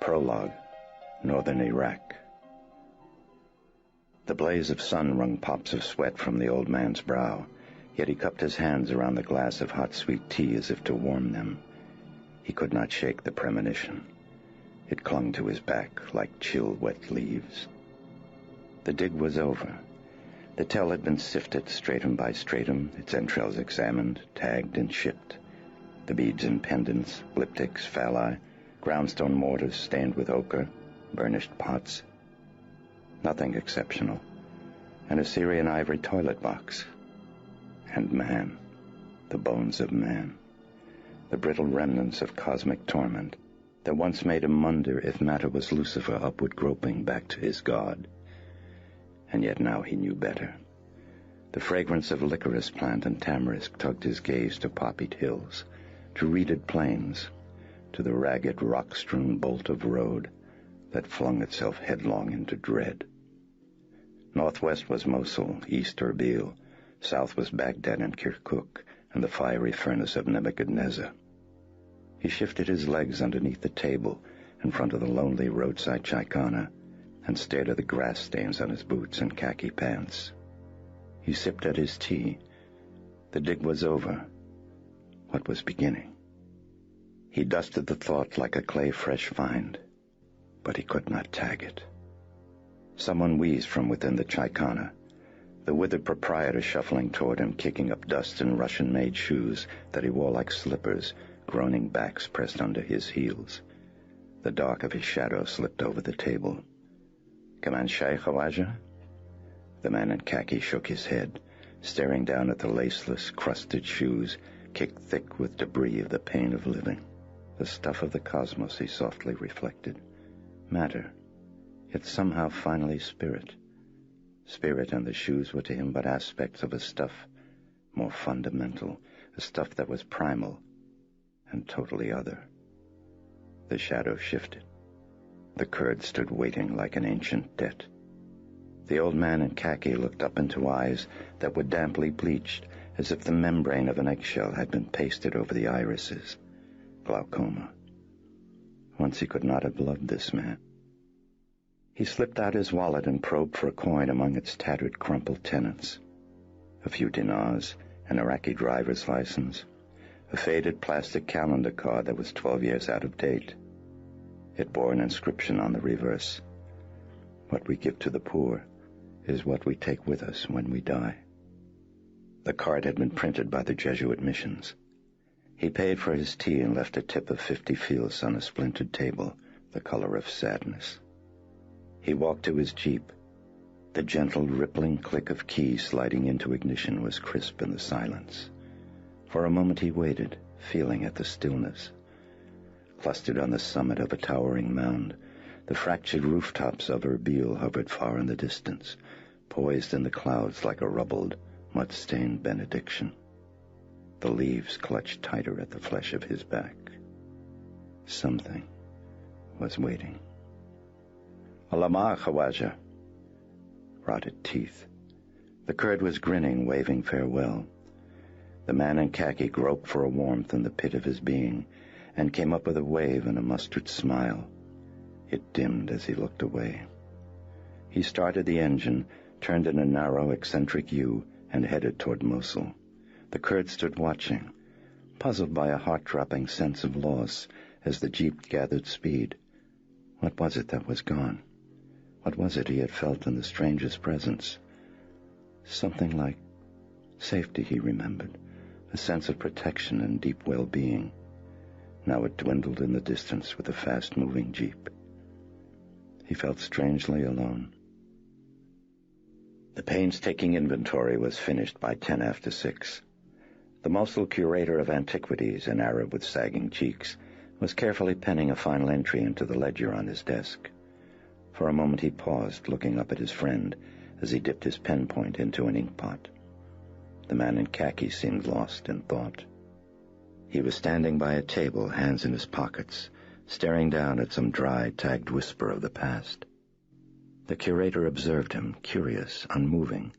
Prologue, Northern Iraq. The blaze of sun wrung pops of sweat from the old man's brow, yet he cupped his hands around the glass of hot sweet tea as if to warm them. He could not shake the premonition. It clung to his back like chill wet leaves. The dig was over. The tell had been sifted stratum by stratum, its entrails examined, tagged, and shipped. The beads and pendants, lipticks, phalli, groundstone mortars stained with ochre, burnished pots. Nothing exceptional. An Assyrian ivory toilet box. And man, the bones of man. The brittle remnants of cosmic torment that once made him wonder if matter was Lucifer upward groping back to his God. And yet now he knew better. The fragrance of licorice plant and tamarisk tugged his gaze to poppied hills, to reeded plains, to the ragged rock-strewn bolt of road that flung itself headlong into dread. Northwest was Mosul, east Erbil, south was Baghdad and Kirkuk, and the fiery furnace of Nebuchadnezzar. He shifted his legs underneath the table in front of the lonely roadside chaikana and stared at the grass stains on his boots and khaki pants. He sipped at his tea. The dig was over. What was beginning? He dusted the thought like a clay-fresh find, but he could not tag it. Someone wheezed from within the chaikana, the withered proprietor shuffling toward him, kicking up dust in Russian-made shoes that he wore like slippers, groaning backs pressed under his heels. The dark of his shadow slipped over the table. "Kaman Shay, Khawaja?" The man in khaki shook his head, staring down at the laceless, crusted shoes, kicked thick with debris of the pain of living. The stuff of the cosmos, he softly reflected. Matter, yet somehow finally spirit. Spirit and the shoes were to him but aspects of a stuff more fundamental, a stuff that was primal and totally other. The shadow shifted. The Kurd stood waiting like an ancient debt. The old man in khaki looked up into eyes that were damply bleached, as if the membrane of an eggshell had been pasted over the irises. Glaucoma. Once he could not have loved this man. He slipped out his wallet and probed for a coin among its tattered, crumpled tenants. A few dinars, an Iraqi driver's license, a faded plastic calendar card that was 12 years out of date. It bore an inscription on the reverse. What we give to the poor is what we take with us when we die. The card had been printed by the Jesuit missions. He paid for his tea and left a tip of 50 fils on a splintered table, the color of sadness. He walked to his jeep. The gentle, rippling click of keys sliding into ignition was crisp in the silence. For a moment he waited, feeling at the stillness. Clustered on the summit of a towering mound, the fractured rooftops of Erbil hovered far in the distance, poised in the clouds like a rubbled, mud-stained benediction. The leaves clutched tighter at the flesh of his back. Something was waiting. "Alamah, Khawaja." Rotted teeth. The Kurd was grinning, waving farewell. The man in khaki groped for a warmth in the pit of his being, and came up with a wave and a mustard smile. It dimmed as he looked away. He started the engine, turned in a narrow, eccentric U, and headed toward Mosul. The Kurd stood watching, puzzled by a heart-dropping sense of loss as the jeep gathered speed. What was it that was gone? What was it he had felt in the stranger's presence? Something like safety, he remembered, a sense of protection and deep well-being. Now it dwindled in the distance with the fast-moving jeep. He felt strangely alone. The painstaking inventory was finished by 10 after 6. The Mosul curator of antiquities, an Arab with sagging cheeks, was carefully penning a final entry into the ledger on his desk. For a moment he paused, looking up at his friend as he dipped his pen point into an inkpot. The man in khaki seemed lost in thought. He was standing by a table, hands in his pockets, staring down at some dry, tagged whisper of the past. The curator observed him, curious, unmoving,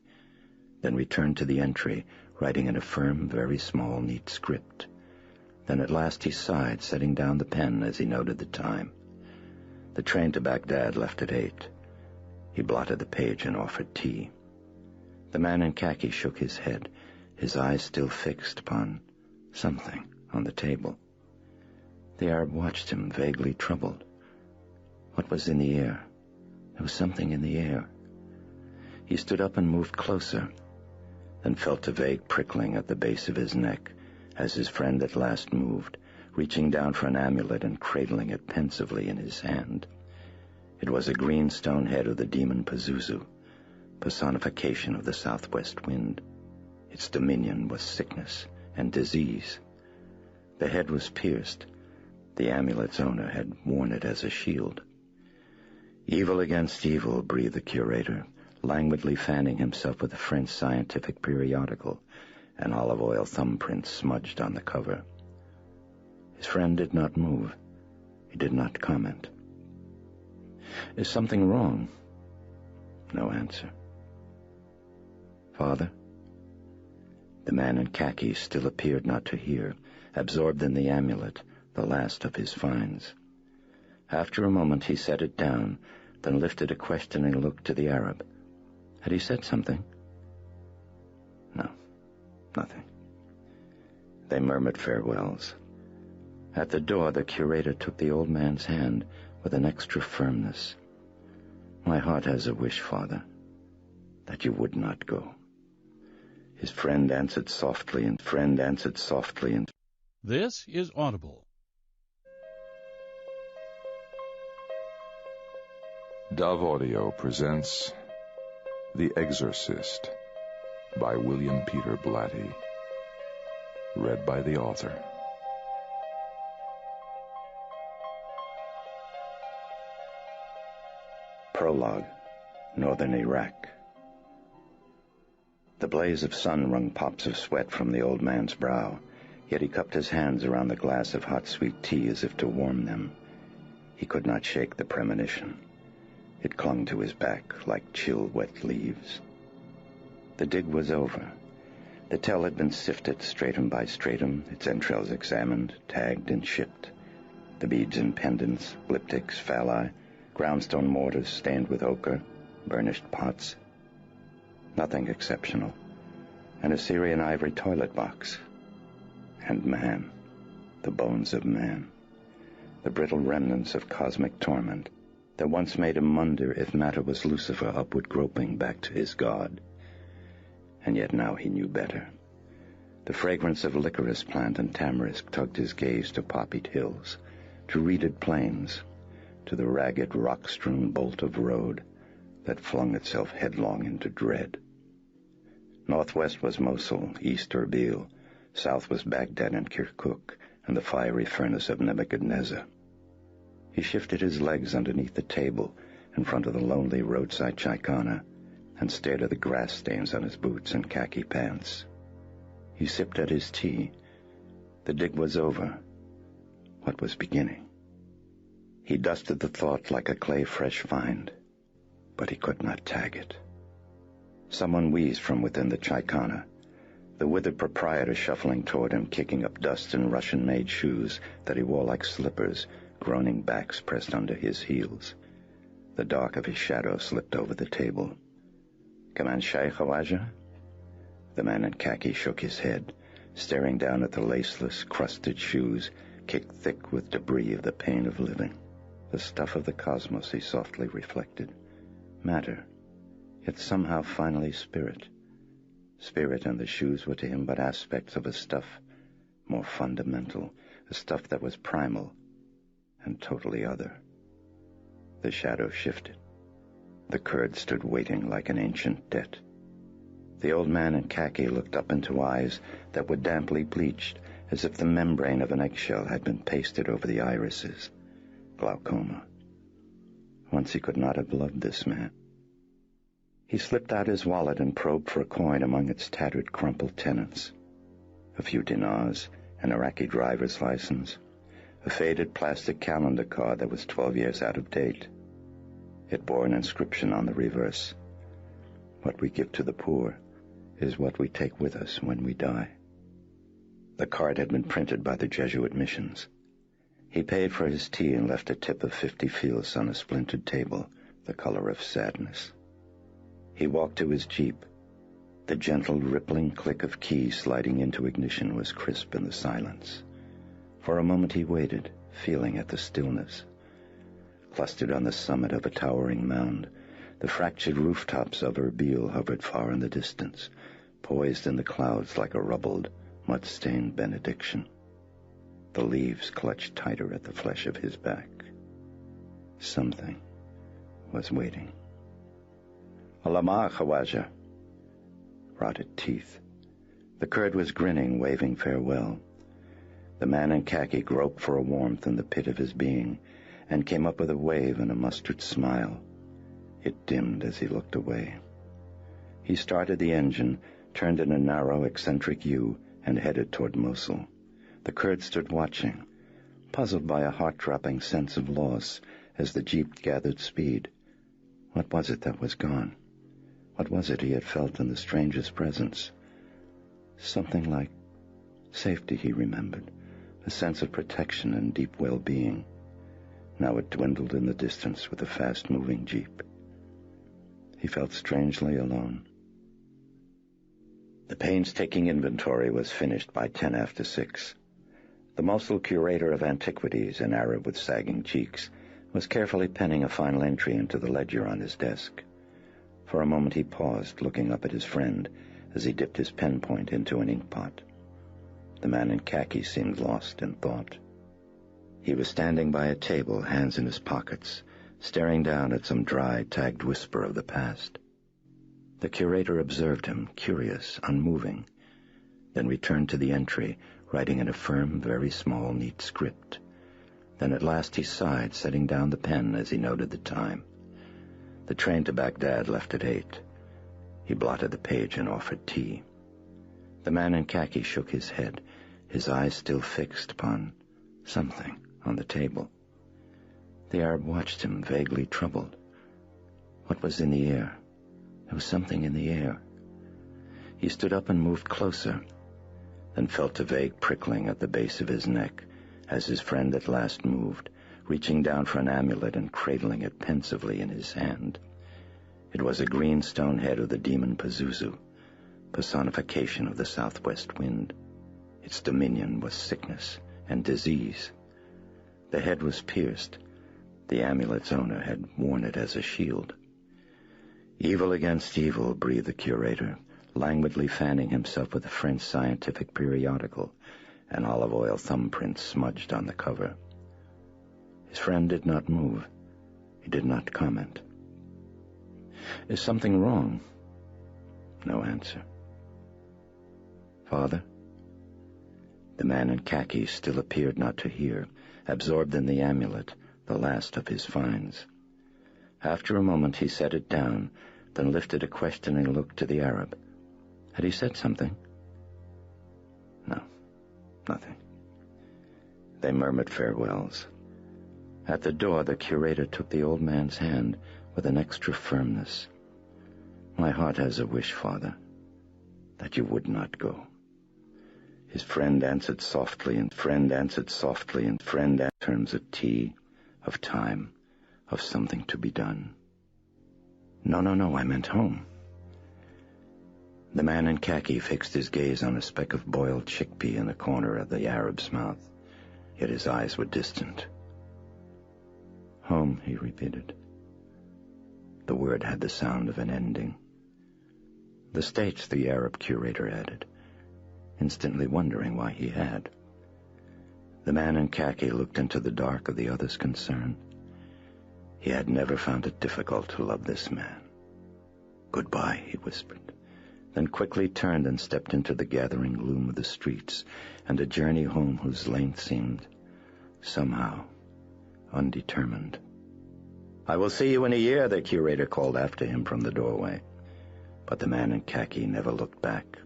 then returned to the entry, writing in a firm, very small, neat script. Then at last he sighed, setting down the pen as he noted the time. The train to Baghdad left at 8. He blotted the page and offered tea. The man in khaki shook his head, his eyes still fixed upon something on the table. The Arab watched him, vaguely troubled. What was in the air? There was something in the air. He stood up and moved closer, then felt a vague prickling at the base of his neck as his friend at last moved, reaching down for an amulet and cradling it pensively in his hand. It was a green stone head of the demon Pazuzu, personification of the southwest wind. Its dominion was sickness and disease. The head was pierced. The amulet's owner had worn it as a shield. Evil against evil, breathed the curator, languidly fanning himself with a French scientific periodical, an olive oil thumbprint smudged on the cover. His friend did not move. He did not comment. Is something wrong? No answer. Father? The man in khaki still appeared not to hear, absorbed in the amulet, the last of his finds. After a moment he set it down, then lifted a questioning look to the Arab. Had he said something? No, nothing. They murmured farewells. At the door, the curator took the old man's hand with an extra firmness. My heart has a wish, Father, that you would not go. His friend answered softly, and This is Audible. Dove Audio presents The Exorcist by William Peter Blatty. Read by the author. Prologue, Northern Iraq. The blaze of sun wrung pops of sweat from the old man's brow, yet he cupped his hands around the glass of hot sweet tea as if to warm them. He could not shake the premonition. It clung to his back like chill, wet leaves. The dig was over. The tell had been sifted stratum by stratum, its entrails examined, tagged, and shipped. The beads and pendants, lipticks, phalli, groundstone mortars stained with ochre, burnished pots. Nothing exceptional. An Assyrian ivory toilet box. And man, the bones of man. The brittle remnants of cosmic torment that once made him wonder if matter was Lucifer upward groping back to his God. And yet now he knew better. The fragrance of licorice plant and tamarisk tugged his gaze to poppied hills, to reeded plains, to the ragged rock-strewn bolt of road that flung itself headlong into dread. Northwest was Mosul, east Erbil, south was Baghdad and Kirkuk, and the fiery furnace of Nebuchadnezzar. He shifted his legs underneath the table in front of the lonely roadside chaikana and stared at the grass stains on his boots and khaki pants. He sipped at his tea. The dig was over. What was beginning? He dusted the thought like a clay-fresh find, but he could not tag it. Someone wheezed from within the chaikana, the withered proprietor shuffling toward him, kicking up dust in Russian-made shoes that he wore like slippers, groaning backs pressed under his heels. The dark of his shadow slipped over the table. "Kaman Shay Khawaja?" The man in khaki shook his head, staring down at the laceless, crusted shoes, kicked thick with debris of the pain of living. The stuff of the cosmos, he softly reflected. Matter, yet somehow finally spirit. Spirit and the shoes were to him but aspects of a stuff more fundamental, a stuff that was primal and totally other. The shadow shifted. The Kurd stood waiting like an ancient debt. The old man in khaki looked up into eyes that were damply bleached, as if the membrane of an eggshell had been pasted over the irises. Glaucoma. Once he could not have loved this man. He slipped out his wallet and probed for a coin among its tattered, crumpled tenants. A few dinars, an Iraqi driver's license, a faded plastic calendar card that was 12 years out of date. It bore an inscription on the reverse. What we give to the poor is what we take with us when we die. The card had been printed by the Jesuit missions. He paid for his tea and left a tip of 50 fils on a splintered table, the color of sadness. He walked to his jeep. The gentle, rippling click of keys sliding into ignition was crisp in the silence. For a moment he waited, feeling at the stillness. Clustered on the summit of a towering mound, the fractured rooftops of Erbil hovered far in the distance, poised in the clouds like a rubbled, mud-stained benediction. The leaves clutched tighter at the flesh of his back. Something was waiting. Alama Khawaja. Rotted teeth. The Kurd was grinning, waving farewell. The man in khaki groped for a warmth in the pit of his being, and came up with a wave and a mustard smile. It dimmed as he looked away. He started the engine, turned in a narrow, eccentric U, and headed toward Mosul. The Kurd stood watching, puzzled by a heart-dropping sense of loss as the jeep gathered speed. What was it that was gone? What was it he had felt in the stranger's presence? Something like safety, he remembered, a sense of protection and deep well-being. Now it dwindled in the distance with the fast-moving jeep. He felt strangely alone. The painstaking inventory was finished by 10 after 6. The Mosul curator of antiquities, an Arab with sagging cheeks, was carefully penning a final entry into the ledger on his desk. For a moment he paused, looking up at his friend as he dipped his pen point into an inkpot. The man in khaki seemed lost in thought. He was standing by a table, hands in his pockets, staring down at some dry, tagged whisper of the past. The curator observed him, curious, unmoving, then returned to the entry, writing in a firm, very small, neat script. Then at last he sighed, setting down the pen as he noted the time. The train to Baghdad left at 8. He blotted the page and offered tea. The man in khaki shook his head, his eyes still fixed upon something on the table. The Arab watched him, vaguely troubled. What was in the air? There was something in the air. He stood up and moved closer, then felt a vague prickling at the base of his neck as his friend at last moved, reaching down for an amulet and cradling it pensively in his hand. It was a green stone head of the demon Pazuzu, personification of the southwest wind. Its dominion was sickness and disease. The head was pierced. The amulet's owner had worn it as a shield. Evil against evil, breathed the curator, languidly fanning himself with a French scientific periodical, an olive oil thumbprint smudged on the cover. His friend did not move. He did not comment. Is something wrong? No answer. Father? The man in khaki still appeared not to hear, absorbed in the amulet, the last of his finds. After a moment he set it down, then lifted a questioning look to the Arab. Had he said something? No, nothing. They murmured farewells. At the door, the curator took the old man's hand with an extra firmness. My heart has a wish, Father, that you would not go. His friend answered softly, and friend answered softly, and friend in terms of tea, of time, of something to be done. No, I meant home. The man in khaki fixed his gaze on a speck of boiled chickpea in the corner of the Arab's mouth, yet his eyes were distant. Home, he repeated. The word had the sound of an ending. The States, the Arab curator added, instantly wondering why he had. The man in khaki looked into the dark of the other's concern. He had never found it difficult to love this man. Goodbye, he whispered, then quickly turned and stepped into the gathering gloom of the streets and a journey home whose length seemed, somehow, undetermined. I will see you in a year, the curator called after him from the doorway. But the man in khaki never looked back.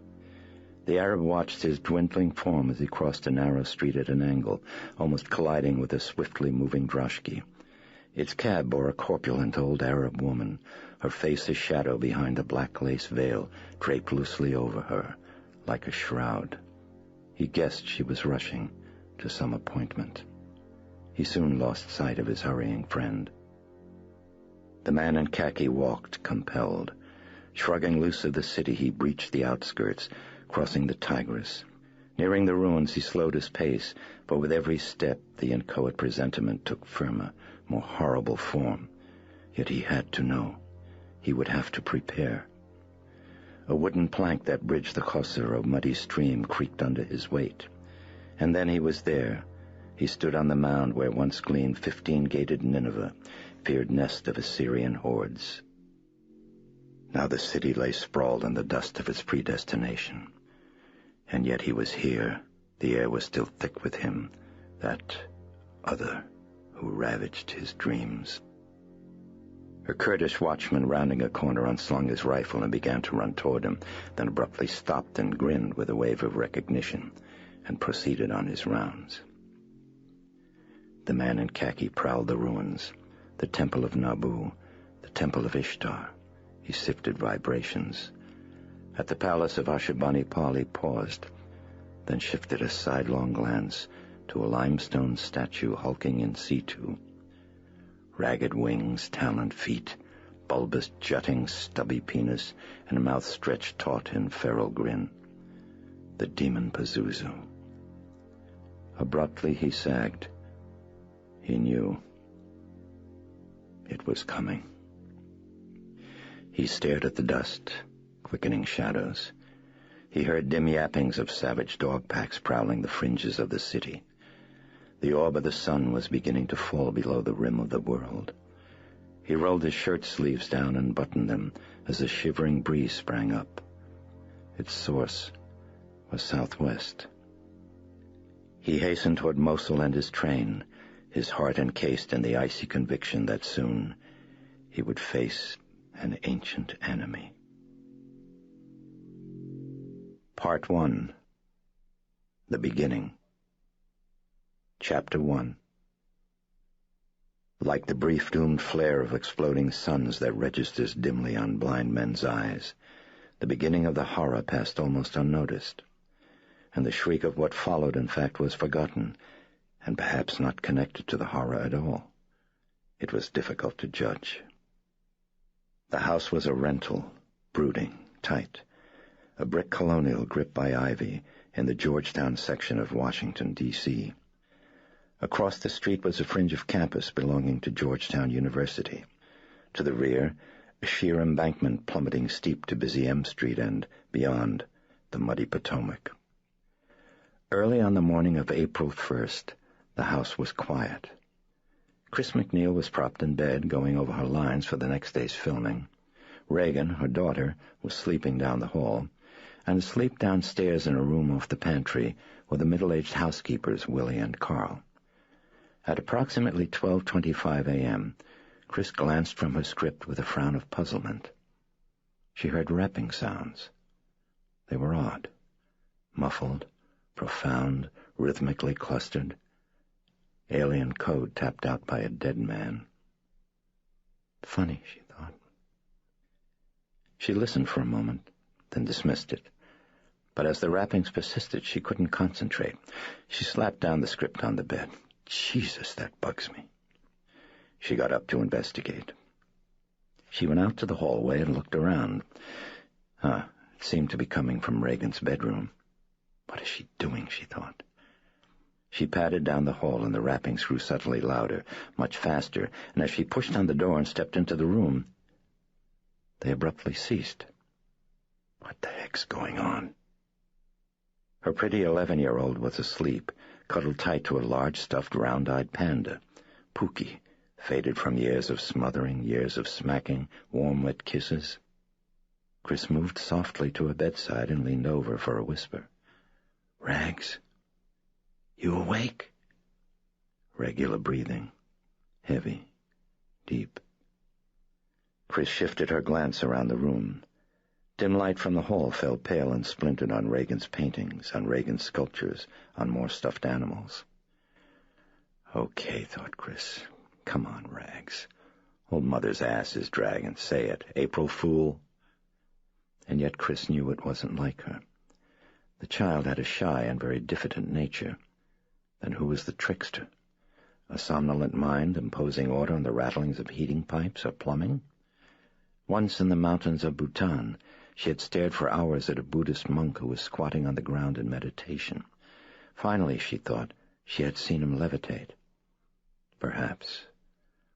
The Arab watched his dwindling form as he crossed a narrow street at an angle, almost colliding with a swiftly moving droshky. Its cab bore a corpulent old Arab woman, her face a shadow behind a black lace veil draped loosely over her, like a shroud. He guessed she was rushing to some appointment. He soon lost sight of his hurrying friend. The man in khaki walked, compelled. Shrugging loose of the city, he breached the outskirts, crossing the Tigris. Nearing the ruins, he slowed his pace, but with every step the inchoate presentiment took firmer, more horrible form. Yet he had to know. He would have to prepare. A wooden plank that bridged the Khosr, a muddy stream, creaked under his weight. And then he was there. He stood on the mound where once gleamed 15-gated Nineveh, feared nest of Assyrian hordes. Now the city lay sprawled in the dust of its predestination. And yet he was here. The air was still thick with him, that other who ravaged his dreams. A Kurdish watchman rounding a corner unslung his rifle and began to run toward him, then abruptly stopped and grinned with a wave of recognition, and proceeded on his rounds. The man in khaki prowled the ruins, the temple of Nabu, the temple of Ishtar. He sifted vibrations. At the palace of Ashurbanipal he paused, then shifted a sidelong glance to a limestone statue hulking in situ. Ragged wings, taloned feet, bulbous jutting stubby penis, and a mouth stretched taut in feral grin. The demon Pazuzu. Abruptly he sagged. He knew. It was coming. He stared at the dust, quickening shadows. He heard dim yappings of savage dog packs prowling the fringes of the city. The orb of the sun was beginning to fall below the rim of the world. He rolled his shirt sleeves down and buttoned them as a shivering breeze sprang up. Its source was southwest. He hastened toward Mosul and his train, his heart encased in the icy conviction that soon he would face an ancient enemy. Part 1. The Beginning. Chapter 1. Like the brief doomed flare of exploding suns that registers dimly on blind men's eyes, the beginning of the horror passed almost unnoticed, and the shriek of what followed, in fact, was forgotten, and perhaps not connected to the horror at all. It was difficult to judge. The house was a rental, brooding, tight, a brick colonial gripped by ivy in the Georgetown section of Washington, D.C. Across the street was a fringe of campus belonging to Georgetown University. To the rear, a sheer embankment plummeting steep to busy M Street and, beyond, the muddy Potomac. Early on the morning of April 1st, the house was quiet. Chris McNeil was propped in bed, going over her lines for the next day's filming. Reagan, her daughter, was sleeping down the hall, and asleep downstairs in a room off the pantry were the middle-aged housekeepers, Willie and Carl. At approximately 12:25 a.m., Chris glanced from her script with a frown of puzzlement. She heard rapping sounds. They were odd, muffled, profound, rhythmically clustered. Alien code tapped out by a dead man. Funny, she thought. She listened for a moment, then dismissed it. But as the rappings persisted, she couldn't concentrate. She slapped down the script on the bed. Jesus, that bugs me. She got up to investigate. She went out to the hallway and looked around. It seemed to be coming from Reagan's bedroom. What is she doing, she thought. She padded down the hall, and the rappings grew subtly louder, much faster, and as she pushed on the door and stepped into the room, they abruptly ceased. What the heck's going on? Her pretty 11-year-old was asleep, cuddled tight to a large stuffed round-eyed panda, Pookie, faded from years of smothering, years of smacking, warm, wet kisses. Chris moved softly to her bedside and leaned over for a whisper. Rags? You awake? Regular breathing. Heavy. Deep. Chris shifted her glance around the room. Dim light from the hall fell pale and splintered on Reagan's paintings, on Reagan's sculptures, on more stuffed animals. Okay, thought Chris. Come on, Rags. Old Mother's ass is dragging. Say it. April Fool. And yet Chris knew it wasn't like her. The child had a shy and very diffident nature. Then who was the trickster? A somnolent mind imposing order on the rattlings of heating pipes or plumbing? Once in the mountains of Bhutan, she had stared for hours at a Buddhist monk who was squatting on the ground in meditation. Finally, she thought, she had seen him levitate. Perhaps.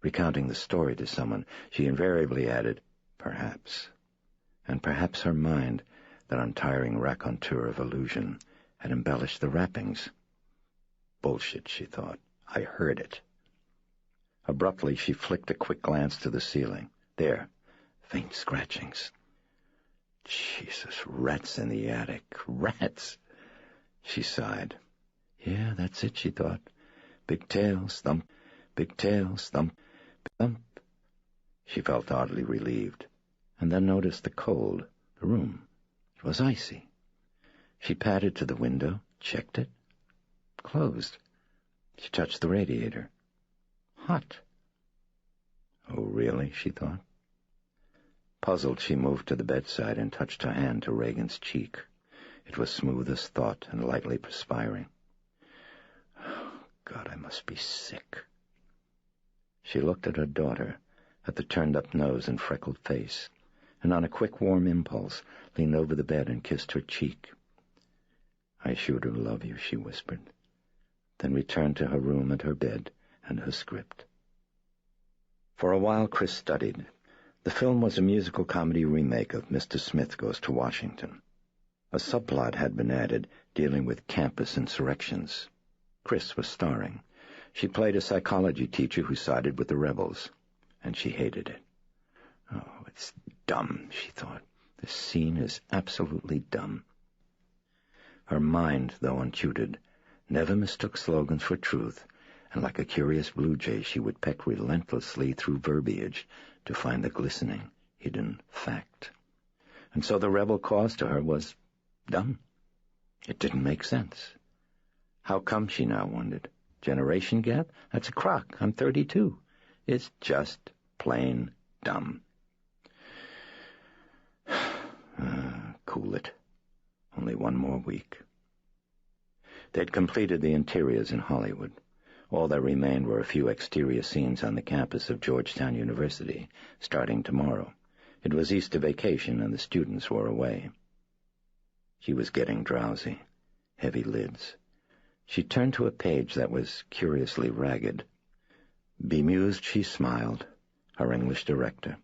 Recounting the story to someone, she invariably added, perhaps. And perhaps her mind, that untiring raconteur of illusion, had embellished the wrappings. Bullshit, she thought. I heard it. Abruptly, she flicked a quick glance to the ceiling. There, faint scratchings. Jesus, rats in the attic. Rats! She sighed. Yeah, that's it, she thought. Big tails, thump, big tails, thump, thump. She felt oddly relieved, and then noticed the cold, the room. It was icy. She padded to the window, checked it. Closed. She touched the radiator. Hot. Oh, really? She thought. Puzzled, she moved to the bedside and touched her hand to Reagan's cheek. It was smooth as thought and lightly perspiring. Oh, God, I must be sick. She looked at her daughter, at the turned-up nose and freckled face, and on a quick, warm impulse, leaned over the bed and kissed her cheek. I sure do love you, she whispered, then returned to her room and her bed and her script. For a while Chris studied. The film was a musical comedy remake of Mr. Smith Goes to Washington. A subplot had been added dealing with campus insurrections. Chris was starring. She played a psychology teacher who sided with the rebels, and she hated it. Oh, it's dumb, she thought. This scene is absolutely dumb. Her mind, though untutored, never mistook slogans for truth, and like a curious blue jay she would peck relentlessly through verbiage to find the glistening, hidden fact. And so the rebel cause to her was dumb. It didn't make sense. How come, she now wondered? Generation gap? That's a crock. I'm 32. It's just plain dumb. Cool it. Only one more week. They'd completed the interiors in Hollywood. All that remained were a few exterior scenes on the campus of Georgetown University, starting tomorrow. It was Easter vacation, and the students were away. She was getting drowsy. Heavy lids. She turned to a page that was curiously ragged. Bemused, she smiled. Her English director.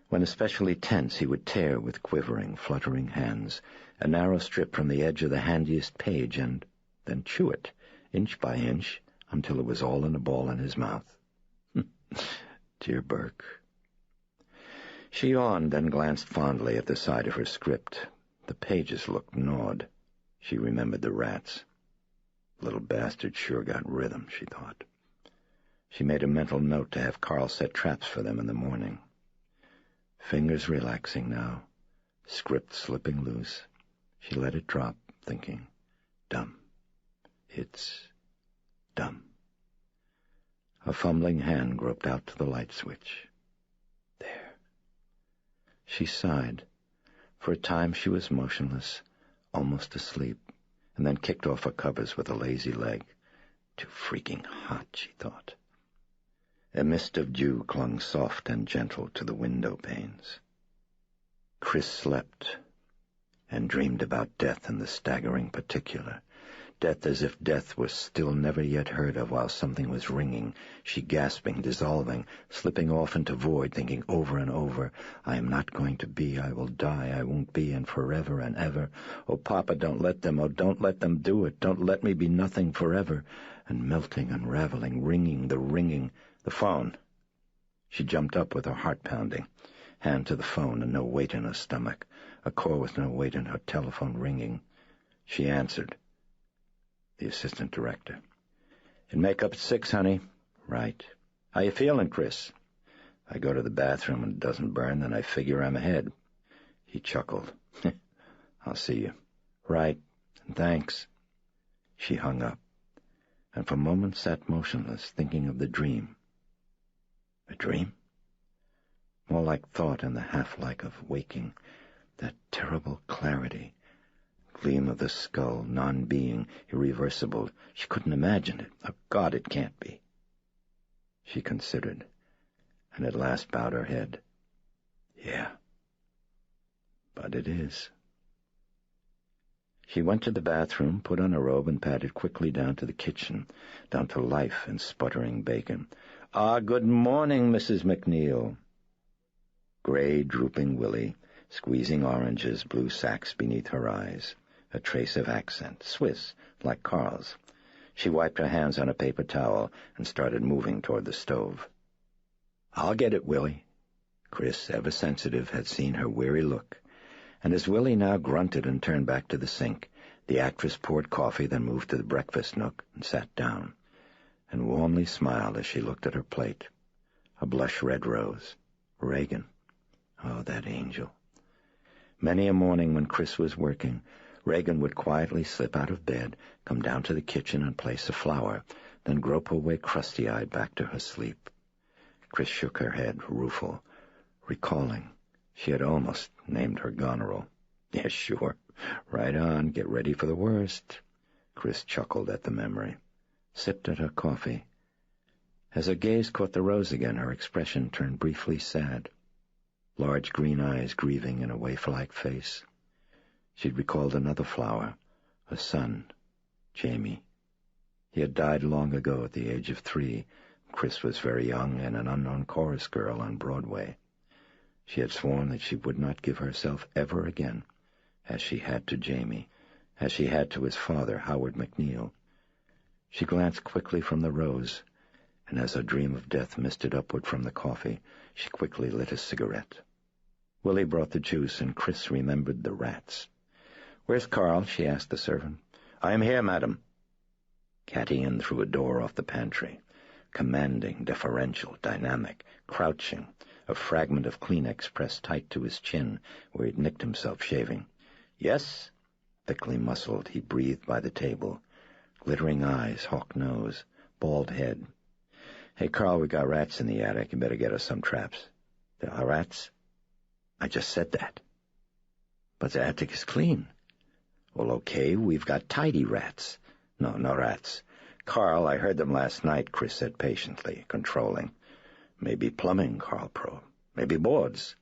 When especially tense, he would tear with quivering, fluttering hands a narrow strip from the edge of the handiest page and then chew it, inch by inch, until it was all in a ball in his mouth. Dear Burke. She yawned and glanced fondly at the side of her script. The pages looked gnawed. She remembered the rats. Little bastard sure got rhythm, she thought. She made a mental note to have Carl set traps for them in the morning. Fingers relaxing now, script slipping loose. She let it drop, thinking, dumb. It's dumb. A fumbling hand groped out to the light switch. There. She sighed. For a time she was motionless, almost asleep, and then kicked off her covers with a lazy leg. Too freaking hot, she thought. A mist of dew clung soft and gentle to the window panes. Chris slept and dreamed about death in the staggering particular. Death as if death was still never yet heard of while something was ringing, she gasping, dissolving, slipping off into void, thinking over and over, I am not going to be, I will die, I won't be, and forever and ever. Oh, Papa, don't let them, oh, don't let them do it, don't let me be nothing forever. And melting, unraveling, ringing, the phone. She jumped up with her heart pounding, hand to the phone and no weight in her stomach, a core with no weight in her telephone ringing. She answered. The assistant director. In makeup at 6, honey. Right. How you feeling, Chris? I go to the bathroom and it doesn't burn, then I figure I'm ahead. He chuckled. I'll see you. Right. And thanks. She hung up, and for moments sat motionless, thinking of the dream. A dream? More like thought and the half-like of waking, that terrible clarity. Gleam of the skull, non-being, irreversible. She couldn't imagine it. Oh, God, it can't be. She considered, and at last bowed her head. Yeah, but it is. She went to the bathroom, put on a robe, and padded quickly down to the kitchen, down to life and sputtering bacon. Good morning, Mrs. McNeil. Gray, drooping Willie, squeezing oranges, blue sacks beneath her eyes, a trace of accent, Swiss, like Carl's. She wiped her hands on a paper towel and started moving toward the stove. I'll get it, Willie. Chris, ever sensitive, had seen her weary look, and as Willie now grunted and turned back to the sink, the actress poured coffee, then moved to the breakfast nook and sat down, and warmly smiled as she looked at her plate. A blush-red rose. Reagan. Oh, that angel. Many a morning when Chris was working, Reagan would quietly slip out of bed, come down to the kitchen and place a flower, then grope her way crusty-eyed back to her sleep. Chris shook her head, rueful, recalling she had almost named her Goneril. Yes, sure. Right on. Get ready for the worst. Chris chuckled at the memory, sipped at her coffee. As her gaze caught the rose again, her expression turned briefly sad. Large green eyes grieving in a waif-like face. She'd recalled another flower, a son, Jamie. He had died long ago at the age of 3. Chris was very young and an unknown chorus girl on Broadway. She had sworn that she would not give herself ever again, as she had to Jamie, as she had to his father, Howard McNeil. She glanced quickly from the rose, and as her dream of death misted upward from the coffee, she quickly lit a cigarette. Willie brought the juice, and Chris remembered the rats. "Where's Carl?" she asked the servant. "I am here, madam." Catty in through a door off the pantry, commanding, deferential, dynamic, crouching, a fragment of Kleenex pressed tight to his chin where he'd nicked himself shaving. "Yes?" Thickly muscled, he breathed by the table. Glittering eyes, hawk nose, bald head. "Hey, Carl, we got rats in the attic. You better get us some traps." "There are rats?" "I just said that." "But the attic is clean." "Well, okay, we've got tidy rats." "No, no rats." "Carl, I heard them last night," Chris said patiently, controlling. "Maybe plumbing," Carl probed. "Maybe boards.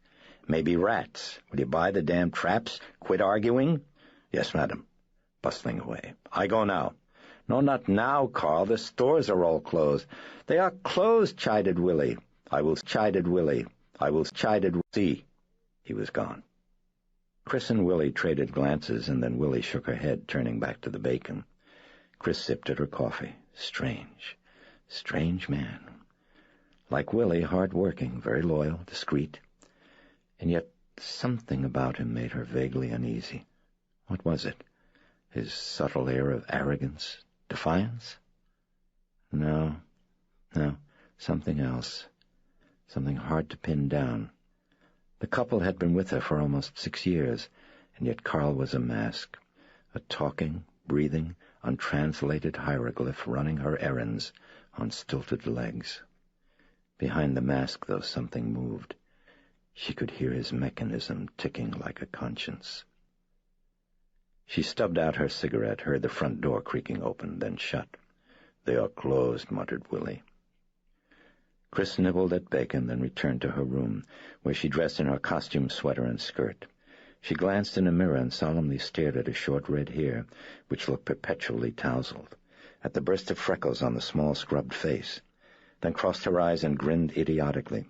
Maybe rats. Will you buy the damn traps? Quit arguing?" "Yes, madam." Bustling away. "I go now." "No, not now, Carl. The stores are all closed." "They are closed," chided Willie. I will chided Willie. See. He was gone. Chris and Willie traded glances, and then Willie shook her head, turning back to the bacon. Chris sipped at her coffee. Strange man. Like Willie, hard-working, very loyal, discreet. And yet something about him made her vaguely uneasy. What was it? His subtle air of arrogance? Defiance? No, something else. Something hard to pin down. The couple had been with her for almost 6 years, and yet Carl was a mask, a talking, breathing, untranslated hieroglyph running her errands on stilted legs. Behind the mask, though, something moved. She could hear his mechanism ticking like a conscience. She stubbed out her cigarette, heard the front door creaking open, then shut. "They are closed," muttered Willie. Chris nibbled at bacon, then returned to her room, where she dressed in her costume sweater and skirt. She glanced in a mirror and solemnly stared at her short red hair, which looked perpetually tousled, at the burst of freckles on the small scrubbed face, then crossed her eyes and grinned idiotically.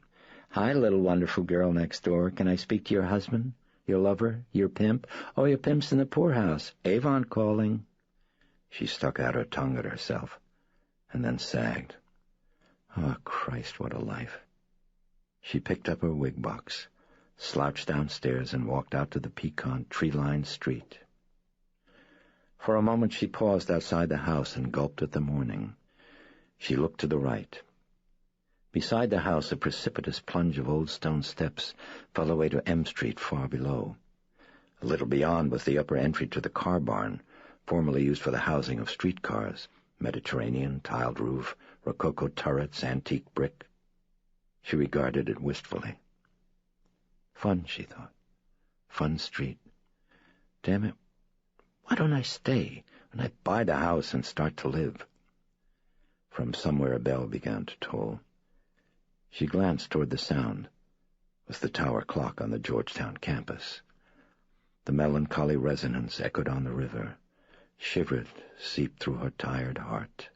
"Hi, little wonderful girl next door. Can I speak to your husband? Your lover? Your pimp? Oh, your pimp's in the poorhouse. Avon calling." She stuck out her tongue at herself, and then sagged. Oh, Christ, what a life. She picked up her wig box, slouched downstairs, and walked out to the piquant, tree-lined street. For a moment she paused outside the house and gulped at the morning. She looked to the right. Beside the house, a precipitous plunge of old stone steps fell away to M Street far below. A little beyond was the upper entry to the car barn, formerly used for the housing of streetcars. Mediterranean, tiled roof, rococo turrets, antique brick. She regarded it wistfully. Fun, she thought. Fun street. Damn it, why don't I stay when I buy the house and start to live? From somewhere a bell began to toll. She glanced toward the sound. It was the tower clock on the Georgetown campus. The melancholy resonance echoed on the river, shivered, seeped through her tired heart.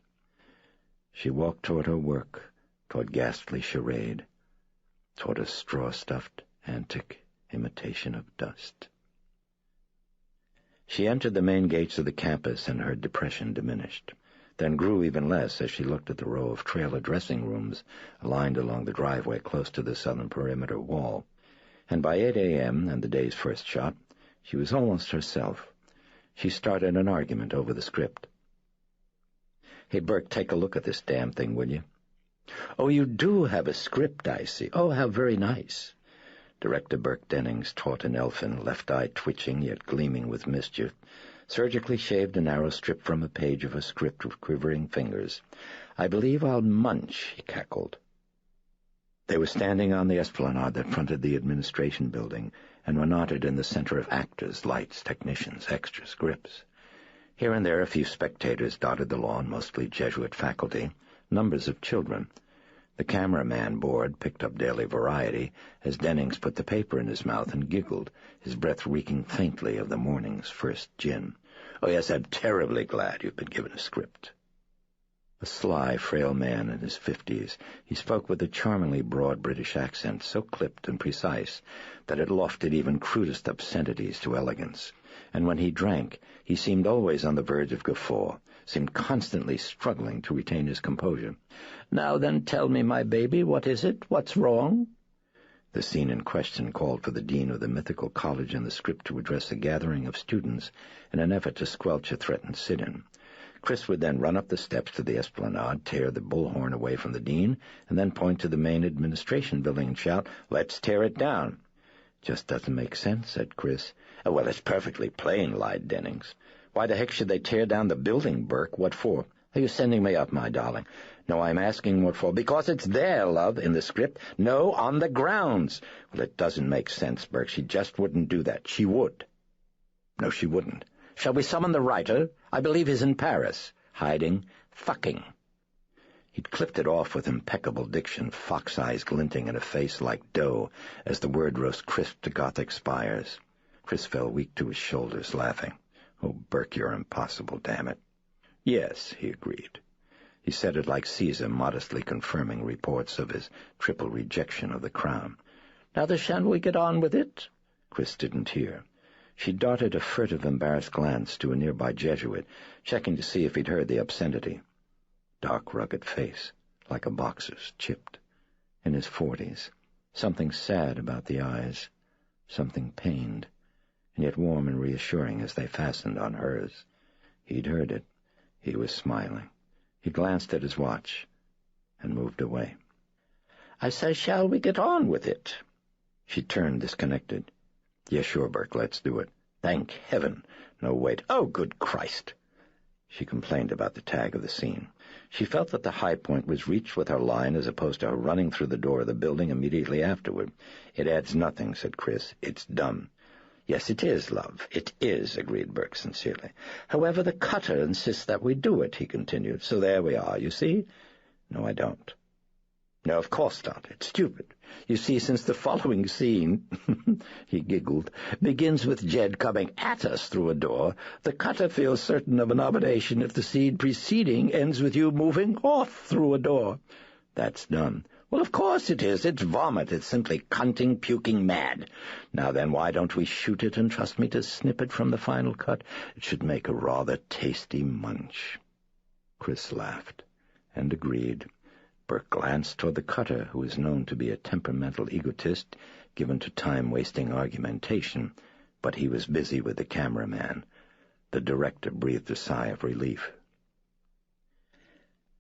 She walked toward her work, toward ghastly charade, toward a straw-stuffed, antic imitation of dust. She entered the main gates of the campus, and her depression diminished, then grew even less as she looked at the row of trailer dressing rooms aligned along the driveway close to the southern perimeter wall. And by 8 a.m. and the day's first shot, she was almost herself. She started an argument over the script. "Hey, Burke, take a look at this damn thing, will you?" "Oh, you do have a script, I see. Oh, how very nice." Director Burke Dennings, taut and elfin, left eye twitching yet gleaming with mischief, surgically shaved a narrow strip from a page of a script with quivering fingers. "I believe I'll munch," he cackled. They were standing on the esplanade that fronted the administration building and were knotted in the center of actors, lights, technicians, extras, grips. Here and there a few spectators dotted the lawn, mostly Jesuit faculty, numbers of children. The cameraman board picked up Daily Variety as Dennings put the paper in his mouth and giggled, his breath reeking faintly of the morning's first gin. "Oh, yes, I'm terribly glad you've been given a script." A sly, frail man in his 50s, he spoke with a charmingly broad British accent, so clipped and precise that it lofted even crudest obscenities to elegance. And when he drank, he seemed always on the verge of guffaw, seemed constantly struggling to retain his composure. "Now then, tell me, my baby, what is it? What's wrong?" The scene in question called for the dean of the mythical college in the script to address a gathering of students in an effort to squelch a threatened sit-in. Chris would then run up the steps to the esplanade, tear the bullhorn away from the dean, and then point to the main administration building and shout, "Let's tear it down." "Just doesn't make sense," said Chris. "Oh, well, it's perfectly plain," lied Dennings. "Why the heck should they tear down the building, Burke? What for?" "Are you sending me up, my darling?" "No, I'm asking what for." "Because it's there, love, in the script." "No, on the grounds." "Well, it doesn't make sense, Burke. She just wouldn't do that." "She would." "No, she wouldn't." "Shall we summon the writer? I believe he's in Paris." "Hiding. Fucking." He'd clipped it off with impeccable diction, fox eyes glinting in a face like dough as the word rose crisp to Gothic spires. Chris fell weak to his shoulders, laughing. "Oh, Burke, you're impossible, damn it." "Yes," he agreed. He said it like Caesar, modestly confirming reports of his triple rejection of the crown. "Now then, shall we get on with it?" Chris didn't hear. She darted a furtive, embarrassed glance to a nearby Jesuit, checking to see if he'd heard the obscenity. Dark, rugged face, like a boxer's, chipped. In his 40s. Something sad about the eyes. Something pained, and yet warm and reassuring as they fastened on hers. He'd heard it. He was smiling. He glanced at his watch and moved away. "I say, shall we get on with it?" She turned, disconnected. "Yes, sure, Burke, let's do it." "Thank heaven. No, wait. Oh, good Christ." She complained about the tag of the scene. She felt that the high point was reached with her line as opposed to her running through the door of the building immediately afterward. "It adds nothing," said Chris. "It's dumb." "Yes, it is, love. It is," agreed Burke sincerely. "However, the cutter insists that we do it," he continued. "So there we are, you see?" "No, I don't." "No, of course not. It's stupid. You see, since the following scene," he giggled, "begins with Jed coming at us through a door, the cutter feels certain of a nomination if the scene preceding ends with you moving off through a door." "That's dumb." "Well, of course it is. It's vomit. It's simply cunting, puking mad. Now then, why don't we shoot it and trust me to snip it from the final cut? It should make a rather tasty munch." Chris laughed and agreed. Burke glanced toward the cutter, who was known to be a temperamental egotist given to time-wasting argumentation, but he was busy with the cameraman. The director breathed a sigh of relief.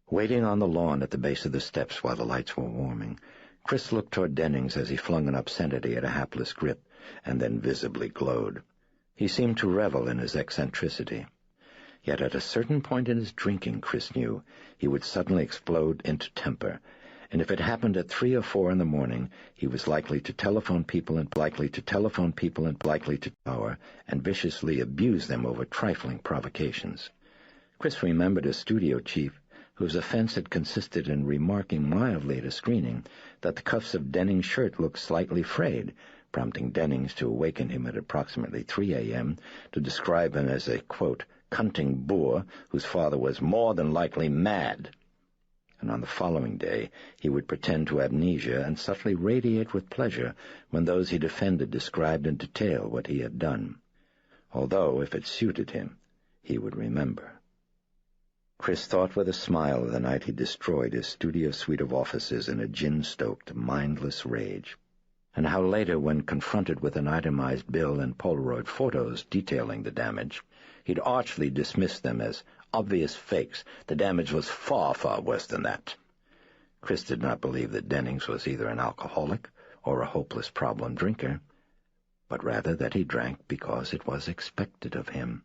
Waiting on the lawn at the base of the steps while the lights were warming, Chris looked toward Dennings as he flung an obscenity at a hapless grip, and then visibly glowed. He seemed to revel in his eccentricity. Yet at a certain point in his drinking, Chris knew, he would suddenly explode into temper, and if it happened at 3 or 4 in the morning, he was likely to telephone people and likely to power and viciously abuse them over trifling provocations. Chris remembered his studio chief whose offense had consisted in remarking mildly at a screening that the cuffs of Denning's shirt looked slightly frayed, prompting Dennings to awaken him at approximately 3 a.m. to describe him as a, quote, cunting boor whose father was more than likely mad. And on the following day he would pretend to amnesia and subtly radiate with pleasure when those he defended described in detail what he had done, although, if it suited him, he would remember. Chris thought with a smile of the night he destroyed his studio suite of offices in a gin-stoked, mindless rage, and how later, when confronted with an itemized bill and Polaroid photos detailing the damage, he'd archly dismissed them as obvious fakes. The damage was far, far worse than that. Chris did not believe that Dennings was either an alcoholic or a hopeless problem drinker, but rather that he drank because it was expected of him.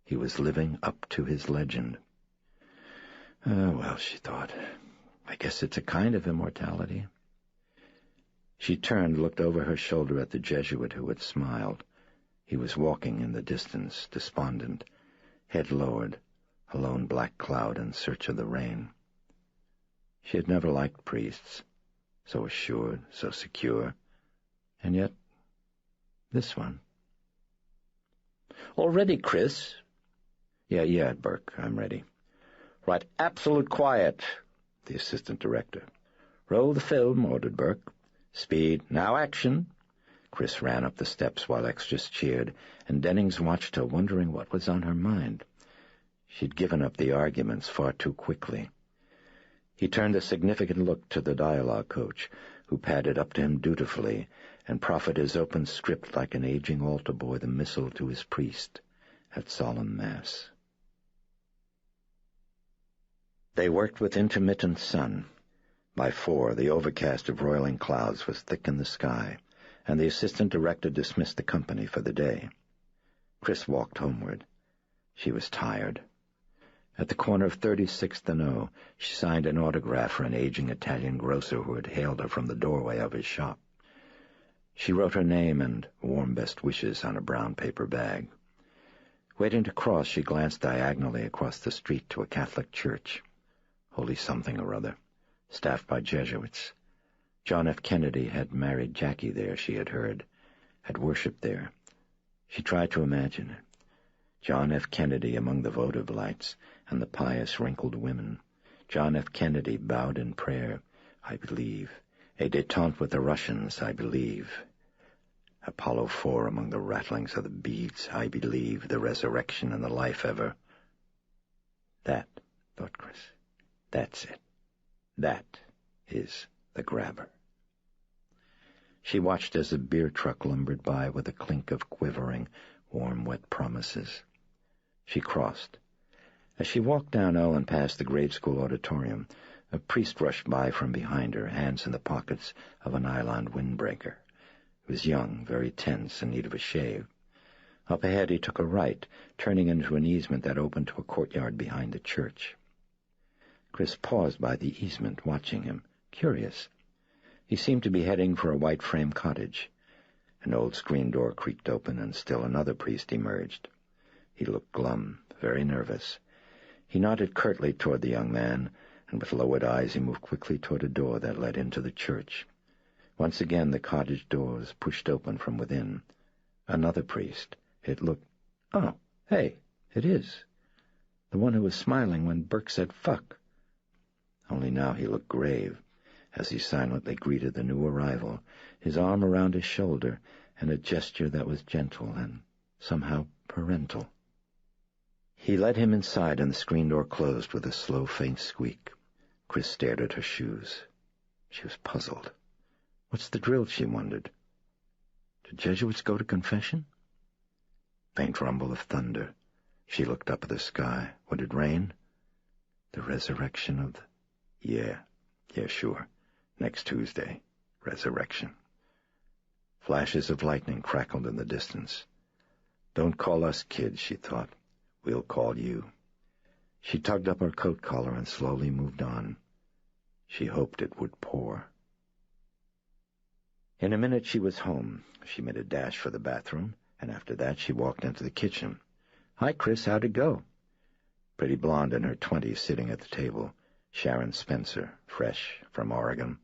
He was living up to his legend. Well, she thought, I guess it's a kind of immortality. She turned, looked over her shoulder at the Jesuit who had smiled. He was walking in the distance, despondent, head lowered, a lone black cloud in search of the rain. She had never liked priests, so assured, so secure, and yet this one. All ready, Chris? Yeah, Burke, I'm ready. Right, absolute quiet, the assistant director. Roll the film, ordered Burke. Speed, now action. Chris ran up the steps while extras cheered, and Dennings watched her, wondering what was on her mind. She'd given up the arguments far too quickly. He turned a significant look to the dialogue coach, who padded up to him dutifully and proffered his open script like an aging altar boy the missal to his priest at solemn mass. They worked with intermittent sun. By 4, the overcast of roiling clouds was thick in the sky, and the assistant director dismissed the company for the day. Chris walked homeward. She was tired. At the corner of 36th and O, she signed an autograph for an aging Italian grocer who had hailed her from the doorway of his shop. She wrote her name and warm best wishes on a brown paper bag. Waiting to cross, she glanced diagonally across the street to a Catholic church. Holy something or other, staffed by Jesuits. John F. Kennedy had married Jackie there, she had heard, had worshipped there. She tried to imagine it. John F. Kennedy among the votive lights and the pious wrinkled women. John F. Kennedy bowed in prayer, I believe. A détente with the Russians, I believe. Apollo 4 among the rattlings of the beads, I believe, the resurrection and the life ever. That, thought Chris. That's it. That is the grabber. She watched as a beer truck lumbered by with a clink of quivering, warm, wet promises. She crossed. As she walked down O and past the grade school auditorium, a priest rushed by from behind her, hands in the pockets of a nylon windbreaker. He was young, very tense, in need of a shave. Up ahead he took a right, turning into an easement that opened to a courtyard behind the church. Chris paused by the easement, watching him, curious. He seemed to be heading for a white-frame cottage. An old screen door creaked open, and still another priest emerged. He looked glum, very nervous. He nodded curtly toward the young man, and with lowered eyes he moved quickly toward a door that led into the church. Once again the cottage doors pushed open from within. Another priest. It looked... Oh, hey, it is. The one who was smiling when Burke said, fuck. Only now he looked grave, as he silently greeted the new arrival, his arm around his shoulder, and a gesture that was gentle and somehow parental. He led him inside, and the screen door closed with a slow, faint squeak. Chris stared at her shoes. She was puzzled. What's the drill, she wondered. Do Jesuits go to confession? Faint rumble of thunder. She looked up at the sky. Would it rain? The resurrection of the... Yeah, sure. Next Tuesday. Resurrection. Flashes of lightning crackled in the distance. Don't call us kids, she thought. We'll call you. She tugged up her coat collar and slowly moved on. She hoped it would pour. In a minute she was home. She made a dash for the bathroom, and after that she walked into the kitchen. Hi, Chris, how'd it go? Pretty blonde in her 20s sitting at the table. Sharon Spencer, fresh from Oregon.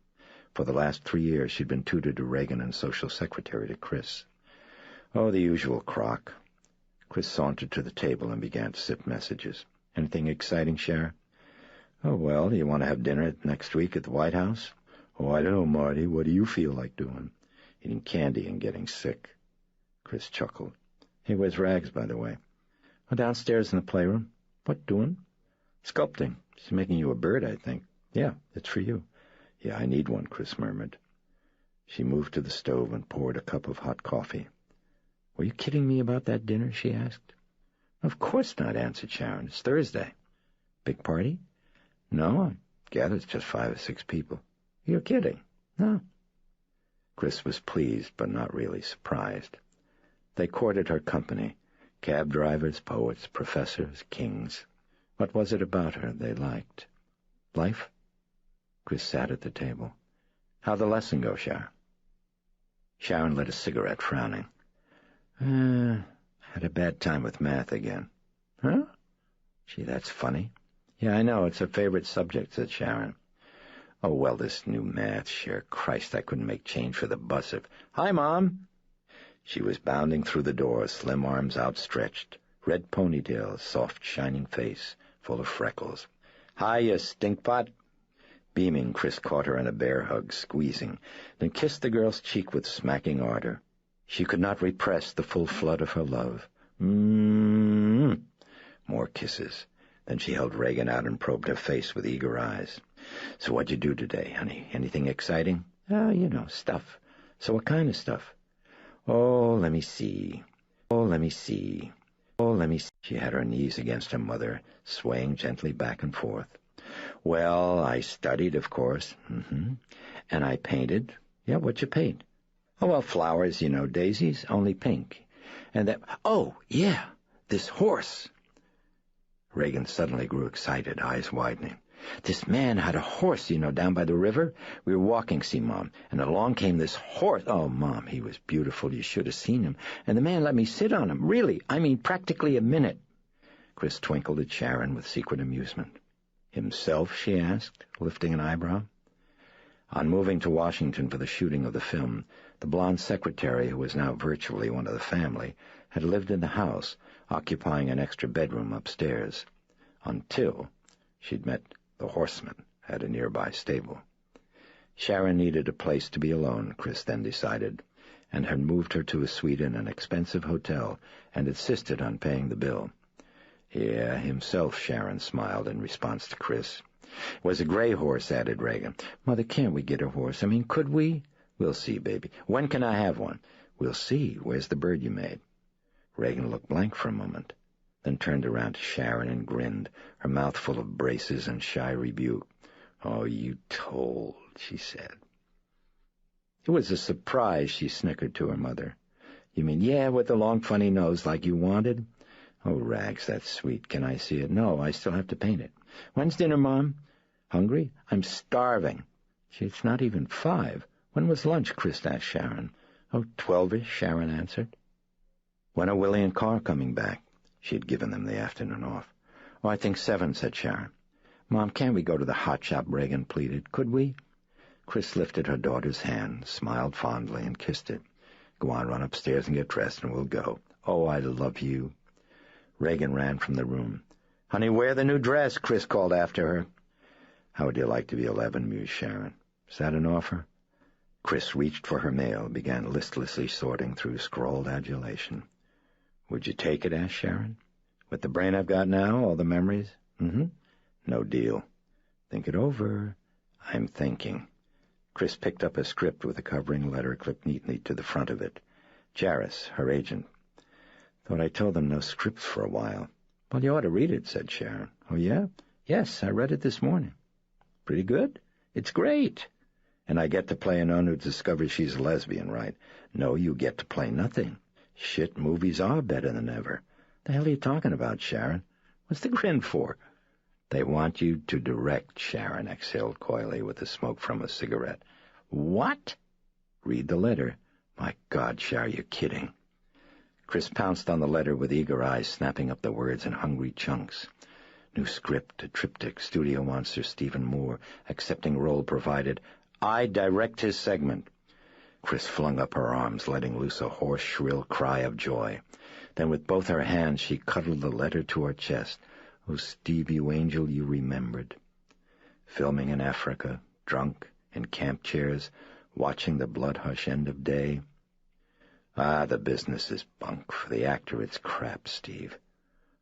For the last 3 years she'd been tutor to Reagan and social secretary to Chris. Oh, the usual crock. Chris sauntered to the table and began to sip messages. Anything exciting, Sharon? Oh, well, do you want to have dinner next week at the White House? Oh, I don't know, Marty. What do you feel like doing? Eating candy and getting sick. Chris chuckled. Hey, where's Rags, by the way? Oh, downstairs in the playroom. What doing? Sculpting. She's making you a bird, I think. Yeah, it's for you. Yeah, I need one, Chris murmured. She moved to the stove and poured a cup of hot coffee. Were you kidding me about that dinner? She asked. Of course not, answered Sharon. It's Thursday. Big party? No, I gather it's just 5 or 6 people. You're kidding. No. Chris was pleased, but not really surprised. They courted her company. Cab drivers, poets, professors, kings. What was it about her they liked? Life? Chris sat at the table. How'd the lesson go, Sharon? Sharon lit a cigarette, frowning. Had a bad time with math again. Huh? Gee, that's funny. Yeah, I know, it's her favorite subject, said Sharon. Oh, well, this new math, sure. Christ, I couldn't make change for the bus if... Hi, Mom! She was bounding through the door, slim arms outstretched, red ponytail, soft, shining face, full of freckles. Hi, you stinkpot! Beaming, Chris caught her in a bear hug, squeezing, then kissed the girl's cheek with smacking ardor. She could not repress the full flood of her love. More kisses. Then she held Reagan out and probed her face with eager eyes. So what'd you do today, honey? Anything exciting? You know, stuff. So what kind of stuff? Oh, let me see. She had her knees against her mother, swaying gently back and forth. Well, I studied, of course. And I painted. Yeah, what'd you paint? Oh, well, flowers, you know, daisies, only pink. And that... Oh, yeah, this horse. Reagan suddenly grew excited, eyes widening. This man had a horse, you know, down by the river. We were walking, see, Mom, and along came this horse. Oh, Mom, he was beautiful. You should have seen him. And the man let me sit on him. Really, I mean practically a minute. Chris twinkled at Sharon with secret amusement. Himself, she asked, lifting an eyebrow. On moving to Washington for the shooting of the film, the blonde secretary, who was now virtually one of the family, had lived in the house, occupying an extra bedroom upstairs, until she'd met the horseman at a nearby stable. Sharon needed a place to be alone, Chris then decided, and had moved her to a suite in an expensive hotel and insisted on paying the bill. Yeah, himself, Sharon smiled in response to Chris. It was a gray horse, added Reagan. Mother, can't we get a horse? I mean, could we? We'll see, baby. When can I have one? We'll see. Where's the bird you made? Reagan looked blank for a moment, then turned around to Sharon and grinned, her mouth full of braces and shy rebuke. Oh, you told, she said. It was a surprise, she snickered to her mother. You mean, yeah, with the long funny nose like you wanted? Oh, Rags, that's sweet. Can I see it? No, I still have to paint it. When's dinner, Mom? Hungry? I'm starving. Gee, it's not even 5. When was lunch? Chris asked Sharon. Oh, 12-ish, Sharon answered. When are Willie and Carl coming back? She had given them the afternoon off. Oh, I think 7, said Sharon. Mom, can't we go to the hot shop? Reagan pleaded. Could we? Chris lifted her daughter's hand, smiled fondly, and kissed it. Go on, run upstairs and get dressed, and we'll go. Oh, I love you. Reagan ran from the room. Honey, wear the new dress, Chris called after her. How would you like to be 11, mused Sharon. Is that an offer? Chris reached for her mail, began listlessly sorting through scrawled adulation. Would you take it? Asked Sharon. With the brain I've got now, all the memories? No deal. Think it over. I'm thinking. Chris picked up a script with a covering letter clipped neatly to the front of it. Jarris, her agent. Thought I told them no scripts for a while. Well, you ought to read it, said Sharon. Oh, yeah? Yes, I read it this morning. Pretty good? It's great. And I get to play an nun who discovers she's a lesbian, right? No, you get to play nothing. Shit, movies are better than ever. The hell are you talking about, Sharon? What's the grin for? They want you to direct, Sharon exhaled coyly with the smoke from a cigarette. What? Read the letter. My God, Sharon, you're kidding. Chris pounced on the letter with eager eyes, snapping up the words in hungry chunks. New script, a triptych, studio monster Stephen Moore, accepting role provided. I direct his segment. Chris flung up her arms, letting loose a hoarse, shrill cry of joy. Then with both her hands she cuddled the letter to her chest. Oh, Steve, you angel, you remembered. Filming in Africa, drunk, in camp chairs, watching the blood-hush end of day. Ah, the business is bunk. For the actor, it's crap, Steve.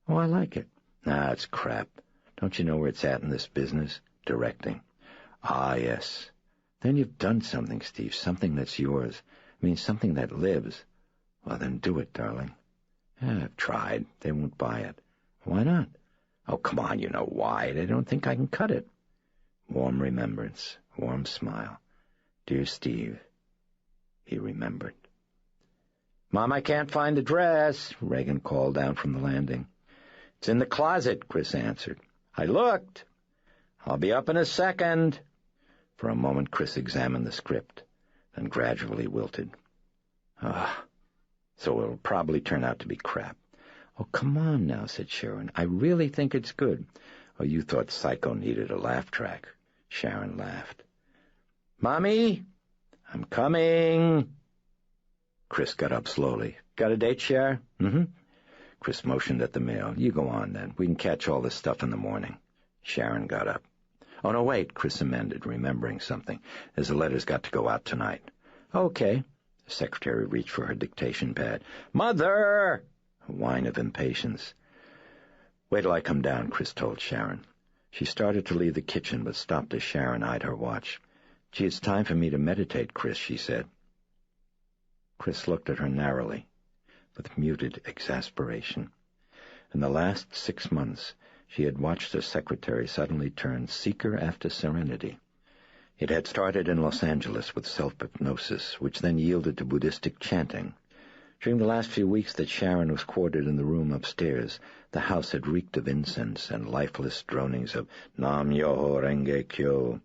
Oh, I like it. Nah, it's crap. Don't you know where it's at in this business? Directing. Ah, yes. Then you've done something, Steve, something that's yours. I mean, something that lives. Well, then do it, darling. Yeah, I've tried. They won't buy it. Why not? Oh, come on, you know why. They don't think I can cut it. Warm remembrance, warm smile. Dear Steve. He remembered. Mom, I can't find the dress, Reagan called down from the landing. It's in the closet, Chris answered. I looked. I'll be up in a second. For a moment, Chris examined the script, then gradually wilted. So it'll probably turn out to be crap. Oh, come on now, said Sharon. I really think it's good. Oh, you thought Psycho needed a laugh track. Sharon laughed. Mommy, I'm coming. Chris got up slowly. Got a date, Cher? Mm-hmm. Chris motioned at the mail. You go on, then. We can catch all this stuff in the morning. Sharon got up. Oh, no, wait, Chris amended, remembering something. There's a letter's got to go out tonight. Okay. The secretary reached for her dictation pad. Mother! A whine of impatience. Wait till I come down, Chris told Sharon. She started to leave the kitchen, but stopped as Sharon eyed her watch. Gee, it's time for me to meditate, Chris, she said. Chris looked at her narrowly, with muted exasperation. In the last 6 months, she had watched her secretary suddenly turn seeker after serenity. It had started in Los Angeles with self-hypnosis, which then yielded to Buddhistic chanting. During the last few weeks that Sharon was quartered in the room upstairs, the house had reeked of incense and lifeless dronings of Nam Myoho Renge Kyo.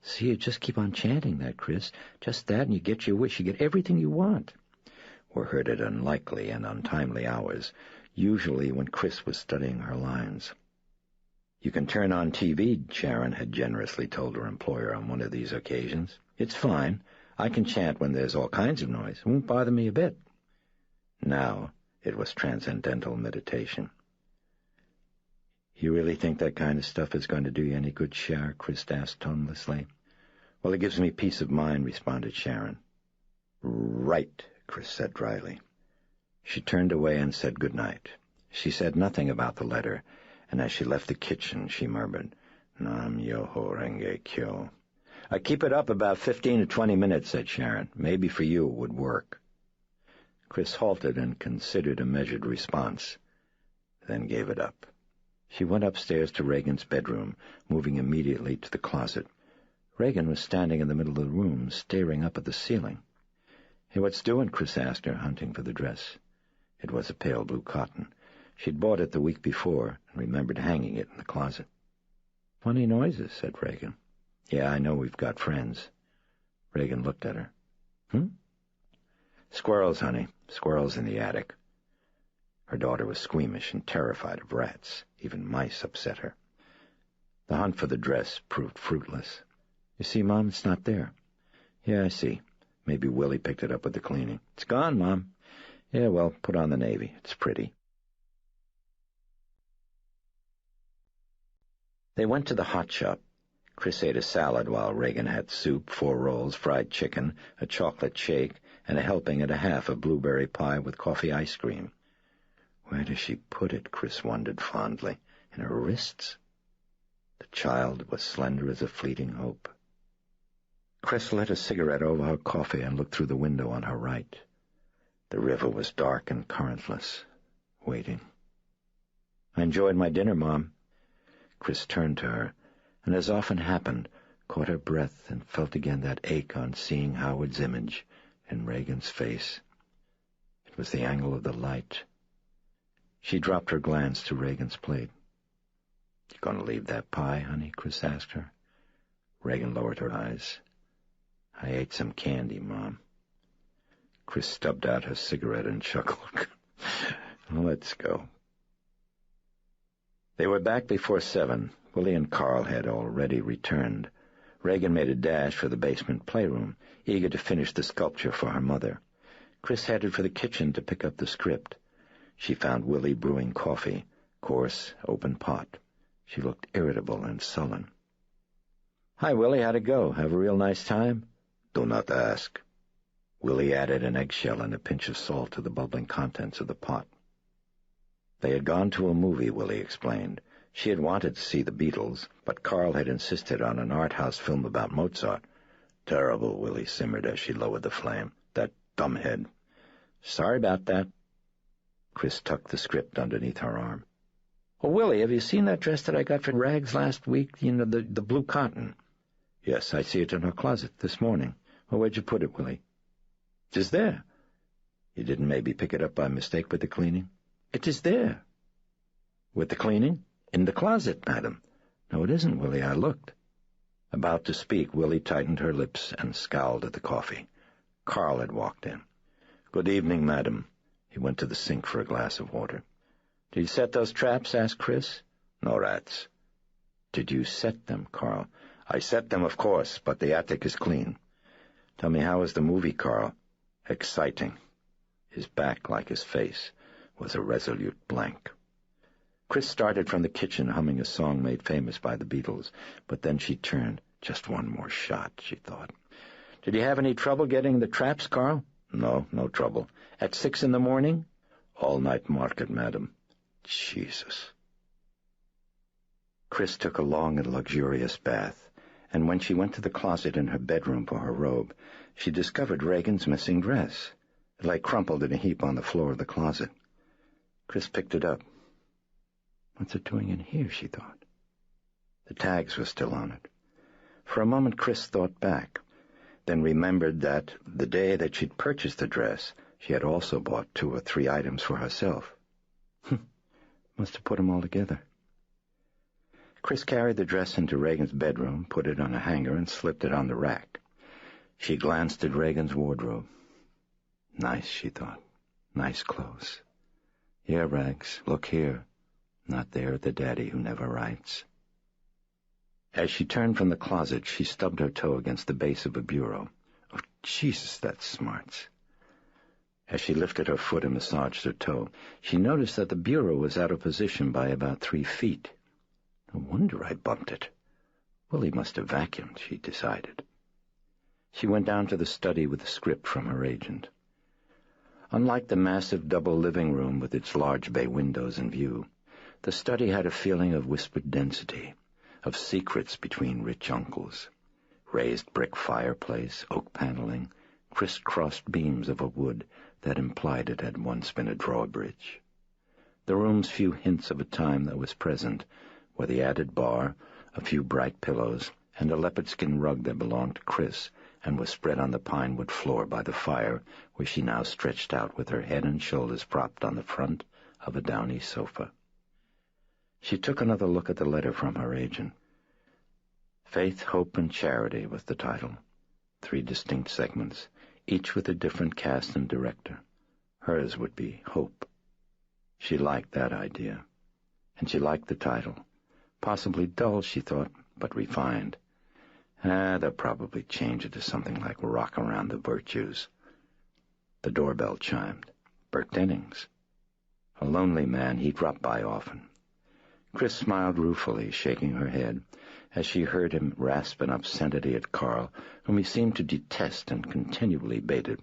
See, you just keep on chanting that, Chris. Just that, and you get your wish. You get everything you want. Were heard at unlikely and untimely hours, usually when Chris was studying her lines. You can turn on TV, Sharon had generously told her employer on one of these occasions. It's fine. I can chant when there's all kinds of noise. It won't bother me a bit. Now it was transcendental meditation. You really think that kind of stuff is going to do you any good, Cher? Chris asked tonelessly. Well, it gives me peace of mind, responded Sharon. Right, Chris said dryly. She turned away and said good night. She said nothing about the letter, and as she left the kitchen, she murmured, Nam Myoho Renge Kyo. I keep it up about 15 to 20 minutes, said Sharon. Maybe for you it would work. Chris halted and considered a measured response, then gave it up. She went upstairs to Reagan's bedroom, moving immediately to the closet. Reagan was standing in the middle of the room, staring up at the ceiling. Hey, what's doing? Chris asked her, hunting for the dress. It was a pale blue cotton. She'd bought it the week before and remembered hanging it in the closet. Funny noises, said Reagan. Yeah, I know we've got friends. Reagan looked at her. Squirrels, honey. Squirrels in the attic. Her daughter was squeamish and terrified of rats. Even mice upset her. The hunt for the dress proved fruitless. You see, Mom, it's not there. Yeah, I see. Maybe Willie picked it up with the cleaning. It's gone, Mom. Yeah, well, put on the navy. It's pretty. They went to the hot shop. Chris ate a salad while Reagan had soup, 4 rolls, fried chicken, a chocolate shake, and a helping and a half of blueberry pie with coffee ice cream. Where does she put it? Chris wondered fondly. In her wrists? The child was slender as a fleeting hope. Chris lit a cigarette over her coffee and looked through the window on her right. The river was dark and currentless, waiting. I enjoyed my dinner, Mom. Chris turned to her, and as often happened, caught her breath and felt again that ache on seeing Howard's image in Reagan's face. It was the angle of the light. She dropped her glance to Reagan's plate. You going to leave that pie, honey? Chris asked her. Reagan lowered her eyes. I ate some candy, Mom. Chris stubbed out her cigarette and chuckled. Let's go. They were back before 7. Willie and Carl had already returned. Reagan made a dash for the basement playroom, eager to finish the sculpture for her mother. Chris headed for the kitchen to pick up the script. She found Willie brewing coffee, coarse, open pot. She looked irritable and sullen. "Hi, Willie, how'd it go? Have a real nice time?" "Do not ask." Willie added an eggshell and a pinch of salt to the bubbling contents of the pot. They had gone to a movie, Willie explained. She had wanted to see the Beatles, but Carl had insisted on an art house film about Mozart. "Terrible," Willie simmered as she lowered the flame. "That dumbhead." "Sorry about that." Chris tucked the script underneath her arm. "Oh, Willie, have you seen that dress that I got for Rags last week? You know, the blue cotton." "Yes, I see it in her closet this morning." "Well, where'd you put it, Willie?" "Just there." "You didn't maybe pick it up by mistake with the cleaning?" "It is there." "With the cleaning?" "In the closet, madam." "No, it isn't, Willie. I looked." About to speak, Willie tightened her lips and scowled at the coffee. Carl had walked in. "Good evening, madam." He went to the sink for a glass of water. "Did you set those traps?" asked Chris. "No rats." "Did you set them, Carl?" "I set them, of course, but the attic is clean." "Tell me, how was the movie, Carl?" "Exciting." His back, like his face, was a resolute blank. Chris started from the kitchen humming a song made famous by the Beatles, but then she turned. Just one more shot, she thought. "Did you have any trouble getting the traps, Carl?" "No trouble." "At 6 in the morning?" "All night market, madam." Jesus. Chris took a long and luxurious bath, and when she went to the closet in her bedroom for her robe, she discovered Reagan's missing dress. It lay crumpled in a heap on the floor of the closet. Chris picked it up. "What's it doing in here?" she thought. The tags were still on it. For a moment Chris thought back, then remembered that the day that she'd purchased the dress, she had also bought 2 or 3 items for herself. Must have put them all together. Chris carried the dress into Reagan's bedroom, put it on a hanger, and slipped it on the rack. She glanced at Reagan's wardrobe. Nice, she thought. Nice clothes. "Yeah, Rags, look here. Not there at the daddy who never writes." As she turned from the closet, she stubbed her toe against the base of a bureau. "Oh, Jesus, that smarts." As she lifted her foot and massaged her toe, she noticed that the bureau was out of position by about 3 feet. "No wonder I bumped it. Willie must have vacuumed," she decided. She went down to the study with the script from her agent. Unlike the massive double living room with its large bay windows in view, the study had a feeling of whispered density, of secrets between rich uncles. Raised brick fireplace, oak paneling, criss-crossed beams of a wood that implied it had once been a drawbridge. The room's few hints of a time that was present were the added bar, a few bright pillows, and a leopard-skin rug that belonged to Chris and was spread on the pine-wood floor by the fire, where she now stretched out with her head and shoulders propped on the front of a downy sofa. She took another look at the letter from her agent. Faith, Hope, and Charity was the title. 3 distinct segments, each with a different cast and director. Hers would be Hope. She liked that idea. And she liked the title. Possibly dull, she thought, but refined. They'll probably change it to something like Rock Around the Virtues. The doorbell chimed. Bert Dennings. A lonely man, he dropped by often. Chris smiled ruefully, shaking her head, as she heard him rasp an obscenity at Carl, whom he seemed to detest and continually baited.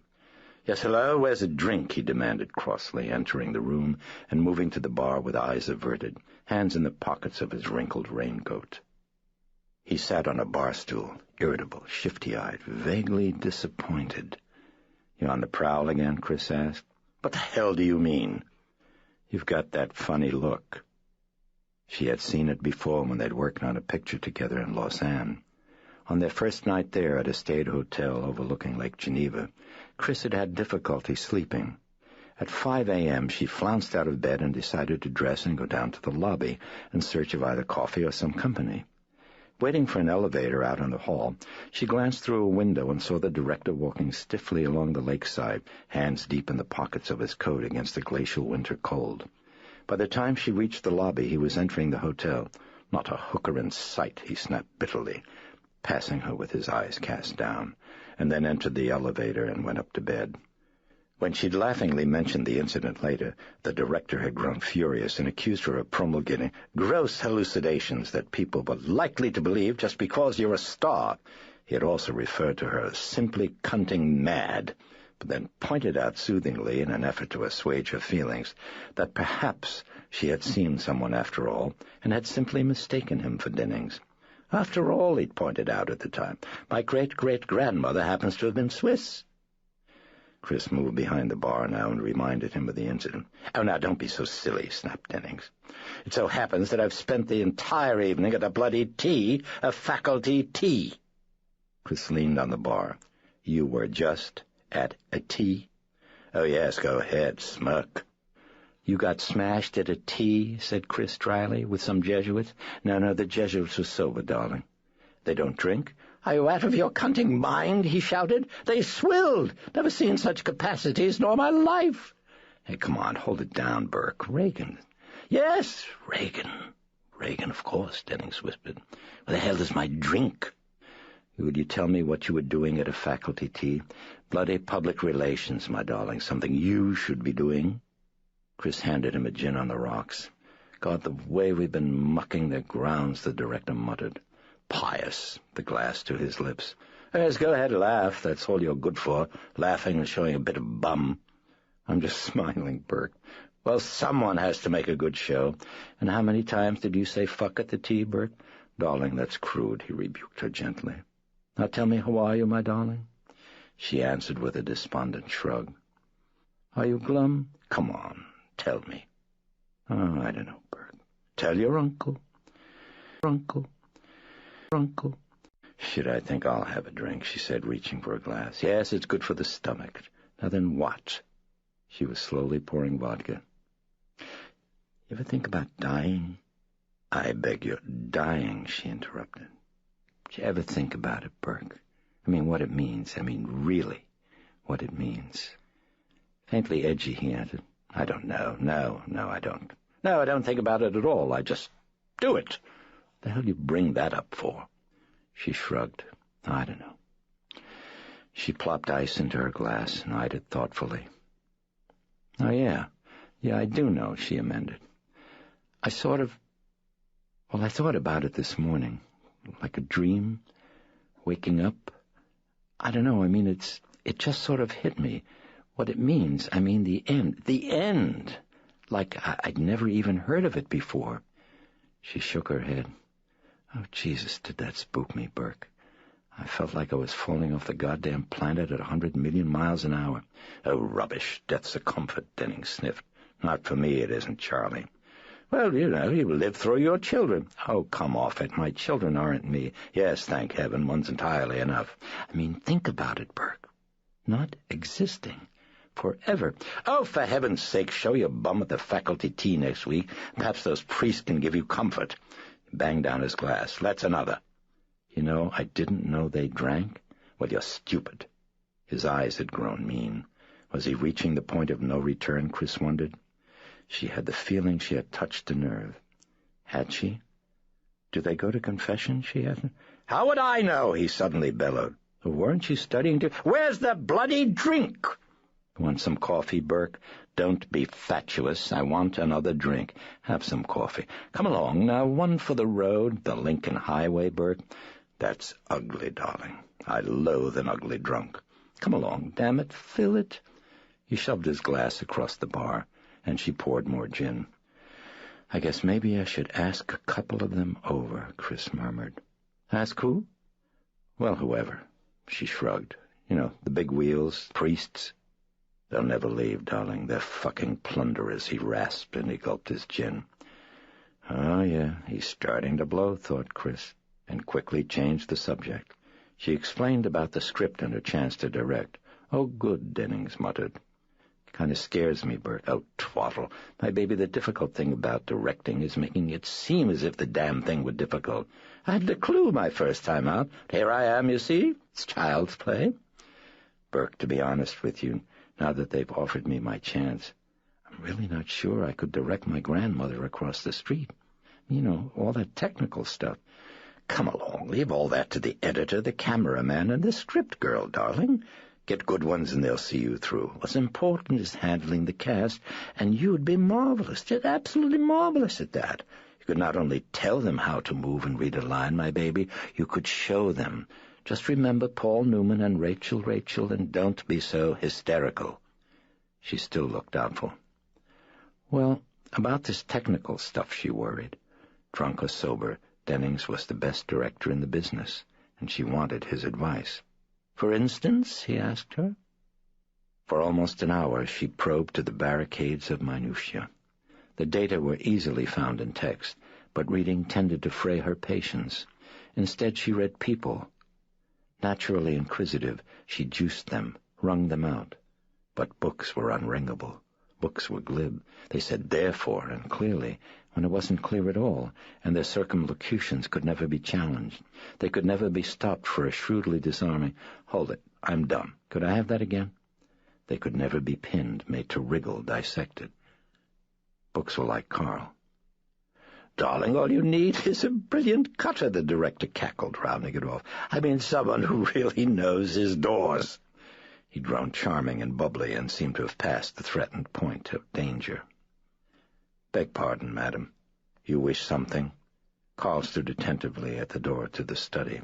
"Yes, hello, where's a drink?" he demanded crossly, entering the room and moving to the bar with eyes averted, hands in the pockets of his wrinkled raincoat. He sat on a bar stool, irritable, shifty-eyed, vaguely disappointed. "You on the prowl again?" Chris asked. "What the hell do you mean?" "You've got that funny look." She had seen it before when they'd worked on a picture together in Lausanne. On their first night there at a state hotel overlooking Lake Geneva, Chris had had difficulty sleeping. At 5 a.m. she flounced out of bed and decided to dress and go down to the lobby in search of either coffee or some company. Waiting for an elevator out in the hall, she glanced through a window and saw the director walking stiffly along the lakeside, hands deep in the pockets of his coat against the glacial winter cold. By the time she reached the lobby, he was entering the hotel. "Not a hooker in sight," he snapped bitterly, passing her with his eyes cast down, and then entered the elevator and went up to bed. When she'd laughingly mentioned the incident later, the director had grown furious and accused her of promulgating gross hallucinations that people were likely to believe just because you're a star. He had also referred to her as simply cunting mad, but then pointed out soothingly, in an effort to assuage her feelings, that perhaps she had seen someone after all, and had simply mistaken him for Dennings. "After all," he'd pointed out at the time, "my great-great-grandmother happens to have been Swiss." Chris moved behind the bar now and reminded him of the incident. "Oh, now, don't be so silly," snapped Dennings. "It so happens that I've spent the entire evening at a bloody tea, a faculty tea." Chris leaned on the bar. "You were just at a tea?" "Oh, yes, go ahead, smirk." "You got smashed at a tea," said Chris dryly, "with some Jesuits?" No, the Jesuits were sober, darling." "They don't drink?" "Are you out of your cunting mind?" he shouted. "They swilled. Never seen such capacities nor my life." "Hey, come on, hold it down, Burke. Reagan." "Yes, Reagan. Reagan, of course," Dennings whispered. "Where the hell is my drink?" "Would you tell me what you were doing at a faculty tea?" "Bloody public relations, my darling. Something you should be doing." Chris handed him a gin on the rocks. "God, the way we've been mucking their grounds," the director muttered. "Pious," the glass to his lips. "Yes, go ahead, laugh. That's all you're good for, laughing and showing a bit of bum." "I'm just smiling, Burke." "Well, someone has to make a good show. And how many times did you say fuck at the tea, Burke?" "Darling, that's crude," he rebuked her gently. "Now tell me, how are you, my darling?" She answered with a despondent shrug. "Are you glum?" "Come on, tell me." "Oh, I don't know, Burke." "Tell your uncle." "Uncle. "Shit, I think I'll have a drink," she said, reaching for a glass. "Yes, it's good for the stomach." "Now then what?" She was slowly pouring vodka. "You ever think about dying?" "I beg your dying," she interrupted. "Did you ever think about it, Burke? I mean, what it means. I mean, really, what it means." Faintly edgy, he answered. "I don't know. No, I don't. No, I don't think about it at all. I just do it. The hell you bring that up for?" She shrugged. "I don't know." She plopped ice into her glass and eyed it thoughtfully. "Oh, yeah, I do know," she amended. I thought about it this morning, like a dream, waking up. I don't know, I mean, it just sort of hit me, what it means. I mean, the end, like I'd never even heard of it before." She shook her head. "Oh, Jesus, did that spook me, Burke? I felt like I was falling off the goddamn planet at 100 million miles an hour." "Oh, rubbish. Death's a comfort," Dennings sniffed. "Not for me, it isn't, Charlie." "Well, you live through your children." "Oh, come off it. My children aren't me." "Yes, thank heaven, one's entirely enough." "I mean, think about it, Burke. Not existing. Forever." "Oh, for heaven's sake, show your bum at the faculty tea next week. Perhaps those priests can give you comfort." He banged down his glass. "That's another." "You know, I didn't know they drank." "Well, you're stupid." His eyes had grown mean. Was he reaching the point of no return, Chris wondered. She had the feeling she had touched a nerve. Had she? "Do they go to confession?" she asked. "How would I know?" he suddenly bellowed. "Weren't you studying to—" "Where's the bloody drink?" "Want some coffee, Burke?" "Don't be fatuous. I want another drink." "Have some coffee. Come along, now, one for the road, the Lincoln Highway, Burke." "That's ugly, darling. I loathe an ugly drunk." "Come along, damn it, fill it." He shoved his glass across the bar, and she poured more gin. "I guess maybe I should ask a couple of them over," Chris murmured. "Ask who?" "Well, whoever." She shrugged. "You know, the big wheels, priests." "They'll never leave, darling. They're fucking plunderers," he rasped, and he gulped his gin. "Oh, yeah, he's starting to blow," thought Chris, and quickly changed the subject. She explained about the script and her chance to direct. "Oh, good," Dennings muttered. "Kind of scares me, Bert." "Oh, twaddle. My baby, the difficult thing about directing is making it seem as if the damn thing were difficult. I hadn't a clue my first time out. Here I am, you see. It's child's play." "Burke, to be honest with you, now that they've offered me my chance, I'm really not sure I could direct my grandmother across the street. You know, all that technical stuff. Come along, leave all that to the editor, the cameraman, and the script girl, darling. Get good ones and they'll see you through. What's important is handling the cast, and you'd be marvelous, just absolutely marvelous at that. You could not only tell them how to move and read a line, my baby, you could show them. Just remember Paul Newman and Rachel, and don't be so hysterical. She still looked doubtful. Well, about this technical stuff, she worried. Drunk or sober, Dennings was the best director in the business, and she wanted his advice. For instance, he asked her. For almost an hour she probed to the barricades of minutiae. The data were easily found in text, but reading tended to fray her patience. Instead she read people. Naturally inquisitive, she juiced them, wrung them out. But books were unringable. Books were glib. They said therefore and clearly, when it wasn't clear at all, and their circumlocutions could never be challenged. They could never be stopped for a shrewdly disarming, "Hold it, I'm dumb. Could I have that again?" They could never be pinned, made to wriggle, dissected. Books were like Carl. "Darling, all you need is a brilliant cutter," the director cackled, rounding it off. "I mean someone who really knows his doors." He'd grown charming and bubbly and seemed to have passed the threatened point of danger. "Beg pardon, madam. You wish something?" Carl stood attentively at the door to the study.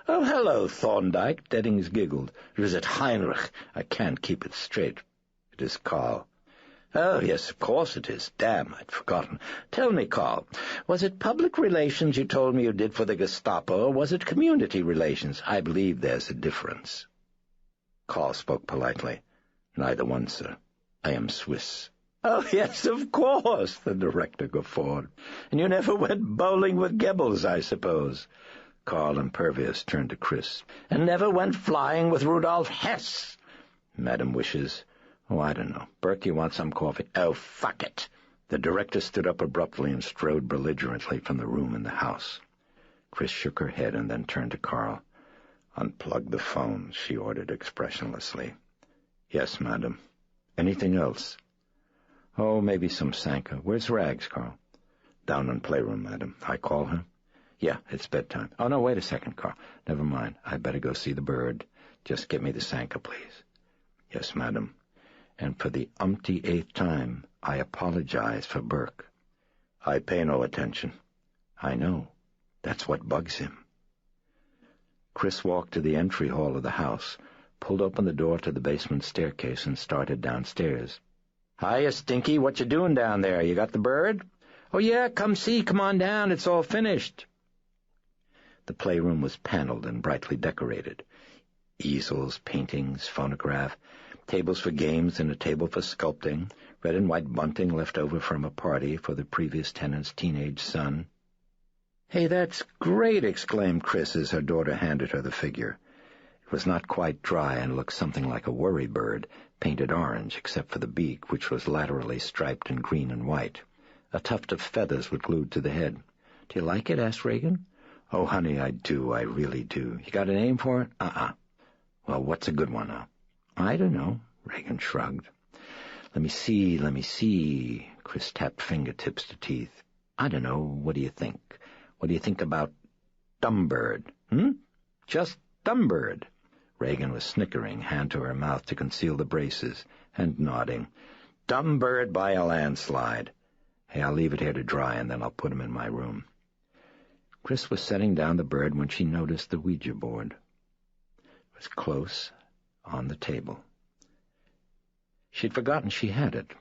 "Oh, hello, Thorndyke," Dennings giggled. "Or is it Heinrich? I can't keep it straight." "It is Carl." "Oh, yes, of course it is. Damn, I'd forgotten. Tell me, Carl, was it public relations you told me you did for the Gestapo, or was it community relations? I believe there's a difference." Carl spoke politely. "Neither one, sir. I am Swiss." "Oh, yes, of course," the director guffawed. "And you never went bowling with Goebbels, I suppose." Carl, impervious, turned to Chris. "And never went flying with Rudolf Hess." "Madam wishes—" "Oh, I don't know. Bert, you want some coffee?" "Oh, fuck it." The director stood up abruptly and strode belligerently from the room in the house. Chris shook her head and then turned to Carl. "Unplug the phone," she ordered expressionlessly. "Yes, madam. Anything else?" "Oh, maybe some Sanka. Where's Rags, Carl?" "Down in playroom, madam. I call her?" "Yeah, it's bedtime." "Oh, no, wait a second, Carl. Never mind. I'd better go see the bird. Just get me the Sanka, please." "Yes, madam. And for the umpty-eighth time, I apologize for Burke." "I pay no attention." "I know. That's what bugs him." Chris walked to the entry hall of the house, pulled open the door to the basement staircase, and started downstairs. "Hiya, Stinky. What you doing down there? You got the bird?" "Oh, yeah, come on down. It's all finished." The playroom was paneled and brightly decorated. Easels, paintings, phonograph, tables for games and a table for sculpting, red and white bunting left over from a party for the previous tenant's teenage son. "Hey, that's great!" exclaimed Chris as her daughter handed her the figure. It was not quite dry and looked something like a worry bird, painted orange except for the beak, which was laterally striped in green and white. A tuft of feathers was glued to the head. "Do you like it?" asked Reagan. "Oh, honey, I do. I really do. You got a name for it?" "Well, what's a good one, huh?" "I don't know." Reagan shrugged. Let me see. Chris tapped fingertips to teeth. "I don't know. What do you think? What do you think about Dumbbird? Just Dumbbird." Reagan was snickering, hand to her mouth to conceal the braces, and nodding. "Dumbbird by a landslide. Hey, I'll leave it here to dry, and then I'll put him in my room." Chris was setting down the bird when she noticed the Ouija board. It was close, on the table. She'd forgotten she had it.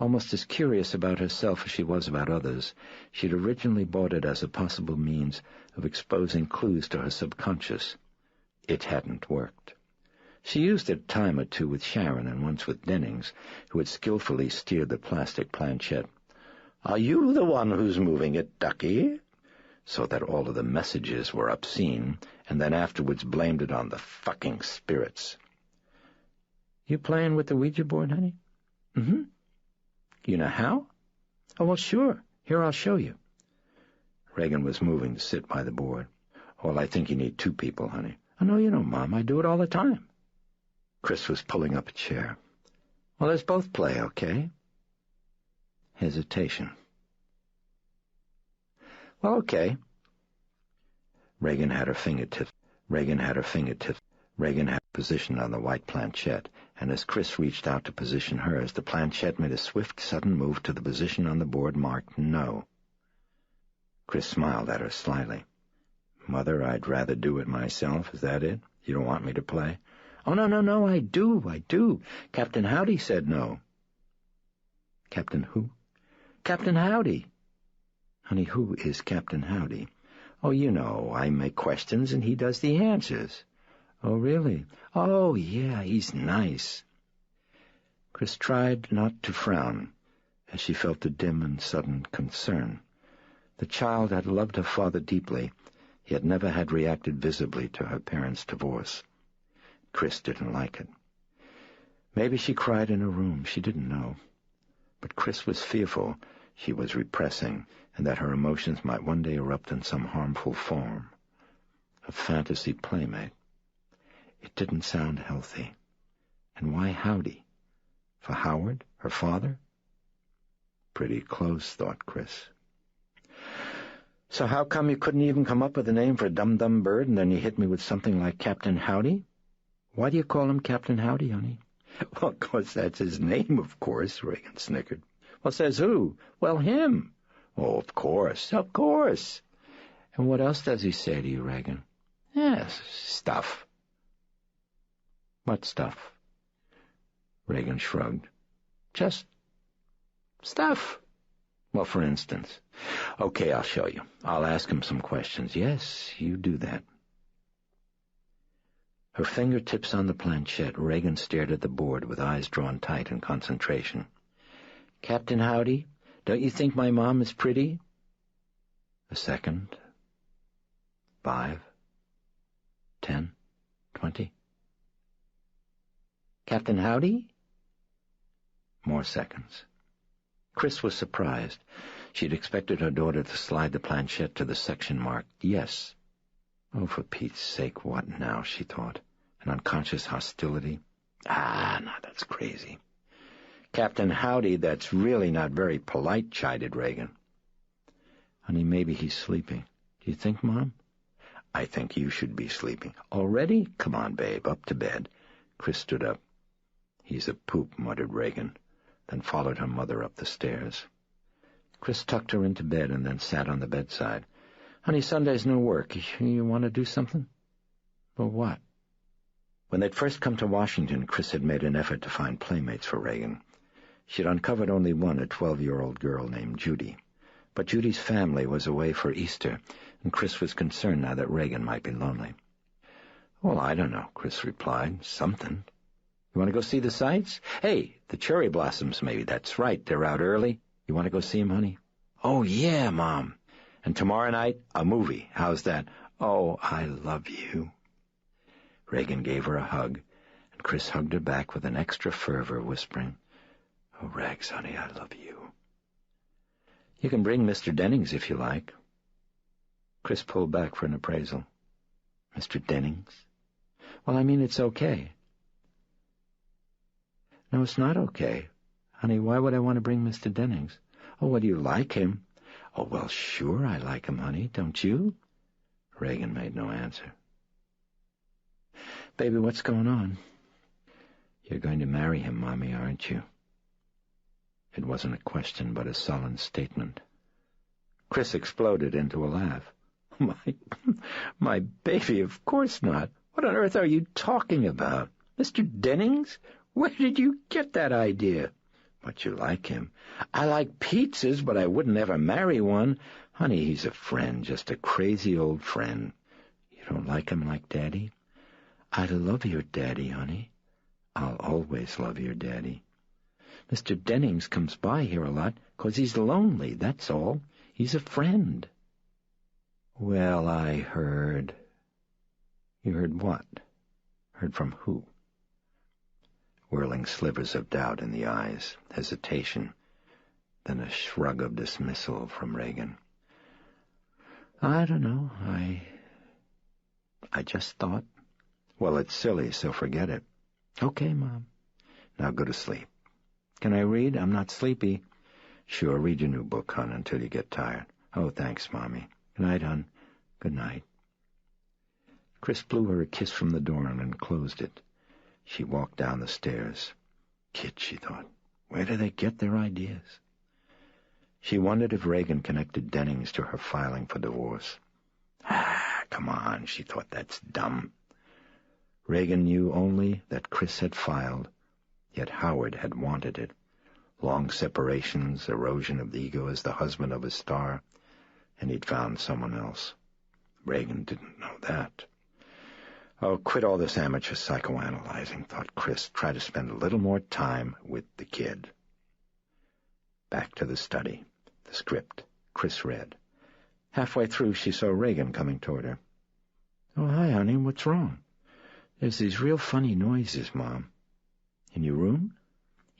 Almost as curious about herself as she was about others, she'd originally bought it as a possible means of exposing clues to her subconscious. It hadn't worked. She used it a time or two with Sharon and once with Dennings, who had skillfully steered the plastic planchette. "Are you the one who's moving it, Ducky?" So that all of the messages were obscene, and then afterwards blamed it on the fucking spirits. "You playing with the Ouija board, honey?" "Mm-hmm." "You know how?" "Oh, well, sure. Here, I'll show you." Reagan was moving to sit by the board. "Well, I think you need 2 people, honey." "Oh, no, you don't, Mom. I do it all the time." Chris was pulling up a chair. "Well, let's both play, okay?" hesitation. Well, okay. Regan had her fingertips positioned on the white planchette, and as Chris reached out to position hers, the planchette made a swift, sudden move to the position on the board marked No. Chris smiled at her slyly. Mother, I'd rather do it myself. Is that it? You don't want me to play? Oh, no, I do. Captain Howdy said no. Captain who? Captain Howdy. Honey, who is Captain Howdy? Oh, you know, I make questions and he does the answers. Oh, really? Oh, yeah, he's nice. Chris tried not to frown as she felt a dim and sudden concern. The child had loved her father deeply, yet never had reacted visibly to her parents' divorce. Chris didn't like it. Maybe she cried in her room, she didn't know. But Chris was fearful she was repressing, and that her emotions might one day erupt in some harmful form. A fantasy playmate. It didn't sound healthy. And why Howdy? For Howard, her father? Pretty close, thought Chris. So how come you couldn't even come up with a name for a dumb bird, and then you hit me with something like Captain Howdy? Why do you call him Captain Howdy, honey? Well, 'cause that's his name, of course, Regan snickered. Well, says who? Well, him. Oh, of course. And what else does he say to you, Regan? Yes, stuff. What stuff? Regan shrugged. Just stuff. Well, for instance. Okay, I'll show you. I'll ask him some questions. Yes, you do that. Her fingertips on the planchette, Regan stared at the board with eyes drawn tight in concentration. Captain Howdy, don't you think my mom is pretty? A second. 5, 10, 20. Captain Howdy? More seconds. Chris was surprised. She'd expected her daughter to slide the planchette to the section marked yes. Oh, for Pete's sake, what now, she thought. An unconscious hostility? No, that's crazy. Captain Howdy, that's really not very polite, chided Regan. Honey, maybe he's sleeping. Do you think, Mom? I think you should be sleeping. Already? Come on, babe, up to bed. Chris stood up. He's a poop, muttered Regan, then followed her mother up the stairs. Chris tucked her into bed and then sat on the bedside. Honey, Sunday's no work. You want to do something? Well, what? When they'd first come to Washington, Chris had made an effort to find playmates for Regan. She'd uncovered only one, a 12-year-old girl named Judy. But Judy's family was away for Easter, and Chris was concerned now that Regan might be lonely. Well, I don't know, Chris replied. Something. You want to go see the sights? Hey, the cherry blossoms, maybe. That's right, they're out early. You want to go see them, honey? Oh, yeah, Mom. And tomorrow night, a movie. How's that? Oh, I love you. Regan gave her a hug, and Chris hugged her back with an extra fervor, whispering, Oh, Rags, honey, I love you. You can bring Mr. Dennings if you like. Chris pulled back for an appraisal. Mr. Dennings? Well, I mean, it's okay. No, it's not okay. Honey, why would I want to bring Mr. Dennings? Oh, well, do you like him? Oh, well, sure I like him, honey. Don't you? Regan made no answer. Baby, what's going on? You're going to marry him, Mommy, aren't you? It wasn't a question, but a sullen statement. Chris exploded into a laugh. My baby, of course not. What on earth are you talking about? Mr. Dennings? Where did you get that idea? But you like him. I like pizzas, but I wouldn't ever marry one. Honey, he's a friend, just a crazy old friend. You don't like him like Daddy? I love your Daddy, honey. I'll always love your Daddy. Mr. Dennings comes by here a lot 'cause he's lonely, that's all. He's a friend. Well, I heard... You heard what? Heard from who? Whirling slivers of doubt in the eyes, hesitation, then a shrug of dismissal from Regan. I don't know. I just thought. Well, it's silly, so forget it. Okay, Mom. Now go to sleep. Can I read? I'm not sleepy. Sure, read your new book, hon, until you get tired. Oh, thanks, Mommy. Good night, hon. Good night. Chris blew her a kiss from the door and then closed it. She walked down the stairs. Kids, she thought. Where do they get their ideas? She wondered if Reagan connected Dennings to her filing for divorce. Come on, she thought, that's dumb. Reagan knew only that Chris had filed, yet Howard had wanted it. Long separations, erosion of the ego as the husband of a star, and he'd found someone else. Reagan didn't know that. Oh, quit all this amateur psychoanalyzing, thought Chris. Try to spend a little more time with the kid. Back to the study. The script. Chris read. Halfway through, she saw Reagan coming toward her. Oh, hi, honey. What's wrong? There's these real funny noises, Mom. In your room?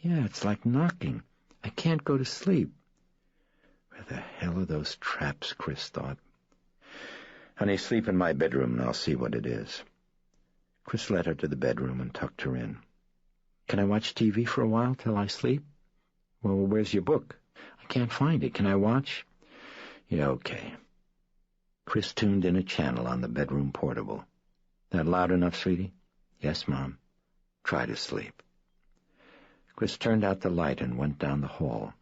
Yeah, it's like knocking. I can't go to sleep. Where the hell are those traps, Chris thought. Honey, sleep in my bedroom and I'll see what it is. Chris led her to the bedroom and tucked her in. Can I watch TV for a while till I sleep? Well, where's your book? I can't find it. Can I watch? Yeah, okay. Chris tuned in a channel on the bedroom portable. That loud enough, sweetie? Yes, Mom. Try to sleep. Chris turned out the light and went down the hall.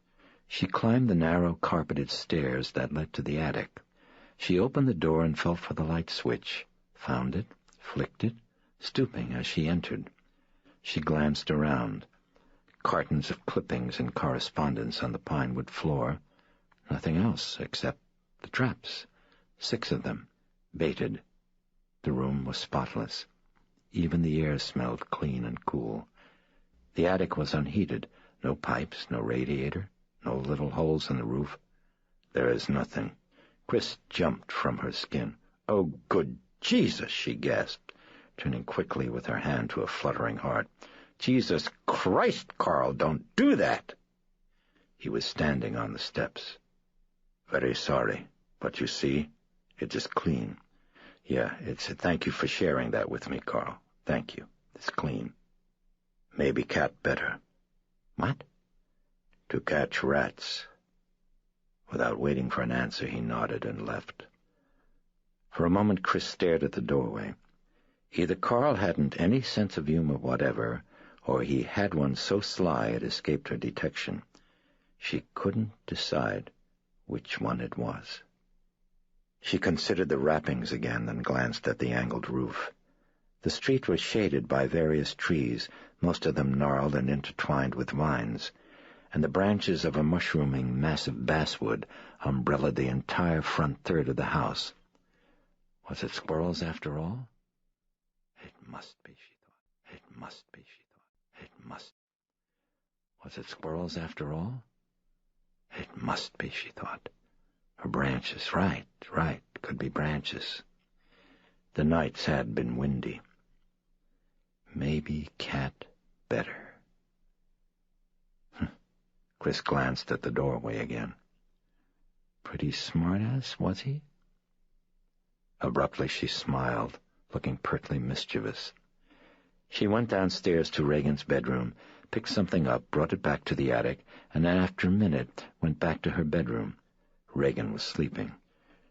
She climbed the narrow carpeted stairs that led to the attic. She opened the door and felt for the light switch, found it, flicked it, stooping as she entered. She glanced around. Cartons of clippings and correspondence on the pine wood floor. Nothing else except the traps. 6 of them, baited. The room was spotless. Even the air smelled clean and cool. The attic was unheated. No pipes, no radiator, no little holes in the roof. There is nothing. Chris jumped from her skin. Oh, good Jesus, she gasped, turning quickly with her hand to a fluttering heart. Jesus Christ, Carl, don't do that! He was standing on the steps. Very sorry, but you see, it is clean. Yeah, thank you for sharing that with me, Carl. Thank you. It's clean. Maybe cat better. What? To catch rats. Without waiting for an answer, he nodded and left. For a moment, Chris stared at the doorway. Either Carl hadn't any sense of humor whatever, or he had one so sly it escaped her detection. She couldn't decide which one it was. She considered the wrappings again, then glanced at the angled roof. The street was shaded by various trees, most of them gnarled and intertwined with vines, and the branches of a mushrooming massive basswood umbrellaed the entire front third of the house. Was it squirrels after all? It must be, she thought. It must be, she thought. It must. Was it squirrels after all? It must be, she thought. Or branches, right, could be branches. The nights had been windy. Maybe cat better. Chris glanced at the doorway again. Pretty smart-ass, was he? Abruptly she smiled, looking pertly mischievous. She went downstairs to Reagan's bedroom, picked something up, brought it back to the attic, and then after a minute went back to her bedroom. Reagan was sleeping.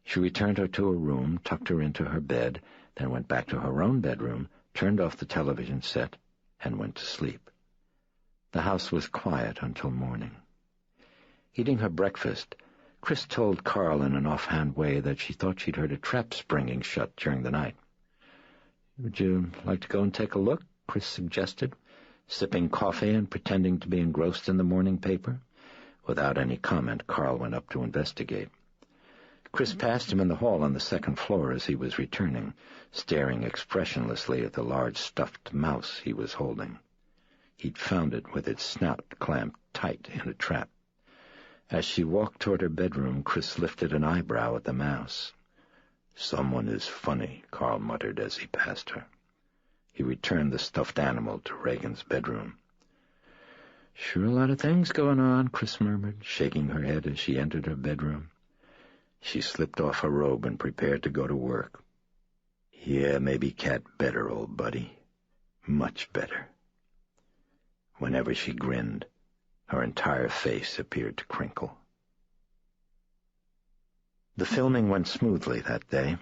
She returned her to her room, tucked her into her bed, then went back to her own bedroom, turned off the television set, and went to sleep. The house was quiet until morning. Eating her breakfast, Chris told Carl in an offhand way that she thought she'd heard a trap springing shut during the night. Would you like to go and take a look? Chris suggested, sipping coffee and pretending to be engrossed in the morning paper. Without any comment, Carl went up to investigate. Chris passed him in the hall on the second floor as he was returning, staring expressionlessly at the large stuffed mouse he was holding. He'd found it with its snout clamped tight in a trap. As she walked toward her bedroom, Chris lifted an eyebrow at the mouse. Someone is funny, Carl muttered as he passed her. He returned the stuffed animal to Reagan's bedroom. Sure a lot of things going on, Chris murmured, shaking her head as she entered her bedroom. She slipped off her robe and prepared to go to work. Yeah, maybe cat better, old buddy. Much better. Whenever she grinned, Her entire face appeared to crinkle. The filming went smoothly that day.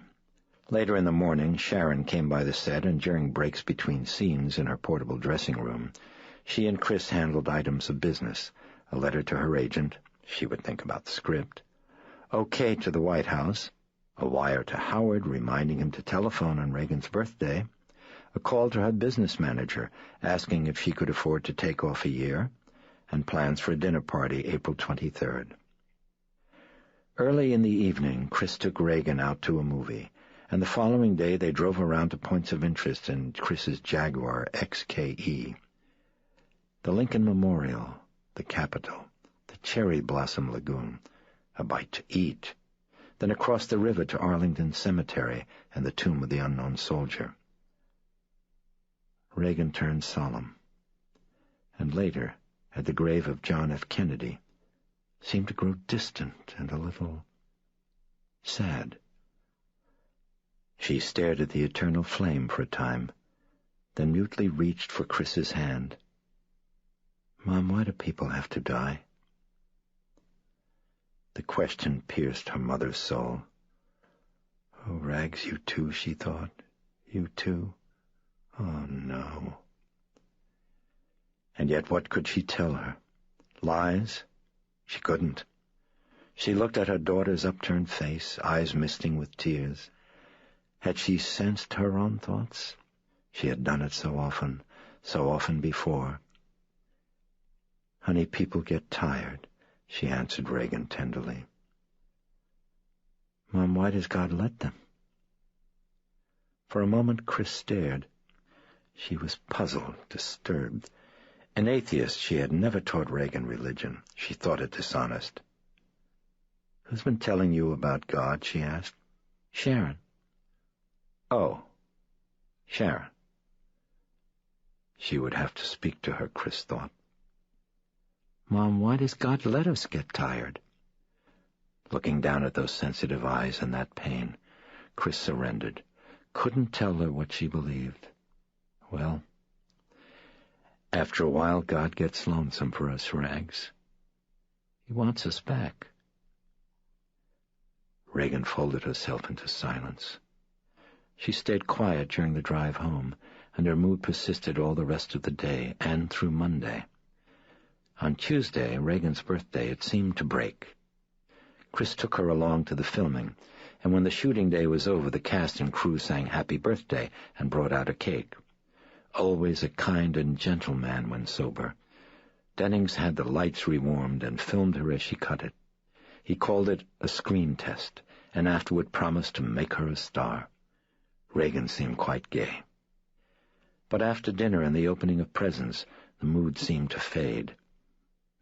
Later in the morning, Sharon came by the set, and during breaks between scenes in her portable dressing room, she and Chris handled items of business, a letter to her agent, she would think about the script, okay to the White House, a wire to Howard reminding him to telephone on Reagan's birthday, a call to her business manager asking if she could afford to take off a year, and plans for a dinner party April 23rd. Early in the evening, Chris took Reagan out to a movie, and the following day they drove around to points of interest in Chris's Jaguar XKE. The Lincoln Memorial, the Capitol, the Cherry Blossom Lagoon, a bite to eat, then across the river to Arlington Cemetery and the tomb of the unknown soldier. Reagan turned solemn, and later, at the grave of John F. Kennedy, seemed to grow distant and a little sad. She stared at the eternal flame for a time, then mutely reached for Chris's hand. "Mom, why do people have to die?" The question pierced her mother's soul. "Oh, Rags, you too," she thought. "You too? Oh, no." And yet what could she tell her? Lies? She couldn't. She looked at her daughter's upturned face, eyes misting with tears. Had she sensed her own thoughts? She had done it so often before. "Honey, people get tired," she answered Reagan tenderly. "Mom, why does God let them?" For a moment Chris stared. She was puzzled, disturbed. An atheist, she had never taught Reagan religion. She thought it dishonest. "Who's been telling you about God?" she asked. "Sharon." "Oh, Sharon." She would have to speak to her, Chris thought. "Mom, why does God let us get tired?" Looking down at those sensitive eyes and that pain, Chris surrendered. Couldn't tell her what she believed. Well, after a while, God gets lonesome for us, Rags. He wants us back. Reagan folded herself into silence. She stayed quiet during the drive home, and her mood persisted all the rest of the day and through Monday. On Tuesday, Reagan's birthday, it seemed to break. Chris took her along to the filming, and when the shooting day was over, the cast and crew sang Happy Birthday and brought out a cake. Always a kind and gentle man when sober. Dennings had the lights rewarmed and filmed her as she cut it. He called it a screen test, and afterward promised to make her a star. Reagan seemed quite gay. But after dinner and the opening of presents, the mood seemed to fade.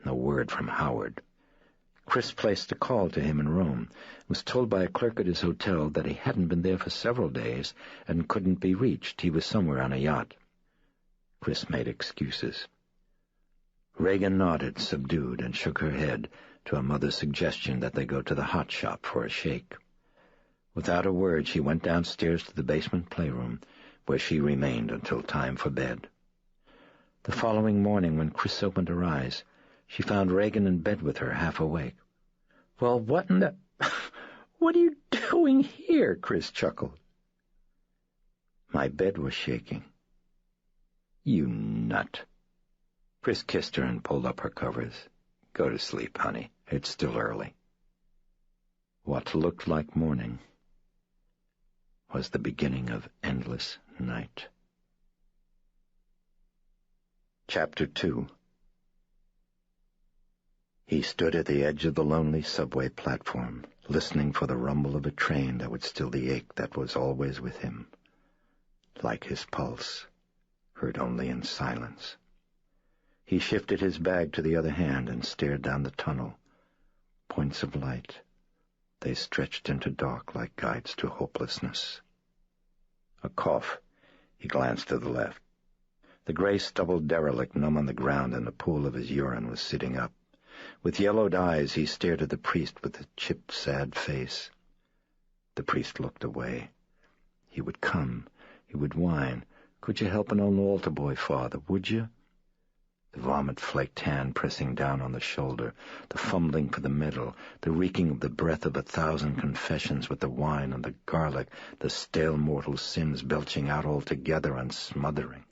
No word from Howard. Chris placed a call to him in Rome, was told by a clerk at his hotel that he hadn't been there for several days and couldn't be reached. He was somewhere on a yacht. Chris made excuses. Reagan nodded, subdued, and shook her head to her mother's suggestion that they go to the hot shop for a shake. Without a word, she went downstairs to the basement playroom, where she remained until time for bed. The following morning, when Chris opened her eyes, she found Reagan in bed with her, half awake. "Well, what in the... What are you doing here?" Chris chuckled. My bed was shaking. "You nut." Chris kissed her and pulled up her covers. "Go to sleep, honey. It's still early." What looked like morning was the beginning of endless night. Chapter 2. He stood at the edge of the lonely subway platform, listening for the rumble of a train that would still the ache that was always with him, like his pulse, heard only in silence. He shifted his bag to the other hand and stared down the tunnel. Points of light. They stretched into dark like guides to hopelessness. A cough. He glanced to the left. The gray stubbled derelict numb on the ground in the pool of his urine was sitting up. With yellowed eyes he stared at the priest with a chipped, sad face. The priest looked away. He would come. He would whine. "Could you help an old altar boy, Father, would you?" The vomit-flaked hand pressing down on the shoulder, the fumbling for the middle, the reeking of the breath of 1,000 confessions with the wine and the garlic, the stale mortal sins belching out all together and smothering.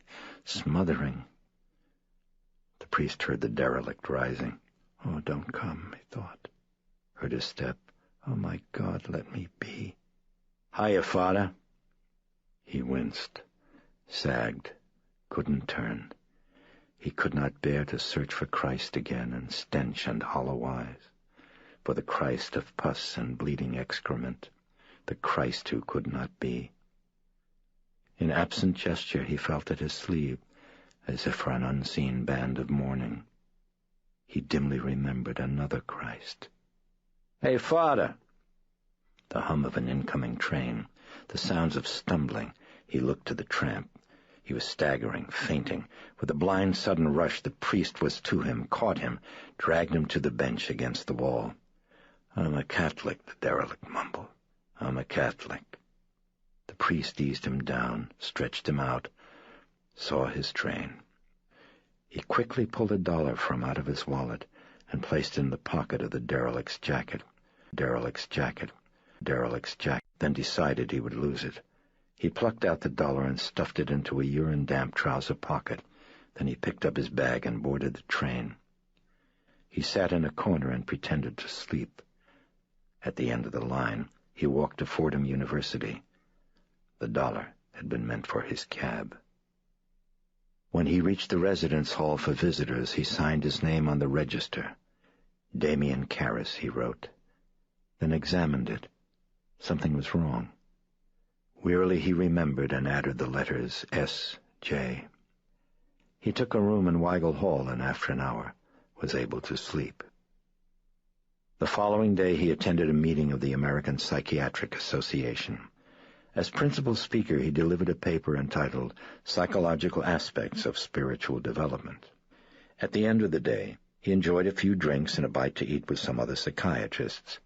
The priest heard the derelict rising. "Oh, don't come," he thought. Heard his step. "Oh, my God, let me be." "Hiya, Father." He winced, sagged, couldn't turn. He could not bear to search for Christ again in stench and hollow eyes, for the Christ of pus and bleeding excrement, the Christ who could not be. In absent gesture he felt at his sleeve, as if for an unseen band of mourning. He dimly remembered another Christ. "Hey, Father!" The hum of an incoming train, the sounds of stumbling. He looked to the tramp. He was staggering, fainting. With a blind, sudden rush, the priest was to him, caught him, dragged him to the bench against the wall. "I'm a Catholic," the derelict mumbled. "I'm a Catholic." The priest eased him down, stretched him out, saw his train. He quickly pulled $1 from out of his wallet and placed it in the pocket of the derelict's jacket. Then decided he would lose it. He plucked out the $1 and stuffed it into a urine-damp trouser pocket. Then he picked up his bag and boarded the train. He sat in a corner and pretended to sleep. At the end of the line, he walked to Fordham University. The $1 had been meant for his cab. When he reached the residence hall for visitors, he signed his name on the register. Damien Karras, he wrote. Then examined it. Something was wrong. Wearily he remembered and added the letters S.J. He took a room in Weigel Hall and after an hour was able to sleep. The following day he attended a meeting of the American Psychiatric Association. As principal speaker, he delivered a paper entitled Psychological Aspects of Spiritual Development. At the end of the day, he enjoyed a few drinks and a bite to eat with some other psychiatrists.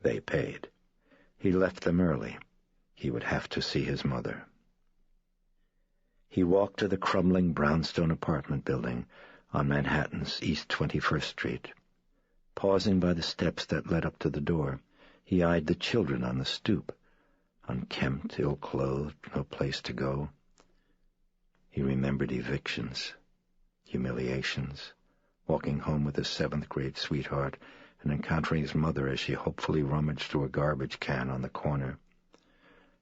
They paid. He left them early. He would have to see his mother. He walked to the crumbling brownstone apartment building on Manhattan's East 21st Street. Pausing by the steps that led up to the door, he eyed the children on the stoop, unkempt, ill-clothed, no place to go. He remembered evictions, humiliations, walking home with his 7th-grade sweetheart and encountering his mother as she hopefully rummaged through a garbage can on the corner.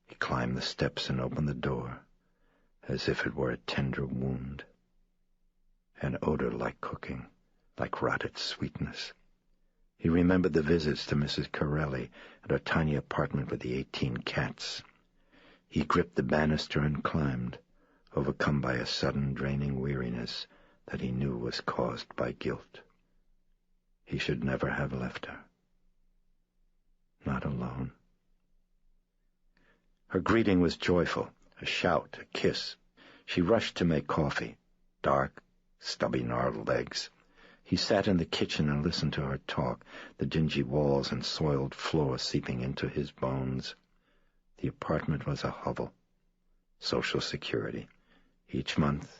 He climbed the steps and opened the door, as if it were a tender wound. An odor like cooking, like rotted sweetness. He remembered the visits to Mrs. Corelli at her tiny apartment with the 18 cats. He gripped the banister and climbed, overcome by a sudden draining weariness that he knew was caused by guilt. He should never have left her. Not alone. Her greeting was joyful, a shout, a kiss. She rushed to make coffee, dark, stubby gnarled eggs. He sat in the kitchen and listened to her talk, the dingy walls and soiled floor seeping into his bones. The apartment was a hovel. Social Security. Each month,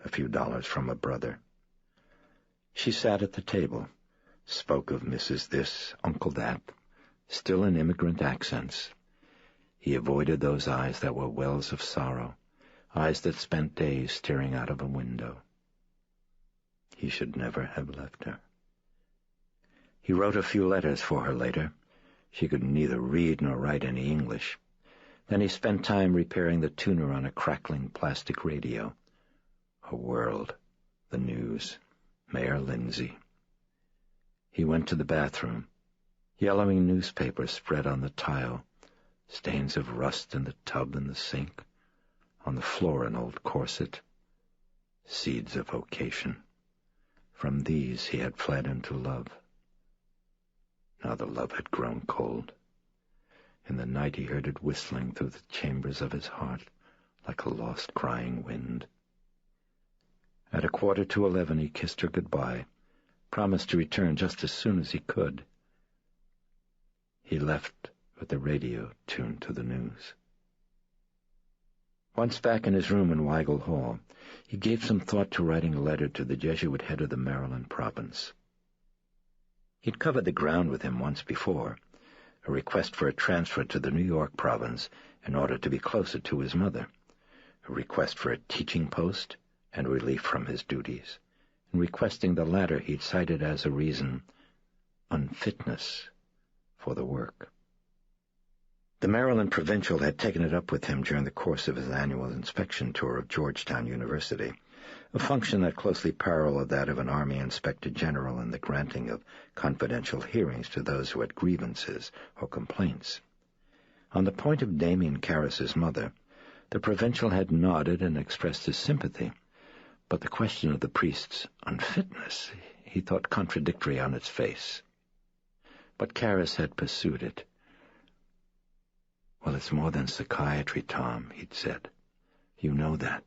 a few dollars from a brother. She sat at the table, spoke of Mrs. This, Uncle That, still in immigrant accents. He avoided those eyes that were wells of sorrow, eyes that spent days staring out of a window. He should never have left her. He wrote a few letters for her later. She could neither read nor write any English. Then he spent time repairing the tuner on a crackling plastic radio. Her world, the news, Mayor Lindsay. He went to the bathroom. Yellowing newspaper spread on the tile, stains of rust in the tub and the sink, on the floor an old corset, seeds of vocation. From these he had fled into love. Now the love had grown cold. In the night he heard it whistling through the chambers of his heart like a lost crying wind. At 11:15 he kissed her goodbye, promised to return just as soon as he could. He left with the radio tuned to the news. Once back in his room in Weigel Hall, he gave some thought to writing a letter to the Jesuit head of the Maryland province. He'd covered the ground with him once before, a request for a transfer to the New York province in order to be closer to his mother, a request for a teaching post and relief from his duties, and requesting the latter he'd cited as a reason, unfitness for the work. The Maryland provincial had taken it up with him during the course of his annual inspection tour of Georgetown University, a function that closely paralleled that of an Army Inspector General in the granting of confidential hearings to those who had grievances or complaints. On the point of Damien Karras's mother, the provincial had nodded and expressed his sympathy, but the question of the priest's unfitness he thought contradictory on its face. But Karras had pursued it. "Well, it's more than psychiatry, Tom," he'd said. "You know that.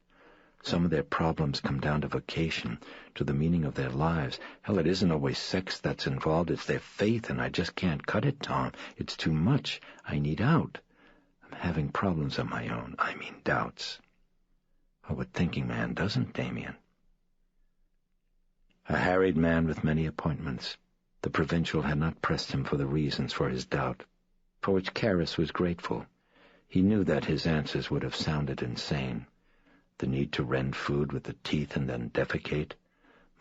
Some of their problems come down to vocation, to the meaning of their lives. Hell, it isn't always sex that's involved, it's their faith, and I just can't cut it, Tom. It's too much. I need out. I'm having problems of my own. I mean doubts. Oh, what thinking man doesn't, Damien?" A harried man with many appointments, the provincial had not pressed him for the reasons for his doubt, for which Karras was grateful. He knew that his answers would have sounded insane. The need to rend food with the teeth and then defecate,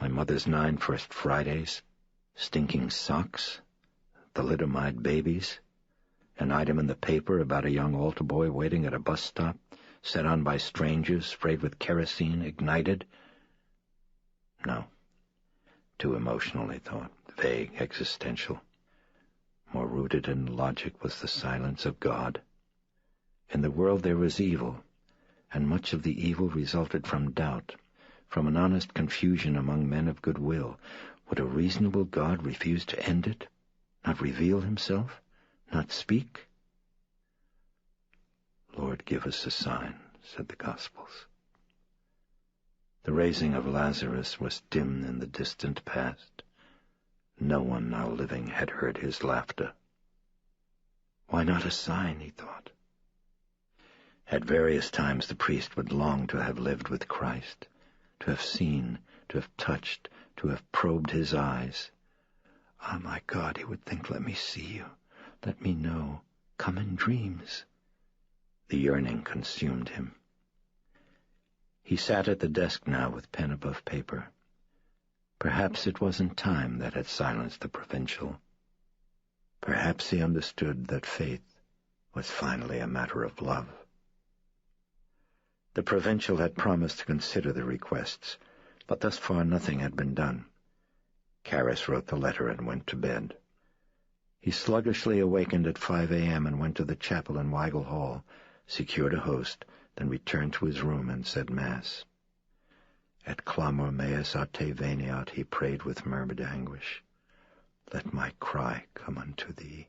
my mother's 9 First Fridays, stinking socks, thalidomide babies, an item in the paper about a young altar boy waiting at a bus stop, set on by strangers, sprayed with kerosene, ignited. No. Too emotional, he thought, vague, existential. More rooted in logic was the silence of God. In the world there was evil, and much of the evil resulted from doubt, from an honest confusion among men of good will. Would a reasonable God refuse to end it, not reveal himself, not speak? "Lord, give us a sign," said the Gospels. The raising of Lazarus was dim in the distant past. No one now living had heard his laughter. Why not a sign, he thought. At various times the priest would long to have lived with Christ, to have seen, to have touched, to have probed his eyes. "Ah, my God," he would think, "let me see you. Let me know. Come in dreams." The yearning consumed him. He sat at the desk now with pen above paper. Perhaps it wasn't time that had silenced the provincial. Perhaps he understood that faith was finally a matter of love. The provincial had promised to consider the requests, but thus far nothing had been done. Karras wrote the letter and went to bed. He sluggishly awakened at 5 a.m. and went to the chapel in Weigel Hall, secured a host, then returned to his room and said Mass. Et clamor meus a te veniat, he prayed with murmured anguish. Let my cry come unto thee.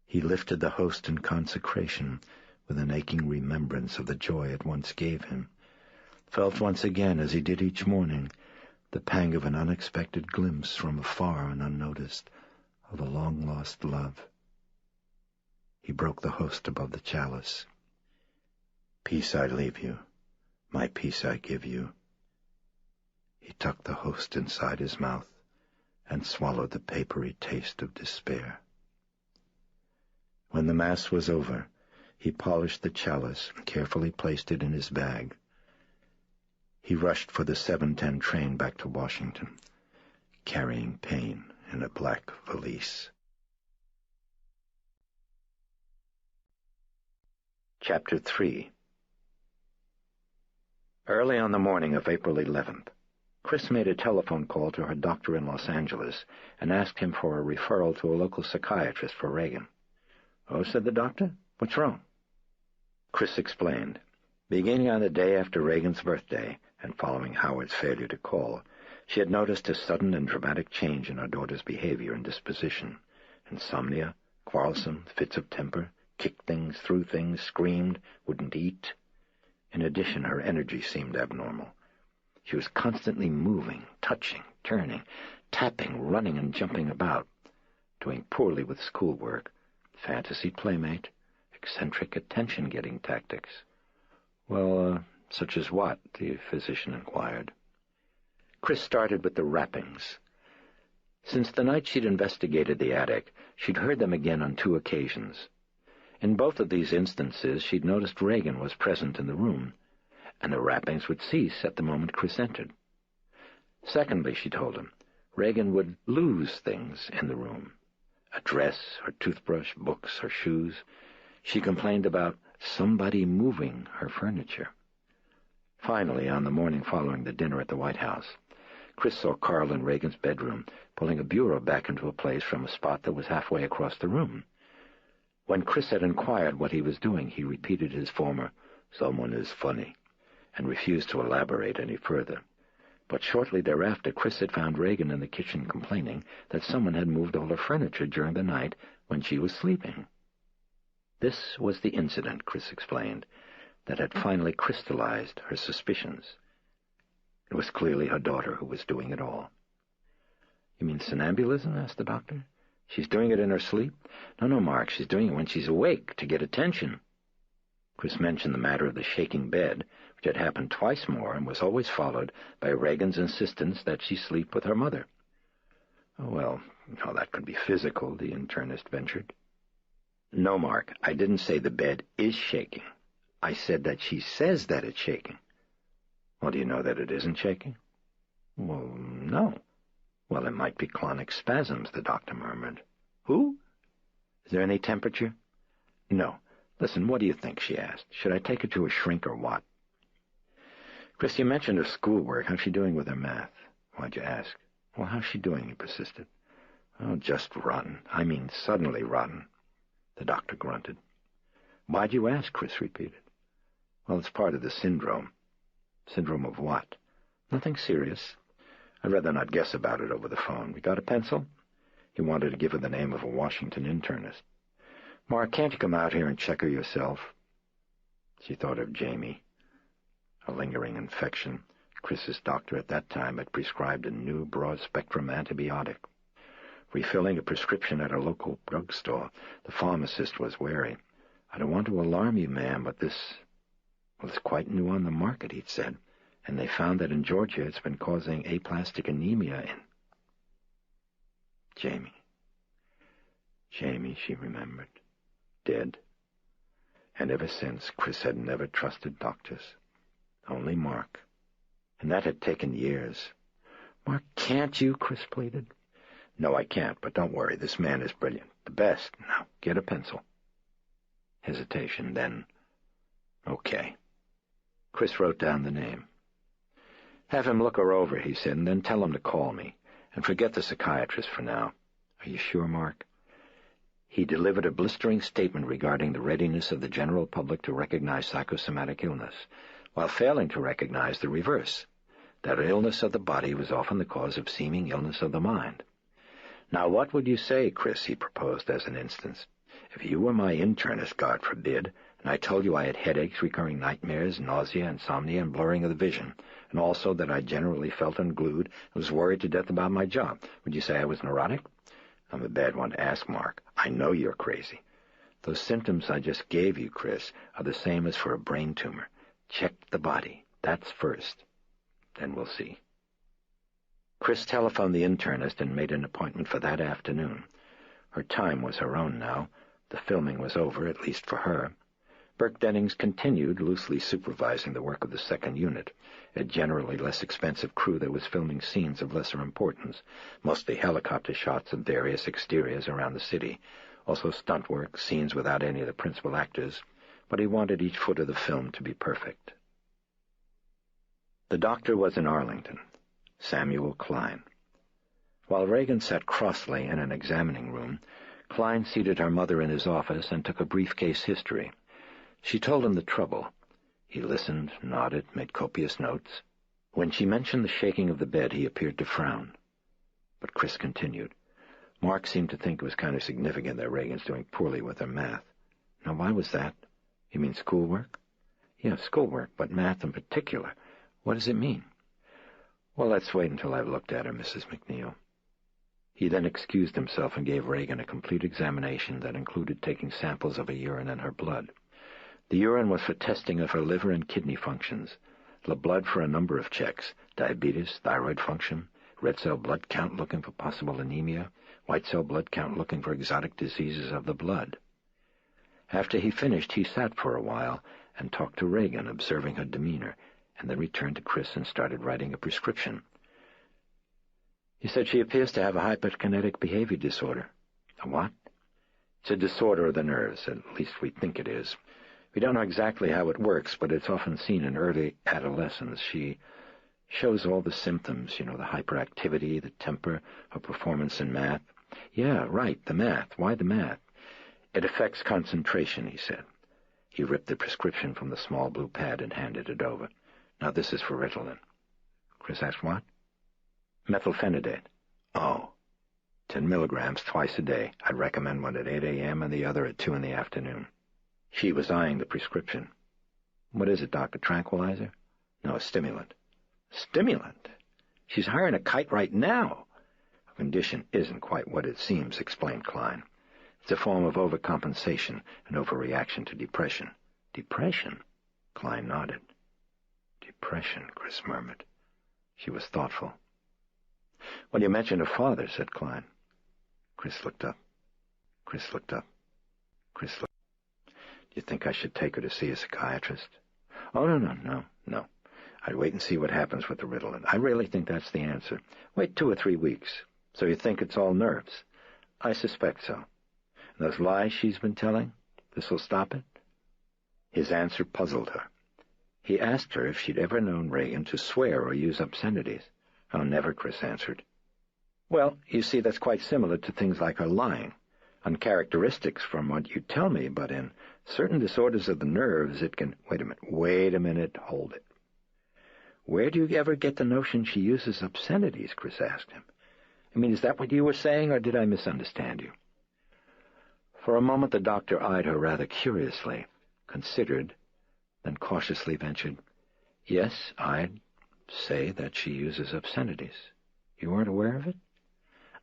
He lifted the host in consecration with an aching remembrance of the joy it once gave him, felt once again, as he did each morning, the pang of an unexpected glimpse from afar and unnoticed of a long-lost love. He broke the host above the chalice. Peace I leave you, my peace I give you. He tucked the host inside his mouth and swallowed the papery taste of despair. When the Mass was over, he polished the chalice and carefully placed it in his bag. He rushed for the 7:10 train back to Washington, carrying pain in a black valise. Chapter 3. Early on the morning of April 11th, Chris made a telephone call to her doctor in Los Angeles and asked him for a referral to a local psychiatrist for Reagan. "Oh," said the doctor, "what's wrong?" Chris explained. Beginning on the day after Reagan's birthday, and following Howard's failure to call, she had noticed a sudden and dramatic change in her daughter's behavior and disposition. Insomnia, quarrelsome, fits of temper, kicked things, threw things, screamed, wouldn't eat. In addition, her energy seemed abnormal. She was constantly moving, touching, turning, tapping, running and jumping about, doing poorly with schoolwork, fantasy playmate, eccentric attention-getting tactics. Well, such as what? The physician inquired. Chris started with the rappings. Since the night she'd investigated the attic, she'd heard them again on 2 occasions. In both of these instances, she'd noticed Reagan was present in the room, and the rappings would cease at the moment Chris entered. Secondly, she told him, Reagan would lose things in the room. A dress, her toothbrush, books, her shoes. She complained about somebody moving her furniture. Finally, on the morning following the dinner at the White House, Chris saw Carl in Reagan's bedroom, pulling a bureau back into a place from a spot that was halfway across the room. When Chris had inquired what he was doing, he repeated his former, "Someone is funny," and refused to elaborate any further. But shortly thereafter, Chris had found Reagan in the kitchen complaining that someone had moved all her furniture during the night when she was sleeping. This was the incident, Chris explained, that had finally crystallized her suspicions. It was clearly her daughter who was doing it all. "You mean somnambulism?" asked the doctor. "She's doing it in her sleep?" No, Mark, she's doing it when she's awake, to get attention." Chris mentioned the matter of the shaking bed, which had happened twice more and was always followed by Reagan's insistence that she sleep with her mother. "Oh, well, that could be physical," the internist ventured. "No, Mark, I didn't say the bed is shaking. I said that she says that it's shaking." "Well, do you know that it isn't shaking?" "Well, no." "Well, it might be clonic spasms," the doctor murmured. "Who? Is there any temperature?" "No. Listen, what do you think?" she asked. "Should I take her to a shrink or what?" "Chris, you mentioned her schoolwork. How's she doing with her math?" "Why'd you ask?" "Well, how's she doing?" he persisted. "Oh, just rotten. I mean suddenly rotten." The doctor grunted. "Why'd you ask?" Chris repeated. "Well, it's part of the syndrome." "Syndrome of what?" "Nothing serious. I'd rather not guess about it over the phone. You got a pencil?" He wanted to give her the name of a Washington internist. "Mark, can't you come out here and check her yourself?" She thought of Jamie. A lingering infection. Chris's doctor at that time had prescribed a new broad-spectrum antibiotic. Refilling a prescription at a local drugstore, the pharmacist was wary. "I don't want to alarm you, ma'am, but this... Well, it's quite new on the market," he'd said, "and they found that in Georgia it's been causing aplastic anemia in..." Jamie, she remembered. Dead. And ever since, Chris had never trusted doctors. Only Mark. And that had taken years. "Mark, can't you?" Chris pleaded. "No, I can't, but don't worry. This man is brilliant. The best. Now, get a pencil." Hesitation, then, "Okay." Chris wrote down the name. "Have him look her over," he said, "and then tell him to call me. And forget the psychiatrist for now." "Are you sure, Mark?" He delivered a blistering statement regarding the readiness of the general public to recognize psychosomatic illness, while failing to recognize the reverse, that illness of the body was often the cause of seeming illness of the mind. "Now, what would you say, Chris," he proposed as an instance, "if you were my internist, God forbid, and I told you I had headaches, recurring nightmares, nausea, insomnia, and blurring of the vision, and also that I generally felt unglued and was worried to death about my job? Would you say I was neurotic?" "I'm a bad one to ask, Mark. I know you're crazy. Those symptoms I just gave you, Chris, are the same as for a brain tumor. Check the body. That's first. Then we'll see." Chris telephoned the internist and made an appointment for that afternoon. Her time was her own now. The filming was over, at least for her. Burke Dennings continued, loosely supervising the work of the second unit, a generally less expensive crew that was filming scenes of lesser importance, mostly helicopter shots of various exteriors around the city, also stunt work, scenes without any of the principal actors, but he wanted each foot of the film to be perfect. The doctor was in Arlington, Samuel Klein. While Reagan sat crossly in an examining room, Klein seated her mother in his office and took a briefcase history. She told him the trouble. He listened, nodded, made copious notes. When she mentioned the shaking of the bed, he appeared to frown. But Chris continued. "Mark seemed to think it was kind of significant that Reagan's doing poorly with her math." "Now, why was that?" "You mean schoolwork?" "Yeah, schoolwork, but math in particular. What does it mean?" "Well, let's wait until I've looked at her, Mrs. McNeil." He then excused himself and gave Reagan a complete examination that included taking samples of her urine and her blood. The urine was for testing of her liver and kidney functions, the blood for a number of checks: diabetes, thyroid function, red cell blood count looking for possible anemia, white cell blood count looking for exotic diseases of the blood. After he finished, he sat for a while and talked to Reagan, observing her demeanor, and then returned to Chris and started writing a prescription. He said she appears to have a hyperkinetic behavior disorder. A what? It's a disorder of the nerves, at least we think it is. We don't know exactly how it works, but it's often seen in early adolescence. She shows all the symptoms, the hyperactivity, the temper, her performance in math. Yeah, right, the math. Why the math? It affects concentration, he said. He ripped the prescription from the small blue pad and handed it over. Now this is for Ritalin. Chris asked, what? Methylphenidate. Oh, 10 milligrams twice a day. I'd recommend one at 8 a.m. and the other at 2 in the afternoon. She was eyeing the prescription. What is it, Doctor? Tranquilizer? No, a stimulant. Stimulant? She's hiring a kite right now. Her condition isn't quite what it seems, explained Klein. It's a form of overcompensation, an overreaction to depression. Depression? Klein nodded. Depression, Chris murmured. She was thoughtful. Well, you mentioned her father, said Klein. Chris looked up. Chris looked up. Chris looked up. Do you think I should take her to see a psychiatrist? Oh, no. I'd wait and see what happens with the Ritalin. I really think that's the answer. Wait 2 or 3 weeks. So you think it's all nerves? I suspect so. And those lies she's been telling? This will stop it? His answer puzzled her. He asked her if she'd ever known Reagan to swear or use obscenities. Oh, never, Chris answered. Well, you see, that's quite similar to things like her lying. Uncharacteristics from what you tell me, but in certain disorders of the nerves it can... Wait a minute, hold it. Where do you ever get the notion she uses obscenities? Chris asked him. I mean, is that what you were saying, or did I misunderstand you? For a moment the doctor eyed her rather curiously, considered, then cautiously ventured, Yes, I'd say that she uses obscenities. You weren't aware of it?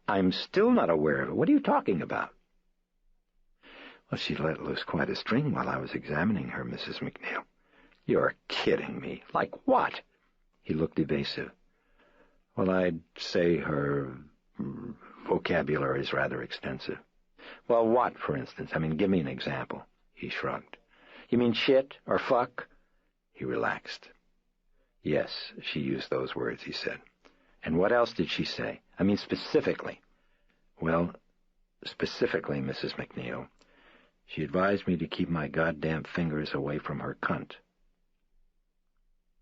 I'm still not aware of it. What are you talking about? Well, she let loose quite a string while I was examining her, Mrs. McNeil. You're kidding me. Like what? He looked evasive. Well, I'd say her vocabulary is rather extensive. Well, what, for instance? I mean, give me an example. He shrugged. You mean shit or fuck? He relaxed. Yes, she used those words, he said. And what else did she say? I mean, specifically. Well, specifically, Mrs. McNeil, she advised me to keep my goddamn fingers away from her cunt.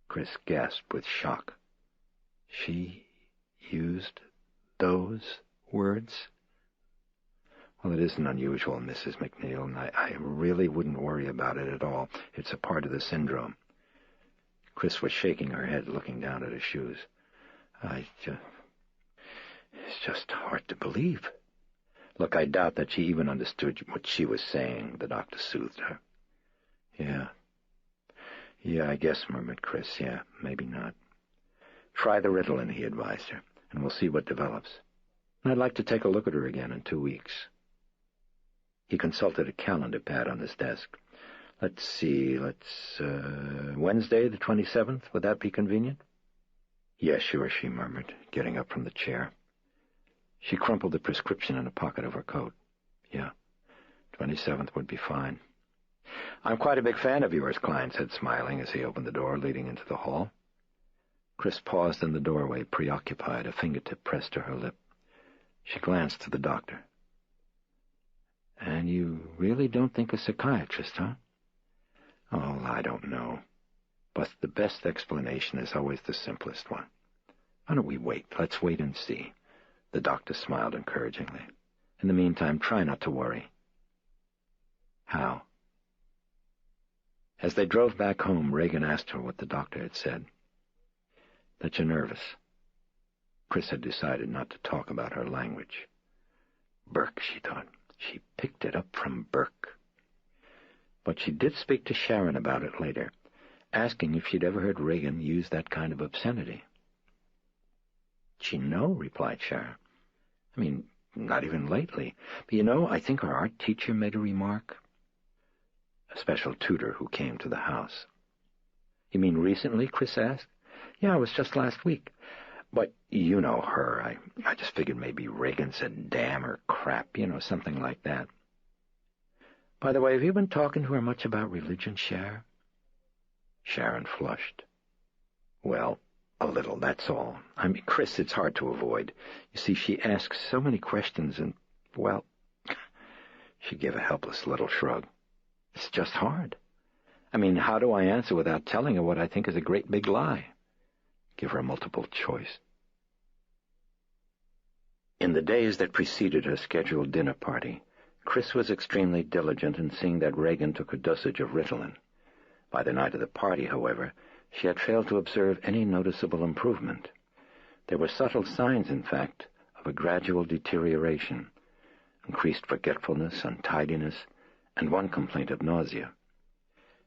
Chris gasped with shock. She used those words? Well, it isn't unusual, Mrs. McNeil, and I really wouldn't worry about it at all. It's a part of the syndrome. Chris was shaking her head, looking down at her shoes. It's just hard to believe. Look, I doubt that she even understood what she was saying, the doctor soothed her. Yeah, I guess, murmured Chris. Yeah, maybe not. Try the Ritalin, he advised her, and we'll see what develops. I'd like to take a look at her again in 2 weeks. He consulted a calendar pad on his desk. Let's see, Wednesday the 27th, would that be convenient? Yes, sure, she murmured, getting up from the chair. She crumpled the prescription in a pocket of her coat. Yeah, 27th would be fine. I'm quite a big fan of yours, Klein said, smiling as he opened the door leading into the hall. Chris paused in the doorway, preoccupied, a fingertip pressed to her lip. She glanced to the doctor. And you really don't think a psychiatrist, huh? Oh, I don't know. But the best explanation is always the simplest one. Why don't we wait? Let's wait and see. The doctor smiled encouragingly. In the meantime, try not to worry. How? As they drove back home, Reagan asked her what the doctor had said. That you're nervous. Chris had decided not to talk about her language. Burke, she thought. She picked it up from Burke. But she did speak to Sharon about it later, asking if she'd ever heard Reagan use that kind of obscenity. Gee, no, replied Sharon. I mean, not even lately. But I think our art teacher made a remark. a special tutor who came to the house. "You mean recently?" Chris asked. "Yeah, it was just last week. But you know her. I just figured maybe Reagan said damn or crap, something like that. By the way, have you been talking to her much about religion, Cher?" Sharon flushed. "Well, a little, that's all. I mean, Chris, it's hard to avoid. You see, she asks so many questions and, well," she gave a helpless little shrug. "It's just hard. I mean, how do I answer without telling her what I think is a great big lie? Give her a multiple choice." In the days that preceded her scheduled dinner party, Chris was extremely diligent in seeing that Reagan took a dosage of Ritalin. By the night of the party, however, she had failed to observe any noticeable improvement. There were subtle signs, in fact, of a gradual deterioration, increased forgetfulness, untidiness, and one complaint of nausea.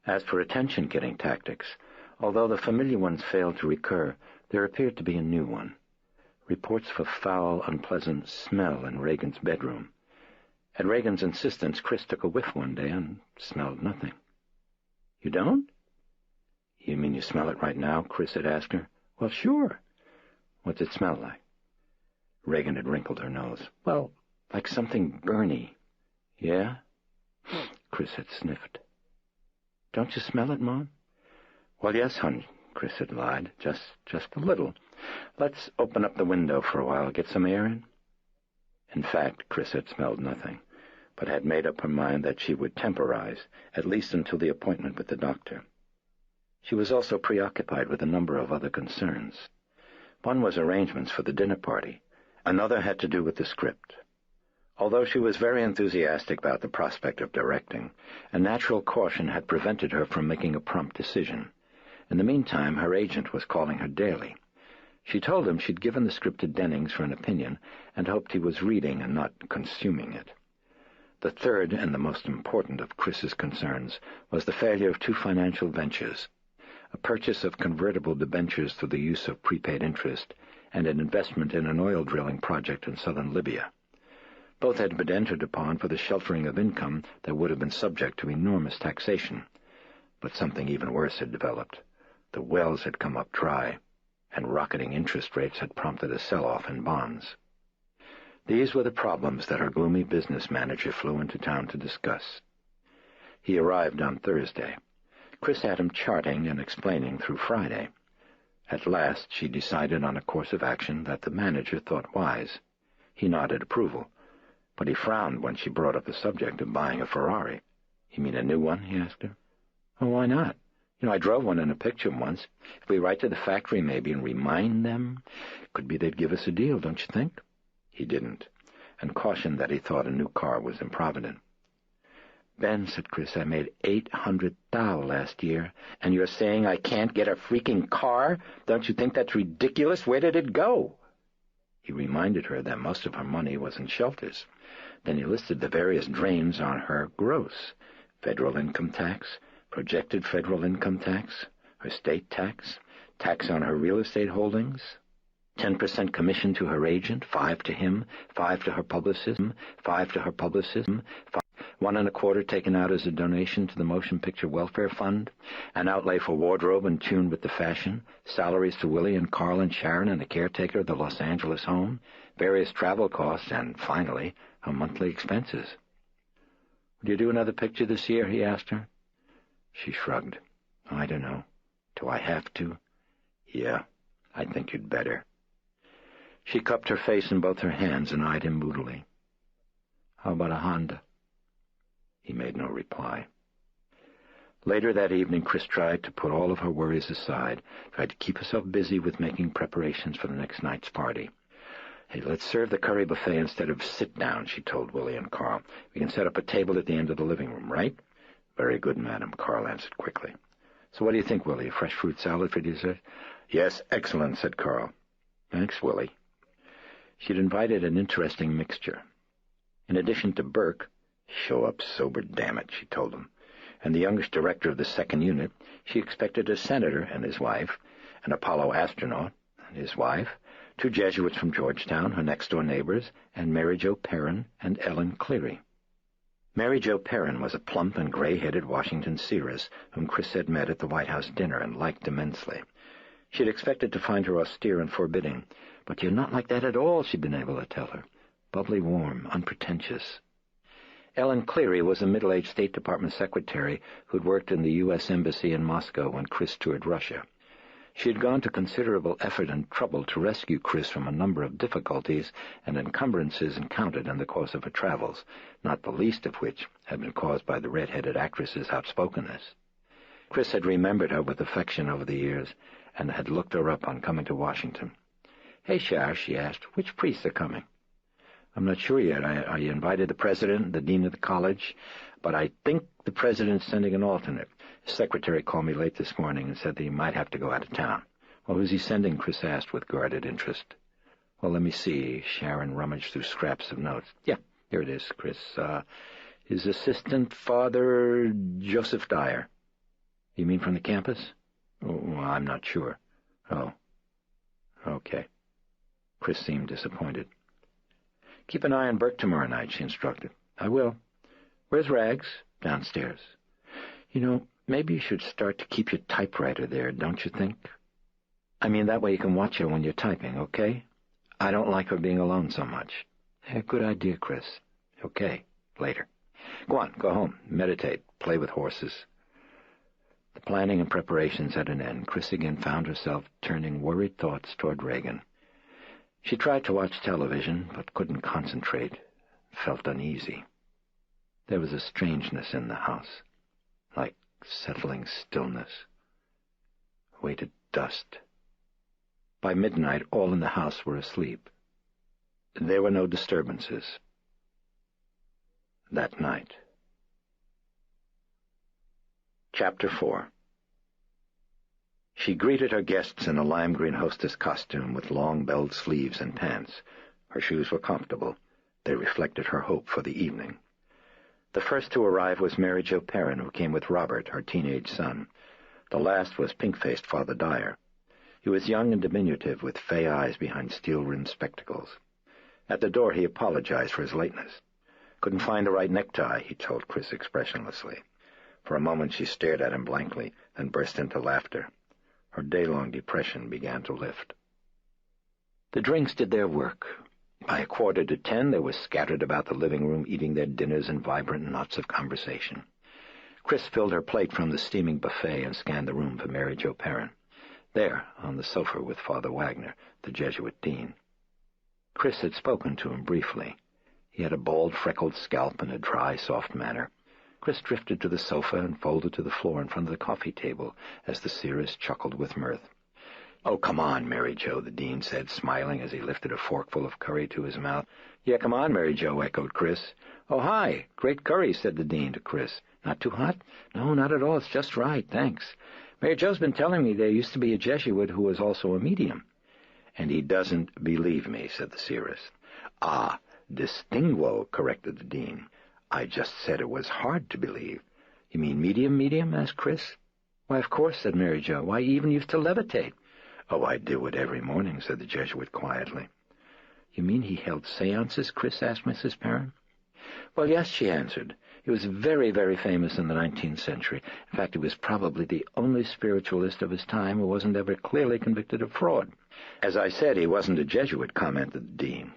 As for attention-getting tactics, although the familiar ones failed to recur, there appeared to be a new one. Reports of a foul, unpleasant smell in Reagan's bedroom. At Reagan's insistence, Chris took a whiff one day and smelled nothing. "You don't?" "You mean you smell it right now?" Chris had asked her. "Well, sure." "What's it smell like?" Reagan had wrinkled her nose. "Well, like something burny." "Yeah?" Chris had sniffed. "Don't you smell it, Mom?" "Well, yes, hon," Chris had lied. Just a little. Let's open up the window for a while, get some air in." In fact, Chris had smelled nothing, but had made up her mind that she would temporize, at least until the appointment with the doctor. She was also preoccupied with a number of other concerns. One was arrangements for the dinner party. Another had to do with the script. Although she was very enthusiastic about the prospect of directing, a natural caution had prevented her from making a prompt decision. In the meantime, her agent was calling her daily. She told him she'd given the script to Dennings for an opinion and hoped he was reading and not consuming it. The third and the most important of Chris's concerns was the failure of two financial ventures, a purchase of convertible debentures through the use of prepaid interest, and an investment in an oil drilling project in southern Libya. Both had been entered upon for the sheltering of income that would have been subject to enormous taxation. But something even worse had developed. The wells had come up dry, and rocketing interest rates had prompted a sell-off in bonds. These were the problems that her gloomy business manager flew into town to discuss. He arrived on Thursday. Chris had him charting and explaining through Friday. At last she decided on a course of action that the manager thought wise. He nodded approval, but he frowned when she brought up the subject of buying a Ferrari. "You mean a new one?" he asked her. "Oh, why not? I drove one in a picture once. If we write to the factory maybe and remind them, could be they'd give us a deal, don't you think?" He didn't, and cautioned that he thought a new car was improvident. "Ben," said Chris, "I made $800,000 last year, and you're saying I can't get a freaking car? Don't you think that's ridiculous? Where did it go?" He reminded her that most of her money was in shelters. Then he listed the various drains on her gross: federal income tax, projected federal income tax, her state tax, tax on her real estate holdings, 10% commission to her agent, 5 to him, 5 to her publicist, 5 to her publicist, 1.25 taken out as a donation to the Motion Picture Welfare Fund, an outlay for wardrobe in tune with the fashion, salaries to Willie and Carl and Sharon and the caretaker of the Los Angeles home, various travel costs, and, finally, her monthly expenses. "Would you do another picture this year?" he asked her. She shrugged. "I don't know. Do I have to?" "Yeah, I think you'd better." She cupped her face in both her hands and eyed him moodily. "How about a Honda?" He made no reply. Later that evening, Chris tried to put all of her worries aside, tried to keep herself busy with making preparations for the next night's party. "Hey, let's serve the curry buffet instead of sit down," she told Willie and Carl. "We can set up a table at the end of the living room, right?" "Very good, madam," Carl answered quickly. "So what do you think, Willie? A fresh fruit salad for dessert?" "Yes, excellent," said Carl. "Thanks, Willie." She'd invited an interesting mixture. In addition to Burke, "Show up sober, damn it," she told him, and the youngest director of the second unit, she expected a senator and his wife, an Apollo astronaut and his wife, 2 Jesuits from Georgetown, her next-door neighbors, and Mary Jo Perrin and Ellen Cleary. Mary Jo Perrin was a plump and gray-headed Washington seeress whom Chris had met at the White House dinner and liked immensely. She had expected to find her austere and forbidding, but you're not like that at all, she'd been able to tell her. Bubbly, warm, unpretentious. Ellen Cleary was a middle-aged State Department secretary who'd worked in the U.S. Embassy in Moscow when Chris toured Russia. She had gone to considerable effort and trouble to rescue Chris from a number of difficulties and encumbrances encountered in the course of her travels, not the least of which had been caused by the red-headed actress's outspokenness. Chris had remembered her with affection over the years and had looked her up on coming to Washington. "Hey, Shar," she asked, "which priests are coming?" "I'm not sure yet. I invited the president, the dean of the college, but I think the president's sending an alternate. His secretary called me late this morning and said that he might have to go out of town." "Well, who's he sending?" Chris asked with guarded interest. "Well, let me see." Sharon rummaged through scraps of notes. "Yeah, here it is, Chris. His assistant, Father Joseph Dyer." "You mean from the campus?" "Oh, well, I'm not sure." "Oh, okay." Chris seemed disappointed. "Keep an eye on Burke tomorrow night," she instructed. "I will." "Where's Rags?" "Downstairs." "You know, maybe you should start to keep your typewriter there, don't you think? I mean, that way you can watch her when you're typing, okay? I don't like her being alone so much." "Good idea, Chris." "Okay, later. Go on, go home, meditate, play with horses." The planning and preparations at an end, Chris again found herself turning worried thoughts toward Reagan. She tried to watch television, but couldn't concentrate, felt uneasy. There was a strangeness in the house, like settling stillness, weighted dust. By midnight, all in the house were asleep. There were no disturbances. That night. Chapter 4. She greeted her guests in a lime green hostess costume with long belled sleeves and pants. Her shoes were comfortable. They reflected her hope for the evening. The first to arrive was Mary Jo Perrin, who came with Robert, her teenage son. The last was pink-faced Father Dyer. He was young and diminutive, with fey eyes behind steel-rimmed spectacles. At the door he apologized for his lateness. "Couldn't find the right necktie," he told Chris expressionlessly. For a moment she stared at him blankly, then burst into laughter. Her day-long depression began to lift. The drinks did their work. By 9:45 they were scattered about the living room, eating their dinners in vibrant knots of conversation. Chris filled her plate from the steaming buffet and scanned the room for Mary Jo Perrin. There, on the sofa with Father Wagner, the Jesuit dean. Chris had spoken to him briefly. He had a bald, freckled scalp and a dry, soft manner. Chris drifted to the sofa and folded to the floor in front of the coffee table as the seeress chuckled with mirth. "Oh, come on, Mary Jo," the dean said, smiling as he lifted a forkful of curry to his mouth. "Yeah, come on, Mary Jo," echoed Chris. "Oh, hi, great curry," said the dean to Chris. "Not too hot?" "No, not at all. It's just right, thanks. Mary Jo's been telling me there used to be a Jesuit who was also a medium." "And he doesn't believe me," said the seeress. "Ah, distinguo," corrected the dean. "I just said it was hard to believe." "You mean medium?" asked Chris. "Why, of course," said Mary Jo. "Why, he even used to levitate." "Oh, I do it every morning," said the Jesuit quietly. "You mean he held seances?" Chris asked Mrs. Perrin. "Well, yes," she answered. He was very, very famous in the 19th century. In fact, he was probably the only spiritualist of his time who wasn't ever clearly convicted of fraud. "As I said, he wasn't a Jesuit," commented the dean.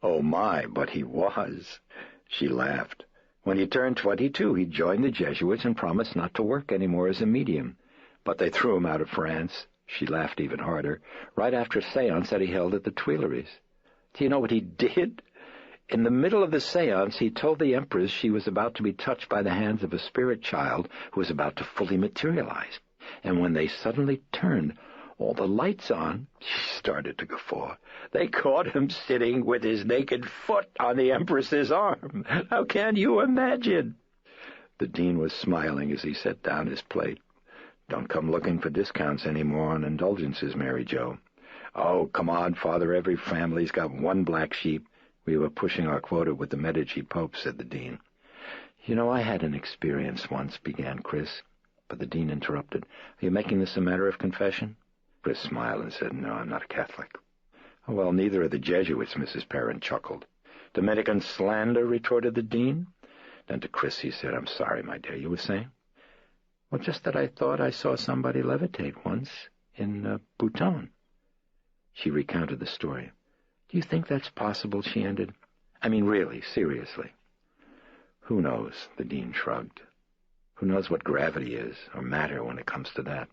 "Oh, my, but he was." She laughed. "When he turned 22, he joined the Jesuits and promised not to work anymore as a medium. But they threw him out of France." She laughed even harder. "Right after a seance that he held at the Tuileries. Do you know what he did? In the middle of the seance, he told the Empress she was about to be touched by the hands of a spirit child who was about to fully materialize. And when they suddenly turned all the lights on," she started to guffaw, "they caught him sitting with his naked foot on the Empress's arm. How can you imagine?" The dean was smiling as he set down his plate. "Don't come looking for discounts anymore on indulgences, Mary Jo." "Oh, come on, Father, every family's got one black sheep. We were pushing our quota with the Medici Pope," said the dean. "You know, I had an experience once," began Chris, but the dean interrupted. "Are you making this a matter of confession?" Chris smiled and said, "No, I'm not a Catholic." "Oh, well, neither are the Jesuits," Mrs. Perrin chuckled. "Dominican slander?" retorted the dean. Then to Chris he said, "I'm sorry, my dear, you were saying?" "Well, just that I thought I saw somebody levitate once in Bhutan." She recounted the story. "Do you think that's possible?" she ended. "I mean, really, seriously." "Who knows?" the dean shrugged. "Who knows what gravity is, or matter when it comes to that?"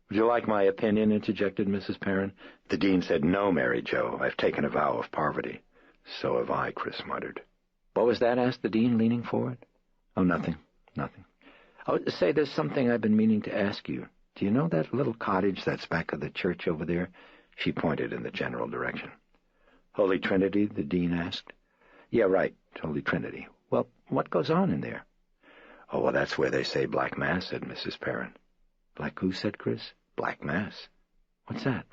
"Would you like my opinion?" interjected Mrs. Perrin. The dean said, "No, Mary Jo. I've taken a vow of poverty." "So have I," Chris muttered. "What was that?" asked the dean, leaning forward. "Oh, nothing. Oh, say, there's something I've been meaning to ask you. Do you know that little cottage that's back of the church over there?" She pointed in the general direction. "Holy Trinity?" the dean asked. "Yeah, right, Holy Trinity. Well, what goes on in there?" "Oh, well, that's where they say Black Mass," said Mrs. Perrin. "Black who?" said Chris. "Black Mass. What's that?"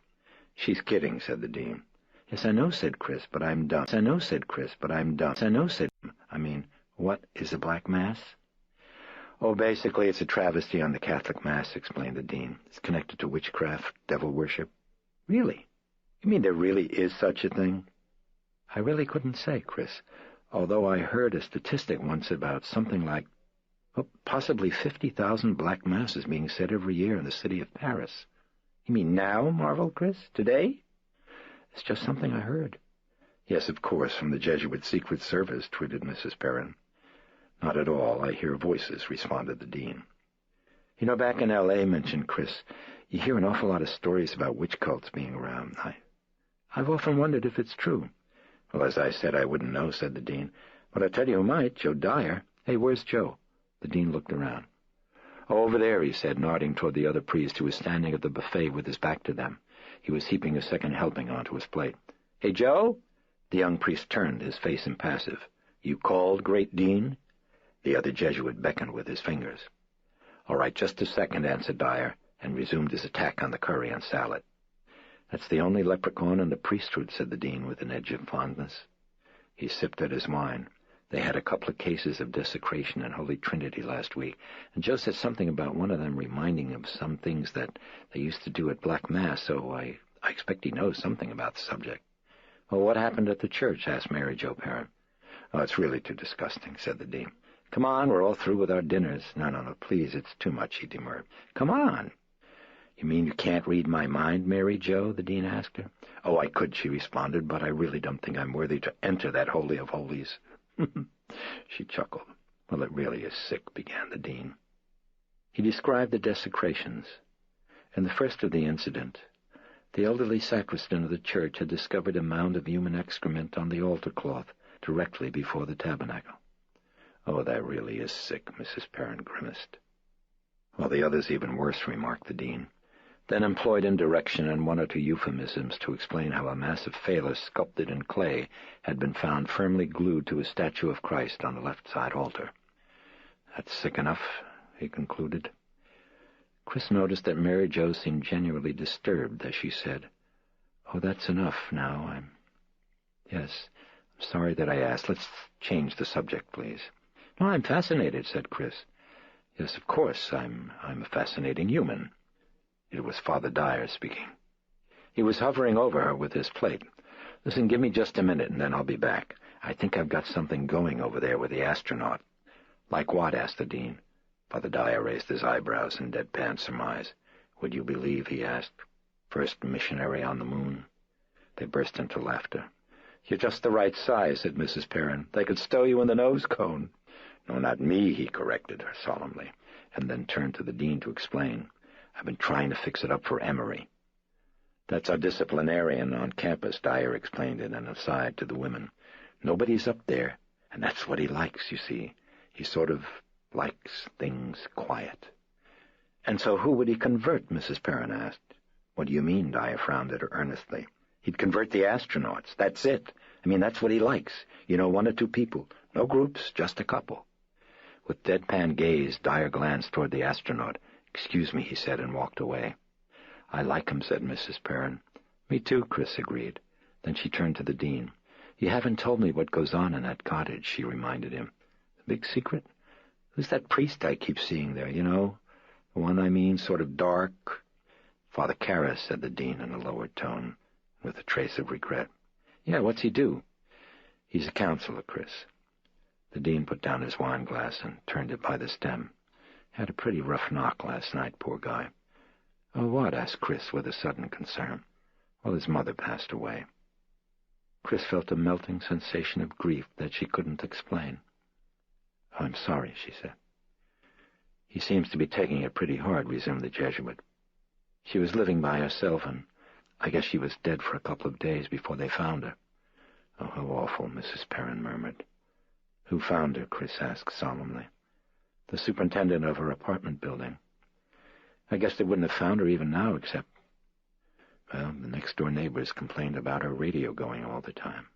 "She's kidding," said the dean. "Yes, I know," said Chris, "but I'm done." "I mean, what is a Black Mass?" "Oh, basically, it's a travesty on the Catholic Mass," explained the dean. "It's connected to witchcraft, devil worship." "Really? You mean there really is such a thing?" "I really couldn't say, Chris, although I heard a statistic once about something like, possibly 50,000 Black Masses being said every year in the city of Paris." "You mean now?" marveled Chris. "Today?" "It's just something I heard." "Yes, of course, from the Jesuit Secret Service," twitted Mrs. Perrin. "Not at all. I hear voices," responded the dean. "You know, back in L.A., mentioned Chris, you hear an awful lot of stories about witch cults being around. I've often wondered if it's true." "Well, as I said, I wouldn't know," said the dean. "But I'll tell you who might, Joe Dyer. Hey, where's Joe?" The dean looked around. "Oh, over there," he said, nodding toward the other priest who was standing at the buffet with his back to them. He was heaping a second helping onto his plate. "Hey, Joe?" The young priest turned, his face impassive. "You called, great dean?" The other Jesuit beckoned with his fingers. "All right, just a second," answered Dyer, and resumed his attack on the curry and salad. "That's the only leprechaun in the priesthood," said the dean with an edge of fondness. He sipped at his wine. "They had a couple of cases of desecration in Holy Trinity last week, and Joe said something about one of them reminding him of some things that they used to do at Black Mass, so I expect he knows something about the subject." "Well, what happened at the church?" asked Mary Jo Perrin. "Oh, it's really too disgusting," said the dean. "Come on, we're all through with our dinners." No, please, it's too much," he demurred. "Come on." "You mean you can't read my mind, Mary Jo?" the dean asked her. "Oh, I could," she responded, "but I really don't think I'm worthy to enter that holy of holies." She chuckled. "Well, it really is sick," began the dean. He described the desecrations. In the first of the incident, the elderly sacristan of the church had discovered a mound of human excrement on the altar cloth directly before the tabernacle. "Oh, that really is sick," Mrs. Perrin grimaced. "Well, the other's even worse," remarked the dean, then employed indirection and one or two euphemisms to explain how a massive phallus sculpted in clay had been found firmly glued to a statue of Christ on the left side altar. "That's sick enough," he concluded. Chris noticed that Mary Jo seemed genuinely disturbed as she said, "Oh, that's enough now. Yes, I'm sorry that I asked. Let's change the subject, please." "No, I'm fascinated," said Chris. "Yes, of course, I'm a fascinating human." It was Father Dyer speaking. He was hovering over her with his plate. "Listen, give me just a minute, and then I'll be back. I think I've got something going over there with the astronaut." "Like what?" asked the dean. Father Dyer raised his eyebrows in deadpan surmise. "Would you believe," he asked, "first missionary on the moon?" They burst into laughter. "You're just the right size," said Mrs. Perrin. "They could stow you in the nose cone." "No, not me," he corrected her solemnly, and then turned to the dean to explain. "I've been trying to fix it up for Emery." "That's our disciplinarian on campus," Dyer explained in an aside to the women. "Nobody's up there, and that's what he likes, you see. He sort of likes things quiet." "And so who would he convert?" Mrs. Perrin asked. "What do you mean?" Dyer frowned at her earnestly. "He'd convert the astronauts. That's it. I mean, that's what he likes. You know, one or two people. No groups, just a couple." With deadpan gaze, Dyer glanced toward the astronaut. "Excuse me," he said, and walked away. "I like him," said Mrs. Perrin. "Me too," Chris agreed. Then she turned to the dean. "You haven't told me what goes on in that cottage," she reminded him. "The big secret? Who's that priest I keep seeing there, you know? The one I mean, sort of dark?" "Father Karras," said the dean in a lowered tone, with a trace of regret. "Yeah, what's he do?" "He's a counselor, Chris." The dean put down his wine glass and turned it by the stem. Had a pretty rough knock last night, poor guy. Oh, what? Asked Chris with a sudden concern. Well, his mother passed away. Chris felt a melting sensation of grief that she couldn't explain. Oh, I'm sorry, she said. He seems to be taking it pretty hard, resumed the Jesuit. She was living by herself, and I guess she was dead for a couple of days before they found her. Oh, how awful, Mrs. Perrin murmured. Who found her? Chris asked solemnly. The superintendent of her apartment building. I guess they wouldn't have found her even now, except, well, the next-door neighbors complained about her radio going all the time.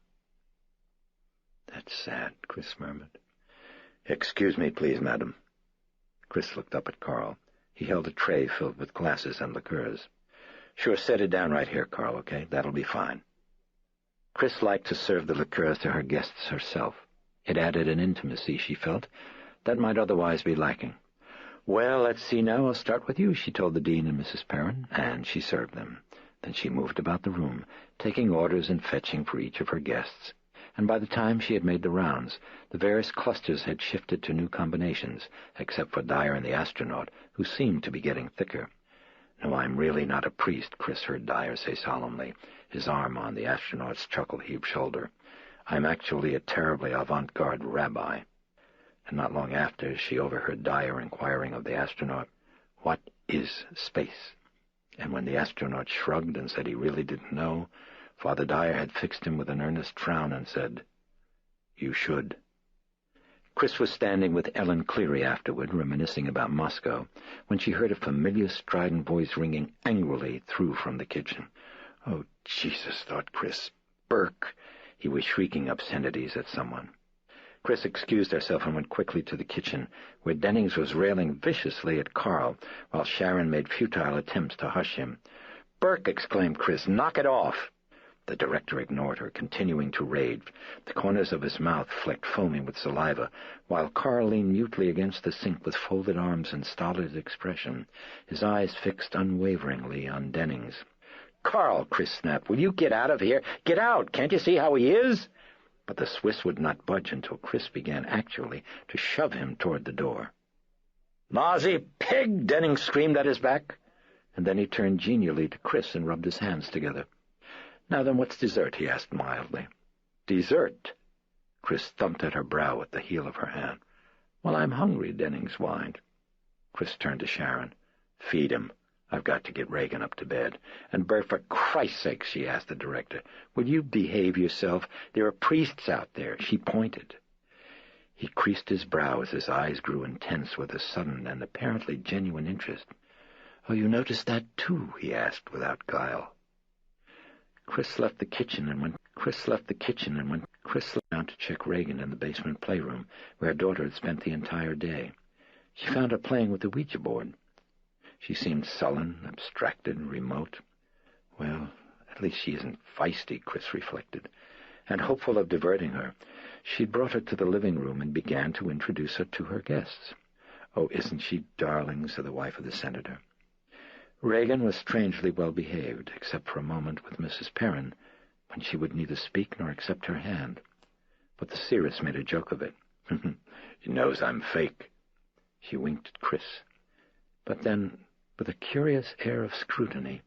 That's sad, Chris murmured. Excuse me, please, madam. Chris looked up at Carl. He held a tray filled with glasses and liqueurs. Sure, set it down right here, Carl, okay? That'll be fine. Chris liked to serve the liqueurs to her guests herself. It added an intimacy, she felt, that might otherwise be lacking. Well, let's see now. I'll start with you, she told the dean and Mrs. Perrin, and she served them. Then she moved about the room, taking orders and fetching for each of her guests. And by the time she had made the rounds, the various clusters had shifted to new combinations, except for Dyer and the astronaut, who seemed to be getting thicker. No, I'm really not a priest, Chris heard Dyer say solemnly, his arm on the astronaut's chuckle-heaved shoulder. I'm actually a terribly avant-garde rabbi. And not long after, she overheard Dyer inquiring of the astronaut, What is space? And when the astronaut shrugged and said he really didn't know, Father Dyer had fixed him with an earnest frown and said, You should. Chris was standing with Ellen Cleary afterward, reminiscing about Moscow, when she heard a familiar strident voice ringing angrily through from the kitchen. Oh, Jesus, thought Chris. Burke! He was shrieking obscenities at someone. Chris excused herself and went quickly to the kitchen, where Dennings was railing viciously at Carl, while Sharon made futile attempts to hush him. Burke! Exclaimed Chris. Knock it off! The director ignored her, continuing to rage. The corners of his mouth flecked foaming with saliva, while Carl leaned mutely against the sink with folded arms and stolid expression, his eyes fixed unwaveringly on Dennings. Carl, Chris snapped, will you get out of here? Get out! Can't you see how he is? But the Swiss would not budge until Chris began actually to shove him toward the door. Nazi pig! Dennings screamed at his back. And then he turned genially to Chris and rubbed his hands together. Now then, what's dessert? He asked mildly. Dessert? Chris thumped at her brow with the heel of her hand. Well, I'm hungry, Dennings whined. Chris turned to Sharon. Feed him. I've got to get Reagan up to bed. And Bert, for Christ's sake, she asked the director, will you behave yourself? There are priests out there. She pointed. He creased his brow as his eyes grew intense with a sudden and apparently genuine interest. Oh, you noticed that too? He asked without guile. Chris left the kitchen and went down to check Reagan in the basement playroom, where her daughter had spent the entire day. She found her playing with the Ouija board. She seemed sullen, abstracted, remote. Well, at least she isn't feisty, Chris reflected, and hopeful of diverting her. She'd brought her to the living room and began to introduce her to her guests. Oh, isn't she darling, said the wife of the senator. Reagan was strangely well-behaved, except for a moment with Mrs. Perrin, when she would neither speak nor accept her hand. But the seeress made a joke of it. She knows I'm fake. She winked at Chris. But then, with a curious air of scrutiny,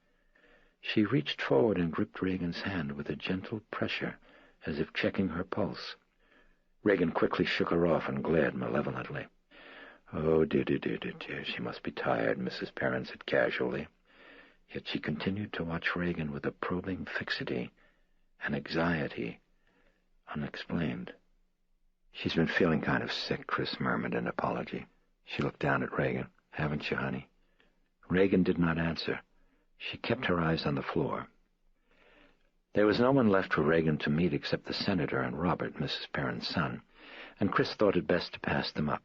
she reached forward and gripped Reagan's hand with a gentle pressure, as if checking her pulse. Reagan quickly shook her off and glared malevolently. Oh, dear, she must be tired, Mrs. Perrin said casually. Yet she continued to watch Reagan with a probing fixity, an anxiety unexplained. She's been feeling kind of sick, Chris murmured in apology. She looked down at Reagan. Haven't you, honey? Reagan did not answer. She kept her eyes on the floor. There was no one left for Reagan to meet except the senator and Robert, Mrs. Perrin's son, and Chris thought it best to pass them up.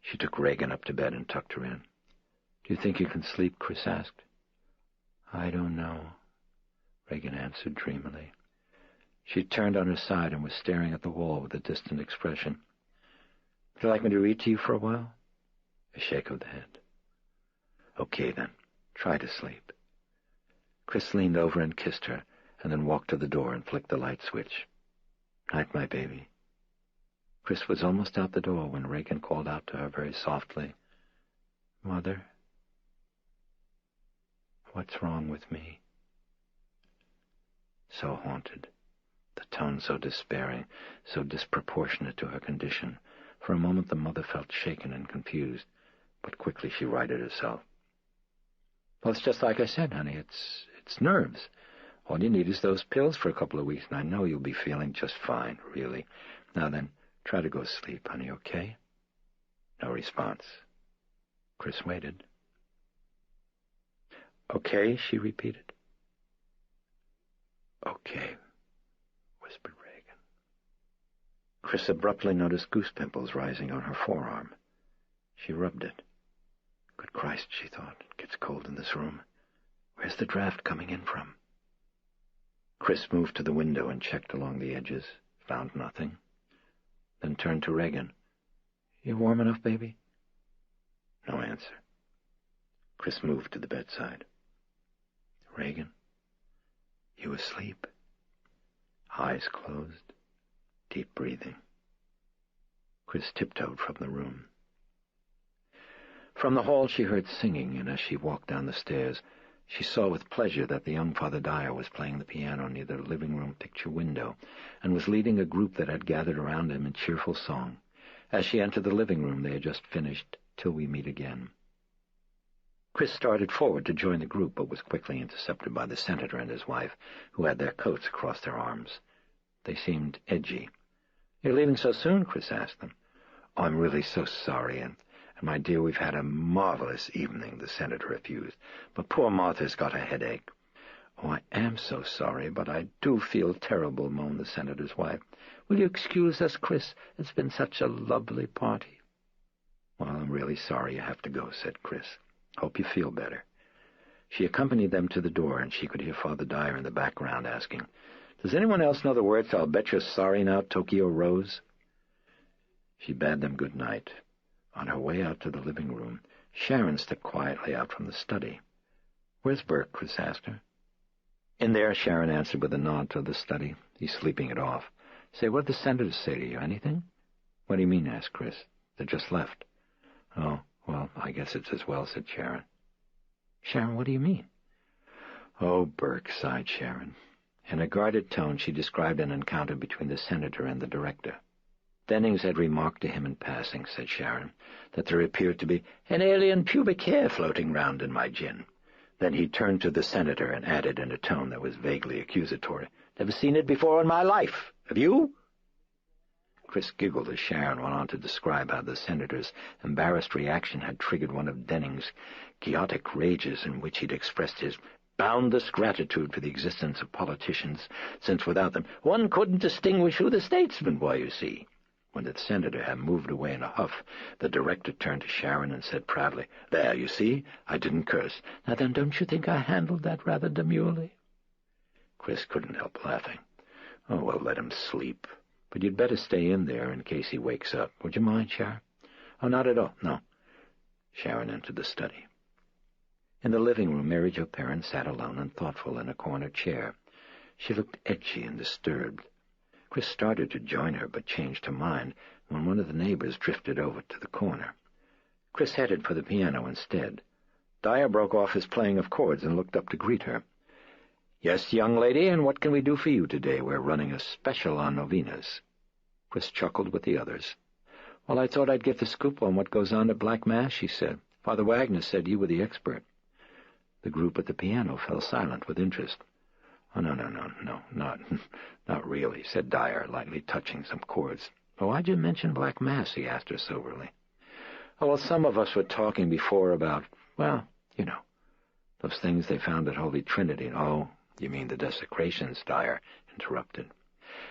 She took Reagan up to bed and tucked her in. Do you think you can sleep? Chris asked. I don't know, Reagan answered dreamily. She turned on her side and was staring at the wall with a distant expression. Would you like me to read to you for a while? A shake of the head. Okay, then. Try to sleep. Chris leaned over and kissed her, and then walked to the door and flicked the light switch. Night, my baby. Chris was almost out the door when Reagan called out to her very softly, "Mother, what's wrong with me?" So haunted, the tone so despairing, so disproportionate to her condition. For a moment the mother felt shaken and confused, but quickly she righted herself. "Well, it's just like I said, honey. It's nerves. All you need is those pills for a couple of weeks, and I know you'll be feeling just fine, really. Now then, try to go to sleep, honey, okay?" No response. Chris waited. "Okay," she repeated. "Okay," whispered Reagan. Chris abruptly noticed goose pimples rising on her forearm. She rubbed it. Good Christ, she thought, it gets cold in this room. Where's the draft coming in from? Chris moved to the window and checked along the edges, found nothing, then turned to Reagan. "You warm enough, baby?" No answer. Chris moved to the bedside. "Reagan, you asleep?" Eyes closed, deep breathing. Chris tiptoed from the room. From the hall she heard singing, and as she walked down the stairs, she saw with pleasure that the young Father Dyer was playing the piano near the living-room picture window, and was leading a group that had gathered around him in cheerful song. As she entered the living room, they had just finished "Till We Meet Again." Chris started forward to join the group, but was quickly intercepted by the senator and his wife, who had their coats across their arms. They seemed edgy. "You're leaving so soon?" Chris asked them. "Oh, I'm really so sorry, and my dear, we've had a marvelous evening," the senator refused. "But poor Martha's got a headache." "Oh, I am so sorry, but I do feel terrible," moaned the senator's wife. "Will you excuse us, Chris? It's been such a lovely party." "Well, I'm really sorry you have to go," said Chris. "Hope you feel better." She accompanied them to the door, and she could hear Father Dyer in the background asking, "Does anyone else know the words to 'I'll Bet You're Sorry Now, Tokyo Rose'?" She bade them good night. On her way out to the living room, Sharon stepped quietly out from the study. "Where's Burke?" Chris asked her. "In there," Sharon answered with a nod to the study. "He's sleeping it off. Say, what did the senators say to you? Anything?" "What do you mean?" asked Chris. "They just left." "Oh, well, I guess it's as well," said Sharon. "Sharon, what do you mean?" "Oh, Burke," sighed Sharon. In a guarded tone, she described an encounter between the senator and the director. "Dennings had remarked to him in passing," said Sharon, "that there appeared to be an alien pubic hair floating round in my gin." Then he turned to the senator and added in a tone that was vaguely accusatory, "Never seen it before in my life. Have you?" Chris giggled as Sharon went on to describe how the senator's embarrassed reaction had triggered one of Dennings' chaotic rages in which he'd expressed his boundless gratitude for the existence of politicians, since without them one couldn't distinguish who the statesman were, you see. When the senator had moved away in a huff, the director turned to Sharon and said proudly, "There, you see, I didn't curse. Now then, don't you think I handled that rather demurely?" Chris couldn't help laughing. "Oh, well, let him sleep. But you'd better stay in there in case he wakes up. Would you mind, Sharon?" "Oh, not at all, no." Sharon entered the study. In the living room, Mary Jo Perrin sat alone and thoughtful in a corner chair. She looked edgy and disturbed. Chris started to join her, but changed her mind when one of the neighbors drifted over to the corner. Chris headed for the piano instead. Dyer broke off his playing of chords and looked up to greet her. "Yes, young lady, and what can we do for you today? We're running a special on novenas." Chris chuckled with the others. "Well, I thought I'd get the scoop on what goes on at Black Mass," she said. "Father Wagner said you were the expert." The group at the piano fell silent with interest. "Oh, no, not really," said Dyer, lightly touching some chords. "Oh, why'd you mention Black Mass?" he asked her soberly. "Oh, well, some of us were talking before about, well, you know, those things they found at Holy Trinity." "Oh, you mean the desecrations," Dyer interrupted.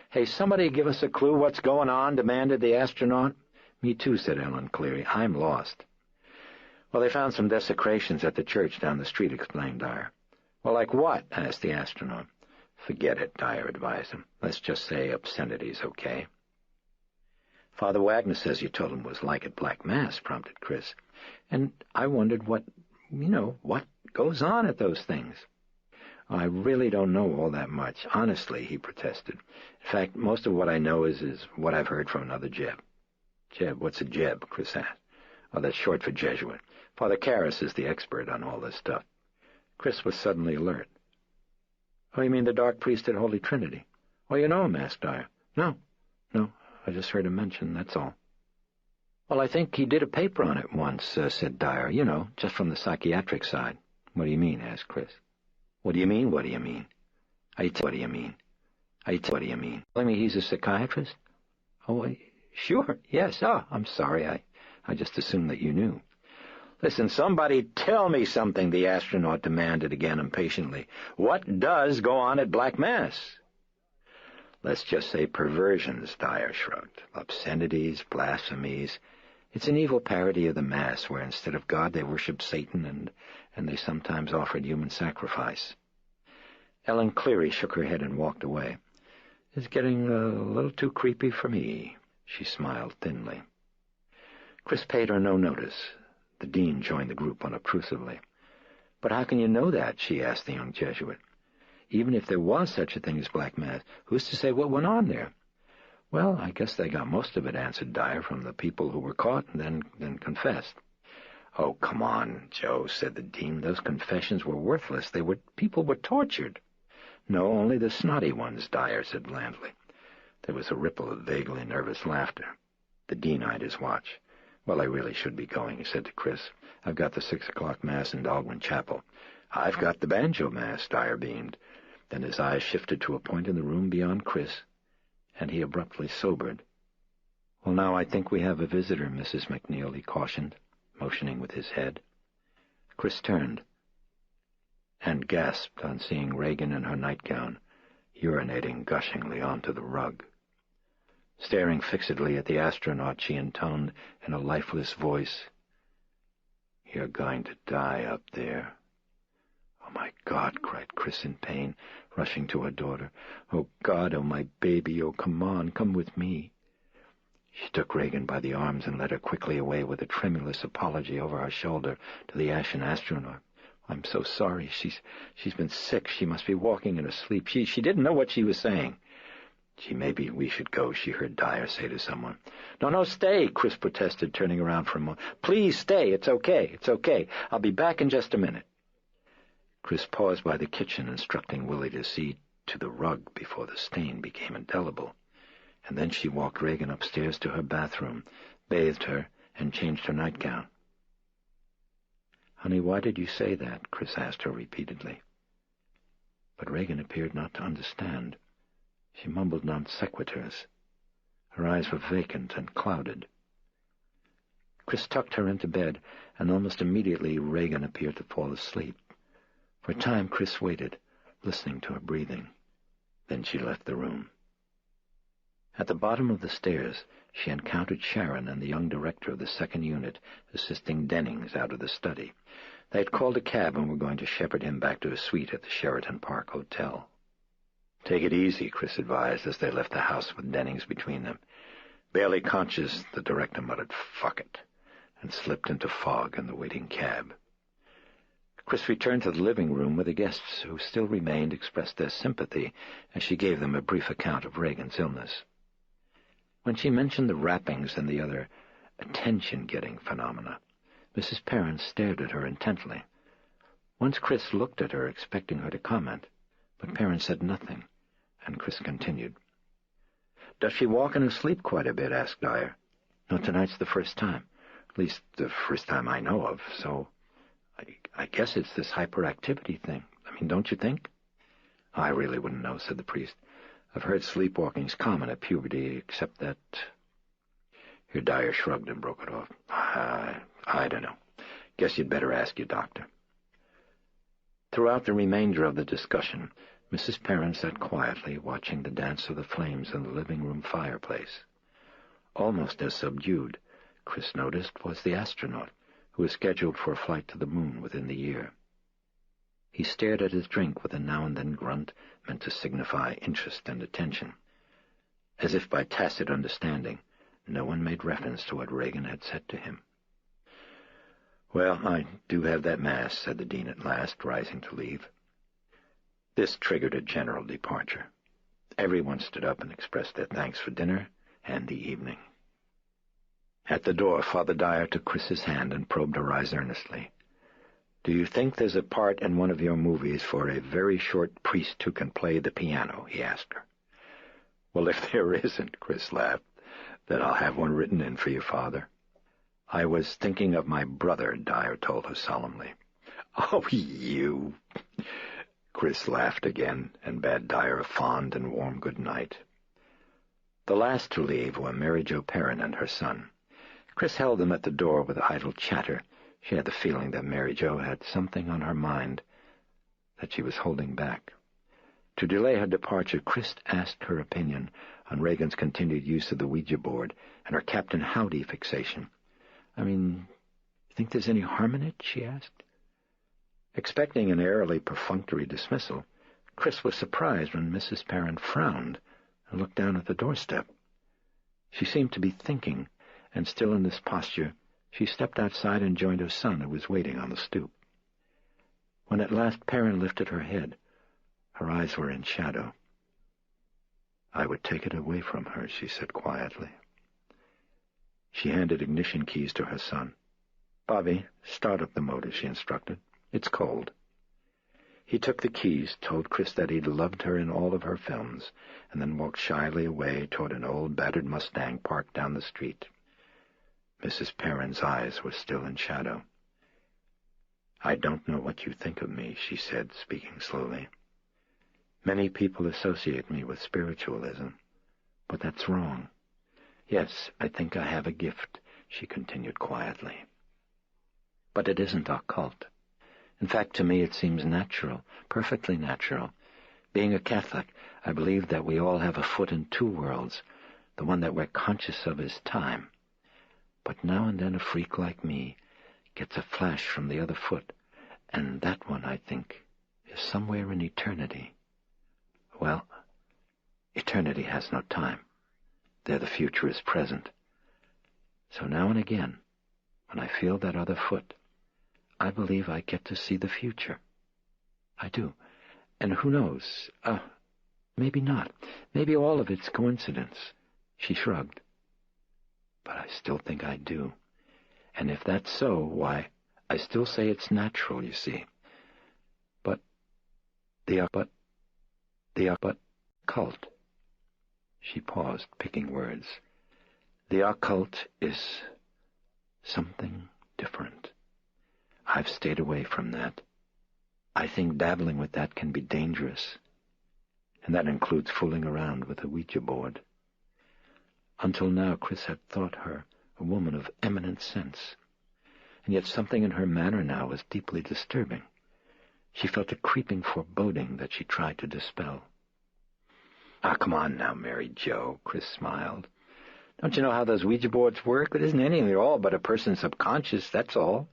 "Hey, somebody give us a clue what's going on," demanded the astronaut. "Me too," said Ellen Cleary. "I'm lost." "Well, they found some desecrations at the church down the street," explained Dyer. "Well, like what?" asked the astronaut. "Forget it," Dyer advised him. "Let's just say obscenities, okay?" "Father Wagner says you told him it was like at Black Mass," prompted Chris. "And I wondered what goes on at those things." I really don't know all that much, honestly, he protested. In fact, most of what I know is what I've heard from another Jeb. Jeb? What's a Jeb? Chris asked. Oh, that's short for Jesuit. Father Karras is the expert on all this stuff. Chris was suddenly alert. Oh, you mean the Dark Priest at Holy Trinity? Oh, you know him? Asked Dyer. No, I just heard him mention, that's all. Well, I think he did a paper on it once, said Dyer. You know, just from the psychiatric side. What do you mean? Asked Chris. What do you mean? What do you mean? What do you mean? What do you mean? I mean, he's a psychiatrist? Oh, sure, yes. Oh, I'm sorry. I just assumed that you knew. Listen, somebody tell me something, the astronaut demanded again impatiently. What does go on at Black Mass? Let's just say perversions, Dyer shrugged. Obscenities, blasphemies. It's an evil parody of the Mass, where instead of God they worship Satan, and they sometimes offered human sacrifice. Ellen Cleary shook her head and walked away. It's getting a little too creepy for me, she smiled thinly. Chris paid her no notice. The dean joined the group unobtrusively. But how can you know that? She asked the young Jesuit. Even if there was such a thing as Black Mass, who's to say what went on there? Well, I guess they got most of it, answered Dyer, from the people who were caught and then confessed. Oh, come on, Joe, said the dean. Those confessions were worthless. People were tortured. No, only the snotty ones, Dyer said blandly. There was a ripple of vaguely nervous laughter. The dean eyed his watch. Well, I really should be going, he said to Chris. I've got the 6 o'clock Mass in Dogwin Chapel. I've got the banjo Mass, Dyer beamed. Then his eyes shifted to a point in the room beyond Chris, and he abruptly sobered. Well, now I think we have a visitor, Mrs. McNeil, he cautioned, motioning with his head. Chris turned and gasped on seeing Regan in her nightgown, urinating gushingly onto the rug. Staring fixedly at the astronaut, she intoned in a lifeless voice, You're going to die up there. Oh, my God, cried Chris in pain, rushing to her daughter. Oh, God, oh, my baby, oh, come on, come with me. She took Regan by the arms and led her quickly away with a tremulous apology over her shoulder to the ashen astronaut. I'm so sorry. She's been sick. She must be walking in her sleep. She didn't know what she was saying. Gee, maybe we should go, she heard Dyer say to someone. No, stay, Chris protested, turning around for a moment. Please stay. It's okay. I'll be back in just a minute. Chris paused by the kitchen, instructing Willie to see to the rug before the stain became indelible. And then she walked Regan upstairs to her bathroom, bathed her, and changed her nightgown. Honey, why did you say that? Chris asked her repeatedly. But Regan appeared not to understand. She mumbled non sequiturs. Her eyes were vacant and clouded. Chris tucked her into bed, and almost immediately Regan appeared to fall asleep. For a time Chris waited, listening to her breathing. Then she left the room. At the bottom of the stairs, she encountered Sharon and the young director of the 2nd unit, assisting Dennings out of the study. They had called a cab and were going to shepherd him back to his suite at the Sheraton Park Hotel. Take it easy, Chris advised as they left the house with Dennings between them. Barely conscious, the director muttered, "Fuck it," and slipped into fog in the waiting cab. Chris returned to the living room where the guests who still remained expressed their sympathy as she gave them a brief account of Regan's illness. When she mentioned the rappings and the other attention-getting phenomena, Mrs. Perrin stared at her intently. Once Chris looked at her, expecting her to comment, but Perrin said nothing, and Chris continued. "Does she walk in her sleep quite a bit?" asked Dyer. "No, tonight's the first time. At least the first time I know of, so I guess it's this hyperactivity thing. I mean, don't you think?" "I really wouldn't know," said the priest. "I've heard sleepwalking's common at puberty, except that—" Here Dyer shrugged and broke it off. I don't know. Guess you'd better ask your doctor." Throughout the remainder of the discussion, Mrs. Perrin sat quietly watching the dance of the flames in the living room fireplace. Almost as subdued, Chris noticed, was the astronaut, who was scheduled for a flight to the moon within the year. He stared at his drink with a now-and-then grunt meant to signify interest and attention. As if by tacit understanding, no one made reference to what Regan had said to him. "Well, I do have that Mass," said the dean at last, rising to leave. This triggered a general departure. Everyone stood up and expressed their thanks for dinner and the evening. At the door, Father Dyer took Chris's hand and probed her eyes earnestly. "Do you think there's a part in one of your movies for a very short priest who can play the piano?" he asked her. "Well, if there isn't," Chris laughed, "then I'll have one written in for you, Father." "I was thinking of my brother," Dyer told her solemnly. "Oh, you!" Chris laughed again and bade Dyer a fond and warm good night. The last to leave were Mary Jo Perrin and her son. Chris held them at the door with idle chatter. She had the feeling that Mary Jo had something on her mind that she was holding back. To delay her departure, Chris asked her opinion on Reagan's continued use of the Ouija board and her Captain Howdy fixation. You think there's any harm in it?" she asked. Expecting an airily perfunctory dismissal, Chris was surprised when Mrs. Perrin frowned and looked down at the doorstep. She seemed to be thinking, and still in this posture, she stepped outside and joined her son, who was waiting on the stoop. When at last Perrin lifted her head, her eyes were in shadow. "I would take it away from her," she said quietly. She handed ignition keys to her son. "Bobby, start up the motor," she instructed. "It's cold." He took the keys, told Chris that he'd loved her in all of her films, and then walked shyly away toward an old battered Mustang parked down the street. Mrs. Perrin's eyes were still in shadow. "I don't know what you think of me," she said, speaking slowly. "Many people associate me with spiritualism, but that's wrong. Yes, I think I have a gift," she continued quietly. "But it isn't occult. In fact, to me it seems natural, perfectly natural. Being a Catholic, I believe that we all have a foot in two worlds. The one that we're conscious of is time. But now and then a freak like me gets a flash from the other foot, and that one, I think, is somewhere in eternity. Well, eternity has no time. There the future is present. So now and again, when I feel that other foot, I believe I get to see the future. I do. And who knows? Maybe not. Maybe all of it's coincidence." She shrugged. "But I still think I do. And if that's so, why, I still say it's natural, you see. But the occult." She paused, picking words. "The occult is something different. I've stayed away from that. I think dabbling with that can be dangerous, and that includes fooling around with a Ouija board." Until now, Chris had thought her a woman of eminent sense, and yet something in her manner now was deeply disturbing. She felt a creeping foreboding that she tried to dispel. "Come on now, Mary Jo," Chris smiled. "Don't you know how those Ouija boards work? It isn't anything at all but a person's subconscious, that's all."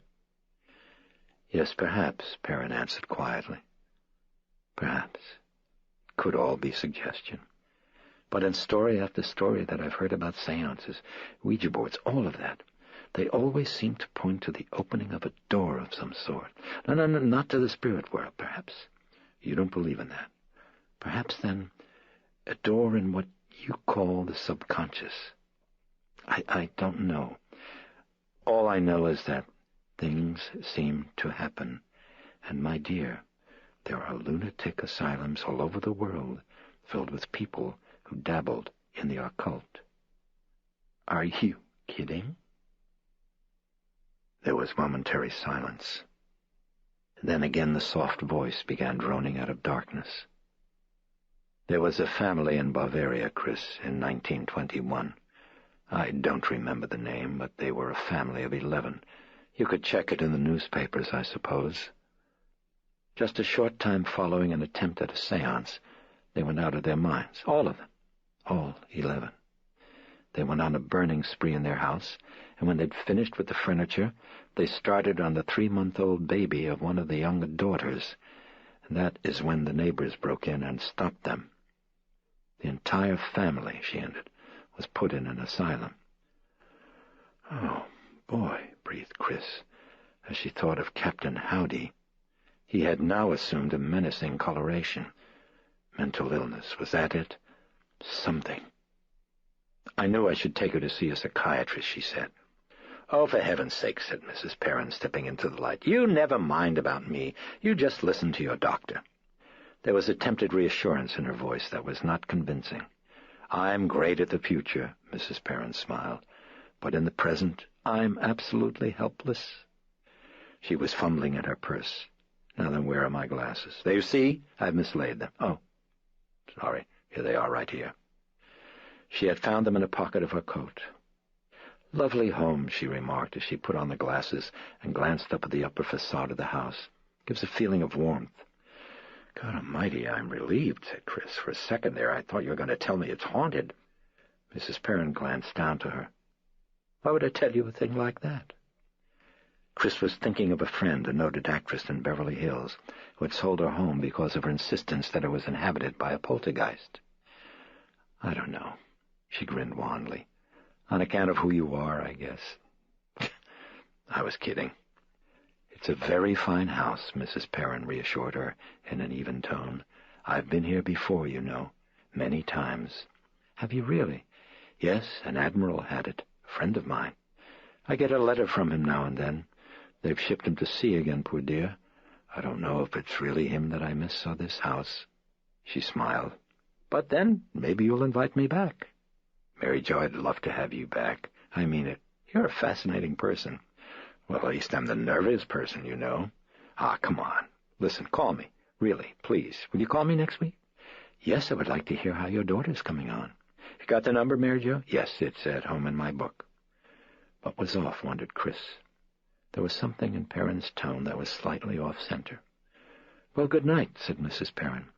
"Yes, perhaps," Perrin answered quietly. "Perhaps. It could all be suggestion. But in story after story that I've heard about seances, Ouija boards, all of that, they always seem to point to the opening of a door of some sort. No, not to the spirit world, perhaps. You don't believe in that. Perhaps, then, a door in what you call the subconscious. I don't know. All I know is that things seem to happen. And, my dear, there are lunatic asylums all over the world filled with people who dabbled in the occult." "Are you kidding?" There was momentary silence. Then again the soft voice began droning out of darkness. "There was a family in Bavaria, Chris, in 1921. I don't remember the name, but they were a family of 11. You could check it in the newspapers, I suppose. Just a short time following an attempt at a seance, they went out of their minds, all of them, all 11. They went on a burning spree in their house, and when they'd finished with the furniture, they started on the 3-month-old baby of one of the younger daughters, and that is when the neighbors broke in and stopped them. The entire family," she ended, "was put in an asylum." "Oh, boy," breathed Chris, as she thought of Captain Howdy. He had now assumed a menacing coloration. Mental illness, was that it? Something. "I knew I should take her to see a psychiatrist," she said. "Oh, for heaven's sake," said Mrs. Perrin, stepping into the light. "You never mind about me. You just listen to your doctor." There was attempted reassurance in her voice that was not convincing. "I'm great at the future," Mrs. Perrin smiled. "But in the present, I'm absolutely helpless." She was fumbling in her purse. "Now then, where are my glasses? There, you see, I've mislaid them. Oh, sorry. Here they are, right here." She had found them in a pocket of her coat. "Lovely home," she remarked as she put on the glasses and glanced up at the upper facade of the house. "Gives a feeling of warmth." "God almighty, I'm relieved," said Chris. "For a second there, I thought you were going to tell me it's haunted." Mrs. Perrin glanced down to her. "Why would I tell you a thing like that?" Chris was thinking of a friend, a noted actress in Beverly Hills, who had sold her home because of her insistence that it was inhabited by a poltergeist. "I don't know." She grinned wanly. "On account of who you are, I guess." "I was kidding." "It's a very fine house," Mrs. Perrin reassured her in an even tone. "I've been here before, you know, many times." "Have you really?" "Yes, an admiral had it, a friend of mine. I get a letter from him now and then. They've shipped him to sea again, poor dear. I don't know if it's really him that I miss or this house." She smiled. "But then, maybe you'll invite me back." "Mary Jo, I'd love to have you back. I mean it. You're a fascinating person." "Well, at least I'm the nervous person, you know." "Ah, come on. Listen, call me. Really, please. Will you call me next week?" "Yes, I would like to hear how your daughter's coming on." "You got the number, Mary Jo?" "Yes, it's at home in my book." What was off, wondered Chris. There was something in Perrin's tone that was slightly off-center. "Well, good night," said Mrs. Perrin,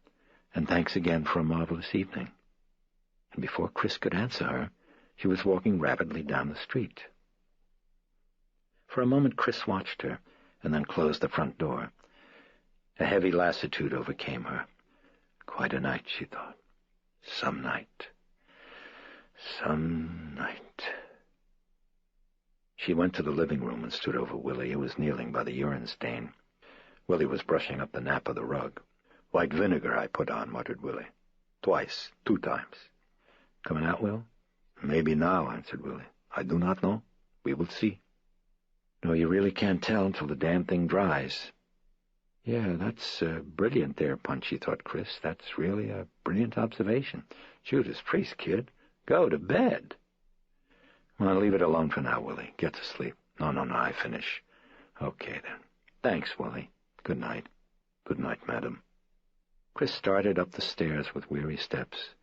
"and thanks again for a marvelous evening." And before Chris could answer her, she was walking rapidly down the street. For a moment Chris watched her, and then closed the front door. A heavy lassitude overcame her. Quite a night, she thought. Some night. Some night. She went to the living room and stood over Willie, who was kneeling by the urine stain. Willie was brushing up the nap of the rug. "White vinegar I put on," muttered Willie. "Twice, 2 times. "Coming out, Will?" "Maybe now," answered Willie. "I do not know. We will see." "No, you really can't tell until the damn thing dries." "Yeah, that's brilliant there, Punchy," thought Chris. "That's really a brilliant observation. Judas Priest, kid. Go to bed." "Well, leave it alone for now, Willie. Get to sleep." No, I finish." "Okay, then. Thanks, Willie. Good night." "Good night, madam." Chris started up the stairs with weary steps.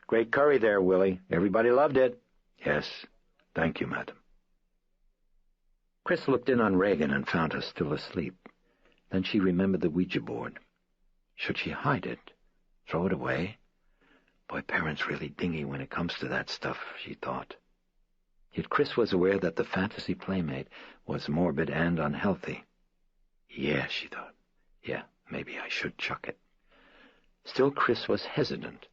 "Great curry there, Willie. Everybody loved it." "Yes. Thank you, madam." Chris looked in on Reagan and found her still asleep. Then she remembered the Ouija board. Should she hide it? Throw it away? Boy, Perrin's really dingy when it comes to that stuff, she thought. Yet Chris was aware that the fantasy playmate was morbid and unhealthy. Yeah, she thought. Yeah, maybe I should chuck it. Still, Chris was hesitant.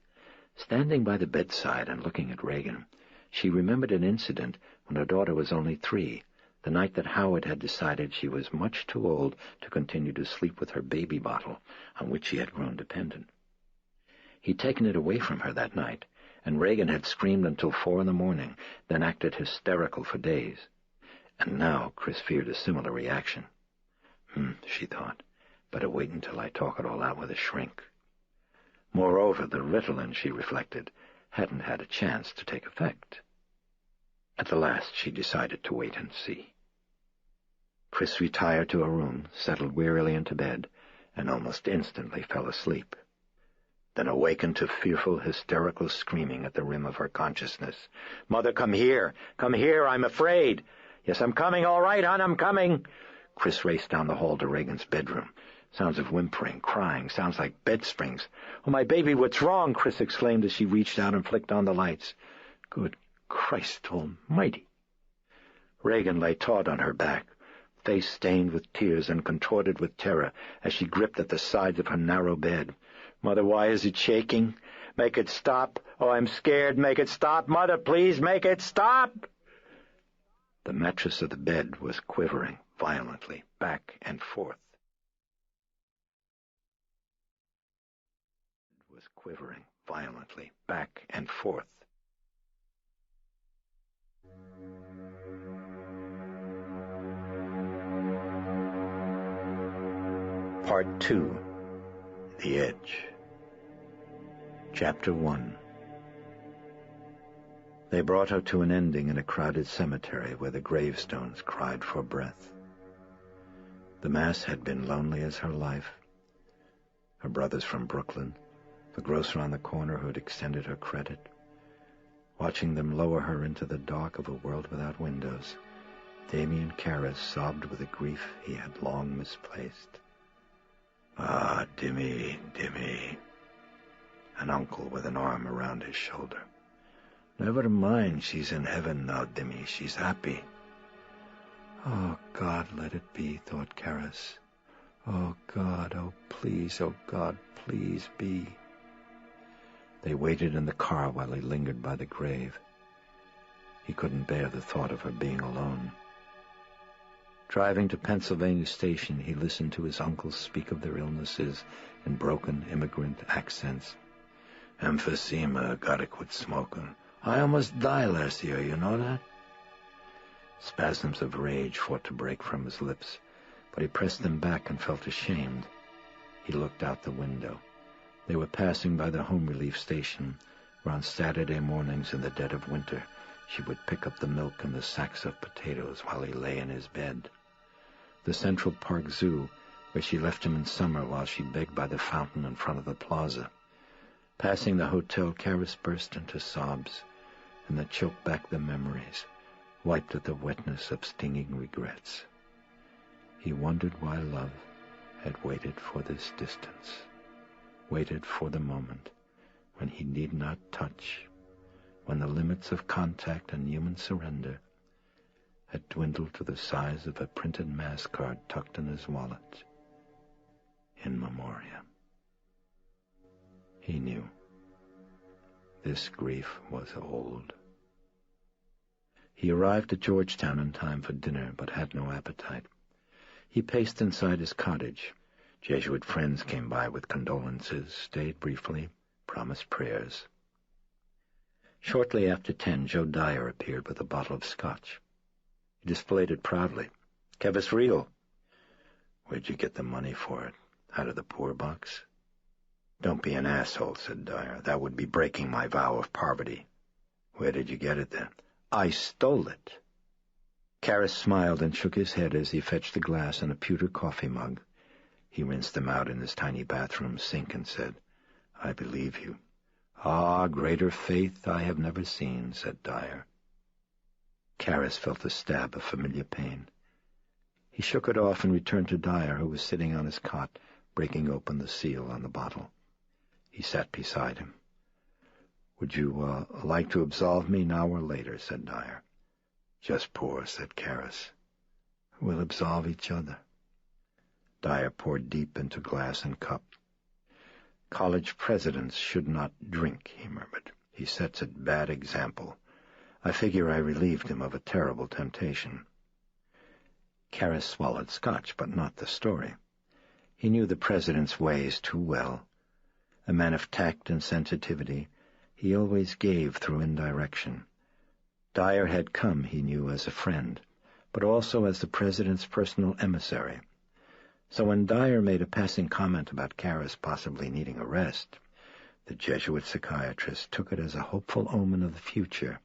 Standing by the bedside and looking at Reagan, she remembered an incident when her daughter was only 3, the night that Howard had decided she was much too old to continue to sleep with her baby bottle, on which she had grown dependent. He'd taken it away from her that night, and Reagan had screamed until 4 a.m, then acted hysterical for days. And now Chris feared a similar reaction. She thought, better wait until I talk it all out with a shrink. Moreover, the Ritalin, she reflected, hadn't had a chance to take effect. At the last, she decided to wait and see. Chris retired to her room, settled wearily into bed, and almost instantly fell asleep. Then awakened to fearful, hysterical screaming at the rim of her consciousness. "Mother, come here! Come here! I'm afraid!" "Yes, I'm coming, all right, hon, I'm coming!" Chris raced down the hall to Reagan's bedroom. Sounds of whimpering, crying, sounds like bed springs. "Oh, my baby, what's wrong?" Chris exclaimed as she reached out and flicked on the lights. Good Christ almighty! Reagan lay taut on her back, face stained with tears and contorted with terror as she gripped at the sides of her narrow bed. "Mother, why is it shaking? Make it stop. Oh, I'm scared. Make it stop. Mother, please make it stop!" The mattress of the bed was quivering violently back and forth. quivering violently back and forth. Part 2. The Edge. Chapter 1. They brought her to an ending in a crowded cemetery where the gravestones cried for breath. The mass had been lonely as her life. Her brothers from Brooklyn, the grocer on the corner who had extended her credit, watching them lower her into the dark of a world without windows, Damien Karras sobbed with a grief he had long misplaced. "Ah, Dimmy, Dimmy," an uncle with an arm around his shoulder. "Never mind, she's in heaven now, Dimmy. She's happy." "Oh, God, let it be," thought Karras. "Oh, God, oh, God, please be." They waited in the car while he lingered by the grave. He couldn't bear the thought of her being alone. Driving to Pennsylvania Station, he listened to his uncles speak of their illnesses in broken immigrant accents. "Emphysema, gotta quit smoking. I almost died last year, you know that?" Spasms of rage fought to break from his lips, but he pressed them back and felt ashamed. He looked out the window. They were passing by the home relief station, where on Saturday mornings in the dead of winter she would pick up the milk and the sacks of potatoes while he lay in his bed. The Central Park Zoo, where she left him in summer while she begged by the fountain in front of the plaza. Passing the hotel, Karras burst into sobs, and that choked back the memories, wiped at the wetness of stinging regrets. He wondered why love had waited for this distance, waited for the moment when he need not touch, when the limits of contact and human surrender had dwindled to the size of a printed mass card tucked in his wallet. In memoriam. He knew. This grief was old. He arrived at Georgetown in time for dinner, but had no appetite. He paced inside his cottage. Jesuit friends came by with condolences, stayed briefly, promised prayers. Shortly after 10, Joe Dyer appeared with a bottle of scotch. He displayed it proudly. "Kevis real." "Where'd you get the money for it? Out of the poor box?" "Don't be an asshole," said Dyer. "That would be breaking my vow of poverty." "Where did you get it then?" "I stole it." Karras smiled and shook his head as he fetched a glass and a pewter coffee mug. He rinsed them out in his tiny bathroom sink and said, "I believe you." "Ah, greater faith I have never seen," said Dyer. Karras felt a stab of familiar pain. He shook it off and returned to Dyer, who was sitting on his cot, breaking open the seal on the bottle. He sat beside him. "Would you like to absolve me now or later?" said Dyer. "Just pour," said Karras. "We'll absolve each other." Dyer poured deep into glass and cup. "College presidents should not drink," he murmured. "He sets a bad example. I figure I relieved him of a terrible temptation." Karras swallowed scotch, but not the story. He knew the president's ways too well. A man of tact and sensitivity, he always gave through indirection. Dyer had come, he knew, as a friend, but also as the president's personal emissary. So when Dyer made a passing comment about Karras possibly needing a rest, the Jesuit psychiatrist took it as a hopeful omen of the future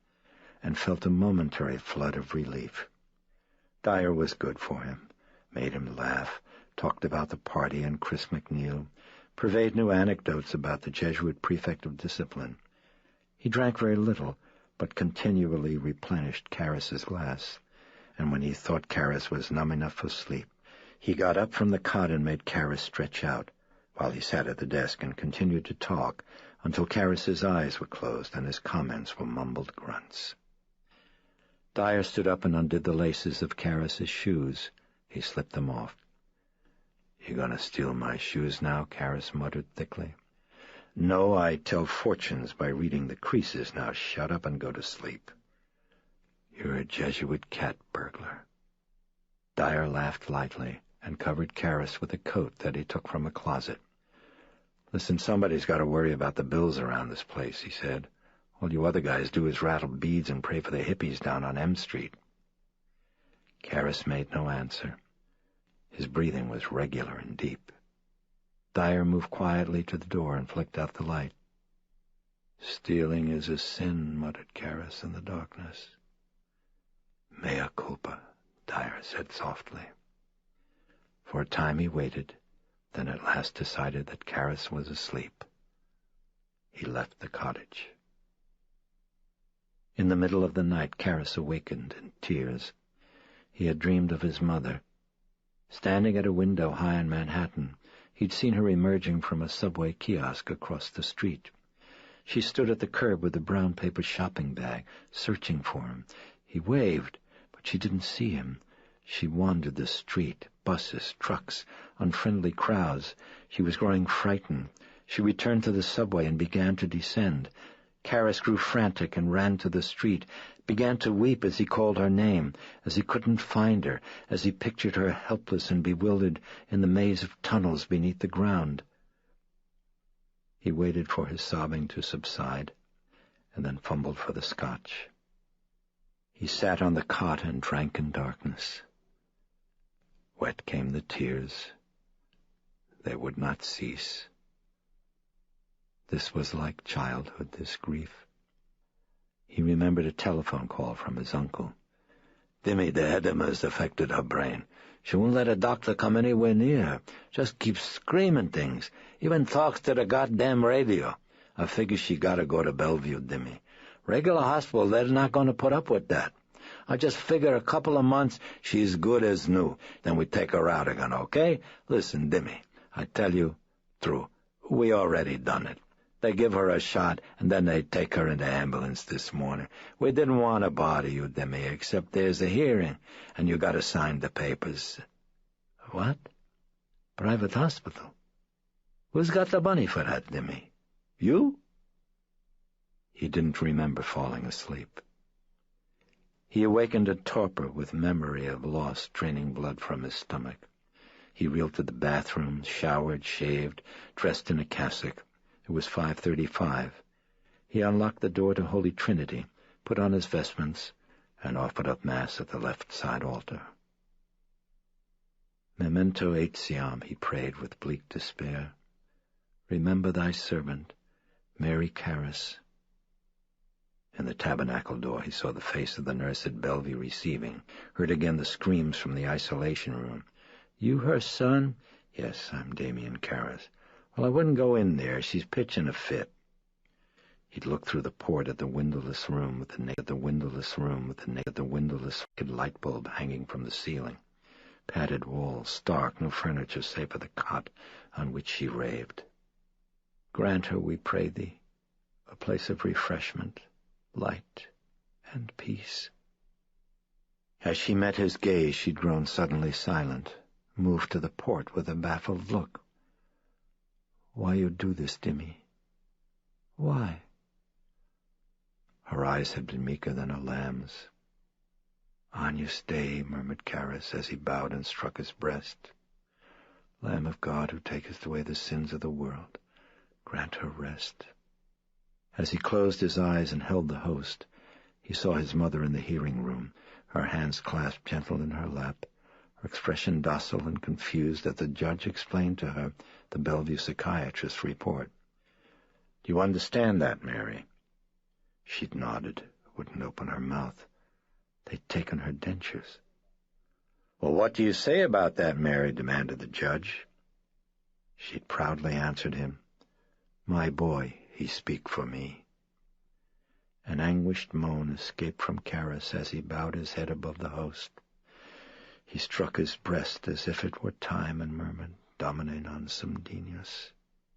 and felt a momentary flood of relief. Dyer was good for him, made him laugh, talked about the party and Chris McNeil, purveyed new anecdotes about the Jesuit prefect of discipline. He drank very little, but continually replenished Karras's glass, and when he thought Karras was numb enough for sleep, he got up from the cot and made Karras stretch out, while he sat at the desk and continued to talk until Karras's eyes were closed and his comments were mumbled grunts. Dyer stood up and undid the laces of Karras's shoes. He slipped them off. "You gonna steal my shoes now?" Karras muttered thickly. "No, I tell fortunes by reading the creases. Now shut up and go to sleep." "You're a Jesuit cat burglar." Dyer laughed lightly and covered Karras with a coat that he took from a closet. "Listen, somebody's got to worry about the bills around this place," he said. "All you other guys do is rattle beads and pray for the hippies down on M Street." Karras made no answer. His breathing was regular and deep. Dyer moved quietly to the door and flicked out the light. "Stealing is a sin," muttered Karras in the darkness. "Mea culpa," Dyer said softly. For a time he waited, then at last decided that Karras was asleep. He left the cottage. In the middle of the night, Karras awakened in tears. He had dreamed of his mother. Standing at a window high in Manhattan, he'd seen her emerging from a subway kiosk across the street. She stood at the curb with a brown paper shopping bag, searching for him. He waved, but she didn't see him. She wandered the street, buses, trucks, unfriendly crowds. She was growing frightened. She returned to the subway and began to descend. Karras grew frantic and ran to the street, began to weep as he called her name, as he couldn't find her, as he pictured her helpless and bewildered in the maze of tunnels beneath the ground. He waited for his sobbing to subside, and then fumbled for the scotch. He sat on the cot and drank in darkness. Wet came the tears. They would not cease. This was like childhood, this grief. He remembered a telephone call from his uncle. "Dimmy, the edema has affected her brain. She won't let a doctor come anywhere near her. Just keeps screaming things. Even talks to the goddamn radio. I figure she gotta go to Bellevue, Dimmy. Regular hospital, they're not gonna put up with that. I just figure a couple of months, she's good as new. Then we take her out again, okay? Listen, Dimmy, I tell you, true, we already done it. They give her a shot, and then they take her in the ambulance this morning. We didn't want to bother you, Dimmy, except there's a hearing, and you got to sign the papers." "What? Private hospital? Who's got the money for that, Dimmy? You?" He didn't remember falling asleep. He awakened a torpor with memory of loss draining blood from his stomach. He reeled to the bathroom, showered, shaved, dressed in a cassock. It was 5:35. He unlocked the door to Holy Trinity, put on his vestments, and offered up Mass at the left side altar. "Memento etiam," he prayed with bleak despair. "Remember thy servant, Mary Karras." In the tabernacle door he saw the face of the nurse at Bellevue receiving, heard again the screams from the isolation room. "You her son?" "Yes, I'm Damien Karras." "Well, I wouldn't go in there. She's pitching a fit." He'd looked through the port at the windowless room with the windowless light bulb hanging from the ceiling. Padded walls, stark, no furniture save for the cot on which she raved. "Grant her, we pray thee, a place of refreshment, light, and peace." As she met his gaze, she'd grown suddenly silent, moved to the port with a baffled look. "Why you do this, Dimmy? Why?" Her eyes had been meeker than a lamb's. "Agnus Dei," murmured Karras as he bowed and struck his breast. "Lamb of God, who takest away the sins of the world, grant her rest." As he closed his eyes and held the host, he saw his mother in the hearing room, her hands clasped gentle in her lap, her expression docile and confused as the judge explained to her the Bellevue psychiatrist's report. "Do you understand that, Mary?" She'd nodded, wouldn't open her mouth. They'd taken her dentures. "Well, what do you say about that, Mary?" demanded the judge. She'd proudly answered him, "My boy, he speak for me." An anguished moan escaped from Karras as he bowed his head above the host. He struck his breast as if it were time and murmured, "Domine non sum dignus.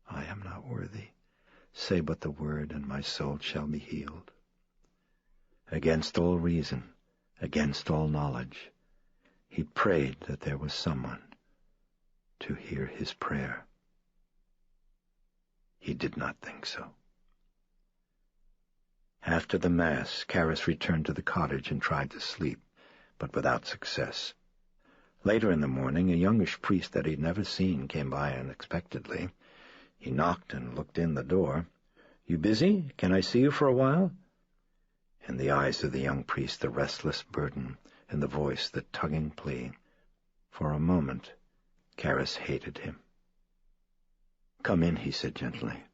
I am not worthy. Say but the word, and my soul shall be healed." Against all reason, against all knowledge, he prayed that there was someone to hear his prayer. He did not think so. After the Mass, Karras returned to the cottage and tried to sleep, but without success. Later in the morning, a youngish priest that he'd never seen came by unexpectedly. He knocked and looked in the door. "You busy? Can I see you for a while?" In the eyes of the young priest the restless burden, in the voice the tugging plea. For a moment, Karis hated him. "Come in," he said gently,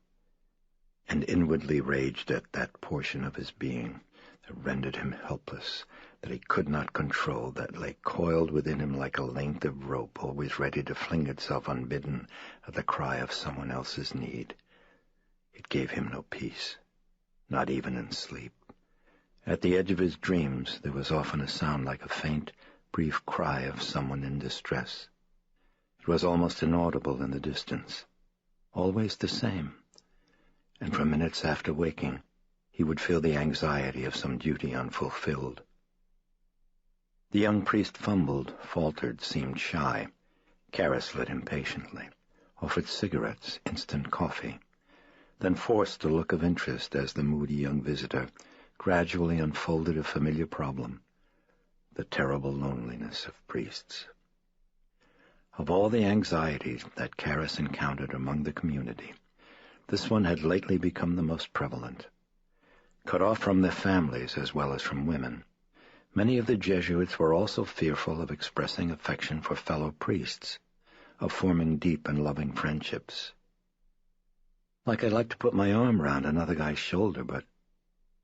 and inwardly raged at that portion of his being that rendered him helpless, that he could not control, that lay coiled within him like a length of rope, always ready to fling itself unbidden at the cry of someone else's need. It gave him no peace, not even in sleep. At the edge of his dreams there was often a sound like a faint, brief cry of someone in distress. It was almost inaudible in the distance, always the same, and for minutes after waking he would feel the anxiety of some duty unfulfilled. The young priest fumbled, faltered, seemed shy. Karis lit impatiently, offered cigarettes, instant coffee, then forced a look of interest as the moody young visitor gradually unfolded a familiar problem, the terrible loneliness of priests. Of all the anxieties that Karis encountered among the community, this one had lately become the most prevalent. Cut off from their families as well as from women, many of the Jesuits were also fearful of expressing affection for fellow priests, of forming deep and loving friendships. "Like I'd like to put my arm around another guy's shoulder, but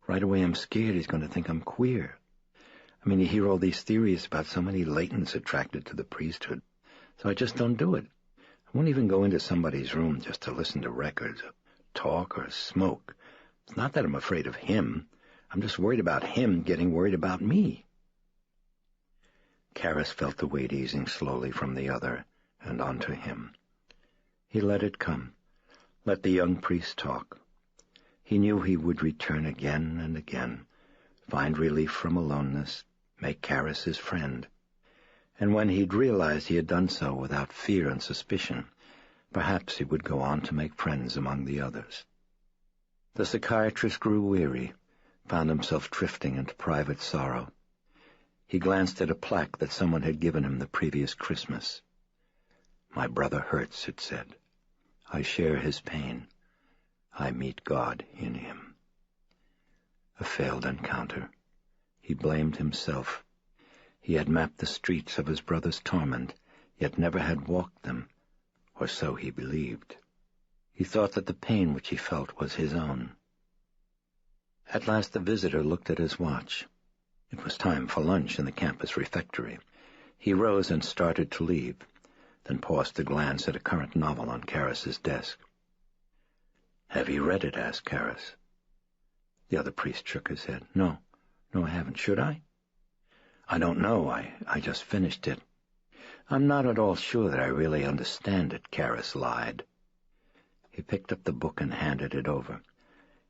right away I'm scared he's going to think I'm queer. I mean, you hear all these theories about so many latents attracted to the priesthood, so I just don't do it. I won't even go into somebody's room just to listen to records, or talk, or smoke. It's not that I'm afraid of him. I'm just worried about him getting worried about me." Karis felt the weight easing slowly from the other and onto him. He let it come, let the young priest talk. He knew he would return again and again, find relief from aloneness, make Karis his friend. And when he'd realized he had done so without fear and suspicion, perhaps he would go on to make friends among the others. The psychiatrist grew weary, found himself drifting into private sorrow. He glanced at a plaque that someone had given him the previous Christmas. "My brother hurts," it said. "I share his pain. I meet God in him." A failed encounter. He blamed himself. He had mapped the streets of his brother's torment, yet never had walked them, or so he believed. He thought that the pain which he felt was his own. At last the visitor looked at his watch. It was time for lunch in the campus refectory. He rose and started to leave, then paused to glance at a current novel on Karis's desk. "Have you read it?" asked Karis. The other priest shook his head. No, I haven't. Should I?" "I don't know. I just finished it." "I'm not at all sure that I really understand it," Karis lied. He picked up the book and handed it over.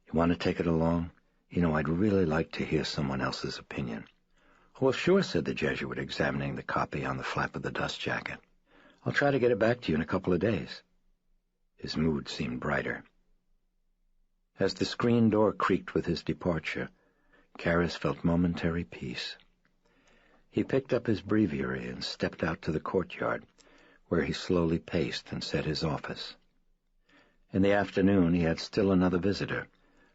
"You want to take it along? I'd really like to hear someone else's opinion." "Well, sure," said the Jesuit, examining the copy on the flap of the dust jacket. "I'll try to get it back to you in a couple of days." His mood seemed brighter. As the screen door creaked with his departure, Karis felt momentary peace. He picked up his breviary and stepped out to the courtyard, where he slowly paced and set his office. In the afternoon he had still another visitor,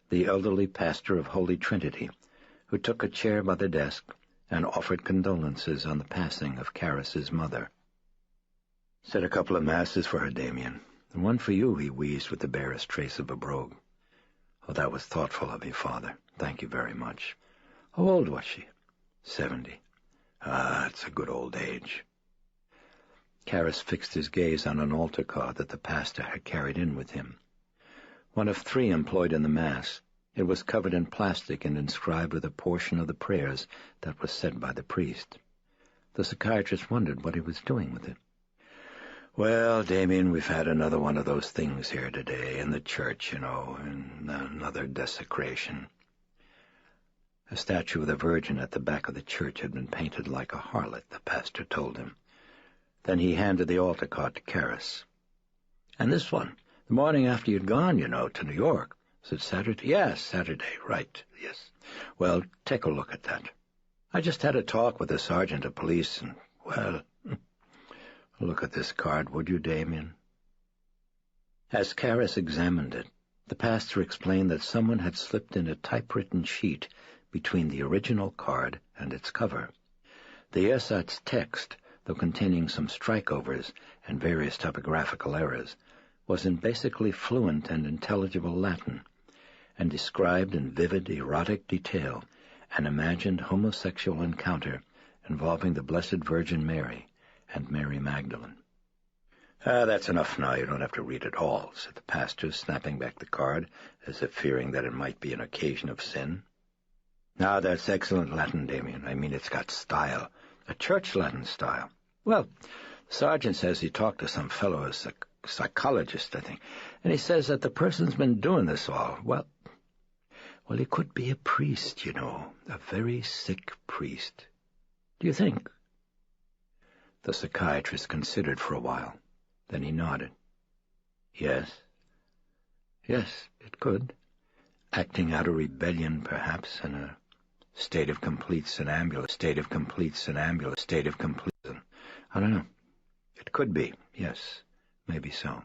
the elderly pastor of Holy Trinity, who took a chair by the desk and offered condolences on the passing of Karis's mother. "Said a couple of masses for her, Damien, and one for you," he wheezed with the barest trace of a brogue. "Oh, that was thoughtful of you, Father. Thank you very much." "How old was she?" 70. "Ah, it's a good old age." Karis fixed his gaze on an altar card that the pastor had carried in with him. One of 3 employed in the Mass, it was covered in plastic and inscribed with a portion of the prayers that was said by the priest. The psychiatrist wondered what he was doing with it. "Well, Damien, we've had another one of those things here today in the church, and another desecration." A statue of the Virgin at the back of the church had been painted like a harlot, the pastor told him. Then he handed the altar card to Karis. "And this one, the morning after you'd gone, to New York. Was it Saturday?" "Yes, Saturday, right, yes." "Well, take a look at that. I just had a talk with the sergeant of police, and, well, look at this card, would you, Damien?" As Karras examined it, the pastor explained that someone had slipped in a typewritten sheet between the original card and its cover. The ersatz text, though containing some strikeovers and various typographical errors, was in basically fluent and intelligible Latin, and described in vivid, erotic detail an imagined homosexual encounter involving the Blessed Virgin Mary and Mary Magdalene. That's enough now. You don't have to read it all," said the pastor, snapping back the card, as if fearing that it might be an occasion of sin. "Now, that's excellent Latin, Damien. I mean, it's got style. A church Latin style. Well, the sergeant says he talked to some fellow, a psychologist, I think, and he says that the person's been doing this all. Well, he could be a priest, you know, a very sick priest. Do you think?" The psychiatrist considered for a while. Then he nodded. Yes, it could. Acting out a rebellion, perhaps, in a state of complete somnambulism. I don't know. It could be, yes, maybe so.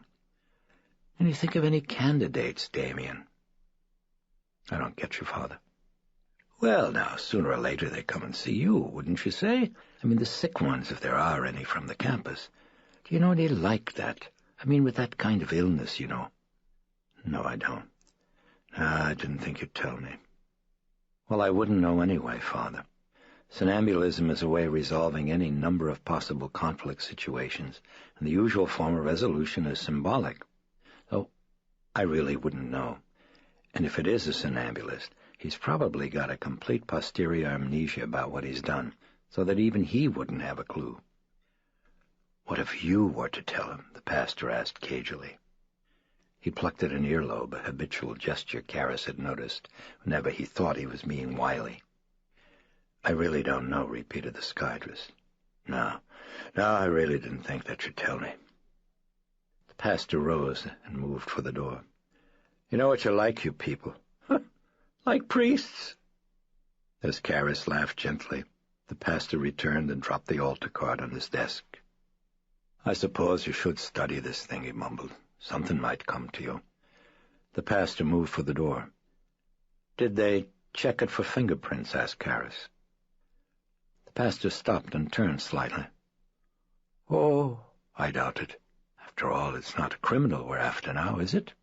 Can you think of any candidates, Damien? I don't get you, Father. Well, now, sooner or later they come and see you, wouldn't you say? I mean, the sick ones, if there are any from the campus. Do you know any like that? I mean, with that kind of illness, you know. No, I don't. I didn't think you'd tell me. Well, I wouldn't know anyway, Father. Somnambulism is a way of resolving any number of possible conflict situations, and the usual form of resolution is symbolic. So, I really wouldn't know. And if it is a somnambulist, he's probably got a complete posterior amnesia about what he's done, so that even he wouldn't have a clue. What if you were to tell him? The pastor asked cagily. He plucked at an earlobe, a habitual gesture Karras had noticed whenever he thought he was being wily. I really don't know, repeated the psychiatrist. No, I really didn't think that you'd tell me. The pastor rose and moved for the door. You know what you're like, you people. Like priests. As Karras laughed gently, the pastor returned and dropped the altar card on his desk. I suppose you should study this thing, he mumbled. Something might come to you. The pastor moved for the door. Did they check it for fingerprints? Asked Karras. The pastor stopped and turned slightly. Oh, I doubt it. After all, it's not a criminal we're after now, is it?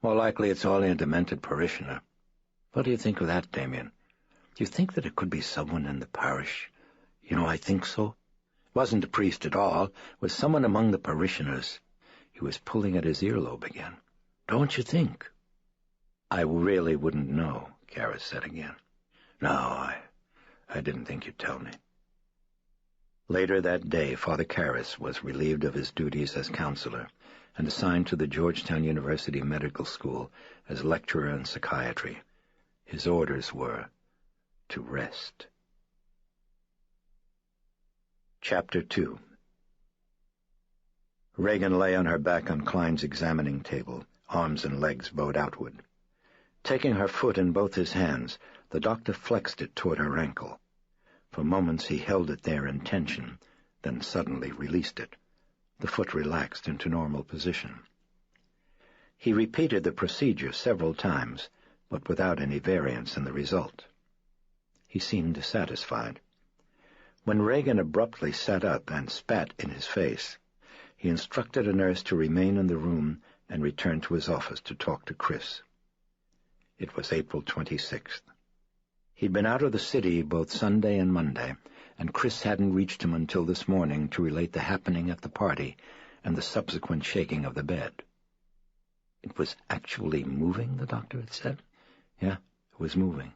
More likely it's only a demented parishioner. What do you think of that, Damien? Do you think that it could be someone in the parish? You know, I think so. It wasn't a priest at all. It was someone among the parishioners. He was pulling at his earlobe again. Don't you think? I really wouldn't know, Karras said again. No, I didn't think you'd tell me. Later that day, Father Karras was relieved of his duties as counselor and assigned to the Georgetown University Medical School as lecturer in psychiatry. His orders were to rest. Chapter 2. Regan lay on her back on Klein's examining table, arms and legs bowed outward. Taking her foot in both his hands, the doctor flexed it toward her ankle. For moments he held it there in tension, then suddenly released it. The foot relaxed into normal position. He repeated the procedure several times, but without any variance in the result. He seemed satisfied. When Regan abruptly sat up and spat in his face, he instructed a nurse to remain in the room and return to his office to talk to Chris. It was April 26th. He'd been out of the city both Sunday and Monday, and Chris hadn't reached him until this morning to relate the happening at the party and the subsequent shaking of the bed. It was actually moving, the doctor had said. Yeah, it was moving.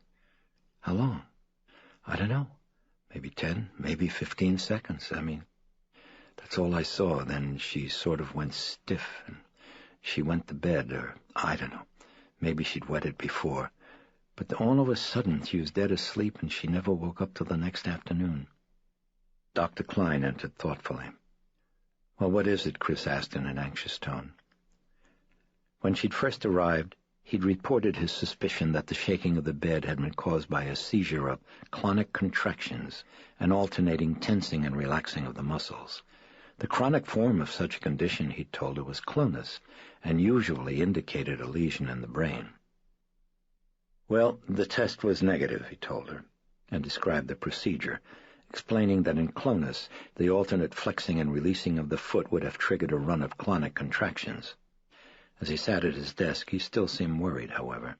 How long? I don't know. Maybe 10, maybe 15 seconds. I mean, that's all I saw. Then she sort of went stiff, and she went to bed, or I don't know. Maybe she'd wet it before. But all of a sudden she was dead asleep, and she never woke up till the next afternoon. Dr. Klein entered thoughtfully. Well, what is it? Chris asked in an anxious tone. When she'd first arrived, he'd reported his suspicion that the shaking of the bed had been caused by a seizure of clonic contractions and alternating tensing and relaxing of the muscles. The chronic form of such a condition, he'd told her, was clonus, and usually indicated a lesion in the brain. Well, the test was negative, he told her, and described the procedure, explaining that in clonus, the alternate flexing and releasing of the foot would have triggered a run of clonic contractions. As he sat at his desk, he still seemed worried, however.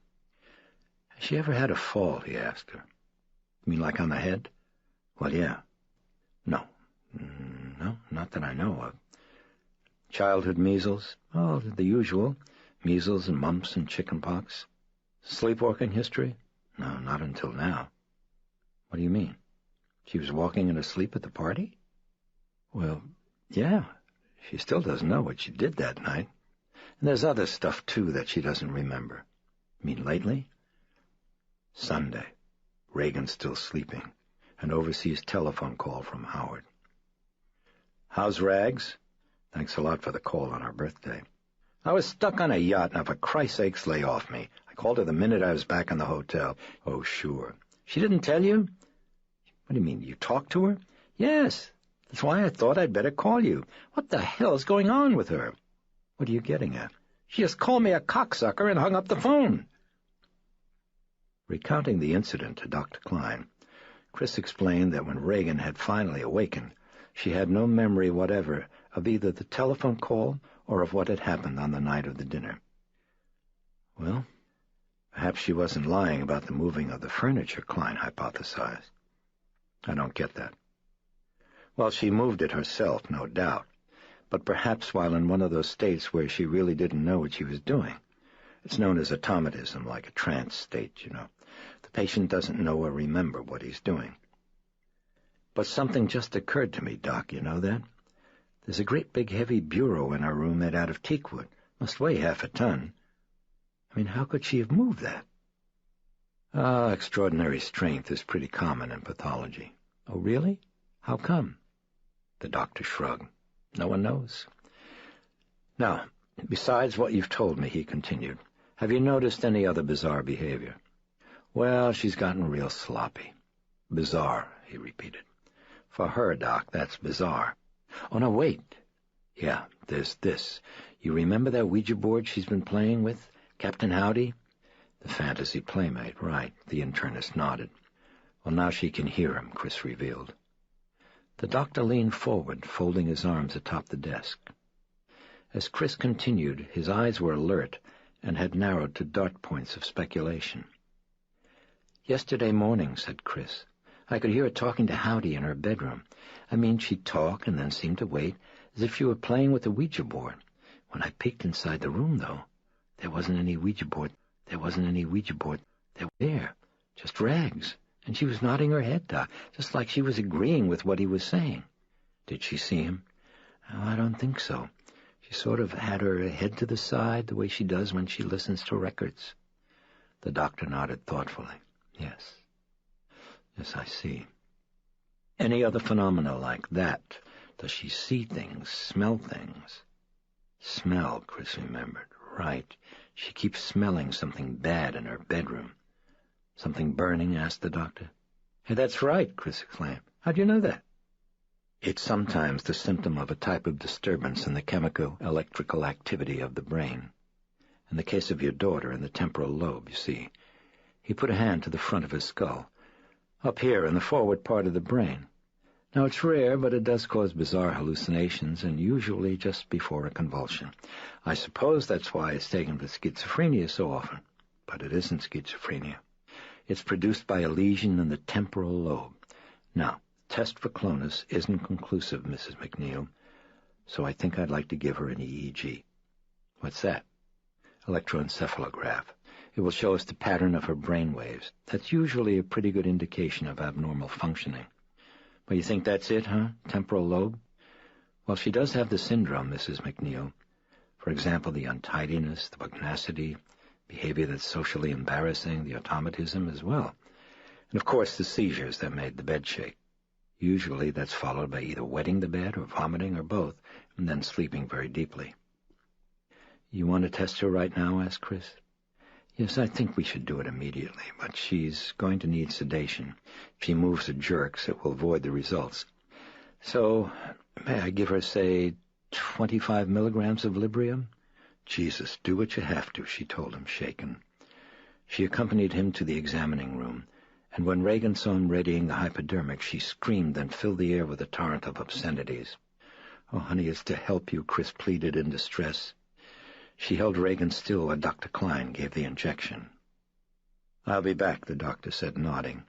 Has she ever had a fall, he asked her. You mean like on the head? Well, yeah. No, not that I know of. Childhood measles? Oh, the usual. Measles and mumps and chickenpox. Sleepwalking history? No, not until now. What do you mean? She was walking in her sleep at the party? Well, yeah. She still doesn't know what she did that night. And there's other stuff, too, that she doesn't remember. You mean lately? Sunday. Reagan's still sleeping. An overseas telephone call from Howard. How's Rags? Thanks a lot for the call on our birthday. I was stuck on a yacht, now for Christ's sakes, lay off me. I called her the minute I was back in the hotel. Oh, sure. She didn't tell you? What do you mean, you talked to her? Yes. That's why I thought I'd better call you. What the hell's going on with her? What are you getting at? She just called me a cocksucker and hung up the phone. Recounting the incident to Dr. Klein, Chris explained that when Reagan had finally awakened, she had no memory whatever of either the telephone call or of what had happened on the night of the dinner. Well, perhaps she wasn't lying about the moving of the furniture, Klein hypothesized. I don't get that. Well, she moved it herself, no doubt, but perhaps while in one of those states where she really didn't know what she was doing. It's known as automatism, like a trance state, you know. The patient doesn't know or remember what he's doing. But something just occurred to me, Doc, you know that? There's a great big heavy bureau in our room made out of teakwood. Must weigh 1/2 a ton. I mean, how could she have moved that? Extraordinary strength is pretty common in pathology. Oh, really? How come? The doctor shrugged. No one knows. Now, besides what you've told me, he continued, have you noticed any other bizarre behavior? Well, she's gotten real sloppy. Bizarre, he repeated. For her, Doc, that's bizarre. Oh, no, wait. Yeah, there's this. You remember that Ouija board she's been playing with, Captain Howdy? The fantasy playmate, right. The internist nodded. Well, now she can hear him, Chris revealed. The doctor leaned forward, folding his arms atop the desk. As Chris continued, his eyes were alert and had narrowed to dart points of speculation. Yesterday morning, said Chris, I could hear her talking to Howdy in her bedroom. I mean, she'd talk and then seem to wait, as if she were playing with the Ouija board. When I peeked inside the room, though, there wasn't any Ouija board. There wasn't any Ouija board. There, just Rags. And she was nodding her head, Doc, just like she was agreeing with what he was saying. Did she see him? Oh, I don't think so. She sort of had her head to the side, the way she does when she listens to records. The doctor nodded thoughtfully. Yes, I see. Any other phenomena like that? Does she see things, smell things? Smell, Chris remembered. Right. She keeps smelling something bad in her bedroom. Something burning? Asked the doctor. Hey, that's right, Chris exclaimed. How do you know that? It's sometimes the symptom of a type of disturbance in the chemico-electrical activity of the brain. In the case of your daughter, in the temporal lobe, you see. He put a hand to the front of his skull. Up here, in the forward part of the brain. Now, it's rare, but it does cause bizarre hallucinations, and usually just before a convulsion. I suppose that's why it's taken for schizophrenia so often. But it isn't schizophrenia. It's produced by a lesion in the temporal lobe. Now, test for clonus isn't conclusive, Mrs. McNeil, so I think I'd like to give her an EEG. What's that? Electroencephalograph. It will show us the pattern of her brain waves. That's usually a pretty good indication of abnormal functioning. But you think that's it, huh? Temporal lobe? Well, she does have the syndrome, Mrs. McNeil. For example, the untidiness, the pugnacity, behavior that's socially embarrassing, the automatism as well. And, of course, the seizures that made the bed shake. Usually that's followed by either wetting the bed or vomiting or both, and then sleeping very deeply. You want to test her right now? Asked Chris. Yes, I think we should do it immediately, but she's going to need sedation. If she moves or jerks, it will void the results. So, may I give her, say, 25 milligrams of Librium? Jesus, do what you have to, she told him, shaken. She accompanied him to the examining room, and when Reagan saw him readying the hypodermic, she screamed and filled the air with a torrent of obscenities. "Oh, honey, it's to help you," Chris pleaded in distress. She held Reagan still while Dr. Klein gave the injection. "I'll be back," the doctor said, nodding,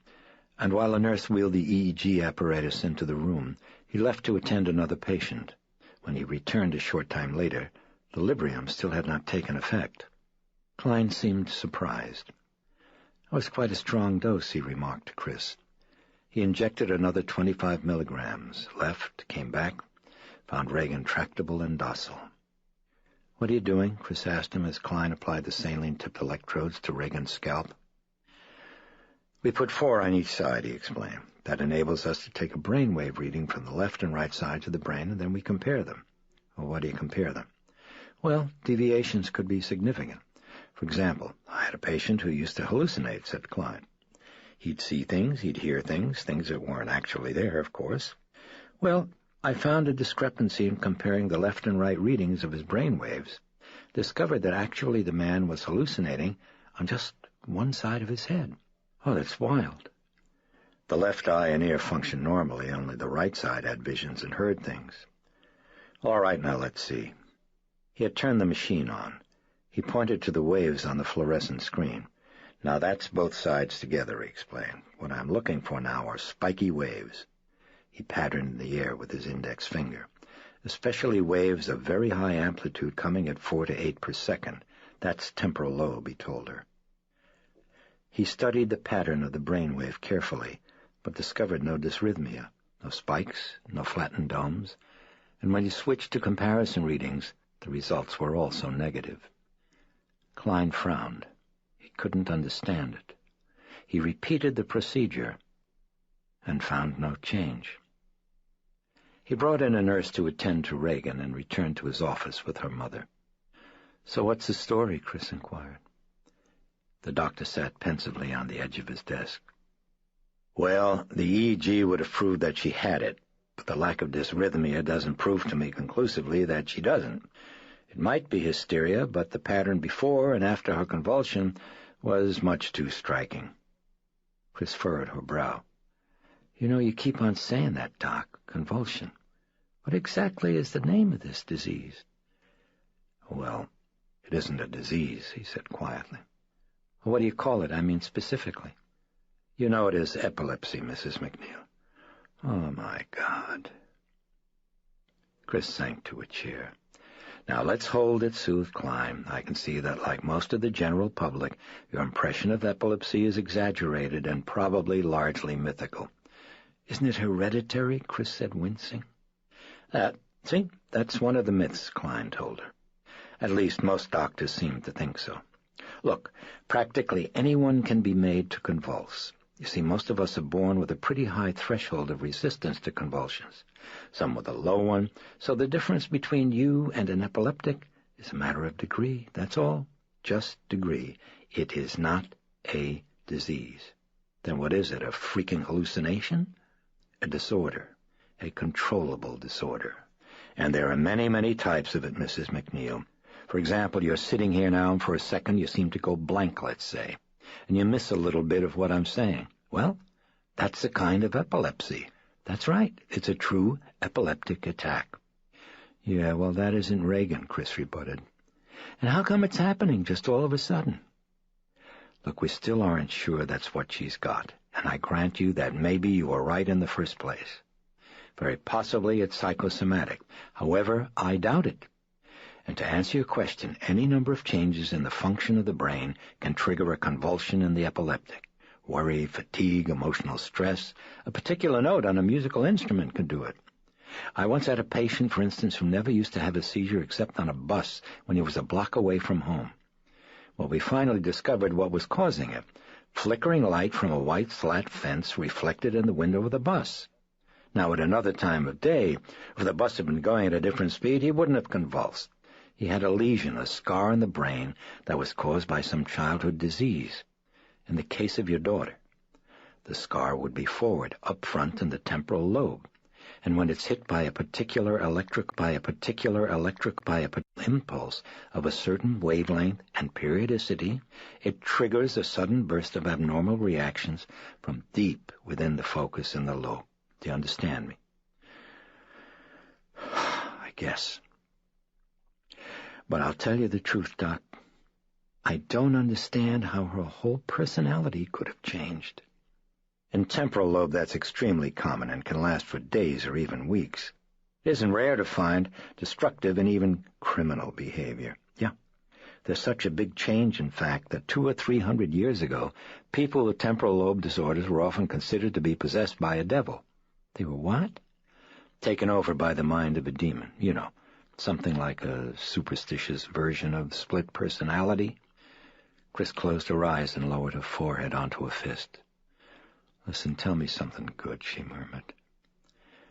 and while a nurse wheeled the EEG apparatus into the room, he left to attend another patient. When he returned a short time later, the Librium still had not taken effect. Klein seemed surprised. "That was quite a strong dose," he remarked to Chris. He injected another 25 milligrams, left, came back, found Reagan tractable and docile. "What are you doing?" Chris asked him as Klein applied the saline-tipped electrodes to Reagan's scalp. "We put 4 on each side," he explained. "That enables us to take a brainwave reading from the left and right sides of the brain, and then we compare them." "Well, what do you compare them?" "Well, deviations could be significant. For example, I had a patient who used to hallucinate," said Klein. "He'd see things, he'd hear things that weren't actually there, of course. Well, I found a discrepancy in comparing the left and right readings of his brain waves. Discovered that actually the man was hallucinating on just one side of his head." "Oh, that's wild." "The left eye and ear functioned normally, only the right side had visions and heard things." "All right, now let's see." He had turned the machine on. He pointed to the waves on the fluorescent screen. "Now that's both sides together," he explained. "What I'm looking for now are spiky waves." He patterned the air with his index finger. "Especially waves of very high amplitude coming at 4 to 8 per second. That's temporal lobe," he told her. He studied the pattern of the brainwave carefully, but discovered no dysrhythmia, no spikes, no flattened domes, and when he switched to comparison readings, the results were also negative. Klein frowned. He couldn't understand it. He repeated the procedure and found no change. He brought in a nurse to attend to Reagan and returned to his office with her mother. "So what's the story?" Chris inquired. The doctor sat pensively on the edge of his desk. "Well, the EEG would have proved that she had it, but the lack of dysrhythmia doesn't prove to me conclusively that she doesn't. It might be hysteria, but the pattern before and after her convulsion was much too striking." Chris furrowed her brow. "You know, you keep on saying that, Doc, convulsion. What exactly is the name of this disease?" "Well, it isn't a disease," he said quietly. "What do you call it? I mean specifically." "You know it is epilepsy, Mrs. McNeil." "Oh, my God." Chris sank to a chair. "Now, let's hold it," soothed Klein. "I can see that, like most of the general public, your impression of epilepsy is exaggerated and probably largely mythical." "Isn't it hereditary?" Chris said, wincing. That's one of the myths," Klein told her. "At least most doctors seem to think so. Look, practically anyone can be made to convulse. You see, most of us are born with a pretty high threshold of resistance to convulsions, some with a low one, so the difference between you and an epileptic is a matter of degree, that's all. Just degree. It is not a disease. Then what is it, a freaking hallucination? A disorder, a controllable disorder. And there are many, many types of it, Mrs. McNeil. For example, you're sitting here now, and for a second you seem to go blank, let's say, and you miss a little bit of what I'm saying. Well, that's a kind of epilepsy. That's right, it's a true epileptic attack." "Yeah, well, that isn't Reagan," Chris rebutted. "And how come it's happening just all of a sudden?" "Look, we still aren't sure that's what she's got, and I grant you that maybe you were right in the first place. Very possibly it's psychosomatic. However, I doubt it. And to answer your question, any number of changes in the function of the brain can trigger a convulsion in the epileptic. Worry, fatigue, emotional stress, a particular note on a musical instrument can do it. I once had a patient, for instance, who never used to have a seizure except on a bus when he was a block away from home. Well, we finally discovered what was causing it. Flickering light from a white flat fence reflected in the window of the bus. Now, at another time of day, if the bus had been going at a different speed, he wouldn't have convulsed. He had a lesion, a scar in the brain that was caused by some childhood disease. In the case of your daughter, the scar would be forward, up front in the temporal lobe. And when it's hit by a particular electric impulse of a certain wavelength and periodicity, it triggers a sudden burst of abnormal reactions from deep within the focus in the lobe. Do you understand me? I guess. But I'll tell you the truth, Doc. I don't understand how her whole personality could have changed. In temporal lobe, that's extremely common and can last for days or even weeks. It isn't rare to find destructive and even criminal behavior. Yeah, there's such a big change, in fact, that 200 or 300 years ago, people with temporal lobe disorders were often considered to be possessed by a devil. They were what? Taken over by the mind of a demon, you know, something like a superstitious version of split personality. Chris closed her eyes and lowered her forehead onto a fist. "Listen, tell me something good," she murmured.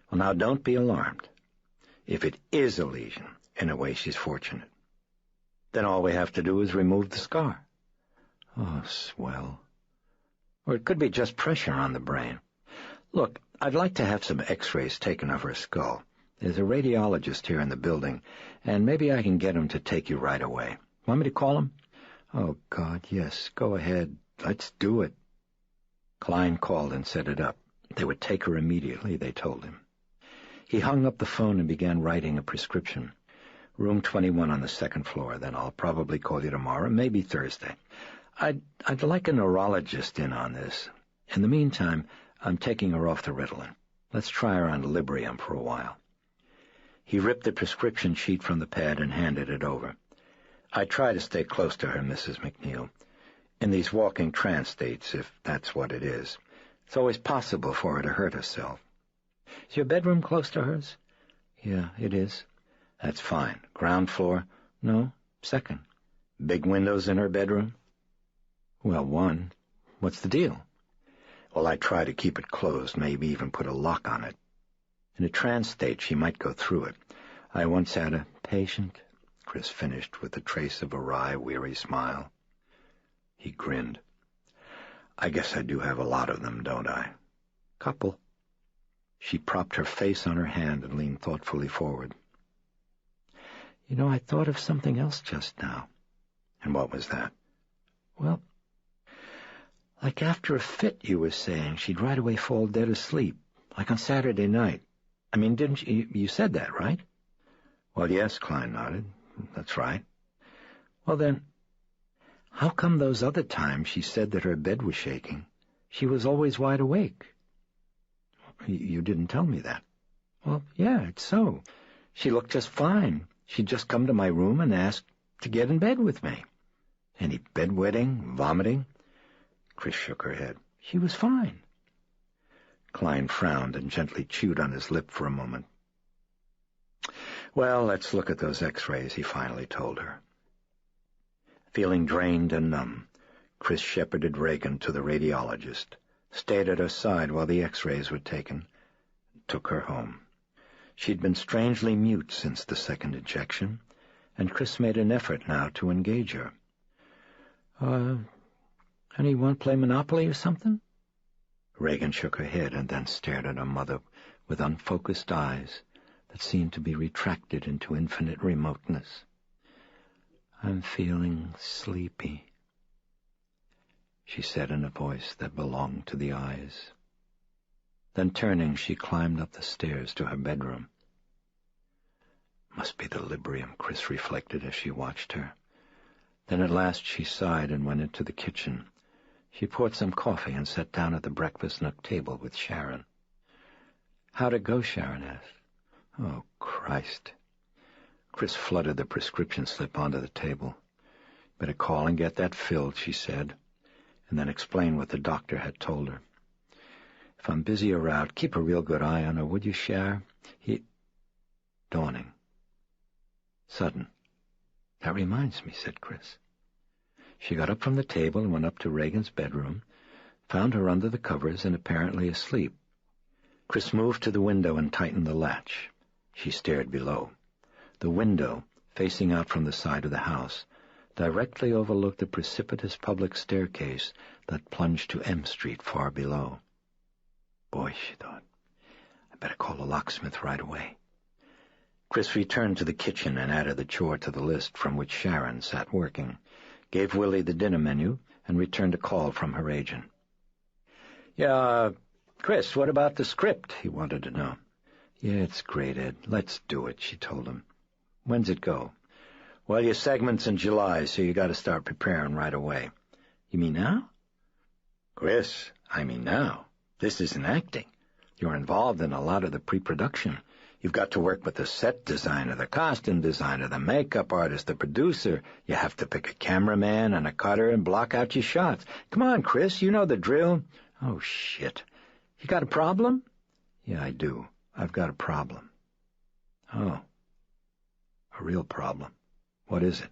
"Well, now, don't be alarmed. If it is a lesion, in a way she's fortunate. Then all we have to do is remove the scar." "Oh, swell. Or it could be just pressure on the brain. Look, I'd like to have some x-rays taken of her skull. There's a radiologist here in the building, and maybe I can get him to take you right away. Want me to call him?" "Oh, God, yes. Go ahead. Let's do it." Klein called and set it up. They would take her immediately, they told him. He hung up the phone and began writing a prescription. "Room 21 on the second floor. Then I'll probably call you tomorrow, maybe Thursday. I'd like a neurologist in on this. In the meantime, I'm taking her off the Ritalin. Let's try her on Librium for a while." He ripped the prescription sheet from the pad and handed it over. "I try to stay close to her, Mrs. McNeil. In these walking trance states, if that's what it is, it's always possible for her to hurt herself." "Is your bedroom close to hers?" "Yeah, it is." "That's fine. Ground floor?" "No, second." "Big windows in her bedroom?" "Well, one. What's the deal?" "Well, I try to keep it closed, maybe even put a lock on it. In a trance state, she might go through it. I once had a patient," Chris finished with a trace of a wry, weary smile. He grinned. "I guess I do have a lot of them, don't I?" "Couple." She propped her face on her hand and leaned thoughtfully forward. "You know, I thought of something else just now." "And what was that?" "Well, like after a fit, you were saying, she'd right away fall dead asleep, like on Saturday night. I mean, didn't you said that, right?" "Well, yes," Klein nodded. "That's right." "Well, then, how come those other times she said that her bed was shaking, she was always wide awake?" "You didn't tell me that." "Well, yeah, it's so. She looked just fine. She'd just come to my room and asked to get in bed with me." "Any bedwetting, vomiting?" Chris shook her head. "She was fine." Klein frowned and gently chewed on his lip for a moment. "Well, let's look at those x-rays," he finally told her. Feeling drained and numb, Chris shepherded Reagan to the radiologist, stayed at her side while the x-rays were taken, and took her home. She'd been strangely mute since the second injection, and Chris made an effort now to engage her. Honey, you want to play Monopoly or something?" Reagan shook her head and then stared at her mother with unfocused eyes that seemed to be retracted into infinite remoteness. "I'm feeling sleepy," she said in a voice that belonged to the eyes. Then turning, she climbed up the stairs to her bedroom. Must be the Librium, Chris reflected as she watched her. Then at last she sighed and went into the kitchen. She poured some coffee and sat down at the breakfast nook table with Sharon. "How'd it go?" Sharon asked. "Oh, Christ." Chris fluttered the prescription slip onto the table. "Better call and get that filled," she said, and then explained what the doctor had told her. "If I'm busy or out, keep a real good eye on her, would you, Shar? Dawning. Sudden. "That reminds me," said Chris. She got up from the table and went up to Reagan's bedroom, found her under the covers and apparently asleep. Chris moved to the window and tightened the latch. She stared below. The window, facing out from the side of the house, directly overlooked the precipitous public staircase that plunged to M Street far below. Boy, she thought, I better call a locksmith right away. Chris returned to the kitchen and added the chore to the list from which Sharon sat working, gave Willie the dinner menu, and returned a call from her agent. "Yeah, Chris, what about the script?" he wanted to know. "Yeah, it's great, Ed. Let's do it," she told him. "When's it go?" "Well, your segment's in July, so you got to start preparing right away." "You mean now?" "Chris, I mean now. This isn't acting. You're involved in a lot of the pre-production. You've got to work with the set designer, the costume designer, the makeup artist, the producer. You have to pick a cameraman and a cutter and block out your shots. Come on, Chris, you know the drill." "Oh, shit. You got a problem?" "Yeah, I do. I've got a problem." "Oh. A real problem. What is it?"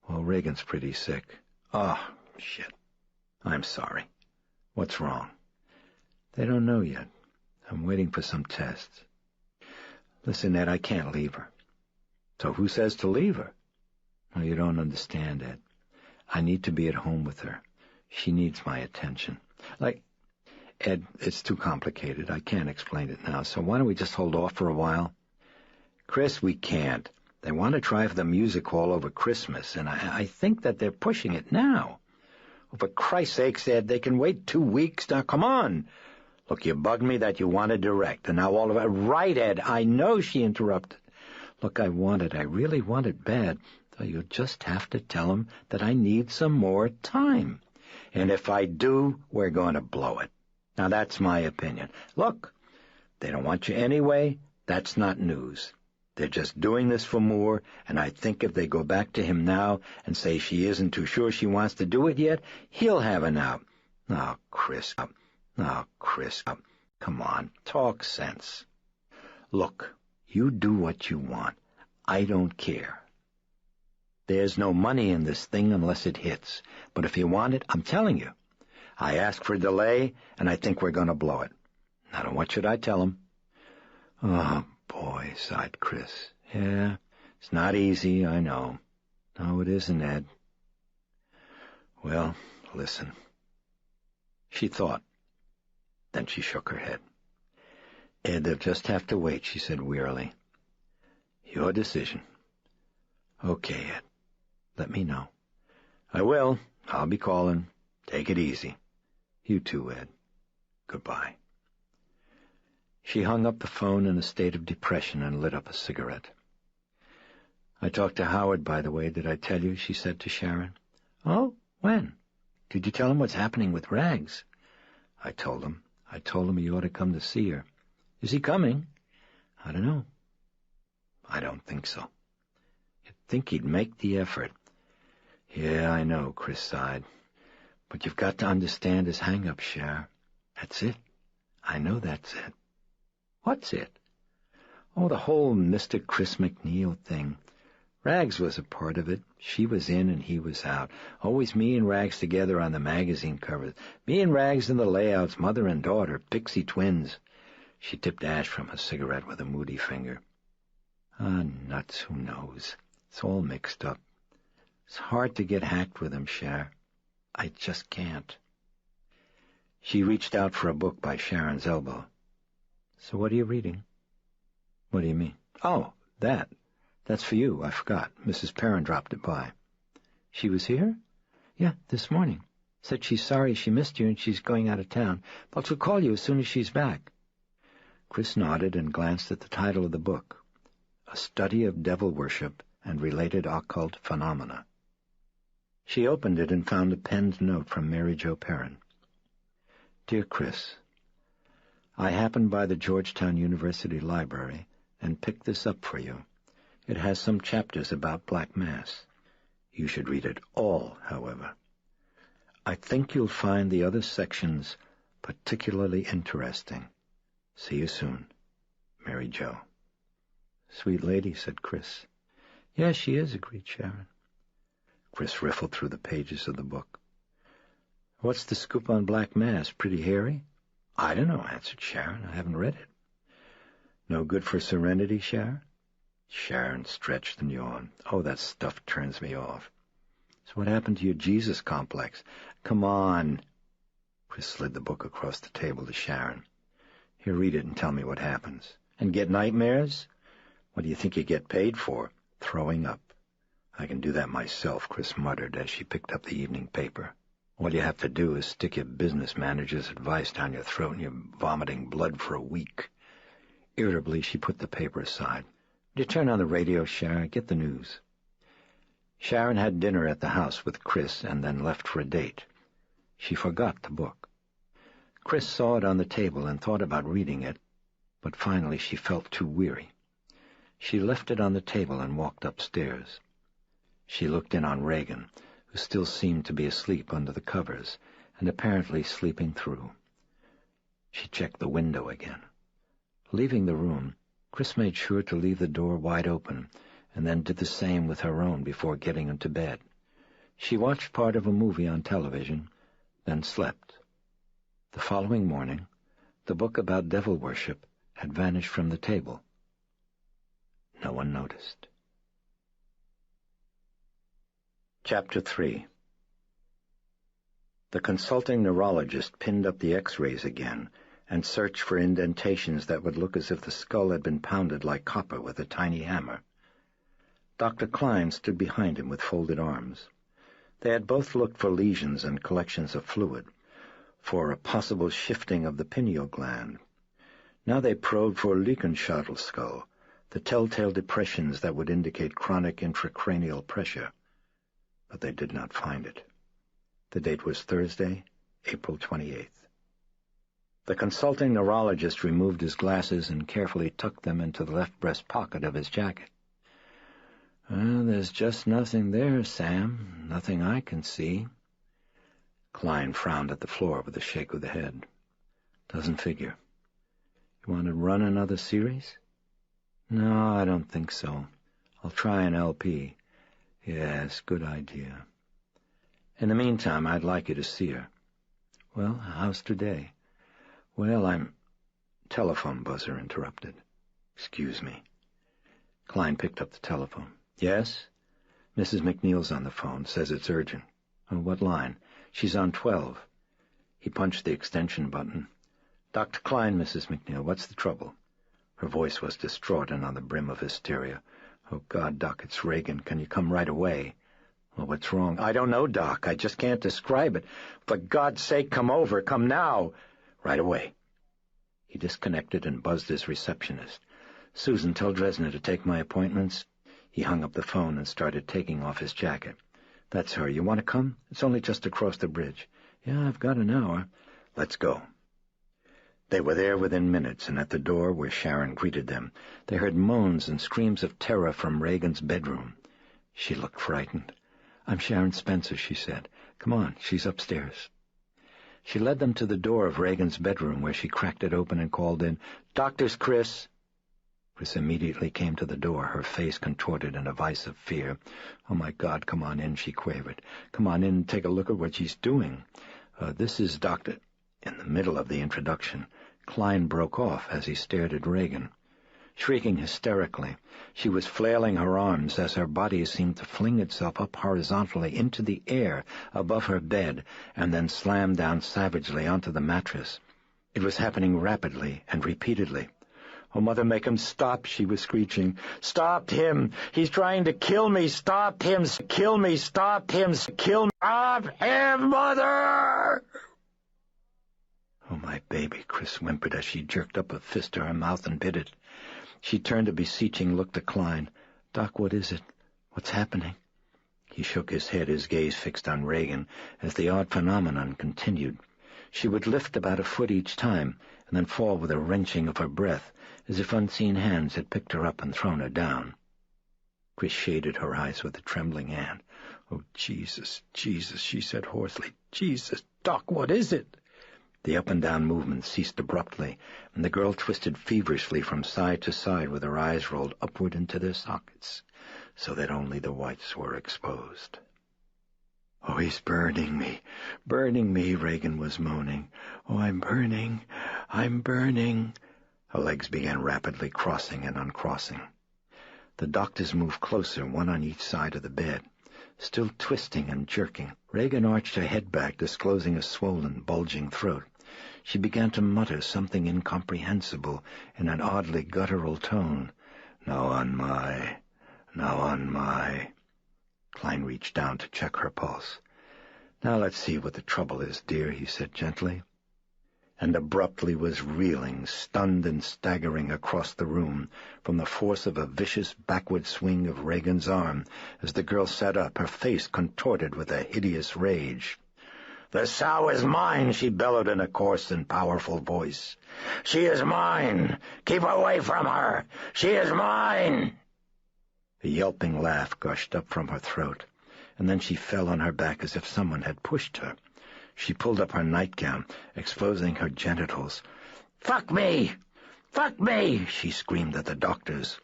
"Well, Reagan's pretty sick." "Oh, shit. I'm sorry. What's wrong?" "They don't know yet. I'm waiting for some tests." "Listen, Ed, I can't leave her." "So who says to leave her?" "No, you don't understand, Ed. I need to be at home with her. She needs my attention. Ed, it's too complicated. I can't explain it now, so why don't we just hold off for a while?" "Chris, we can't. They want to try for the music hall over Christmas, and I think that they're pushing it now. Oh, for Christ's sakes, Ed, they can wait 2 weeks. Now, come on. Look, you bugged me that you wanted direct, and now all of it—" "Right, Ed, I know," she interrupted. "Look, I really want it bad, so you'll just have to tell him that I need some more time. And if I do, we're going to blow it. Now, that's my opinion. Look, they don't want you anyway. That's not news. They're just doing this for more, and I think if they go back to him now and say she isn't too sure she wants to do it yet, he'll have an out. Now, Chris, come on, talk sense. Look, you do what you want. I don't care. There's no money in this thing unless it hits. But if you want it, I'm telling you. I ask for a delay, and I think we're going to blow it. Now, what should I tell him?" "Oh, boy," sighed Chris. "Yeah, it's not easy, I know." "No, it isn't, Ed." "Well, listen." She thought. Then she shook her head. "Ed, they'll just have to wait," she said wearily. "Your decision." "Okay, Ed. Let me know." "I will. I'll be calling. Take it easy." "You too, Ed. Goodbye." She hung up the phone in a state of depression and lit up a cigarette. "I talked to Howard, by the way. Did I tell you?" she said to Sharon. "Oh, when? Did you tell him what's happening with Rags?" I told him. I told him he ought to come to see her." "Is he coming?" "I don't know." "I don't think so." "You'd think he'd make the effort." "Yeah, I know," Chris sighed. "But you've got to understand his hang-up, Cher. That's it. I know that's it." "What's it?" "Oh, the whole Mr. Chris McNeil thing. Rags was a part of it. She was in and he was out. Always me and Rags together on the magazine covers. Me and Rags in the layouts, mother and daughter, pixie twins." She tipped ash from her cigarette with a moody finger. "Ah, nuts, who knows? It's all mixed up. It's hard to get hacked with him, Cher. I just can't." She reached out for a book by Sharon's elbow. "So what are you reading?" "What do you mean?" "Oh, that. That's for you. I forgot. Mrs. Perrin dropped it by." "She was here?" "Yeah, this morning. Said she's sorry she missed you and she's going out of town, but she'll call you as soon as she's back." Chris nodded and glanced at the title of the book, A Study of Devil Worship and Related Occult Phenomena. She opened it and found a penned note from Mary Jo Perrin. "Dear Chris, I happened by the Georgetown University Library and picked this up for you. It has some chapters about Black Mass. You should read it all, however. I think you'll find the other sections particularly interesting. See you soon. Mary Jo." "Sweet lady," said Chris. "Yes, she is," agreed Sharon. Chris riffled through the pages of the book. "What's the scoop on Black Mass? Pretty hairy?" "I don't know," answered Sharon. "I haven't read it." "No good for Serenity, Sharon?" Sharon stretched and yawned. "Oh, that stuff turns me off." "So what happened to your Jesus complex?" "Come on." Chris slid the book across the table to Sharon. Here, read it and tell me what happens. And get nightmares? What do you think you get paid for? Throwing up. I can do that myself, Chris muttered as she picked up the evening paper. All you have to do is stick your business manager's advice down your throat and you're vomiting blood for a week. Irritably, she put the paper aside. Would you turn on the radio, Sharon? Get the news. Sharon had dinner at the house with Chris and then left for a date. She forgot the book. Chris saw it on the table and thought about reading it, but finally she felt too weary. She left it on the table and walked upstairs. She looked in on Reagan, who still seemed to be asleep under the covers, and apparently sleeping through. She checked the window again. Leaving the room, Chris made sure to leave the door wide open, and then did the same with her own before getting into bed. She watched part of a movie on television, then slept. The following morning, the book about devil worship had vanished from the table. No one noticed. Chapter 3. The consulting neurologist pinned up the X-rays again and searched for indentations that would look as if the skull had been pounded like copper with a tiny hammer. Dr. Klein stood behind him with folded arms. They had both looked for lesions and collections of fluid, for a possible shifting of the pineal gland. Now they probed for Leichenschädel, the telltale depressions that would indicate chronic intracranial pressure. But they did not find it. The date was Thursday, April 28th. The consulting neurologist removed his glasses and carefully tucked them into the left breast pocket of his jacket. There's just nothing there, Sam. Nothing I can see. Klein frowned at the floor with a shake of the head. Doesn't figure. You want to run another series? No, I don't think so. I'll try an LP. Yes, good idea. In the meantime, I'd like you to see her. Well, how's today? Well, Telephone buzzer interrupted. Excuse me. Klein picked up the telephone. Yes? Mrs. McNeil's on the phone. Says it's urgent. On what line? She's on 12. He punched the extension button. Dr. Klein, Mrs. McNeil, what's the trouble? Her voice was distraught and on the brim of hysteria. Oh, God, Doc, it's Reagan. Can you come right away? Well, what's wrong? I don't know, Doc. I just can't describe it. For God's sake, come over. Come now. Right away. He disconnected and buzzed his receptionist. Susan, tell Dresner to take my appointments. He hung up the phone and started taking off his jacket. That's her. You want to come? It's only just across the bridge. Yeah, I've got an hour. Let's go. They were there within minutes, and at the door where Sharon greeted them, they heard moans and screams of terror from Reagan's bedroom. She looked frightened. I'm Sharon Spencer, she said. Come on, she's upstairs. She led them to the door of Reagan's bedroom, where she cracked it open and called in, Doctor's Chris. Chris immediately came to the door, her face contorted in a vice of fear. Oh, my God, come on in, she quavered. Come on in and take a look at what she's doing. This is Dr. In the middle of the introduction, Klein broke off as he stared at Reagan. Shrieking hysterically, she was flailing her arms as her body seemed to fling itself up horizontally into the air above her bed and then slam down savagely onto the mattress. It was happening rapidly and repeatedly. Oh, Mother, make him stop, she was screeching. Stop him! He's trying to kill me! Stop him! Kill me! Stop him! Kill me! Stop him, Mother! Oh, my baby, Chris whimpered as she jerked up a fist to her mouth and bit it. She turned a beseeching look to Klein. Doc, what is it? What's happening? He shook his head, his gaze fixed on Reagan, as the odd phenomenon continued. She would lift about a foot each time, and then fall with a wrenching of her breath, as if unseen hands had picked her up and thrown her down. Chris shaded her eyes with a trembling hand. Oh, Jesus, Jesus, she said hoarsely. Jesus, Doc, what is it? The up-and-down movement ceased abruptly, and the girl twisted feverishly from side to side with her eyes rolled upward into their sockets, so that only the whites were exposed. Oh, he's burning me, Reagan was moaning. Oh, I'm burning. Her legs began rapidly crossing and uncrossing. The doctors moved closer, one on each side of the bed. Still twisting and jerking, Reagan arched her head back, disclosing a swollen, bulging throat. she began to mutter something incomprehensible in an oddly guttural tone. "Now on my, now on my." Klein reached down to check her pulse. "Now let's see what the trouble is, dear," he said gently, and abruptly was reeling, stunned and staggering across the room from the force of a vicious backward swing of Reagan's arm as the girl sat up, her face contorted with a hideous rage. "The sow is mine," she bellowed in a coarse and powerful voice. "She is mine! Keep away from her! She is mine!" A yelping laugh gushed up from her throat, and then she fell on her back as if someone had pushed her. She pulled up her nightgown, exposing her genitals. "Fuck me! Fuck me!" she screamed at the doctors,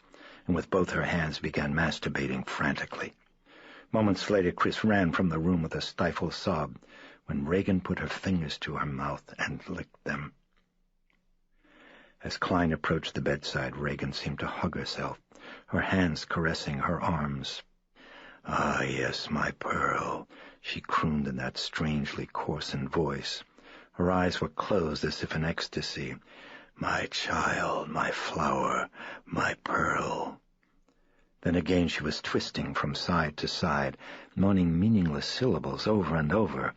and with both her hands began masturbating frantically. Moments later, Chris ran from the room with a stifled sob when Reagan put her fingers to her mouth and licked them. As Klein approached the bedside, Reagan seemed to hug herself, her hands caressing her arms. "Ah, yes, my pearl," she crooned in that strangely coarsened voice. Her eyes were closed as if in ecstasy. "My child, my flower, my pearl." Then again she was twisting from side to side, moaning meaningless syllables over and over,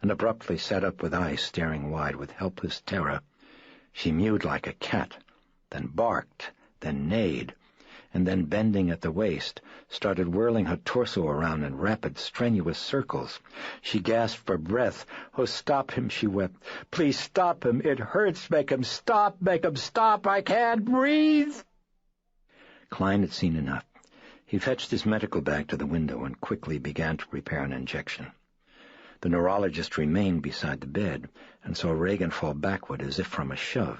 and abruptly sat up with eyes staring wide with helpless terror. She mewed like a cat, then barked, then neighed, and then, bending at the waist, started whirling her torso around in rapid, strenuous circles. She gasped for breath. "Oh, stop him," she wept. "Please stop him. It hurts. Make him stop. Make him stop. I can't breathe." Klein had seen enough. He fetched his medical bag to the window and quickly began to prepare an injection. The neurologist remained beside the bed and saw Reagan fall backward as if from a shove.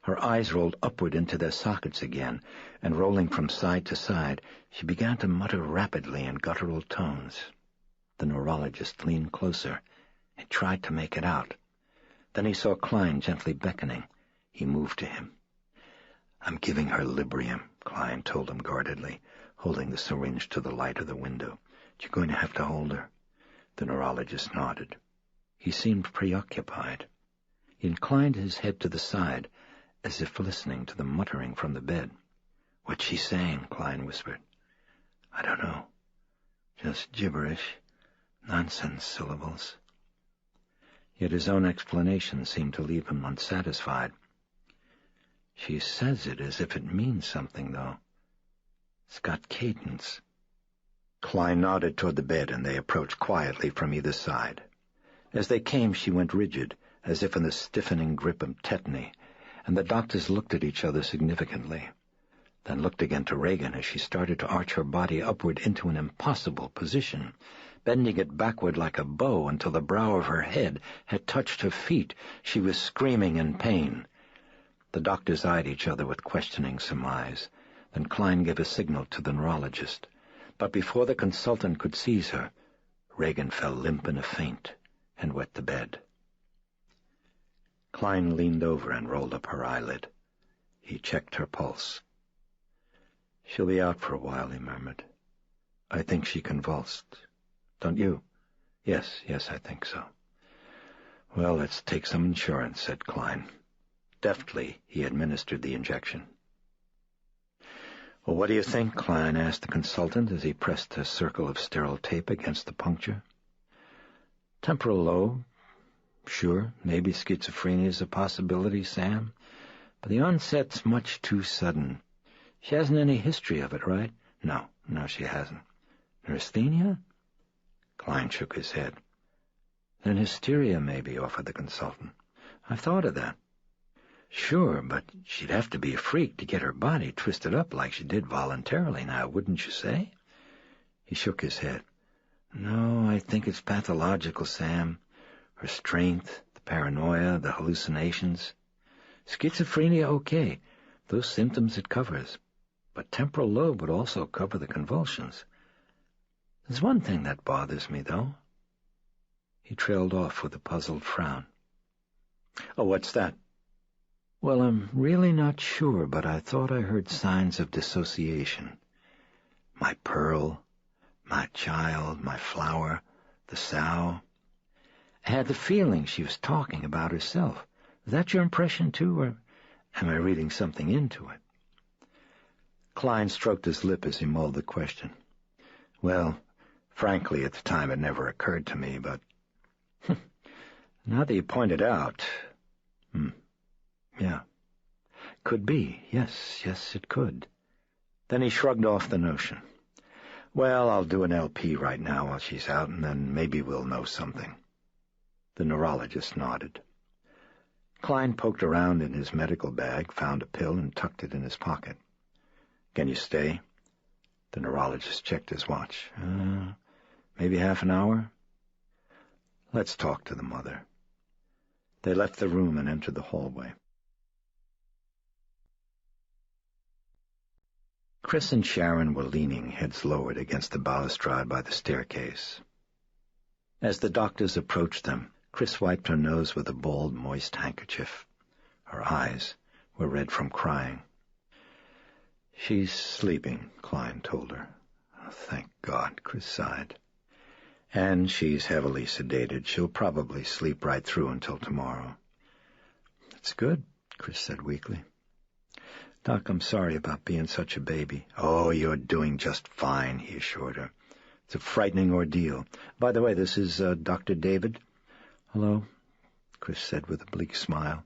Her eyes rolled upward into their sockets again, and rolling from side to side, she began to mutter rapidly in guttural tones. The neurologist leaned closer and tried to make it out. Then he saw Klein gently beckoning. He moved to him. "I'm giving her Librium," Klein told him guardedly, holding the syringe to the light of the window. "You're going to have to hold her." The neurologist nodded. He seemed preoccupied. He inclined his head to the side, as if listening to the muttering from the bed. "What's she saying?" Klein whispered. "I don't know. Just gibberish. Nonsense syllables." Yet his own explanation seemed to leave him unsatisfied. "She says it as if it means something, though. It's got cadence." Klein nodded toward the bed, and they approached quietly from either side. As they came, she went rigid, as if in the stiffening grip of tetany, and the doctors looked at each other significantly, then looked again to Reagan as she started to arch her body upward into an impossible position, bending it backward like a bow until the brow of her head had touched her feet. She was screaming in pain. The doctors eyed each other with questioning surmise. Then Klein gave a signal to the neurologist. But before the consultant could seize her, Reagan fell limp in a faint and wet the bed. Klein leaned over and rolled up her eyelid. He checked her pulse. "She'll be out for a while," he murmured. "I think she convulsed. Don't you?" Yes, I think so." "Well, let's take some insurance," said Klein. Deftly, he administered the injection. "Well, what do you think?" Klein asked the consultant as he pressed a circle of sterile tape against the puncture. "Temporal lobe. Sure, maybe schizophrenia is a possibility, Sam. But the onset's much too sudden. She hasn't any history of it, right?" No, she hasn't." "Neurasthenia?" Klein shook his head. "Then hysteria, maybe," offered the consultant. "I've thought of that." "Sure, but she'd have to be a freak to get her body twisted up like she did voluntarily now, wouldn't you say?" He shook his head. "No, I think it's pathological, Sam. Her strength, the paranoia, the hallucinations. Schizophrenia, okay. Those symptoms it covers. But temporal lobe would also cover the convulsions. There's one thing that bothers me, though." He trailed off with a puzzled frown. "Oh, what's that?" "Well, I'm really not sure, but I thought I heard signs of dissociation. My pearl, my child, my flower, the sow. I had the feeling she was talking about herself. Is that your impression, too, or am I reading something into it? Klein stroked his lip as he mulled the question. Well, frankly, at the time it never occurred to me, but now that you point it out, yeah, could be. Yes, it could. Then he shrugged off the notion. Well, I'll do an LP right now while she's out, and then maybe we'll know something. The neurologist nodded. Klein poked around in his medical bag, found a pill, and tucked it in his pocket. Can you stay? The neurologist checked his watch. Maybe half an hour? Let's talk to the mother. They left the room and entered the hallway. Chris and Sharon were leaning, heads lowered, against the balustrade by the staircase. As the doctors approached them, Chris wiped her nose with a bald, moist handkerchief. Her eyes were red from crying. She's sleeping, Klein told her. Oh, thank God, Chris sighed. And she's heavily sedated. She'll probably sleep right through until tomorrow. That's good, Chris said weakly. Doc, I'm sorry about being such a baby. Oh, you're doing just fine, he assured her. It's a frightening ordeal. By the way, this is Dr. David. Hello, Chris said with a bleak smile.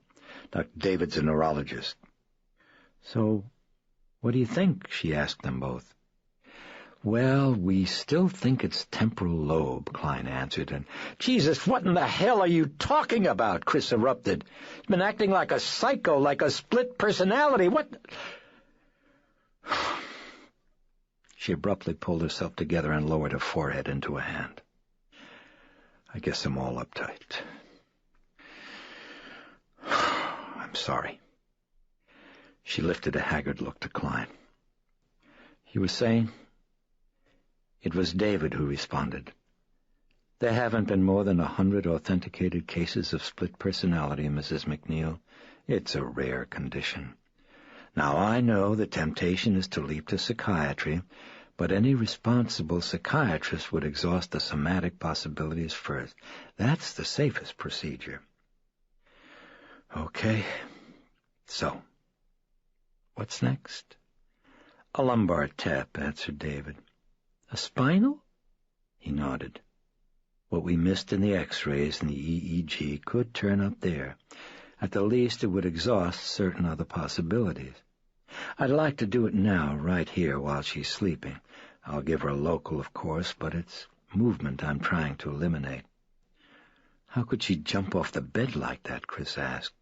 Dr. David's a neurologist. So, what do you think? She asked them both. Well, we still think it's temporal lobe, Klein answered, and Jesus, what in the hell are you talking about? Chris erupted. He's been acting like a psycho, like a split personality. What? She abruptly pulled herself together and lowered her forehead into a hand. I guess I'm all uptight. I'm sorry. She lifted a haggard look to Klein. You were saying? It was David who responded. There haven't been more than 100 authenticated cases of split personality, Mrs. McNeil. It's a rare condition. Now, I know the temptation is to leap to psychiatry, but any responsible psychiatrist would exhaust the somatic possibilities first. That's the safest procedure. Okay. So, what's next? A lumbar tap, answered David. A spinal? He nodded. What we missed in the X-rays and the EEG could turn up there. At the least, it would exhaust certain other possibilities. I'd like to do it now, right here, while she's sleeping. I'll give her a local, of course, but it's movement I'm trying to eliminate. How could she jump off the bed like that? Chris asked,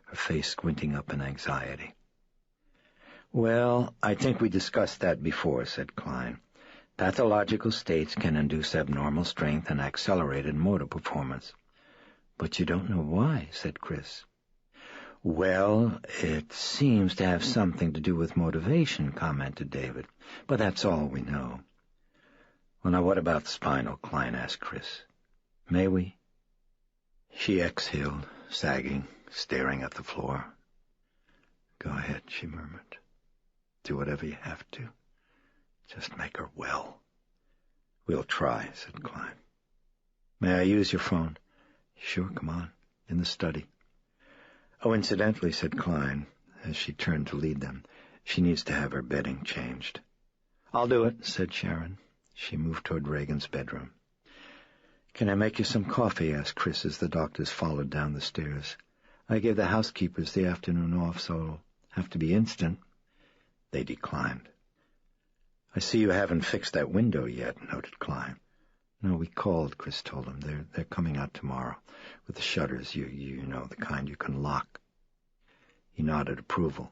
her face squinting up in anxiety. Well, I think we discussed that before, said Klein. Pathological states can induce abnormal strength and accelerated motor performance. But you don't know why, said Chris. Well, it seems to have something to do with motivation, commented David. But that's all we know. Well, now what about spinal? Klein asked Chris. May we? She exhaled, sagging, staring at the floor. Go ahead, she murmured. Do whatever you have to. Just make her well. We'll try, said Klein. May I use your phone? Sure, come on. In the study. Oh, incidentally, said Klein, as she turned to lead them, she needs to have her bedding changed. I'll do it, said Sharon. She moved toward Reagan's bedroom. Can I make you some coffee? Asked Chris as the doctors followed down the stairs. I gave the housekeepers the afternoon off, so it'll have to be instant. They declined. I see you haven't fixed that window yet, noted Klein. No, we called, Chris told him. They're coming out tomorrow with the shutters, you know, the kind you can lock. He nodded approval.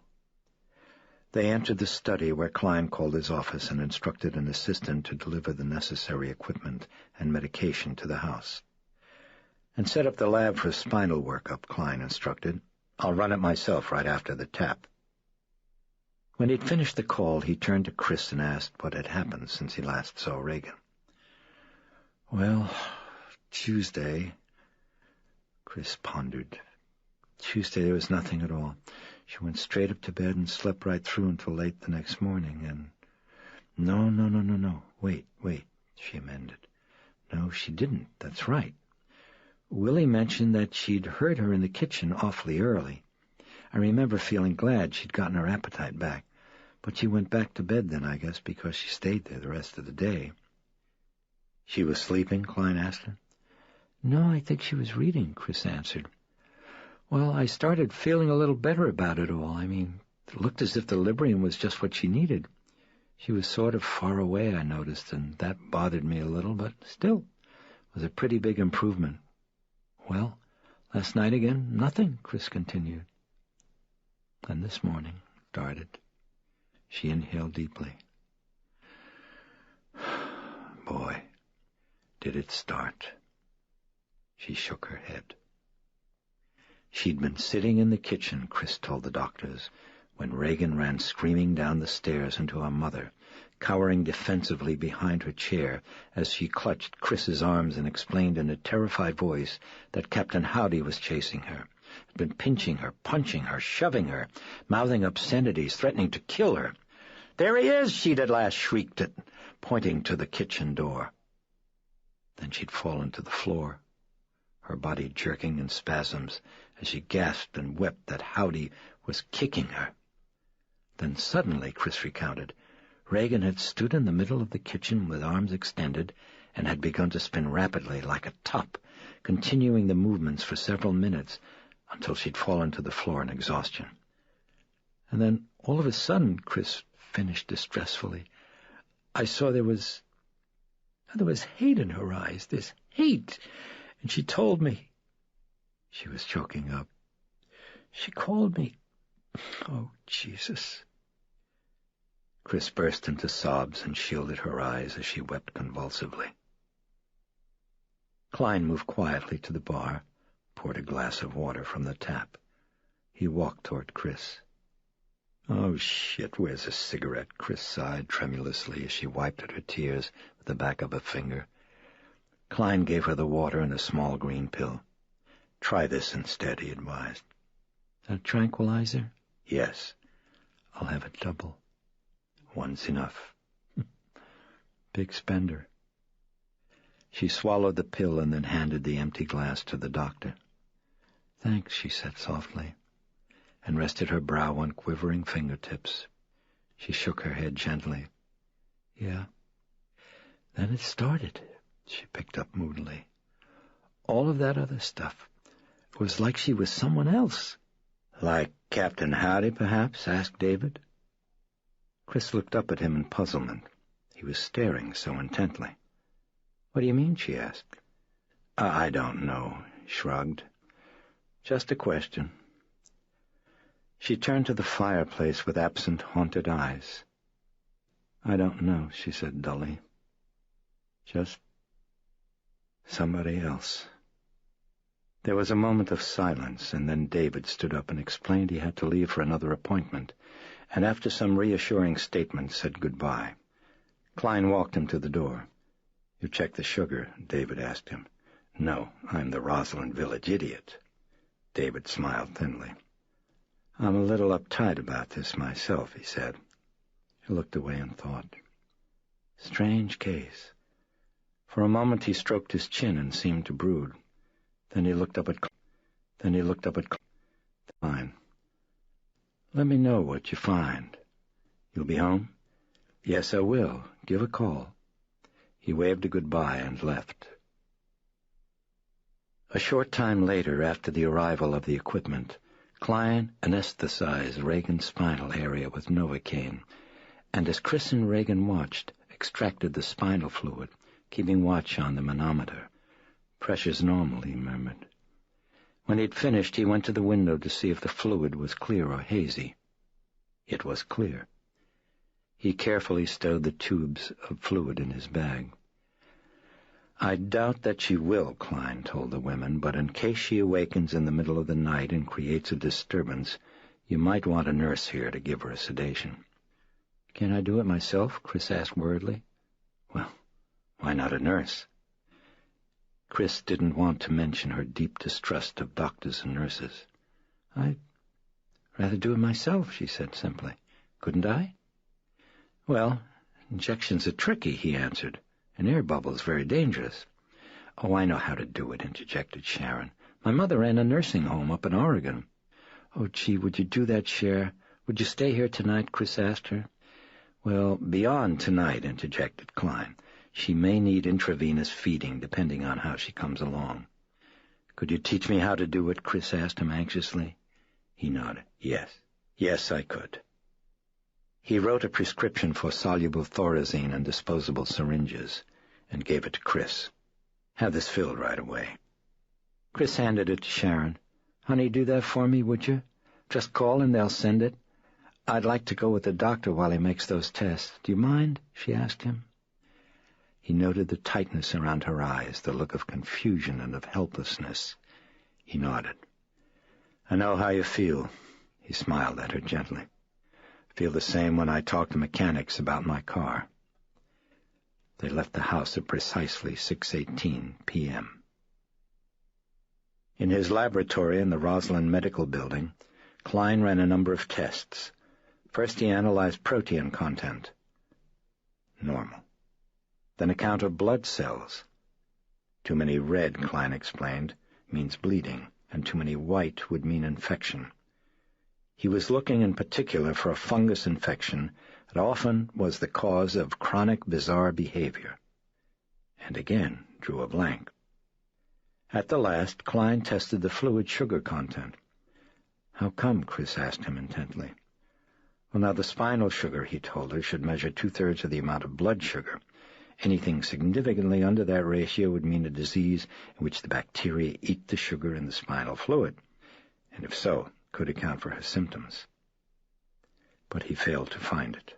They entered the study where Klein called his office and instructed an assistant to deliver the necessary equipment and medication to the house. And set up the lab for spinal workup, Klein instructed. I'll run it myself right after the tap. When he'd finished the call, he turned to Chris and asked what had happened since he last saw Reagan. Well, Tuesday... Chris pondered. Tuesday there was nothing at all. She went straight up to bed and slept right through until late the next morning, and... No. Wait, she amended. No, she didn't. That's right. Willie mentioned that she'd heard her in the kitchen awfully early. I remember feeling glad she'd gotten her appetite back, but she went back to bed then, I guess, because she stayed there the rest of the day." "She was sleeping?" Klein asked her. "No, I think she was reading," Chris answered. "Well, I started feeling a little better about it all. I mean, it looked as if the Librium was just what she needed. She was sort of far away, I noticed, and that bothered me a little, but still, it was a pretty big improvement." "Well, last night again, nothing," Chris continued. "And this morning started." She inhaled deeply. "Boy, did it start." She shook her head. She'd been sitting in the kitchen, Chris told the doctors, when Regan ran screaming down the stairs into her mother, cowering defensively behind her chair as she clutched Chris's arms and explained in a terrified voice that Captain Howdy was chasing her, had been pinching her, punching her, shoving her, mouthing obscenities, threatening to kill her. "There he is!" she'd at last shrieked it, pointing to the kitchen door. Then she'd fallen to the floor, her body jerking in spasms as she gasped and wept that Howdy was kicking her. Then suddenly, Chris recounted, Regan had stood in the middle of the kitchen with arms extended and had begun to spin rapidly like a top, continuing the movements for several minutes until she'd fallen to the floor in exhaustion. And then, all of a sudden, Chris finished distressfully, I saw there was hate in her eyes, this hate, and she told me. She was choking up. She called me. Oh, Jesus. Chris burst into sobs and shielded her eyes as she wept convulsively. Klein moved quietly to the bar, poured a glass of water from the tap. He walked toward Chris. "Oh, shit, where's a cigarette?" Chris sighed tremulously as she wiped at her tears with the back of a finger. Klein gave her the water and a small green pill. "Try this instead," he advised. "Is that a tranquilizer?" "Yes." "I'll have a double." "One's enough." Big spender. She swallowed the pill and then handed the empty glass to the doctor. "Thanks," she said softly, and rested her brow on quivering fingertips. She shook her head gently. "Yeah." "Then it started," she picked up moodily. "All of that other stuff. It was like she was someone else." "Like Captain Howdy, perhaps?" asked David. Chris looked up at him in puzzlement. He was staring so intently. "What do you mean?" she asked. I don't know," he shrugged. "Just a question." She turned to the fireplace with absent, haunted eyes. "I don't know," she said dully. "Just somebody else." There was a moment of silence, and then David stood up and explained he had to leave for another appointment, and after some reassuring statements said goodbye. Klein walked him to the door. "You checked the sugar?" David asked him. "No, I'm the Roslyn Village idiot." David smiled thinly. "I'm a little uptight about this myself," he said. He looked away and thought. Strange case. For a moment he stroked his chin and seemed to brood. Then he looked up at Klein. "Let me know what you find. You'll be home?" "Yes, I will. Give a call." He waved a goodbye and left. A short time later, after the arrival of the equipment, Klein anesthetized Regan's spinal area with Novocaine, and as Chris and Regan watched, extracted the spinal fluid, keeping watch on the manometer. "Pressure's normal," he murmured. When he'd finished, he went to the window to see if the fluid was clear or hazy. It was clear. He carefully stowed the tubes of fluid in his bag. "I doubt that she will," Klein told the women, "but in case she awakens in the middle of the night and creates a disturbance, you might want a nurse here to give her a sedation." "Can I do it myself?" Chris asked worriedly. "Well, why not a nurse?" Chris didn't want to mention her deep distrust of doctors and nurses. "I'd rather do it myself," she said simply. "Couldn't I?" "Well, injections are tricky," he answered. "An air bubble's very dangerous." "Oh, I know how to do it," interjected Sharon. "My mother ran a nursing home up in Oregon." "Oh, gee, would you do that, Cher? Would you stay here tonight?" Chris asked her. "Well, beyond tonight," interjected Klein. "She may need intravenous feeding, depending on how she comes along." "Could you teach me how to do it?" Chris asked him anxiously. He nodded. Yes, I could." He wrote a prescription for soluble thorazine and disposable syringes and gave it to Chris. "Have this filled right away." Chris handed it to Sharon. "Honey, do that for me, would you? Just call and they'll send it. I'd like to go with the doctor while he makes those tests. Do you mind?" she asked him. He noted the tightness around her eyes, the look of confusion and of helplessness. He nodded. "I know how you feel." He smiled at her gently. "Feel the same when I talk to mechanics about my car." They left the house at precisely 6:18 p.m. In his laboratory in the Roslyn Medical Building, Klein ran a number of tests. First he analyzed protein content. Normal. Then a count of blood cells. Too many red, Klein explained, means bleeding, and too many white would mean infection. He was looking in particular for a fungus infection that often was the cause of chronic bizarre behavior. And again drew a blank. At the last, Klein tested the fluid sugar content. "How come?" Chris asked him intently. "Well, now the spinal sugar," he told her, "should measure 2/3 of the amount of blood sugar. Anything significantly under that ratio would mean a disease in which the bacteria eat the sugar in the spinal fluid, and if so, could account for her symptoms." But he failed to find it.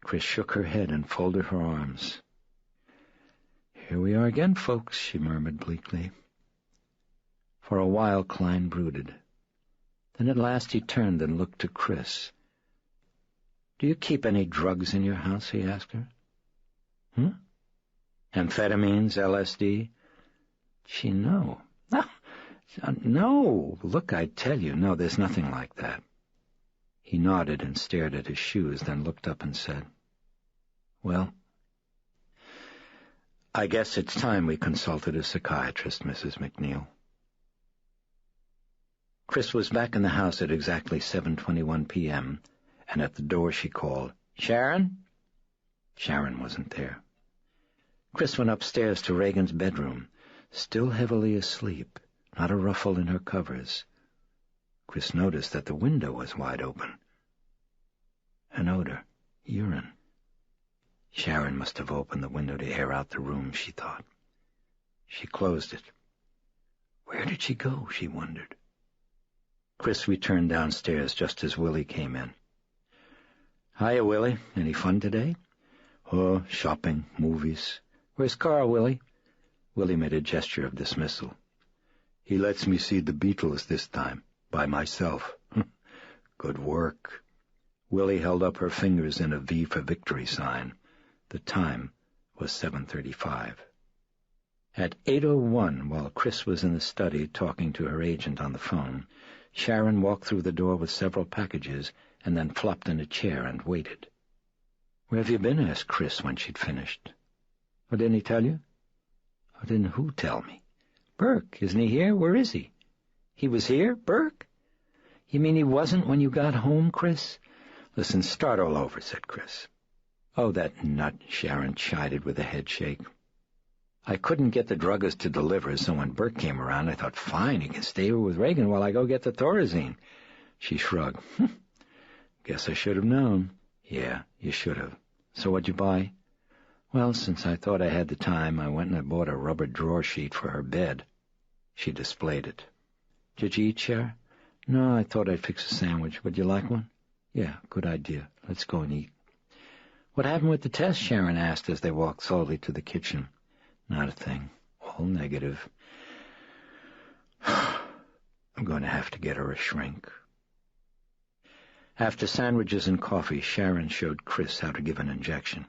Chris shook her head and folded her arms. "Here we are again, folks," she murmured bleakly. For a while Klein brooded. Then at last he turned and looked to Chris. "Do you keep any drugs in your house?" he asked her. "Amphetamines, LSD?" She, "No. No. Look, I tell you, no, there's nothing like that." He nodded and stared at his shoes, then looked up and said, "Well, I guess it's time we consulted a psychiatrist, Mrs. McNeil." Chris was back in the house at exactly 7:21 p.m., and at the door she called, "Sharon?" Sharon wasn't there. Chris went upstairs to Reagan's bedroom, still heavily asleep, not a ruffle in her covers. Chris noticed that the window was wide open. An odor, urine. Sharon must have opened the window to air out the room, she thought. She closed it. Where did she go, she wondered. Chris returned downstairs just as Willie came in. "Hiya, Willie. Any fun today?" "Oh, shopping, movies." "Where's Carl, Willie?" Willie made a gesture of dismissal. "He lets me see the Beatles this time, by myself." "Good work." Willie held up her fingers in a V for victory sign. The time was 7:35. At 8:01, while Chris was in the study talking to her agent on the phone, Sharon walked through the door with several packages and then flopped in a chair and waited. "Where have you been?" asked Chris when she'd finished. "Oh, didn't he tell you?" "Oh, didn't who tell me?" "Burke. Isn't he here? Where is he?" "He was here? Burke? You mean he wasn't when you got home, Chris?" "Listen, start all over," said Chris. "Oh, that nut," Sharon chided with a head shake. "I couldn't get the druggist to deliver, so when Burke came around, I thought, fine, he can stay here with Reagan while I go get the Thorazine." She shrugged. "Guess I should have known." "Yeah, you should have. So what'd you buy?" "Well, since I thought I had the time, I went and I bought a rubber drawer sheet for her bed." She displayed it. "Did you eat, Cher?" "No, I thought I'd fix a sandwich. Would you like one?" "Yeah, good idea. Let's go and eat." "What happened with the test?" Sharon asked as they walked slowly to the kitchen. "Not a thing. All negative." "I'm going to have to get her a shrink." After sandwiches and coffee, Sharon showed Chris how to give an injection.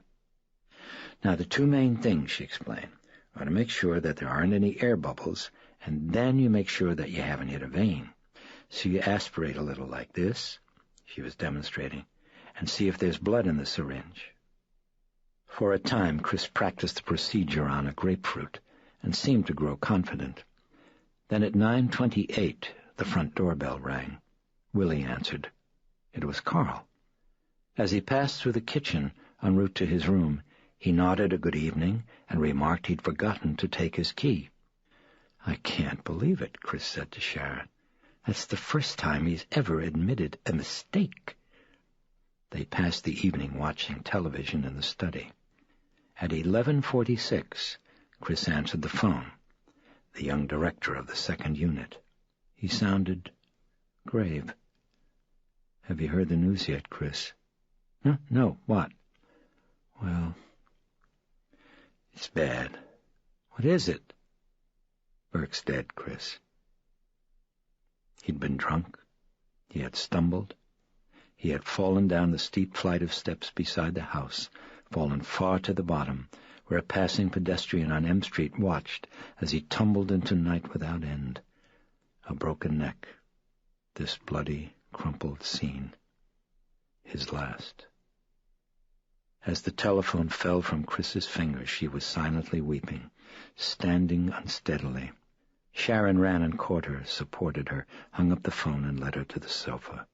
"Now, the two main things," she explained, "are to make sure that there aren't any air bubbles, and then you make sure that you haven't hit a vein. So you aspirate a little like this," she was demonstrating, "and see if there's blood in the syringe." For a time, Chris practiced the procedure on a grapefruit, and seemed to grow confident. Then at 9:28, the front doorbell rang. Willie answered. It was Carl. As he passed through the kitchen en route to his room, he nodded a good evening and remarked he'd forgotten to take his key. "I can't believe it," Chris said to Sharon. "That's the first time he's ever admitted a mistake." They passed the evening watching television in the study. At 11:46, Chris answered the phone. The young director of the second unit. He sounded grave. "Have you heard the news yet, Chris?" No, what?" "Well, it's bad." "What is it?" "Burke's dead, Chris." He'd been drunk. He had stumbled. He had fallen down the steep flight of steps beside the house, fallen far to the bottom, where a passing pedestrian on M Street watched as he tumbled into night without end. A broken neck. This bloody, crumpled scene. His last. As the telephone fell from Chris's fingers, she was silently weeping, standing unsteadily. Sharon ran and caught her, supported her, hung up the phone and led her to the sofa.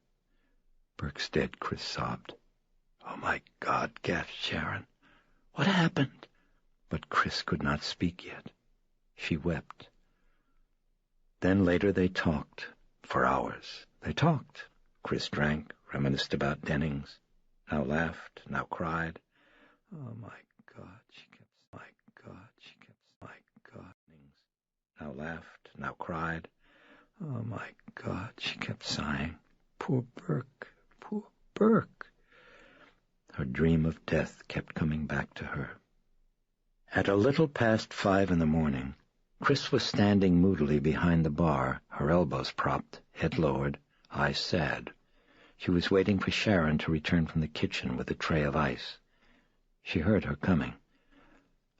"Burke's dead," Chris sobbed. "Oh, my God," gasped Sharon. "What happened?" But Chris could not speak yet. She wept. Then later they talked. For hours. They talked. Chris drank, reminisced about Dennings, now laughed, now cried. "Oh, my God," she kept, "my God," she kept, "my God." Now laughed, now cried. "Oh, my God," she kept sighing. "Poor Burke, poor Burke." Her dream of death kept coming back to her. At a little past 5 in the morning, Chris was standing moodily behind the bar, her elbows propped, head lowered, eyes sad. She was waiting for Sharon to return from the kitchen with a tray of ice. She heard her coming.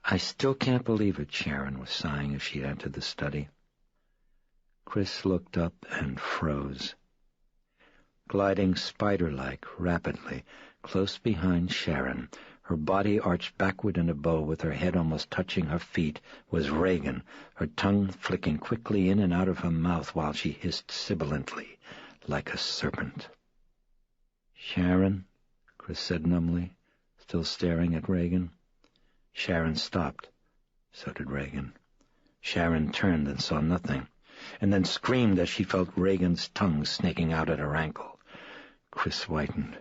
"I still can't believe it," Sharon was sighing as she entered the study. Chris looked up and froze. Gliding spider-like, rapidly, close behind Sharon, her body arched backward in a bow with her head almost touching her feet, was Reagan, her tongue flicking quickly in and out of her mouth while she hissed sibilantly, like a serpent. "Sharon," Chris said numbly, still staring at Reagan. Sharon stopped. So did Reagan. Sharon turned and saw nothing, and then screamed as she felt Reagan's tongue snaking out at her ankle. Chris whitened.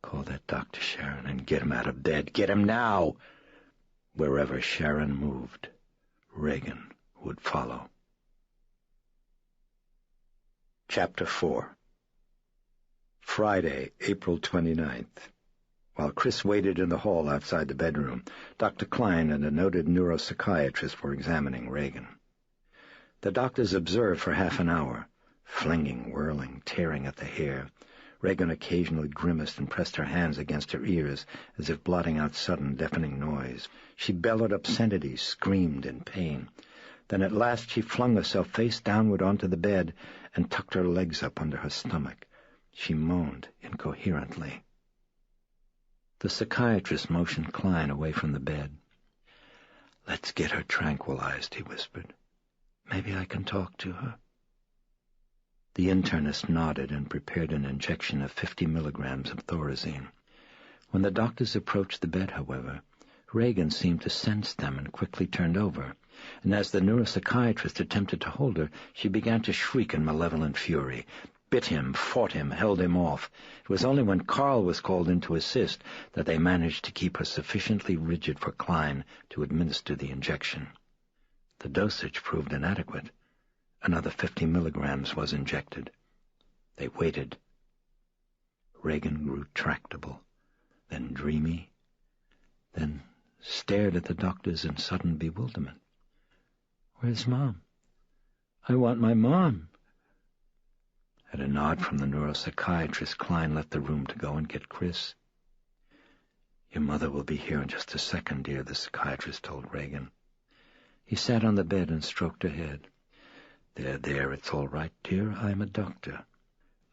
"Call that doctor, Sharon, and get him out of bed. Get him now!" Wherever Sharon moved, Reagan would follow. Chapter 4. Friday, April 29th. While Chris waited in the hall outside the bedroom, Dr. Klein and a noted neuropsychiatrist were examining Reagan. The doctors observed for half an hour, flinging, whirling, tearing at the hair. Reagan occasionally grimaced and pressed her hands against her ears as if blotting out sudden, deafening noise. She bellowed obscenities, screamed in pain. Then at last she flung herself face downward onto the bed and tucked her legs up under her stomach. She moaned incoherently. The psychiatrist motioned Klein away from the bed. "Let's get her tranquilized," he whispered. "Maybe I can talk to her." The internist nodded and prepared an injection of 50 milligrams of Thorazine. When the doctors approached the bed, however, Reagan seemed to sense them and quickly turned over, and as the neuropsychiatrist attempted to hold her, she began to shriek in malevolent fury, bit him, fought him, held him off. It was only when Carl was called in to assist that they managed to keep her sufficiently rigid for Klein to administer the injection. The dosage proved inadequate. Another 50 milligrams was injected. They waited. Reagan grew tractable, then dreamy, then stared at the doctors in sudden bewilderment. "Where's Mom? I want my Mom." At a nod from the neuropsychiatrist, Klein left the room to go and get Chris. "Your mother will be here in just a second, dear," the psychiatrist told Reagan. He sat on the bed and stroked her head. There, it's all right, dear. I'm a doctor."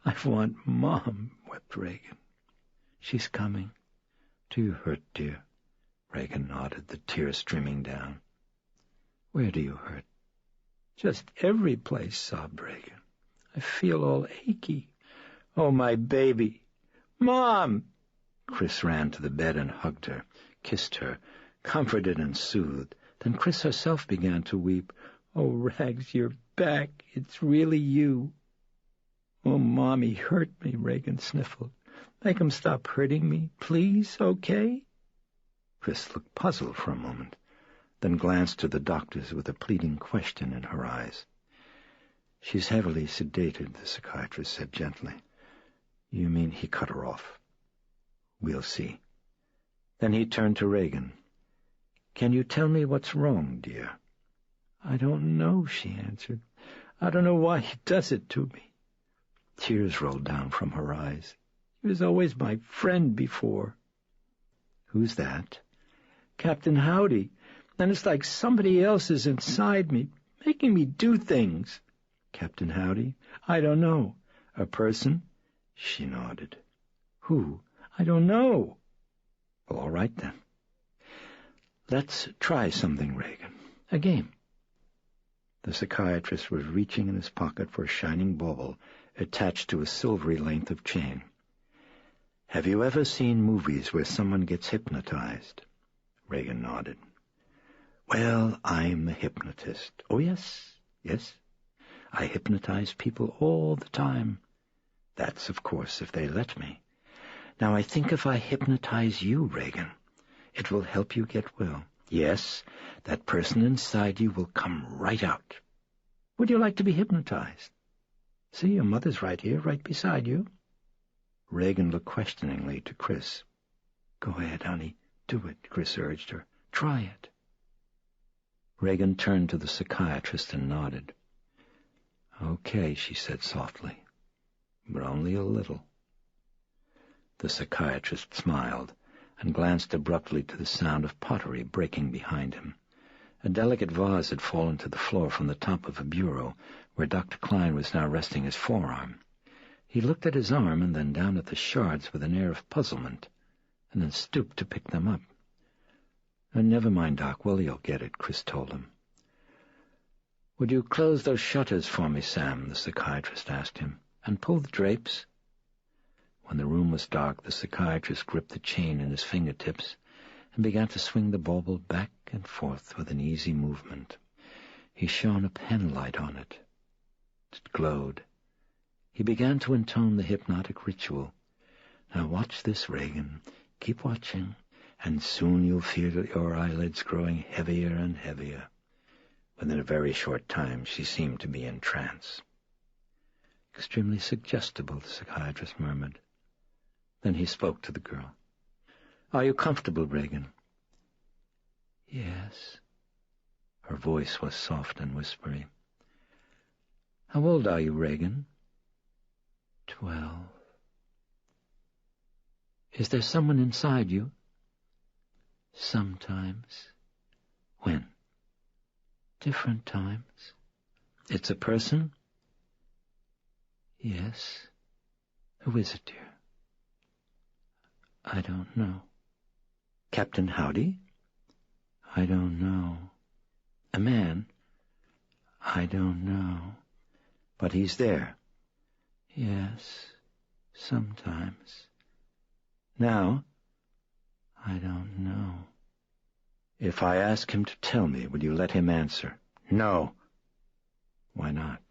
"I want Mom," wept Reagan. "She's coming." "Do you hurt, dear?" Reagan nodded, the tears streaming down. Where do you hurt? Just every place, sobbed Reagan. I feel all achy. Oh, my baby. Mom! Chris ran to the bed and hugged her, kissed her, comforted and soothed. Then Chris herself began to weep. Oh, Rags, you're back. It's really you. Oh, Mommy hurt me, Reagan sniffled. Make him stop hurting me, please, okay? Chris looked puzzled for a moment, then glanced to the doctors with a pleading question in her eyes. She's heavily sedated, the psychiatrist said gently. You mean he cut her off? We'll see. Then he turned to Reagan. Can you tell me what's wrong, dear? I don't know, she answered. I don't know why he does it to me. Tears rolled down from her eyes. He was always my friend before. Who's that? Captain Howdy. And it's like somebody else is inside me, making me do things. Captain Howdy? I don't know. A person? She nodded. Who? I don't know. Well, all right, then. Let's try something, Reagan. A game. The psychiatrist was reaching in his pocket for a shining bauble attached to a silvery length of chain. Have you ever seen movies where someone gets hypnotized? Reagan nodded. Well, I'm a hypnotist. Oh, yes. I hypnotize people all the time. That's, of course, if they let me. Now, I think if I hypnotize you, Reagan, it will help you get well. Yes, that person inside you will come right out. Would you like to be hypnotized? See, your mother's right here, right beside you. Reagan looked questioningly to Chris. Go ahead, honey. Do it, Chris urged her. Try it. Reagan turned to the psychiatrist and nodded. Okay, she said softly, but only a little. The psychiatrist smiled and glanced abruptly to the sound of pottery breaking behind him. A delicate vase had fallen to the floor from the top of a bureau, where Dr. Klein was now resting his forearm. He looked at his arm and then down at the shards with an air of puzzlement, and then stooped to pick them up. Never mind, Doc. Willie'll get it, Chris told him. Would you close those shutters for me, Sam? The psychiatrist asked him. And pull the drapes? When the room was dark, the psychiatrist gripped the chain in his fingertips and began to swing the bauble back and forth with an easy movement. He shone a penlight on it. It glowed. He began to intone the hypnotic ritual. Now watch this, Reagan. Keep watching, and soon you'll feel your eyelids growing heavier and heavier. Within a very short time, she seemed to be in trance. Extremely suggestible, the psychiatrist murmured. Then he spoke to the girl. Are you comfortable, Reagan? Yes. Her voice was soft and whispery. How old are you, Reagan? 12. Is there someone inside you? Sometimes. When? Different times. It's a person? Yes. Who is it, dear? I don't know. Captain Howdy? I don't know. A man? I don't know. But he's there? Yes, sometimes. Now? I don't know. If I ask him to tell me, will you let him answer? No. Why not?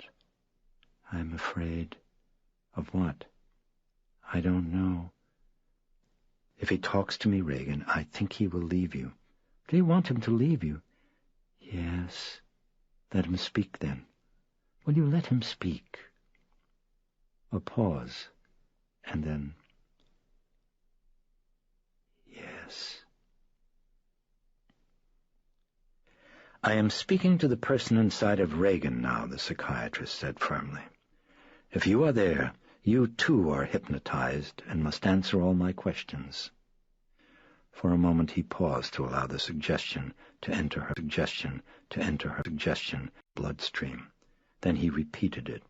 I'm afraid. Of what? I don't know. If he talks to me, Reagan, I think he will leave you. Do you want him to leave you? Yes. Let him speak, then. Will you let him speak? A pause, and then, yes. I am speaking to the person inside of Reagan now, the psychiatrist said firmly. If you are there, you too are hypnotized and must answer all my questions. For a moment he paused to allow the suggestion to enter her bloodstream. Then he repeated it.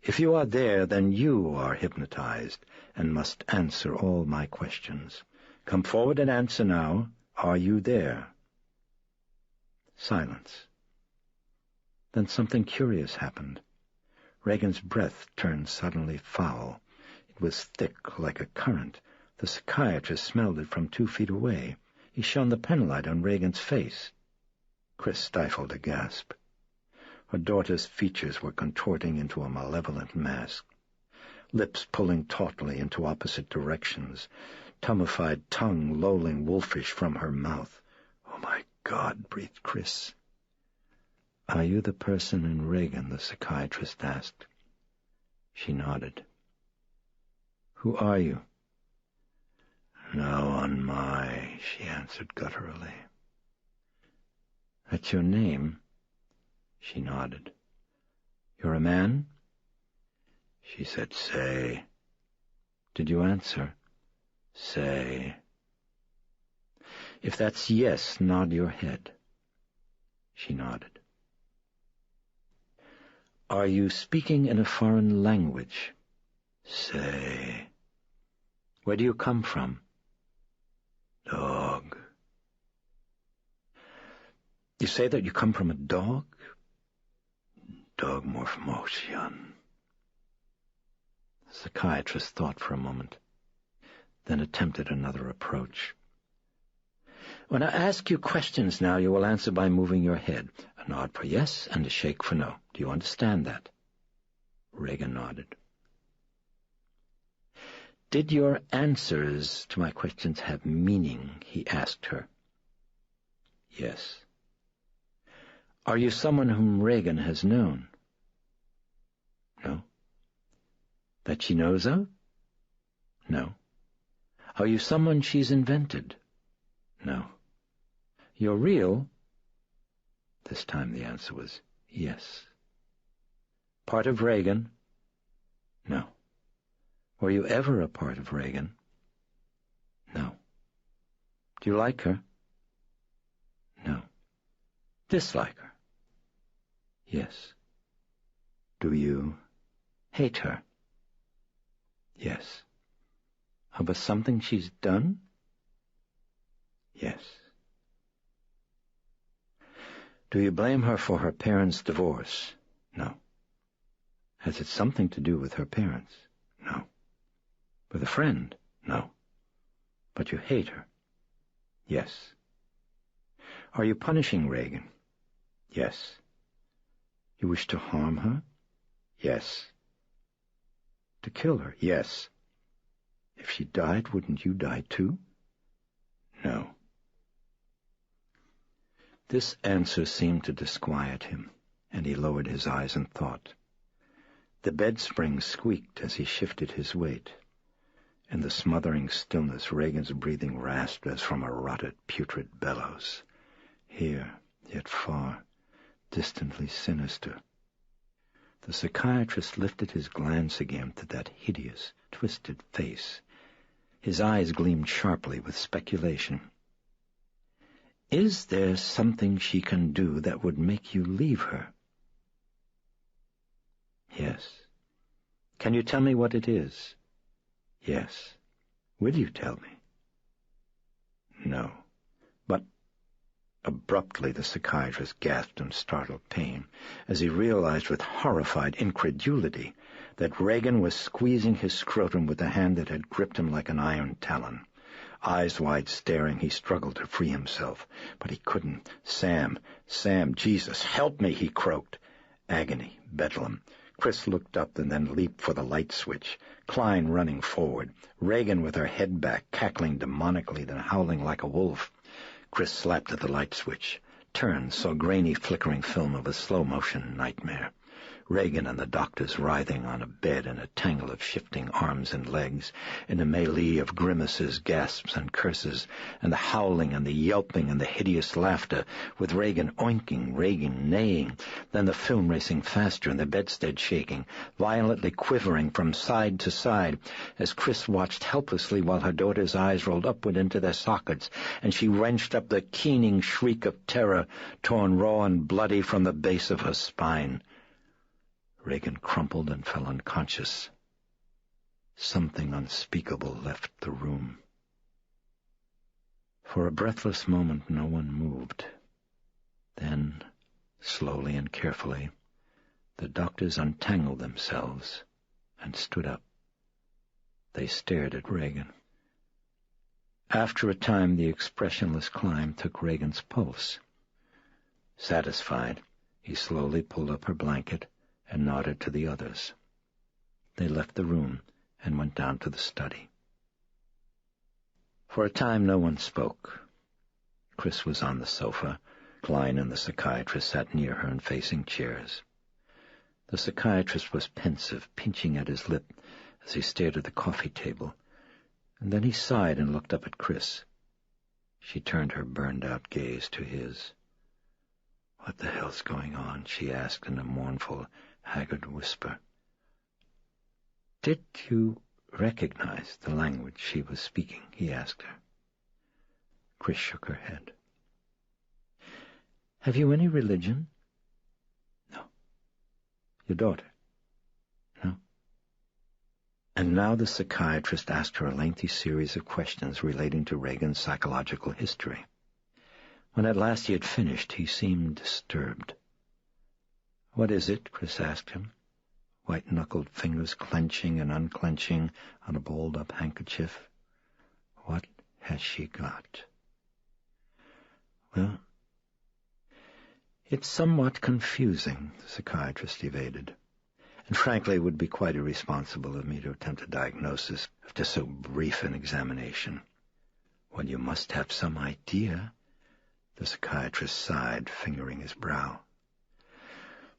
If you are there, then you are hypnotized and must answer all my questions. Come forward and answer now. Are you there? Silence. Then something curious happened. Reagan's breath turned suddenly foul. It was thick like a current. The psychiatrist smelled it from 2 feet away. He shone the penlight on Reagan's face. Chris stifled a gasp. Her daughter's features were contorting into a malevolent mask, lips pulling tautly into opposite directions, tummified tongue lolling wolfish from her mouth. "Oh, my God," breathed Chris. "Are you the person in Reagan?" the psychiatrist asked. She nodded. "Who are you?" "No one my," she answered gutturally. "That's your name?" She nodded. "You're a man?" She said, "Say." "Did you answer?" "Say." "If that's yes, nod your head." She nodded. "Are you speaking in a foreign language?" "Say." "Where do you come from?" "Dog." "You say that you come from a dog?" "Dog morphmotion." The psychiatrist thought for a moment, then attempted another approach. "When I ask you questions now, you will answer by moving your head. A nod for yes and a shake for no. Do you understand that?" Reagan nodded. "Did your answers to my questions have meaning?" he asked her. "Yes." "Are you someone whom Reagan has known?" "No." "That she knows of?" "No." "Are you someone she's invented?" "No." "You're real?" This time the answer was yes. "Part of Reagan?" "No." "Were you ever a part of Reagan?" "No." "Do you like her?" "No." "Dislike her?" "Yes." "Do you hate her?" "Yes." "Over something she's done?" "Yes." "Do you blame her for her parents' divorce?" "No." "Has it something to do with her parents?" "No." "With a friend?" "No." "But you hate her?" "Yes." "Are you punishing Reagan?" "Yes." "You wish to harm her?" "Yes." "To kill her?" "Yes." "If she died, wouldn't you die too?" "No." This answer seemed to disquiet him, and he lowered his eyes in thought. The bed spring squeaked as he shifted his weight. In the smothering stillness, Reagan's breathing rasped as from a rotted, putrid bellows. Here, yet far, distantly sinister. The psychiatrist lifted his glance again to that hideous, twisted face. His eyes gleamed sharply with speculation. "Is there something she can do that would make you leave her?" "Yes." "Can you tell me what it is?" "Yes." "Will you tell me?" "No." "But—" Abruptly the psychiatrist gasped in startled pain as he realized with horrified incredulity that Reagan was squeezing his scrotum with a hand that had gripped him like an iron talon. Eyes wide staring, he struggled to free himself, but he couldn't. Sam, Jesus, help me," he croaked. Agony, bedlam. Chris looked up and then leaped for the light switch, Klein running forward, Reagan with her head back, cackling demonically, then howling like a wolf. Chris slapped at the light switch, turned, saw grainy flickering film of a slow-motion nightmare. Reagan and the doctors writhing on a bed in a tangle of shifting arms and legs, in a melee of grimaces, gasps, and curses, and the howling and the yelping and the hideous laughter, with Reagan oinking, Reagan neighing, then the film racing faster and the bedstead shaking, violently quivering from side to side, as Chris watched helplessly while her daughter's eyes rolled upward into their sockets, and she wrenched up the keening shriek of terror, torn raw and bloody from the base of her spine. Reagan crumpled and fell unconscious. Something unspeakable left the room. For a breathless moment no one moved. Then Slowly and carefully, the doctors untangled themselves and stood up. They stared at Regan. After a time, the expressionless Klein took Regan's pulse. Satisfied, he slowly pulled up her blanket and nodded to the others. They left the room and went down to the study. For a time, no one spoke. Chris was on the sofa. Klein and the psychiatrist sat near her in facing chairs. The psychiatrist was pensive, pinching at his lip as he stared at the coffee table, and then he sighed and looked up at Chris. She turned her burned-out gaze to his. "What the hell's going on?" she asked in a mournful, haggard whisper. "Did you recognize the language she was speaking?" he asked her. Chris shook her head. "Have you any religion?" "No." "Your daughter?" "No." And now the psychiatrist asked her a lengthy series of questions relating to Regan's psychological history. When at last he had finished, he seemed disturbed. "What is it?" Chris asked him, white-knuckled fingers clenching and unclenching on a balled-up handkerchief. "What has she got?" "Well, it's somewhat confusing," the psychiatrist evaded. "And frankly, it would be quite irresponsible of me to attempt a diagnosis after so brief an examination." "Well, you must have some idea." The psychiatrist sighed, fingering his brow.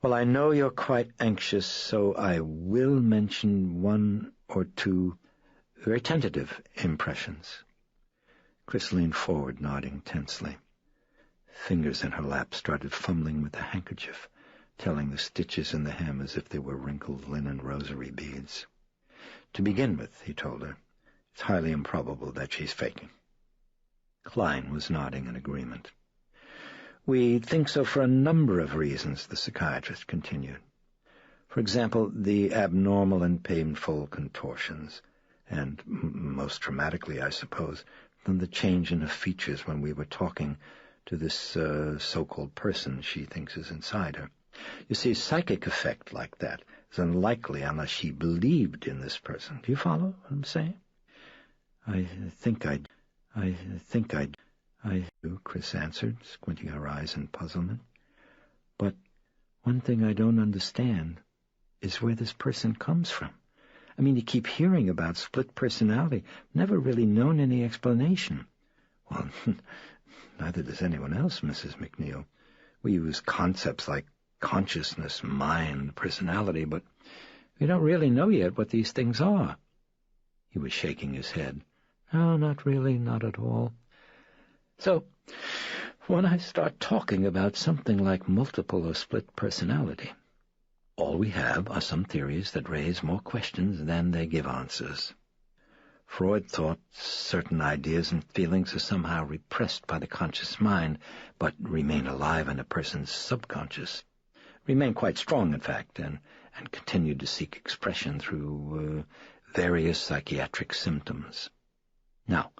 "Well, I know you're quite anxious, so I will mention one or two very tentative impressions." Chris leaned forward, nodding tensely. Fingers in her lap started fumbling with the handkerchief, telling the stitches in the hem as if they were wrinkled linen rosary beads. "To begin with," he told her, "it's highly improbable that she's faking." Klein was nodding in agreement. "We think so for a number of reasons," the psychiatrist continued. "For example, the abnormal and painful contortions, and, most dramatically, I suppose, then the change in her features when we were talking to this so-called person she thinks is inside her. You see, a psychic effect like that is unlikely unless she believed in this person. Do you follow what I'm saying?" I think I do," Chris answered, squinting her eyes in puzzlement. "But one thing I don't understand is where this person comes from. I mean, you keep hearing about split personality, never really known any explanation." "Well, neither does anyone else, Mrs. McNeil. We use concepts like consciousness, mind, personality, but we don't really know yet what these things are." He was shaking his head. "No, not really, not at all. So, when I start talking about something like multiple or split personality, all we have are some theories that raise more questions than they give answers. Freud thought certain ideas and feelings are somehow repressed by the conscious mind, but remain alive in a person's subconscious. Remain quite strong, in fact, and continue to seek expression through various psychiatric symptoms. Now,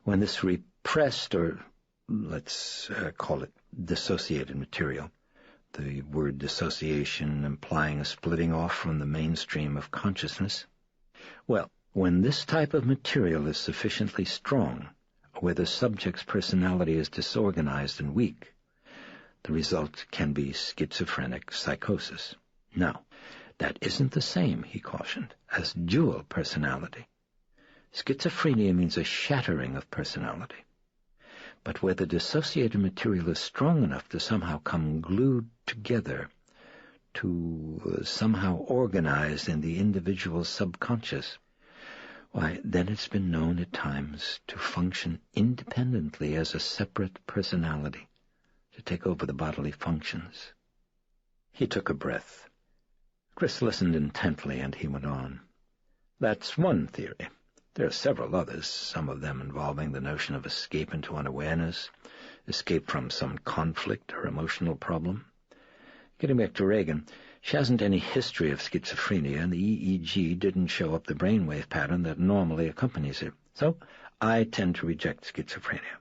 when this repressed, or let's call it dissociated material, the word dissociation implying a splitting off from the mainstream of consciousness, well, when this type of material is sufficiently strong, where the subject's personality is disorganized and weak, the result can be schizophrenic psychosis. Now, that isn't the same, he cautioned, as dual personality. Schizophrenia means a shattering of personality. But where the dissociated material is strong enough to somehow come glued together, to somehow organize in the individual's subconscious, why, then it's been known at times to function independently as a separate personality, to take over the bodily functions. He took a breath. Chris listened intently, and he went on. That's one theory. There are several others, some of them involving the notion of escape into unawareness, escape from some conflict or emotional problem. Getting back to Regan, she hasn't any history of schizophrenia, and the EEG didn't show up the brainwave pattern that normally accompanies it. So I tend to reject schizophrenia,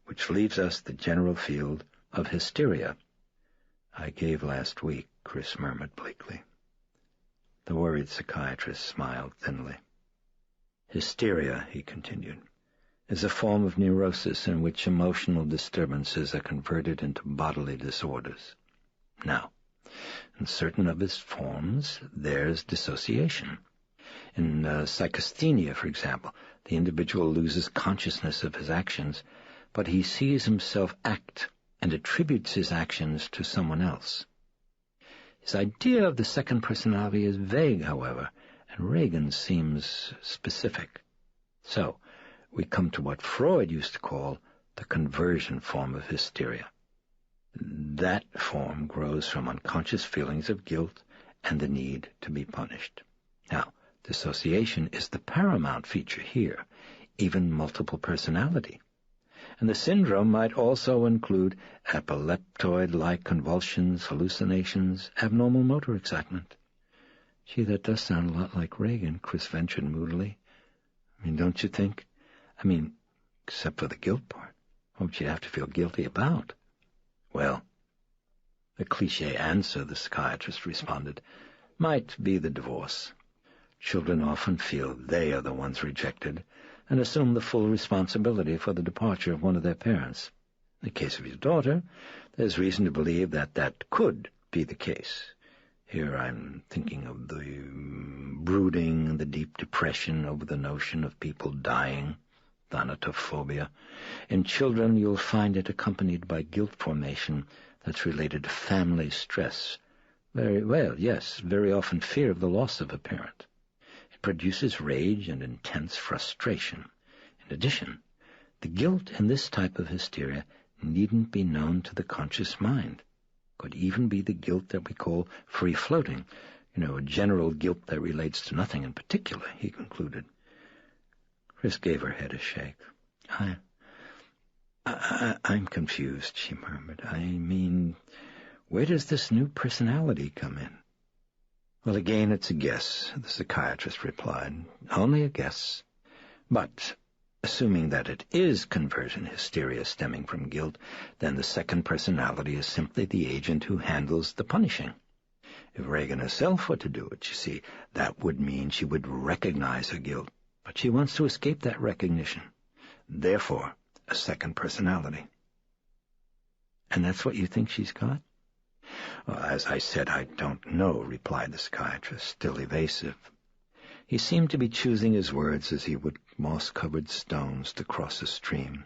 which leaves us the general field of hysteria. "I gave last week," Chris murmured bleakly. The worried psychiatrist smiled thinly. "Hysteria," he continued, "is a form of neurosis in which emotional disturbances are converted into bodily disorders. Now, in certain of its forms, there's dissociation. In psychasthenia, for example, the individual loses consciousness of his actions, but he sees himself act and attributes his actions to someone else. His idea of the second personality is vague, however, and Reagan seems specific. So, we come to what Freud used to call the conversion form of hysteria. That form grows from unconscious feelings of guilt and the need to be punished. Now, dissociation is the paramount feature here, even multiple personality. And the syndrome might also include epileptoid-like convulsions, hallucinations, abnormal motor excitement. Gee, that does sound a lot like Reagan, Chris ventured moodily. I mean, don't you think? I mean, except for the guilt part. What would you have to feel guilty about? Well, the cliché answer, the psychiatrist responded, might be the divorce. Children often feel they are the ones rejected and assume the full responsibility for the departure of one of their parents. In the case of your daughter, there's reason to believe that that could be the case. Here I'm thinking of the brooding and the deep depression over the notion of people dying, thanatophobia. In children, you'll find it accompanied by guilt formation that's related to family stress. Very often fear of the loss of a parent. It produces rage and intense frustration. In addition, the guilt in this type of hysteria needn't be known to the conscious mind. Could even be the guilt that we call free-floating, a general guilt that relates to nothing in particular, he concluded. Chris gave her head a shake. I'm confused, she murmured. I mean, where does this new personality come in? Well, again, it's a guess, the psychiatrist replied. Only a guess. But, assuming that it is conversion hysteria stemming from guilt, then the second personality is simply the agent who handles the punishing. If Reagan herself were to do it, you see, that would mean she would recognize her guilt. But she wants to escape that recognition. Therefore, a second personality. And that's what you think she's got? Well, as I said, I don't know, replied the psychiatrist, still evasive. He seemed to be choosing his words as he would moss-covered stones to cross a stream.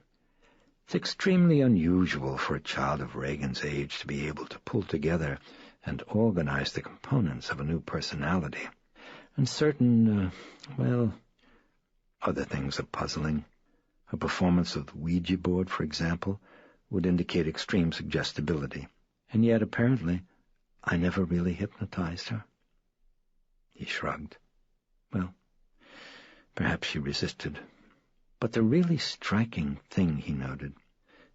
It's extremely unusual for a child of Reagan's age to be able to pull together and organize the components of a new personality. And certain, other things are puzzling. Her performance of the Ouija board, for example, would indicate extreme suggestibility. And yet, apparently, I never really hypnotized her. He shrugged. Well, perhaps she resisted. But the really striking thing, he noted,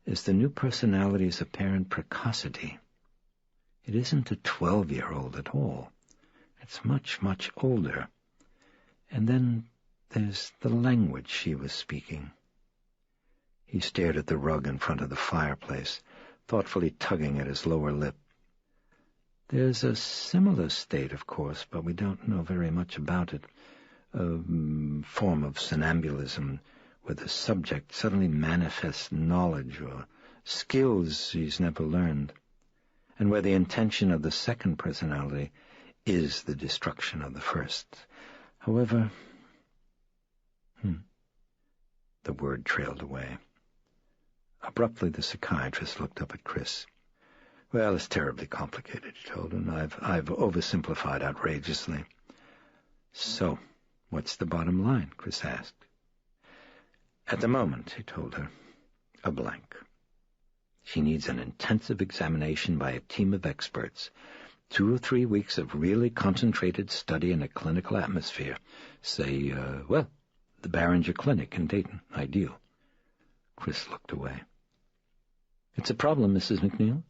is the new personality's apparent precocity. It isn't a 12-year-old at all. It's much, much older. And then there's the language she was speaking. He stared at the rug in front of the fireplace, thoughtfully tugging at his lower lip. There's a similar state, of course, but we don't know very much about it. A form of somnambulism where the subject suddenly manifests knowledge or skills he's never learned, and where the intention of the second personality is the destruction of the first. However, the word trailed away. Abruptly, the psychiatrist looked up at Chris. Well, it's terribly complicated, he told him. I've oversimplified outrageously. So, what's the bottom line? Chris asked. At the moment, he told her, a blank. She needs an intensive examination by a team of experts, 2 or 3 weeks of really concentrated study in a clinical atmosphere. Say, the Barringer Clinic in Dayton. Ideal. Chris looked away. It's a problem, Mrs. McNeil?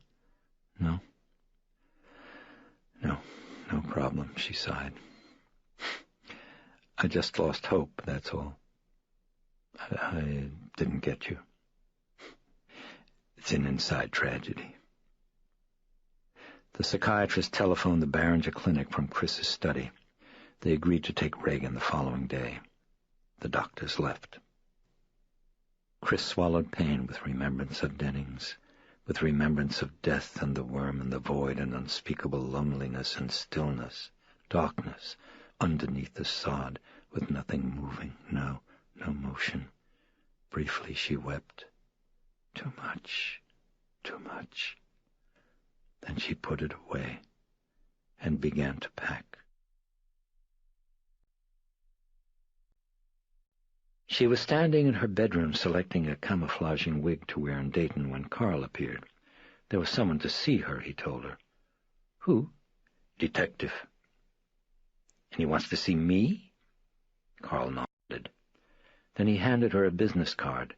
No. No problem, she sighed. I just lost hope, that's all. I didn't get you. It's an inside tragedy. The psychiatrist telephoned the Barringer Clinic from Chris's study. They agreed to take Reagan the following day. The doctors left. Chris swallowed pain with remembrance of Dennings, with remembrance of death and the worm and the void and unspeakable loneliness and stillness, darkness, underneath the sod, with nothing moving, no motion. Briefly she wept. Too much, too much. Then she put it away and began to pack. She was standing in her bedroom selecting a camouflaging wig to wear in Dayton when Carl appeared. There was someone to see her, he told her. Who? Detective. And he wants to see me? Carl nodded. Then he handed her a business card.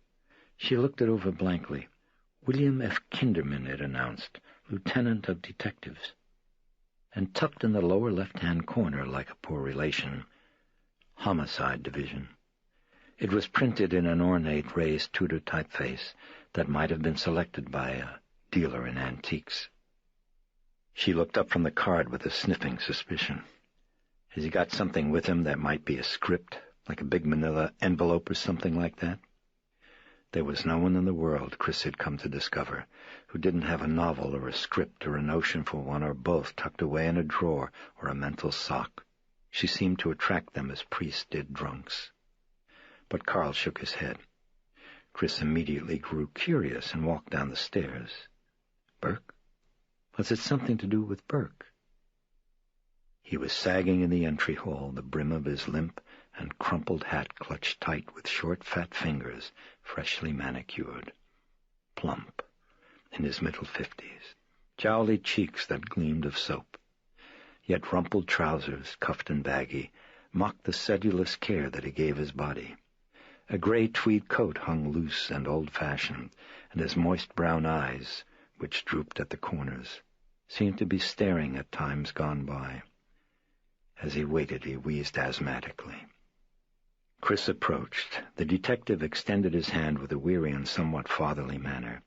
She looked it over blankly. William F. Kinderman, it announced, Lieutenant of Detectives. And tucked in the lower left-hand corner, like a poor relation, Homicide Division. It was printed in an ornate raised Tudor typeface that might have been selected by a dealer in antiques. She looked up from the card with a sniffing suspicion. Has he got something with him that might be a script, like a big manila envelope or something like that? There was no one in the world, Chris had come to discover, who didn't have a novel or a script or a notion for one or both tucked away in a drawer or a mental sock. She seemed to attract them as priests did drunks. But Carl shook his head. Chris immediately grew curious and walked down the stairs. Burke? Was it something to do with Burke? He was sagging in the entry hall, the brim of his limp and crumpled hat clutched tight with short, fat fingers, freshly manicured. Plump, in his middle 50s, jowly cheeks that gleamed of soap. Yet rumpled trousers, cuffed and baggy, mocked the sedulous care that he gave his body. A gray tweed coat hung loose and old-fashioned, and his moist brown eyes, which drooped at the corners, seemed to be staring at times gone by. As he waited, he wheezed asthmatically. Chris approached. The detective extended his hand with a weary and somewhat fatherly manner,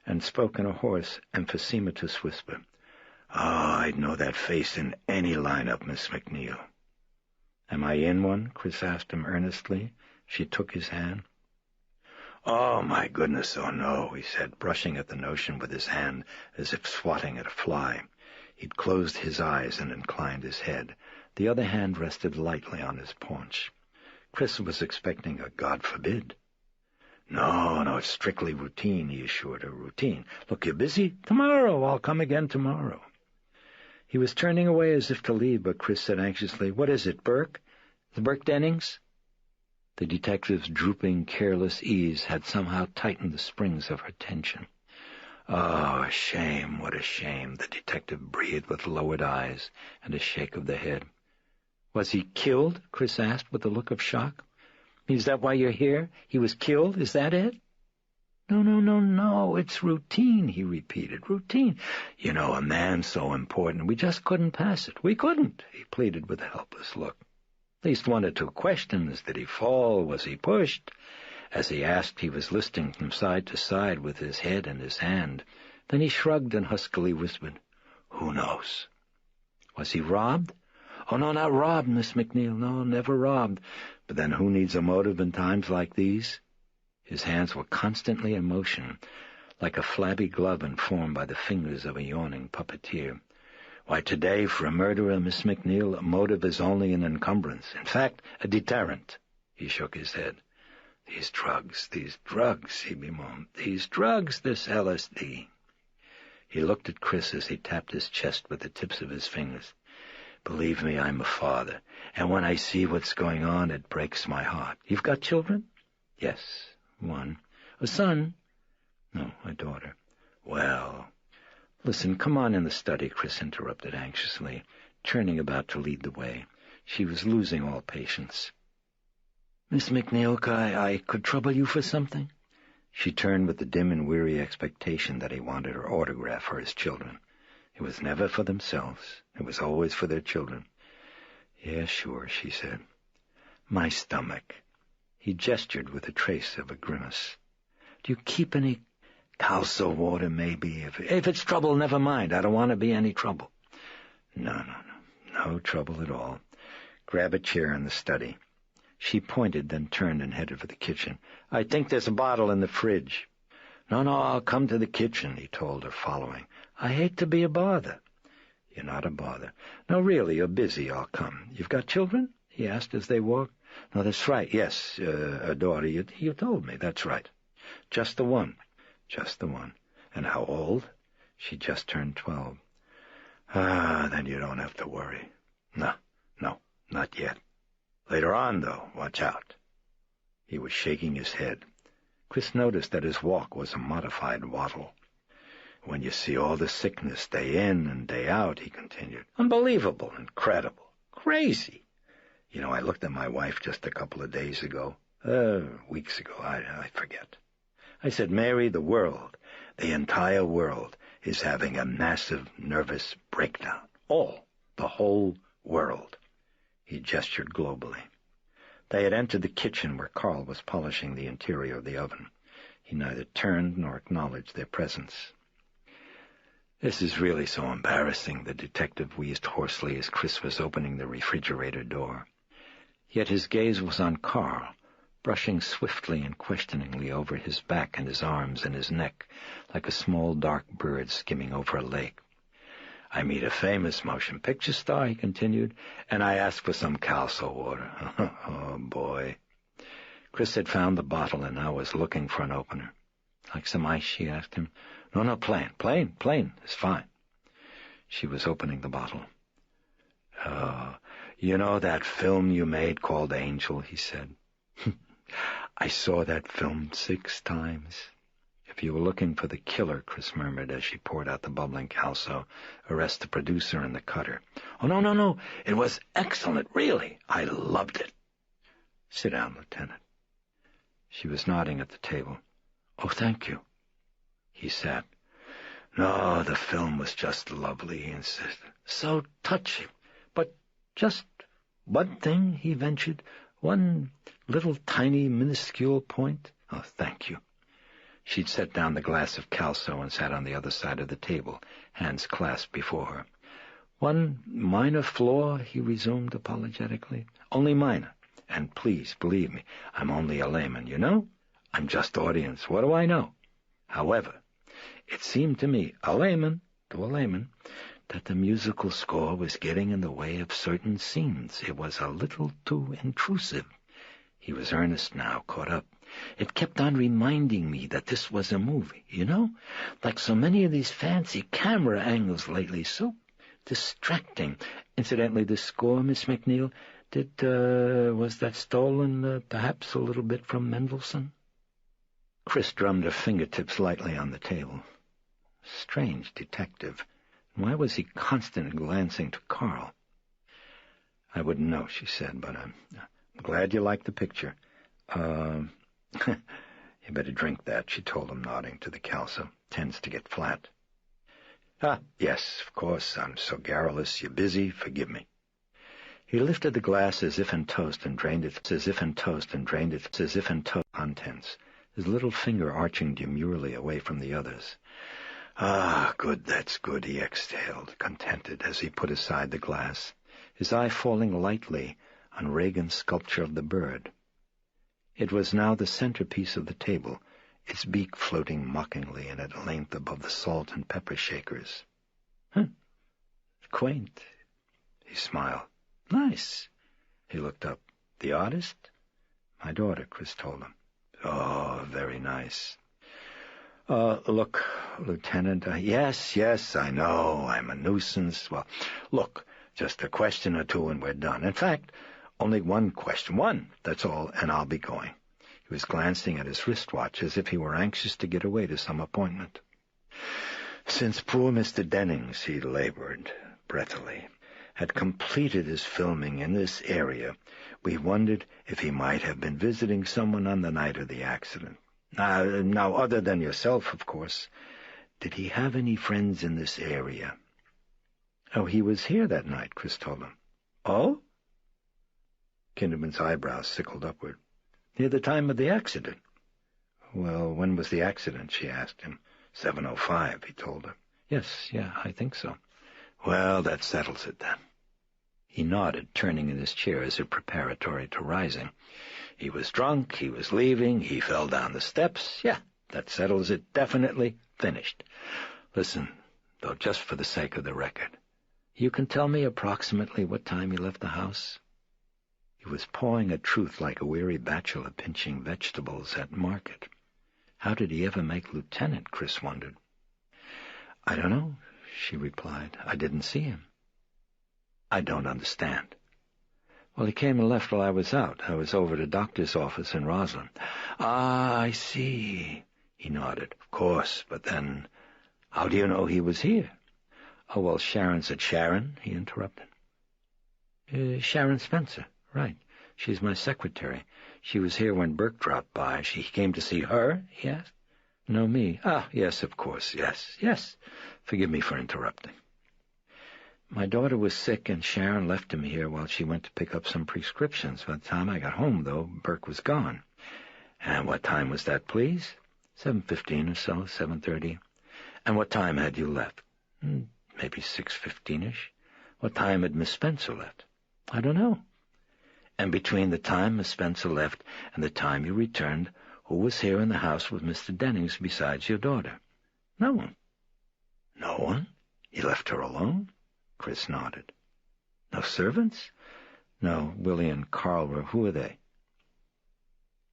and spoke in a hoarse, emphysematous whisper. "Oh, I'd know that face in any lineup, Miss McNeil." "Am I in one?" Chris asked him earnestly. She took his hand. "Oh, my goodness, oh no," he said, brushing at the notion with his hand as if swatting at a fly. He'd closed his eyes and inclined his head. The other hand rested lightly on his paunch. Chris was expecting a God forbid. No, it's strictly routine," he assured her. "Routine. Look, you're busy? Tomorrow. I'll come again tomorrow." He was turning away as if to leave, but Chris said anxiously, "What is it, Burke? Is it Burke Dennings?" The detective's drooping, careless ease had somehow tightened the springs of her tension. "Oh, a shame, what a shame," the detective breathed with lowered eyes and a shake of the head. "Was he killed?" Chris asked with a look of shock. "Is that why you're here? He was killed? Is that it?" No, it's routine," he repeated. "Routine. You know, a man so important, we just couldn't pass it. We couldn't," he pleaded with a helpless look. "At least one or two questions. Did he fall? Was he pushed?" As he asked, he was listening from side to side with his head in his hand. Then he shrugged and huskily whispered, "Who knows?" "Was he robbed?" "Oh, no, not robbed, Miss McNeil. No, never robbed. But then who needs a motive in times like these?" His hands were constantly in motion, like a flabby glove informed by the fingers of a yawning puppeteer. "Why, today, for a murderer, Miss McNeil, a motive is only an encumbrance. In fact, a deterrent." He shook his head. These drugs, he bemoaned. "These drugs, this LSD." He looked at Chris as he tapped his chest with the tips of his fingers. "Believe me, I'm a father, and when I see what's going on, it breaks my heart. You've got children?" "Yes, one." "A son?" "No, a daughter." "Well—" "Listen, come on in the study," Chris interrupted anxiously, turning about to lead the way. She was losing all patience. "Miss McNeil, I could trouble you for something?" She turned with the dim and weary expectation that he wanted her autograph for his children. It was never for themselves. It was always for their children. "Yeah, sure," she said. "My stomach." He gestured with a trace of a grimace. "Do you keep any Calso water, maybe. If it's trouble, never mind. I don't want to be any trouble. No. No trouble at all. Grab a chair in the study. She pointed, then turned and headed for the kitchen. I think there's a bottle in the fridge. No, I'll come to the kitchen, he told her, following. I hate to be a bother. You're not a bother. No, really, you're busy. I'll come. You've got children? He asked as they walked. No, that's right. Yes, a daughter. You told me. That's right. Just the one. Just the one. And how old? She just turned 12. Then you don't have to worry. No, not yet. Later on, though, watch out. He was shaking his head. Chris noticed that his walk was a modified waddle. When you see all the sickness day in and day out, he continued. Unbelievable, incredible, crazy. You know, I looked at my wife just a couple of days ago. Weeks ago, I forget. I said, Mary, the world, the entire world, is having a massive nervous breakdown. The whole world. He gestured globally. They had entered the kitchen where Carl was polishing the interior of the oven. He neither turned nor acknowledged their presence. This is really so embarrassing, the detective wheezed hoarsely as Chris was opening the refrigerator door. Yet his gaze was on Carl, brushing swiftly and questioningly over his back and his arms and his neck, like a small dark bird skimming over a lake. I meet a famous motion picture star, he continued, and I ask for some Calso water. Oh, boy. Chris had found the bottle and now was looking for an opener. Like some ice, she asked him. No, plain. It's fine. She was opening the bottle. Oh, you know that film you made called Angel, he said. I saw that film 6 times. If you were looking for the killer, Chris murmured as she poured out the bubbling Calso, arrest the producer and the cutter. Oh, no. It was excellent, really. I loved it. Sit down, Lieutenant. She was nodding at the table. Oh, thank you. He sat. No, the film was just lovely, he insisted. So touching. But just one thing, he ventured. One little tiny minuscule point. Oh, thank you. She'd set down the glass of Calso and sat on the other side of the table, hands clasped before her. One minor flaw, he resumed apologetically. Only minor. And please, believe me, I'm only a layman, you know? I'm just audience. What do I know? However, it seemed to me, a layman, that the musical score was getting in the way of certain scenes. It was a little too intrusive. He was earnest now, caught up. It kept on reminding me that this was a movie, you know? Like so many of these fancy camera angles lately, so distracting. Incidentally, the score, Miss McNeil, was that stolen, perhaps a little bit from Mendelssohn? Chris drummed her fingertips lightly on the table. Strange detective. Why was he constantly glancing to Carl? I wouldn't know, she said, but I'm glad you liked the picture. You better drink that, she told him, nodding to the Calso. Tends to get flat. Yes, of course, I'm so garrulous. You're busy, forgive me. He lifted the glass as if in toast and drained its contents, his little finger arching demurely away from the others. Good, that's good, he exhaled, contented, as he put aside the glass, his eye falling lightly on Regan's sculpture of the bird. It was now the centerpiece of the table, its beak floating mockingly and at length above the salt and pepper shakers. Quaint, he smiled. Nice. He looked up. The artist? My daughter, Chris told him. Oh, very nice. Look, Lieutenant, yes, I know, I'm a nuisance. Well, look, just a question or two and we're done. In fact, only one question. One, that's all, and I'll be going. He was glancing at his wristwatch as if he were anxious to get away to some appointment. Since poor Mr. Dennings, he labored breathily, had completed his filming in this area, we wondered if he might have been visiting someone on the night of the accident. Now, other than yourself, of course, did he have any friends in this area? Oh, he was here that night, Chris told him. Oh? Kinderman's eyebrows sickled upward. Near the time of the accident. Well, when was the accident, she asked him. 7:05, he told her. Yes, I think so. Well, that settles it then. He nodded, turning in his chair as if preparatory to rising. He was drunk, he was leaving, he fell down the steps. Yeah, that settles it, definitely. Finished. Listen, though, just for the sake of the record, you can tell me approximately what time he left the house? He was pawing at truth like a weary bachelor pinching vegetables at market. How did he ever make lieutenant, Chris wondered. I don't know, she replied. I didn't see him. I don't understand. Well, he came and left while I was out. I was over to the doctor's office in Roslyn. Ah, I see. He nodded. Of course, but then, how do you know he was here? Oh, well, Sharon said. Sharon? He interrupted. Sharon Spencer, right. She's my secretary. She was here when Burke dropped by. She came to see her, he asked. No, me. Ah, yes, of course, yes. Forgive me for interrupting. My daughter was sick, and Sharon left him here while she went to pick up some prescriptions. By the time I got home, though, Burke was gone. And what time was that, please? 7:15 or so, 7:30. And what time had you left? Maybe 6:15-ish. What time had Miss Spencer left? I don't know. And between the time Miss Spencer left and the time you returned, who was here in the house with Mr. Dennings besides your daughter? No one. No one? He left her alone? Chris nodded. No servants? No, Willie and Carl were. Who are they?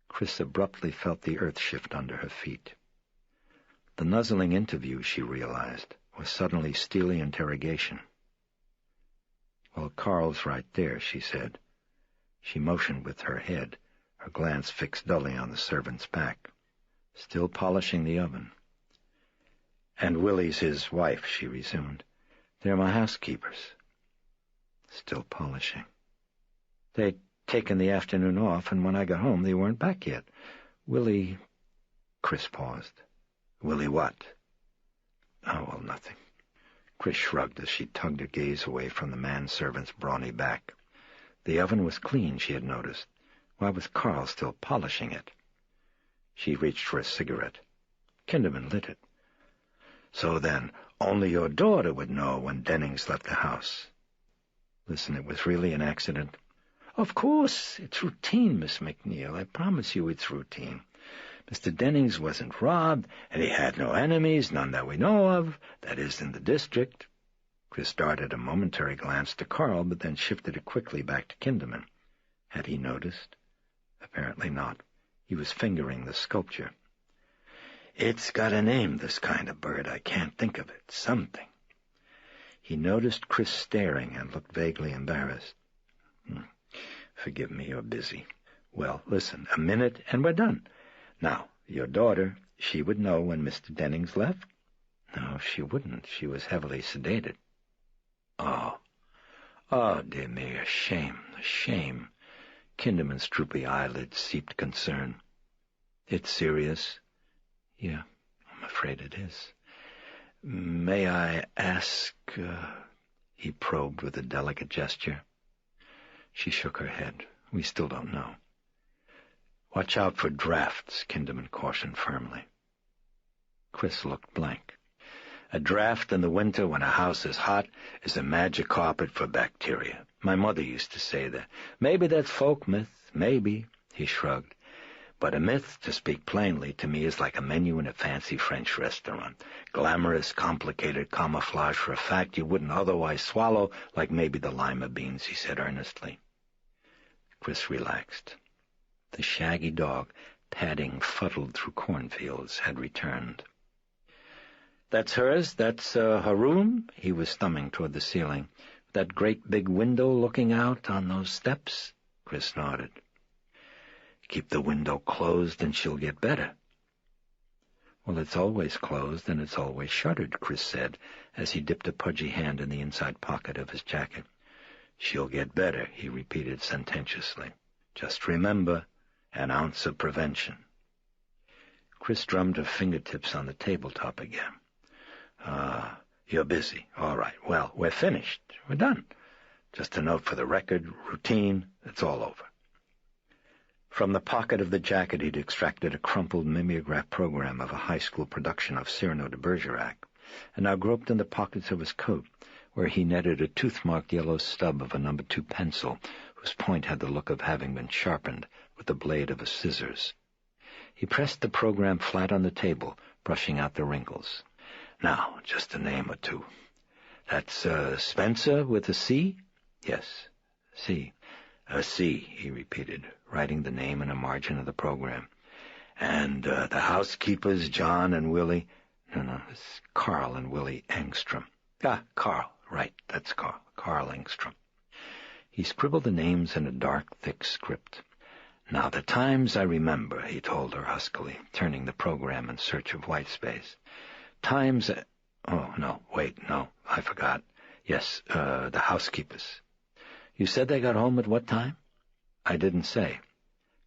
Chris abruptly felt the earth shift under her feet. The nuzzling interview, she realized, was suddenly steely interrogation. Well, Carl's right there, she said. She motioned with her head, her glance fixed dully on the servant's back, still polishing the oven. And Willie's his wife, she resumed. They're my housekeepers. Still polishing. They'd taken the afternoon off, and when I got home they weren't back yet. Willie... Chris paused. Willie what? Oh, well, nothing. Chris shrugged as she tugged her gaze away from the manservant's brawny back. The oven was clean, she had noticed. Why was Carl still polishing it? She reached for a cigarette. Kinderman lit it. So then, only your daughter would know when Dennings left the house. Listen, it was really an accident. Of course, it's routine, Miss McNeil. I promise you it's routine. Mr. Dennings wasn't robbed, and he had no enemies, none that we know of, that is, in the district. Chris darted a momentary glance to Carl, but then shifted it quickly back to Kinderman. Had he noticed? Apparently not. He was fingering the sculpture. It's got a name, this kind of bird. I can't think of it. Something. He noticed Chris staring and looked vaguely embarrassed. Forgive me, you're busy. Well, listen, a minute and we're done. Now, your daughter, she would know when Mr. Dennings left? No, she wouldn't. She was heavily sedated. Oh, dear me, a shame. Kinderman's droopy eyelids seeped concern. It's serious? Yeah, I'm afraid it is. May I ask, he probed with a delicate gesture. She shook her head. We still don't know. Watch out for drafts, Kinderman cautioned firmly. Chris looked blank. A draft in the winter when a house is hot is a magic carpet for bacteria. My mother used to say that. Maybe that's folk myth, maybe, he shrugged. But a myth, to speak plainly, to me is like a menu in a fancy French restaurant. Glamorous, complicated camouflage for a fact you wouldn't otherwise swallow, like maybe the lima beans, he said earnestly. Chris relaxed. The shaggy dog, padding fuddled through cornfields, had returned. That's hers? That's her room? He was thumbing toward the ceiling. That great big window looking out on those steps? Chris nodded. Keep the window closed and she'll get better. Well, it's always closed and it's always shuttered, Chris said, as he dipped a pudgy hand in the inside pocket of his jacket. She'll get better, he repeated sententiously. Just remember, an ounce of prevention. Chris drummed her fingertips on the tabletop again. You're busy. All right. Well, we're finished. We're done. Just a note for the record, routine, it's all over. From the pocket of the jacket he'd extracted a crumpled mimeograph program of a high school production of Cyrano de Bergerac, and now groped in the pockets of his coat, where he netted a tooth-marked yellow stub of a No. 2 pencil, whose point had the look of having been sharpened with the blade of a scissors. He pressed the program flat on the table, brushing out the wrinkles. "Now, just a name or two. That's Spencer with a C?" "Yes, C." "A C," he repeated, writing the name in a margin of the program. "And the housekeepers, John and Willie?" No, it's Carl and Willie Engstrom. "Ah, Carl, right, that's Carl Engstrom." He scribbled the names in a dark, thick script. "Now, the times I remember," he told her huskily, turning the program in search of white space. "Times... Oh, no, wait, no, I forgot. Yes, the housekeepers. You said they got home at what time?" "I didn't say."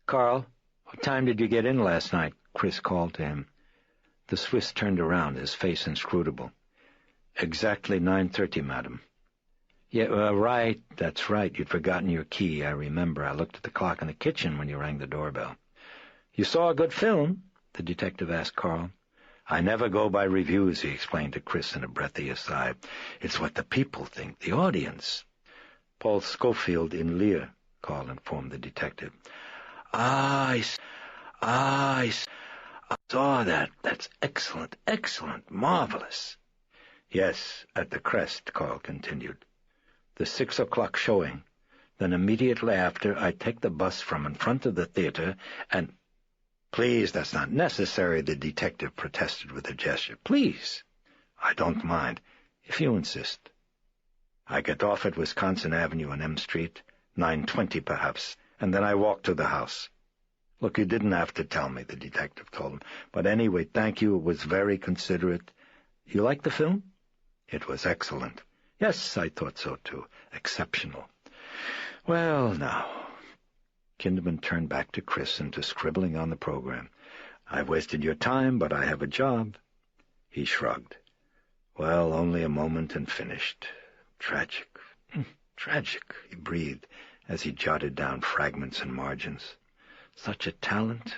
"Carl, what time did you get in last night?" Chris called to him. The Swiss turned around, his face inscrutable. "Exactly 9:30, madam." "Yeah, right, that's right. You'd forgotten your key, I remember. I looked at the clock in the kitchen when you rang the doorbell." "You saw a good film?" the detective asked Carl. "I never go by reviews," he explained to Chris in a breathy aside. "It's what the people think, the audience." "Paul Schofield in Lear," Carl informed the detective. I saw that. That's excellent, marvelous." "Yes, at the Crest," Carl continued. "The 6 o'clock showing. Then immediately after, I take the bus from in front of the theater and—" "Please, that's not necessary," the detective protested with a gesture. "Please." "I don't mind, if you insist." "I get off at Wisconsin Avenue and M Street, 9:20 perhaps, and then I walk to the house." "Look, you didn't have to tell me," the detective told him. "But anyway, thank you. It was very considerate. You liked the film?" "It was excellent." "Yes, I thought so, too. Exceptional." "Well, now..." Kinderman turned back to Chris and to scribbling on the program. "I've wasted your time, but I have a job." He shrugged. "Well, only a moment and finished. Tragic, tragic," he breathed as he jotted down fragments and margins. "Such a talent,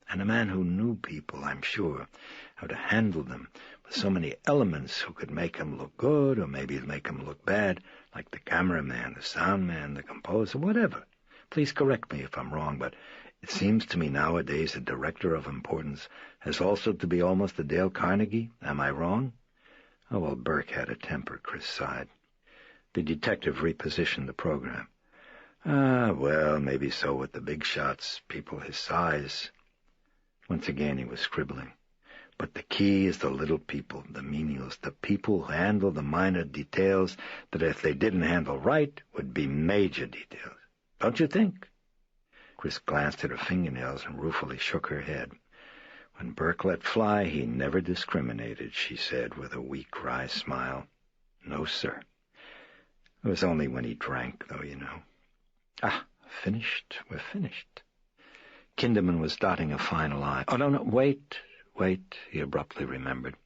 and a man who knew people, I'm sure, how to handle them, with so many elements who could make him look good or maybe make him look bad, like the cameraman, the sound man, the composer, whatever. Please correct me if I'm wrong, but it seems to me nowadays a director of importance has also to be almost a Dale Carnegie. Am I wrong?" "Oh, well, Burke had a temper," Chris sighed. The detective repositioned the program. Well, maybe so with the big shots, people his size." Once again he was scribbling. "But the key is the little people, the menials, the people who handle the minor details that if they didn't handle right would be major details. Don't you think?" Chris glanced at her fingernails and ruefully shook her head. "When Burke let fly, he never discriminated," she said with a weak, wry smile. "No, sir. It was only when he drank, though, you know." Finished. We're finished." Kinderman was dotting a final I. "Oh, no, wait, he abruptly remembered.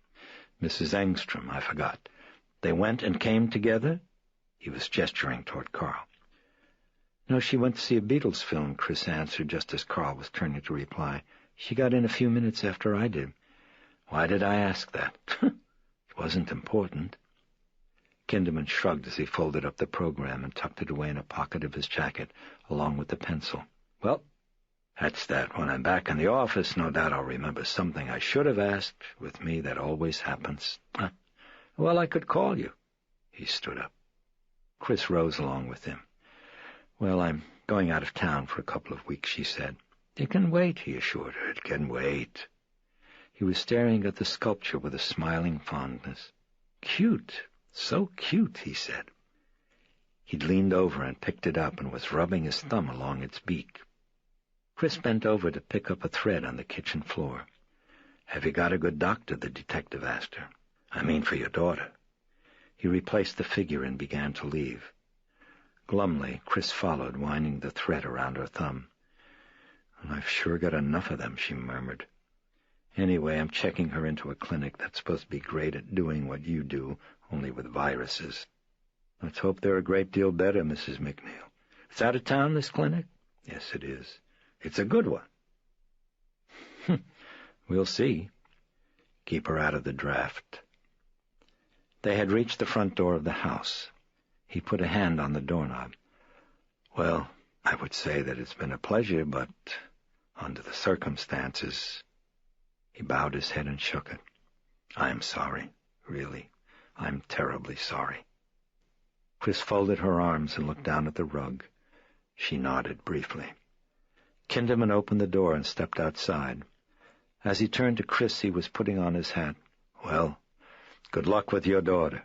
"Mrs. Engstrom, I forgot. They went and came together?" He was gesturing toward Carl. "No, she went to see a Beatles film," Chris answered just as Carl was turning to reply. "She got in a few minutes after I did." "Why did I ask that?" "It wasn't important." Kinderman shrugged as he folded up the program and tucked it away in a pocket of his jacket, along with the pencil. "Well, that's that. When I'm back in the office, no doubt I'll remember something I should have asked. With me, that always happens." "Well, I could call you." He stood up. Chris rose along with him. "Well, I'm going out of town for a couple of weeks," she said. "It can wait," he assured her. "It can wait." He was staring at the sculpture with a smiling fondness. "Cute. So cute," he said. He'd leaned over and picked it up and was rubbing his thumb along its beak. Chris bent over to pick up a thread on the kitchen floor. "Have you got a good doctor?" the detective asked her. "I mean for your daughter." He replaced the figure and began to leave. Glumly, Chris followed, winding the thread around her thumb. "I've sure got enough of them," she murmured. "Anyway, I'm checking her into a clinic that's supposed to be great at doing what you do, only with viruses." "Let's hope they're a great deal better, Mrs. McNeil." "It's out of town, this clinic?" "Yes, it is. It's a good one." "We'll see. Keep her out of the draft." They had reached the front door of the house. He put a hand on the doorknob. "Well, I would say that it's been a pleasure, but under the circumstances—" He bowed his head and shook it. "I'm sorry. Really, I'm terribly sorry." Chris folded her arms and looked down at the rug. She nodded briefly. Kinderman opened the door and stepped outside. As he turned to Chris, he was putting on his hat. "Well, good luck with your daughter."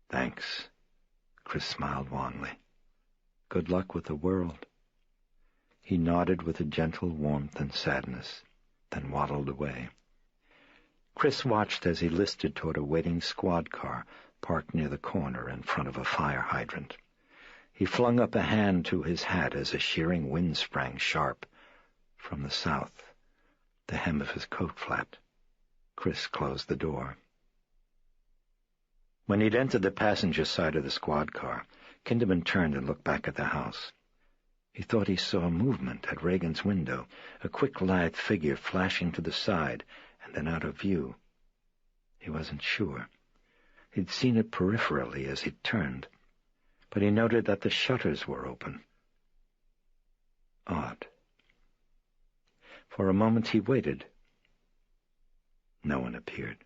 "Thanks." Chris smiled wanly. "Good luck with the world." He nodded with a gentle warmth and sadness, then waddled away. Chris watched as he listed toward a waiting squad car parked near the corner in front of a fire hydrant. He flung up a hand to his hat as a shearing wind sprang sharp from the south. The hem of his coat flapped. Chris closed the door. When he'd entered the passenger side of the squad car, Kinderman turned and looked back at the house. He thought he saw movement at Reagan's window, a quick, lithe figure flashing to the side and then out of view. He wasn't sure. He'd seen it peripherally as he turned, but he noted that the shutters were open. Odd. For a moment he waited. No one appeared.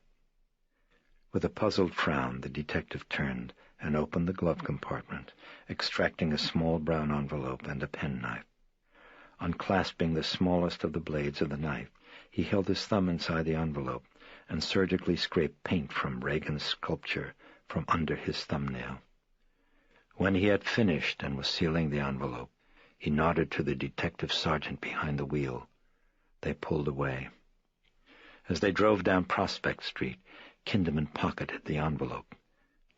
With a puzzled frown, the detective turned and opened the glove compartment, extracting a small brown envelope and a penknife. Unclasping the smallest of the blades of the knife, he held his thumb inside the envelope and surgically scraped paint from Reagan's sculpture from under his thumbnail. When he had finished and was sealing the envelope, he nodded to the detective sergeant behind the wheel. They pulled away. As they drove down Prospect Street, Kinderman pocketed the envelope.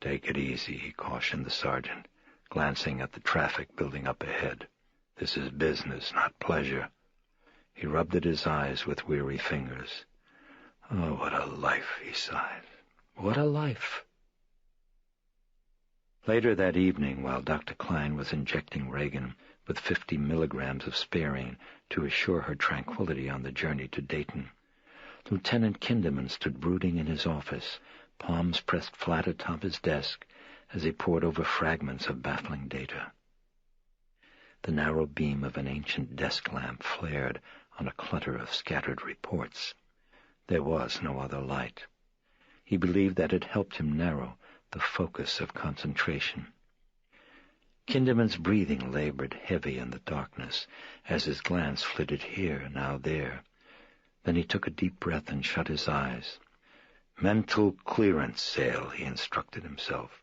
"Take it easy," he cautioned the sergeant, glancing at the traffic building up ahead. "This is business, not pleasure." He rubbed at his eyes with weary fingers. "Oh, what a life," he sighed. "What a life." Later that evening, while Dr. Klein was injecting Reagan with 50 milligrams of sparine to assure her tranquility on the journey to Dayton, Lieutenant Kinderman stood brooding in his office, palms pressed flat atop his desk as he pored over fragments of baffling data. The narrow beam of an ancient desk lamp flared on a clutter of scattered reports. There was no other light. He believed that it helped him narrow the focus of concentration. Kinderman's breathing labored heavy in the darkness as his glance flitted here, now there. Then he took a deep breath and shut his eyes. "Mental clearance, Sale," he instructed himself,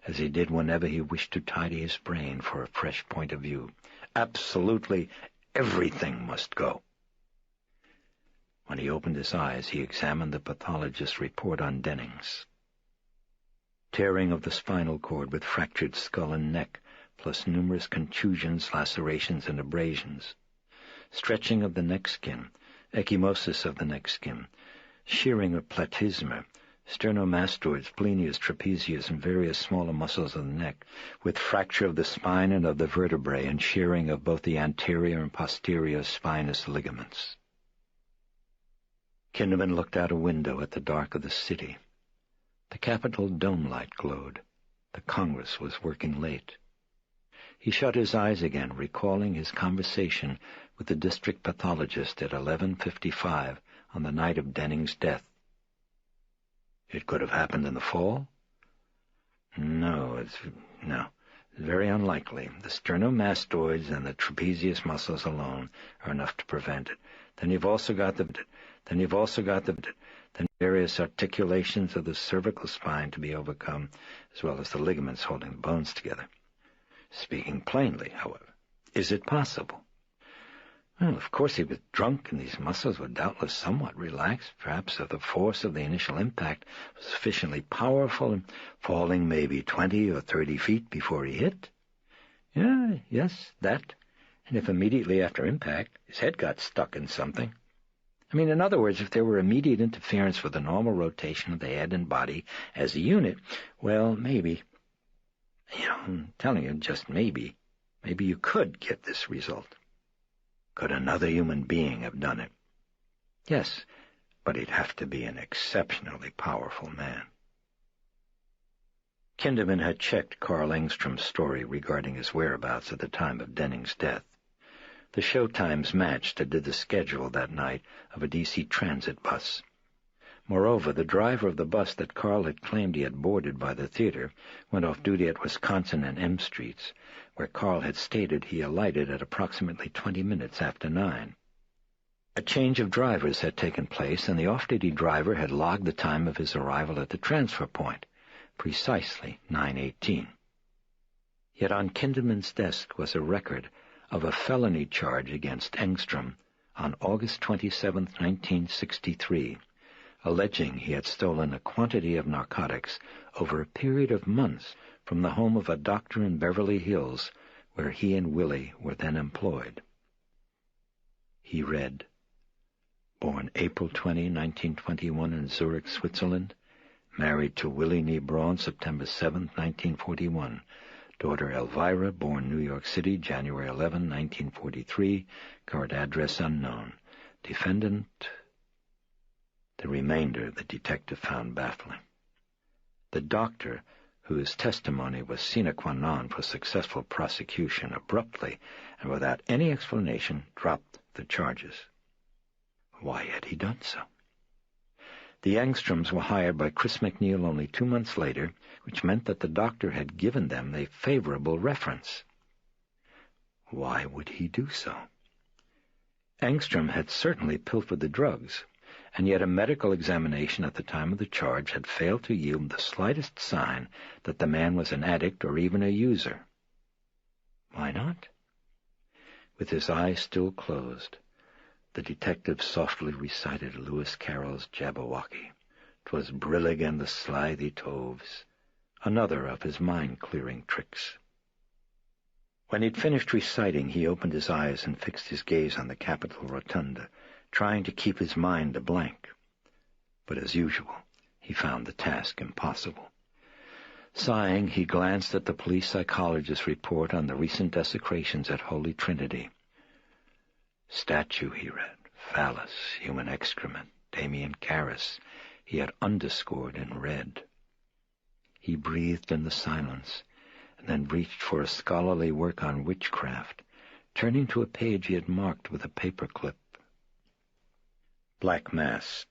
as he did whenever he wished to tidy his brain for a fresh point of view. Absolutely everything must go. When he opened his eyes, he examined the pathologist's report on Dennings. Tearing of the spinal cord with fractured skull and neck, plus numerous contusions, lacerations, and abrasions. Stretching of the neck skin, ecchymosis of the neck skin, shearing of platysma, sternomastoids, splenius, trapezius, and various smaller muscles of the neck, with fracture of the spine and of the vertebrae, and shearing of both the anterior and posterior spinous ligaments. Kinderman looked out a window at the dark of the city. The Capitol dome light glowed. The Congress was working late. He shut his eyes again, recalling his conversation with the district pathologist at 11:55 on the night of Denning's death. It could have happened in the fall? No, it's very unlikely. The sternomastoids and the trapezius muscles alone are enough to prevent it. Then you've also got the various articulations of the cervical spine to be overcome, as well as the ligaments holding the bones together. Speaking plainly, however, is it possible? Well, of course he was drunk, and these muscles were doubtless somewhat relaxed. Perhaps if the force of the initial impact was sufficiently powerful, and falling maybe 20 or 30 feet before he hit. Yes, that. And if immediately after impact his head got stuck in something. In other words, if there were immediate interference with the normal rotation of the head and body as a unit, well, maybe, I'm telling you, just maybe you could get this result. Could another human being have done it? Yes, but he'd have to be an exceptionally powerful man. Kinderman had checked Carl Engstrom's story regarding his whereabouts at the time of Denning's death. The show times matched and did the schedule that night of a D.C. transit bus. Moreover, the driver of the bus that Carl had claimed he had boarded by the theater went off duty at Wisconsin and M Streets, where Carl had stated he alighted at approximately 20 minutes after 9. A change of drivers had taken place, and the off-duty driver had logged the time of his arrival at the transfer point, precisely 9:18. Yet on Kinderman's desk was a record of a felony charge against Engstrom on August 27, 1963, alleging he had stolen a quantity of narcotics over a period of months from the home of a doctor in Beverly Hills, where he and Willie were then employed. He read, born April 20, 1921 in Zurich, Switzerland, married to Willie Nebron, September 7, 1941, daughter Elvira, born New York City, January 11, 1943, current address unknown. Defendant... The remainder the detective found baffling. The doctor, whose testimony was sine qua non for successful prosecution, abruptly and without any explanation dropped the charges. Why had he done so? The Engstroms were hired by Chris McNeil only 2 months later, which meant that the doctor had given them a favorable reference. Why would he do so? Engstrom had certainly pilfered the drugs, and yet a medical examination at the time of the charge had failed to yield the slightest sign that the man was an addict or even a user. Why not? With his eyes still closed, the detective softly recited Lewis Carroll's Jabberwocky. 'Twas brillig and the slithy toves, another of his mind-clearing tricks. When he'd finished reciting, he opened his eyes and fixed his gaze on the Capitol Rotunda, trying to keep his mind a blank. But as usual, he found the task impossible. Sighing, he glanced at the police psychologist's report on the recent desecrations at Holy Trinity. Statue, he read, phallus, human excrement, Damien Karras, he had underscored in red. He breathed in the silence, and then reached for a scholarly work on witchcraft, turning to a page he had marked with a paperclip. Black Mass,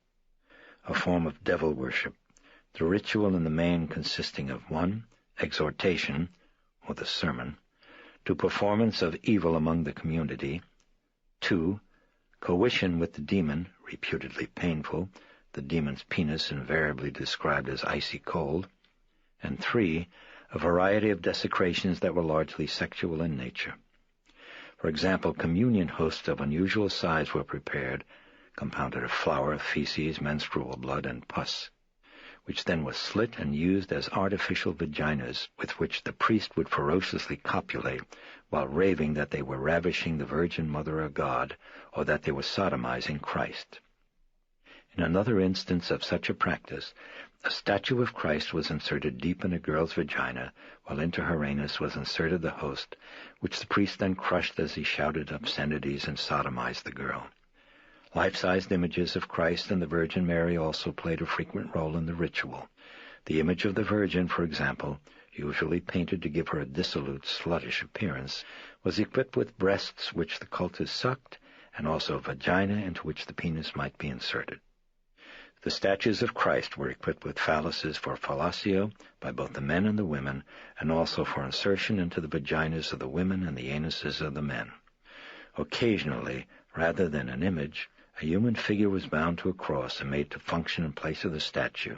a form of devil worship, the ritual in the main consisting of 1. Exhortation, or the sermon, to performance of evil among the community, 2. Coition with the demon, reputedly painful, the demon's penis invariably described as icy cold, and 3. A variety of desecrations that were largely sexual in nature. For example, communion hosts of unusual size were prepared, compounded of flour, feces, menstrual blood, and pus, which then was slit and used as artificial vaginas with which the priest would ferociously copulate while raving that they were ravishing the Virgin Mother of God or that they were sodomizing Christ. In another instance of such a practice, a statue of Christ was inserted deep in a girl's vagina, while into her anus was inserted the host, which the priest then crushed as he shouted obscenities and sodomized the girl. Life-sized images of Christ and the Virgin Mary also played a frequent role in the ritual. The image of the Virgin, for example, usually painted to give her a dissolute, sluttish appearance, was equipped with breasts which the cultist sucked, and also a vagina into which the penis might be inserted. The statues of Christ were equipped with phalluses for fellatio by both the men and the women, and also for insertion into the vaginas of the women and the anuses of the men. Occasionally, rather than an image, a human figure was bound to a cross and made to function in place of the statue,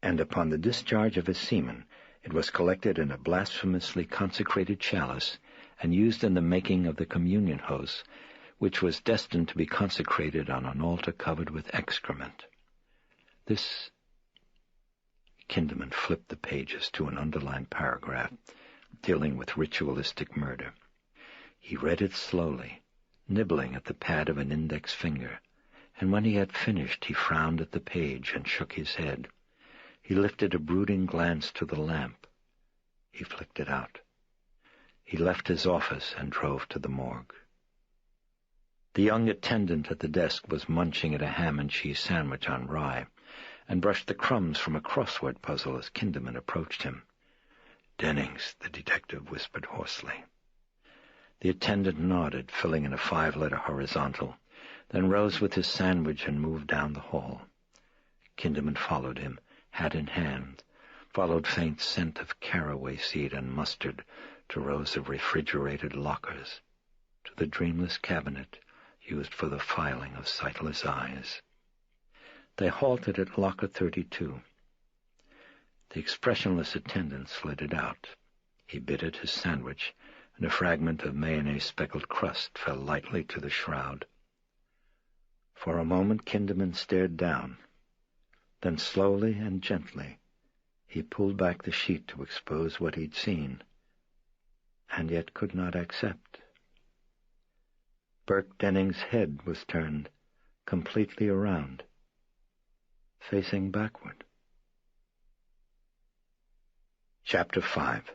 and upon the discharge of his semen, it was collected in a blasphemously consecrated chalice and used in the making of the communion host, which was destined to be consecrated on an altar covered with excrement. This... Kinderman flipped the pages to an underlined paragraph dealing with ritualistic murder. He read it slowly, nibbling at the pad of an index finger, and when he had finished he frowned at the page and shook his head. He lifted a brooding glance to the lamp. He flicked it out. He left his office and drove to the morgue. The young attendant at the desk was munching at a ham and cheese sandwich on rye, and brushed the crumbs from a crossword puzzle as Kinderman approached him. "Dennings," the detective whispered hoarsely. The attendant nodded, filling in a 5-letter horizontal, then rose with his sandwich and moved down the hall. Kinderman followed him, hat in hand, followed faint scent of caraway seed and mustard to rows of refrigerated lockers, to the dreamless cabinet used for the filing of sightless eyes. They halted at locker 32. The expressionless attendant slid it out. He bit at his sandwich, and a fragment of mayonnaise-speckled crust fell lightly to the shroud. For a moment Kinderman stared down. Then slowly and gently he pulled back the sheet to expose what he'd seen, and yet could not accept. Burke Dennings' head was turned completely around, facing backward. Chapter 5.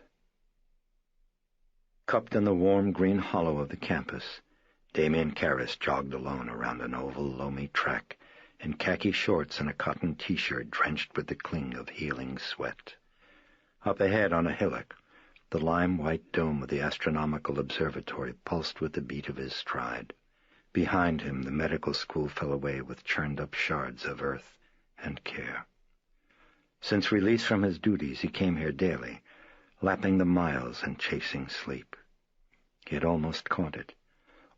Cupped in the warm green hollow of the campus, Damien Karras jogged alone around an oval, loamy track in khaki shorts and a cotton T-shirt drenched with the cling of healing sweat. Up ahead on a hillock, the lime-white dome of the astronomical observatory pulsed with the beat of his stride. Behind him, the medical school fell away with churned-up shards of earth and care. Since release from his duties, he came here daily, lapping the miles and chasing sleep. He had almost caught it,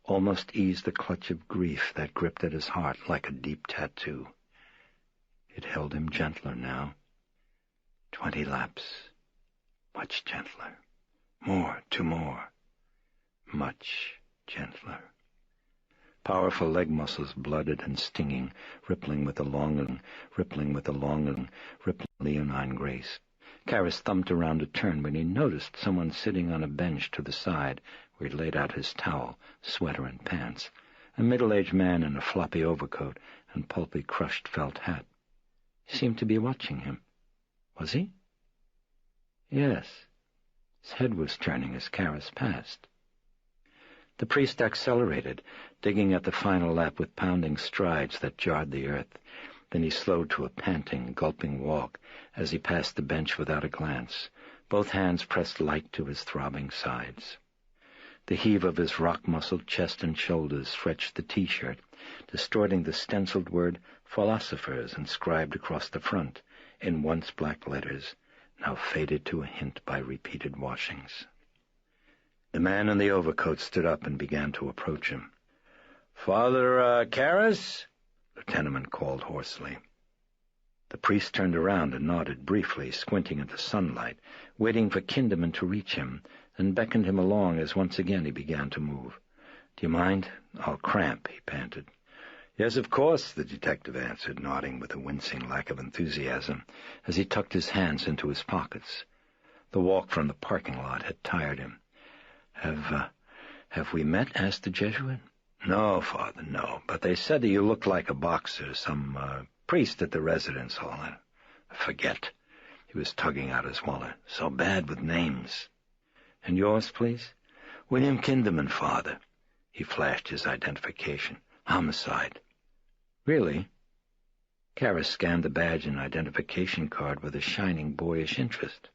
almost eased the clutch of grief that gripped at his heart like a deep tattoo. It held him gentler now. 20 laps. Much gentler. More, 2 more. Much gentler. Powerful leg muscles, blooded and stinging, rippling with a longing, rippling leonine grace. Karras thumped around a turn when he noticed someone sitting on a bench to the side where he laid out his towel, sweater, and pants, a middle-aged man in a floppy overcoat and pulpy crushed felt hat. He seemed to be watching him. Was he? Yes. His head was turning as Karras passed. The priest accelerated, digging at the final lap with pounding strides that jarred the earth. Then he slowed to a panting, gulping walk as he passed the bench without a glance, both hands pressed light to his throbbing sides. The heave of his rock-muscled chest and shoulders stretched the T-shirt, distorting the stenciled word "philosophers" inscribed across the front in once black letters, now faded to a hint by repeated washings. The man in the overcoat stood up and began to approach him. "Father Karras?" the tenement called hoarsely. The priest turned around and nodded briefly, squinting at the sunlight, waiting for Kinderman to reach him, then beckoned him along as once again he began to move. "Do you mind? I'll cramp," he panted. "Yes, of course," the detective answered, nodding with a wincing lack of enthusiasm as he tucked his hands into his pockets. The walk from the parking lot had tired him. Have we met?" asked the Jesuit. "No, Father, no. But they said that you looked like a boxer, some priest at the residence hall. I forget." He was tugging out his wallet. "So bad with names." "And yours, please?" "William Kinderman, Father." He flashed his identification. "Homicide." "Really?" Karras scanned the badge and identification card with a shining boyish interest.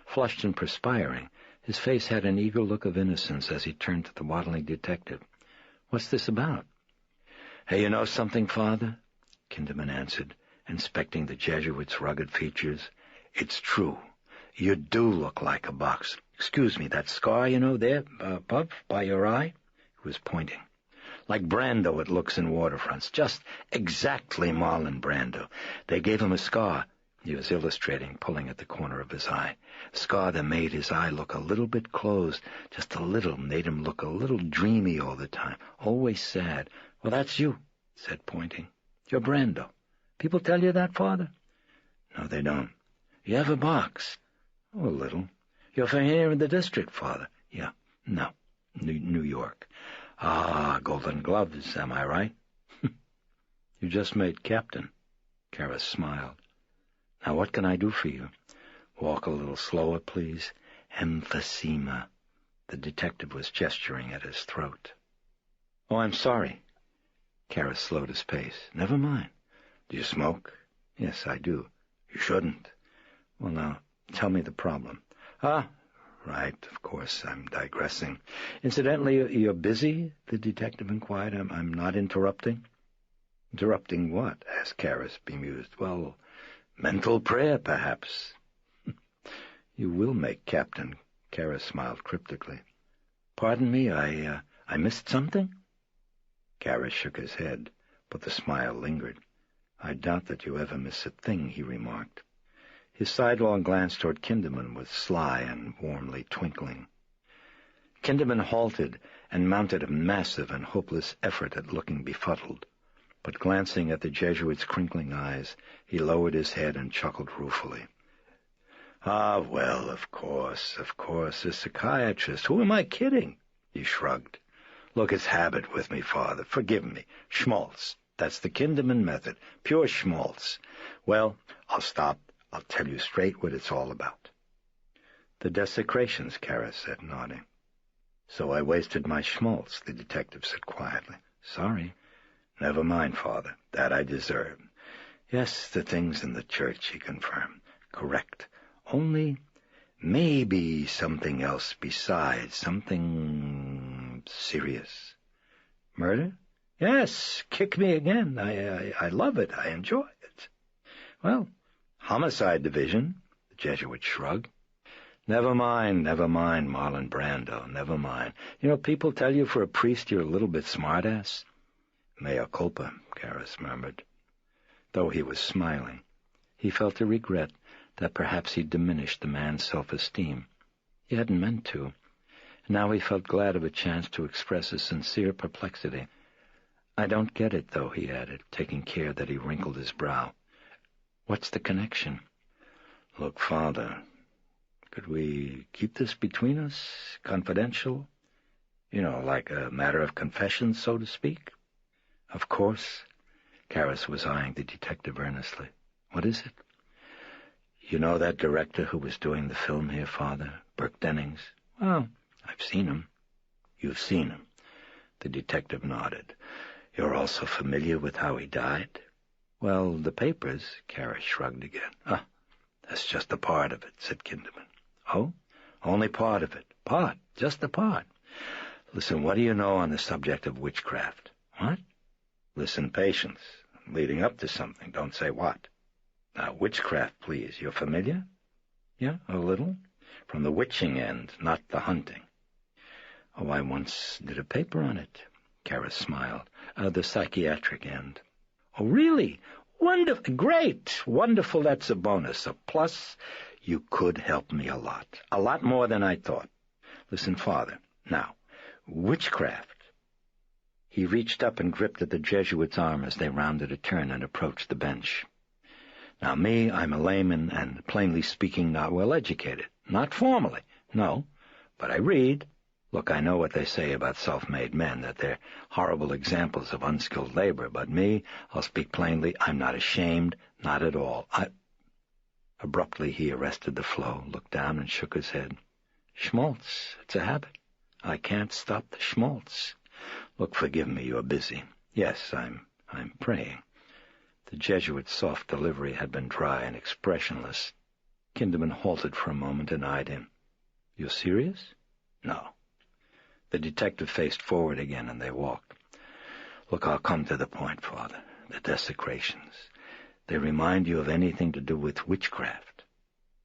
Flushed and perspiring, his face had an eager look of innocence as he turned to the waddling detective. "What's this about?" "Hey, you know something, Father?" Kinderman answered, inspecting the Jesuit's rugged features. "It's true. You do look like a boxer. Excuse me, that scar, there, above, by your eye?" He was pointing. "Like Brando it looks in waterfronts. Just exactly Marlon Brando. They gave him a scar." He was illustrating, pulling at the corner of his eye. A scar that made his eye look a little bit closed, just a little, made him look a little dreamy all the time, always sad. "Well, that's you," said, pointing. "You're Brando. People tell you that, Father?" "No, they don't." "You ever box?" "Oh, a little." "You're from here in the district, Father?" "Yeah. No. New York." "Ah, Golden Gloves, am I right?" "You just made captain." Karras smiled. "Now what can I do for you?" "Walk a little slower, please. Emphysema." The detective was gesturing at his throat. Oh, I'm sorry. Karras slowed his pace. Never mind. Do you smoke? Yes, I do. You shouldn't. Well, now, tell me the problem. Ah, right, of course, I'm digressing. Incidentally, you're busy? The detective inquired. I'm not interrupting? Interrupting what? Asked Karras, bemused. Well, mental prayer, perhaps. You will make captain, Karras smiled cryptically. Pardon me, I missed something? Karras shook his head, but the smile lingered. I doubt that you ever miss a thing, he remarked. His sidelong glance toward Kinderman was sly and warmly twinkling. Kinderman halted and mounted a massive and hopeless effort at looking befuddled, but glancing at the Jesuit's crinkling eyes, he lowered his head and chuckled ruefully. Ah, well, of course, a psychiatrist. Who am I kidding? He shrugged. Look, it's habit with me, Father. Forgive me. Schmaltz. That's the Kinderman method. Pure schmaltz. Well, I'll stop. I'll tell you straight what it's all about. The desecrations, Karras said, nodding. So I wasted my schmaltz, the detective said quietly. Sorry. Never mind, Father. That I deserve. Yes, the things in the church, he confirmed. Correct. Only maybe something else besides, something serious. Murder? Yes, kick me again. I love it. I enjoy it. Well, homicide division, the Jesuit shrugged. Never mind, Marlon Brando, never mind. You know, people tell you for a priest you're a little bit smart-ass. Mea culpa, Karras murmured. Though he was smiling, he felt a regret that perhaps he'd diminished the man's self-esteem. He hadn't meant to. Now he felt glad of a chance to express a sincere perplexity. I don't get it, though, he added, taking care that he wrinkled his brow. What's the connection? Look, Father, could we keep this between us, confidential? You know, like a matter of confession, so to speak? Of course. Karras was eyeing the detective earnestly. What is it? You know that director who was doing the film here, Father? Burke Dennings? Well, I've seen him. You've seen him? The detective nodded. You're also familiar with how he died? Well, the papers, Karras shrugged again. Ah, that's just a part of it, said Kinderman. Oh? Only part of it. Part. Just a part. Listen, what do you know on the subject of witchcraft? What? Listen, patience. I'm leading up to something. Don't say what. Now, witchcraft, please. You're familiar? Yeah, a little. From the witching end, not the hunting. Oh, I once did a paper on it. Karras smiled. The psychiatric end. Oh, really? Wonderful. Great. Wonderful. That's a bonus. A plus. You could help me a lot. A lot more than I thought. Listen, Father. Now, witchcraft. He reached up and gripped at the Jesuit's arm as they rounded a turn and approached the bench. Now, me, I'm a layman and, plainly speaking, not well-educated. Not formally, no. But I read. Look, I know what they say about self-made men, that they're horrible examples of unskilled labor. But me, I'll speak plainly, I'm not ashamed, not at all. Abruptly, he arrested the flow, looked down, and shook his head. Schmaltz, it's a habit. I can't stop the schmaltz. Look, forgive me, you're busy. Yes, I'm praying. The Jesuit's soft delivery had been dry and expressionless. Kinderman halted for a moment and eyed him. You're serious? No. The detective faced forward again, and they walked. Look, I'll come to the point, Father. The desecrations. They remind you of anything to do with witchcraft.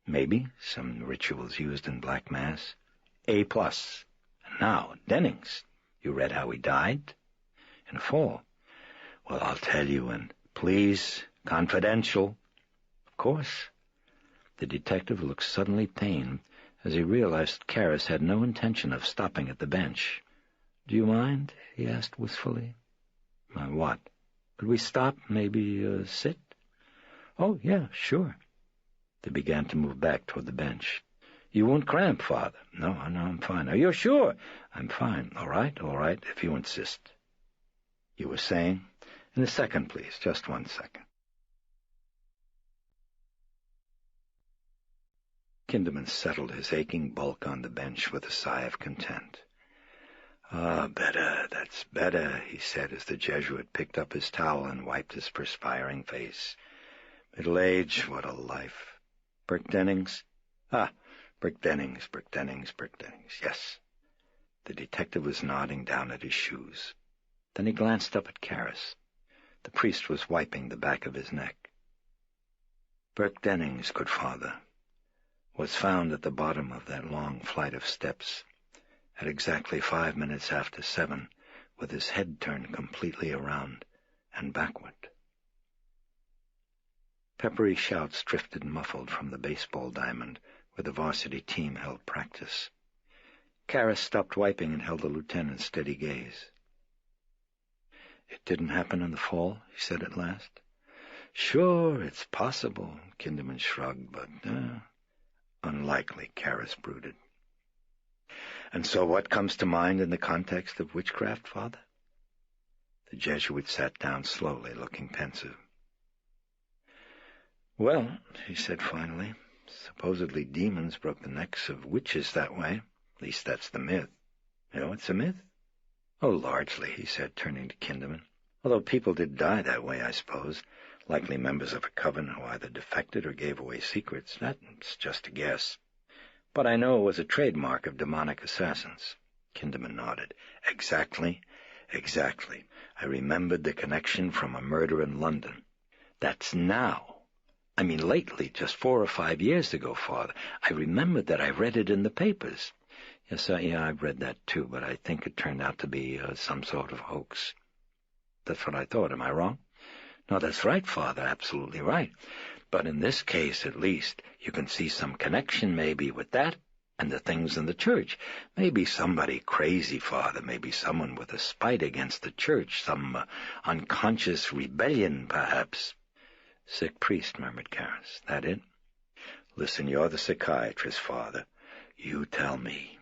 Maybe some rituals used in Black Mass. A+. And now, Dennings. You read how he died? In full. Well, I'll tell you, and please, confidential. Of course. The detective looked suddenly pained as he realized Karras had no intention of stopping at the bench. Do you mind? He asked wistfully. What? Could we stop, maybe sit? Oh, yeah, sure. They began to move back toward the bench. You won't cramp, Father. No, I'm fine. Are you sure? I'm fine. All right, if you insist. You were saying? In a second, please. Just 1 second. Kinderman settled his aching bulk on the bench with a sigh of content. "Ah, better, that's better," he said as the Jesuit picked up his towel and wiped his perspiring face. "Middle age, what a life. Burke Dennings? Ah, Burke Dennings. Yes." The detective was nodding down at his shoes. Then he glanced up at Karras. The priest was wiping the back of his neck. "Burke Dennings, good father, was found at the bottom of that long flight of steps at exactly 5 minutes after 7, with his head turned completely around and backward." Peppery shouts drifted muffled from the baseball diamond where the varsity team held practice. Karras stopped wiping and held the lieutenant's steady gaze. "It didn't happen in the fall," he said at last. "Sure, it's possible," Kinderman shrugged, "but unlikely," Karras brooded. "And so what comes to mind in the context of witchcraft, Father?" The Jesuit sat down slowly, looking pensive. "Well," he said finally, "supposedly demons broke the necks of witches that way. At least that's the myth. You know it's a myth?" "Oh, largely," he said, turning to Kinderman. "Although people did die that way, I suppose. Likely members of a coven who either defected or gave away secrets. That's just a guess. But I know it was a trademark of demonic assassins." Kinderman nodded. Exactly. I remembered the connection from a murder in London. That's now. I mean lately, just 4 or 5 years ago, Father. I remembered that I read it in the papers." Yes, I've read that too, but I think it turned out to be some sort of hoax." "That's what I thought. Am I wrong?" "No, that's right, Father, absolutely right. But in this case, at least, you can see some connection maybe with that and the things in the church. Maybe somebody crazy, Father, maybe someone with a spite against the church, some unconscious rebellion, perhaps." "Sick priest," murmured Karras. "That it?" "Listen, you're the psychiatrist, Father. You tell me."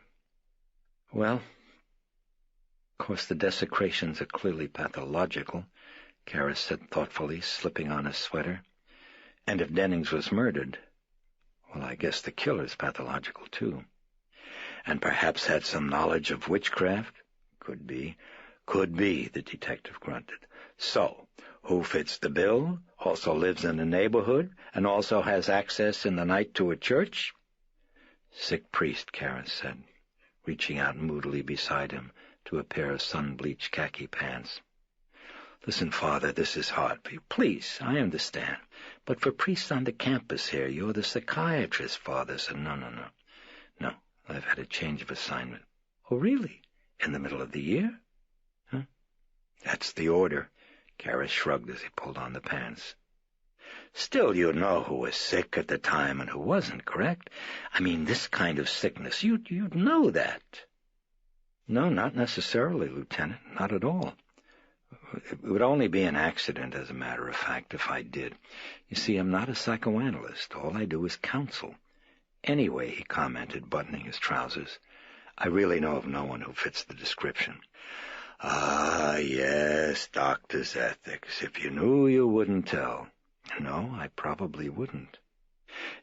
"Well, of course the desecrations are clearly pathological," Karras said thoughtfully, slipping on his sweater. "And if Dennings was murdered, well, I guess the killer's pathological too." "And perhaps had some knowledge of witchcraft?" Could be, the detective grunted. "So, who fits the bill, also lives in the neighborhood, and also has access in the night to a church?" "Sick priest," Karras said, reaching out moodily beside him to a pair of sun-bleached khaki pants. "Listen, Father, this is hard for you. Please, I understand. But for priests on the campus here, you're the psychiatrist, Father, so no. No, I've had a change of assignment." "Oh, really? In the middle of the year?" "Huh?" "That's the order." Karras shrugged as he pulled on the pants. "Still, you know who was sick at the time and who wasn't, correct? I mean, this kind of sickness, you'd know that." "No, not necessarily, Lieutenant, not at all. It would only be an accident, as a matter of fact, if I did. You see, I'm not a psychoanalyst. All I do is counsel. Anyway," he commented, buttoning his trousers, "I really know of no one who fits the description." "Ah, yes, doctor's ethics. If you knew, you wouldn't tell." "No, I probably wouldn't."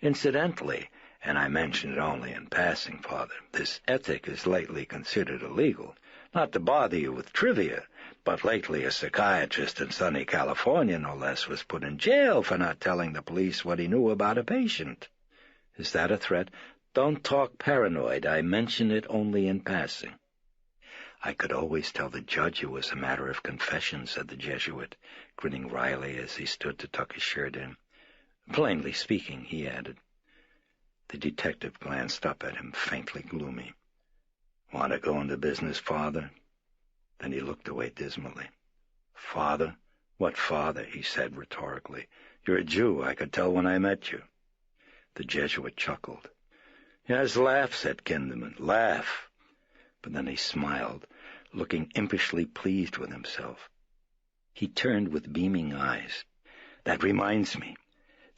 "Incidentally, and I mention it only in passing, Father, this ethic is lately considered illegal. Not to bother you with trivia, but lately a psychiatrist in sunny California, no less, was put in jail for not telling the police what he knew about a patient." "Is that a threat?" "Don't talk paranoid. I mention it only in passing." "I could always tell the judge it was a matter of confession," said the Jesuit, grinning wryly as he stood to tuck his shirt in. "Plainly speaking," he added. The detective glanced up at him, faintly gloomy. "Want to go into business, Father?" Then he looked away dismally. "Father? What father?" he said rhetorically. "You're a Jew. I could tell when I met you." The Jesuit chuckled. "Yes, laugh," said Kinderman. "Laugh." But then he smiled, looking impishly pleased with himself. He turned with beaming eyes. "That reminds me.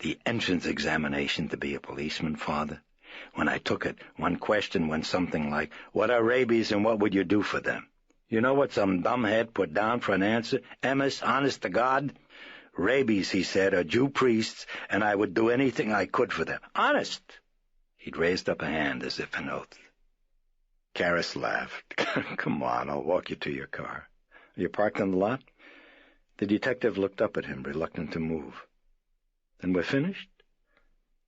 The entrance examination to be a policeman, Father. When I took it, one question went something like, 'What are rabies and what would you do for them?' You know what some dumbhead put down for an answer? Emes, honest to God? Rabies, he said, are Jew priests, and I would do anything I could for them. Honest!" He'd raised up a hand as if in oath. Karras laughed. Come on, I'll walk you to your car. Are you parked in the lot? The detective looked up at him, reluctant to move. Then we're finished?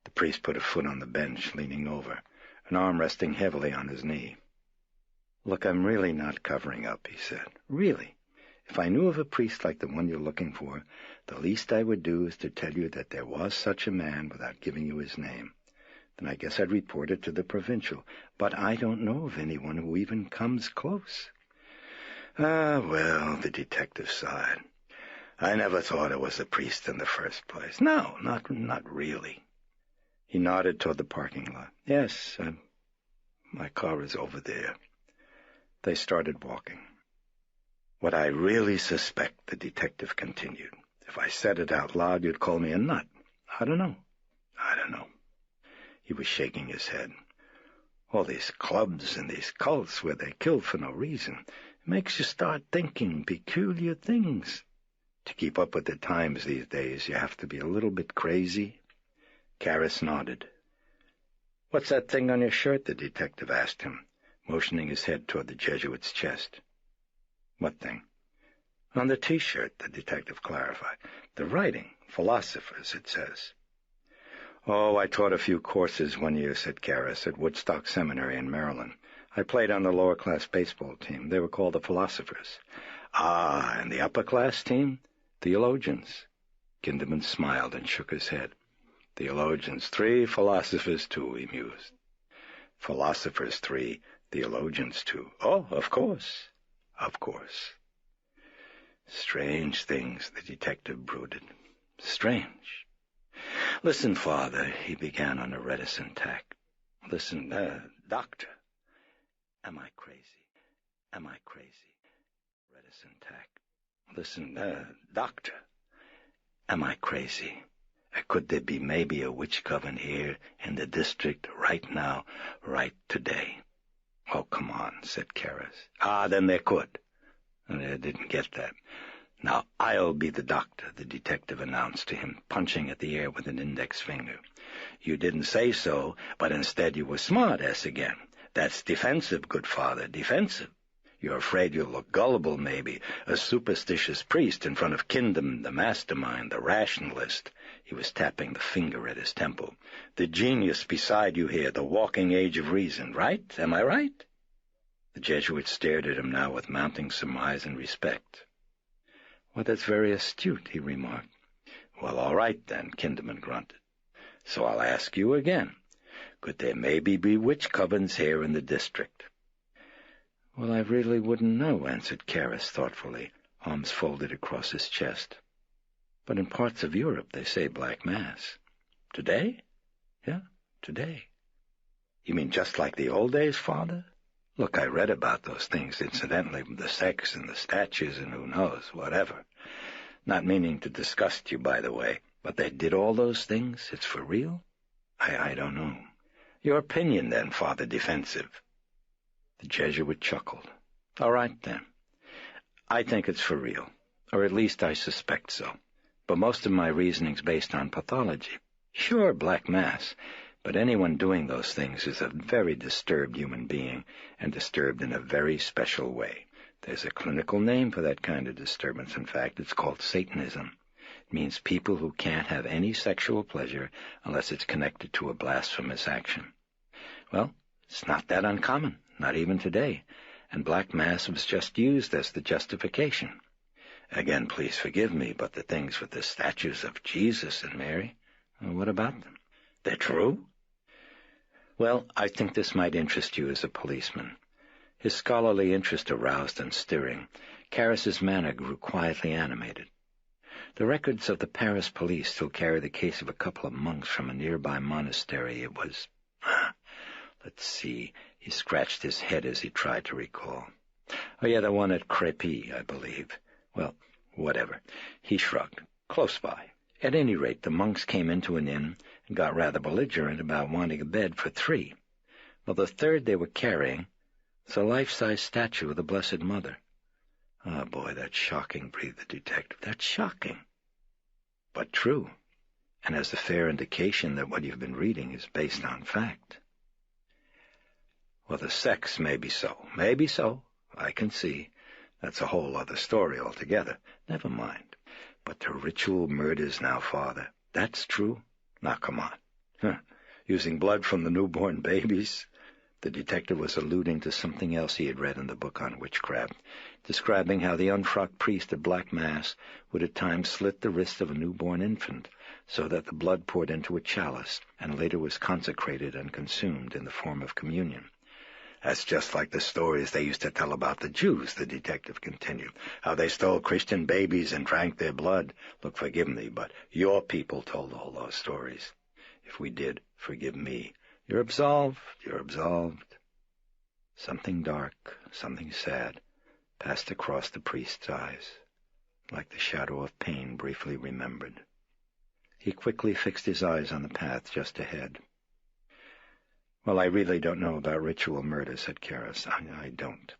The priest put a foot on the bench, leaning over, an arm resting heavily on his knee. Look, I'm really not covering up, he said. Really. If I knew of a priest like the one you're looking for, the least I would do is to tell you that there was such a man without giving you his name. Then I guess I'd report it to the provincial. But I don't know of anyone who even comes close. Ah, well, the detective sighed. I never thought it was a priest in the first place. No, not really. He nodded toward the parking lot. Yes, my car is over there. They started walking. What I really suspect, the detective continued. If I said it out loud, you'd call me a nut. I don't know. He was shaking his head. All these clubs and these cults where they kill for no reason, it makes you start thinking peculiar things. To keep up with the times these days, you have to be a little bit crazy. Karras nodded. What's that thing on your shirt? The detective asked him, motioning his head toward the Jesuit's chest. What thing? On the T-shirt, the detective clarified. The writing, philosophers, it says. Oh, I taught a few courses one year, said Karras, at Woodstock Seminary in Maryland. I played on the lower-class baseball team. They were called the philosophers. Ah, and the upper-class team? Theologians. Kinderman smiled and shook his head. Theologians 3, philosophers 2, he mused. Philosophers 3, theologians 2. Oh, of course. Of course. Strange things, the detective brooded. Strange. Listen, Father, he began on a reticent tack. Listen, Doctor. Am I crazy? Reticent tack. Listen, Doctor. Am I crazy? Could there be maybe a witch coven here in the district right now, right today? Oh, come on, said Karras. Ah, then there could. I didn't get that. Now, I'll be the doctor, the detective announced to him, punching at the air with an index finger. You didn't say so, but instead you were smart-ass again. That's defensive, good father, defensive. You're afraid you'll look gullible, maybe, a superstitious priest in front of Kingdom, the mastermind, the rationalist. He was tapping the finger at his temple. The genius beside you here, the walking age of reason, right? Am I right? The Jesuit stared at him now with mounting surmise and respect. Well, that's very astute, he remarked. Well, all right, then, Kinderman grunted. So I'll ask you again. Could there maybe be witch covens here in the district? Well, I really wouldn't know, answered Karras thoughtfully, arms folded across his chest. But in parts of Europe they say Black Mass. Today? Yeah, today. You mean just like the old days, Father? Look, I read about those things, incidentally, the sects and the statues and who knows, whatever. Not meaning to disgust you, by the way, but they did all those things? It's for real? I don't know. Your opinion, then, Father Defensive. The Jesuit chuckled. All right, then. I think it's for real, or at least I suspect so. But most of my reasoning's based on pathology. Sure, Black Mass, but anyone doing those things is a very disturbed human being, and disturbed in a very special way. There's a clinical name for that kind of disturbance. In fact, it's called Satanism. It means people who can't have any sexual pleasure unless it's connected to a blasphemous action. Well, it's not that uncommon, not even today, and Black Mass was just used as the justification. Again, please forgive me, but the things with the statues of Jesus and Mary, what about them? They're true? Well, I think this might interest you as a policeman. His scholarly interest aroused and stirring, Karras's manner grew quietly animated. The records of the Paris police still carry the case of a couple of monks from a nearby monastery. It was... Let's see. He scratched his head as he tried to recall. Oh, yeah, the one at Crépy, I believe. Well, whatever. He shrugged. Close by. At any rate, the monks came into an inn and got rather belligerent about wanting a bed for 3. Well, the third they were carrying was a life-size statue of the Blessed Mother. Oh, boy, that's shocking, breathed the detective. That's shocking. But true, and has a fair indication that what you've been reading is based on fact. Well, the sex may be so. Maybe so. I can see. That's a whole other story altogether. Never mind. But the ritual murders now, Father. That's true? Now, come on. Huh. Using blood from the newborn babies? The detective was alluding to something else he had read in the book on witchcraft, describing how the unfrocked priest at Black Mass would at times slit the wrist of a newborn infant so that the blood poured into a chalice and later was consecrated and consumed in the form of communion. That's just like the stories they used to tell about the Jews, the detective continued, how they stole Christian babies and drank their blood. Look, forgive me, but your people told all those stories. If we did, forgive me. You're absolved, you're absolved. Something dark, something sad, passed across the priest's eyes, like the shadow of pain briefly remembered. He quickly fixed his eyes on the path just ahead. Well, I really don't know about ritual murder, said Karras. I don't.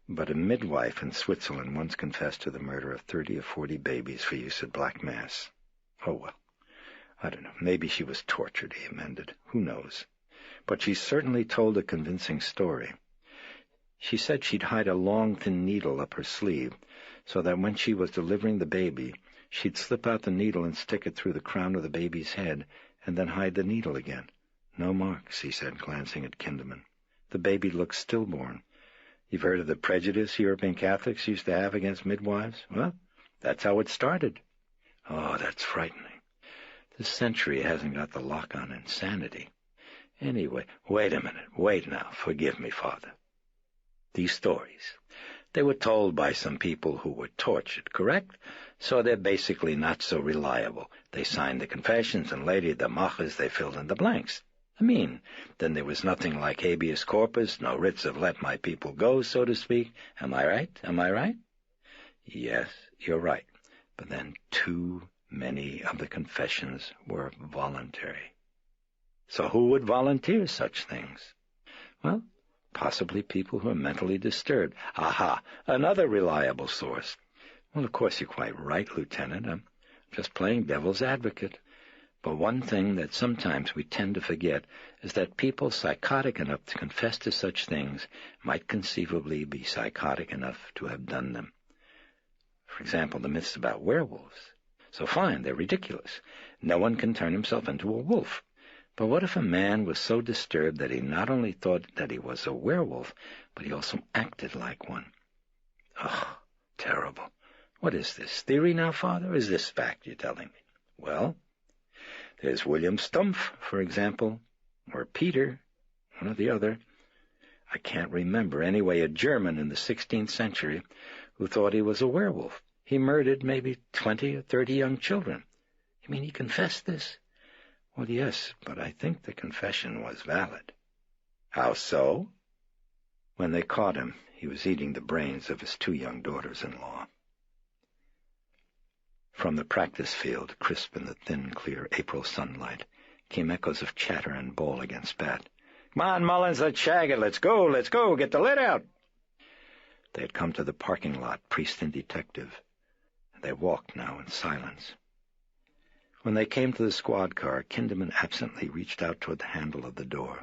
But a midwife in Switzerland once confessed to the murder of 30 or 40 babies for use at Black Mass. Oh, well, I don't know. Maybe she was tortured, he amended. Who knows? But she certainly told a convincing story. She said she'd hide a long, thin needle up her sleeve, so that when she was delivering the baby, she'd slip out the needle and stick it through the crown of the baby's head, and then hide the needle again. No marks, he said, glancing at Kinderman. The baby looked stillborn. You've heard of the prejudice European Catholics used to have against midwives? Well, that's how it started. Oh, that's frightening. This century hasn't got the lock on insanity. Anyway, wait a minute. Wait now. Forgive me, Father. These stories, they were told by some people who were tortured, correct? So they're basically not so reliable. They signed the confessions, and later the machas, they filled in the blanks. I mean, then there was nothing like habeas corpus, no writs of let my people go, so to speak. Am I right? Am I right? Yes, you're right. But then too many of the confessions were voluntary. So who would volunteer such things? Well, possibly people who are mentally disturbed. Aha, another reliable source. Well, of course, you're quite right, Lieutenant. I'm just playing devil's advocate. But one thing that sometimes we tend to forget is that people psychotic enough to confess to such things might conceivably be psychotic enough to have done them. For example, the myths about werewolves. So fine, they're ridiculous. No one can turn himself into a wolf. But what if a man was so disturbed that he not only thought that he was a werewolf, but he also acted like one? Oh, terrible. What is this, theory now, Father? Is this fact you're telling me? Well, there's William Stumpf, for example, or Peter, one or the other. I can't remember. Anyway, a German in the 16th century who thought he was a werewolf. He murdered maybe 20 or 30 young children. You mean he confessed this? Well, yes, but I think the confession was valid. How so? When they caught him, he was eating the brains of his 2 young daughters-in-law. From the practice field, crisp in the thin, clear April sunlight, came echoes of chatter and ball against bat. Come on, Mullins, let's shag it. Let's go, get the lid out. They had come to the parking lot, priest and detective. They walked now in silence. When they came to the squad car, Kinderman absently reached out toward the handle of the door.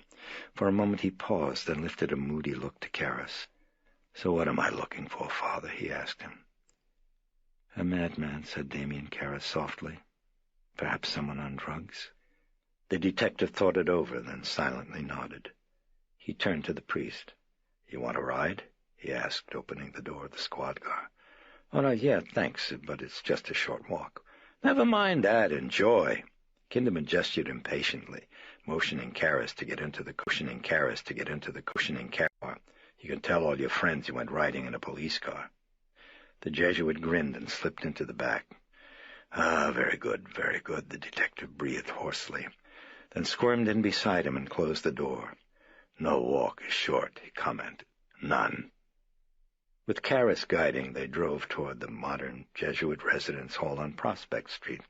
For a moment he paused and lifted a moody look to Karras. So what am I looking for, Father? He asked him. A madman, said Damien Karras softly. Perhaps someone on drugs. The detective thought it over, then silently nodded. He turned to the priest. You want a ride? He asked, opening the door of the squad car. Oh, not yet, thanks, but it's just a short walk. Never mind that, enjoy. Kinderman gestured impatiently, motioning Karras to get into the cushioning car. You can tell all your friends you went riding in a police car. The Jesuit grinned and slipped into the back. Ah, very good, the detective breathed hoarsely, then squirmed in beside him and closed the door. No walk is short, he commented. None. With Karras guiding, they drove toward the modern Jesuit residence hall on Prospect Street,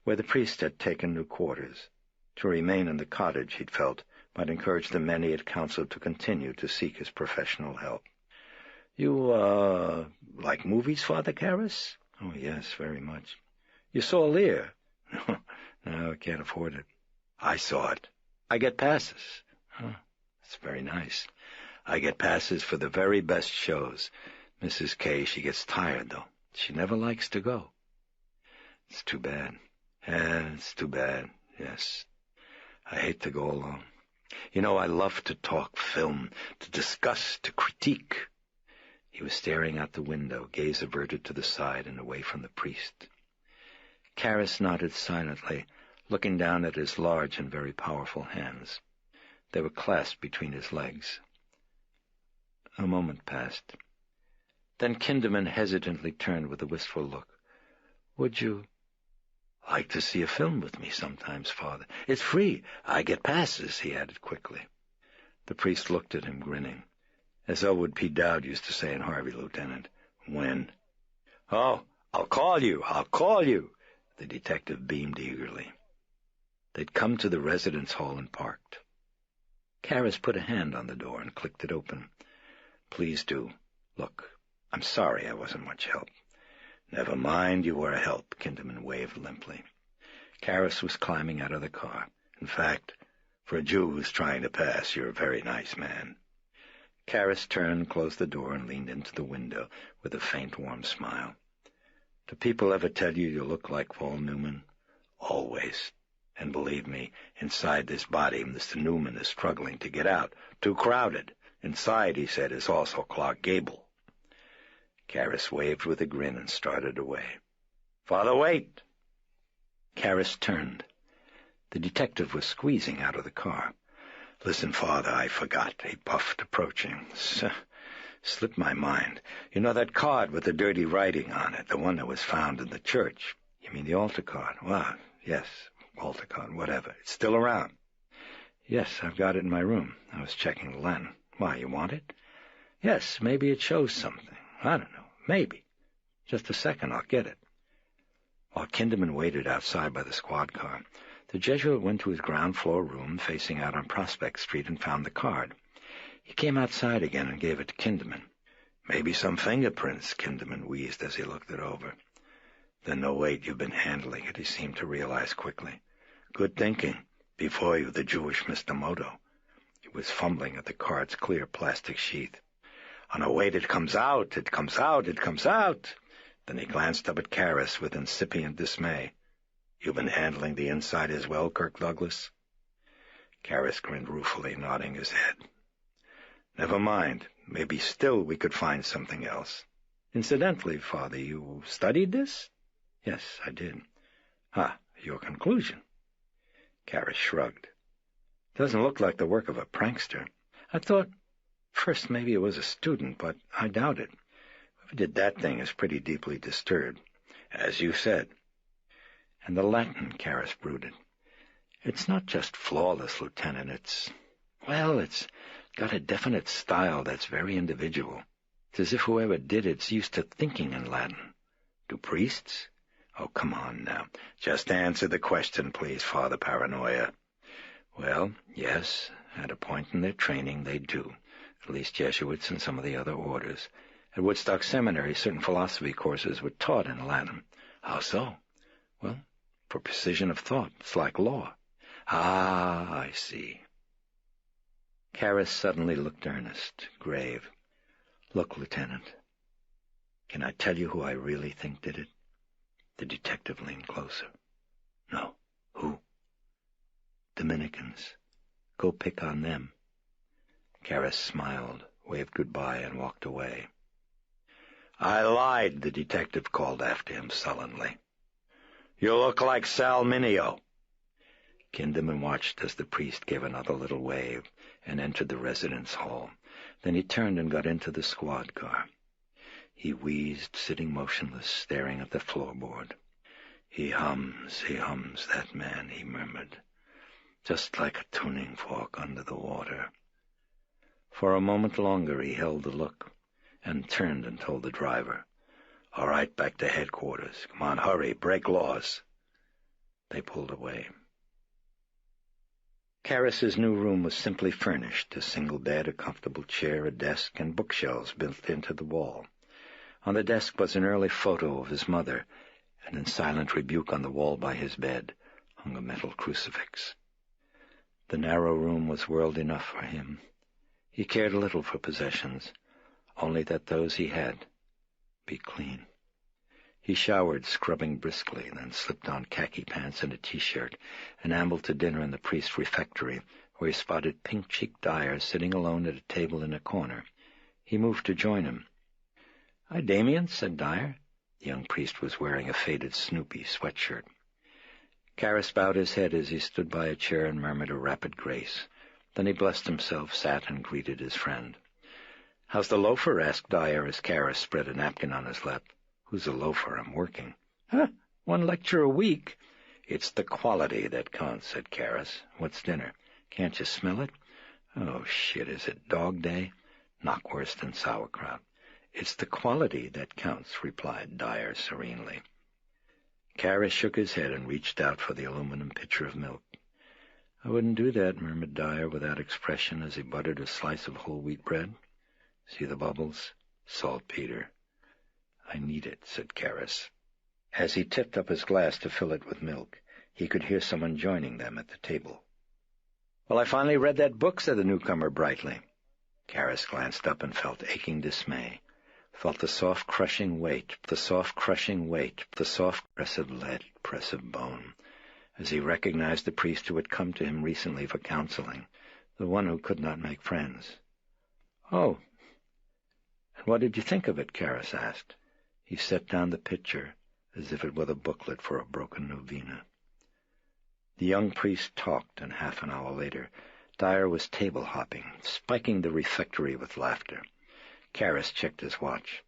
where the priest had taken new quarters. To remain in the cottage, he'd felt, might encourage the men he had counseled to continue to seek his professional help. You, like movies, Father Karras? Oh, yes, very much. You saw Lear? No, I can't afford it. I saw it. I get passes. Huh. It's very nice. I get passes for the very best shows. Mrs. K, she gets tired, though. She never likes to go. It's too bad. It's too bad, yes. I hate to go alone. You know, I love to talk film, to discuss, to critique. He was staring out the window, gaze averted to the side and away from the priest. Karis nodded silently, looking down at his large and very powerful hands. They were clasped between his legs. A moment passed. Then Kinderman hesitantly turned with a wistful look. "Would you like to see a film with me sometimes, Father? It's free. I get passes," he added quickly. The priest looked at him, grinning. As Elwood P. Dowd used to say in Harvey, Lieutenant. "When?" "Oh, I'll call you. The detective beamed eagerly. They'd come to the residence hall and parked. Karis put a hand on the door and clicked it open. "Please do. Look, I'm sorry I wasn't much help." "Never mind, you were a help," Kinderman waved limply. Karis was climbing out of the car. "In fact, for a Jew who's trying to pass, you're a very nice man." Karis turned, closed the door, and leaned into the window with a faint, warm smile. "Do people ever tell you you look like Paul Newman?" "Always. And believe me, inside this body, Mr. Newman is struggling to get out. Too crowded. Inside, he said, is also Clark Gable." Karis waved with a grin and started away. "Father, wait!" Karis turned. The detective was squeezing out of the car. "Listen, Father, I forgot," he puffed, approaching. "Slipped my mind. You know that card with the dirty writing on it, the one that was found in the church?" "You mean the altar card?" "Well, yes, altar card, whatever. It's still around." "Yes, I've got it in my room. I was checking the Latin. Why, you want it?" "Yes, maybe it shows something. I don't know. Maybe. Just a second, I'll get it." While Kinderman waited outside by the squad car, the Jesuit went to his ground-floor room facing out on Prospect Street and found the card. He came outside again and gave it to Kinderman. "Maybe some fingerprints," Kinderman wheezed as he looked it over. "Then no, wait, you've been handling it," he seemed to realize quickly. "Good thinking. Before you, the Jewish Mr. Moto." He was fumbling at the card's clear plastic sheath. "Oh, no, wait, it comes out. Then he glanced up at Karis with incipient dismay. "You've been handling the inside as well, Kirk Douglas?" Karis grinned ruefully, nodding his head. "Never mind. Maybe still we could find something else. Incidentally, Father, you studied this?" "Yes, I did." Your conclusion?" Karis shrugged. "Doesn't look like the work of a prankster. I thought first maybe it was a student, but I doubt it. Whoever did that thing is pretty deeply disturbed." "As you said." "And the Latin," Karis brooded. "It's not just flawless, Lieutenant. It's got a definite style that's very individual. It's as if whoever did it's used to thinking in Latin." "Do priests?" "Oh, come on now. Just answer the question, please, Father Paranoia." "Well, yes, at a point in their training they do. At least Jesuits and some of the other orders. At Woodstock Seminary, certain philosophy courses were taught in Latin." "How so?" "Well, for precision of thought. It's like law." "Ah, I see." Karis suddenly looked earnest, grave. "Look, Lieutenant, can I tell you who I really think did it?" The detective leaned closer. "No. Who?" "Dominicans. Go pick on them." Karis smiled, waved goodbye, and walked away. "I lied," the detective called after him sullenly. "You look like Sal Mineo." Kinderman watched as the priest gave another little wave and entered the residence hall. Then he turned and got into the squad car. He wheezed, sitting motionless, staring at the floorboard. He hums, that man," he murmured. "Just like a tuning fork under the water." For a moment longer he held the look, and turned and told the driver, "All right, back to headquarters. Come on, hurry, break laws." They pulled away. Karis's new room was simply furnished, a single bed, a comfortable chair, a desk, and bookshelves built into the wall. On the desk was an early photo of his mother, and in silent rebuke on the wall by his bed hung a metal crucifix. The narrow room was world enough for him, He cared little for possessions, only that those he had be clean. He showered, scrubbing briskly, then slipped on khaki pants and a T-shirt, and ambled to dinner in the priest's refectory, where he spotted pink-cheeked Dyer sitting alone at a table in a corner. He moved to join him. "Hi, Damien," said Dyer. The young priest was wearing a faded Snoopy sweatshirt. Karras bowed his head as he stood by a chair and murmured a rapid grace. Then he blessed himself, sat, and greeted his friend. "How's the loafer?" asked Dyer as Karras spread a napkin on his lap. "Who's a loafer? I'm working." "Huh, 1 lecture a week." "It's the quality that counts," said Karras. "What's dinner? Can't you smell it?" "Oh, shit, is it dog day?" "Knock worse than sauerkraut." "It's the quality that counts," replied Dyer serenely. Karras shook his head and reached out for the aluminum pitcher of milk. "I wouldn't do that," murmured Dyer without expression as he buttered a slice of whole wheat bread. "See the bubbles? Saltpeter." "I need it," said Karras. As he tipped up his glass to fill it with milk, he could hear someone joining them at the table. "Well, I finally read that book," said the newcomer brightly. Karras glanced up and felt aching dismay, felt the soft crushing weight, the soft press of lead, press of bone, as he recognized the priest who had come to him recently for counseling, the one who could not make friends. "Oh, and what did you think of it?" Karras asked. He set down the pitcher as if it were the booklet for a broken novena. The young priest talked, and half an hour later Dyer was table-hopping, spiking the refectory with laughter. Karras checked his watch.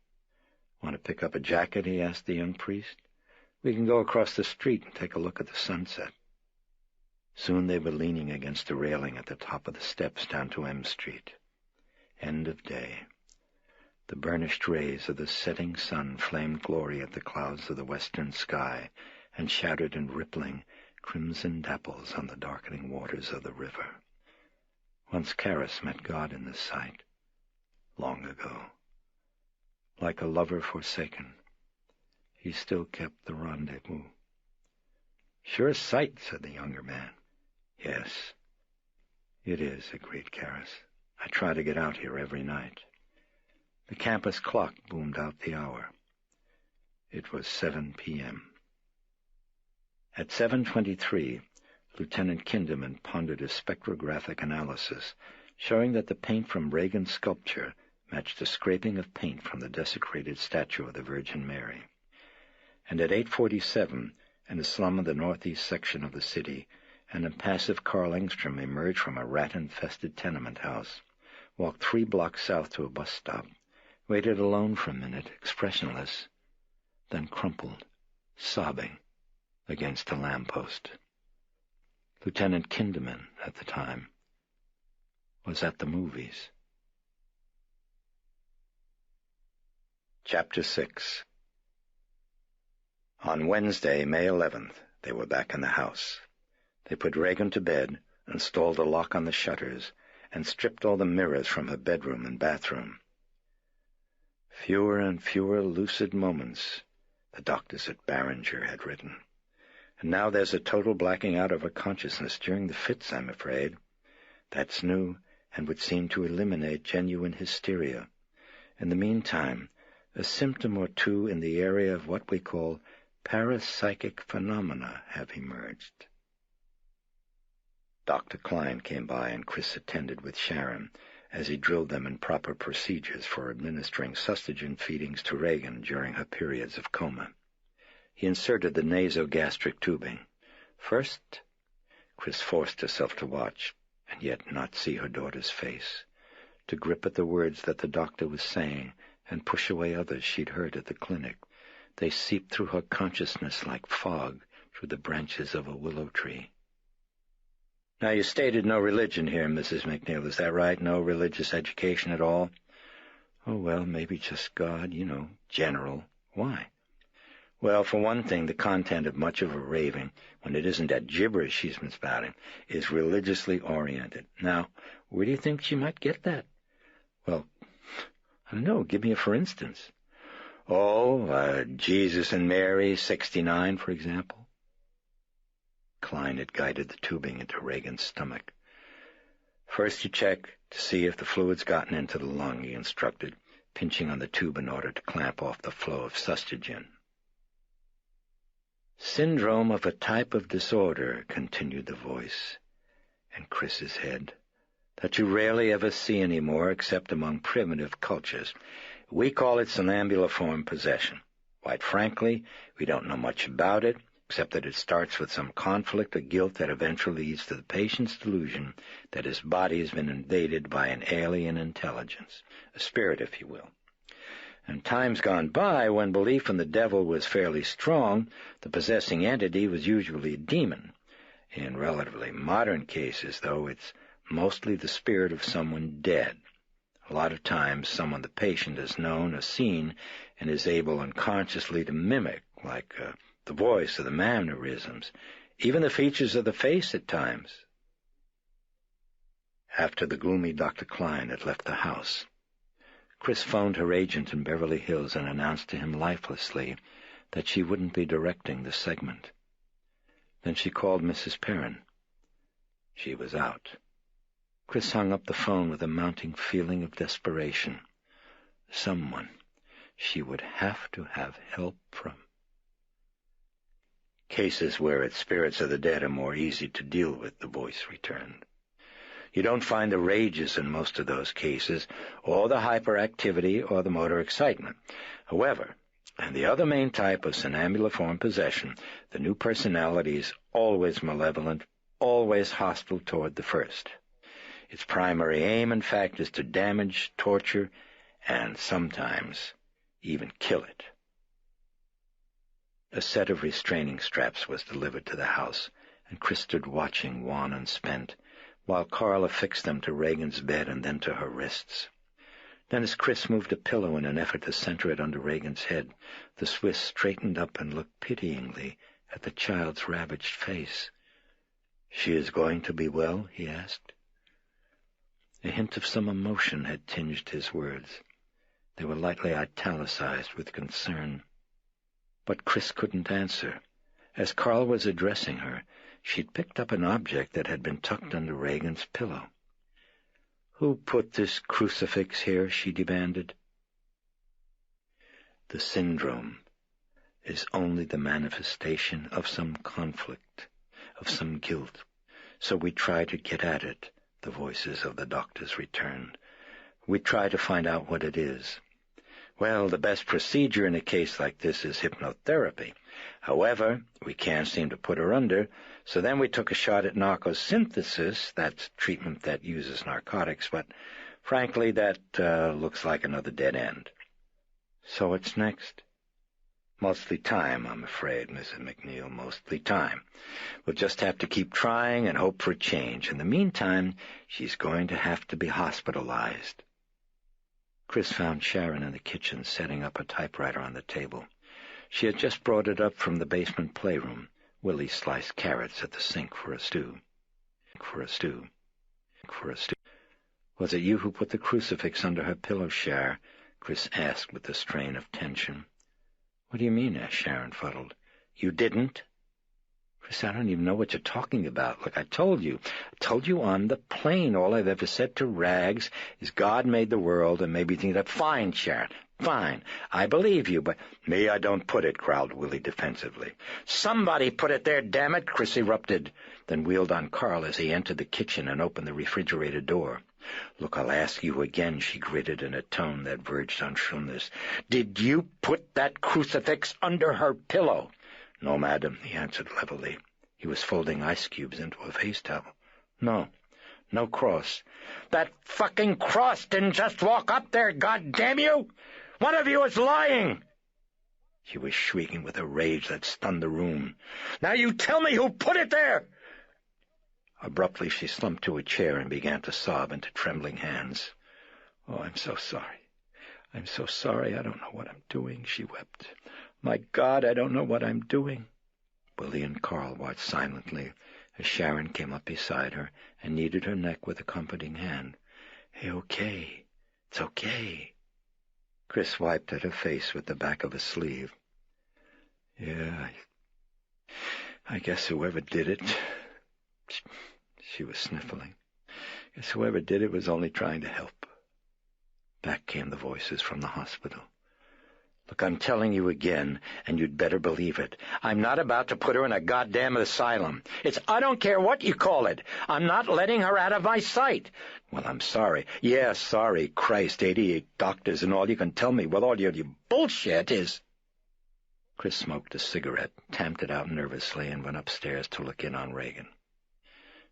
"Want to pick up a jacket?" he asked the young priest. "We can go across the street and take a look at the sunset." Soon they were leaning against the railing at the top of the steps down to M Street. End of day. The burnished rays of the setting sun flamed glory at the clouds of the western sky and shattered in rippling, crimson dapples on the darkening waters of the river. Once Karras met God in this sight, long ago. Like a lover forsaken, he still kept the rendezvous. "Sure sight," said the younger man. "Yes, it is," agreed Karras. "I try to get out here every night." The campus clock boomed out the hour. It was 7 p.m. At 7:23, Lieutenant Kinderman pondered a spectrographic analysis showing that the paint from Reagan's sculpture matched the scraping of paint from the desecrated statue of the Virgin Mary. And at 8:47, in a slum of the northeast section of the city, an impassive Carl Engstrom emerged from a rat-infested tenement house, walked 3 blocks south to a bus stop, waited alone for a minute, expressionless, then crumpled, sobbing, against a lamppost. Lieutenant Kinderman, at the time, was at the movies. Chapter 6. On Wednesday, May 11th, they were back in the house. They put Reagan to bed, installed a lock on the shutters, and stripped all the mirrors from her bedroom and bathroom. "Fewer and fewer lucid moments," the doctors at Barringer had written. "And now there's a total blacking out of her consciousness during the fits, I'm afraid. That's new, and would seem to eliminate genuine hysteria. In the meantime, a symptom or two in the area of what we call parapsychic phenomena have emerged." Dr. Klein came by, and Chris attended with Sharon as he drilled them in proper procedures for administering sustagen feedings to Reagan during her periods of coma. He inserted the nasogastric tubing. First, Chris forced herself to watch, and yet not see her daughter's face, to grip at the words that the doctor was saying and push away others she'd heard at the clinic. They seeped through her consciousness like fog through the branches of a willow tree. "Now, you stated no religion here, Mrs. McNeil, is that right? No religious education at all?" "Oh, well, maybe just God, general." "Why?" "Well, for one thing, the content of much of her raving, when it isn't that gibberish she's been spouting, is religiously oriented. Now, where do you think she might get that?" "Well, I don't know. Give me a for instance." "Oh, Jesus and Mary, 69, for example." Klein had guided the tubing into Reagan's stomach. First you check to see if the fluid's gotten into the lung, he instructed, pinching on the tube in order to clamp off the flow of sustagen. Syndrome of a type of disorder, continued the voice, in Chris's head, that you rarely ever see anymore except among primitive cultures. We call it somnambuliform possession. Quite frankly, we don't know much about it, except that it starts with some conflict or guilt that eventually leads to the patient's delusion that his body has been invaded by an alien intelligence, a spirit, if you will. In times gone by, when belief in the devil was fairly strong, the possessing entity was usually a demon. In relatively modern cases, though, it's mostly the spirit of someone dead. A lot of times, someone the patient has known or seen and is able unconsciously to mimic, like the voice or the mannerisms, even the features of the face at times. After the gloomy Dr. Klein had left the house, Chris phoned her agent in Beverly Hills and announced to him lifelessly that she wouldn't be directing the segment. Then she called Mrs. Perrin. She was out. Chris hung up the phone with a mounting feeling of desperation. Someone she would have to have help from. Cases where it's spirits of the dead are more easy to deal with, the voice returned. You don't find the rages in most of those cases, or the hyperactivity or the motor excitement. However, in the other main type of somnambuliform possession, the new personality is always malevolent, always hostile toward the first. Its primary aim, in fact, is to damage, torture, and sometimes even kill it. A set of restraining straps was delivered to the house, and Chris stood watching, wan and spent, while Carl affixed them to Reagan's bed and then to her wrists. Then as Chris moved a pillow in an effort to center it under Reagan's head, the Swiss straightened up and looked pityingly at the child's ravaged face. "She is going to be well?" he asked. A hint of some emotion had tinged his words. They were lightly italicized with concern. But Chris couldn't answer. As Carl was addressing her, she'd picked up an object that had been tucked under Reagan's pillow. "Who put this crucifix here?" she demanded. The syndrome is only the manifestation of some conflict, of some guilt. So we try to get at it, the voices of the doctors returned. We try to find out what it is. Well, the best procedure in a case like this is hypnotherapy. However, we can't seem to put her under, so then we took a shot at narcosynthesis. That's treatment that uses narcotics, but frankly, that looks like another dead end. So what's next? Mostly time, I'm afraid, Mrs. McNeil, mostly time. We'll just have to keep trying and hope for a change. In the meantime, she's going to have to be hospitalized. Chris found Sharon in the kitchen setting up a typewriter on the table. She had just brought it up from the basement playroom. Willie sliced carrots at the sink for a stew. "Was it you who put the crucifix under her pillow, Shar?" Chris asked with a strain of tension. "What do you mean?" asked Sharon, fuddled. "You didn't?" "Chris, I don't even know what you're talking about. Look, I told you on the plane. All I've ever said to Rags is God made the world and maybe think that." "Fine, Sharon, fine. I believe you, but—" "Me, I don't put it," growled Willie defensively. "Somebody put it there, damn it," Chris erupted, then wheeled on Carl as he entered the kitchen and opened the refrigerator door. "Look, I'll ask you again," she gritted in a tone that verged on shrillness. "Did you put that crucifix under her pillow?" "No, madam," he answered levelly. He was folding ice cubes into a face towel. No cross." "That fucking cross didn't just walk up there, goddamn you! One of you is lying!" She was shrieking with a rage that stunned the room. "Now you tell me who put it there!" Abruptly she slumped to a chair and began to sob into trembling hands. "Oh, I'm so sorry. I'm so sorry. I don't know what I'm doing," she wept. "My God, I don't know what I'm doing." Willie and Carl watched silently as Sharon came up beside her and kneaded her neck with a comforting hand. "Hey, okay. It's okay." Chris wiped at her face with the back of his sleeve. "Yeah, I guess whoever did it..." She was sniffling. Guess whoever did it was only trying to help. Back came the voices from the hospital. Look, I'm telling you again, and you'd better believe it. I'm not about to put her in a goddamn asylum. I don't care what you call it. I'm not letting her out of my sight. Well, I'm sorry. Yeah, sorry. Christ, 88 doctors and all you can tell me with all your bullshit is... Chris smoked a cigarette, tamped it out nervously, and went upstairs to look in on Regan.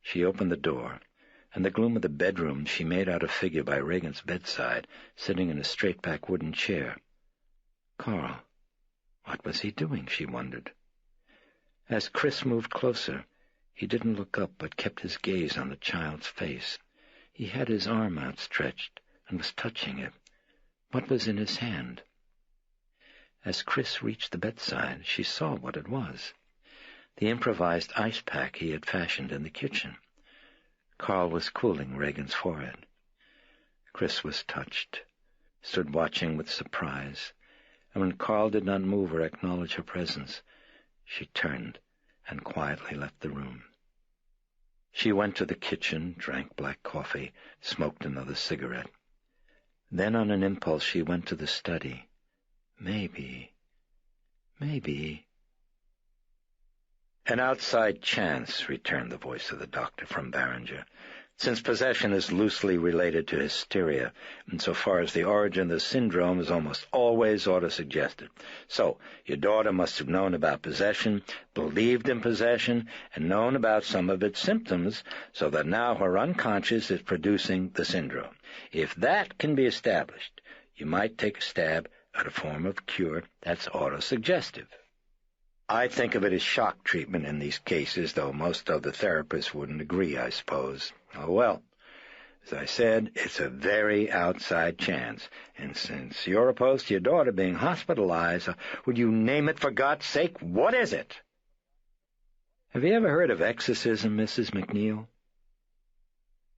She opened the door. In the gloom of the bedroom, she made out a figure by Regan's bedside, sitting in a straight-back wooden chair. Carl. What was he doing, she wondered. As Chris moved closer, he didn't look up but kept his gaze on the child's face. He had his arm outstretched and was touching it. What was in his hand? As Chris reached the bedside, she saw what it was. The improvised ice pack he had fashioned in the kitchen. Carl was cooling Regan's forehead. Chris was touched, stood watching with surprise, and when Carl did not move or acknowledge her presence, she turned and quietly left the room. She went to the kitchen, drank black coffee, smoked another cigarette. Then on an impulse she went to the study. Maybe. An outside chance, returned the voice of the doctor from Barringer. Since possession is loosely related to hysteria, insofar as the origin of the syndrome is almost always autosuggested. So, your daughter must have known about possession, believed in possession, and known about some of its symptoms, so that now her unconscious is producing the syndrome. If that can be established, you might take a stab at a form of cure that's autosuggestive. I think of it as shock treatment in these cases, though most of the therapists wouldn't agree, I suppose. Oh, well, as I said, it's a very outside chance, and since you're opposed to your daughter being hospitalized, would you name it for God's sake? What is it? Have you ever heard of exorcism, Mrs. McNeil?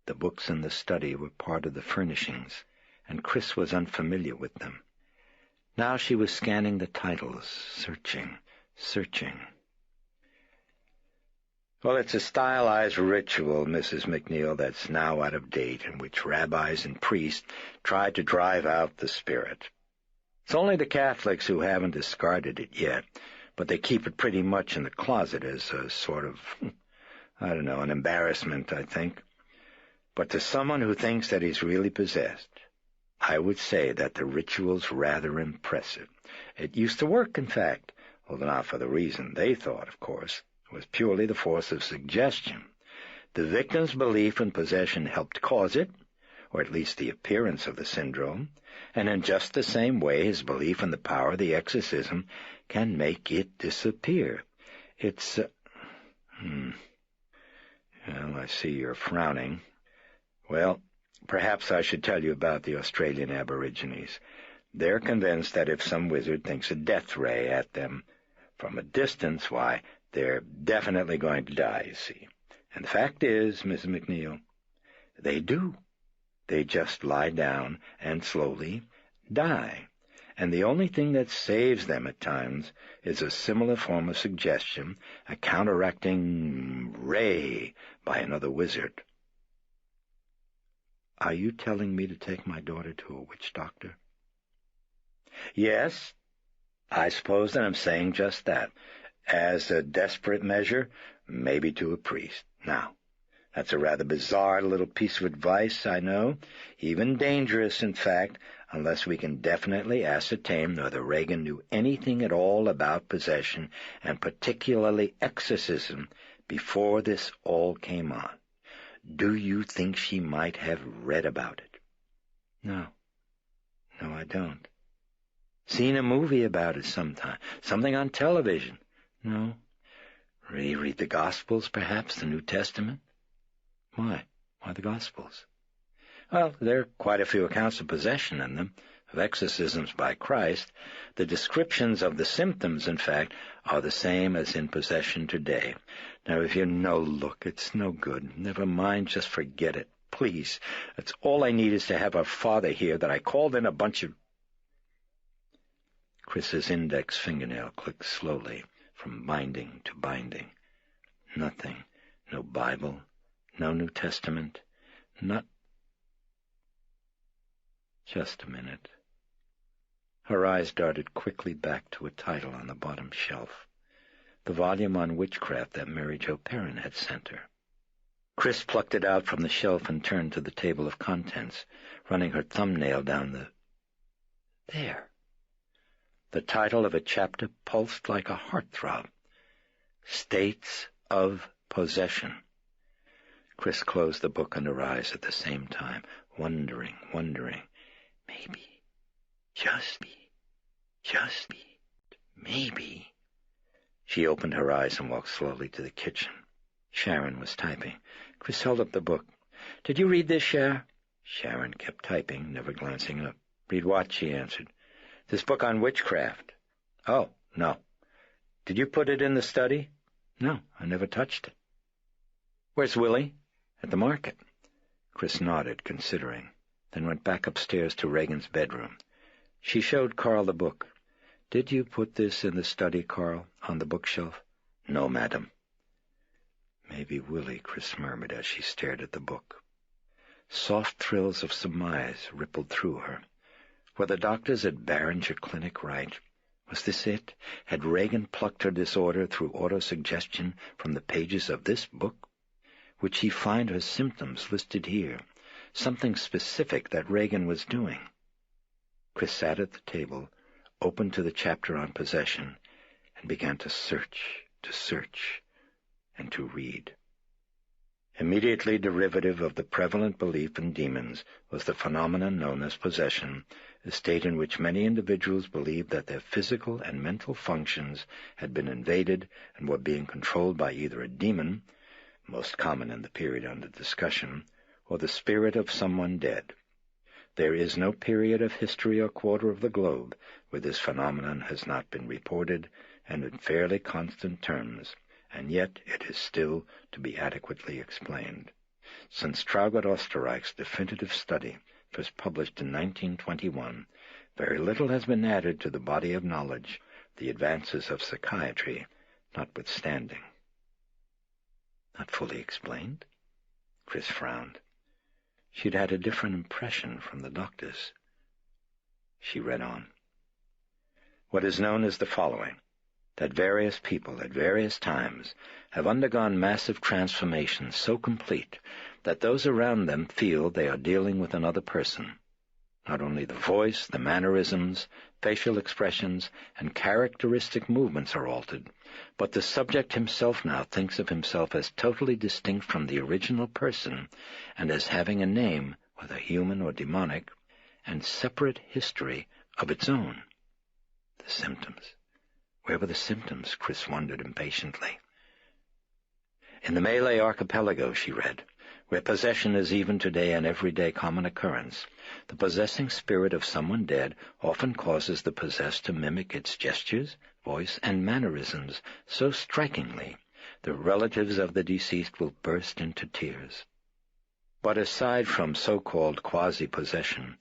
The books in the study were part of the furnishings, and Chris was unfamiliar with them. Now she was scanning the titles, searching. Well, it's a stylized ritual, Mrs. McNeil, that's now out of date, in which rabbis and priests try to drive out the spirit. It's only the Catholics who haven't discarded it yet, but they keep it pretty much in the closet as a sort of, an embarrassment, I think. But to someone who thinks that he's really possessed, I would say that the ritual's rather impressive. It used to work, in fact, although not for the reason they thought, of course. It was purely the force of suggestion. The victim's belief in possession helped cause it, or at least the appearance of the syndrome, and in just the same way his belief in the power of the exorcism can make it disappear. It's, Well, I see you're frowning. Well, perhaps I should tell you about the Australian Aborigines. They're convinced that if some wizard thinks a death ray at them from a distance, why, they're definitely going to die, you see. And the fact is, Mrs. McNeil, they do. They just lie down and slowly die. And the only thing that saves them at times is a similar form of suggestion, a counteracting ray by another wizard. Are you telling me to take my daughter to a witch doctor? Yes, I suppose that I'm saying just that. As a desperate measure, maybe to a priest. Now, that's a rather bizarre little piece of advice, I know, even dangerous, in fact, unless we can definitely ascertain whether Regan knew anything at all about possession, and particularly exorcism, before this all came on. Do you think she might have read about it? No, I don't. Seen a movie about it sometime, something on television. No. Read the Gospels, perhaps, the New Testament? Why? Why the Gospels? Well, there are quite a few accounts of possession in them, of exorcisms by Christ. The descriptions of the symptoms, in fact, are the same as in possession today. Now, if you know, look, it's no good. Never mind, just forget it. Please. That's all I need is to have a father here that I called in a bunch of... Chris's index fingernail clicked slowly, from binding to binding. Nothing. No Bible, no New Testament, Not... Just a minute. Her eyes darted quickly back to a title on the bottom shelf, the volume on witchcraft that Mary Jo Perrin had sent her. Chris plucked it out from the shelf and turned to the table of contents, running her thumbnail down the... There. The title of a chapter pulsed like a heartthrob. States of Possession. Chris closed the book and her eyes at the same time, wondering. Maybe. Just maybe. She opened her eyes and walked slowly to the kitchen. Sharon was typing. Chris held up the book. "Did you read this, Cher?" Sharon kept typing, never glancing up. "Read what?" she answered. "This book on witchcraft." "Oh, no. Did you put it in the study?" "No, I never touched it." "Where's Willie?" "At the market." Chris nodded, considering, then went back upstairs to Reagan's bedroom. She showed Carl the book. "Did you put this in the study, Carl, on the bookshelf?" "No, madam." "Maybe Willie," Chris murmured as she stared at the book. Soft thrills of surmise rippled through her. Were the doctors at Barringer Clinic right? Was this it? Had Reagan plucked her disorder through autosuggestion from the pages of this book? Would she find her symptoms listed here? Something specific that Reagan was doing? Chris sat at the table, opened to the chapter on possession, and began to search, and to read. Immediately derivative of the prevalent belief in demons was the phenomenon known as possession, a state in which many individuals believed that their physical and mental functions had been invaded and were being controlled by either a demon, most common in the period under discussion, or the spirit of someone dead. There is no period of history or quarter of the globe where this phenomenon has not been reported, and in fairly constant terms, and yet it is still to be adequately explained. Since Traugott Oesterreich's definitive study was published in 1921, very little has been added to the body of knowledge, the advances of psychiatry notwithstanding. Not fully explained? Chris frowned. She'd had a different impression from the doctors. She read on. What is known is the following: that various people at various times have undergone massive transformations so complete that those around them feel they are dealing with another person. Not only the voice, the mannerisms, facial expressions, and characteristic movements are altered, but the subject himself now thinks of himself as totally distinct from the original person and as having a name, whether human or demonic, and separate history of its own. The symptoms. Where were the symptoms? Chris wondered impatiently. In the Malay archipelago, she read, where possession is even today an everyday common occurrence, the possessing spirit of someone dead often causes the possessed to mimic its gestures, voice, and mannerisms so strikingly the relatives of the deceased will burst into tears. But aside from so-called quasi-possession,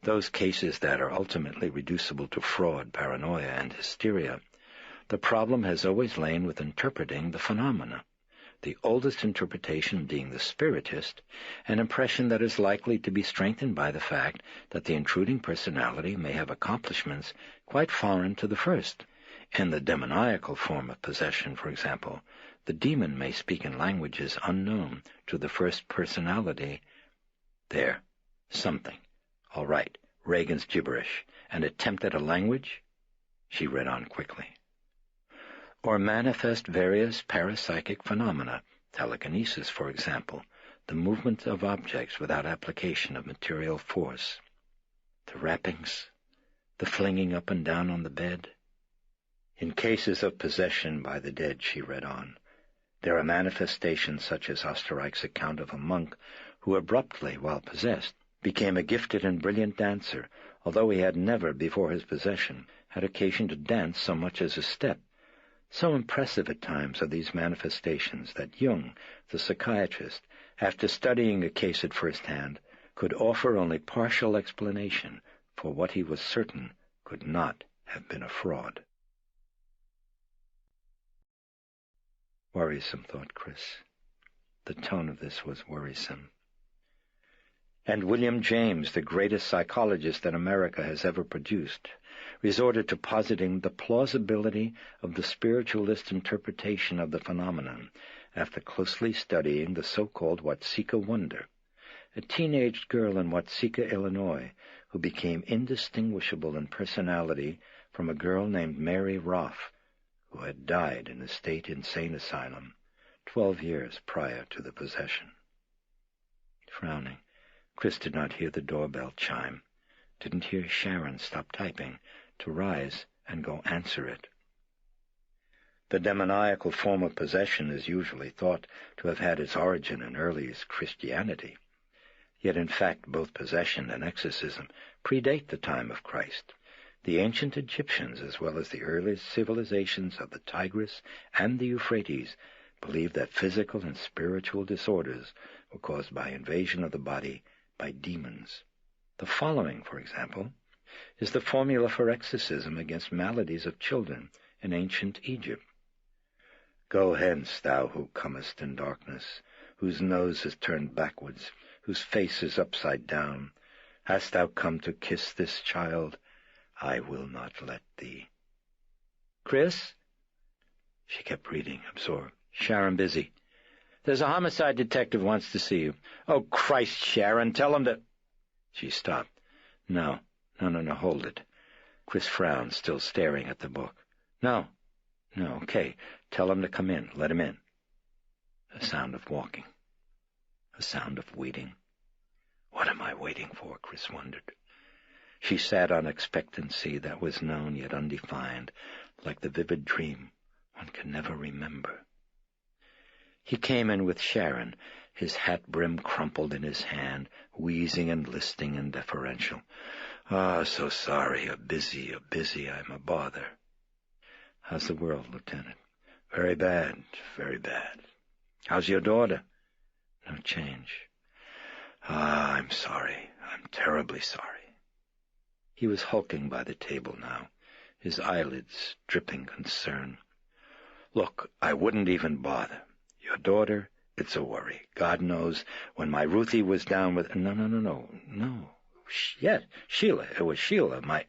those cases that are ultimately reducible to fraud, paranoia, and hysteria, the problem has always lain with interpreting the phenomena, the oldest interpretation being the spiritist, an impression that is likely to be strengthened by the fact that the intruding personality may have accomplishments quite foreign to the first. In the demoniacal form of possession, for example, the demon may speak in languages unknown to the first personality. There. Something. All right. Reagan's gibberish. An attempt at a language? She read on quickly. Or manifest various parapsychic phenomena, telekinesis, for example, the movement of objects without application of material force. The wrappings, the flinging up and down on the bed. In cases of possession by the dead, she read on, there are manifestations such as Oesterreich's account of a monk who abruptly, while possessed, became a gifted and brilliant dancer, although he had never, before his possession, had occasion to dance so much as a step. So impressive at times are these manifestations that Jung, the psychiatrist, after studying a case at first hand, could offer only partial explanation for what he was certain could not have been a fraud. Worrisome, thought Chris. The tone of this was worrisome. And William James, the greatest psychologist that America has ever produced, resorted to positing the plausibility of the spiritualist interpretation of the phenomenon after closely studying the so-called Watseka Wonder, a teenage girl in Watseka, Illinois, who became indistinguishable in personality from a girl named Mary Roth, who had died in a state insane asylum 12 years prior to the possession. Frowning, Chris did not hear the doorbell chime, didn't hear Sharon stop typing to rise and go answer it. The demoniacal form of possession is usually thought to have had its origin in earliest Christianity. Yet in fact both possession and exorcism predate the time of Christ. The ancient Egyptians, as well as the earliest civilizations of the Tigris and the Euphrates, believed that physical and spiritual disorders were caused by invasion of the body by demons. The following, for example, is the formula for exorcism against maladies of children in ancient Egypt. Go hence, thou who comest in darkness, whose nose is turned backwards, whose face is upside down. Hast thou come to kiss this child? I will not let thee. Chris? She kept reading, absorbed. Sharon busy. There's a homicide detective wants to see you. Oh, Christ, Sharon, tell him to... She stopped. No, hold it. Chris frowned, still staring at the book. No, okay. Tell him to come in. Let him in. A sound of walking. A sound of waiting. What am I waiting for? Chris wondered. She sat on expectancy that was known yet undefined, like the vivid dream one can never remember. He came in with Sharon, his hat brim crumpled in his hand, wheezing and listing and deferential. "Ah, so sorry. You're busy. I'm a bother." "How's the world, Lieutenant?" Very bad. "How's your daughter?" "No change." "Ah, I'm sorry. I'm terribly sorry." He was hulking by the table now, his eyelids dripping concern. "Look, I wouldn't even bother. Your daughter, it's a worry. God knows, when my Ruthie was down with... No. Yes, Sheila. It was Sheila, my...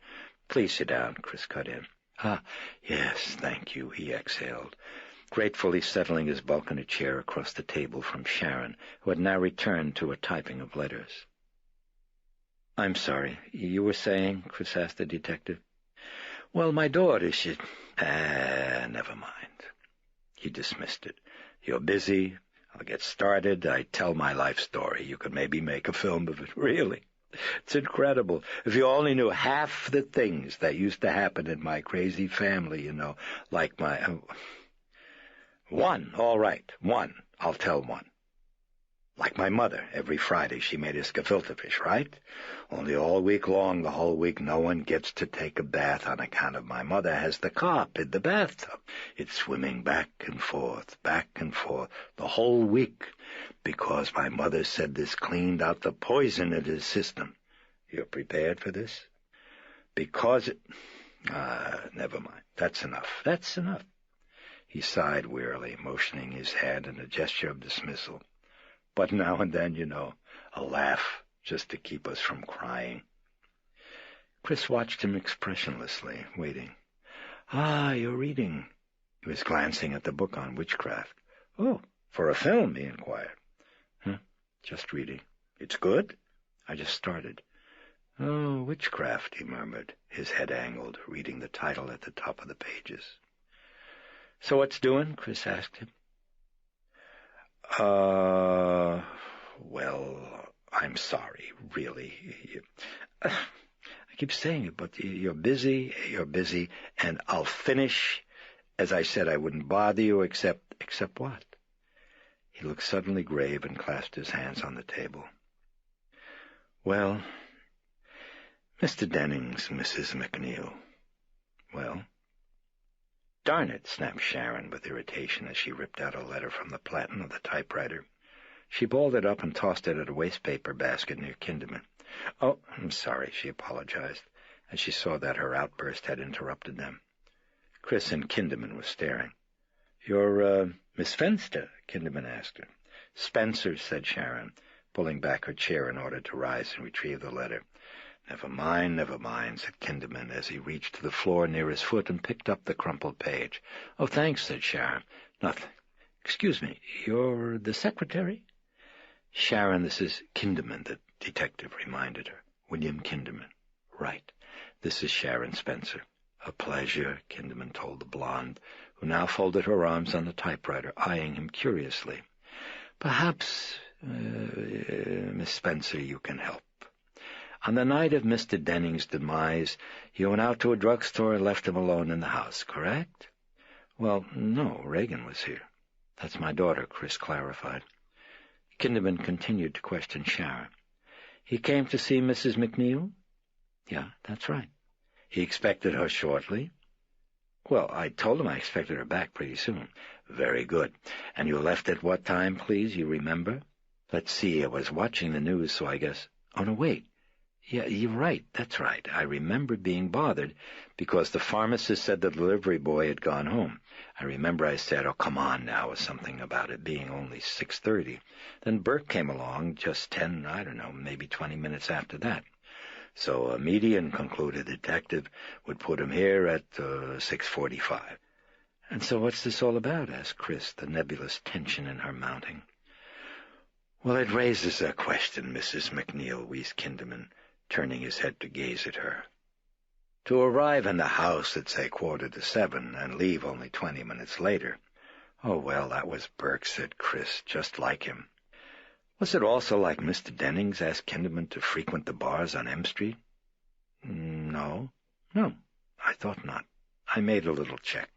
Please sit down, Chris cut in. "Ah, yes, thank you," he exhaled, gratefully settling his bulk in a chair across the table from Sharon, who had now returned to a typing of letters. "I'm sorry. You were saying?" Chris asked the detective. "Well, my daughter, she... never mind." He dismissed it. "You're busy. I'll get started. I tell my life story. You could maybe make a film of it. Really. It's incredible. If you only knew half the things that used to happen in my crazy family, like my... One, all right, one. I'll tell one. Like my mother, every Friday she made us gefilte fish, right? Only all week long, the whole week, no one gets to take a bath on account of my mother has the carp in the bathtub. It's swimming back and forth, the whole week, because my mother said this cleaned out the poison in his system. You're prepared for this? Because it... never mind. That's enough. He sighed wearily, motioning his hand in a gesture of dismissal. But now and then, a laugh, just to keep us from crying. Chris watched him expressionlessly, waiting. "Ah, you're reading." He was glancing at the book on witchcraft. "Oh, for a film?" he inquired. Just reading." "It's good?" "I just started." "Oh, witchcraft," he murmured, his head angled, reading the title at the top of the pages. "So what's doing?" Chris asked him. Well, I'm sorry, really. I keep saying it, but you're busy, and I'll finish. As I said, I wouldn't bother you except what?" He looked suddenly grave and clasped his hands on the table. "Well, Mr. Dennings, Mrs. McNeil." "Well?" "Darn it," snapped Sharon with irritation as she ripped out a letter from the platen of the typewriter. She balled it up and tossed it at a wastepaper basket near Kinderman. "Oh, I'm sorry," she apologized, as she saw that her outburst had interrupted them. Chris and Kinderman were staring. "You're, Miss Fenster?" Kinderman asked her. "Spencer," said Sharon, pulling back her chair in order to rise and retrieve the letter. Never mind, said Kinderman as he reached to the floor near his foot and picked up the crumpled page. Oh, thanks, said Sharon. Nothing. Excuse me, you're the secretary? Sharon, this is Kinderman, the detective reminded her. William Kinderman. Right. This is Sharon Spencer. A pleasure, Kinderman told the blonde, who now folded her arms on the typewriter, eyeing him curiously. Perhaps, Miss Spencer, you can help. On the night of Mr. Denning's demise, you went out to a drugstore and left him alone in the house, correct? Well, no, Reagan was here. That's my daughter, Chris clarified. Kinderman continued to question Sharon. He came to see Mrs. McNeil? Yeah, that's right. He expected her shortly? Well, I told him I expected her back pretty soon. Very good. And you left at what time, please, you remember? Let's see, I was watching the news, so I guess... Oh, no, wait. Yeah, you're right, that's right. I remember being bothered because the pharmacist said the delivery boy had gone home. I remember I said, oh, come on now, or something about it being only 6:30. Then Burke came along just 10, I don't know, maybe 20 minutes after that. So a median, concluded the detective, would put him here at 6:45. And so what's this all about? Asked Chris, the nebulous tension in her mounting. Well, it raises a question, Mrs. McNeil, wheezed Kinderman, turning his head to gaze at her. To arrive in the house at, say, 6:45 and leave only 20 minutes later. Oh, well, that was Burke, said Chris, just like him. Was it also like Mr. Denning's, asked Kinderman, to frequent the bars on M Street? No, I thought not. I made a little check.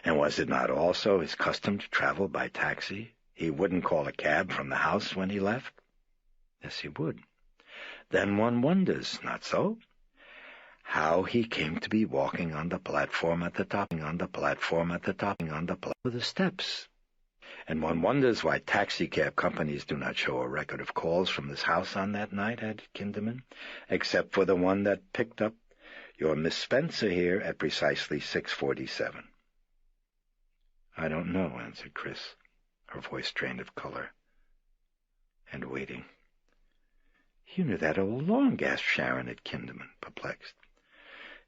And was it not also his custom to travel by taxi? He wouldn't call a cab from the house when he left? Yes, he would. Then one wonders, not so? How he came to be walking on the platform at the top of the steps. And one wonders why taxicab companies do not show a record of calls from this house on that night, added Kinderman, except for the one that picked up your Miss Spencer here at precisely 6:47. I don't know, answered Chris, her voice drained of color. And waiting. You knew that all along, gasped Sharon at Kinderman, perplexed.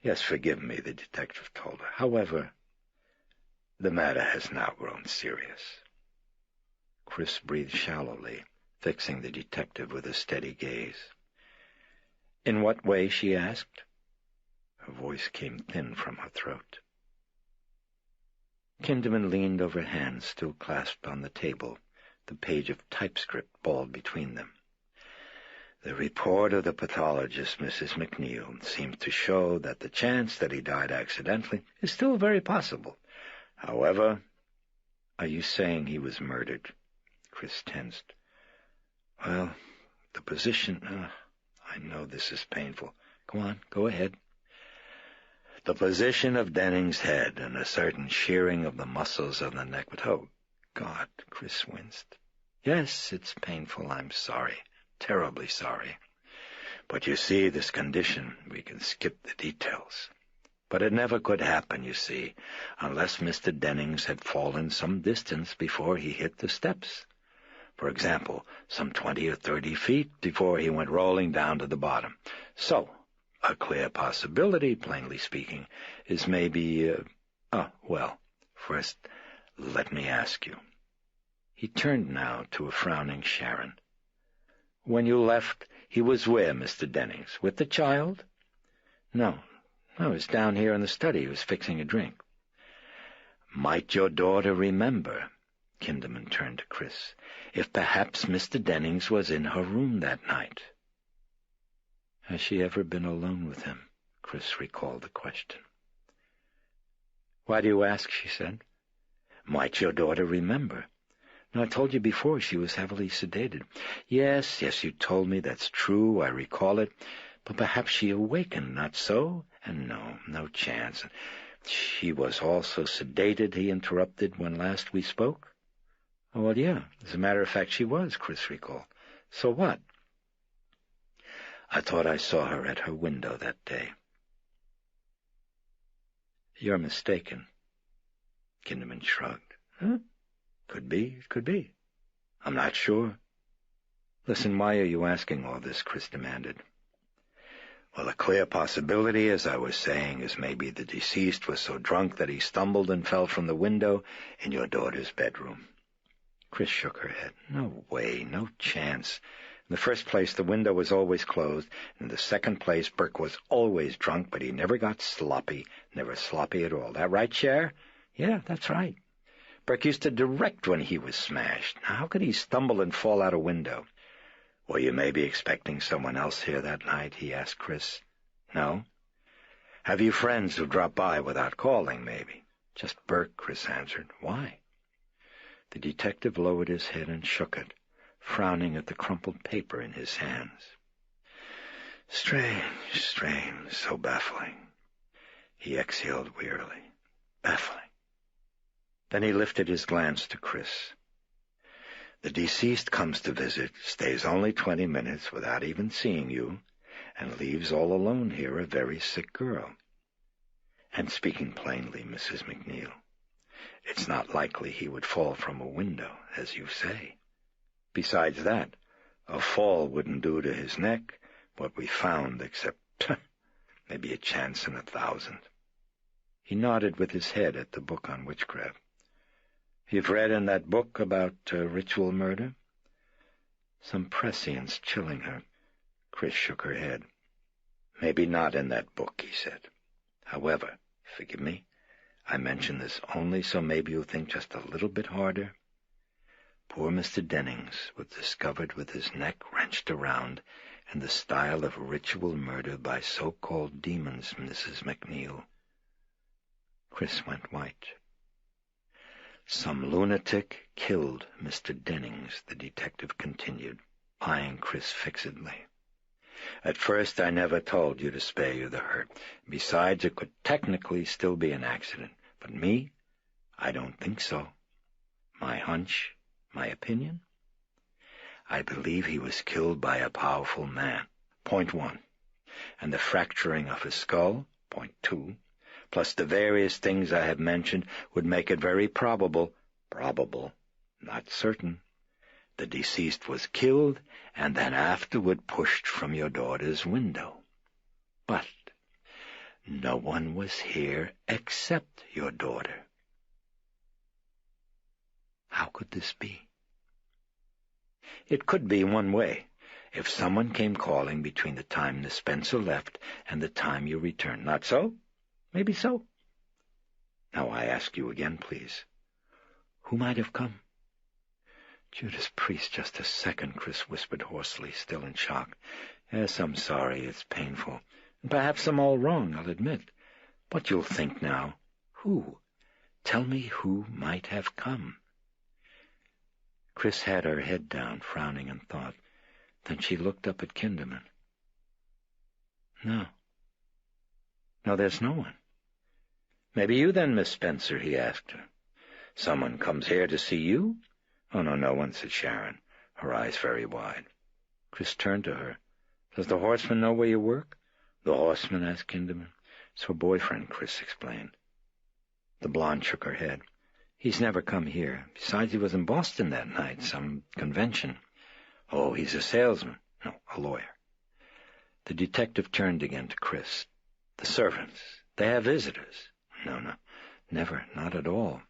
Yes, forgive me, the detective told her. However, the matter has now grown serious. Chris breathed shallowly, fixing the detective with a steady gaze. In what way, she asked. Her voice came thin from her throat. Kinderman leaned over hands still clasped on the table, the page of typescript balled between them. The report of the pathologist, Mrs. McNeil, seems to show that the chance that he died accidentally is still very possible. However, are you saying he was murdered? Chris tensed. Well, the position... I know this is painful. Go on, go ahead. The position of Denning's head and a certain shearing of the muscles of the neck. But, oh, God, Chris winced. Yes, it's painful, I'm sorry. Terribly sorry. But you see, this condition, we can skip the details. But it never could happen, you see, unless Mr. Dennings had fallen some distance before he hit the steps. For example, some 20 or 30 feet before he went rolling down to the bottom. So, a clear possibility, plainly speaking, is maybe... well, first, let me ask you. He turned now to a frowning Sharon. When you left, he was where, Mr. Dennings? With the child? No, he was down here in the study. He was fixing a drink. Might your daughter remember, Kinderman turned to Chris, if perhaps Mr. Dennings was in her room that night? Has she ever been alone with him? Chris recalled the question. Why do you ask, she said. Might your daughter remember? No, I told you before she was heavily sedated. Yes, you told me, that's true, I recall it. But perhaps she awakened, not so? And no chance. She was also sedated, he interrupted, when last we spoke? Oh, well, yeah, as a matter of fact, she was, Chris recalled. So what? I thought I saw her at her window that day. You're mistaken. Kinderman shrugged. Huh? Could be. I'm not sure. Listen, why are you asking all this? Chris demanded. Well, a clear possibility, as I was saying, is maybe the deceased was so drunk that he stumbled and fell from the window in your daughter's bedroom. Chris shook her head. No way, no chance. In the first place, the window was always closed. In the second place, Burke was always drunk, but he never got sloppy. Never sloppy at all. That right, Cher? Yeah, that's right. Burke used to direct when he was smashed. Now, how could he stumble and fall out a window? Were you maybe expecting someone else here that night? He asked Chris. No? Have you friends who drop by without calling, maybe? Just Burke, Chris answered. Why? The detective lowered his head and shook it, frowning at the crumpled paper in his hands. Strange, strange, so baffling. He exhaled wearily. Baffling. Then he lifted his glance to Chris. The deceased comes to visit, stays only 20 minutes without even seeing you, and leaves all alone here a very sick girl. And speaking plainly, Mrs. McNeil, it's not likely he would fall from a window, as you say. Besides that, a fall wouldn't do to his neck what we found, except maybe a chance in 1,000. He nodded with his head at the book on witchcraft. You've read in that book about ritual murder? Some prescience chilling her. Chris shook her head. Maybe not in that book, he said. However, forgive me, I mention this only so maybe you'll think just a little bit harder. Poor Mr. Dennings was discovered with his neck wrenched around in the style of ritual murder by so-called demons, Mrs. McNeil. Chris went white. Some lunatic killed Mr. Dennings, the detective continued, eyeing Chris fixedly. At first I never told you to spare you the hurt. Besides, it could technically still be an accident. But me, I don't think so. My hunch, my opinion? I believe he was killed by a powerful man, point 1. And the fracturing of his skull, point 2. Plus the various things I have mentioned would make it very probable, not certain, the deceased was killed and then afterward pushed from your daughter's window. But no one was here except your daughter. How could this be? It could be one way. If someone came calling between the time Miss Spencer left and the time you returned. Not so? Maybe so. Now I ask you again, please. Who might have come? Judas Priest, just a second, Chris whispered hoarsely, still in shock. Yes, I'm sorry, it's painful. And perhaps I'm all wrong, I'll admit. But you'll think now. Who? Tell me who might have come. Chris had her head down, frowning in thought. Then she looked up at Kinderman. No, there's no one. Maybe you then, Miss Spencer, he asked her. Someone comes here to see you? Oh, no one, said Sharon, her eyes very wide. Chris turned to her. Does the horseman know where you work? The horseman? Asked Kinderman. It's her boyfriend, Chris explained. The blonde shook her head. He's never come here. Besides, he was in Boston that night, some convention. Oh, he's a salesman. No, a lawyer. The detective turned again to Chris. The servants, they have visitors. No, never, not at all.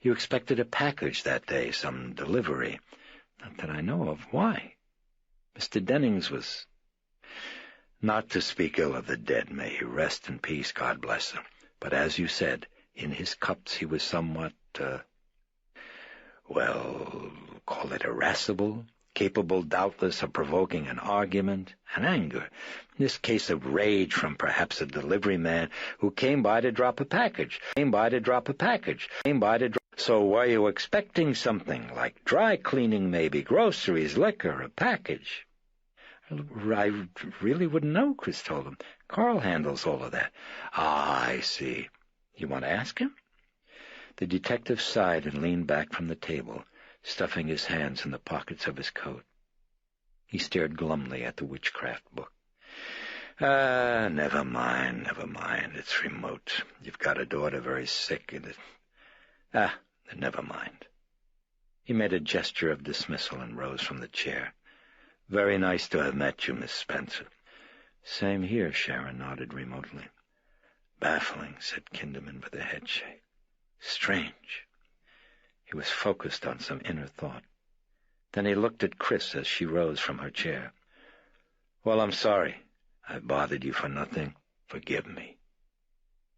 You expected a package that day, some delivery. Not that I know of. Why? Mr. Dennings was... Not to speak ill of the dead, may he rest in peace, God bless him. But as you said, in his cups he was somewhat, call it irascible, capable doubtless of provoking an argument, an anger, in this case of rage from perhaps a delivery man who came by to drop a package, So were you expecting something, like dry cleaning maybe, groceries, liquor, a package? I really wouldn't know, Chris told him. Carl handles all of that. Ah, I see. You want to ask him? The detective sighed and leaned back from the table, stuffing his hands in the pockets of his coat. He stared glumly at the witchcraft book. Never mind. It's remote. You've got a daughter very sick, and never mind. He made a gesture of dismissal and rose from the chair. Very nice to have met you, Miss Spencer. Same here, Sharon nodded remotely. Baffling, said Kinderman with a headshake. Strange. He was focused on some inner thought. Then he looked at Chris as she rose from her chair. Well, I'm sorry. I bothered you for nothing. Forgive me.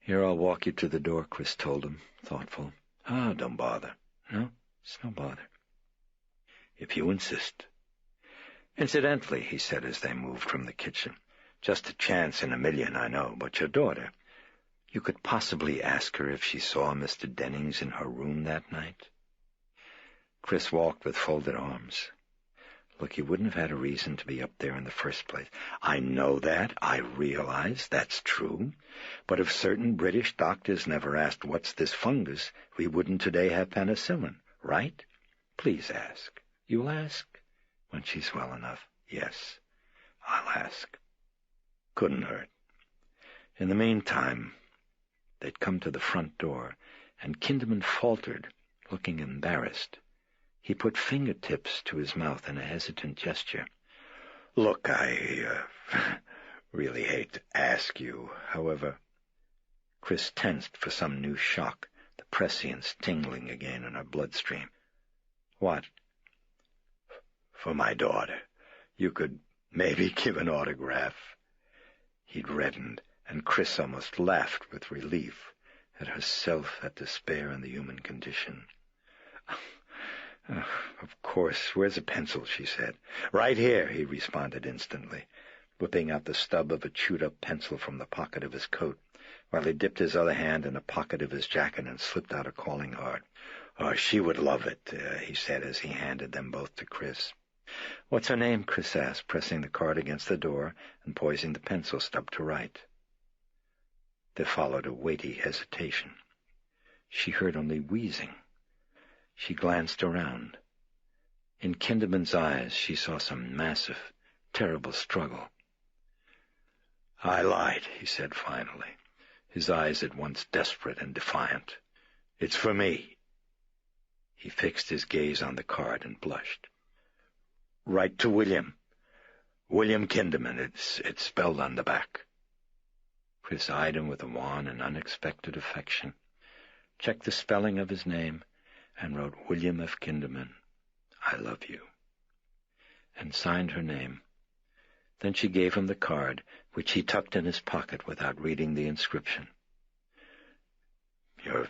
Here, I'll walk you to the door, Chris told him, thoughtful. Don't bother. No, it's no bother. If you insist. Incidentally, he said as they moved from the kitchen, just a chance in a million, I know, but your daughter, you could possibly ask her if she saw Mr. Dennings in her room that night? Chris walked with folded arms. Look, you wouldn't have had a reason to be up there in the first place. I know that. I realize that's true. But if certain British doctors never asked, what's this fungus, we wouldn't today have penicillin, right? Please ask. You'll ask? When she's well enough. Yes, I'll ask. Couldn't hurt. In the meantime, they'd come to the front door, and Kinderman faltered, looking embarrassed. He put fingertips to his mouth in a hesitant gesture. Look, I really hate to ask you, however. Chris tensed for some new shock, the prescience tingling again in her bloodstream. What? For my daughter. You could maybe give an autograph. He'd reddened, and Chris almost laughed with relief at herself, at despair in the human condition. Of course. Where's a pencil, she said. Right here, he responded instantly, whipping out the stub of a chewed-up pencil from the pocket of his coat, while he dipped his other hand in a pocket of his jacket and slipped out a calling card. Oh, she would love it, he said as he handed them both to Chris. What's her name? Chris asked, pressing the card against the door and poising the pencil stub to write. There followed a weighty hesitation. She heard only wheezing. She glanced around. In Kinderman's eyes she saw some massive, terrible struggle. I lied, he said finally, his eyes at once desperate and defiant. It's for me. He fixed his gaze on the card and blushed. Write to William. William Kinderman. It's spelled on the back. Chris eyed him with a wan and unexpected affection, checked the spelling of his name, and wrote William F. Kinderman, I love you, and signed her name. Then she gave him the card, which he tucked in his pocket without reading the inscription. You're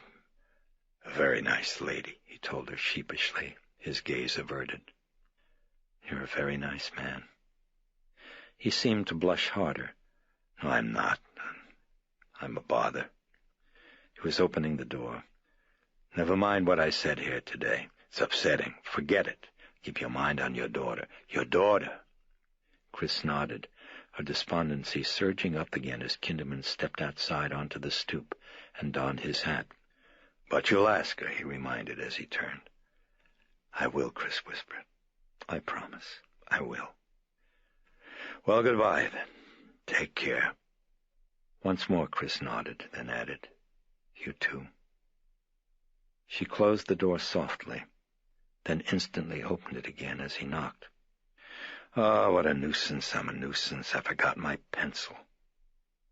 a very nice lady, he told her sheepishly, his gaze averted. You're a very nice man. He seemed to blush harder. No, I'm not. I'm a bother. He was opening the door. Never mind what I said here today. It's upsetting. Forget it. Keep your mind on your daughter. Your daughter. Chris nodded, her despondency surging up again as Kinderman stepped outside onto the stoop and donned his hat. But you'll ask her, he reminded as he turned. I will, Chris whispered. I promise. I will. Well, goodbye, then. Take care. Once more Chris nodded, then added, You too. She closed the door softly, then instantly opened it again as he knocked. Oh, what a nuisance, I'm a nuisance. I forgot my pencil.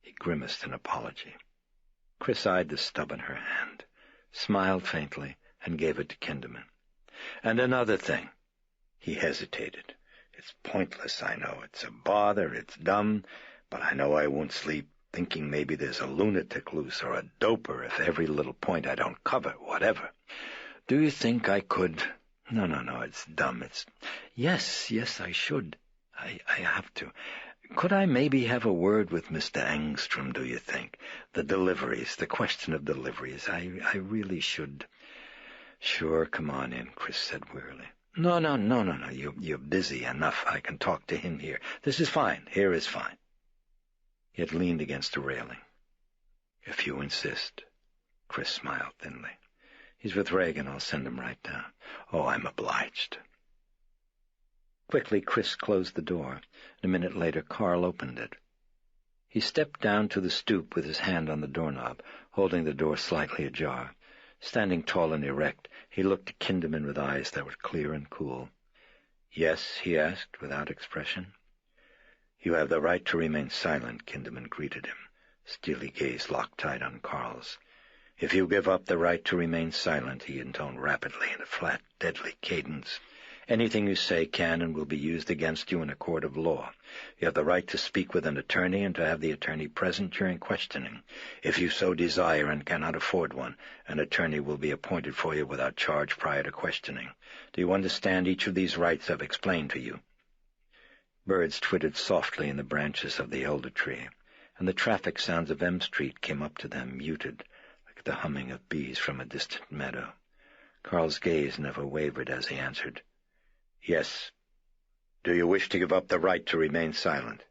He grimaced in apology. Chris eyed the stub in her hand, smiled faintly, and gave it to Kinderman. And another thing. He hesitated. It's pointless, I know. It's a bother, it's dumb, but I know I won't sleep thinking maybe there's a lunatic loose or a doper if every little point I don't cover, whatever. Do you think I could... No, it's dumb. Yes, I should. I have to. Could I maybe have a word with Mr. Engstrom, do you think? The deliveries, the question of deliveries. I really should. Sure, come on in, Chris said wearily. No. You're busy enough. I can talk to him here. This is fine. Here is fine. He had leaned against a railing. If you insist. Chris smiled thinly. He's with Reagan. I'll send him right down. Oh, I'm obliged. Quickly, Chris closed the door, and a minute later Carl opened it. He stepped down to the stoop with his hand on the doorknob, holding the door slightly ajar. Standing tall and erect, he looked at Kinderman with eyes that were clear and cool. "Yes?" he asked, without expression. "You have the right to remain silent," Kinderman greeted him, steely gaze locked tight on Carl's. "If you give up the right to remain silent," he intoned rapidly in a flat, deadly cadence, "anything you say can and will be used against you in a court of law. You have the right to speak with an attorney and to have the attorney present during questioning. If you so desire and cannot afford one, an attorney will be appointed for you without charge prior to questioning. Do you understand each of these rights I've explained to you?" Birds twittered softly in the branches of the elder tree, and the traffic sounds of M Street came up to them, muted, like the humming of bees from a distant meadow. Carl's gaze never wavered as he answered, "Yes." "Do you wish to give up the right to remain silent?"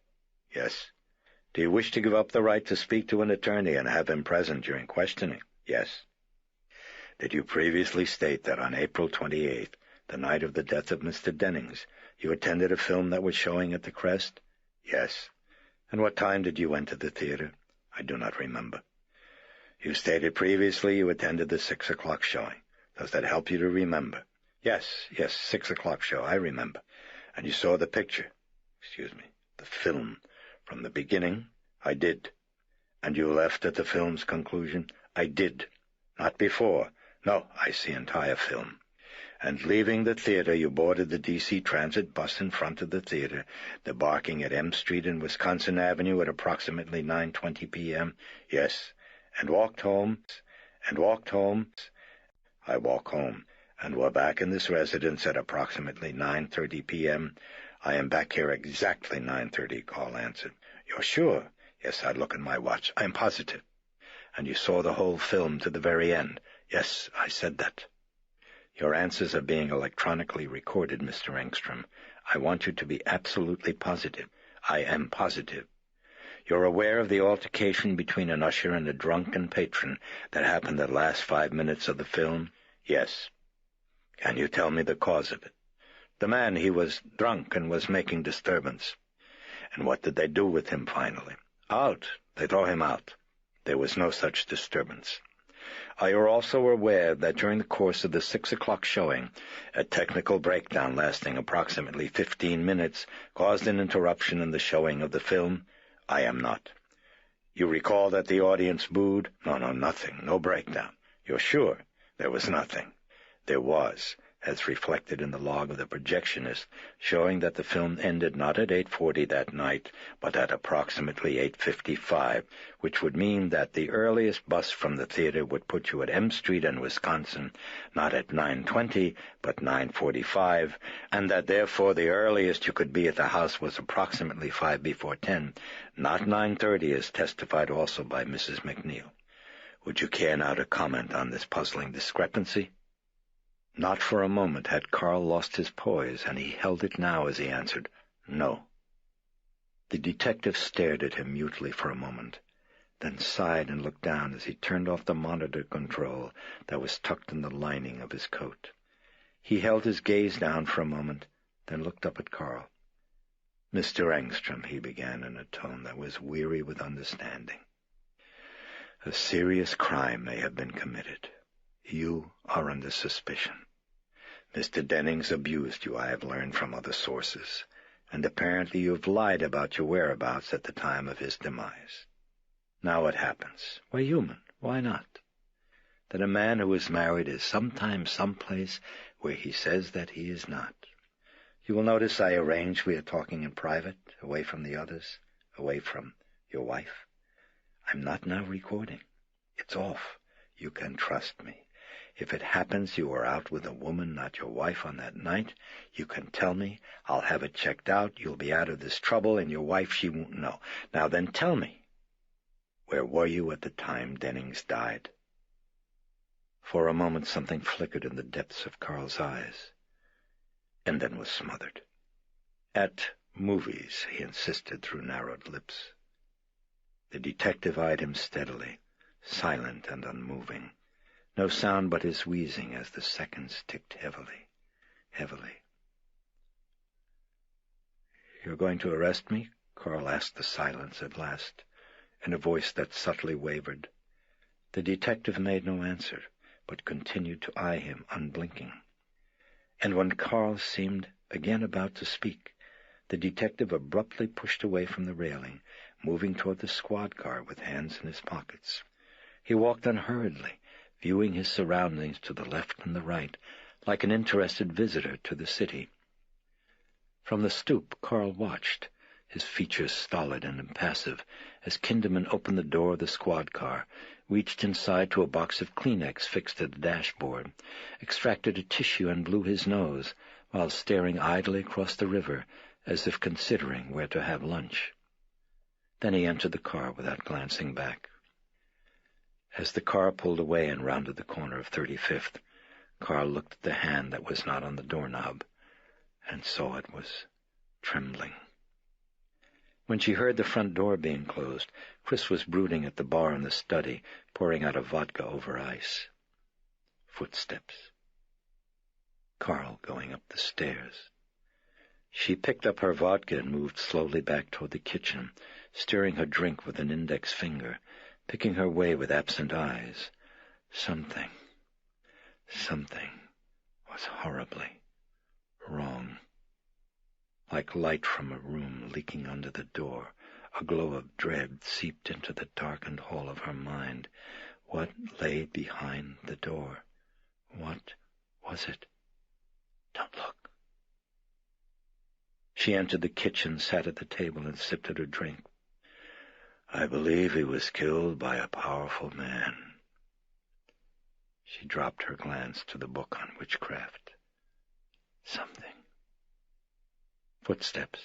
"Yes." "Do you wish to give up the right to speak to an attorney and have him present during questioning?" "Yes." "Did you previously state that on April 28th, the night of the death of Mr. Dennings, you attended a film that was showing at the Crest?" "Yes." "And what time did you enter the theater?" "I do not remember." "You stated previously you attended the 6 o'clock showing. Does that help you to remember?" Yes, 6 o'clock show, I remember." "And you saw the picture, the film, from the beginning?" "I did." "And you left at the film's conclusion?" "I did." "Not before?" "No, I see entire film." "And leaving the theater, you boarded the D.C. Transit bus in front of the theater, debarking at M Street and Wisconsin Avenue at approximately 9:20 p.m.? "Yes." "And walked home?" "I walk home, and we're back in this residence at approximately 9:30 p.m. "I am back here exactly 9:30, Carl answered. "You're sure?" "Yes, I look at my watch. I am positive." "And you saw the whole film to the very end?" "Yes, I said that." "Your answers are being electronically recorded, Mr. Engstrom. I want you to be absolutely positive." "I am positive." "You're aware of the altercation between an usher and a drunken patron that happened the last 5 minutes of the film?" "Yes." "Can you tell me the cause of it?" "The man, he was drunk and was making disturbance." "And what did they do with him finally?" "Out. They throw him out." "There was no such disturbance." "Are you also aware that during the course of the 6 o'clock showing, a technical breakdown lasting approximately 15 minutes caused an interruption in the showing of the film?" "I am not." "You recall that the audience booed?" No, nothing. No breakdown." "You're sure?" "There was nothing." "There was, as reflected in the log of the projectionist, showing that the film ended not at 8:40 that night, but at approximately 8:55, which would mean that the earliest bus from the theater would put you at M Street and Wisconsin, not at 9:20, but 9:45, and that therefore the earliest you could be at the house was approximately 5 before 10, not 9:30, as testified also by Mrs. McNeil. Would you care now to comment on this puzzling discrepancy?" Not for a moment had Carl lost his poise, and he held it now as he answered, "No." The detective stared at him mutely for a moment, then sighed and looked down as he turned off the monitor control that was tucked in the lining of his coat. He held his gaze down for a moment, then looked up at Carl. "Mr. Engstrom," he began in a tone that was weary with understanding, "a serious crime may have been committed. You are under suspicion. Mr. Dennings abused you, I have learned from other sources, and apparently you have lied about your whereabouts at the time of his demise. Now what happens? We're human. Why not? That a man who is married is sometimes someplace where he says that he is not. You will notice I arranged we are talking in private, away from the others, away from your wife. I'm not now recording. It's off. You can trust me. If it happens you were out with a woman not your wife on that night, you can tell me. I'll have it checked out. You'll be out of this trouble, and your wife, she won't know. Now then, tell me, where were you at the time Dennings died?" For a moment something flickered in the depths of Carl's eyes, and then was smothered. "At movies," he insisted through narrowed lips. The detective eyed him steadily, silent and unmoving. No sound but his wheezing as the seconds ticked heavily, heavily. "You're going to arrest me?" Carl asked the silence at last, in a voice that subtly wavered. The detective made no answer, but continued to eye him unblinking. And when Carl seemed Again about to speak, the detective abruptly pushed away from the railing, moving toward the squad car with hands in his pockets. He walked unhurriedly, viewing his surroundings to the left and the right, like an interested visitor to the city. From the stoop, Carl watched, his features stolid and impassive, as Kinderman opened the door of the squad car, reached inside to a box of Kleenex fixed at the dashboard, extracted a tissue and blew his nose, while staring idly across the river, as if considering where to have lunch. Then he entered the car without glancing back. As the car pulled away and rounded the corner of 35th, Carl looked at the hand that was not on the doorknob, and saw it was trembling. When she heard the front door being closed, Chris was brooding at the bar in the study, pouring out a vodka over ice. Footsteps. Carl going up the stairs. She picked up her vodka and moved slowly back toward the kitchen, stirring her drink with an index finger, picking her way with absent eyes. Something was horribly wrong. Like light from a room leaking under the door, a glow of dread seeped into the darkened hall of her mind. What lay behind the door? What was it? Don't look. She entered the kitchen, sat at the table, and sipped at her drink. I believe he was killed by a powerful man. She dropped her glance to the book on witchcraft. Something. Footsteps.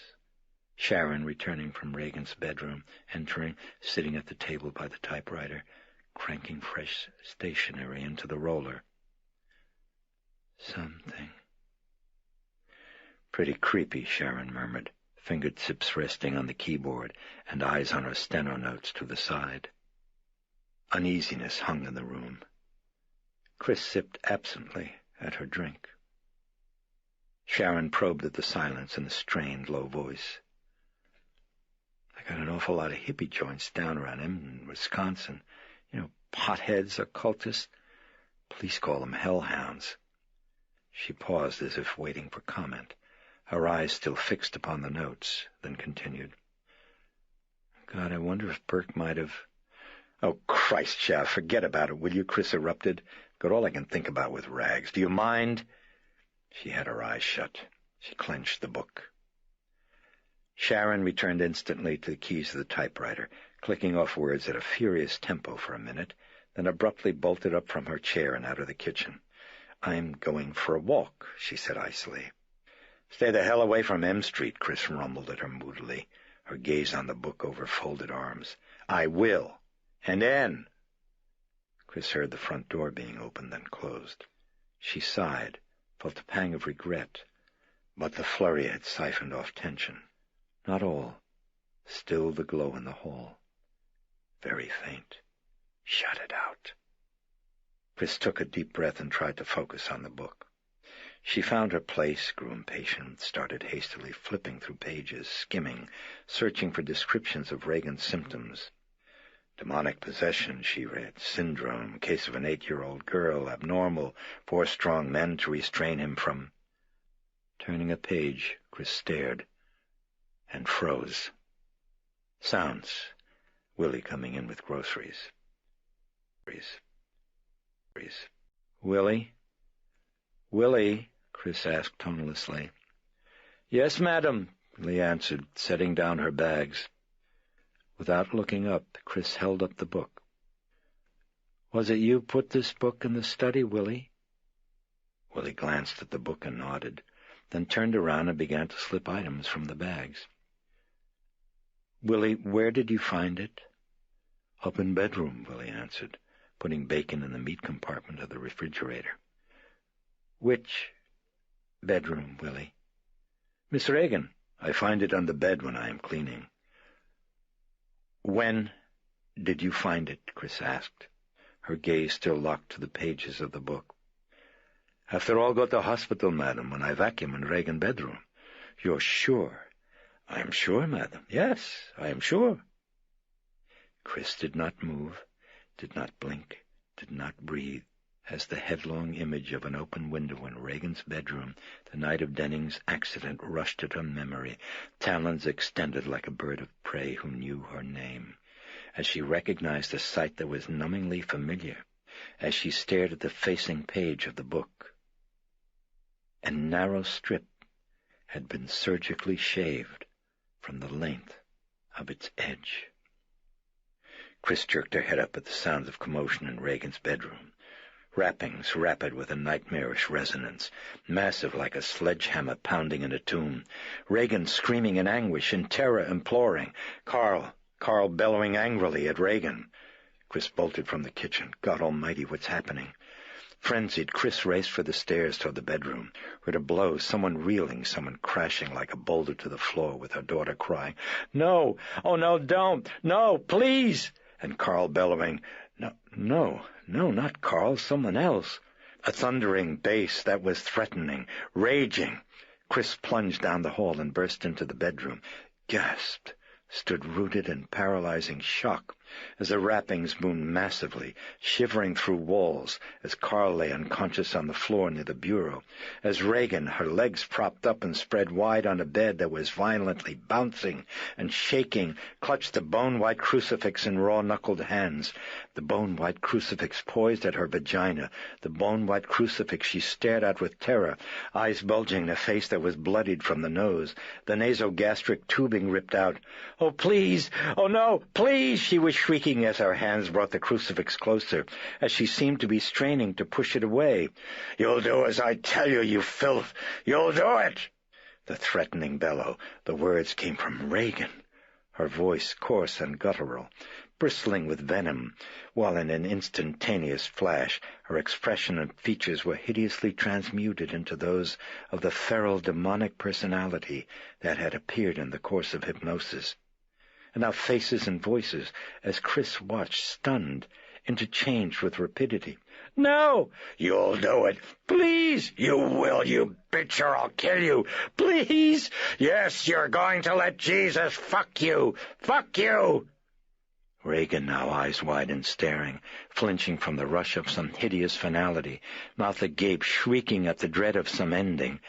Sharon returning from Reagan's bedroom, entering, sitting at the table by the typewriter, cranking fresh stationery into the roller. Something. Pretty creepy, Sharon murmured, fingertips resting on the keyboard and eyes on her steno notes to the side. Uneasiness hung in the room. Chris sipped absently at her drink. Sharon probed at the silence in a strained, low voice. I got an awful lot of hippie joints down around him in Wisconsin. Potheads, occultists. Police call them hellhounds. She paused as if waiting for comment, her eyes still fixed upon the notes, then continued. God, I wonder if Burke might have... Oh, Christ, Shav, forget about it, will you? Chris erupted. Got all I can think about with rags. Do you mind? She had her eyes shut. She clenched the book. Sharon returned instantly to the keys of the typewriter, clicking off words at a furious tempo for a minute, then abruptly bolted up from her chair and out of the kitchen. I'm going for a walk, she said icily. Stay the hell away from M Street, Chris rumbled at her moodily, her gaze on the book over folded arms. I will. And Anne. Chris heard the front door being opened, then closed. She sighed, felt a pang of regret, but the flurry had siphoned off tension. Not all. Still the glow in the hall. Very faint. Shut it out. Chris took a deep breath and tried to focus on the book. She found her place, grew impatient, started hastily flipping through pages, skimming, searching for descriptions of Reagan's symptoms. Demonic possession, she read. Syndrome, case of an 8-year-old girl, abnormal, 4 strong men to restrain him from... Turning a page, Chris stared and froze. Sounds. Willie coming in with groceries. Willie? Willie? Chris asked tonelessly. Yes, madam, Willie answered, setting down her bags. Without looking up, Chris held up the book. Was it you put this book in the study, Willie? Willie glanced at the book and nodded, then turned around and began to slip items from the bags. Willie, where did you find it? Up in bedroom, Willie answered, putting bacon in the meat compartment of the refrigerator. Which bedroom, Willie? Miss Reagan. I find it on the bed when I am cleaning. When did you find it? Chris asked, her gaze still locked to the pages of the book. After all got to hospital, madam, when I vacuum in Reagan bedroom. You're sure? I am sure, madam. Yes, I am sure. Chris did not move, did not blink, did not breathe. as the headlong image of an open window in Regan's bedroom the night of Denning's accident rushed at her memory, talons extended like a bird of prey who knew her name. As she recognized a sight that was numbingly familiar, as she stared at the facing page of the book, a narrow strip had been surgically shaved from the length of its edge. Chris jerked her head up at the sounds of commotion in Regan's bedroom. Rappings rapid with a nightmarish resonance, massive like a sledgehammer pounding in a tomb. Regan screaming in anguish, in terror imploring. Carl bellowing angrily at Regan. Chris bolted from the kitchen. God almighty, what's happening? Frenzied, Chris raced for the stairs toward the bedroom. Heard a blow, someone reeling, someone crashing like a boulder to the floor, with her daughter crying, "No! Oh, no, don't! No, please!" And Carl bellowing, No, not Carl, someone else. A thundering bass that was threatening, raging. Chris plunged down the hall and burst into the bedroom. Gasped, stood rooted in paralyzing shock as the rappings boomed massively, shivering through walls, as Carl lay unconscious on the floor near the bureau, as Regan, her legs propped up and spread wide on a bed that was violently bouncing and shaking, clutched the bone-white crucifix in raw-knuckled hands, the bone-white crucifix poised at her vagina, the bone-white crucifix she stared at with terror, eyes bulging, a face that was bloodied from the nose, the nasogastric tubing ripped out. "Oh, please! Oh, no! Please!" she was shrieking as her hands brought the crucifix closer, as she seemed to be straining to push it away. "You'll do as I tell you, you filth! You'll do it!" The threatening bellow. The words came from Regan, her voice coarse and guttural, bristling with venom, while in an instantaneous flash her expression and features were hideously transmuted into those of the feral demonic personality that had appeared in the course of hypnosis. And now faces and voices, as Chris watched, stunned, interchanged with rapidity. "No! You'll do it! Please! You will, you bitch, or I'll kill you! Please! Yes, you're going to let Jesus fuck you! Fuck you!" Regan, now eyes wide and staring, flinching from the rush of some hideous finality, mouth agape, shrieking at the dread of some ending.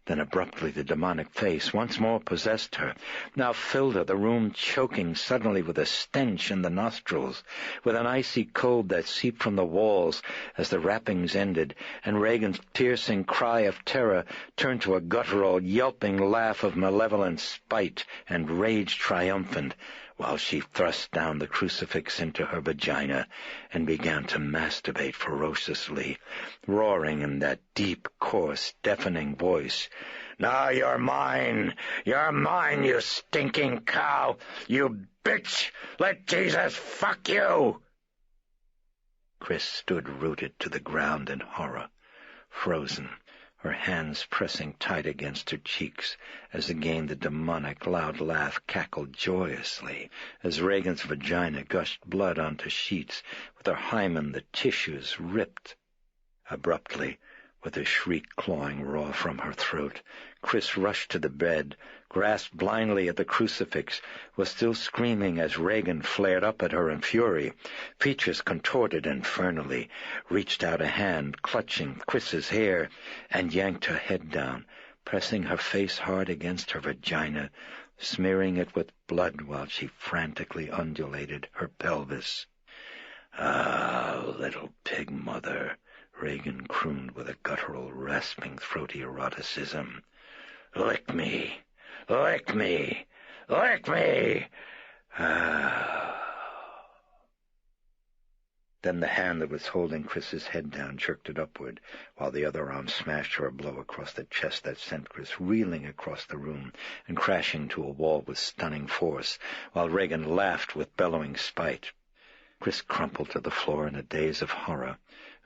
Then abruptly the demonic face once more possessed her, now filled her, the room choking suddenly with a stench in the nostrils, with an icy cold that seeped from the walls as the rappings ended, and Regan's piercing cry of terror turned to a guttural, yelping laugh of malevolent spite and rage triumphant, while she thrust down the crucifix into her vagina and began to masturbate ferociously, roaring in that deep, coarse, deafening voice, "Now you're mine! You're mine, you stinking cow! You bitch! Let Jesus fuck you!" Chris stood rooted to the ground in horror, frozen, her hands pressing tight against her cheeks, as again the demonic loud laugh cackled joyously, as Regan's vagina gushed blood onto sheets, with her hymen the tissues ripped. Abruptly, with a shriek clawing raw from her throat, Chris rushed to the bed, grasped blindly at the crucifix, was still screaming as Regan flared up at her in fury, features contorted infernally, reached out a hand, clutching Chris's hair, and yanked her head down, pressing her face hard against her vagina, smearing it with blood while she frantically undulated her pelvis. "Ah, little pig mother," Regan crooned with a guttural, rasping, throaty eroticism. "Lick me! Lick me! Lick me! Ah." Then the hand that was holding Chris's head down jerked it upward, while the other arm smashed her a blow across the chest that sent Chris reeling across the room and crashing to a wall with stunning force, while Regan laughed with bellowing spite. Chris crumpled to the floor in a daze of horror,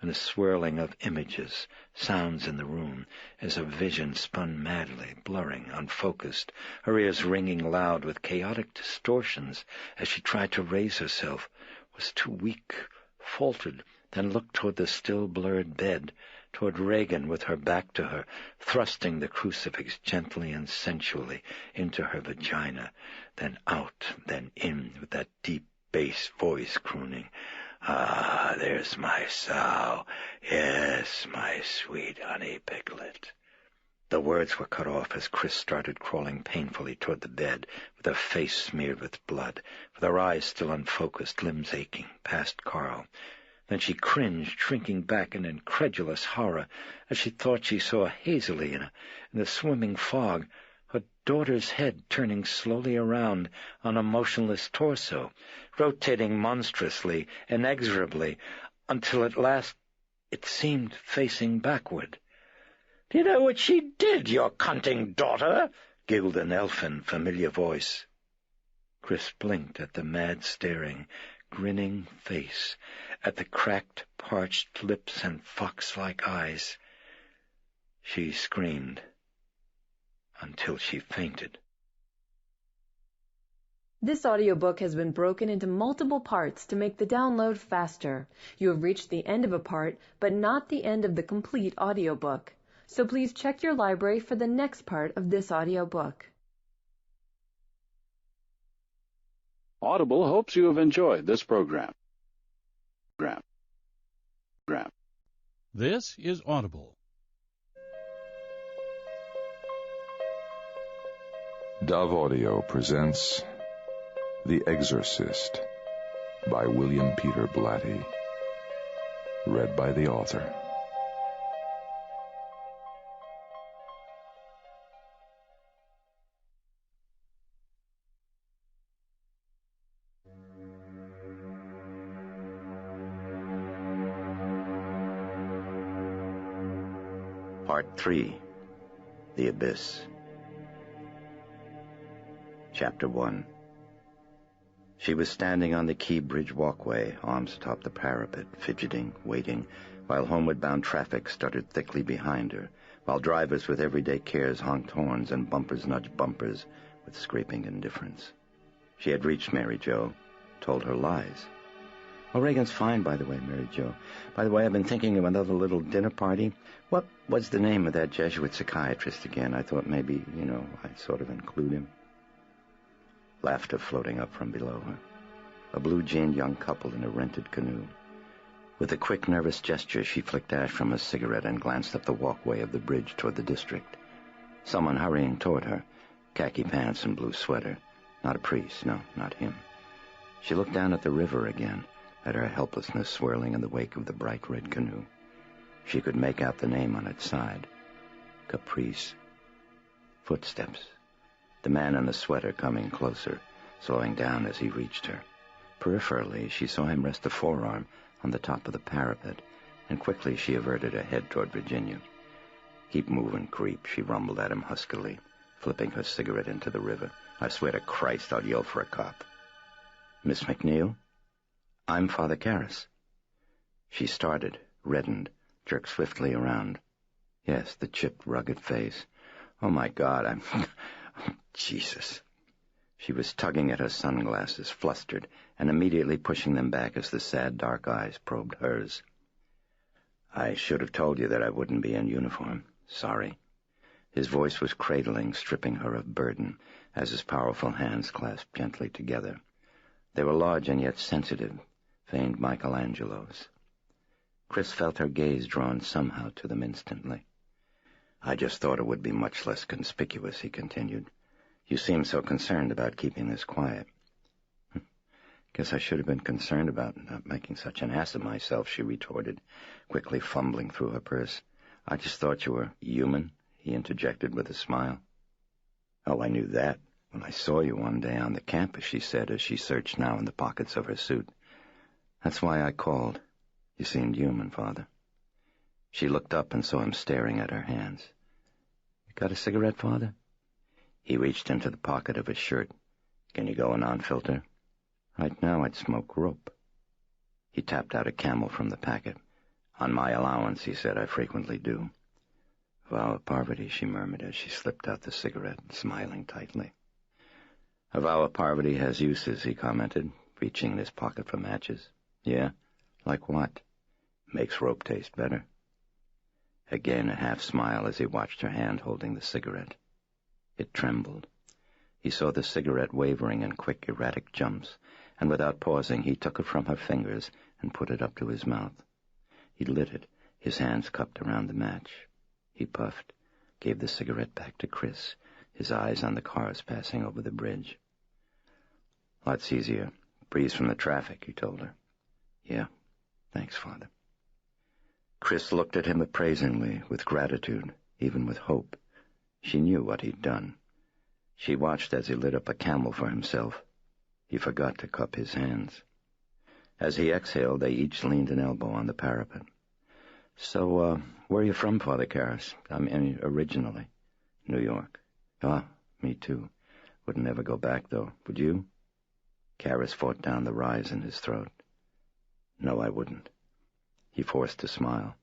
and a swirling of images, sounds in the room, as her vision spun madly, blurring, unfocused, her ears ringing loud with chaotic distortions as she tried to raise herself, was too weak, faltered, then looked toward the still blurred bed, toward Regan with her back to her, thrusting the crucifix gently and sensually into her vagina, then out, then in, with that deep bass voice crooning, Ah, there's my sow. Yes, my sweet honey piglet. The words were cut off as Chris started crawling painfully toward the bed, with her face smeared with blood, with her eyes still unfocused, limbs aching, past Carl. Then she cringed, shrinking back in incredulous horror, as she thought she saw Hazily in the swimming fog, her daughter's head turning slowly around on a motionless torso, rotating monstrously, inexorably, until at last it seemed facing backward. "Do you know what she did, your cunting daughter?" giggled an elfin, familiar voice. Chris blinked at the mad-staring, grinning face, at the cracked, parched lips and fox-like eyes. She screamed until she fainted. This audiobook has been broken into multiple parts to make the download faster. You have reached the end of a part, but not the end of the complete audiobook. So please check your library for the next part of this audiobook. Audible hopes you have enjoyed this program. This is Audible. Dove Audio presents The Exorcist by William Peter Blatty. Read by the author. Part 3. The Abyss. Chapter 1. She was standing on the Key Bridge walkway, arms atop the parapet, fidgeting, waiting, while homeward-bound traffic stuttered thickly behind her, while drivers with everyday cares honked horns and bumpers nudged bumpers with scraping indifference. She had reached Mary Jo, told her lies. "Oh, Reagan's fine, by the way, Mary Jo. By the way, I've been thinking of another little dinner party. What was the name of that Jesuit psychiatrist again? I thought maybe, I'd sort of include him." Laughter floating up from below her. A blue-jeaned young couple in a rented canoe. With a quick, nervous gesture, she flicked ash from a cigarette and glanced up the walkway of the bridge toward the district. Someone hurrying toward her, khaki pants and blue sweater. Not a priest, no, not him. She looked down at the river again, at her helplessness swirling in the wake of the bright red canoe. She could make out the name on its side. Caprice. Footsteps. The man in the sweater coming closer, slowing down as he reached her. Peripherally, she saw him rest a forearm on the top of the parapet, and quickly she averted her head toward Virginia. "Keep moving, creep," she rumbled at him huskily, flipping her cigarette into the river. "I swear to Christ I'll yell for a cop." "Miss McNeil?" "I'm Father Karras." She started, reddened, jerked swiftly around. Yes, the chipped, rugged face. "Oh, my God, Jesus." She was tugging at her sunglasses, flustered, and immediately pushing them back as the sad, dark eyes probed hers. "I should have told you that I wouldn't be in uniform. Sorry." His voice was cradling, stripping her of burden, as his powerful hands clasped gently together. They were large and yet sensitive, faint Michelangelos. Chris felt her gaze drawn somehow to them instantly. "I just thought it would be much less conspicuous," he continued. "You seem so concerned about keeping this quiet." "Guess I should have been concerned about not making such an ass of myself," she retorted, quickly fumbling through her purse. "I just thought you were human," he interjected with a smile. "Oh, I knew that when I saw you one day on the campus," she said as she searched now in the pockets of her suit. "That's why I called. You seemed human, Father." She looked up and saw him staring at her hands. "You got a cigarette, Father?" He reached into the pocket of his shirt. "Can you go a non-filter?" "Right now I'd smoke rope." He tapped out a Camel from the packet. "On my allowance," he said, "I frequently do." "Vow of Parvati," she murmured as she slipped out the cigarette, smiling tightly. "A vow of Parvati has uses," he commented, reaching in his pocket for matches. "Yeah? Like what?" "Makes rope taste better." Again a half-smile as he watched her hand holding the cigarette. It trembled. He saw the cigarette wavering in quick, erratic jumps, and without pausing he took it from her fingers and put it up to his mouth. He lit it, his hands cupped around the match. He puffed, gave the cigarette back to Chris, his eyes on the cars passing over the bridge. "Lots easier. Breeze from the traffic," he told her. "Yeah, thanks, Father." Chris looked at him appraisingly, with gratitude, even with hope. She knew what he'd done. She watched as he lit up a Camel for himself. He forgot to cup his hands. As he exhaled, they each leaned an elbow on the parapet. "So, where are you from, Father Karras?" Originally. "New York." "Ah, me too. Wouldn't ever go back, though. Would you?" Karras fought down the rise in his throat. "No, I wouldn't." He forced a smile.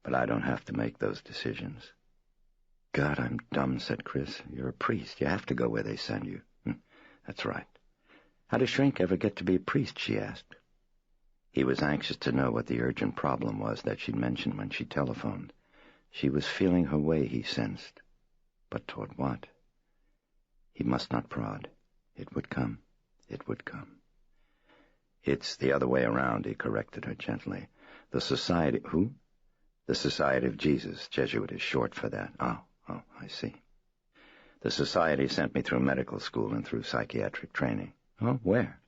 "But I don't have to make those decisions." "God, I'm dumb," said Chris. "You're a priest. You have to go where they send you." "That's right." "How does Shrink ever get to be a priest?" she asked. He was anxious to know what the urgent problem was that she'd mentioned when she telephoned. She was feeling her way, he sensed. But toward what? He must not prod. It would come. It would come. "It's the other way around," he corrected her gently. "The Society—" "Who?" "The Society of Jesus. Jesuit is short for that." Oh, I see. "The Society sent me through medical school and through psychiatric training." "Oh, where?"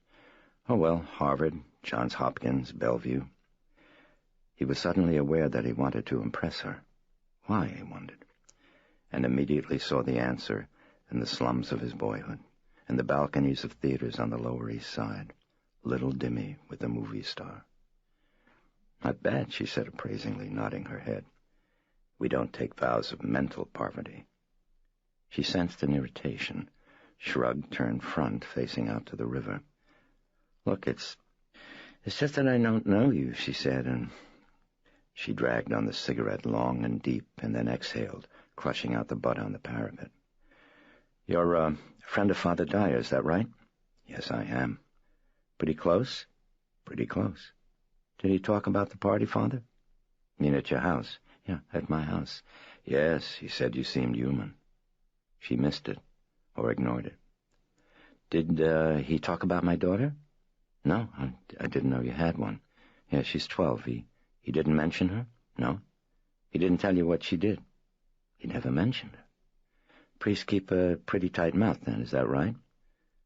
"Oh, well, Harvard, Johns Hopkins, Bellevue." He was suddenly aware that he wanted to impress her. Why, he wondered. And immediately saw the answer in the slums of his boyhood, and the balconies of theaters on the Lower East Side. Little Dimmy with a movie star. "Not bad," she said appraisingly, nodding her head. "We don't take vows of mental poverty." She sensed an irritation, shrugged, turned front, facing out to the river. "Look, it's just that I don't know you," she said, and she dragged on the cigarette long and deep, and then exhaled, crushing out the butt on the parapet. "You're a friend of Father Dyer, is that right?" "Yes, I am." "Pretty close?" "Pretty close." "Did he talk about the party, Father?" "You mean at your house?" "Yeah, at my house." "Yes, he said you seemed human." She missed it, or ignored it. "Did he talk about my daughter?" "No, I didn't know you had one." "Yeah, she's 12. He didn't mention her?" "No." "He didn't tell you what she did?" "He never mentioned her." "Priests keep a pretty tight mouth, then, is that right?"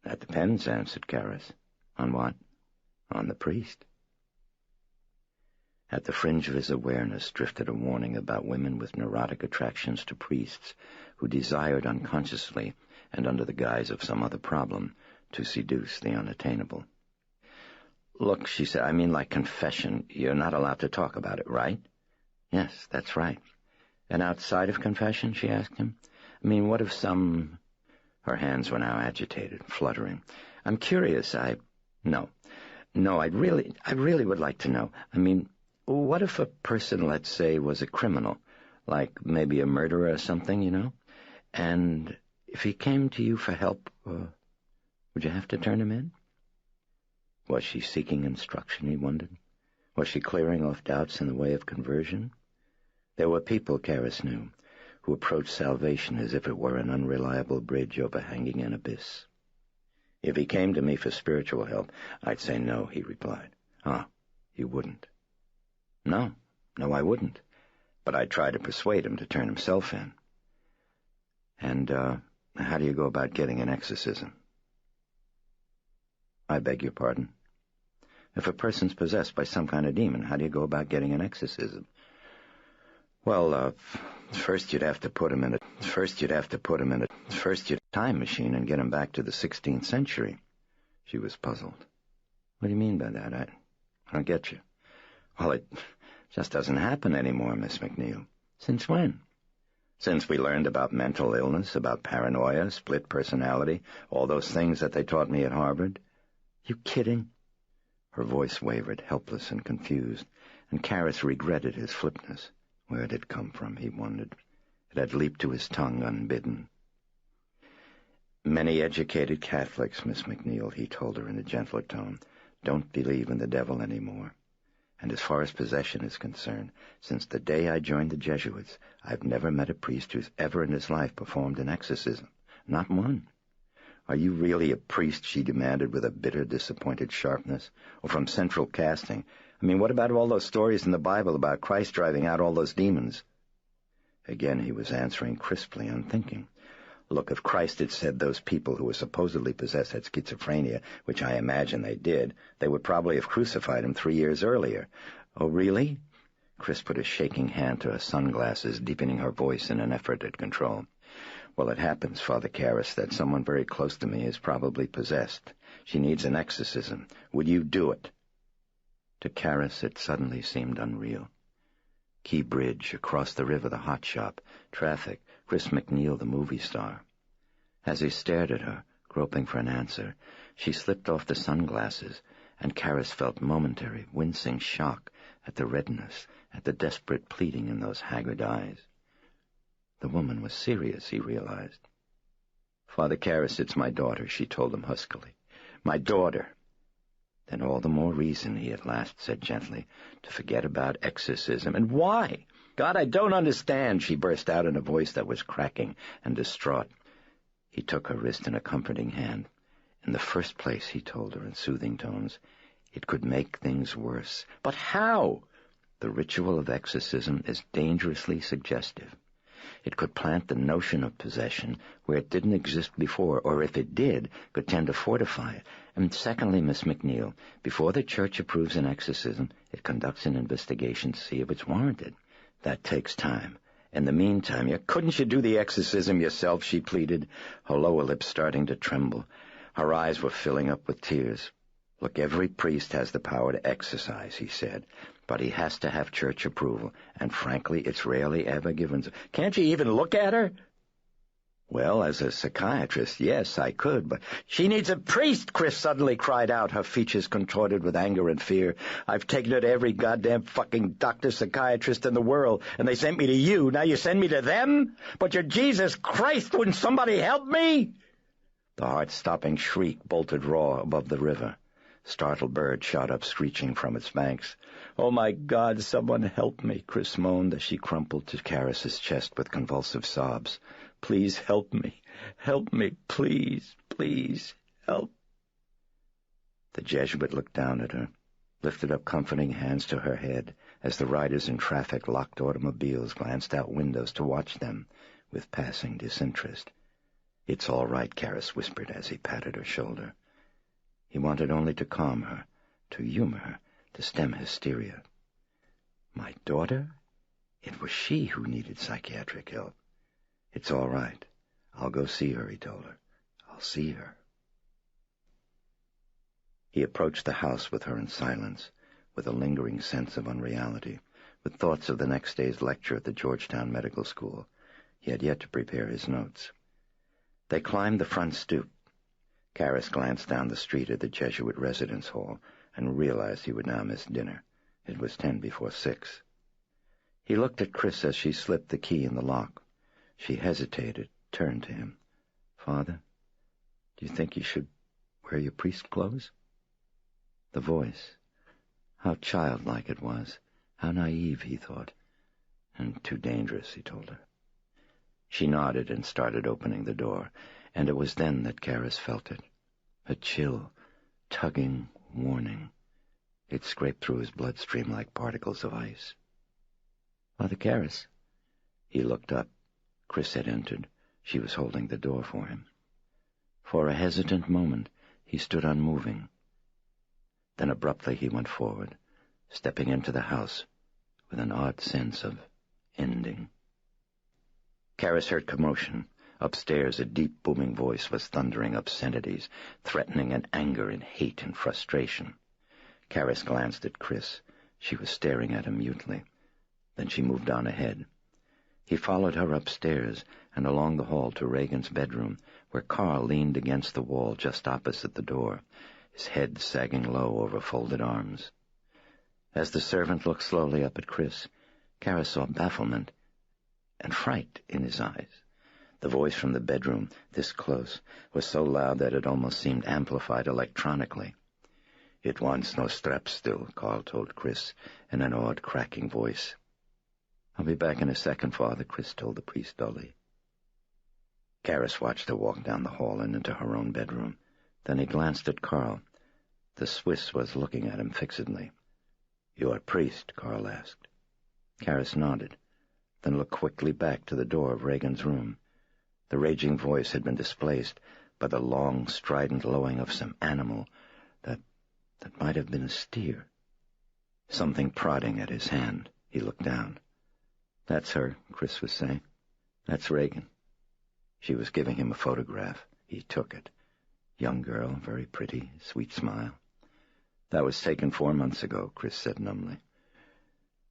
"That depends," answered Karras. "On what?" "On the priest." At the fringe of his awareness drifted a warning about women with neurotic attractions to priests who desired unconsciously, and under the guise of some other problem, to seduce the unattainable. "Look," she said, "I mean like confession. You're not allowed to talk about it, right?" "Yes, that's right." "And outside of confession?" she asked him. "I mean, what if some—" Her hands were now agitated, fluttering. "I'm curious. No, I really would like to know. I mean, what if a person, let's say, was a criminal, like maybe a murderer or something, you know? And if he came to you for help, would you have to turn him in?" Was she seeking instruction, he wondered? Was she clearing off doubts in the way of conversion? There were people, Karras knew, who approached salvation as if it were an unreliable bridge overhanging an abyss. "If he came to me for spiritual help, I'd say no," he replied. "Ah, you wouldn't?" No, I wouldn't. But I'd try to persuade him to turn himself in." "And, how do you go about getting an exorcism?" "I beg your pardon?" "If a person's possessed by some kind of demon, how do you go about getting an exorcism?" "Well, first you'd have to put him in a time machine and get him back to the 16th century. She was puzzled. "What do you mean by that? I don't get you." "Well, it just doesn't happen anymore, Miss McNeil." "Since when?" "Since we learned about mental illness, about paranoia, split personality, all those things that they taught me at Harvard." "You kidding?" Her voice wavered, helpless and confused, and Karras regretted his flipness. Where had it come from, he wondered. It had leaped to his tongue unbidden. "Many educated Catholics, Miss McNeil," he told her in a gentler tone, "don't believe in the devil anymore. And as far as possession is concerned, since the day I joined the Jesuits, I've never met a priest who's ever in his life performed an exorcism. Not one." "Are you really a priest?" she demanded with a bitter, disappointed sharpness. "Or from central casting? I mean, what about all those stories in the Bible about Christ driving out all those demons? Again he was answering crisply, unthinking. Look, if Christ had said those people who were supposedly possessed had schizophrenia, which I imagine they did, they would probably have crucified him 3 years earlier. Oh, really? Chris put a shaking hand to her sunglasses, deepening her voice in an effort at control. Well, it happens, Father Karras, that someone very close to me is probably possessed. She needs an exorcism. Would you do it? To Karras it suddenly seemed unreal. Key Bridge, across the river the hot shop, traffic, Chris MacNeil the movie star. As he stared at her, groping for an answer, she slipped off the sunglasses, and Karras felt momentary, wincing shock at the redness, at the desperate pleading in those haggard eyes. The woman was serious, he realized. Father Karras, it's my daughter, she told him huskily. My daughter. Then all the more reason, he at last said gently, to forget about exorcism. And why? God, I don't understand, she burst out in a voice that was cracking and distraught. He took her wrist in a comforting hand. In the first place, he told her in soothing tones, it could make things worse. But how? The ritual of exorcism is dangerously suggestive. It could plant the notion of possession where it didn't exist before, or if it did, could tend to fortify it. And secondly, Miss MacNeil, before the Church approves an exorcism, it conducts an investigation to see if it's warranted. That takes time. In the meantime, couldn't you do the exorcism yourself, she pleaded, her lower lip starting to tremble. Her eyes were filling up with tears. Look, every priest has the power to exorcise, he said, but he has to have church approval, and frankly, it's rarely ever given. Can't you even look at her? Well, as a psychiatrist, yes, I could, but she needs a priest, Chris suddenly cried out, her features contorted with anger and fear. I've taken her to every goddamn fucking doctor psychiatrist in the world, and they sent me to you. Now you send me to them? But you're Jesus Christ, wouldn't somebody help me? The heart-stopping shriek bolted raw above the river. Startled bird shot up screeching from its banks. Oh, my God, someone help me, Chris moaned as she crumpled to Karras's chest with convulsive sobs. Please help me, please, please, help. The Jesuit looked down at her, lifted up comforting hands to her head as the riders in traffic-locked automobiles glanced out windows to watch them with passing disinterest. It's all right, Karras whispered as he patted her shoulder. He wanted only to calm her, to humor her, to stem hysteria. My daughter? It was she who needed psychiatric help. It's all right. I'll go see her, he told her. I'll see her. He approached the house with her in silence, with a lingering sense of unreality, with thoughts of the next day's lecture at the Georgetown Medical School. He had yet to prepare his notes. They climbed the front stoop. Karras glanced down the street at the Jesuit residence hall and realized he would now miss dinner. It was 10 before 6. He looked at Chris as she slipped the key in the lock. She hesitated, turned to him. Father, do you think you should wear your priest clothes? The voice. How childlike it was. How naive, he thought. And too dangerous, he told her. She nodded and started opening the door, and it was then that Karras felt it. A chill, tugging warning. It scraped through his bloodstream like particles of ice. Father Karras. He looked up. Chris had entered. She was holding the door for him. For a hesitant moment, he stood unmoving. Then abruptly he went forward, stepping into the house with an odd sense of ending. Karras heard commotion. Upstairs, a deep, booming voice was thundering obscenities, threatening and anger and hate and frustration. Karras glanced at Chris. She was staring at him mutely. Then she moved on ahead. He followed her upstairs and along the hall to Reagan's bedroom, where Carl leaned against the wall just opposite the door, his head sagging low over folded arms. As the servant looked slowly up at Chris, Karras saw bafflement and fright in his eyes. The voice from the bedroom, this close, was so loud that it almost seemed amplified electronically. It wants no straps still, Carl told Chris in an odd, cracking voice. I'll be back in a second, Father, Chris told the priest dully. Karras watched her walk down the hall and into her own bedroom. Then he glanced at Carl. The Swiss was looking at him fixedly. "You are a priest?" Carl asked. Karis nodded, then looked quickly back to the door of Reagan's room. The raging voice had been displaced by the long, strident lowing of some animal that might have been a steer. Something prodding at his hand. He looked down. "That's her," Chris was saying. "That's Reagan." She was giving him a photograph. He took it. Young girl, very pretty, sweet smile. "That was taken 4 months ago," Chris said numbly.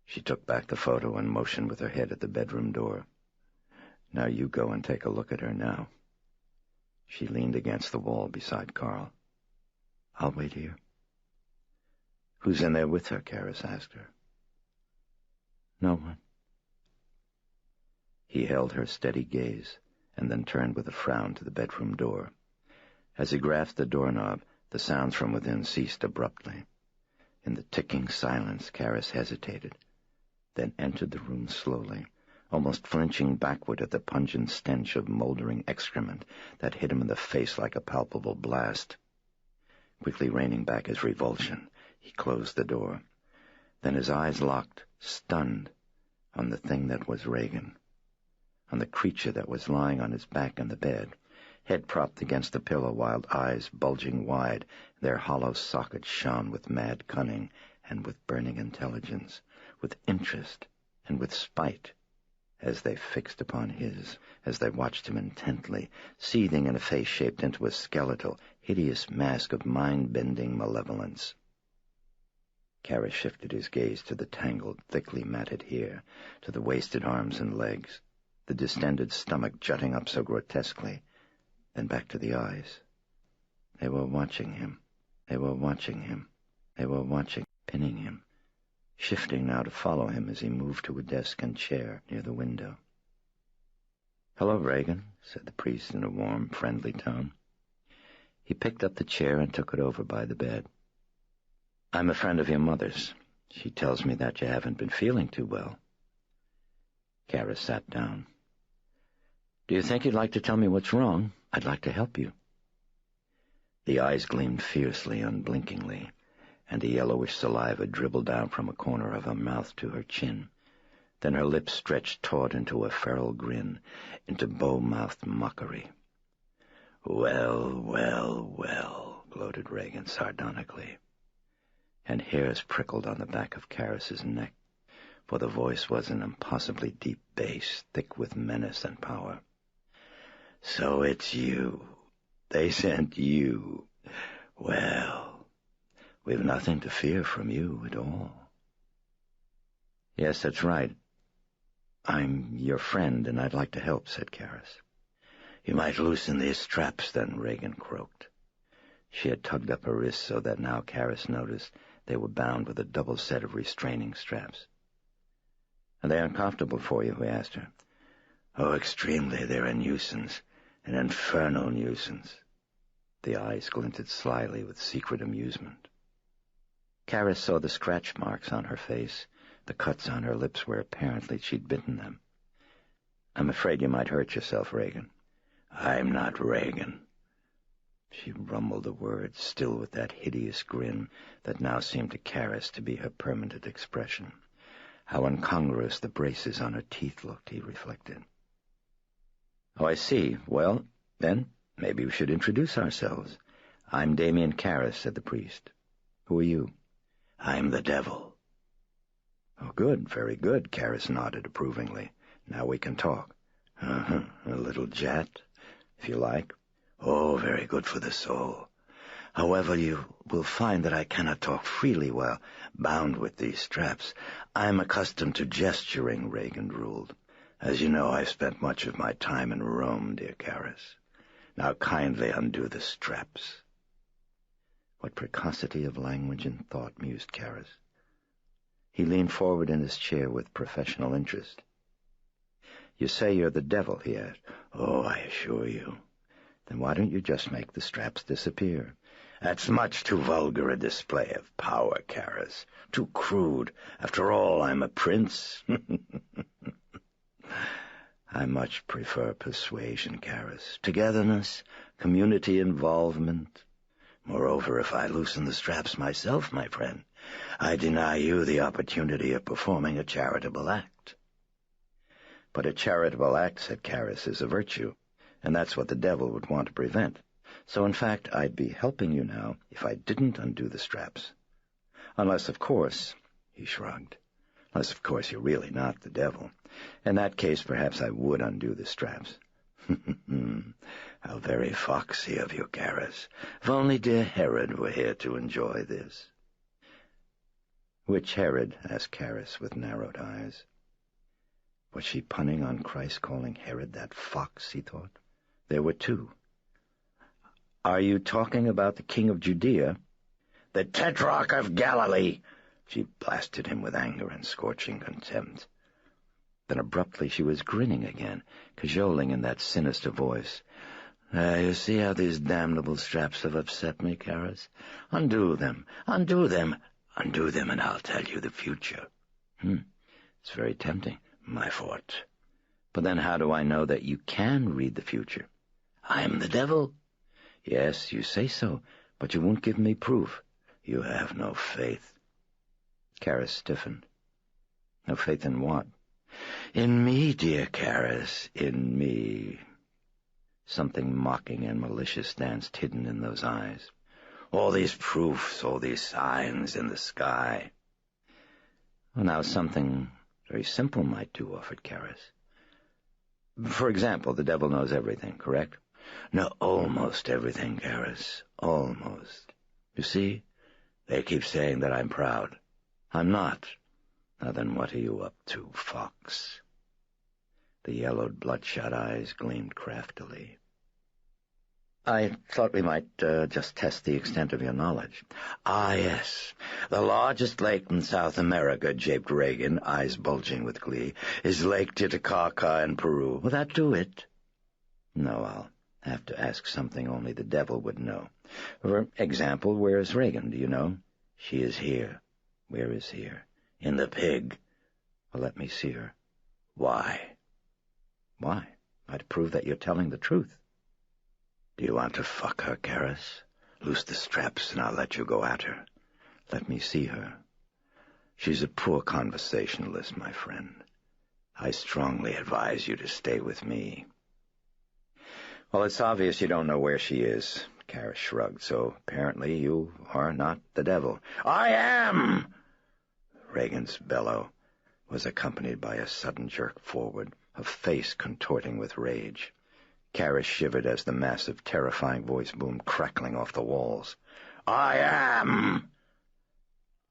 She took back the photo and motioned with her head at the bedroom door. "Now you go and take a look at her now." She leaned against the wall beside Carl. "I'll wait here." "Who's in there with her?" Karis asked her. "No one." He held her steady gaze and then turned with a frown to the bedroom door. As he grasped the doorknob, the sounds from within ceased abruptly. In the ticking silence, Karis hesitated, then entered the room slowly, almost flinching backward at the pungent stench of moldering excrement that hit him in the face like a palpable blast. Quickly reining back his revulsion, he closed the door. Then his eyes locked, stunned, on the thing that was Reagan, on the creature that was lying on his back in the bed, head propped against the pillow while eyes bulging wide, their hollow sockets shone with mad cunning and with burning intelligence, with interest and with spite, as they fixed upon his, as they watched him intently, seething in a face shaped into a skeletal, hideous mask of mind-bending malevolence. Karis shifted his gaze to the tangled, thickly matted hair, to the wasted arms and legs, the distended stomach jutting up so grotesquely, then back to the eyes. They were watching him. They were watching him. They were watching, pinning him, shifting now to follow him as he moved to a desk and chair near the window. "Hello, Reagan," said the priest in a warm, friendly tone. He picked up the chair and took it over by the bed. "I'm a friend of your mother's. She tells me that you haven't been feeling too well." Karis sat down. "Do you think you'd like to tell me what's wrong? I'd like to help you." The eyes gleamed fiercely, unblinkingly, and the yellowish saliva dribbled down from a corner of her mouth to her chin. Then her lips stretched taut into a feral grin, into bow-mouthed mockery. "Well, well, well," gloated Reagan sardonically. And hairs prickled on the back of Karis's neck, for the voice was an impossibly deep bass, thick with menace and power. "So it's you. They sent you. Well, we've nothing to fear from you at all." "Yes, that's right. I'm your friend, and I'd like to help," said Karis. "You might loosen these straps, then," Reagan croaked. She had tugged up her wrists so that now Karis noticed they were bound with a double set of restraining straps. "Are they uncomfortable for you?" he asked her. "Oh, extremely. They're a nuisance, an infernal nuisance." The eyes glinted slyly with secret amusement. Karis saw the scratch marks on her face, the cuts on her lips where apparently she'd bitten them. "I'm afraid you might hurt yourself, Reagan." "I'm not Reagan." She rumbled the words, still with that hideous grin that now seemed to Karis to be her permanent expression. How incongruous the braces on her teeth looked, he reflected. "Oh, I see. Well, then, maybe we should introduce ourselves." "I'm Damien Karis," said the priest. "Who are you?" "I'm the devil." "Oh, good, very good," Karis nodded approvingly. "Now we can talk." A little jet, if you like." "Oh, very good for the soul. However, you will find that I cannot talk freely while bound with these straps. I'm accustomed to gesturing," Reagan ruled. "As you know, I've spent much of my time in Rome, dear Karis. Now kindly undo the straps." What precocity of language and thought, mused Karis. He leaned forward in his chair with professional interest. "You say you're the devil?" he asked. "Oh, I assure you." "Then why don't you just make the straps disappear?" "That's much too vulgar a display of power, Karis. Too crude. After all, I'm a prince." "I much prefer persuasion, Karis. Togetherness, community involvement. Moreover, if I loosen the straps myself, my friend, I deny you the opportunity of performing a charitable act. But a charitable act, said Karras, is a virtue, and that's what the devil would want to prevent. So, in fact, I'd be helping you now if I didn't undo the straps. Unless, of course, he shrugged, unless, of course, you're really not the devil. In that case, perhaps I would undo the straps. How very foxy of you, Karras. If only dear Herod were here to enjoy this. Which Herod? Asked Karras with narrowed eyes. Was she punning on Christ calling Herod that fox, he thought. There were two. Are you talking about the king of Judea? The Tetrarch of Galilee! She blasted him with anger and scorching contempt. Then abruptly she was grinning again, cajoling in that sinister voice. You see how these damnable straps have upset me, Karras? Undo them, and I'll tell you the future. It's very tempting, my fort. But then how do I know that you can read the future? I'm the devil. Yes, you say so, but you won't give me proof. You have no faith. Karras stiffened. No faith in what? In me, dear Karras, in me. Something mocking and malicious danced hidden in those eyes. All these proofs, all these signs in the sky. Well, now something very simple might do, offered Karras. For example, the devil knows everything, correct? No, almost everything, Karras. Almost. You see, they keep saying that I'm proud. I'm not. Now then, what are you up to, fox? The yellowed, bloodshot eyes gleamed craftily. I thought we might just test the extent of your knowledge. Ah, yes. The largest lake in South America, japed Reagan, eyes bulging with glee, is Lake Titicaca in Peru. Will that do it? No, I'll have to ask something only the devil would know. For example, where is Reagan, do you know? She is here. Where is here? In the pig. Well, let me see her. Why? Why? I'd prove that you're telling the truth. Do you want to fuck her, Karras? Loose the straps and I'll let you go at her. Let me see her. She's a poor conversationalist, my friend. I strongly advise you to stay with me. Well, it's obvious you don't know where she is, Karras shrugged, so apparently you are not the devil. I am! Reagan's bellow was accompanied by a sudden jerk forward, her face contorting with rage. Karras shivered as the massive, terrifying voice boomed, crackling off the walls. I am!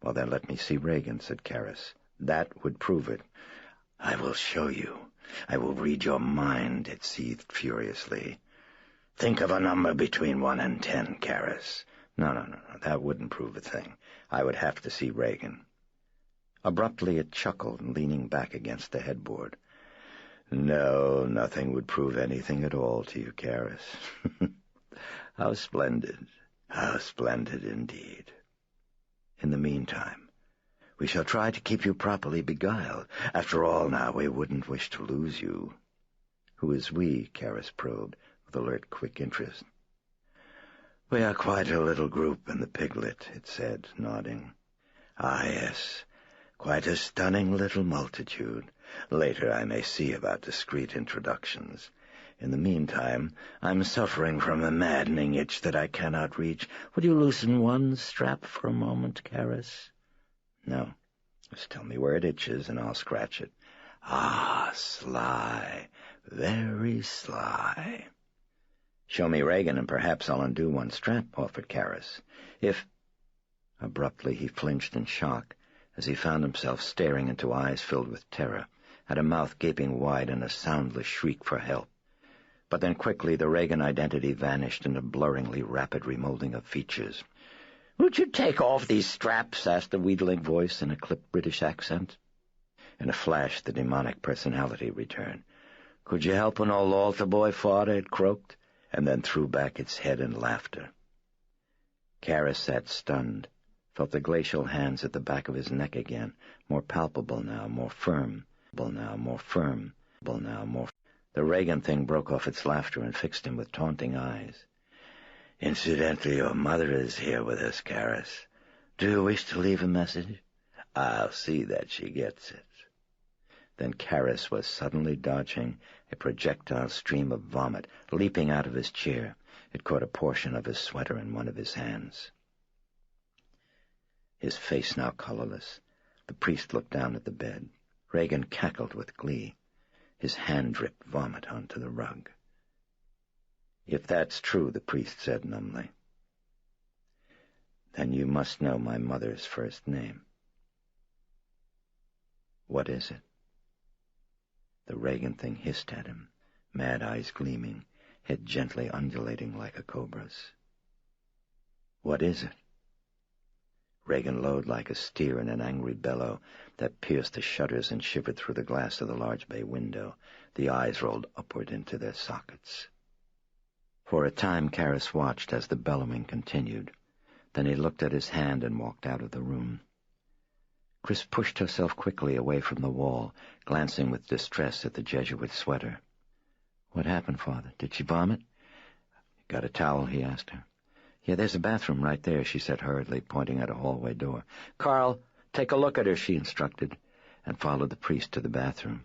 Well, then let me see Reagan, said Karras. That would prove it. I will show you. I will read your mind, it seethed furiously. Think of a number between 1 and 10, Karras. No, that wouldn't prove a thing. I would have to see Reagan. Abruptly it chuckled, leaning back against the headboard. No, nothing would prove anything at all to you, Karras. How splendid indeed. In the meantime, we shall try to keep you properly beguiled. After all, now, we wouldn't wish to lose you. Who is we? Karras probed, with alert, quick interest. We are quite a little group in the Piglet, it said, nodding. Ah, yes, quite a stunning little multitude. Later I may see about discreet introductions. In the meantime, I'm suffering from a maddening itch that I cannot reach. Would you loosen one strap for a moment, Karras? No. Just tell me where it itches, and I'll scratch it. Ah, sly. Very sly. Show me Reagan, and perhaps I'll undo one strap, offered Karras. If... Abruptly he flinched in shock, as he found himself staring into eyes filled with terror, at a mouth gaping wide in a soundless shriek for help. But then quickly the Reagan identity vanished in a blurringly rapid remolding of features. "Would you take off these straps?" asked a wheedling voice in a clipped British accent. In a flash the demonic personality returned. "Could you help an old altar boy, father?" it croaked, and then threw back its head in laughter. Karras sat stunned, felt the glacial hands at the back of his neck again, more palpable now, more firm. The Reagan thing broke off its laughter and fixed him with taunting eyes. Incidentally, your mother is here with us, Karis. Do you wish to leave a message? I'll see that she gets it. Then Karis was suddenly dodging a projectile stream of vomit, leaping out of his chair. It caught a portion of his sweater in one of his hands. His face now colorless, the priest looked down at the bed. Reagan cackled with glee. His hand dripped vomit onto the rug. If that's true, the priest said numbly, then you must know my mother's first name. What is it? The Reagan thing hissed at him, mad eyes gleaming, head gently undulating like a cobra's. What is it? Reagan lowed like a steer in an angry bellow that pierced the shutters and shivered through the glass of the large bay window. The eyes rolled upward into their sockets. For a time Karis watched as the bellowing continued. Then he looked at his hand and walked out of the room. Chris pushed herself quickly away from the wall, glancing with distress at the Jesuit sweater. What happened, Father? Did she vomit? You got a towel? He asked her. Yeah, there's a bathroom right there, she said hurriedly, pointing at a hallway door. Carl, take a look at her, she instructed, and followed the priest to the bathroom.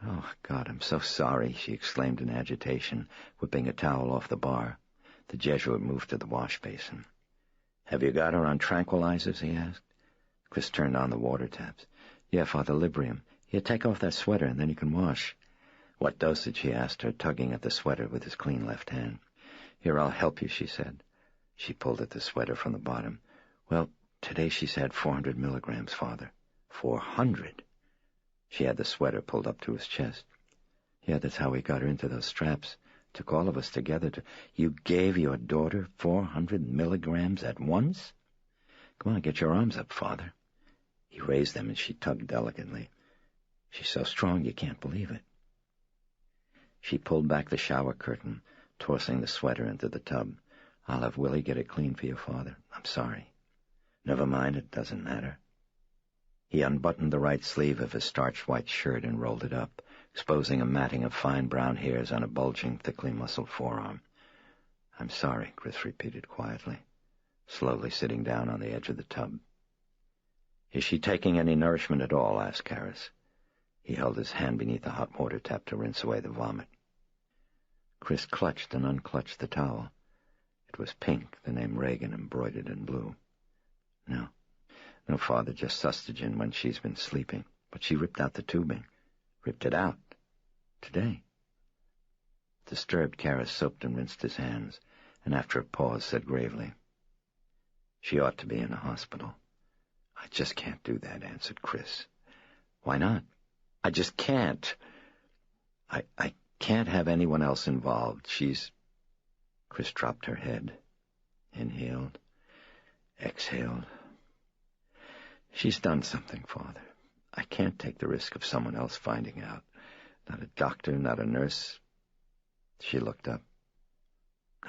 Oh, God, I'm so sorry, she exclaimed in agitation, whipping a towel off the bar. The Jesuit moved to the wash basin. Have you got her on tranquilizers? He asked. Chris turned on the water taps. Yeah, Father, Librium. Here, take off that sweater, and then you can wash. What dosage? He asked her, tugging at the sweater with his clean left hand. Here, I'll help you, she said. She pulled at the sweater from the bottom. Well, today she's had 400 milligrams, Father. 400? She had the sweater pulled up to his chest. Yeah, that's how we got her into those straps. Took all of us together to... You gave your daughter 400 milligrams at once? Come on, get your arms up, Father. He raised them, and she tugged delicately. She's so strong you can't believe it. She pulled back the shower curtain, tossing the sweater into the tub. I'll have Willie get it clean for you, Father. I'm sorry. Never mind, it doesn't matter. He unbuttoned the right sleeve of his starched white shirt and rolled it up, exposing a matting of fine brown hairs on a bulging, thickly muscled forearm. I'm sorry, Chris repeated quietly, slowly sitting down on the edge of the tub. Is she taking any nourishment at all? Asked Karis. He held his hand beneath the hot water tap to rinse away the vomit. Chris clutched and unclutched the towel. It was pink, the name Reagan embroidered in blue. No, Father, just sustagen when she's been sleeping. But she ripped out the tubing. Ripped it out. Today. Disturbed, Karis soaped and rinsed his hands, and after a pause said gravely, She ought to be in a hospital. I just can't do that, answered Chris. Why not? I just can't. I can't have anyone else involved. Chris dropped her head. Inhaled. Exhaled. She's done something, Father. I can't take the risk of someone else finding out. Not a doctor, not a nurse. She looked up.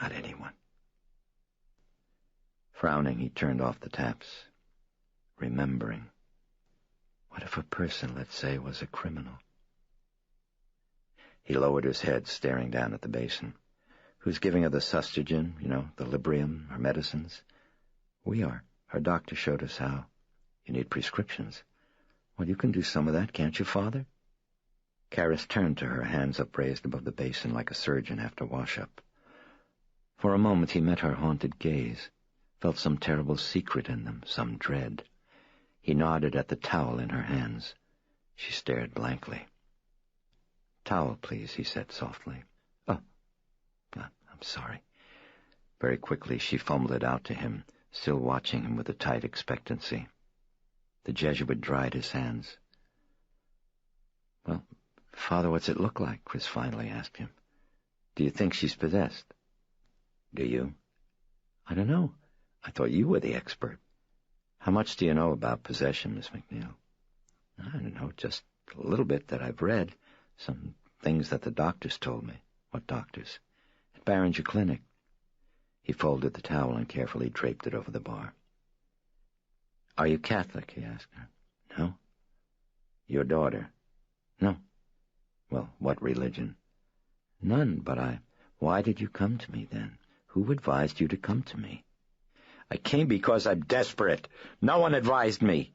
Not anyone. Frowning, he turned off the taps, remembering. What if a person, let's say, was a criminal? He lowered his head, staring down at the basin. Who's giving her the sustagen, the Librium, her medicines? We are. Her doctor showed us how. You need prescriptions. Well, you can do some of that, can't you, Father? Karis turned to her, hands upraised above the basin like a surgeon after wash-up. For a moment he met her haunted gaze, felt some terrible secret in them, some dread. He nodded at the towel in her hands. She stared blankly. Towel, please, he said softly. Oh, I'm sorry. Very quickly she fumbled it out to him, still watching him with a tight expectancy. The Jesuit dried his hands. Well, Father, what's it look like? Chris finally asked him. Do you think she's possessed? Do you? I don't know. I thought you were the expert. How much do you know about possession, Miss McNeil? I don't know, just a little bit that I've read. Some things that the doctors told me. What doctors? At Barringer Clinic. He folded the towel and carefully draped it over the bar. Are you Catholic? He asked her. No. Your daughter? No. Well, what religion? None, but Why did you come to me then? Who advised you to come to me? I came because I'm desperate. No one advised me.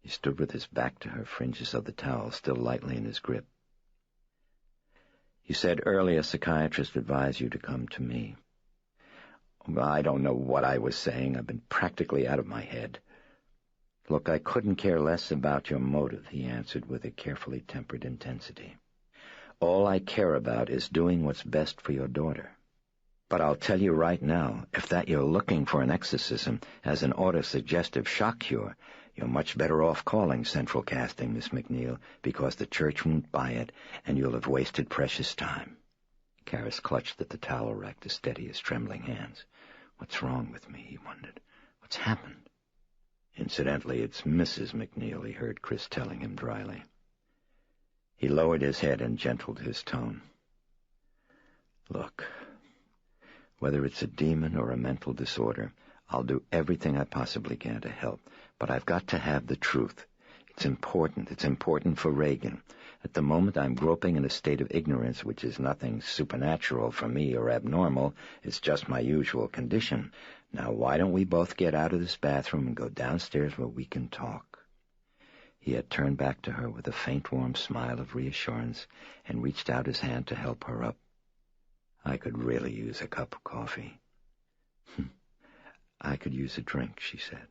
He stood with his back to her, fringes of the towel still lightly in his grip. You said earlier a psychiatrist advised you to come to me. I don't know what I was saying. I've been practically out of my head. Look, I couldn't care less about your motive, he answered with a carefully tempered intensity. All I care about is doing what's best for your daughter. But I'll tell you right now, if that you're looking for an exorcism as an autosuggestive shock cure, you're much better off calling Central Casting, Miss McNeil, because the church won't buy it, and you'll have wasted precious time. Karras clutched at the towel rack to steady his trembling hands. What's wrong with me, he wondered. What's happened? Incidentally, it's Mrs. McNeil, he heard Chris telling him dryly. He lowered his head and gentled his tone. Look, whether it's a demon or a mental disorder, I'll do everything I possibly can to help, but I've got to have the truth. It's important. It's important for Reagan. At the moment, I'm groping in a state of ignorance, which is nothing supernatural for me or abnormal. It's just my usual condition. Now, why don't we both get out of this bathroom and go downstairs where we can talk? He had turned back to her with a faint, warm smile of reassurance and reached out his hand to help her up. I could really use a cup of coffee. I could use a drink, she said.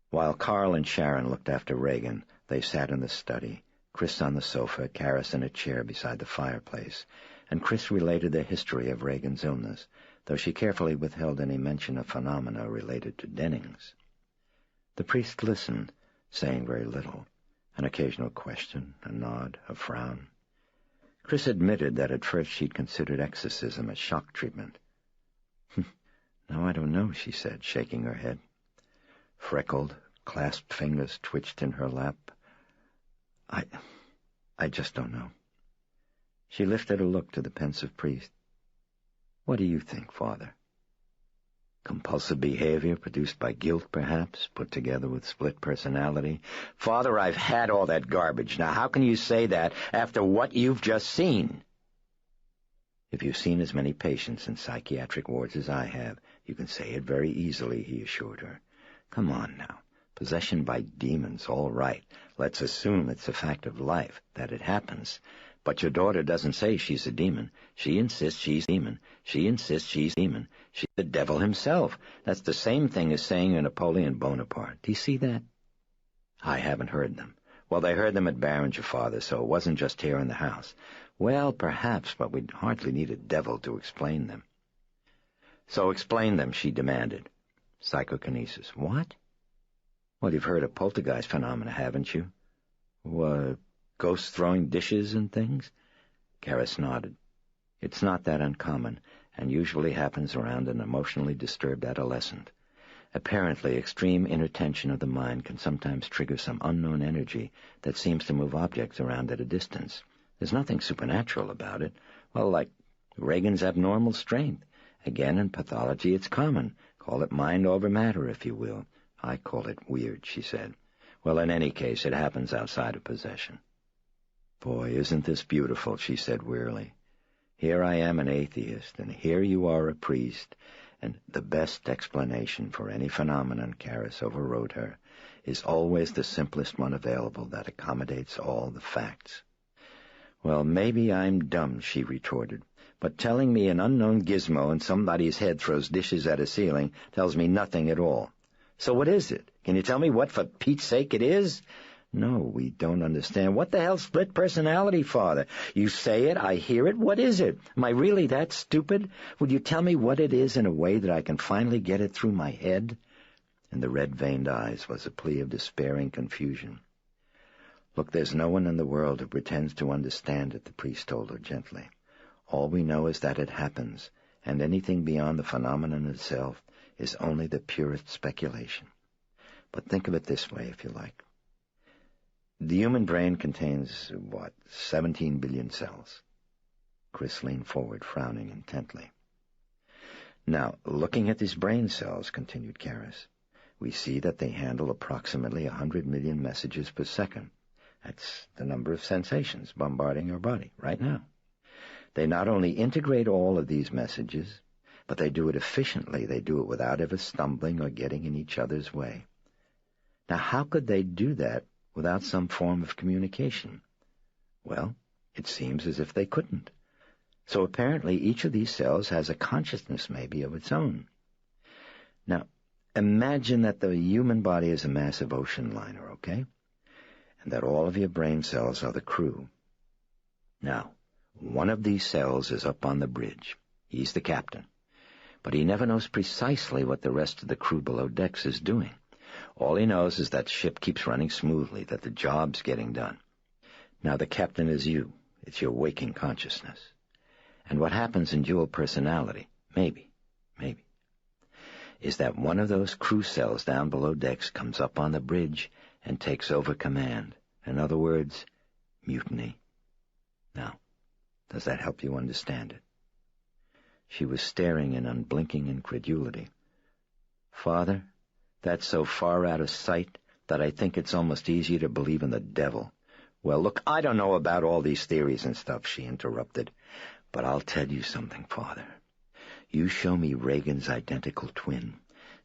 While Carl and Sharon looked after Reagan, they sat in the study, Chris on the sofa, Karras in a chair beside the fireplace, and Chris related the history of Reagan's illness, though she carefully withheld any mention of phenomena related to Dennings. The priest listened, saying very little, an occasional question, a nod, a frown. Chris admitted that at first she'd considered exorcism as shock treatment. "No, I don't know," she said, shaking her head. Freckled, clasped fingers twitched in her lap. I just don't know. She lifted a look to the pensive priest. What do you think, Father? Compulsive behavior produced by guilt, perhaps, put together with split personality? Father, I've had all that garbage. Now, how can you say that after what you've just seen? If you've seen as many patients in psychiatric wards as I have, you can say it very easily, he assured her. Come on now. Possession by demons, all right. Let's assume it's a fact of life, that it happens. But your daughter doesn't say she's a demon. She insists she's a demon. She insists she's a demon. She's the devil himself. That's the same thing as saying you're Napoleon Bonaparte. Do you see that? I haven't heard them. Well, they heard them at Barron's, your father, so it wasn't just here in the house. Well, perhaps, but we'd hardly need a devil to explain them. So explain them, she demanded. Psychokinesis. What? Well, you've heard of poltergeist phenomena, haven't you? Ghosts throwing dishes and things? Karras nodded. It's not that uncommon, and usually happens around an emotionally disturbed adolescent. Apparently, extreme inattention of the mind can sometimes trigger some unknown energy that seems to move objects around at a distance. There's nothing supernatural about it. Well, like Reagan's abnormal strength. Again, in pathology, it's common. Call it mind over matter, if you will. I call it weird, she said. Well, in any case, it happens outside of possession. Boy, isn't this beautiful, she said wearily. Here I am an atheist, and here you are a priest, and the best explanation for any phenomenon, Karras overrode her, is always the simplest one available that accommodates all the facts. Well, maybe I'm dumb, she retorted, but telling me an unknown gizmo in somebody's head throws dishes at a ceiling tells me nothing at all. So what is it? Can you tell me what, for Pete's sake, it is? No, we don't understand. What the hell's split personality, Father? You say it, I hear it. What is it? Am I really that stupid? Would you tell me what it is in a way that I can finally get it through my head? In the red-veined eyes was a plea of despairing confusion. Look, there's no one in the world who pretends to understand it, the priest told her gently. All we know is that it happens, and anything beyond the phenomenon itself is only the purest speculation. But think of it this way, if you like. The human brain contains, 17 billion cells? Chris leaned forward, frowning intently. Now, looking at these brain cells, continued Karras, we see that they handle approximately 100 million messages per second. That's the number of sensations bombarding our body right now. They not only integrate all of these messages, but they do it efficiently. They do it without ever stumbling or getting in each other's way. Now, how could they do that without some form of communication? Well, it seems as if they couldn't. So apparently each of these cells has a consciousness maybe of its own. Now, imagine that the human body is a massive ocean liner, okay? And that all of your brain cells are the crew. Now, one of these cells is up on the bridge. He's the captain. But he never knows precisely what the rest of the crew below decks is doing. All he knows is that the ship keeps running smoothly, that the job's getting done. Now, the captain is you. It's your waking consciousness. And what happens in dual personality, maybe, is that one of those crew cells down below decks comes up on the bridge and takes over command. In other words, mutiny. Now, does that help you understand it? She was staring in unblinking incredulity. Father, that's so far out of sight that I think it's almost easier to believe in the devil. Well, look, I don't know about all these theories and stuff, she interrupted, but I'll tell you something, Father. You show me Reagan's identical twin.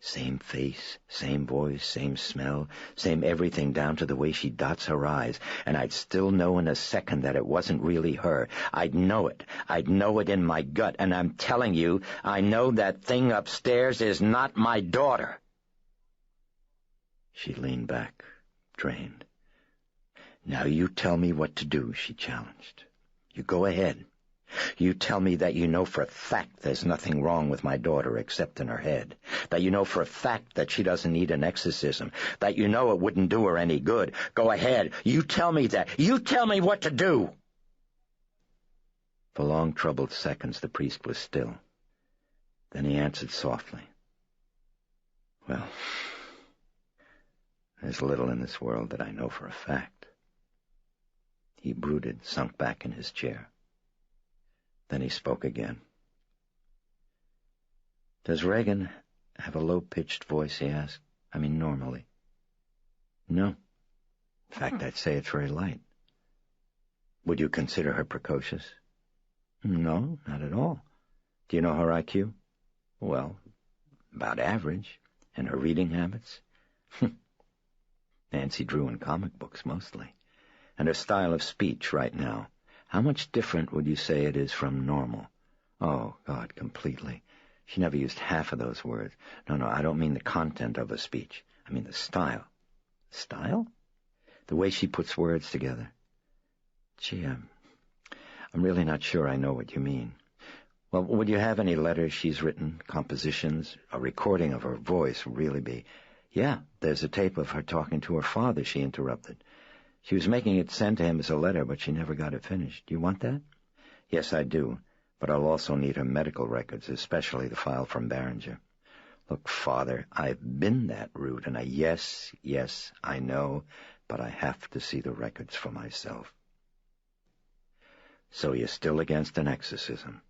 Same face, same voice, same smell, same everything down to the way she dots her eyes, and I'd still know in a second that it wasn't really her. I'd know it. I'd know it in my gut, and I'm telling you, I know that thing upstairs is not my daughter. She leaned back, drained. Now you tell me what to do, she challenged. You go ahead. You tell me that you know for a fact there's nothing wrong with my daughter except in her head, that you know for a fact that she doesn't need an exorcism, that you know it wouldn't do her any good. Go ahead. You tell me that. You tell me what to do. For long, troubled seconds, the priest was still. Then he answered softly. Well, there's little in this world that I know for a fact. He brooded, sunk back in his chair. Then he spoke again. Does Reagan have a low-pitched voice, he asked? I mean, normally. No. In fact, I'd say it's very light. Would you consider her precocious? No, not at all. Do you know her IQ? Well, about average. And her reading habits? Nancy drew in comic books, mostly. And her style of speech right now. How much different would you say it is from normal? Oh, God, completely. She never used half of those words. No, I don't mean the content of her speech. I mean the style. Style? The way she puts words together. Gee, I'm really not sure I know what you mean. Well, would you have any letters she's written, compositions? A recording of her voice would really be... Yeah, there's a tape of her talking to her father, she interrupted. She was making it sent to him as a letter, but she never got it finished. Do you want that? Yes, I do, but I'll also need her medical records, especially the file from Barringer. Look, Father, I've been that route, and yes, I know, but I have to see the records for myself. So you're still against an exorcism?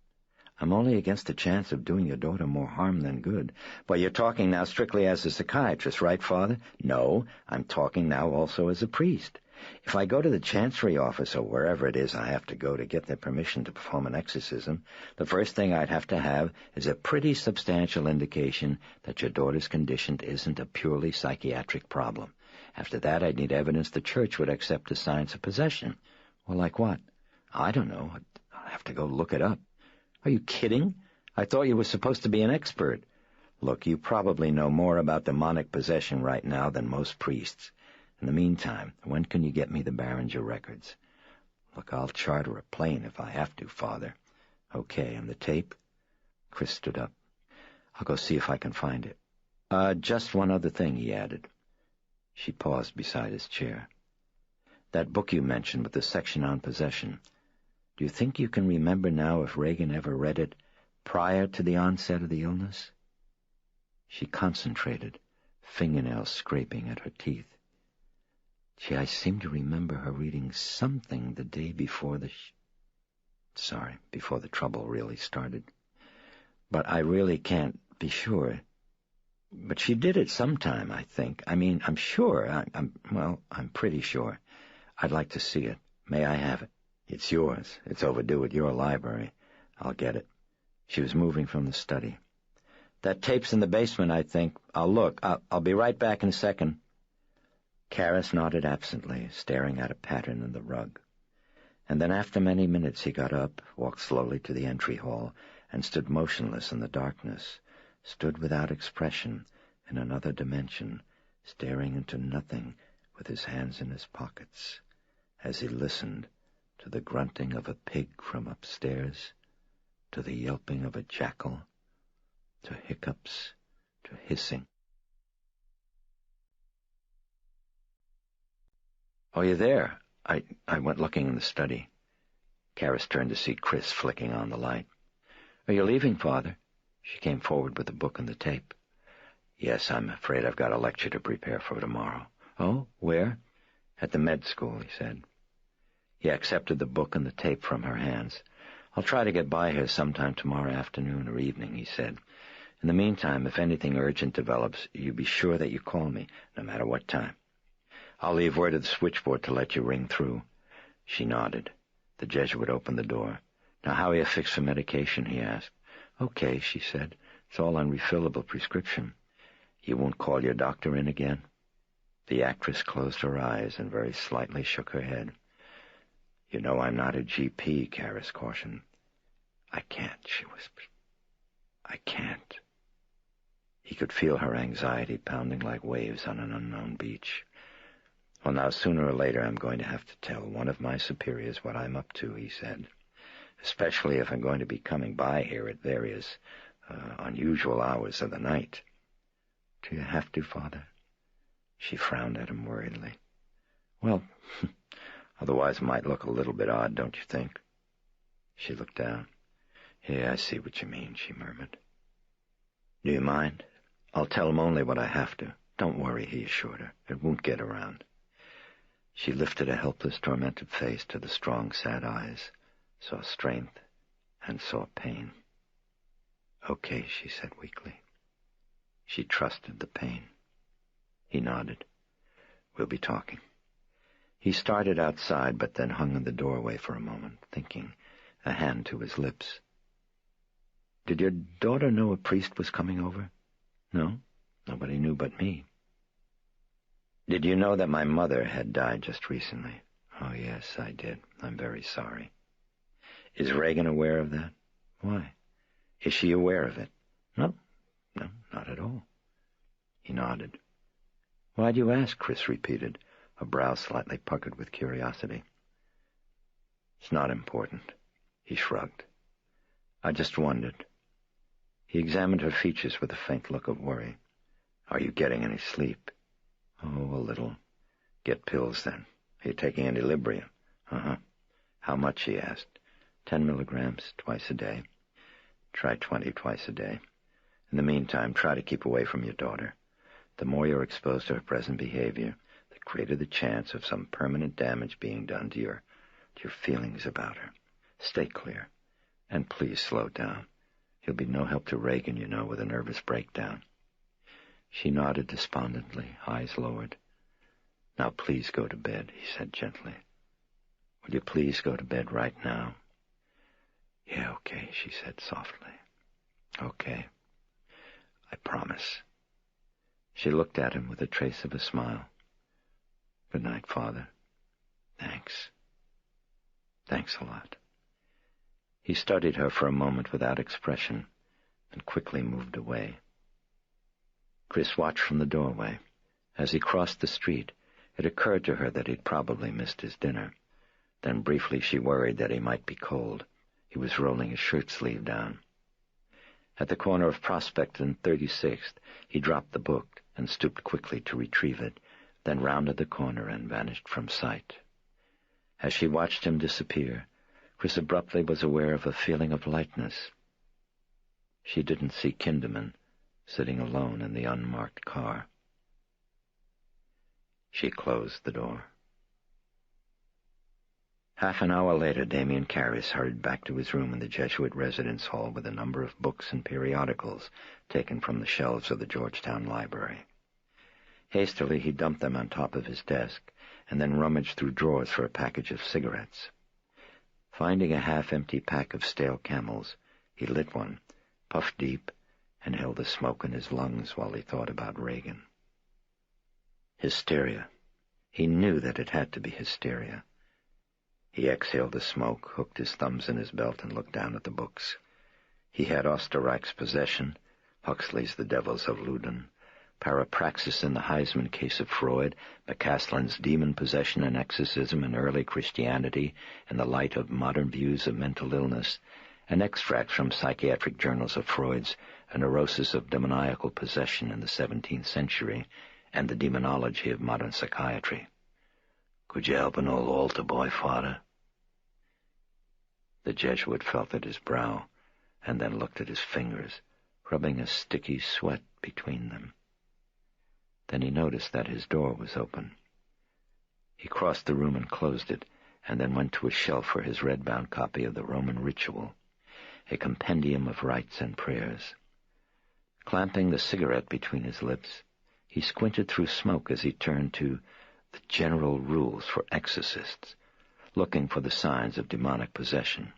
I'm only against the chance of doing your daughter more harm than good. But you're talking now strictly as a psychiatrist, right, Father? No, I'm talking now also as a priest. If I go to the Chancery office or wherever it is I have to go to get their permission to perform an exorcism, the first thing I'd have to have is a pretty substantial indication that your daughter's condition isn't a purely psychiatric problem. After that, I'd need evidence the church would accept the science of possession. Well, like what? I don't know. I'd have to go look it up. Are you kidding? I thought you were supposed to be an expert. Look, you probably know more about demonic possession right now than most priests. In the meantime, when can you get me the Barringer records? Look, I'll charter a plane if I have to, Father. Okay, and the tape? Chris stood up. I'll go see if I can find it. Just one other thing, he added. She paused beside his chair. That book you mentioned with the section on possession, do you think you can remember now if Reagan ever read it prior to the onset of the illness? She concentrated, fingernails scraping at her teeth. Gee, I seem to remember her reading something the day before before the trouble really started. But I really can't be sure. But she did it sometime, I think. I mean, I'm sure. I'm pretty sure. I'd like to see it. May I have it? It's yours. It's overdue at your library. I'll get it. She was moving from the study. That tape's in the basement, I think. I'll look. I'll be right back in a second. Karras nodded absently, staring at a pattern in the rug. And then after many minutes he got up, walked slowly to the entry hall, and stood motionless in the darkness, stood without expression in another dimension, staring into nothing with his hands in his pockets, as he listened to the grunting of a pig from upstairs, to the yelping of a jackal, to hiccups, to hissing. "Oh, you're there." I went looking in the study. Karras turned to see Chris flicking on the light. "Are you leaving, Father?" She came forward with the book and the tape. "Yes, I'm afraid I've got a lecture to prepare for tomorrow." "Oh, where?" "At the med school," he said. He accepted the book and the tape from her hands. "I'll try to get by here sometime tomorrow afternoon or evening," he said. "In the meantime, if anything urgent develops, you be sure that you call me, no matter what time. I'll leave word at the switchboard to let you ring through." She nodded. The Jesuit opened the door. "Now, how are you fixed for medication?" he asked. "Okay," she said. "It's all on refillable prescription." "You won't call your doctor in again?" The actress closed her eyes and very slightly shook her head. "You know I'm not a GP, Karras cautioned. "I can't," she whispered. "I can't." He could feel her anxiety pounding like waves on an unknown beach. "Well, now, sooner or later I'm going to have to tell one of my superiors what I'm up to," he said, "especially if I'm going to be coming by here at various unusual hours of the night." "Do you have to, Father?" She frowned at him worriedly. "Well, otherwise it might look a little bit odd, don't you think?" She looked down. "Yeah, I see what you mean," she murmured. "Do you mind? I'll tell him only what I have to. Don't worry," he assured her. "It won't get around." She lifted a helpless, tormented face to the strong, sad eyes, saw strength, and saw pain. "Okay," she said weakly. She trusted the pain. He nodded. "We'll be talking." He started outside, but then hung in the doorway for a moment, thinking, a hand to his lips. "Did your daughter know a priest was coming over?" "No, nobody knew but me." "Did you know that my mother had died just recently?" "Oh, yes, I did. I'm very sorry." "Is Reagan aware of that?" "Why? Is she aware of it?" No, not at all." He nodded. "Why do you ask?" Chris repeated, her brow slightly puckered with curiosity. "It's not important." He shrugged. "I just wondered." He examined her features with a faint look of worry. "Are you getting any sleep?" "Oh, a little." "Get pills, then. Are you taking any Librium?" "Uh-huh." "How much?" he asked. 10 milligrams, twice a day." "Try 20 twice a day. In the meantime, try to keep away from your daughter. The more you're exposed to her present behavior, the greater the chance of some permanent damage being done to your feelings about her. Stay clear. And please slow down. You'll be no help to Reagan, you know, with a nervous breakdown." She nodded despondently, eyes lowered. "Now please go to bed," he said gently. "Will you please go to bed right now?" "Yeah, okay," she said softly. "Okay. I promise." She looked at him with a trace of a smile. "Good night, Father." "Thanks. Thanks a lot." He studied her for a moment without expression, and quickly moved away. Chris watched from the doorway. As he crossed the street, it occurred to her that he'd probably missed his dinner. Then briefly she worried that he might be cold. He was rolling his shirt sleeve down. At the corner of Prospect and 36th, he dropped the book and stooped quickly to retrieve it, then rounded the corner and vanished from sight. As she watched him disappear, Chris abruptly was aware of a feeling of lightness. She didn't see Kinderman sitting alone in the unmarked car. She closed the door. Half an hour later, Damien Karras hurried back to his room in the Jesuit residence hall with a number of books and periodicals taken from the shelves of the Georgetown Library. Hastily, he dumped them on top of his desk and then rummaged through drawers for a package of cigarettes. Finding a half-empty pack of stale Camels, he lit one, puffed deep, and held the smoke in his lungs while he thought about Reagan. Hysteria. He knew that it had to be hysteria. He exhaled the smoke, hooked his thumbs in his belt, and looked down at the books. He had Osterreich's Possession, Huxley's The Devils of Loudun, Parapraxis in the Heisman Case of Freud, McCaslin's Demon Possession and Exorcism in Early Christianity in the Light of Modern Views of Mental Illness, and extracts from psychiatric journals of Freud's A Neurosis of Demoniacal Possession in the 17th Century and the Demonology of Modern Psychiatry. "Could you help an old altar boy, Father?" The Jesuit felt at his brow and then looked at his fingers, rubbing a sticky sweat between them. Then he noticed that his door was open. He crossed the room and closed it, and then went to a shelf for his red-bound copy of the Roman Ritual, a compendium of rites and prayers. Clamping the cigarette between his lips, he squinted through smoke as he turned to the general rules for exorcists, looking for the signs of demonic possession.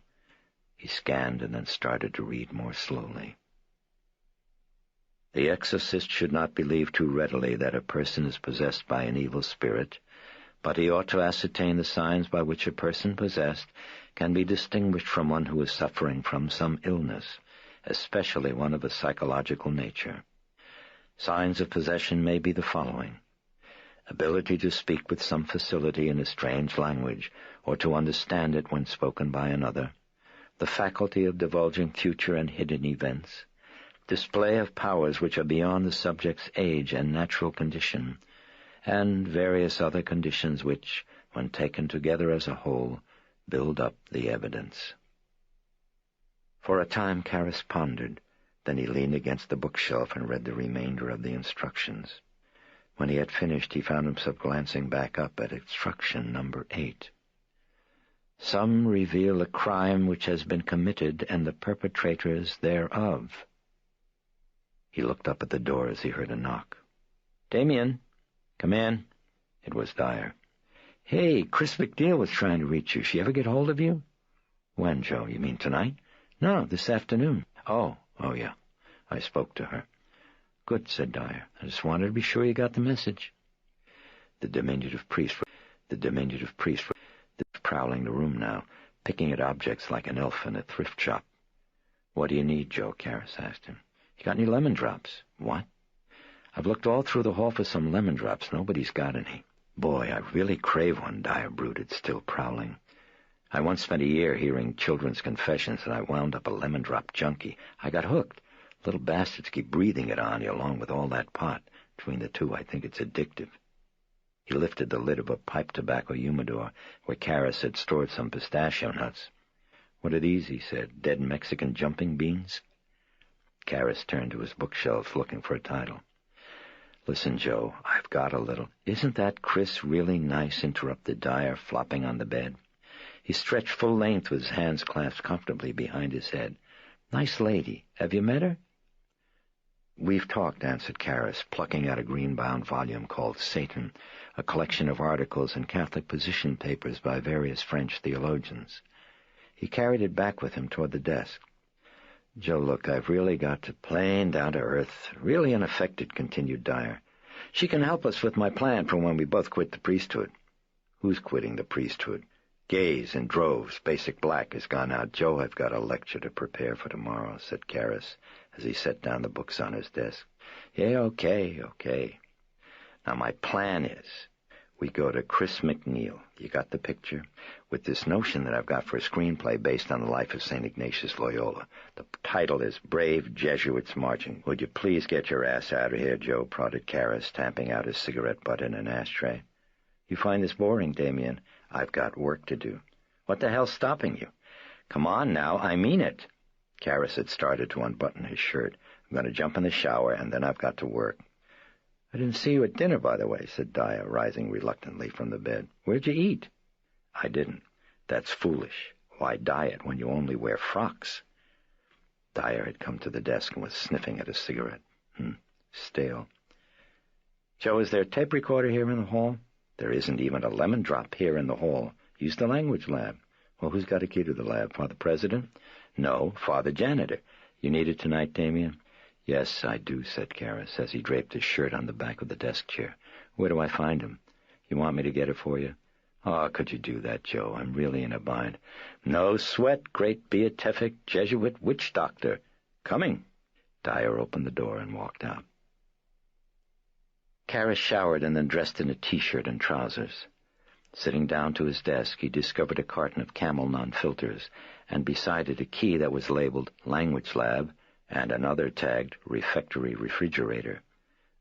He scanned and then started to read more slowly. The exorcist should not believe too readily that a person is possessed by an evil spirit, but he ought to ascertain the signs by which a person possessed can be distinguished from one who is suffering from some illness, especially one of a psychological nature. Signs of possession may be the following: ability to speak with some facility in a strange language, or to understand it when spoken by another, the faculty of divulging future and hidden events, display of powers which are beyond the subject's age and natural condition, and various other conditions which, when taken together as a whole, build up the evidence. For a time Karras pondered, then he leaned against the bookshelf and read the remainder of the instructions. When he had finished, he found himself glancing back up at instruction number 8. Some reveal a crime which has been committed and the perpetrators thereof. He looked up at the door as he heard a knock. "Damien, come in." It was Dyer. "Hey, Chris McNeil was trying to reach you. She ever get hold of you?" "When, Joe? You mean tonight?" "No, this afternoon." Oh, yeah. I spoke to her." "Good," said Dyer. "I just wanted to be sure you got the message." The diminutive priest was prowling the room now, picking at objects like an elf in a thrift shop. "What do you need, Joe?" Karras asked him. "You got any lemon drops?" "What?" "I've looked all through the hall for some lemon drops. Nobody's got any." "Boy, I really crave one," Dyer brooded, still prowling. "I once spent a year hearing children's confessions, and I wound up a lemon drop junkie. I got hooked. Little bastards keep breathing it on you along with all that pot. Between the two, I think it's addictive." He lifted the lid of a pipe tobacco humidor where Karras had stored some pistachio nuts. "What are these?" he said. "Dead Mexican jumping beans?" Karras turned to his bookshelves looking for a title. "Listen, Joe, I've got a little—" "Isn't that Chris really nice?" interrupted Dyer, flopping on the bed. He stretched full length with his hands clasped comfortably behind his head. "Nice lady. Have you met her?" "We've talked," answered Karras, plucking out a green-bound volume called Satan, a collection of articles and Catholic position papers by various French theologians. He carried it back with him toward the desk. "Joe, look, I've really got to plain down to earth. Really unaffected," continued Dyer. "She can help us with my plan for when we both quit the priesthood." "Who's quitting the priesthood?" "Gays in droves. Basic black has gone out. Joe, I've got a lecture to prepare for tomorrow," said Karras as he set down the books on his desk. "Yeah, okay. Now my plan is, we go to Chris McNeil. You got the picture? With this notion that I've got for a screenplay based on the life of St. Ignatius Loyola. The title is Brave Jesuits Marching. Would you please get your ass out of here, Joe?" prodded Karras, tamping out his cigarette butt in an ashtray. "You find this boring, Damien?" "I've got work to do." "What the hell's stopping you?" "Come on now, I mean it." Karras had started to unbutton his shirt. "I'm going to jump in the shower, and then I've got to work." "I didn't see you at dinner, by the way," said Dyer, rising reluctantly from the bed. "Where'd you eat?" "I didn't." "That's foolish. Why diet when you only wear frocks?" Dyer had come to the desk and was sniffing at a cigarette. Stale. "Joe, is there a tape recorder here in the hall?" "There isn't even a lemon drop here in the hall. Use the language lab." Well, who's got a key to the lab? Father President? No, Father Janitor. You need it tonight, Damien? Yes, I do, said Karras, as he draped his shirt on the back of the desk chair. Where do I find him? You want me to get it for you? Oh, could you do that, Joe? I'm really in a bind. No sweat, great beatific Jesuit witch doctor. Coming. Dyer opened the door and walked out. Karras showered and then dressed in a T-shirt and trousers. Sitting down to his desk, he discovered a carton of Camel non-filters, and beside it a key that was labeled Language Lab and another tagged Refectory Refrigerator.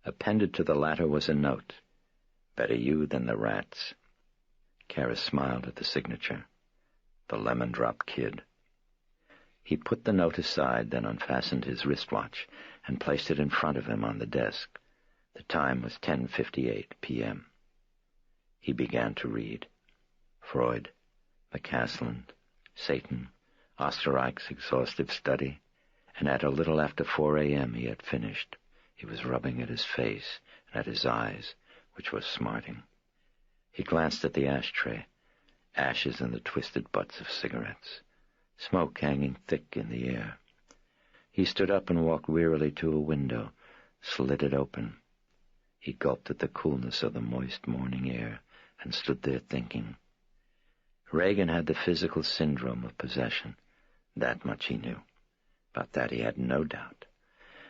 Appended to the latter was a note. Better you than the rats. Karras smiled at the signature. The Lemon Drop Kid. He put the note aside, then unfastened his wristwatch and placed it in front of him on the desk. The time was 10:58 p.m. He began to read. Freud, McCaslin, Satan, Osterreich's exhaustive study, and at a little after 4 a.m. he had finished. He was rubbing at his face and at his eyes, which was smarting. He glanced at the ashtray, ashes in the twisted butts of cigarettes, smoke hanging thick in the air. He stood up and walked wearily to a window, slid it open. He gulped at the coolness of the moist morning air and stood there thinking. Reagan had the physical syndrome of possession. That much he knew. About that he had no doubt.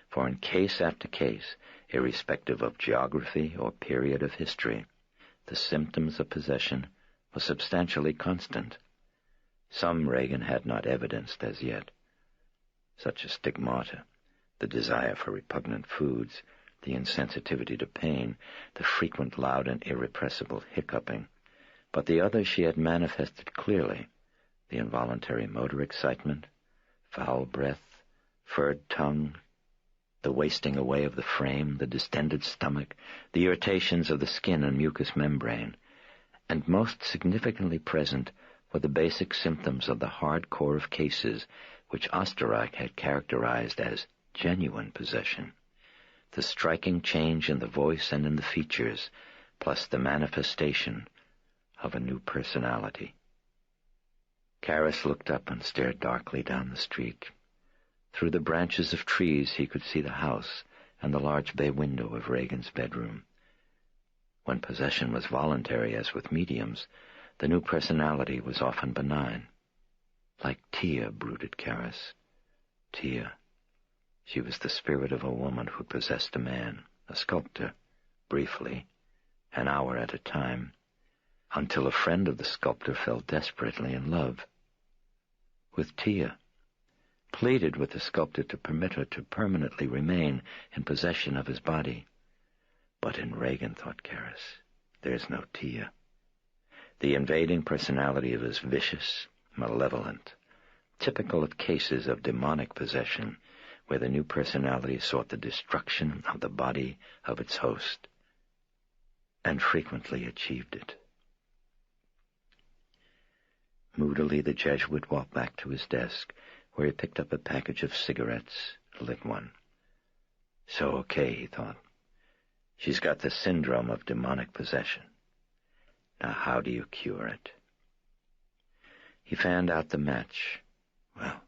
For in case after case, irrespective of geography or period of history, the symptoms of possession were substantially constant. Some Reagan had not evidenced as yet, such as stigmata, the desire for repugnant foods, the insensitivity to pain, the frequent loud and irrepressible hiccuping. But the others she had manifested clearly, the involuntary motor excitement, foul breath, furred tongue, the wasting away of the frame, the distended stomach, the irritations of the skin and mucous membrane, and most significantly present were the basic symptoms of the hard core of cases which Osterreich had characterized as genuine possession. The striking change in the voice and in the features, plus the manifestation of a new personality. Karras looked up and stared darkly down the street. Through the branches of trees he could see the house and the large bay window of Reagan's bedroom. When possession was voluntary, as with mediums, the new personality was often benign. Like Tia, brooded Karras. Tia. She was the spirit of a woman who possessed a man, a sculptor, briefly, an hour at a time, until a friend of the sculptor fell desperately in love with Tia, pleaded with the sculptor to permit her to permanently remain in possession of his body. But in Reagan, thought Karras, there's no Tia. The invading personality is vicious, malevolent, typical of cases of demonic possession, where the new personality sought the destruction of the body of its host, and frequently achieved it. Moodily the Jesuit walked back to his desk, where he picked up a package of cigarettes, lit one. So okay, he thought. She's got the syndrome of demonic possession. Now how do you cure it? He fanned out the match. Well,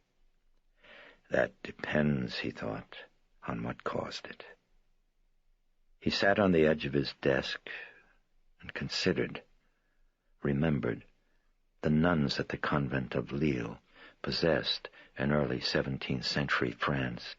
that depends, he thought, on what caused it. He sat on the edge of his desk and considered, remembered, the nuns at the convent of Lille, possessed in early 17th century France.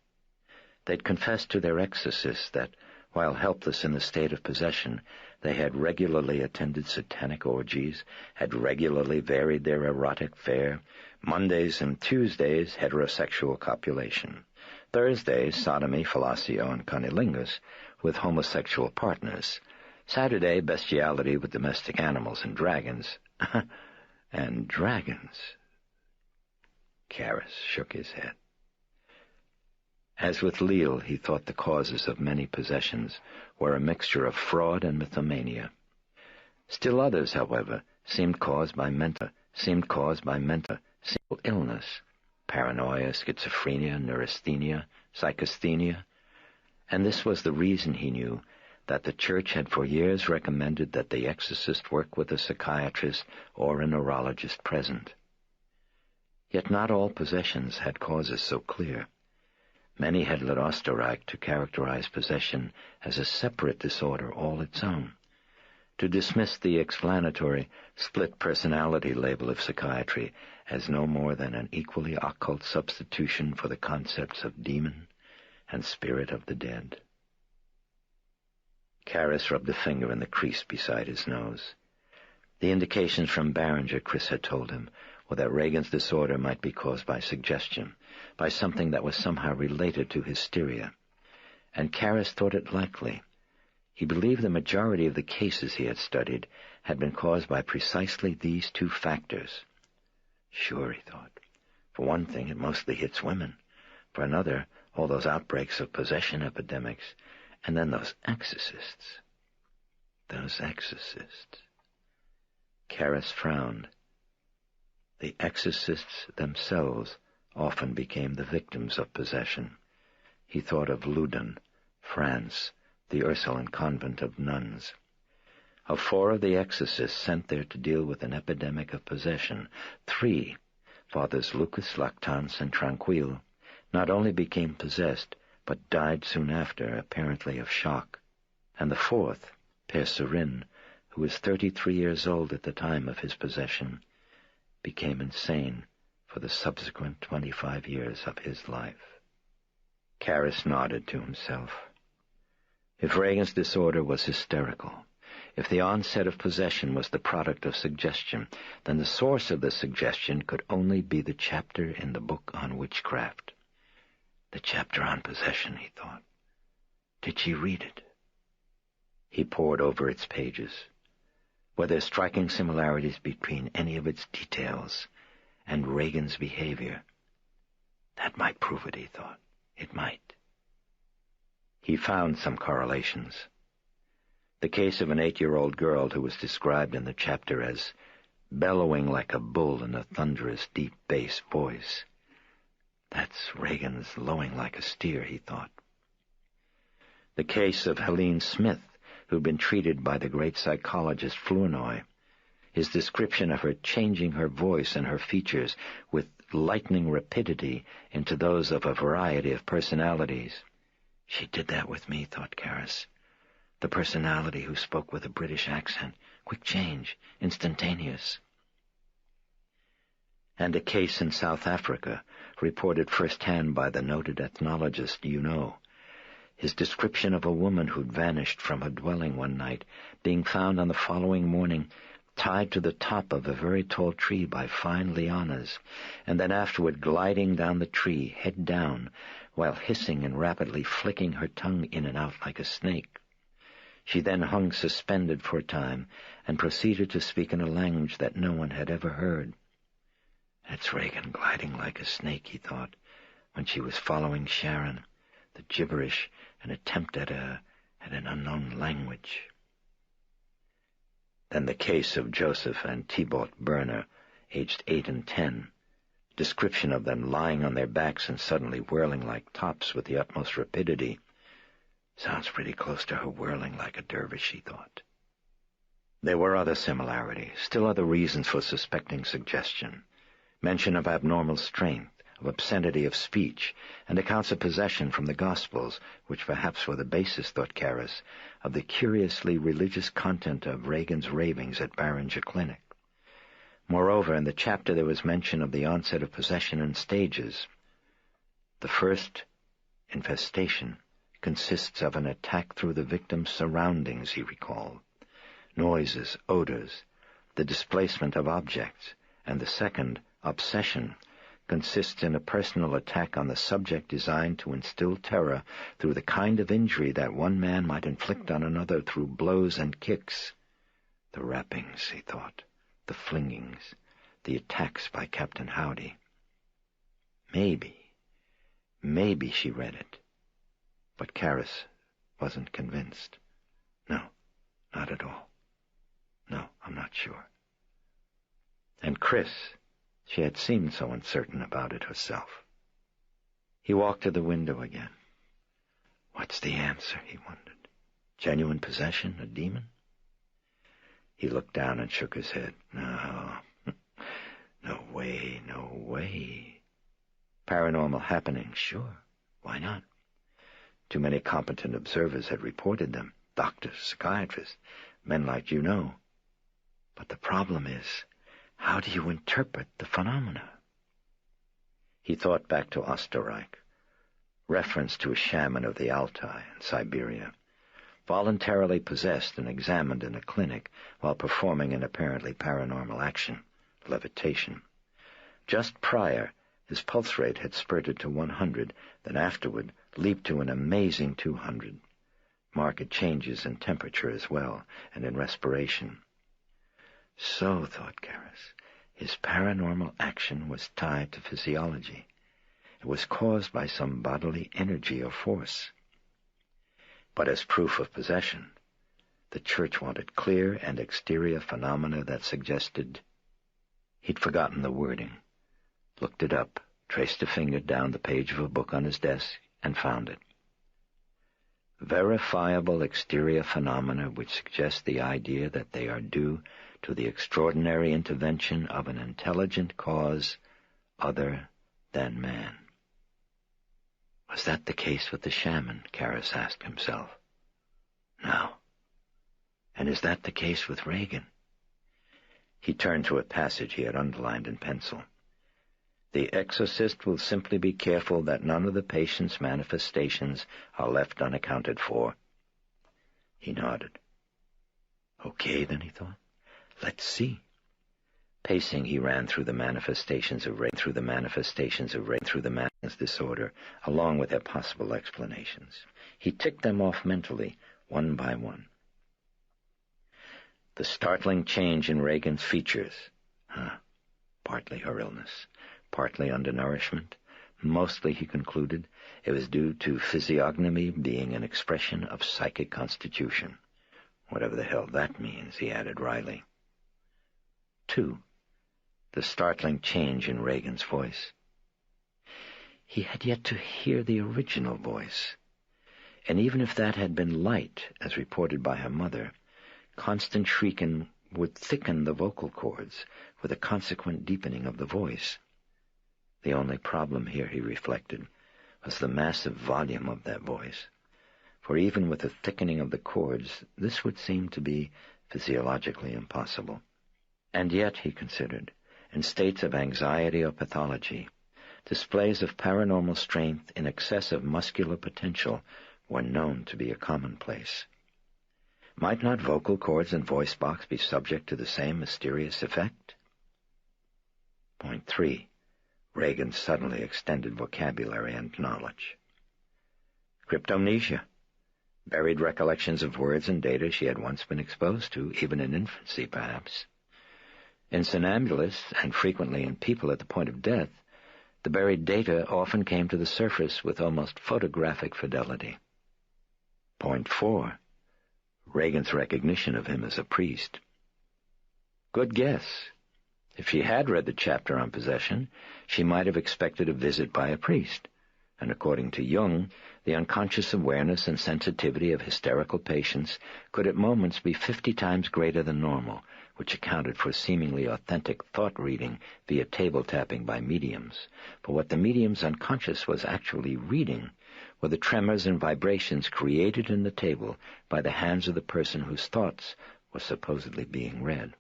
They'd confessed to their exorcists that, while helpless in the state of possession, they had regularly attended satanic orgies, had regularly varied their erotic fare, Mondays and Tuesdays heterosexual copulation, Thursdays sodomy, fellatio, and cunnilingus with homosexual partners, Saturday bestiality with domestic animals and dragons. And dragons. Karras shook his head. As with Lille, he thought the causes of many possessions were a mixture of fraud and mythomania. Still others, however, seemed caused by mental illness, paranoia, schizophrenia, neurasthenia, psychasthenia, and this was the reason, he knew, that the Church had for years recommended that the exorcist work with a psychiatrist or a neurologist present. Yet not all possessions had causes so clear. Many had led Osterreich to characterize possession as a separate disorder all its own, to dismiss the explanatory split personality label of psychiatry as no more than an equally occult substitution for the concepts of demon and spirit of the dead. Karras rubbed a finger in the crease beside his nose. The indications from Barringer, Chris had told him, were that Reagan's disorder might be caused by suggestion, by something that was somehow related to hysteria. And Karras thought it likely. He believed the majority of the cases he had studied had been caused by precisely these two factors. Sure, he thought. For one thing, it mostly hits women. For another, all those outbreaks of possession epidemics. And then those exorcists. Those exorcists. Karras frowned. The exorcists themselves often became the victims of possession. He thought of Loudun, France, the Ursuline convent of nuns. Of 4 of the exorcists sent there to deal with an epidemic of possession, 3, Fathers Lucas, Lactance, and Tranquille, not only became possessed, but died soon after, apparently of shock. And the 4th, Père Serin, who was 33 years old at the time of his possession, became insane for the subsequent 25 years of his life. Karras nodded to himself. If Reagan's disorder was hysterical, if the onset of possession was the product of suggestion, then the source of the suggestion could only be the chapter in the book on witchcraft. The chapter on possession, he thought. Did she read it? He pored over its pages. Were there striking similarities between any of its details and Reagan's behavior? That might prove it, he thought. It might. He found some correlations. The case of an 8-year-old girl who was described in the chapter as bellowing like a bull in a thunderous, deep bass voice. That's Reagan's lowing like a steer, he thought. The case of Helene Smith, who'd been treated by the great psychologist Flournoy, his description of her changing her voice and her features with lightning rapidity into those of a variety of personalities. She did that with me, thought Karras. The personality who spoke with a British accent, quick change, instantaneous. And a case in South Africa, reported firsthand by the noted ethnologist his description of a woman who'd vanished from her dwelling one night, being found on the following morning tied to the top of a very tall tree by fine lianas, and then afterward gliding down the tree, head down, while hissing and rapidly flicking her tongue in and out like a snake. She then hung suspended for a time and proceeded to speak in a language that no one had ever heard. That's Reagan gliding like a snake, he thought, when she was following Sharon, the gibberish, an attempt at an unknown language. Then the case of Joseph and Thibaut Berner, aged 8 and 10, description of them lying on their backs and suddenly whirling like tops with the utmost rapidity. Sounds pretty close to her whirling like a dervish, he thought. There were other similarities, still other reasons for suspecting suggestion. Mention of abnormal strength, of obscenity of speech, and accounts of possession from the Gospels, which perhaps were the basis, thought Karras, of the curiously religious content of Reagan's ravings at Barringer Clinic. Moreover, in the chapter there was mention of the onset of possession in stages. The first, infestation, consists of an attack through the victim's surroundings, he recalled. Noises, odors, the displacement of objects, and the second, obsession, consists in a personal attack on the subject designed to instill terror through the kind of injury that one man might inflict on another through blows and kicks. The rappings, he thought, the flingings, the attacks by Captain Howdy. Maybe she read it. But Karras wasn't convinced. No, not at all. No, I'm not sure. And Chris, she had seemed so uncertain about it herself. He walked to the window again. What's the answer, he wondered. Genuine possession, a demon? He looked down and shook his head. No, No way, no way. Paranormal happenings, sure. Why not? Too many competent observers had reported them. Doctors, psychiatrists, men like you know. But the problem is, how do you interpret the phenomena? He thought back to Österreich, reference to a shaman of the Altai in Siberia, voluntarily possessed and examined in a clinic while performing an apparently paranormal action, levitation. Just prior, his pulse rate had spurted to 100, then afterward leaped to an amazing 200. Marked changes in temperature as well, and in respiration. So, thought Karras, his paranormal action was tied to physiology. It was caused by some bodily energy or force. But as proof of possession, the Church wanted clear and exterior phenomena that suggested... He'd forgotten the wording, looked it up, traced a finger down the page of a book on his desk, and found it. Verifiable exterior phenomena which suggest the idea that they are due to the extraordinary intervention of an intelligent cause other than man. Was that the case with the shaman, Karras asked himself. No. And is that the case with Regan? He turned to a passage he had underlined in pencil. The exorcist will simply be careful that none of the patient's manifestations are left unaccounted for. He nodded. Okay, then, he thought. Let's see. Pacing, he ran through the manifestations of Regan's disorder, along with their possible explanations. He ticked them off mentally, one by one. The startling change in Regan's features. Partly her illness, partly undernourishment. Mostly, he concluded, it was due to physiognomy being an expression of psychic constitution. Whatever the hell that means, he added wryly. 2. The startling change in Regan's voice. He had yet to hear the original voice, and even if that had been light, as reported by her mother, constant shrieking would thicken the vocal cords, with a consequent deepening of the voice. The only problem here, he reflected, was the massive volume of that voice, for even with the thickening of the cords, this would seem to be physiologically impossible. And yet, he considered, in states of anxiety or pathology, displays of paranormal strength in excess of muscular potential were known to be a commonplace. Might not vocal cords and voice box be subject to the same mysterious effect? Point 3. Regan's suddenly extended vocabulary and knowledge. Cryptomnesia. Buried recollections of words and data she had once been exposed to, even in infancy, perhaps. In somnambulists, and frequently in people at the point of death, the buried data often came to the surface with almost photographic fidelity. Point 4. Regan's recognition of him as a priest. Good guess. If she had read the chapter on possession, she might have expected a visit by a priest, and according to Jung, the unconscious awareness and sensitivity of hysterical patients could at moments be 50 times greater than normal, which accounted for seemingly authentic thought-reading via table-tapping by mediums. But what the medium's unconscious was actually reading were the tremors and vibrations created in the table by the hands of the person whose thoughts were supposedly being read.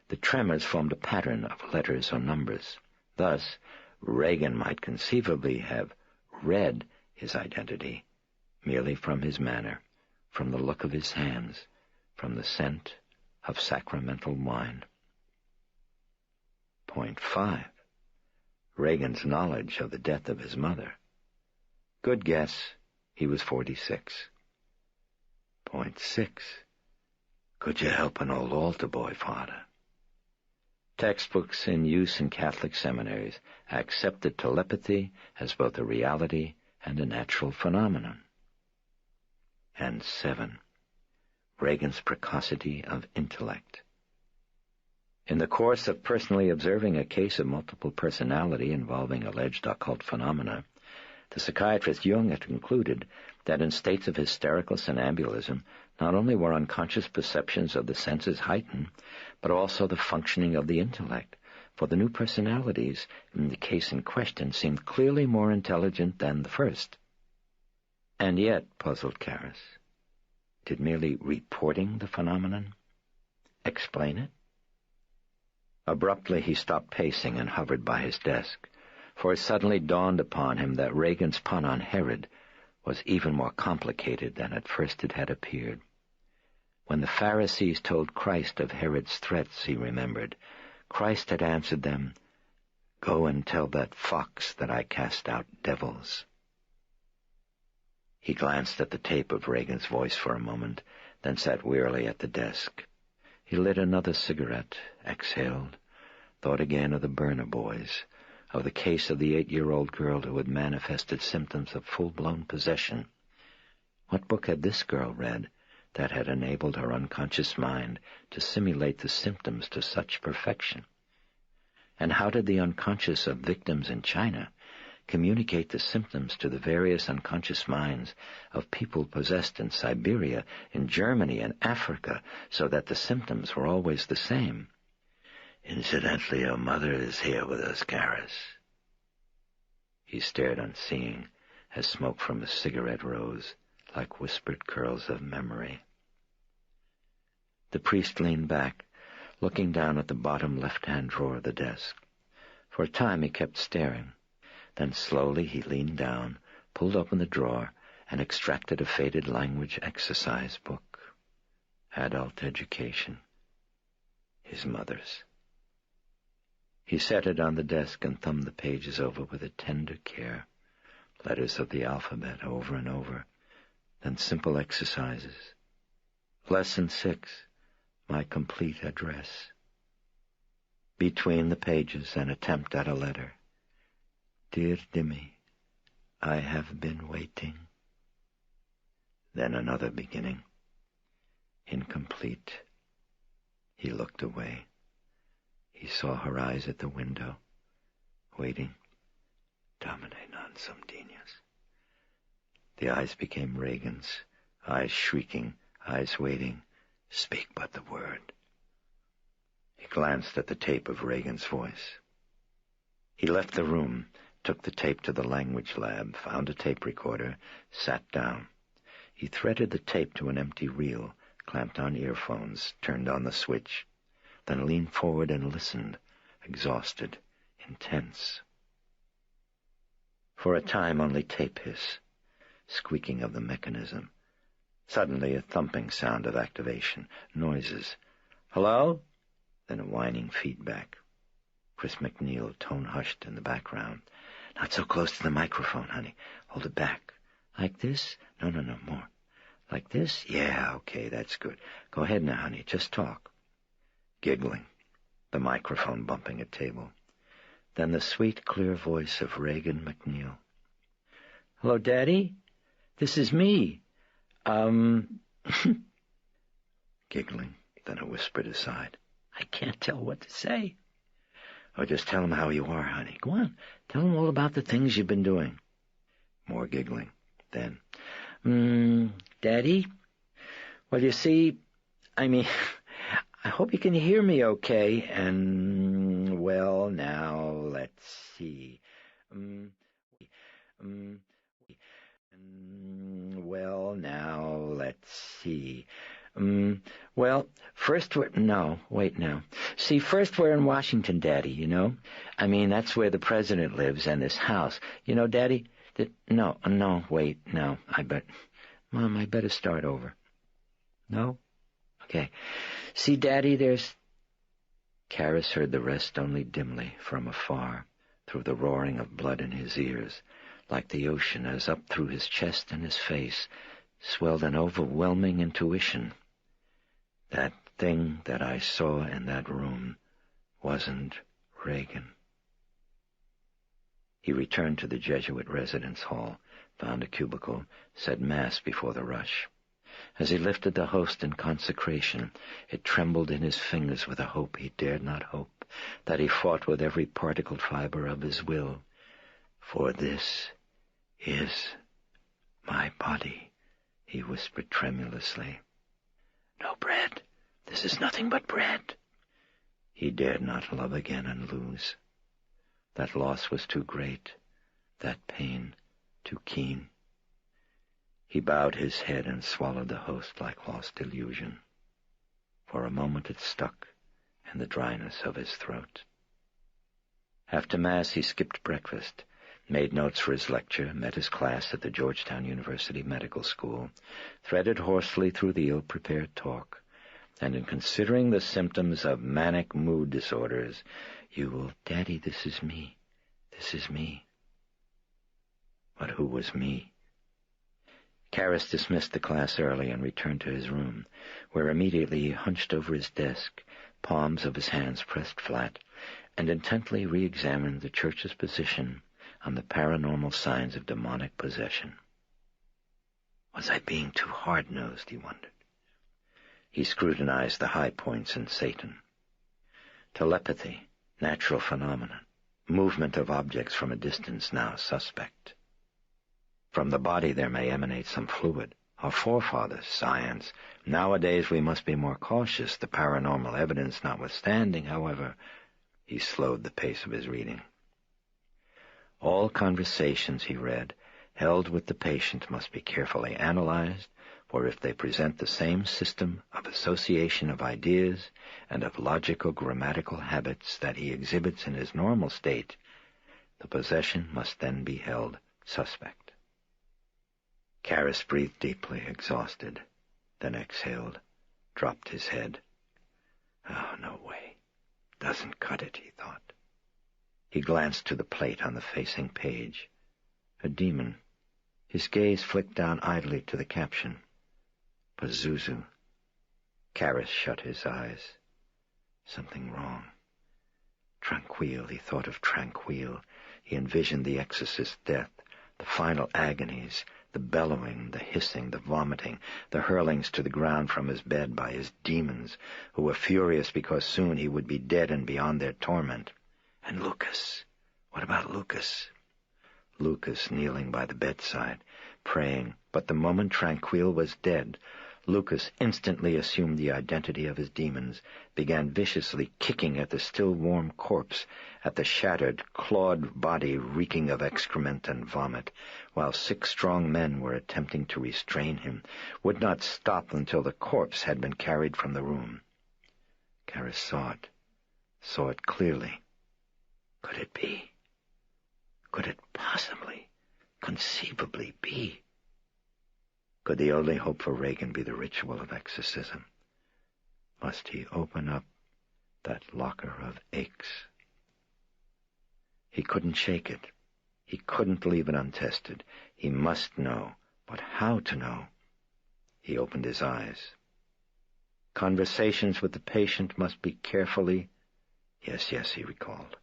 The tremors formed a pattern of letters or numbers. Thus, Regan might conceivably have read his identity merely from his manner, from the look of his hands, from the scent of sacramental wine. Point 5. Regan's knowledge of the death of his mother. Good guess, he was 46. Point 6. Could you help an old altar boy, Father? Textbooks in use in Catholic seminaries accepted telepathy as both a reality and a natural phenomenon. And 7. Regan's precocity of intellect. In the course of personally observing a case of multiple personality involving alleged occult phenomena, the psychiatrist Jung had concluded that in states of hysterical somnambulism, not only were unconscious perceptions of the senses heightened, but also the functioning of the intellect, for the new personalities in the case in question seemed clearly more intelligent than the first. And yet, puzzled Karis, did merely reporting the phenomenon explain it? Abruptly he stopped pacing and hovered by his desk, for it suddenly dawned upon him that Reagan's pun on Herod was even more complicated than at first it had appeared. When the Pharisees told Christ of Herod's threats, he remembered, Christ had answered them, "Go and tell that fox that I cast out devils." He glanced at the tape of Reagan's voice for a moment, then sat wearily at the desk. He lit another cigarette, exhaled, thought again of the Burner boys, of the case of the 8-year-old girl who had manifested symptoms of full-blown possession. What book had this girl read that had enabled her unconscious mind to simulate the symptoms to such perfection? And how did the unconscious of victims in China communicate the symptoms to the various unconscious minds of people possessed in Siberia, in Germany, and Africa, so that the symptoms were always the same? "Incidentally, your mother is here with us, Karis." He stared unseeing as smoke from his cigarette rose, like whispered curls of memory. The priest leaned back, looking down at the bottom left-hand drawer of the desk. For a time he kept staring. Then slowly he leaned down, pulled open the drawer, and extracted a faded language exercise book. Adult education. His mother's. He set it on the desk and thumbed the pages over with a tender care. Letters of the alphabet over and over, then simple exercises. Lesson 6, my complete address. Between the pages, an attempt at a letter. Dear Dimmy, I have been waiting. Then another beginning. Incomplete. He looked away. He saw her eyes at the window, waiting. Domine non sum dignus. The eyes became Reagan's, eyes shrieking, eyes waiting. Speak but the word. He glanced at the tape of Reagan's voice. He left the room, took the tape to the language lab, found a tape recorder, sat down. He threaded the tape to an empty reel, clamped on earphones, turned on the switch, then leaned forward and listened, exhausted, intense. For a time only tape hiss, squeaking of the mechanism. Suddenly a thumping sound of activation, noises. Hello? Then a whining feedback. Chris McNeil, tone hushed in the background. Not so close to the microphone, honey. Hold it back. Like this? No, more. Like this? Yeah, okay, that's good. Go ahead now, honey, just talk. Giggling, the microphone bumping a table. Then the sweet, clear voice of Reagan McNeil. Hello, Daddy? This is me. Giggling, then a whispered aside. I can't tell what to say. Oh, just tell him how you are, honey. Go on, tell him all about the things you've been doing. More giggling. Then, Daddy? Well, you see, I hope you can hear me okay, and, well, now, let's see. Well, now, let's see. Well, first we're... No, wait now. See, first we're in Washington, Daddy, you know? That's where the president lives, and this house. You know, Daddy, no, wait, no, Mom, I better start over. No? Okay. See, Daddy, there's... Karis heard the rest only dimly, from afar, through the roaring of blood in his ears, like the ocean as up through his chest and his face swelled an overwhelming intuition. That thing that I saw in that room wasn't Reagan. He returned to the Jesuit residence hall, found a cubicle, said Mass before the rush. As he lifted the host in consecration, it trembled in his fingers with a hope he dared not hope, that he fought with every particled fiber of his will. For this is my body, he whispered tremulously. No bread. This is nothing but bread. He dared not love again and lose. That loss was too great, that pain too keen. He bowed his head and swallowed the host like lost illusion. For a moment it stuck in the dryness of his throat. After Mass he skipped breakfast, made notes for his lecture, met his class at the Georgetown University Medical School, threaded hoarsely through the ill-prepared talk, and in considering the symptoms of manic mood disorders, Daddy, this is me. But who was me? Karras dismissed the class early and returned to his room, where immediately he hunched over his desk, palms of his hands pressed flat, and intently re-examined the Church's position on the paranormal signs of demonic possession. Was I being too hard-nosed, he wondered. He scrutinized the high points in Satan. Telepathy, natural phenomenon, movement of objects from a distance now suspect. From the body there may emanate some fluid. Our forefathers, science. Nowadays we must be more cautious, the paranormal evidence notwithstanding, however. He slowed the pace of his reading. All conversations, he read, held with the patient must be carefully analyzed, for if they present the same system of association of ideas and of logical-grammatical habits that he exhibits in his normal state, the possession must then be held suspect. Karras breathed deeply, exhausted, then exhaled, dropped his head. Oh, no way. Doesn't cut it, he thought. He glanced to the plate on the facing page. A demon. His gaze flicked down idly to the caption. Pazuzu. Karras shut his eyes. Something wrong. Tranquille, he thought of Tranquille. He envisioned the Exorcist's death, the final agonies, the bellowing, the hissing, the vomiting, the hurlings to the ground from his bed by his demons, who were furious because soon he would be dead and beyond their torment. And Lucas. What about Lucas? Lucas kneeling by the bedside, praying, but the moment Tranquille was dead, Lucas instantly assumed the identity of his demons, began viciously kicking at the still warm corpse, at the shattered, clawed body reeking of excrement and vomit, while 6 strong men were attempting to restrain him, would not stop until the corpse had been carried from the room. Karras saw it clearly. Could it be? Could it possibly, conceivably be? Could the only hope for Regan be the ritual of exorcism? Must he open up that locker of aches? He couldn't shake it. He couldn't leave it untested. He must know. But how to know? He opened his eyes. Conversations with the patient must be carefully... Yes, he recalled.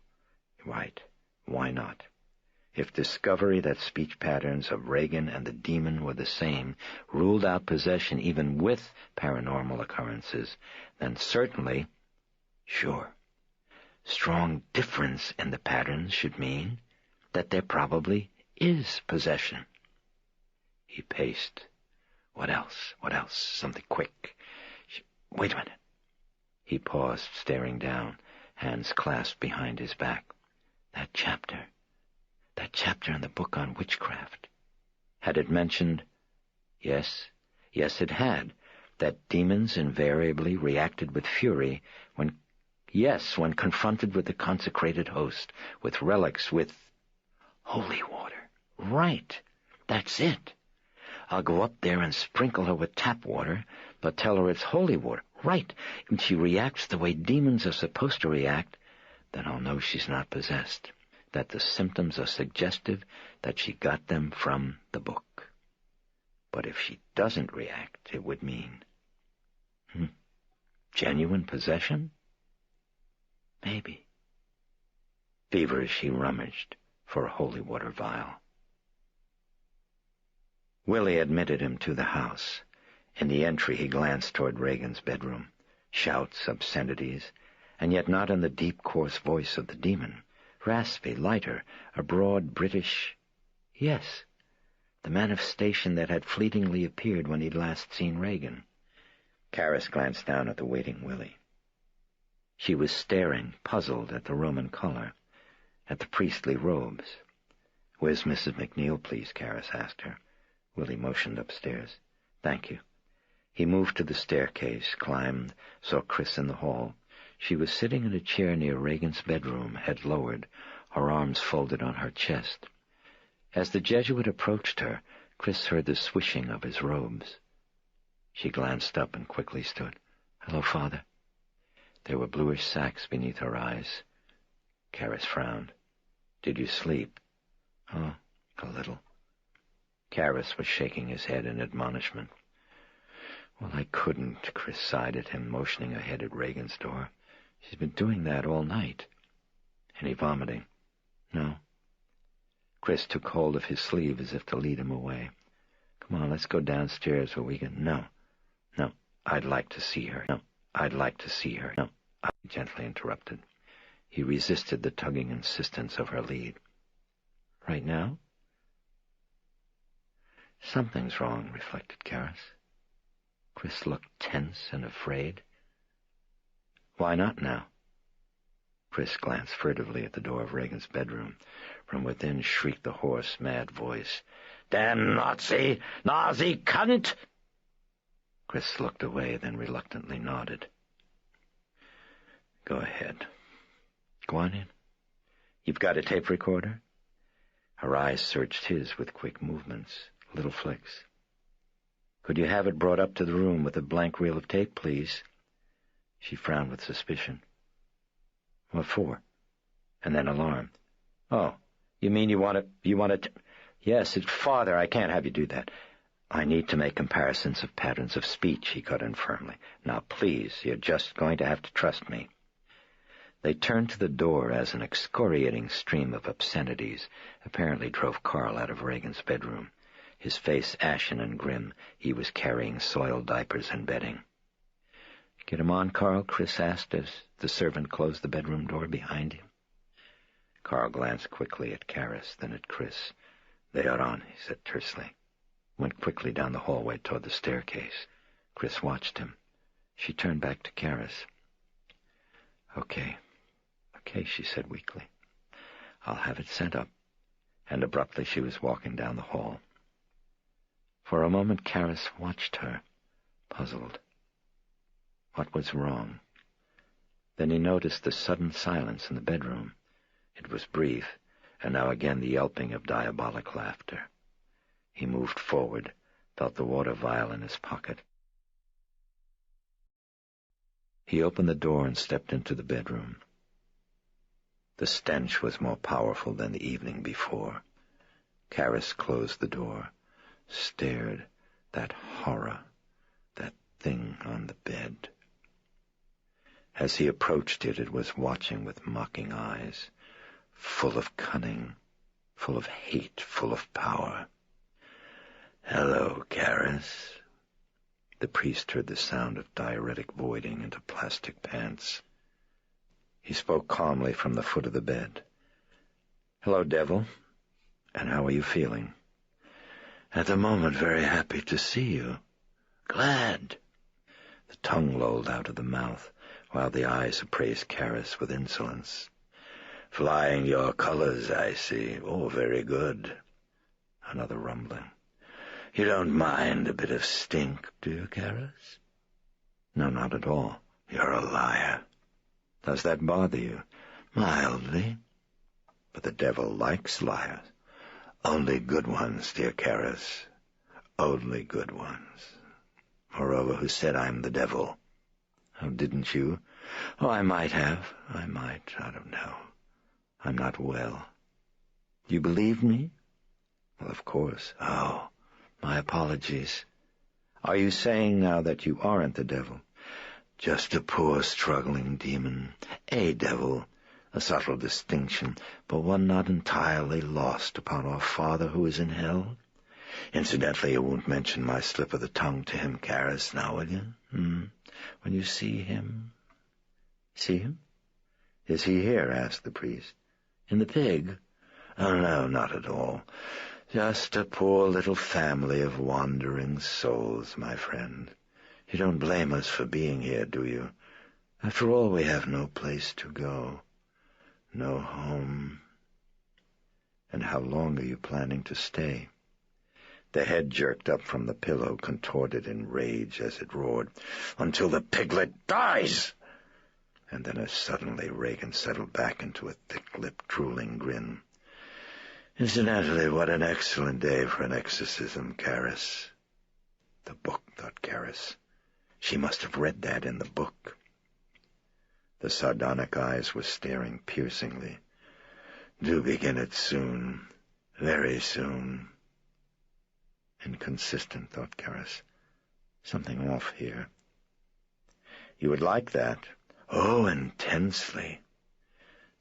Right. Why not? If discovery that speech patterns of Regan and the demon were the same ruled out possession even with paranormal occurrences, then certainly, sure, strong difference in the patterns should mean that there probably is possession. He paced. What else? Something quick. Wait a minute. He paused, staring down, hands clasped behind his back. That chapter in the book on witchcraft. Had it mentioned... Yes, it had, that demons invariably reacted with fury when confronted with the consecrated host, with relics, with holy water. Right, that's it. I'll go up there and sprinkle her with tap water, but tell her it's holy water. Right, if she reacts the way demons are supposed to react, then I'll know she's not possessed, that the symptoms are suggestive that she got them from the book. But if she doesn't react, it would mean... genuine possession? Maybe. Feverish, he rummaged for a holy water vial. Willie admitted him to the house. In the entry he glanced toward Regan's bedroom. Shouts, obscenities, and yet not in the deep, coarse voice of the demon. Raspy, lighter, a broad British... Yes, the manifestation that had fleetingly appeared when he'd last seen Regan. Karras glanced down at the waiting Willie. She was staring, puzzled, at the Roman collar, at the priestly robes. "Where's Mrs. McNeil, please?" Karis asked her. Willie motioned upstairs. "Thank you." He moved to the staircase, climbed, saw Chris in the hall. She was sitting in a chair near Regan's bedroom, head lowered, her arms folded on her chest. As the Jesuit approached her, Chris heard the swishing of his robes. She glanced up and quickly stood. "Hello, Father." There were bluish sacs beneath her eyes. Karis frowned. "Did you sleep?" "Oh, a little." Karis was shaking his head in admonishment. "Well, I couldn't," Chris sighed at him, motioning ahead at Regan's door. "She's been doing that all night." "Any vomiting?" "No." Chris took hold of his sleeve as if to lead him away. "Come on, let's go downstairs where we can—" No, I'd like to see her. No, I gently interrupted. He resisted the tugging insistence of her lead. "Right now?" "Something's wrong," reflected Karis. Chris looked tense and afraid. "Why not now?" Chris glanced furtively at the door of Regan's bedroom. From within shrieked the hoarse, mad voice. "Damn Nazi! Nazi cunt!" Chris looked away, then reluctantly nodded. "Go ahead. Go on in. You've got a tape recorder?" Her eyes searched his with quick movements, little flicks. "Could you have it brought up to the room with a blank reel of tape, please?" She frowned with suspicion. "What for?" And then alarm. "Oh, you mean you want to... Yes, it's Father, I can't have you do that." "I need to make comparisons of patterns of speech," he cut in firmly. "Now, please, you're just going to have to trust me." They turned to the door as an excoriating stream of obscenities apparently drove Carl out of Regan's bedroom. His face ashen and grim, he was carrying soiled diapers and bedding. "Get him on, Carl?" Chris asked as the servant closed the bedroom door behind him. Carl glanced quickly at Karis, then at Chris. "They are on," he said tersely. Went quickly down the hallway toward the staircase. Chris watched him. She turned back to Karis. Okay, she said weakly. "I'll have it sent up." And abruptly she was walking down the hall. For a moment Karis watched her, puzzled. What was wrong? Then he noticed the sudden silence in the bedroom. It was brief, and now again the yelping of diabolic laughter. He moved forward, felt the water vial in his pocket. He opened the door and stepped into the bedroom. The stench was more powerful than the evening before. Karis closed the door, stared. That horror, that thing on the bed. As he approached it, it was watching with mocking eyes, full of cunning, full of hate, full of power. "Hello, Karis." The priest heard the sound of diuretic voiding into plastic pants. He spoke calmly from the foot of the bed. "Hello, devil. And how are you feeling?" "At the moment, very happy to see you. Glad." The tongue lolled out of the mouth, while the eyes appraised Karis with insolence. "Flying your colors, I see. Oh, very good." Another rumbling. "You don't mind a bit of stink, do you, Karis?" "No, not at all." "You're a liar." "Does that bother you?" "Mildly." "But the devil likes liars." "Only good ones, dear Karis. Only good ones. Moreover, who said I'm the devil?" "Oh, didn't you?" "Oh, I might have. I don't know. I'm not well." "You believe me?" "Well, of course." "Oh, my apologies." "Are you saying now that you aren't the devil?" "Just a poor struggling demon. A devil. A subtle distinction, but one not entirely lost upon our Father who is in hell. Incidentally, you won't mention my slip of the tongue to him, Karis, now, will you? When you see him?" "See him? Is he here?" asked the priest. "In the pig?" "Oh, no, not at all. Just a poor little family of wandering souls, my friend. You don't blame us for being here, do you?" After all, we have no place to go, no home. And how long are you planning to stay? The head jerked up from the pillow, contorted in rage as it roared, "Until the piglet dies!" And then as suddenly Reagan settled back into a thick-lipped, drooling grin. "Incidentally, what an excellent day for an exorcism, Karis." The book, thought Karis. She must have read that in the book. The sardonic eyes were staring piercingly. "Do begin it soon, very soon." Inconsistent, thought Karis. Something off here. "You would like that?" "Oh, intensely."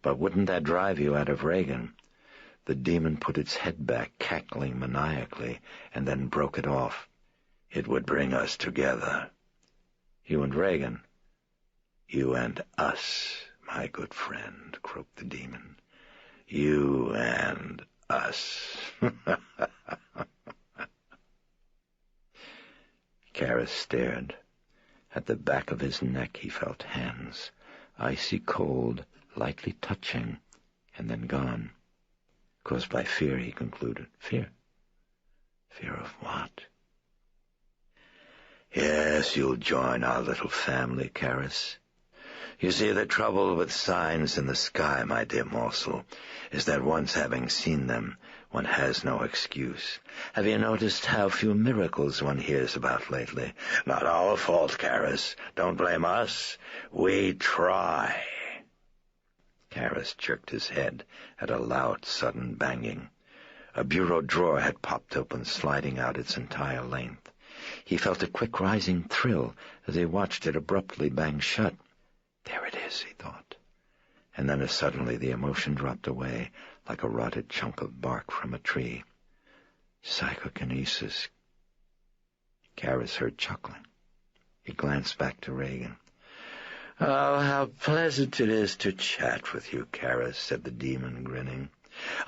"But wouldn't that drive you out of Reagan?" The demon put its head back, cackling maniacally, and then broke it off. "It would bring us together." "You and Reagan?" "You and us, my good friend," croaked the demon. "You and us." Karis stared. At the back of his neck he felt hands, icy cold, lightly touching, and then gone. Caused by fear, he concluded. Fear? Fear of what? "Yes, you'll join our little family, Karis. You see, the trouble with signs in the sky, my dear morsel, is that once having seen them, one has no excuse. Have you noticed how few miracles one hears about lately? Not our fault, Karis. Don't blame us. We try." Karis jerked his head at a loud, sudden banging. A bureau drawer had popped open, sliding out its entire length. He felt a quick rising thrill as he watched it abruptly bang shut. There it is, he thought. And then as suddenly the emotion dropped away, like a rotted chunk of bark from a tree. Psychokinesis. Karis heard chuckling. He glanced back to Reagan. "Oh, how pleasant it is to chat with you, Karis," said the demon, grinning.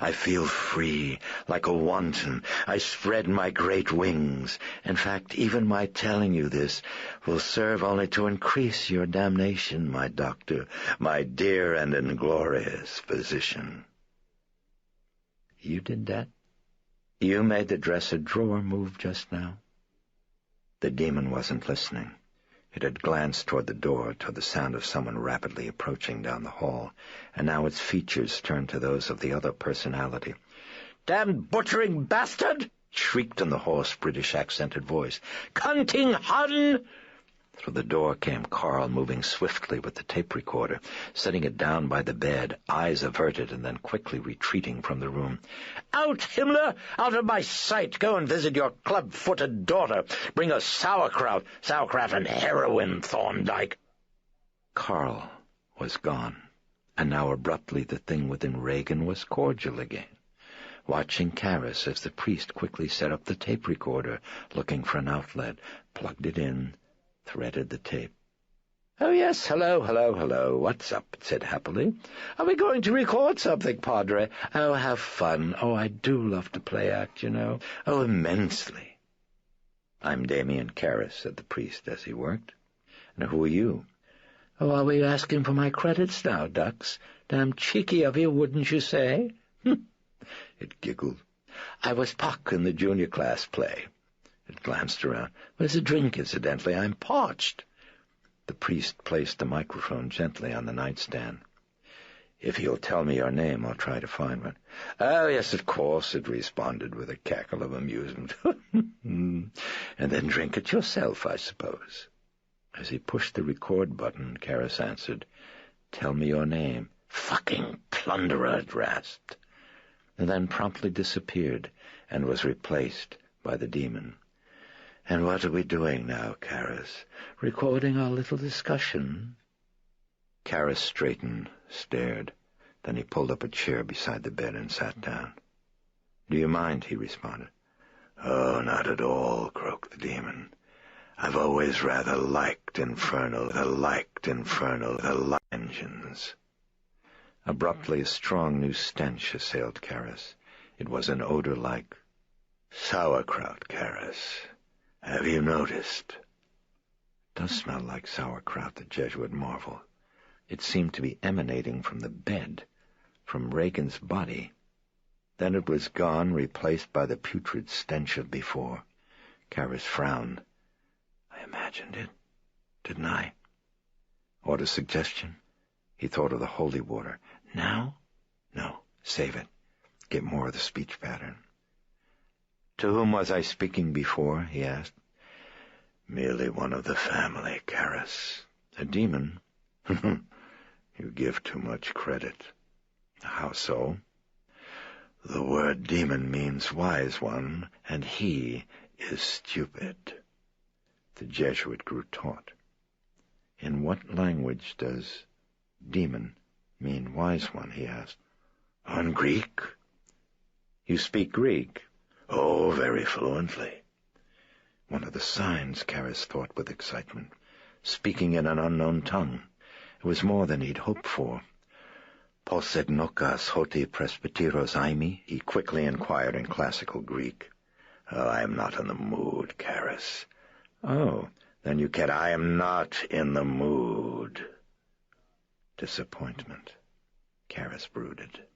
"I feel free, like a wanton. I spread my great wings. In fact, even my telling you this will serve only to increase your damnation, my doctor, my dear and inglorious physician." "You did that? You made the dresser drawer move just now?" The demon wasn't listening. It had glanced toward the door, toward the sound of someone rapidly approaching down the hall, and now its features turned to those of the other personality. "Damned butchering bastard!" shrieked in the hoarse British-accented voice. "Cunting Hun!" Through the door came Carl, moving swiftly with the tape recorder, setting it down by the bed, eyes averted, and then quickly retreating from the room. "Out, Himmler! Out of my sight! Go and visit your club-footed daughter. Bring us sauerkraut and heroin, Thorndyke." Carl was gone, and now abruptly the thing within Reagan was cordial again, watching Karis as the priest quickly set up the tape recorder, looking for an outlet, plugged it in, threaded the tape. "Oh, yes, hello. What's up?" it said happily. "Are we going to record something, Padre? Oh, have fun. Oh, I do love to play act, you know. Oh, immensely." "I'm Damien Karis," said the priest as he worked. "And who are you?" "Oh, are we asking for my credits now, ducks? Damn cheeky of you, wouldn't you say?" It giggled. "I was Puck in the junior class play." It glanced around. "Where's a drink, incidentally? I'm parched." The priest placed the microphone gently on the nightstand. "If you'll tell me your name, I'll try to find one." "Oh, yes, of course," it responded with a cackle of amusement. "And then drink it yourself, I suppose." As he pushed the record button, Karis answered, "Tell me your name." "Fucking plunderer," it rasped, and then promptly disappeared and was replaced by the demon. "And what are we doing now, Karis? Recording our little discussion?" Karis straightened, stared. Then he pulled up a chair beside the bed and sat down. "Do you mind?" he responded. "Oh, not at all," croaked the demon. "I've always rather liked infernal engines." Abruptly, a strong new stench assailed Karis. It was an odor like sauerkraut, Karis. Have you noticed? "Does smell like sauerkraut," the Jesuit marveled. It seemed to be emanating from the bed, from Regan's body. Then it was gone, replaced by the putrid stench of before. Karras frowned. "I imagined it, didn't I?" Auto-suggestion? He thought of the holy water. Now? No, save it. Get more of the speech pattern. "To whom was I speaking before?" he asked. "Merely one of the family, Karras." "A demon?" "You give too much credit." "How so?" "The word demon means wise one, and he is stupid." The Jesuit grew taut. "In what language does demon mean wise one?" he asked. "On Greek." "You speak Greek?" "Oh, very fluently." One of the signs, Karras thought with excitement. Speaking in an unknown tongue. It was more than he'd hoped for. "Posednokas hoti presbyteros aimi?" he quickly inquired in classical Greek. "Oh, I am not in the mood, Karras." "Oh, then you can't." "I am not in the mood." Disappointment. Karras brooded.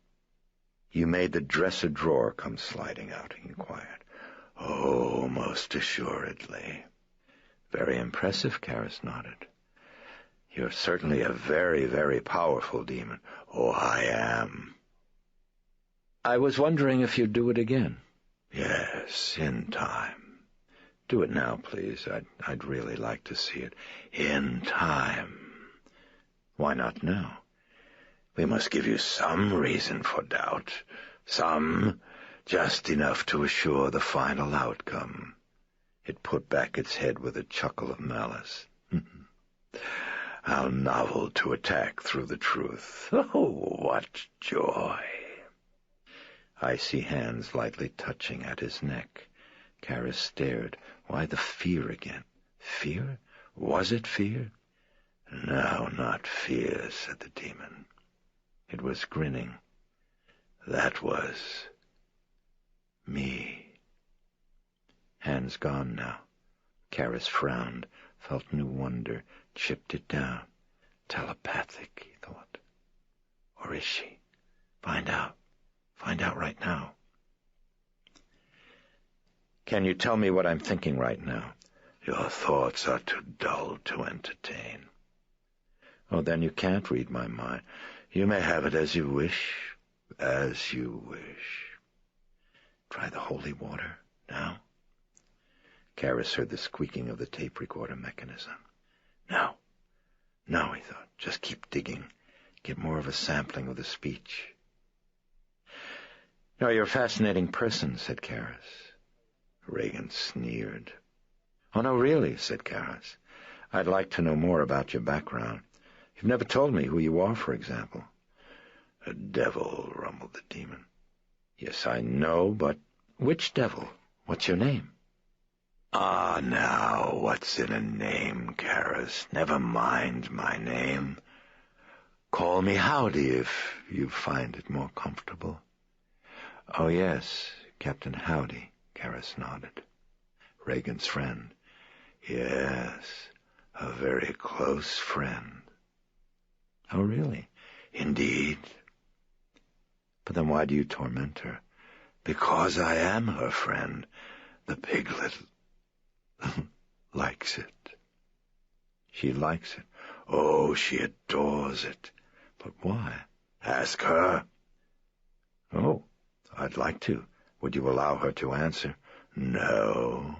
"You made the dresser drawer come sliding out?" he inquired. "Oh, most assuredly." "Very impressive," Karras nodded. "You're certainly a very, very powerful demon." "Oh, I am." "I was wondering if you'd do it again." "Yes, in time." "Do it now, please. I'd really like to see it." "In time." "Why not now?" "We must give you some reason for doubt. Some, just enough to assure the final outcome." It put back its head with a chuckle of malice. "How novel to attack through the truth. Oh, what joy." Icy hands lightly touching at his neck. Karras stared. Why the fear again? Fear? Was it fear? "No, not fear," said the demon. It was grinning. "That was me." Hands gone now. Karras frowned, felt new wonder, chipped it down. Telepathic, he thought. Or is she? Find out. Find out right now. "Can you tell me what I'm thinking right now?" "Your thoughts are too dull to entertain." "Oh, then you can't read my mind." "You may have it as you wish, as you wish." Try the holy water, now. Karras heard the squeaking of the tape recorder mechanism. No, he thought. Just keep digging. Get more of a sampling of the speech. "No, you're a fascinating person," said Karras. Regan sneered. "Oh, no, really," said Karras. "I'd like to know more about your background. You've never told me who you are, for example." "A devil," rumbled the demon. "Yes, I know, but—" "Which devil? What's your name?" "Ah, now, what's in a name, Karras? Never mind my name. Call me Howdy if you find it more comfortable." "Oh, yes, Captain Howdy," Karras nodded. "Regan's friend." "Yes, a very close friend." "Oh, really?" "Indeed." "But then why do you torment her?" "Because I am her friend. The piglet likes it." "She likes it?" "Oh, she adores it." "But why?" "Ask her." "Oh, I'd like to. Would you allow her to answer?" "No."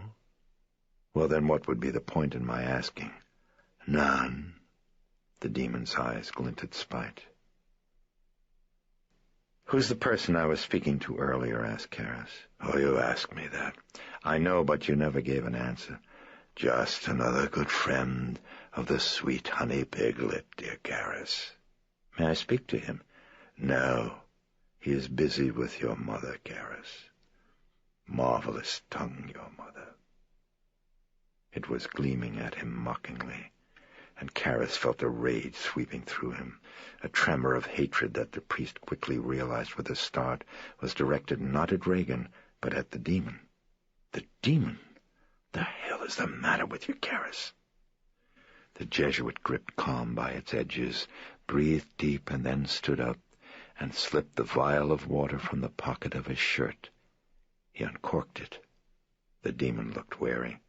"Well, then what would be the point in my asking?" "None." The demon's eyes glinted spite. "Who's the person I was speaking to earlier?" asked Karras. "Oh, you asked me that." "I know, but you never gave an answer." "Just another good friend of the sweet honey piglet, dear Karras." "May I speak to him?" "No. He is busy with your mother, Karras. Marvelous tongue, your mother." It was gleaming at him mockingly, and Karras felt a rage sweeping through him, a tremor of hatred that the priest quickly realized with a start was directed not at Regan, but at the demon. The demon? The hell is the matter with you, Karras? The Jesuit gripped calm by its edges, breathed deep, and then stood up and slipped the vial of water from the pocket of his shirt. He uncorked it. The demon looked wary.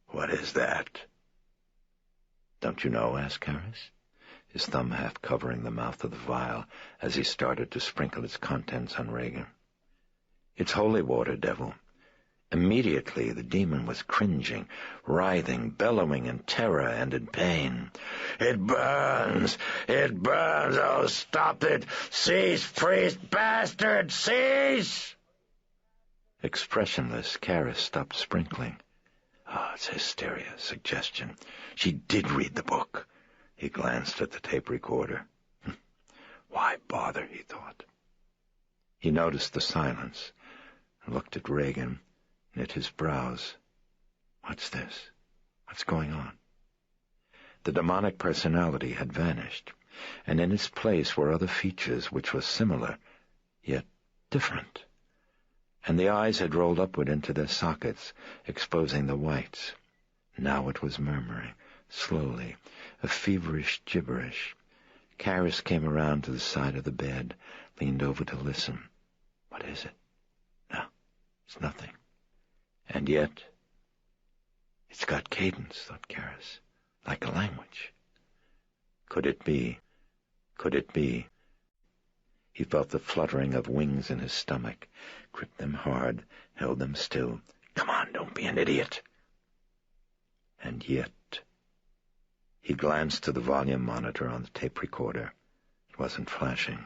"What is that?" "Don't you know?" asked Harris, his thumb half covering the mouth of the vial as he started to sprinkle its contents on Reagan. "It's holy water, devil." Immediately the demon was cringing, writhing, bellowing in terror and in pain. "It burns! It burns! Oh, stop it! Cease, priest bastard! Cease!" Expressionless, Karis stopped sprinkling. It's hysteria, suggestion. She did read the book. He glanced at the tape recorder. Why bother, he thought. He noticed the silence and looked at Reagan, knit his brows. What's this? What's going on? The demonic personality had vanished, and in its place were other features which were similar, yet different. And the eyes had rolled upward into their sockets, exposing the whites. Now it was murmuring, slowly, a feverish gibberish. Karis came around to the side of the bed, leaned over to listen. What is it? No, it's nothing. And yet, it's got cadence, thought Karis, like a language. Could it be? Could it be? He felt the fluttering of wings in his stomach, gripped them hard, held them still. Come on, don't be an idiot. And yet, he glanced to the volume monitor on the tape recorder. It wasn't flashing.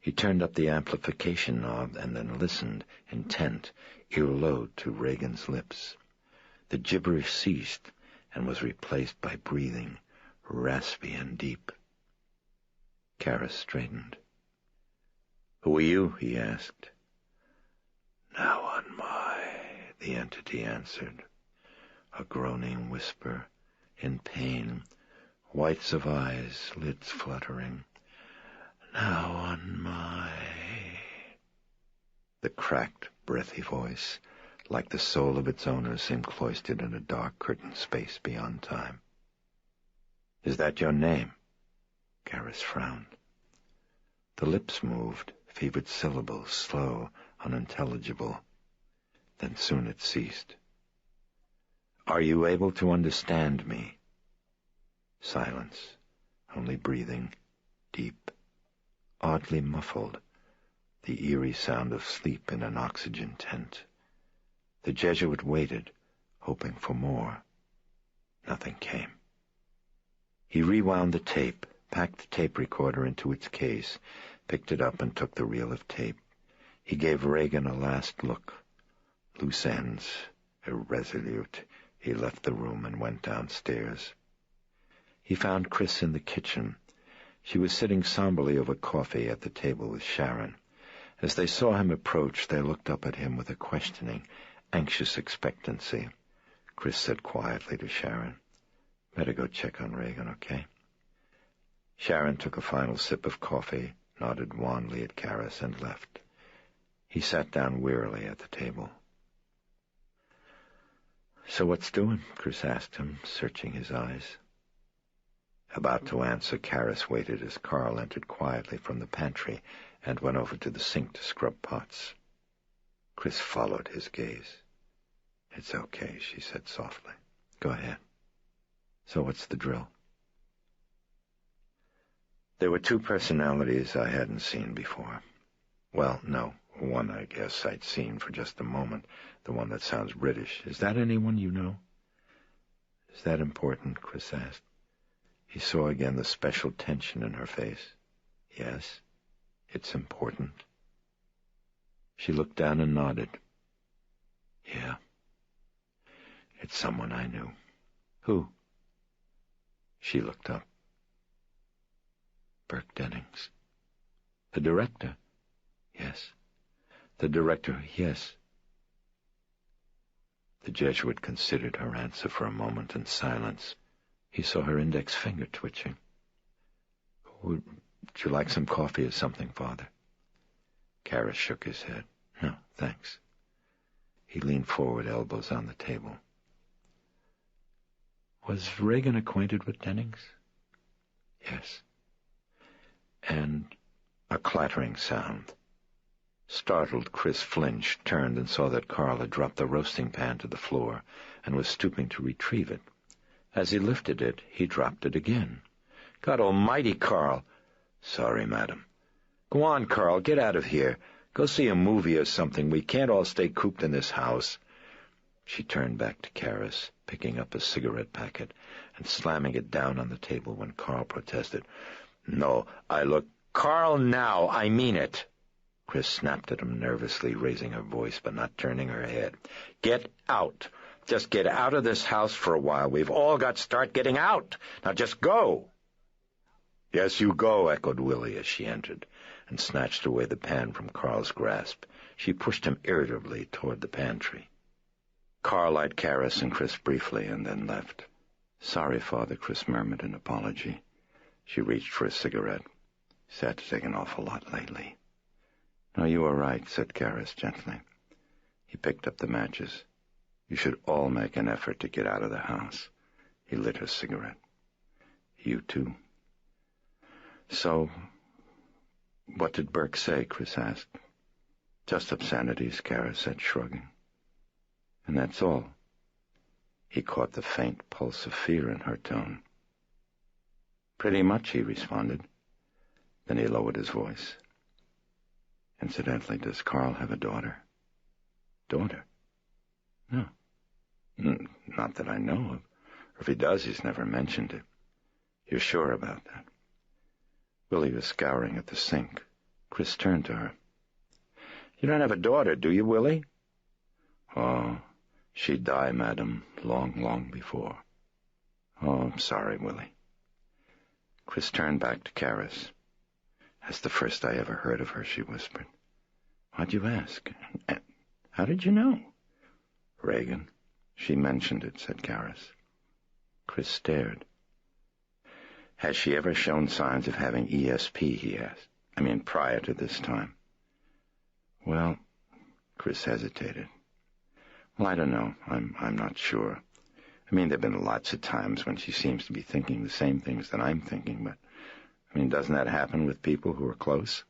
He turned up the amplification knob and then listened, intent, ear-low to Reagan's lips. The gibberish ceased and was replaced by breathing, raspy and deep. Karis straightened. "Who are you?" he asked. "Now on my," the entity answered. A groaning whisper, in pain, whites of eyes, lids fluttering. "Now on my." The cracked, breathy voice, like the soul of its owner, seemed cloistered in a dark curtained space beyond time. "Is that your name?" Karis frowned. The lips moved, fevered syllables, slow, unintelligible. Then soon it ceased. "Are you able to understand me?" Silence, only breathing, deep, oddly muffled, the eerie sound of sleep in an oxygen tent. The Jesuit waited, hoping for more. Nothing came. He rewound the tape, packed the tape recorder into its case, picked it up and took the reel of tape. He gave Reagan a last look. Loose ends, irresolute, he left the room and went downstairs. He found Chris in the kitchen. She was sitting somberly over coffee at the table with Sharon. As they saw him approach, they looked up at him with a questioning, anxious expectancy. Chris said quietly to Sharon, "Better go check on Reagan, okay?" Sharon took a final sip of coffee, nodded wanly at Karis, and left. He sat down wearily at the table. "So what's doing?" Chris asked him, searching his eyes. About to answer, Karis waited as Carl entered quietly from the pantry and went over to the sink to scrub pots. Chris followed his gaze. "It's okay," she said softly. "Go ahead. So what's the drill?" There were two personalities I hadn't seen before. Well, no, one I guess I'd seen for just a moment, the one that sounds British. Is that anyone you know? Is that important? Chris asked. He saw again the special tension in her face. Yes, it's important. She looked down and nodded. Yeah, it's someone I knew. Who? She looked up. Burke Dennings. The director? Yes. The director, yes. The Jesuit considered her answer for a moment in silence. He saw her index finger twitching. Would you like some coffee or something, Father? Karis shook his head. No, thanks. He leaned forward, elbows on the table. Was Reagan acquainted with Dennings? Yes. And a clattering sound. Startled, Chris flinched, turned, and saw that Carl had dropped the roasting pan to the floor and was stooping to retrieve it. As he lifted it, he dropped it again. God almighty, Carl! Sorry, madam. Go on, Carl, get out of here. Go see a movie or something. We can't all stay cooped in this house. She turned back to Karis, picking up a cigarette packet and slamming it down on the table when Carl protested. No, Carl, now, I mean it. Chris snapped at him nervously, raising her voice but not turning her head. Get out. Just get out of this house for a while. We've all got to start getting out. Now just go. Yes, you go, echoed Willie as she entered and snatched away the pan from Carl's grasp. She pushed him irritably toward the pantry. Carl eyed Karis and Chris briefly and then left. Sorry, Father, Chris murmured in apology. She reached for a cigarette. He's had to take an awful lot lately. No, you were right, said Karis gently. He picked up the matches. You should all make an effort to get out of the house. He lit her cigarette. You too. So, what did Burke say? Chris asked. Just obscenities, Karis said, shrugging. And that's all. He caught the faint pulse of fear in her tone. Pretty much, he responded. Then he lowered his voice. Incidentally, does Carl have a daughter? Daughter? No. Not that I know of. Or if he does, he's never mentioned it. You're sure about that? Willie was scouring at the sink. Chris turned to her. You don't have a daughter, do you, Willie? Oh, she'd die, madam, long, long before. Oh, I'm sorry, Willie. Chris turned back to Karis. That's the first I ever heard of her, she whispered. Why'd you ask? How did you know? Reagan. She mentioned it, said Karis. Chris stared. Has she ever shown signs of having ESP, he asked. I mean, prior to this time. Well, Chris hesitated. Well, I don't know. I'm not sure. I mean, there have been lots of times when she seems to be thinking the same things that I'm thinking, but, I mean, doesn't that happen with people who are close?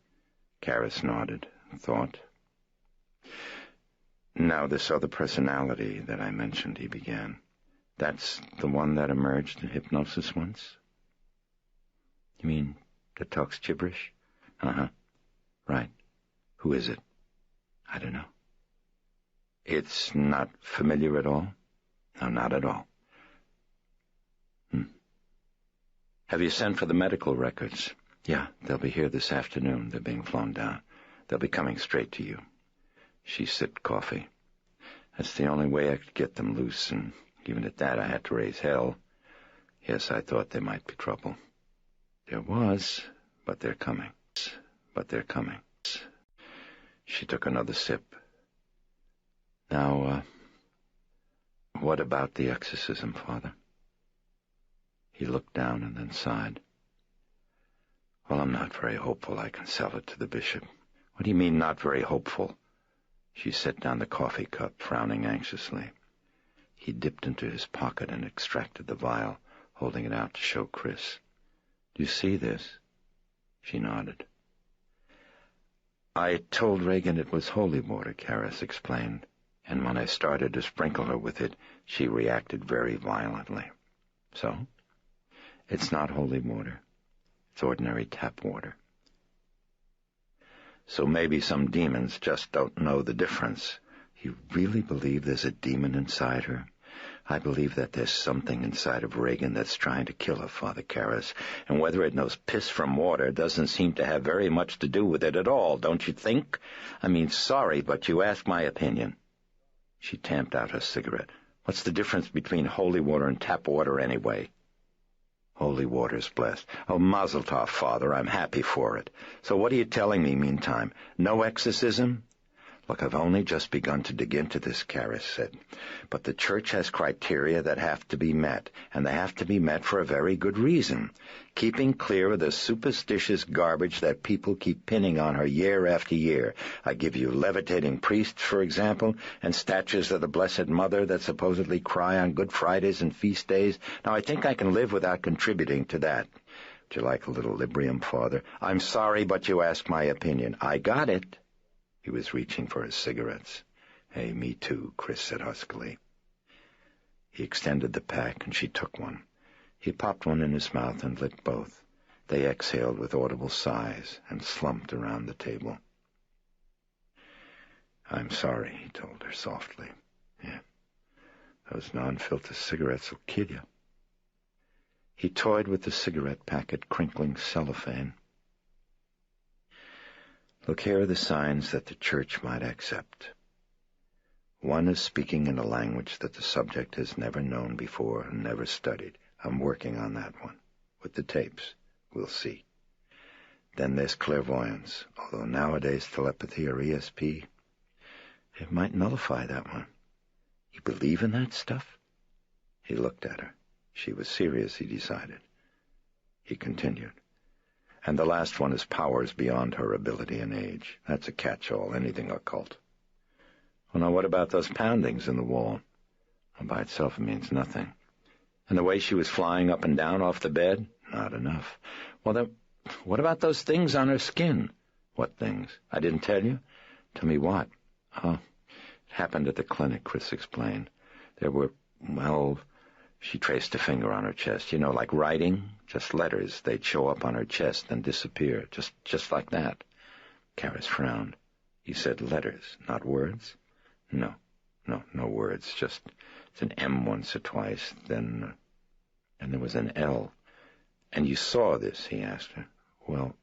Karis nodded and thought. Now, this other personality that I mentioned, he began. That's the one that emerged in hypnosis once? You mean that talks gibberish? Uh-huh. Right. Who is it? I don't know. It's not familiar at all? No, not at all. Have you sent for the medical records? Yeah, they'll be here this afternoon. They're being flown down. They'll be coming straight to you. She sipped coffee. That's the only way I could get them loose, and even at that I had to raise hell. Yes, I thought there might be trouble. There was, but they're coming. She took another sip. Now, what about the exorcism, Father? He looked down and then sighed. Well, I'm not very hopeful I can sell it to the bishop. What do you mean, not very hopeful? She set down the coffee cup, frowning anxiously. He dipped into his pocket and extracted the vial, holding it out to show Chris. Do you see this? She nodded. I told Reagan it was holy water, Karis explained, and when I started to sprinkle her with it, she reacted very violently. So? It's not holy water. It's ordinary tap water. So maybe some demons just don't know the difference. You really believe there's a demon inside her? I believe that there's something inside of Reagan that's trying to kill her, Father Karis, and whether it knows piss from water doesn't seem to have very much to do with it at all, don't you think? I mean, sorry, but you asked my opinion. She tamped out her cigarette. What's the difference between holy water and tap water anyway? Holy water's blessed. Oh, mazel tov, Father, I'm happy for it. So what are you telling me, meantime? No exorcism? Look, I've only just begun to dig into this, Karis said. But the church has criteria that have to be met, and they have to be met for a very good reason. Keeping clear of the superstitious garbage that people keep pinning on her year after year. I give you levitating priests, for example, and statues of the Blessed Mother that supposedly cry on Good Fridays and feast days. Now, I think I can live without contributing to that. Would you like a little Librium, Father? I'm sorry, but you asked my opinion. I got it. He was reaching for his cigarettes. Hey, me too, Chris said huskily. He extended the pack, and she took one. He popped one in his mouth and lit both. They exhaled with audible sighs and slumped around the table. I'm sorry, he told her softly. Yeah, those non-filter cigarettes will kill you. He toyed with the cigarette packet, crinkling cellophane. Look, here are the signs that the church might accept. One is speaking in a language that the subject has never known before and never studied. I'm working on that one. With the tapes. We'll see. Then there's clairvoyance, although nowadays telepathy or ESP, it might nullify that one. You believe in that stuff? He looked at her. She was serious, he decided. He continued. And the last one is powers beyond her ability and age. That's a catch-all, anything occult. Well, now what about those poundings in the wall? Well, by itself it means nothing. And the way she was flying up and down off the bed? Not enough. Well, then, what about those things on her skin? What things? I didn't tell you? Tell me what? Oh, it happened at the clinic, Chris explained. There were, well, she traced a finger on her chest. You know, like writing, just letters. They'd show up on her chest and disappear, just like that. Karis frowned. You said letters, not words? No words. Just it's an M once or twice, then there was an L. And you saw this, he asked her. Well,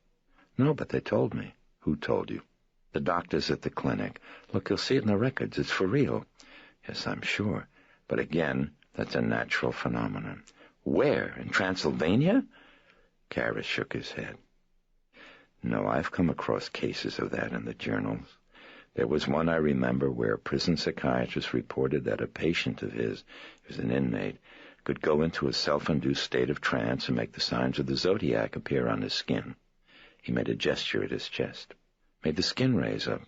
no, but they told me. Who told you? The doctors at the clinic. Look, you'll see it in the records. It's for real. Yes, I'm sure. But again, that's a natural phenomenon. Where? In Transylvania? Karis shook his head. No, I've come across cases of that in the journals. There was one I remember where a prison psychiatrist reported that a patient of his, who was an inmate, could go into a self-induced state of trance and make the signs of the zodiac appear on his skin. He made a gesture at his chest. Made the skin raise up.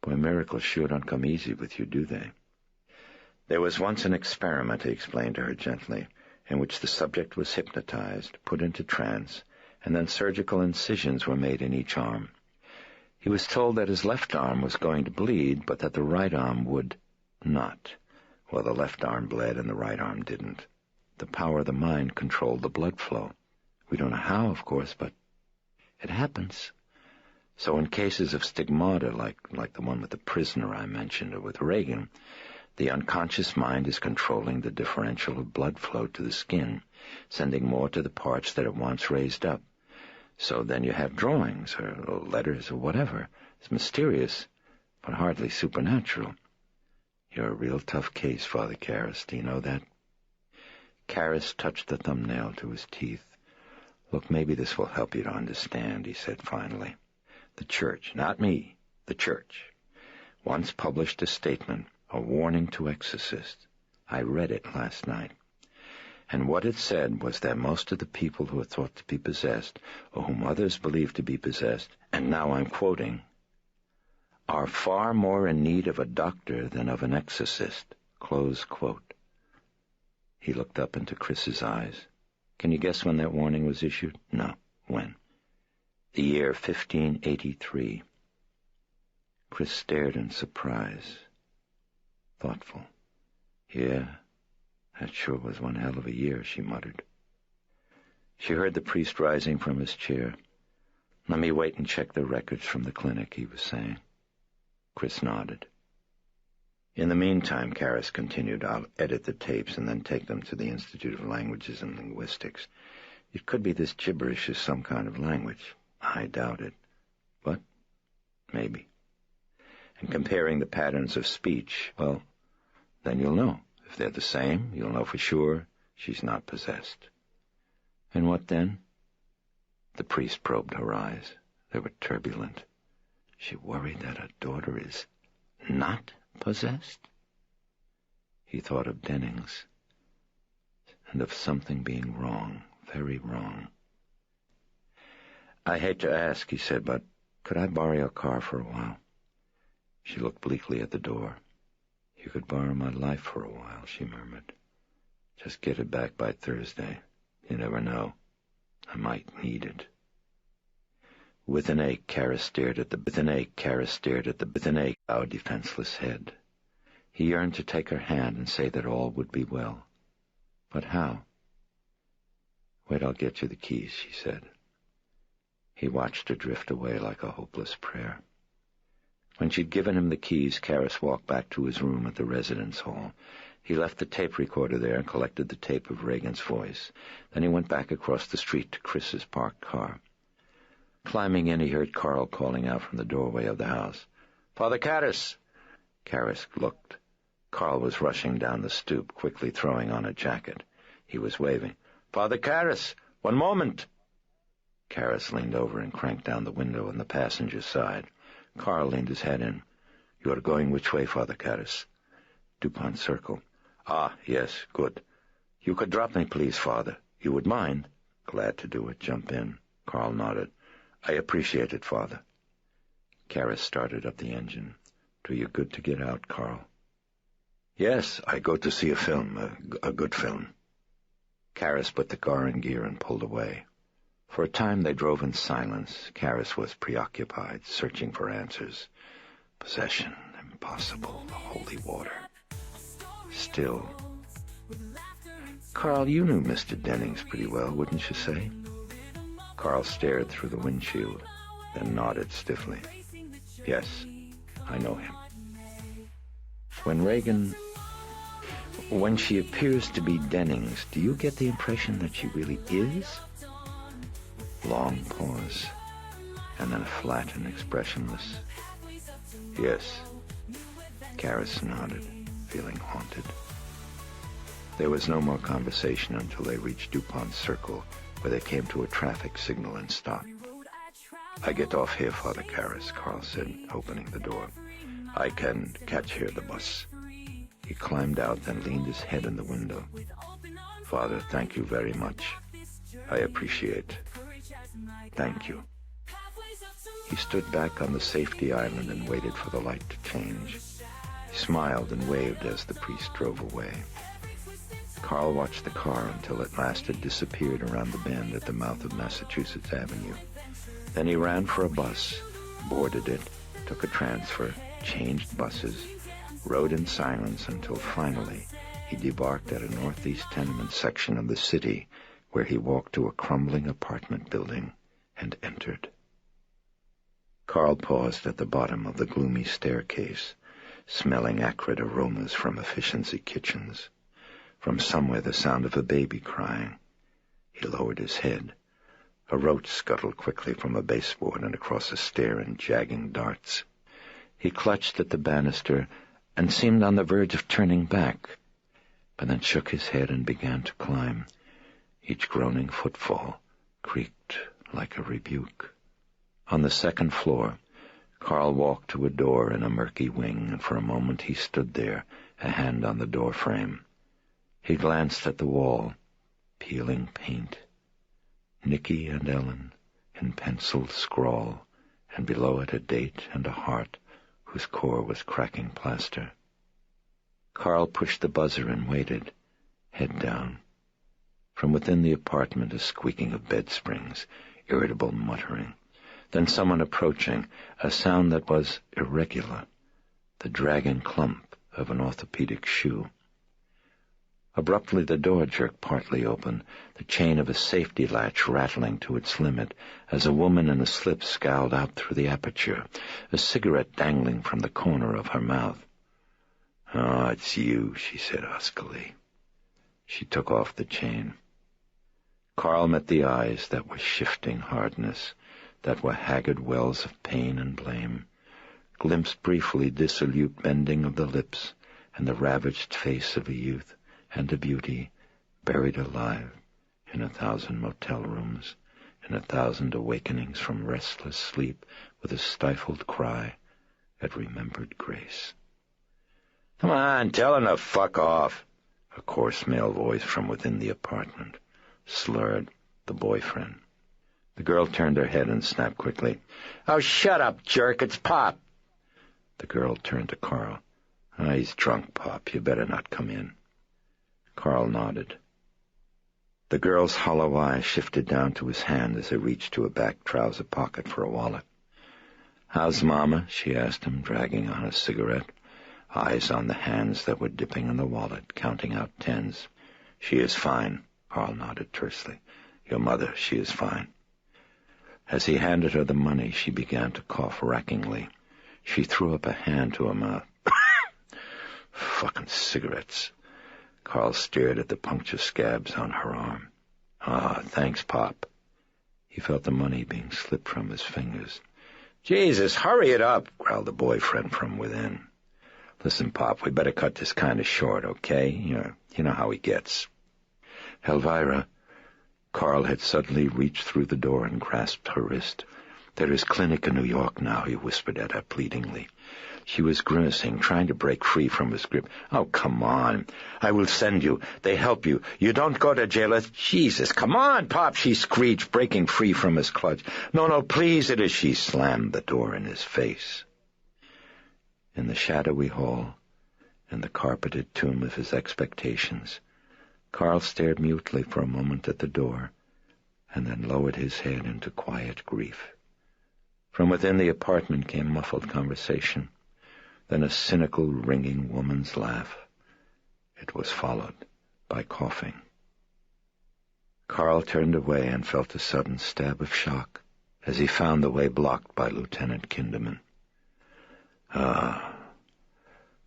Boy, miracles sure don't come easy with you, do they? There was once an experiment, he explained to her gently, in which the subject was hypnotized, put into trance, and then surgical incisions were made in each arm. He was told that his left arm was going to bleed, but that the right arm would not. Well, the left arm bled and the right arm didn't. The power of the mind controlled the blood flow. We don't know how, of course, but it happens. So in cases of stigmata, like the one with the prisoner I mentioned, or with Reagan, the unconscious mind is controlling the differential of blood flow to the skin, sending more to the parts that it wants raised up. So then you have drawings, or letters, or whatever. It's mysterious, but hardly supernatural. You're a real tough case, Father Karis. Do you know that? Karis touched the thumbnail to his teeth. Look, maybe this will help you to understand, he said finally. The church, not me, the church, once published a statement, a warning to exorcists. I read it last night. And what it said was that most of the people who are thought to be possessed, or whom others believe to be possessed, and now I'm quoting, are far more in need of a doctor than of an exorcist. Close quote. He looked up into Chris's eyes. Can you guess when that warning was issued? No. When? The year 1583. Chris stared in surprise. Thoughtful. Yeah, that sure was one hell of a year, she muttered. She heard the priest rising from his chair. Let me wait and check the records from the clinic, he was saying. Chris nodded. In the meantime, Karis continued, I'll edit the tapes and then take them to the Institute of Languages and Linguistics. It could be this gibberish is some kind of language. I doubt it. But maybe. And comparing the patterns of speech, well, then you'll know. If they're the same, you'll know for sure she's not possessed. And what then? The priest probed her eyes. They were turbulent. She worried that her daughter is not possessed? He thought of Dennings, and of something being wrong, very wrong. "I hate to ask," he said, "but could I borrow your car for a while?" She looked bleakly at the door. "You could borrow my life for a while," she murmured. "Just get it back by Thursday. You never know. I might need it." With an ache, Kara stared at the bowed, defenseless head. He yearned to take her hand and say that all would be well. But how? "Wait, I'll get you the keys," she said. He watched her drift away like a hopeless prayer. When she'd given him the keys, Karras walked back to his room at the residence hall. He left the tape recorder there and collected the tape of Reagan's voice. Then he went back across the street to Chris's parked car. Climbing in, he heard Carl calling out from the doorway of the house. "Father Karras!" Karras looked. Carl was rushing down the stoop, quickly throwing on a jacket. He was waving. "Father Karras! One moment!" Karras leaned over and cranked down the window on the passenger's side. Carl leaned his head in. "You are going which way, Father Karras?" "DuPont Circle." "Ah, yes, good. You could drop me, please, Father. You would mind?" "Glad to do it. Jump in." Carl nodded. "I appreciate it, Father." Karras started up the engine. "Do you good to get out, Carl?" "Yes, I go to see a film, a good film." Karras put the car in gear and pulled away. For a time they drove in silence. Karras was preoccupied, searching for answers. Possession, impossible, the holy water. Still. "Carl, you knew Mr. Dennings pretty well, wouldn't you say?" Carl stared through the windshield, then nodded stiffly. "Yes, I know him." When she appears to be Dennings, do you get the impression that she really is? Long pause, and then flat and expressionless. "Yes." Karras nodded, feeling haunted. There was no more conversation until they reached DuPont Circle, where they came to a traffic signal and stopped. "I get off here, Father Karras," Carl said, opening the door. "I can catch here the bus." He climbed out, then leaned his head in the window. "Father, thank you very much. I appreciate. Thank you." He stood back on the safety island and waited for the light to change. He smiled and waved as the priest drove away. Carl watched the car until at last it disappeared around the bend at the mouth of Massachusetts Avenue. Then he ran for a bus, boarded it, took a transfer, changed buses, rode in silence until finally he debarked at a northeast tenement section of the city, where he walked to a crumbling apartment building and entered. Carl paused at the bottom of the gloomy staircase, smelling acrid aromas from efficiency kitchens. From somewhere the sound of a baby crying. He lowered his head. A roach scuttled quickly from a baseboard and across a stair in jagging darts. He clutched at the banister and seemed on the verge of turning back, but then shook his head and began to climb. Each groaning footfall creaked like a rebuke. On the second floor, Carl walked to a door in a murky wing, and for a moment he stood there, a hand on the door frame. He glanced at the wall, peeling paint. Nicky and Ellen, in penciled scrawl, and below it a date and a heart whose core was cracking plaster. Carl pushed the buzzer and waited, head down. From within the apartment a squeaking of bed springs, irritable muttering. Then someone approaching, a sound that was irregular, the dragging clump of an orthopedic shoe. Abruptly the door jerked partly open, the chain of a safety latch rattling to its limit, as a woman in a slip scowled out through the aperture, a cigarette dangling from the corner of her mouth. "Ah, it's you," she said huskily. She took off the chain. Carl met the eyes that were shifting hardness, that were haggard wells of pain and blame, glimpsed briefly dissolute bending of the lips and the ravaged face of a youth and a beauty buried alive in 1,000 motel rooms in 1,000 awakenings from restless sleep with a stifled cry at remembered grace. "Come on, tell him to fuck off," a coarse male voice from within the apartment slurred the boyfriend. The girl turned her head and snapped quickly, "Oh, shut up, jerk, it's Pop." The girl turned to Carl. "He's drunk, Pop. You better not come in." Carl nodded. The girl's hollow eye shifted down to his hand as he reached to a back trouser pocket for a wallet. "How's Mama?" she asked him, dragging on a cigarette, eyes on the hands that were dipping in the wallet, counting out tens. "She is fine," Carl nodded tersely. "Your mother, she is fine." As he handed her the money, she began to cough rackingly. She threw up a hand to her mouth. "Fucking cigarettes." Carl stared at the puncture scabs on her arm. "Ah, thanks, Pop." He felt the money being slipped from his fingers. "Jesus, hurry it up," growled the boyfriend from within. "Listen, Pop, we better cut this kind of short, okay? You know how he gets." "Elvira." Carl had suddenly reached through the door and grasped her wrist. "There is clinic in New York now," he whispered at her pleadingly. She was grimacing, trying to break free from his grip. "Oh, come on. I will send you. They help you. You don't go to jail. Jesus, come on, Pop," she screeched, breaking free from his clutch. No, please, it is." She slammed the door in his face. In the shadowy hall, in the carpeted tomb of his expectations, Carl stared mutely for a moment at the door, and then lowered his head into quiet grief. From within the apartment came muffled conversation, then a cynical, ringing woman's laugh. It was followed by coughing. Carl turned away and felt a sudden stab of shock as he found the way blocked by Lieutenant Kinderman.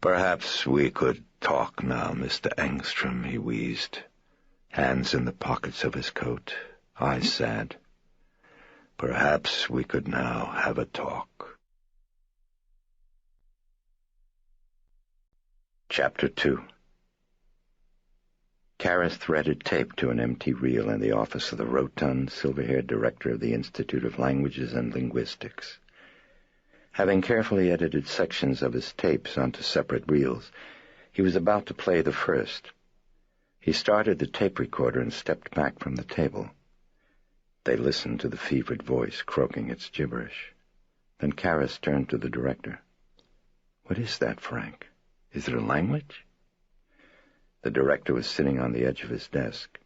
Perhaps we could talk now, Mr. Engstrom," he wheezed, hands in the pockets of his coat, eyes sad. "Perhaps we could now have a talk." Chapter 2. Karras threaded tape to an empty reel in the office of the rotund, silver-haired director of the Institute of Languages and Linguistics. Having carefully edited sections of his tapes onto separate reels, he was about to play the first. He started the tape recorder and stepped back from the table. They listened to the fevered voice croaking its gibberish. Then Karras turned to the director. "What is that, Frank? Is it a language?" The director was sitting on the edge of his desk.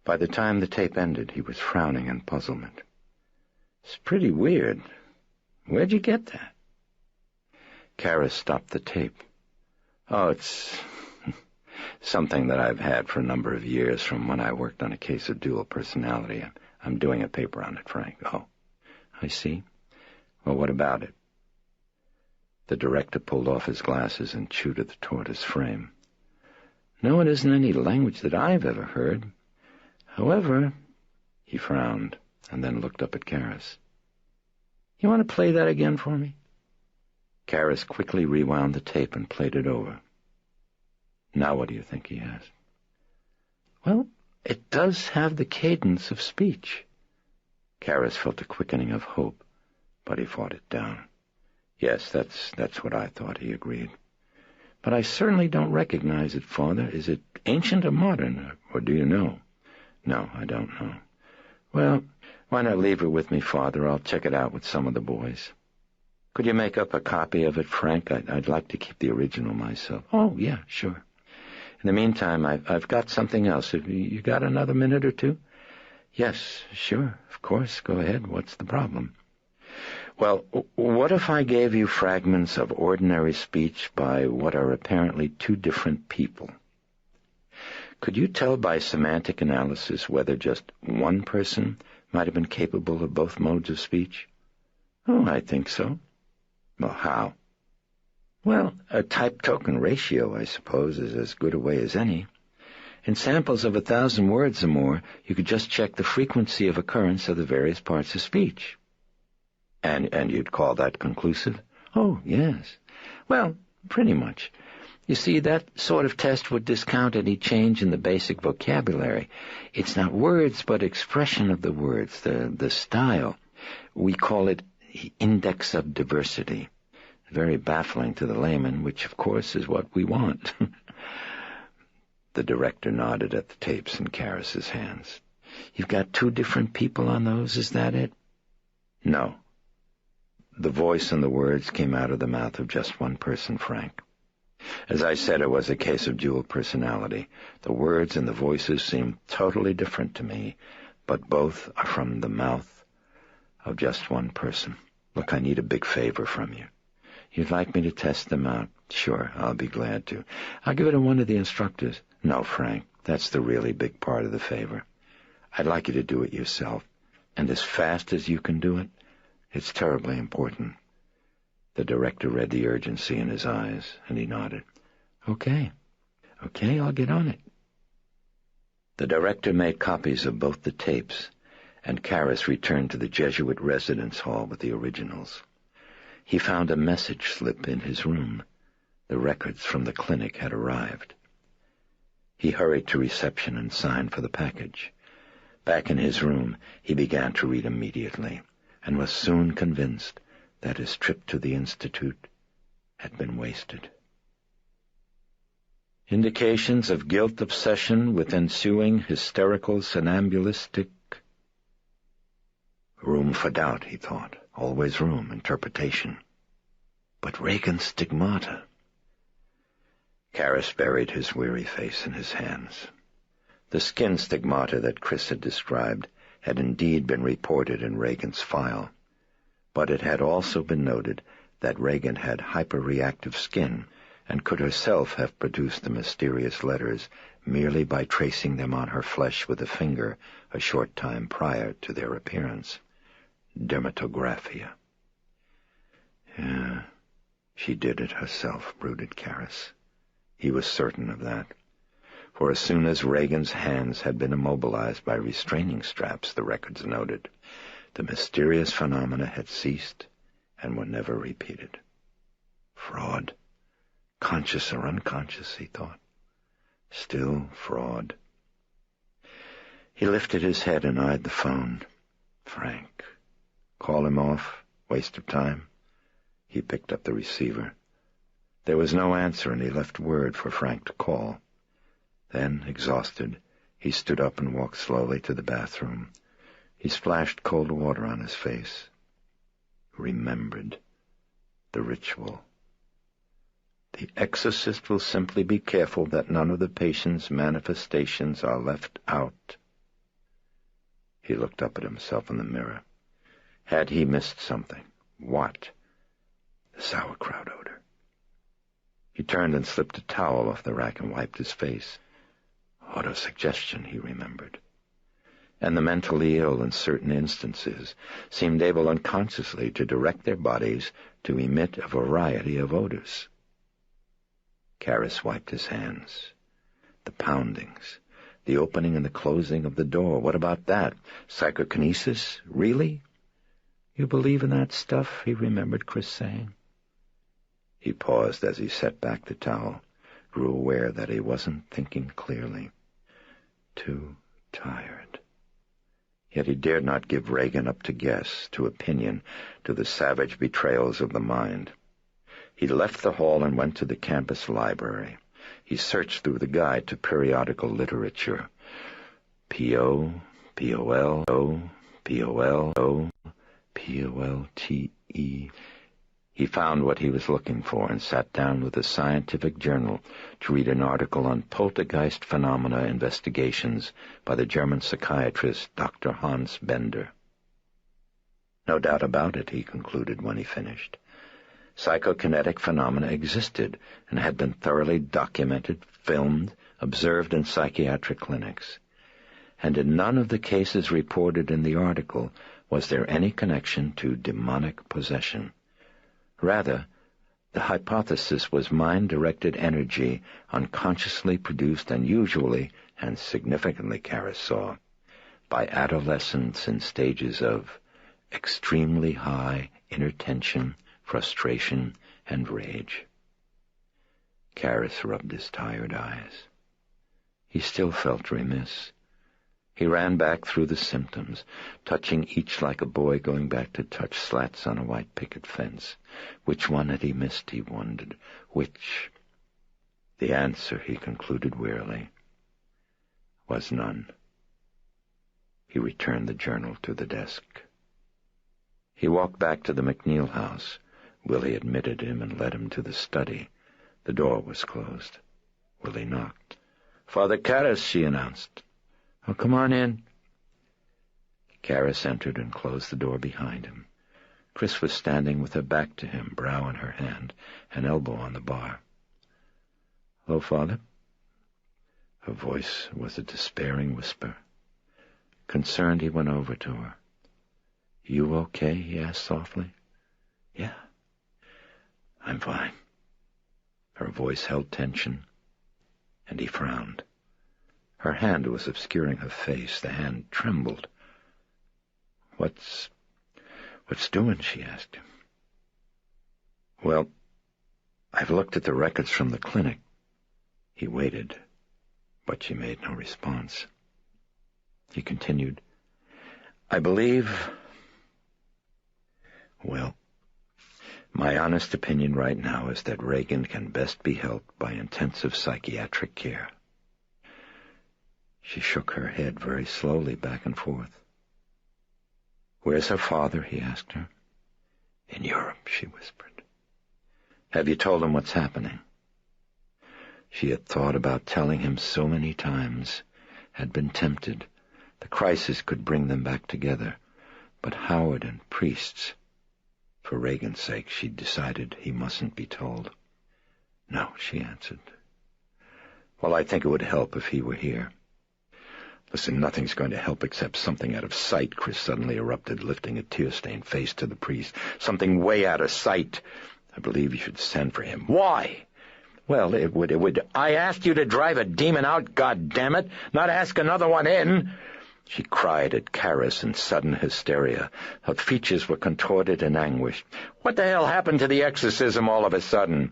By the time the tape ended, he was frowning in puzzlement. "It's pretty weird. Where'd you get that?" Karras stopped the tape. "Oh, it's something that I've had for a number of years from when I worked on a case of dual personality. I'm doing a paper on it, Frank." "Oh, I see. Well, what about it?" The director pulled off his glasses and chewed at the tortoise frame. "No, it isn't any language that I've ever heard. However," he frowned and then looked up at Karras. "You want to play that again for me?" Karras quickly rewound the tape and played it over. "Now what do you think?" he asked. "Well, it does have the cadence of speech." Karras felt a quickening of hope, but he fought it down. "Yes, that's what I thought," he agreed. "But I certainly don't recognize it, Father. Is it ancient or modern, or do you know?" "No, I don't know." "Well, why not leave it with me, Father? I'll check it out with some of the boys." "Could you make up a copy of it, Frank? I'd like to keep the original myself." "Oh, yeah, sure. In the meantime, I've got something else. Have you got another minute or two?" "Yes, sure, of course. Go ahead. What's the problem?" "Well, what if I gave you fragments of ordinary speech by what are apparently two different people? Could you tell by semantic analysis whether just one person might have been capable of both modes of speech?" "Oh, I think so." "Well, how?" "Well, a type-token ratio, I suppose, is as good a way as any. In samples of 1,000 words or more, you could just check the frequency of occurrence of the various parts of speech." And you'd call that conclusive?" "Oh, yes. Well, pretty much. You see, that sort of test would discount any change in the basic vocabulary. It's not words, but expression of the words, the style. We call it index of diversity. Very baffling to the layman, which, of course, is what we want. The director nodded at the tapes in Karras's hands. You've got 2 different people on those, is that it? No. The voice and the words came out of the mouth of just one person, Frank. As I said, it was a case of dual personality. The words and the voices seem totally different to me, but both are from the mouth of just one person. Look, I need a big favor from you. You'd like me to test them out? Sure, I'll be glad to. I'll give it to one of the instructors. No, Frank, that's the really big part of the favor. I'd like you to do it yourself, and as fast as you can do it. It's terribly important. The director read the urgency in his eyes, and he nodded. Okay, I'll get on it. The director made copies of both the tapes, and Karras returned to the Jesuit residence hall with the originals. He found a message slip in his room. The records from the clinic had arrived. He hurried to reception and signed for the package. Back in his room, he began to read immediately, and was soon convinced that his trip to the Institute had been wasted. Indications of guilt obsession with ensuing hysterical somnambulistic. Room for doubt, he thought. Always room, interpretation. But Reagan's stigmata. Karras buried his weary face in his hands. The skin stigmata that Chris had described had indeed been reported in Reagan's file, but it had also been noted that Reagan had hyperreactive skin and could herself have produced the mysterious letters merely by tracing them on her flesh with a finger a short time prior to their appearance. Dermatographia. Yeah, she did it herself, brooded Karras. He was certain of that, for as soon as Reagan's hands had been immobilized by restraining straps, the records noted, the mysterious phenomena had ceased and were never repeated. Fraud. Conscious or unconscious, he thought. Still fraud. He lifted his head and eyed the phone. Frank. Call him off? Waste of time? He picked up the receiver. There was no answer, and he left word for Frank to call. Then, exhausted, he stood up and walked slowly to the bathroom. He splashed cold water on his face. Remembered. The ritual. The exorcist will simply be careful that none of the patient's manifestations are left out. He looked up at himself in the mirror. Had he missed something? What? The sauerkraut odor. He turned and slipped a towel off the rack and wiped his face. Autosuggestion, he remembered. And the mentally ill in certain instances seemed able unconsciously to direct their bodies to emit a variety of odors. Karras wiped his hands. The poundings, the opening and the closing of the door. What about that? Psychokinesis? Really? You believe in that stuff? He remembered Chris saying. He paused as he set back the towel, grew aware that he wasn't thinking clearly. Too tired. Yet he dared not give Reagan up to guess, to opinion, to the savage betrayals of the mind. He left the hall and went to the campus library. He searched through the guide to periodical literature. P.O., P.O.L.O., P.O.L.O., P.O.L.T.E. He found what he was looking for and sat down with a scientific journal to read an article on poltergeist phenomena investigations by the German psychiatrist Dr. Hans Bender. No doubt about it, he concluded when he finished. Psychokinetic phenomena existed and had been thoroughly documented, filmed, observed in psychiatric clinics. And in none of the cases reported in the article was there any connection to demonic possession. Rather, the hypothesis was mind-directed energy unconsciously produced and usually, and significantly Karras saw, by adolescents in stages of extremely high inner tension, frustration, and rage. Karras rubbed his tired eyes. He still felt remiss. He ran back through the symptoms, touching each like a boy going back to touch slats on a white picket fence. Which one had he missed, he wondered. Which? The answer, he concluded wearily, was none. He returned the journal to the desk. He walked back to the McNeil house. Willie admitted him and led him to the study. The door was closed. Willie knocked. "Father Karras," she announced. "Oh, come on in." Karras entered and closed the door behind him. Chris was standing with her back to him, brow in her hand, an elbow on the bar. "Hello, Father." Her voice was a despairing whisper. Concerned, he went over to her. "You okay?" he asked softly. "Yeah, I'm fine." Her voice held tension, and he frowned. Her hand was obscuring her face. The hand trembled. What's doing?" she asked him. "Well, I've looked at the records from the clinic." He waited, but she made no response. He continued, "I believe... Well, my honest opinion right now is that Reagan can best be helped by intensive psychiatric care." She shook her head very slowly back and forth. "Where's her father?" he asked her. "In Europe," she whispered. "Have you told him what's happening?" She had thought about telling him so many times, had been tempted. The crisis could bring them back together. But Howard and priests... For Reagan's sake, she'd decided he mustn't be told. "No," she answered. "Well, I think it would help if he were here." "Listen, nothing's going to help except something out of sight," Chris suddenly erupted, lifting a tear-stained face to the priest. "Something way out of sight. I believe you should send for him." "Why?" "Well, it would... I asked you to drive a demon out, goddammit, not ask another one in." She cried at Karras in sudden hysteria. Her features were contorted in anguish. "What the hell happened to the exorcism all of a sudden?"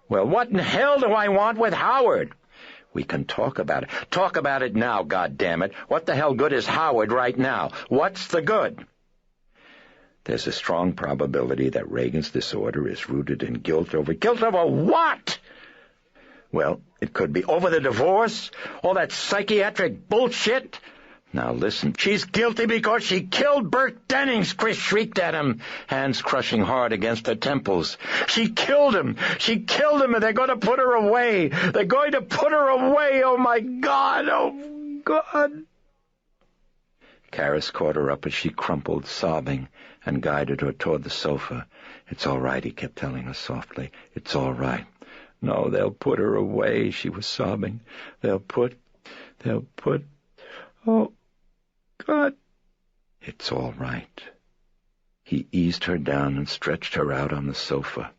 "Well, what in hell do I want with Howard?" "We can talk about it. Talk about it now, goddammit. What the hell good is Howard right now? What's the good?" "There's a strong probability that Reagan's disorder is rooted in guilt over... Guilt over what?" "Well, it could be over the divorce, all that psychiatric bullshit." "Now listen, she's guilty because she killed Bert Dennings," Chris shrieked at him, hands crushing hard against her temples. She killed him, and they're going to put her away. They're going to put her away. Oh, my God, oh, God. Karras caught her up as she crumpled, sobbing, and guided her toward the sofa. "It's all right," he kept telling her softly. "It's all right." "No, they'll put her away," she was sobbing. They'll put... Oh, God." "It's all right." He eased her down and stretched her out on the sofa.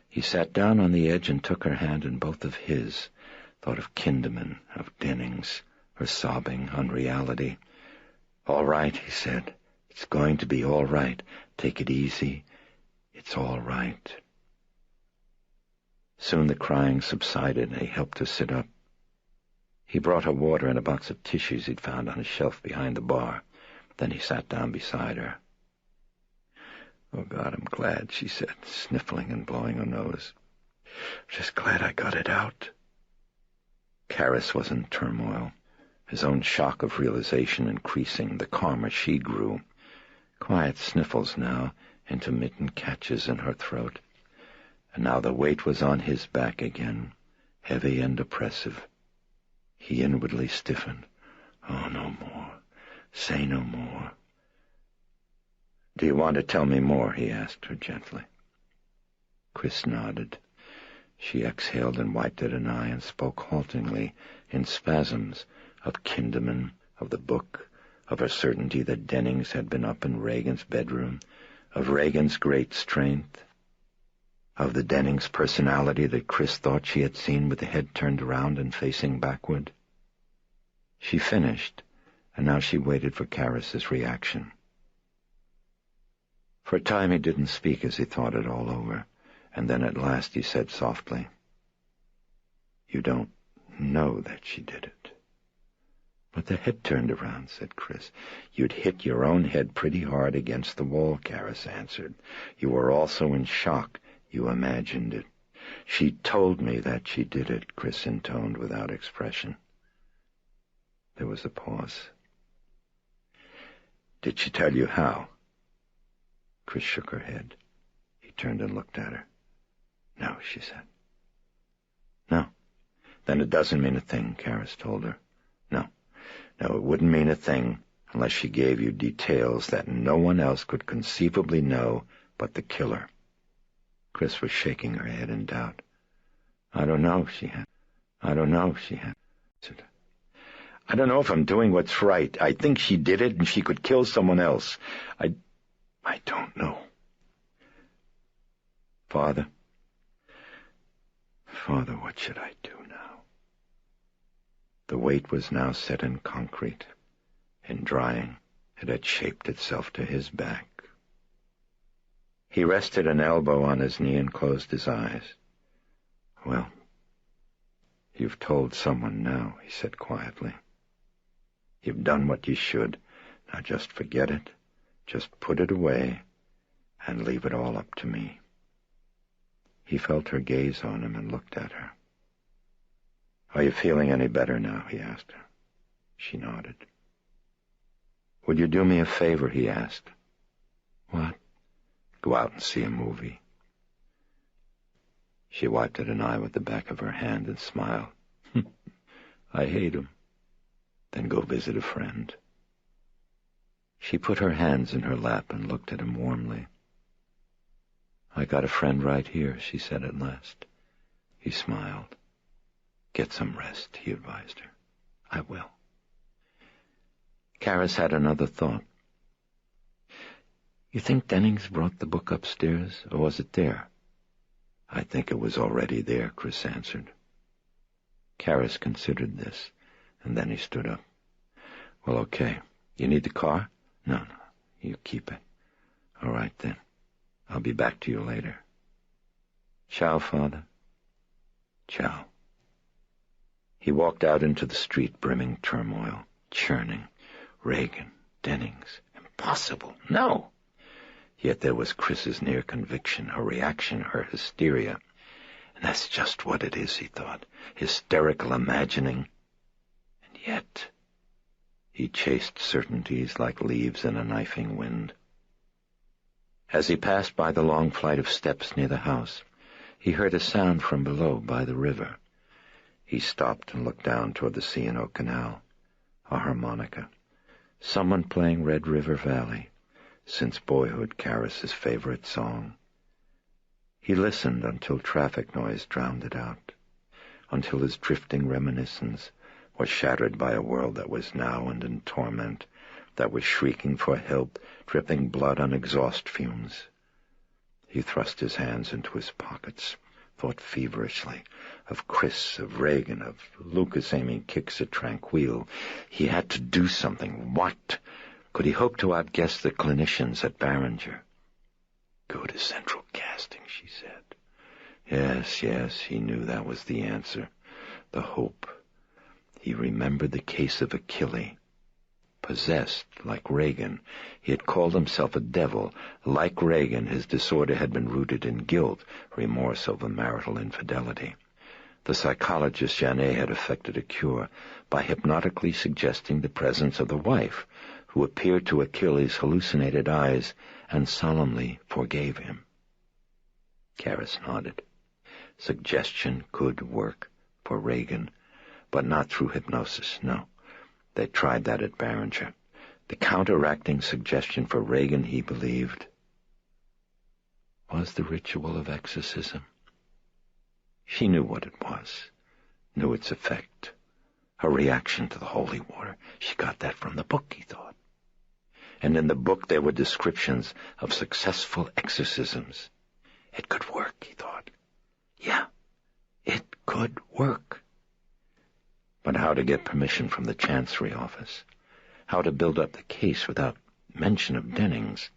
He sat down on the edge and took her hand in both of his, thought of Kinderman, of Dennings, her sobbing unreality. "All right," he said. "It's going to be all right. Take it easy. It's all right." Soon the crying subsided, and he helped her sit up. He brought her water and a box of tissues he'd found on a shelf behind the bar. Then he sat down beside her. "Oh, God, I'm glad," she said, sniffling and blowing her nose. "Just glad I got it out." Karras was in turmoil, his own shock of realization increasing the calmer she grew. Quiet sniffles now, intermittent catches in her throat. And now the weight was on his back again, heavy and oppressive. He inwardly stiffened. "Oh, no more. Say no more." "Do you want to tell me more?" he asked her gently. Chris nodded. She exhaled and wiped at an eye and spoke haltingly, in spasms, of Kinderman, of the book, of her certainty that Dennings had been up in Reagan's bedroom, of Reagan's great strength, of the Dennings personality that Chris thought she had seen with the head turned around and facing backward. She finished, and now she waited for Karras's reaction. For a time he didn't speak as he thought it all over, and then at last he said softly, You don't know that she did it. But the head turned around, said Chris. You'd hit your own head pretty hard against the wall, Karis answered. You were also in shock. You imagined it. She told me that she did it, Chris intoned without expression. There was a pause. Did she tell you how? Chris shook her head. He turned and looked at her. No, she said. No. Then it doesn't mean a thing, Karis told her. No, it wouldn't mean a thing unless she gave you details that no one else could conceivably know but the killer. Chris was shaking her head in doubt. I don't know, she answered. I don't know if I'm doing what's right. I think she did it and she could kill someone else. I don't know. Father, what should I do now? The weight was now set in concrete. In drying, it had shaped itself to his back. He rested an elbow on his knee and closed his eyes. Well, you've told someone now, he said quietly. You've done what you should. Now just forget it. Just put it away and leave it all up to me. He felt her gaze on him and looked at her. Are you feeling any better now? He asked her. She nodded. Would you do me a favor? He asked. What? Go out and see a movie. She wiped at an eye with the back of her hand and smiled. I hate him. Then go visit a friend. She put her hands in her lap and looked at him warmly. I got a friend right here, she said at last. He smiled. Get some rest, he advised her. I will. Karis had another thought. You think Dennings brought the book upstairs, or was it there? I think it was already there, Chris answered. Karis considered this, and then he stood up. Well, okay. You need the car? No, you keep it. All right, then. I'll be back to you later. Ciao, Father. Ciao. He walked out into the street, brimming turmoil, churning. Reagan, Dennings. Impossible. No. Yet there was Chris's near conviction, her reaction, her hysteria. And that's just what it is, he thought. Hysterical imagining. And yet he chased certainties like leaves in a knifing wind. As he passed by the long flight of steps near the house, he heard a sound from below by the river. He stopped and looked down toward the C&O Canal. A harmonica. Someone playing Red River Valley, since boyhood Karis's favorite song. He listened until traffic noise drowned it out, until his drifting reminiscence was shattered by a world that was now and in torment, that was shrieking for help, dripping blood on exhaust fumes. He thrust his hands into his pockets, thought feverishly of Chris, of Reagan, of Lucas aiming kicks at Tranquille. He had to do something. What? Could he hope to outguess the clinicians at Barringer? Go to Central Casting, she said. Yes, he knew that was the answer. The hope. He remembered the case of Achille. Possessed, like Reagan, he had called himself a devil. Like Reagan, his disorder had been rooted in guilt, remorse over marital infidelity. The psychologist Janet had effected a cure by hypnotically suggesting the presence of the wife, who appeared to Achilles' hallucinated eyes and solemnly forgave him. Karis nodded. Suggestion could work for Reagan, but not through hypnosis, no. They tried that at Barringer. The counteracting suggestion for Reagan, he believed, was the ritual of exorcism. She knew what it was, knew its effect. Her reaction to the holy water, she got that from the book, he thought. And in the book there were descriptions of successful exorcisms. It could work, he thought. Yeah, it could work. But how to get permission from the Chancery office? How to build up the case without mention of Dennings?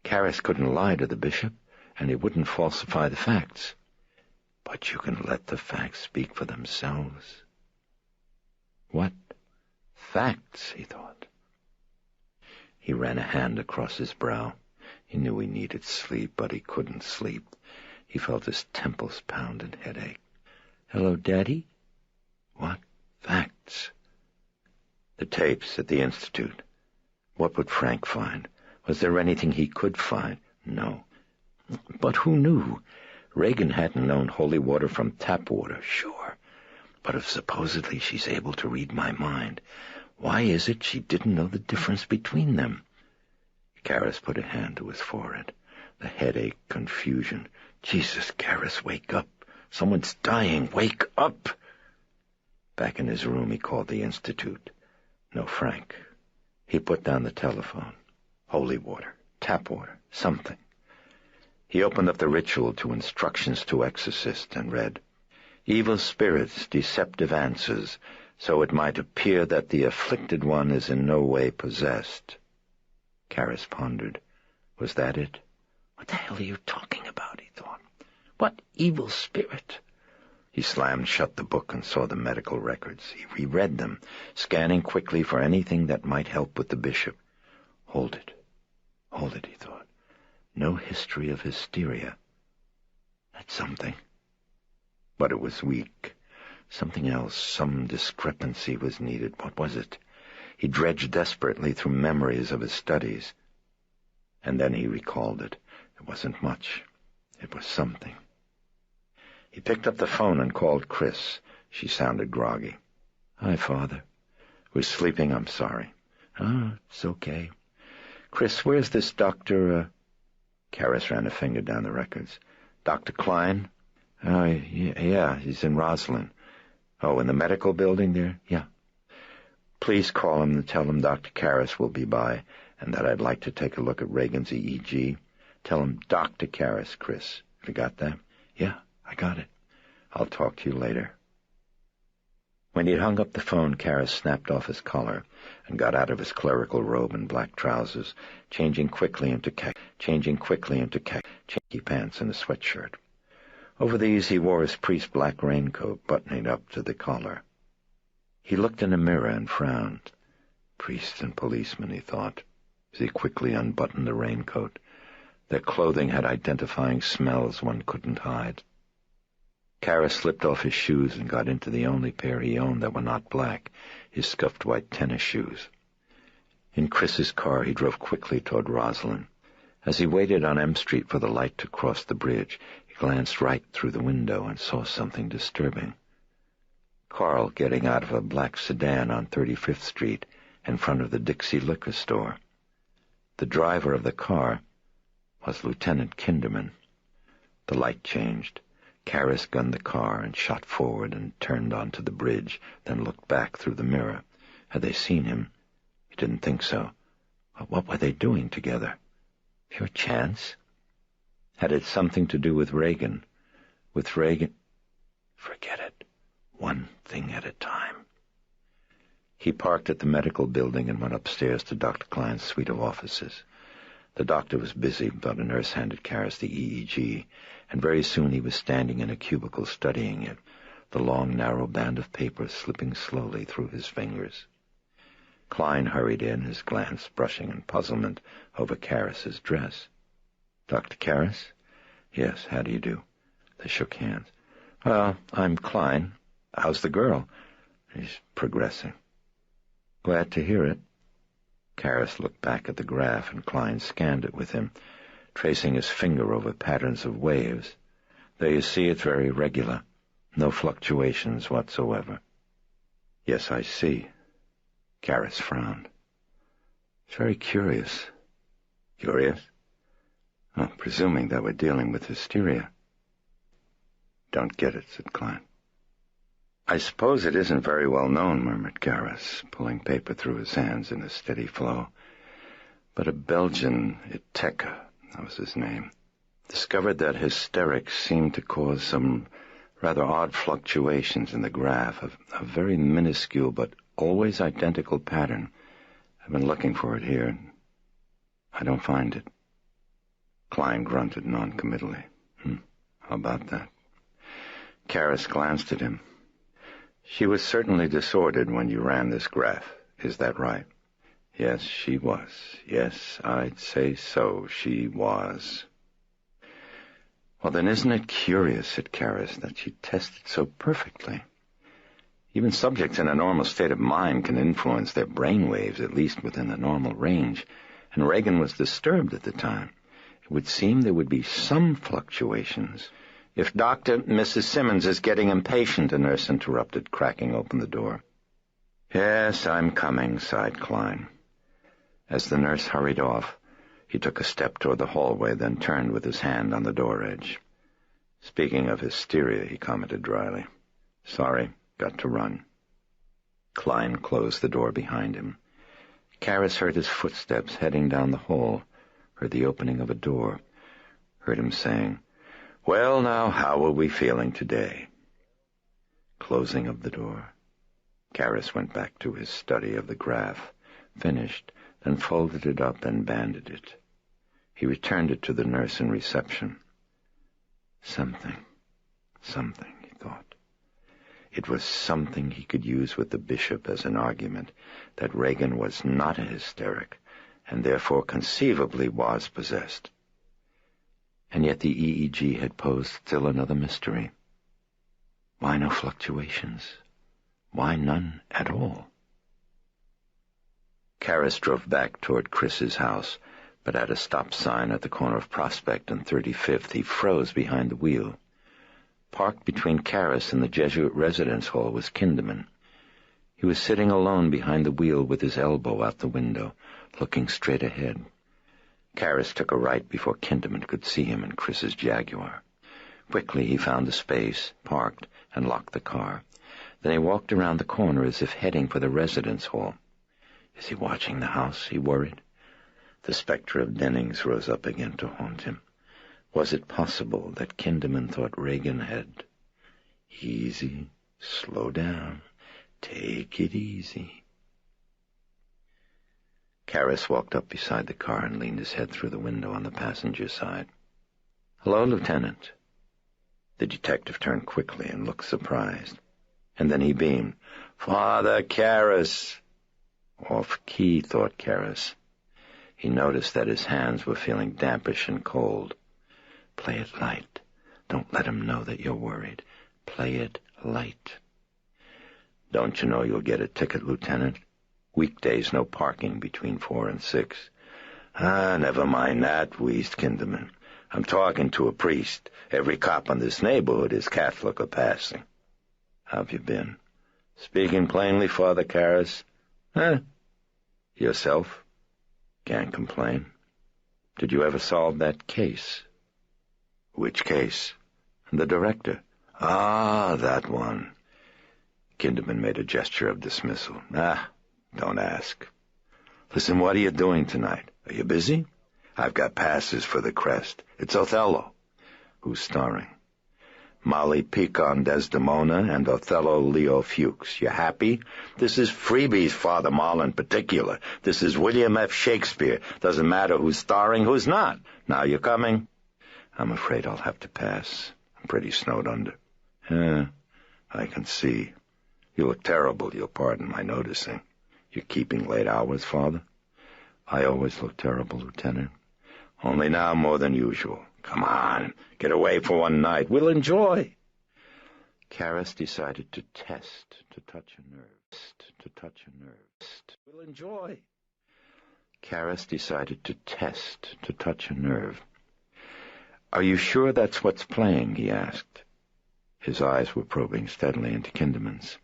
Karis couldn't lie to the bishop, and he wouldn't falsify the facts. But you can let the facts speak for themselves. What facts, he thought. He ran a hand across his brow. He knew he needed sleep, but he couldn't sleep. He felt his temples pound and headache. Hello, Daddy? What facts? The tapes at the Institute. What would Frank find? Was there anything he could find? No. But who knew? Reagan hadn't known holy water from tap water, sure. But if supposedly she's able to read my mind, why is it she didn't know the difference between them? Karras put a hand to his forehead. The headache, confusion. Jesus, Karras, wake up. Someone's dying. Wake up! Back in his room, he called the Institute. No Frank. He put down the telephone. Holy water, tap water, something. He opened up the ritual to instructions to Exorcist and read, Evil spirits, deceptive answers, so it might appear that the afflicted one is in no way possessed. Karras pondered. Was that it? What the hell are you talking about, he thought. What evil spirit? He slammed shut the book and saw the medical records. He reread them, scanning quickly for anything that might help with the bishop. Hold it, he thought. No history of hysteria. That's something. But it was weak. Something else, some discrepancy was needed. What was it? He dredged desperately through memories of his studies. And then he recalled it. It wasn't much. It was something. He picked up the phone and called Chris. She sounded groggy. Hi, Father. Was sleeping, I'm sorry. It's okay. Chris, where's this Dr. Karras ran a finger down the records. Dr. Klein? Yeah, he's in Roslyn. Oh, in the medical building there? Yeah. Please call him and tell him Dr. Karras will be by, and that I'd like to take a look at Reagan's EEG. Tell him Dr. Karras, Chris. Have you got that? Yeah, I got it. I'll talk to you later. When he'd hung up the phone, Karras snapped off his collar and got out of his clerical robe and black trousers, changing quickly into khaki pants and a sweatshirt. Over these he wore his priest's black raincoat, buttoning up to the collar. He looked in a mirror and frowned. Priests and policemen, he thought, as he quickly unbuttoned the raincoat. Their clothing had identifying smells one couldn't hide. Karras slipped off his shoes and got into the only pair he owned that were not black, his scuffed white tennis shoes. In Chris's car he drove quickly toward Roslyn. As he waited on M Street for the light to cross the bridge, he glanced right through the window and saw something disturbing. Carl getting out of a black sedan on 35th Street in front of the Dixie liquor store. The driver of the car was Lieutenant Kinderman. The light changed. Karras gunned the car and shot forward and turned onto the bridge, then looked back through the mirror. Had they seen him? He didn't think so. What were they doing together? Pure chance? Had it something to do with Reagan? With Reagan? Forget it. One thing at a time. He parked at the medical building and went upstairs to Dr. Klein's suite of offices. The doctor was busy, but a nurse handed Karras the EEG, and very soon he was standing in a cubicle studying it, the long, narrow band of paper slipping slowly through his fingers. Klein hurried in, his glance brushing in puzzlement over Karras's dress. Dr. Karras? Yes, how do you do? They shook hands. Well, I'm Klein. How's the girl? She's progressing. Glad to hear it. Karras looked back at the graph, and Klein scanned it with him, tracing his finger over patterns of waves. There you see, it's very regular. No fluctuations whatsoever. Yes, I see. Karras frowned. It's very curious. Curious? Well, presuming that we're dealing with hysteria. Don't get it, said Klein. I suppose it isn't very well known, murmured Karras, pulling paper through his hands in a steady flow. But a Belgian, Iteka, that was his name, discovered that hysterics seemed to cause some rather odd fluctuations in the graph, a very minuscule but always identical pattern. I've been looking for it here. I don't find it. Klein grunted noncommittally. How about that? Karras glanced at him. "She was certainly disordered when you ran this graph. Is that right?" "Yes, she was. Yes, I'd say so. She was." "Well, then isn't it curious," said Karras, "that she tested so perfectly? Even subjects in a normal state of mind can influence their brain waves, at least within the normal range, and Reagan was disturbed at the time. It would seem there would be some fluctuations." "If Mrs. Simmons is getting impatient," a nurse interrupted, cracking open the door. "Yes, I'm coming," sighed Klein. As the nurse hurried off, he took a step toward the hallway, then turned with his hand on the door edge. "Speaking of hysteria," he commented dryly. "Sorry, got to run." Klein closed the door behind him. Karras heard his footsteps heading down the hall, heard the opening of a door, heard him saying, "Well, now, how are we feeling today?" Closing of the door, Karras went back to his study of the graph, finished, then folded it up and banded it. He returned it to the nurse in reception. Something, he thought. It was something he could use with the bishop as an argument that Reagan was not a hysteric, and therefore conceivably was possessed. And yet the EEG had posed still another mystery. Why no fluctuations? Why none at all? Karras drove back toward Chris's house, but at a stop sign at the corner of Prospect and 35th he froze behind the wheel. Parked between Karras and the Jesuit residence hall was Kinderman. He was sitting alone behind the wheel with his elbow out the window, looking straight ahead. Karras took a right before Kinderman could see him in Chris's Jaguar. Quickly he found a space, parked, and locked the car. Then he walked around the corner as if heading for the residence hall. Is he watching the house? He worried. The specter of Dennings rose up again to haunt him. Was it possible that Kinderman thought Reagan had... Easy, slow down, take it easy. Karras walked up beside the car and leaned his head through the window on the passenger side. "Hello, Lieutenant." The detective turned quickly and looked surprised. And then he beamed. "Father Karras." Off-key, thought Karras. He noticed that his hands were feeling dampish and cold. Play it light. Don't let him know that you're worried. Play it light. "Don't you know you'll get a ticket, Lieutenant? Weekdays, no parking between 4 and 6. Never mind that," wheezed Kinderman. "I'm talking to a priest. Every cop in this neighborhood is Catholic or passing." "How've you been?" "Speaking plainly, Father Karras." "Yourself?" "Can't complain." "Did you ever solve that case?" "Which case?" "The director." "Ah, that one." Kinderman made a gesture of dismissal. Don't ask." "Listen, what are you doing tonight? Are you busy?" "I've got passes for the Crest. It's Othello." "Who's starring?" "Molly Picon Desdemona and Othello Leo Fuchs. You happy? This is freebies, Father Moll in particular. This is William F. Shakespeare. Doesn't matter who's starring, who's not. Now you coming?" "I'm afraid I'll have to pass. I'm pretty snowed under." I can see. You look terrible, you'll pardon my noticing. You're keeping late hours, Father?" "I always look terrible, Lieutenant." "Only now more than usual. Come on, get away for one night. We'll enjoy." Karras decided to test, to touch a nerve. "We'll enjoy." Karras decided to test, to touch a nerve. "Are you sure that's what's playing?" he asked. His eyes were probing steadily into Kinderman's.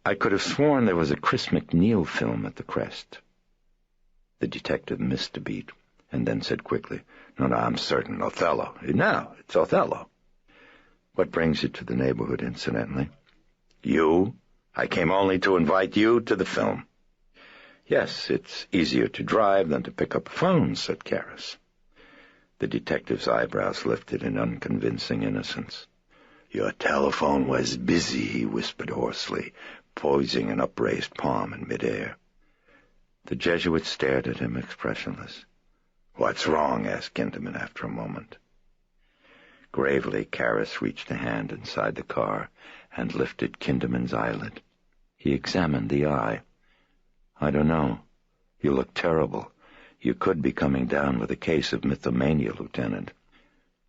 "I could have sworn there was a Chris McNeil film at the Crest." The detective missed a beat, and then said quickly, No, I'm certain. Othello. No, it's Othello." "What brings you to the neighborhood, incidentally?" "You. I came only to invite you to the film." "Yes, it's easier to drive than to pick up a phone," said Karras. The detective's eyebrows lifted in unconvincing innocence. "Your telephone was busy," he whispered hoarsely, poising an upraised palm in midair. The Jesuit stared at him expressionless. "What's wrong?" asked Kinderman after a moment. Gravely, Karras reached a hand inside the car and lifted Kinderman's eyelid. He examined the eye. "I don't know. You look terrible. You could be coming down with a case of mythomania, Lieutenant."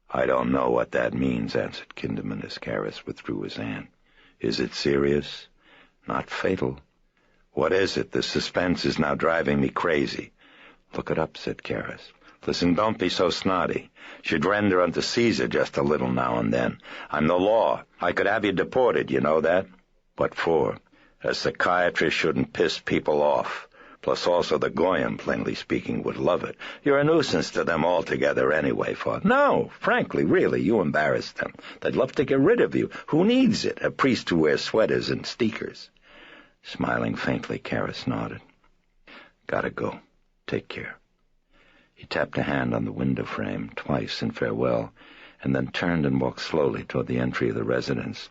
"I don't know what that means," answered Kinderman as Karras withdrew his hand. "Is it serious?" "Not fatal." "What is it? The suspense is now driving me crazy." "Look it up," said Karras. "Listen, don't be so snotty. Should render unto Caesar just a little now and then. I'm the law. I could have you deported, you know that?" "What for?" "A psychiatrist shouldn't piss people off. Plus also the Goyim, plainly speaking, would love it. You're a nuisance to them altogether anyway, Father." "No, frankly, really, you embarrass them. They'd love to get rid of you. Who needs it? A priest who wears sweaters and steekers." Smiling faintly, Karras nodded. "Gotta go. Take care." He tapped a hand on the window frame twice in farewell, and then turned and walked slowly toward the entry of the residence.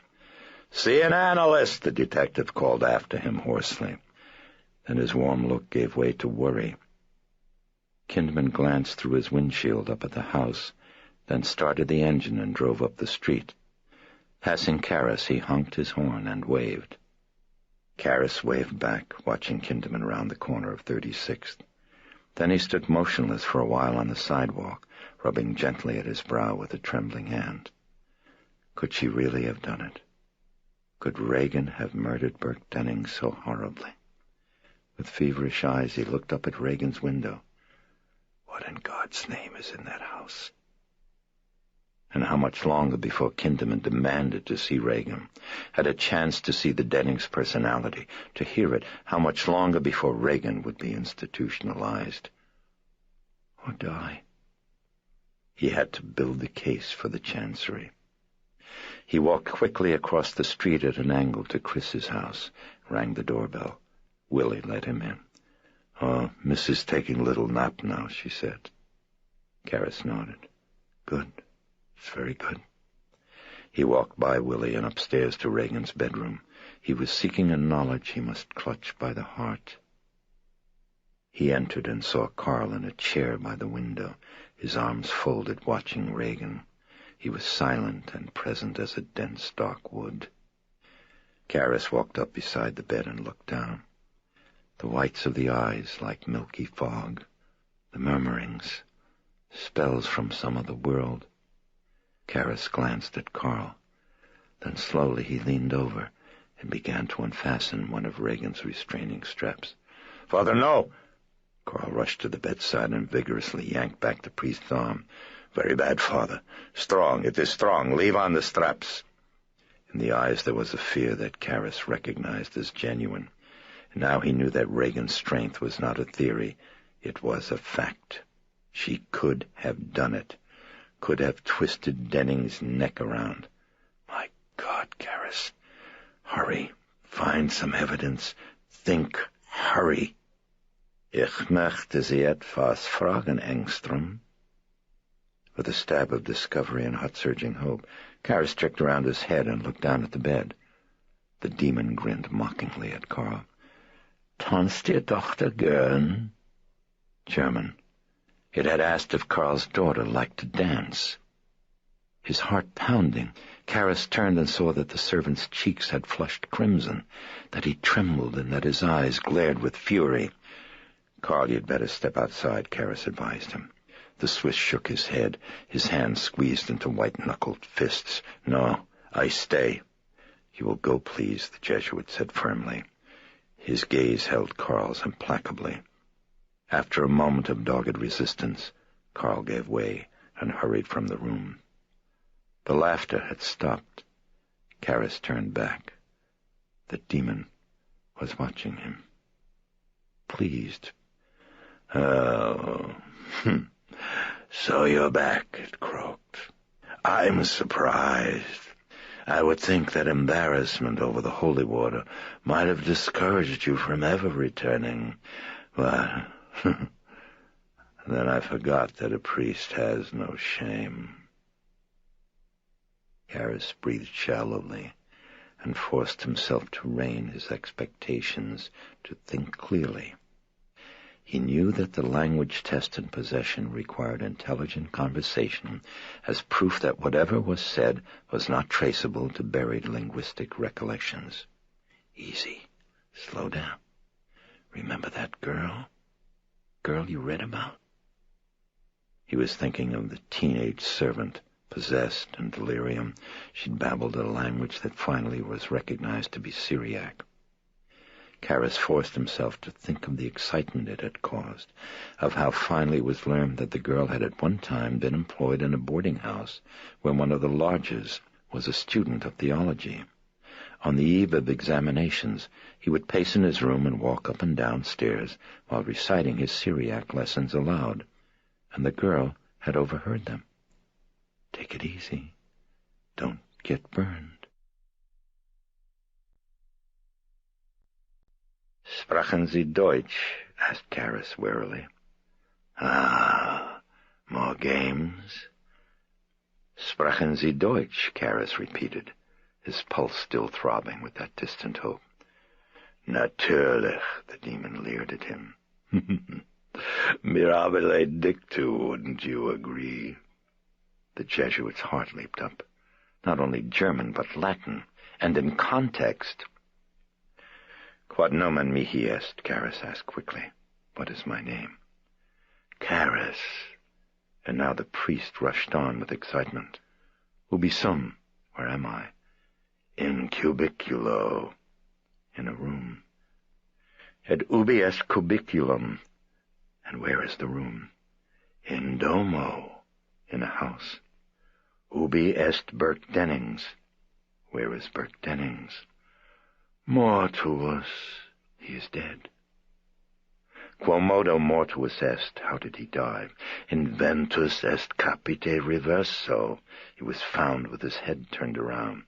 "See an analyst," the detective called after him hoarsely. Then his warm look gave way to worry. Kinderman glanced through his windshield up at the house, then started the engine and drove up the street. Passing Karras, he honked his horn and waved. Karras waved back, watching Kinderman round the corner of 36th. Then he stood motionless for a while on the sidewalk, rubbing gently at his brow with a trembling hand. Could she really have done it? Could Regan have murdered Burke Denning so horribly? With feverish eyes, he looked up at Regan's window. What in God's name is in that house? And how much longer before Kinderman demanded to see Regan, had a chance to see the Dennings' personality, to hear it, how much longer before Regan would be institutionalized? Or die? He had to build the case for the Chancery. He walked quickly across the street at an angle to Chris's house, rang the doorbell. Willie let him in. "Oh, Mrs. taking a little nap now," she said. Karras nodded. "Good. It's very good." He walked by Willie and upstairs to Regan's bedroom. He was seeking a knowledge he must clutch by the heart. He entered and saw Carl in a chair by the window, his arms folded, watching Regan. He was silent and present as a dense, dark wood. Karras walked up beside the bed and looked down. The whites of the eyes like milky fog, the murmurings, spells from some other world. Karras glanced at Carl. Then slowly he leaned over and began to unfasten one of Regan's restraining straps. "Father, no!" Carl rushed to the bedside and vigorously yanked back the priest's arm. "Very bad, Father. Strong. It is strong. Leave on the straps." In the eyes there was a fear that Karras recognized as genuine. Now he knew that Regan's strength was not a theory. It was a fact. She could have done it. Could have twisted Denning's neck around. My God, Karras. Hurry. Find some evidence. Think. Hurry. Ich möchte Sie etwas fragen, Engström. With a stab of discovery and hot-surging hope, Karras jerked around his head and looked down at the bed. The demon grinned mockingly at Carl. "Tanzt Ihr Tochter gern?" German. It had asked if Carl's daughter liked to dance. His heart pounding, Karras turned and saw that the servant's cheeks had flushed crimson, that he trembled and that his eyes glared with fury. "Carl, you'd better step outside," Karras advised him. The Swiss shook his head, his hands squeezed into white-knuckled fists. "No, I stay." "You will go, please," the Jesuit said firmly. His gaze held Carl's implacably. After a moment of dogged resistance, Carl gave way and hurried from the room. The laughter had stopped. Karras turned back. The demon was watching him. Pleased. "Oh, so you're back," it croaked. "I'm surprised. I would think that embarrassment over the holy water might have discouraged you from ever returning. But then I forgot that a priest has no shame." Karras breathed shallowly and forced himself to rein his expectations, to think clearly. He knew that the language test in possession required intelligent conversation as proof that whatever was said was not traceable to buried linguistic recollections. Easy. Slow down. Remember that girl? Girl you read about? He was thinking of the teenage servant, possessed and delirium. She'd babbled a language that finally was recognized to be Syriac. Karras forced himself to think of the excitement it had caused, of how finally it was learned that the girl had at one time been employed in a boarding house where one of the lodgers was a student of theology. On the eve of examinations, he would pace in his room and walk up and down stairs while reciting his Syriac lessons aloud, and the girl had overheard them. Take it easy. Don't get burned. Sprachen Sie Deutsch? Asked Karras wearily. Ah, more games? Sprachen Sie Deutsch? Karras repeated, his pulse still throbbing with that distant hope. Natürlich, the demon leered at him. Mirabile dictu, wouldn't you agree? The Jesuit's heart leaped up. Not only German, but Latin, and in context. Quod nomen mihi est? Karras asked quickly. What is my name? Karras. And now the priest rushed on with excitement. Ubi sum? Where am I? In cubiculo. In a room. Et ubi est cubiculum? And where is the room? In domo. In a house. Ubi est Burke Dennings? Where is Burke Dennings? Mortuus. He is dead. Quomodo mortuus est? How did he die? Inventus est capite reverso. He was found with his head turned around.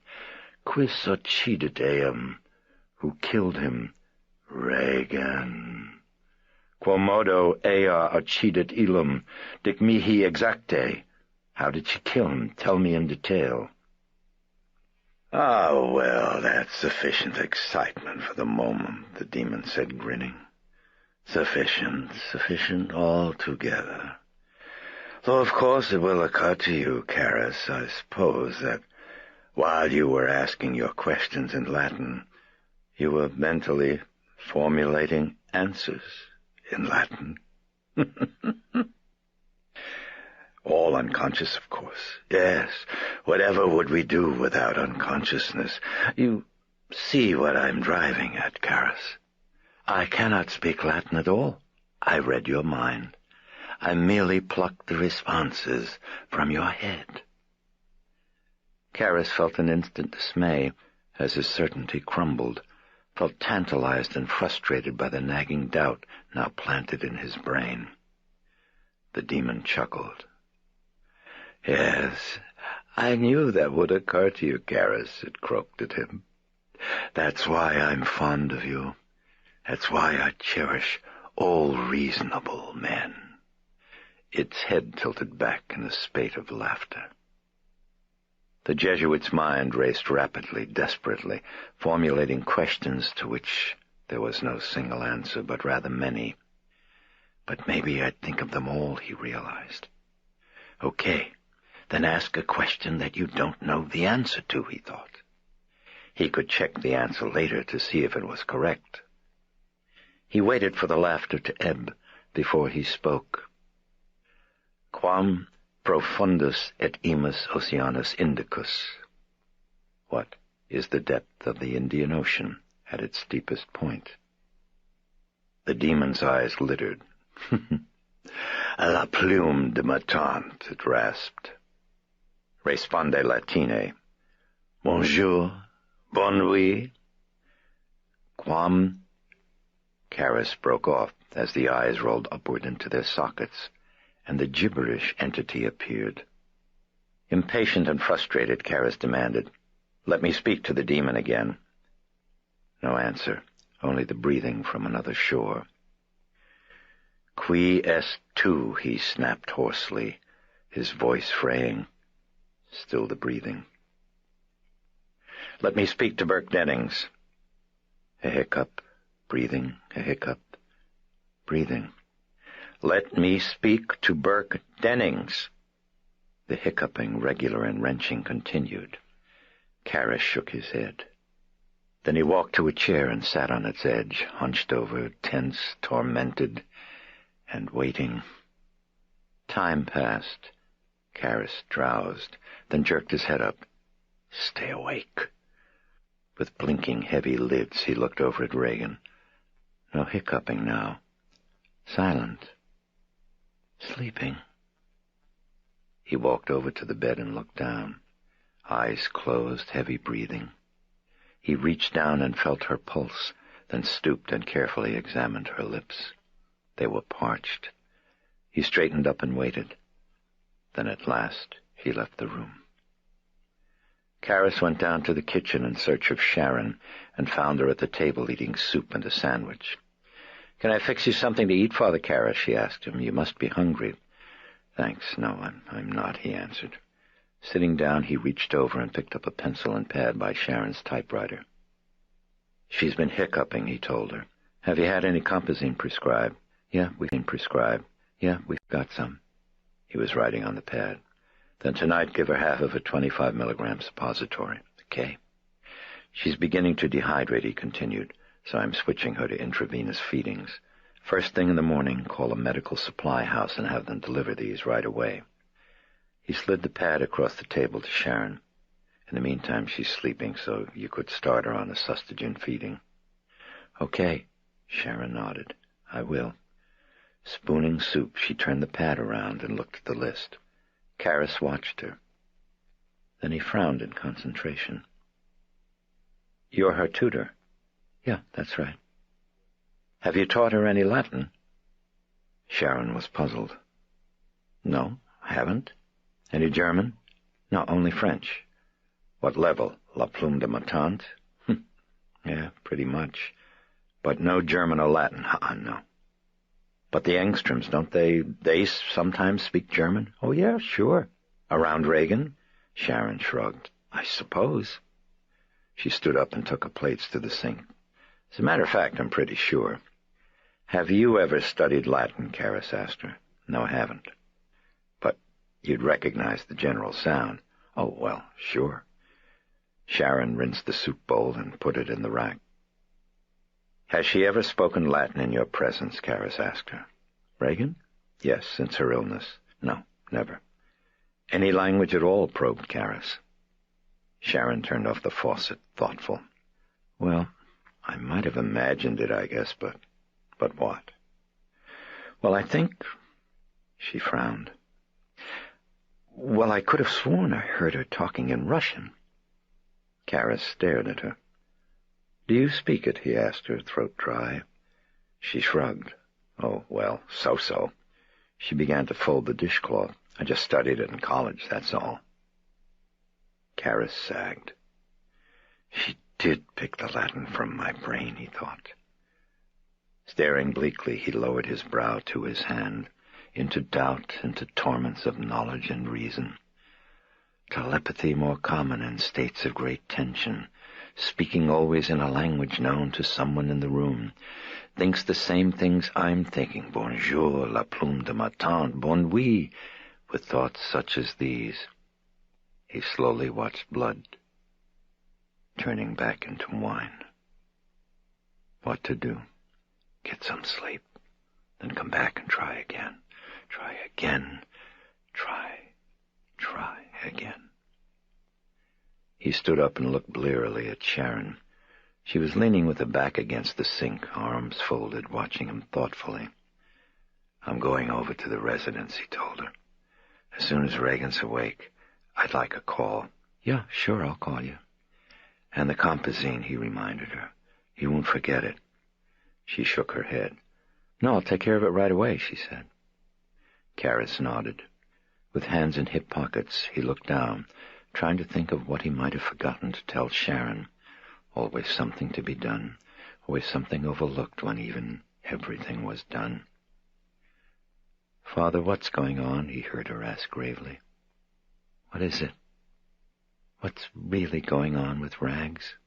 Quis occidit eam? Who killed him? Regan. Quomodo ea occidit illum? Dic mihi exacte. How did she kill him? Tell me in detail. Ah, well, that's sufficient excitement for the moment, the demon said, grinning. Sufficient altogether. Though, of course, it will occur to you, Karras, I suppose, that while you were asking your questions in Latin, you were mentally formulating answers in Latin. All unconscious, of course. Yes, whatever would we do without unconsciousness? You see what I'm driving at, Karras. I cannot speak Latin at all. I read your mind. I merely plucked the responses from your head. Karras felt an instant dismay as his certainty crumbled, felt tantalized and frustrated by the nagging doubt now planted in his brain. The demon chuckled. Yes, I knew that would occur to you, Karras, it croaked at him. That's why I'm fond of you. That's why I cherish all reasonable men. Its head tilted back in a spate of laughter. The Jesuit's mind raced rapidly, desperately, formulating questions to which there was no single answer, but rather many. But maybe I'd think of them all, he realized. Okay. Then ask a question that you don't know the answer to, he thought. He could check the answer later to see if it was correct. He waited for the laughter to ebb before he spoke. Quam profundus et imus oceanus Indicus? What is the depth of the Indian Ocean at its deepest point? The demon's eyes glittered. La plume de ma tante, it rasped. Responde latine. Bonjour, bonne nuit. Quam... Karras broke off as the eyes rolled upward into their sockets, and the gibberish entity appeared. Impatient and frustrated, Karras demanded, Let me speak to the demon again. No answer, only the breathing from another shore. Qui est tu? He snapped hoarsely, his voice fraying. Still the breathing. Let me speak to Burke Dennings. A hiccup, breathing, a hiccup, breathing. Let me speak to Burke Dennings. The hiccuping, regular and wrenching, continued. Karras shook his head. Then he walked to a chair and sat on its edge, hunched over, tense, tormented, and waiting. Time passed. Karras drowsed, then jerked his head up. Stay awake. With blinking, heavy lids, he looked over at Regan. No hiccuping now. Silent. Sleeping. He walked over to the bed and looked down. Eyes closed, heavy breathing. He reached down and felt her pulse, then stooped and carefully examined her lips. They were parched. He straightened up and waited. Then at last he left the room. Karras went down to the kitchen in search of Sharon and found her at the table eating soup and a sandwich. "Can I fix you something to eat, Father Karras?" she asked him. "You must be hungry." "Thanks, no, I'm not," he answered. Sitting down, he reached over and picked up a pencil and pad by Sharon's typewriter. "She's been hiccuping," he told her. "Have you had any compazine prescribed?" "Yeah, we've been prescribed. Yeah, we've got some." He was writing on the pad. "Then tonight give her half of a 25-milligram suppository, okay? She's beginning to dehydrate," he continued, "so I'm switching her to intravenous feedings. First thing in the morning, call a medical supply house and have them deliver these right away." He slid the pad across the table to Sharon. "In the meantime, she's sleeping, so you could start her on a sustagen feeding." "Okay," Sharon nodded. "I will." Spooning soup, she turned the pad around and looked at the list. Karras watched her. Then he frowned in concentration. "You're her tutor?" "Yeah, that's right." "Have you taught her any Latin?" Sharon was puzzled. "No, I haven't." "Any German?" "No, only French." "What level? La plume de ma tante?" "Yeah, pretty much. But no German or Latin? No." "But the Engstroms, don't they sometimes speak German?" "Oh, yeah, sure." "Around Regan?" Sharon shrugged. "I suppose." She stood up and took her plates to the sink. "As a matter of fact, I'm pretty sure." "Have you ever studied Latin?" Karras asked her. "No, I haven't." "But you'd recognize the general sound." "Oh, well, sure." Sharon rinsed the soup bowl and put it in the rack. "Has she ever spoken Latin in your presence?" Karras asked her. "Regan?" "Yes, since her illness." "No, never." "Any language at all?" probed Karras. Sharon turned off the faucet, thoughtful. "Well, I might have imagined it, I guess, but what?" "Well, I think—" She frowned. "Well, I could have sworn I heard her talking in Russian." Karras stared at her. "Do you speak it?" he asked her, throat dry. She shrugged. "Oh, well, so-so." She began to fold the dishcloth. "I just studied it in college, that's all." Karras sagged. She did pick the Latin from my brain, he thought. Staring bleakly, he lowered his brow to his hand, into doubt, into torments of knowledge and reason. Telepathy more common in states of great tension, speaking always in a language known to someone in the room, thinks the same things I'm thinking. Bonjour, la plume de ma tante, bon nuit, with thoughts such as these. He slowly watched blood turning back into wine. What to do? Get some sleep, then come back and try again. Try again. Try again. He stood up and looked blearily at Sharon. She was leaning with her back against the sink, arms folded, watching him thoughtfully. "I'm going over to the residence," he told her. "As soon as Regan's awake, I'd like a call." "Yeah, sure, I'll call you." "And the compazine," he reminded her. "You won't forget it." She shook her head. "No, I'll take care of it right away," she said. Karras nodded. With hands in hip pockets, he looked down, trying to think of what he might have forgotten to tell Sharon. Always something to be done, always something overlooked when even everything was done. "Father, what's going on?" he heard her ask gravely. "What is it? What's really going on with Rags?"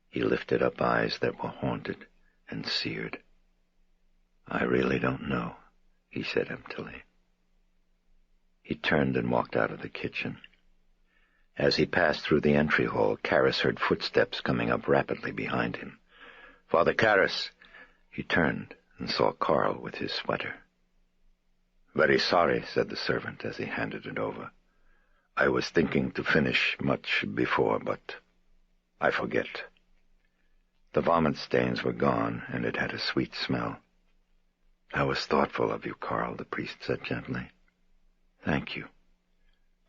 He lifted up eyes that were haunted and seared. I really don't know, he said emptily. He turned and walked out of the kitchen. As he passed through the entry hall, Karras heard footsteps coming up rapidly behind him. Father Karras! He turned and saw Carl with his sweater. Very sorry, said the servant as he handed it over. I was thinking to finish much before, but I forget. The vomit stains were gone, and it had a sweet smell. That was thoughtful of you, Carl, the priest said gently. Thank you.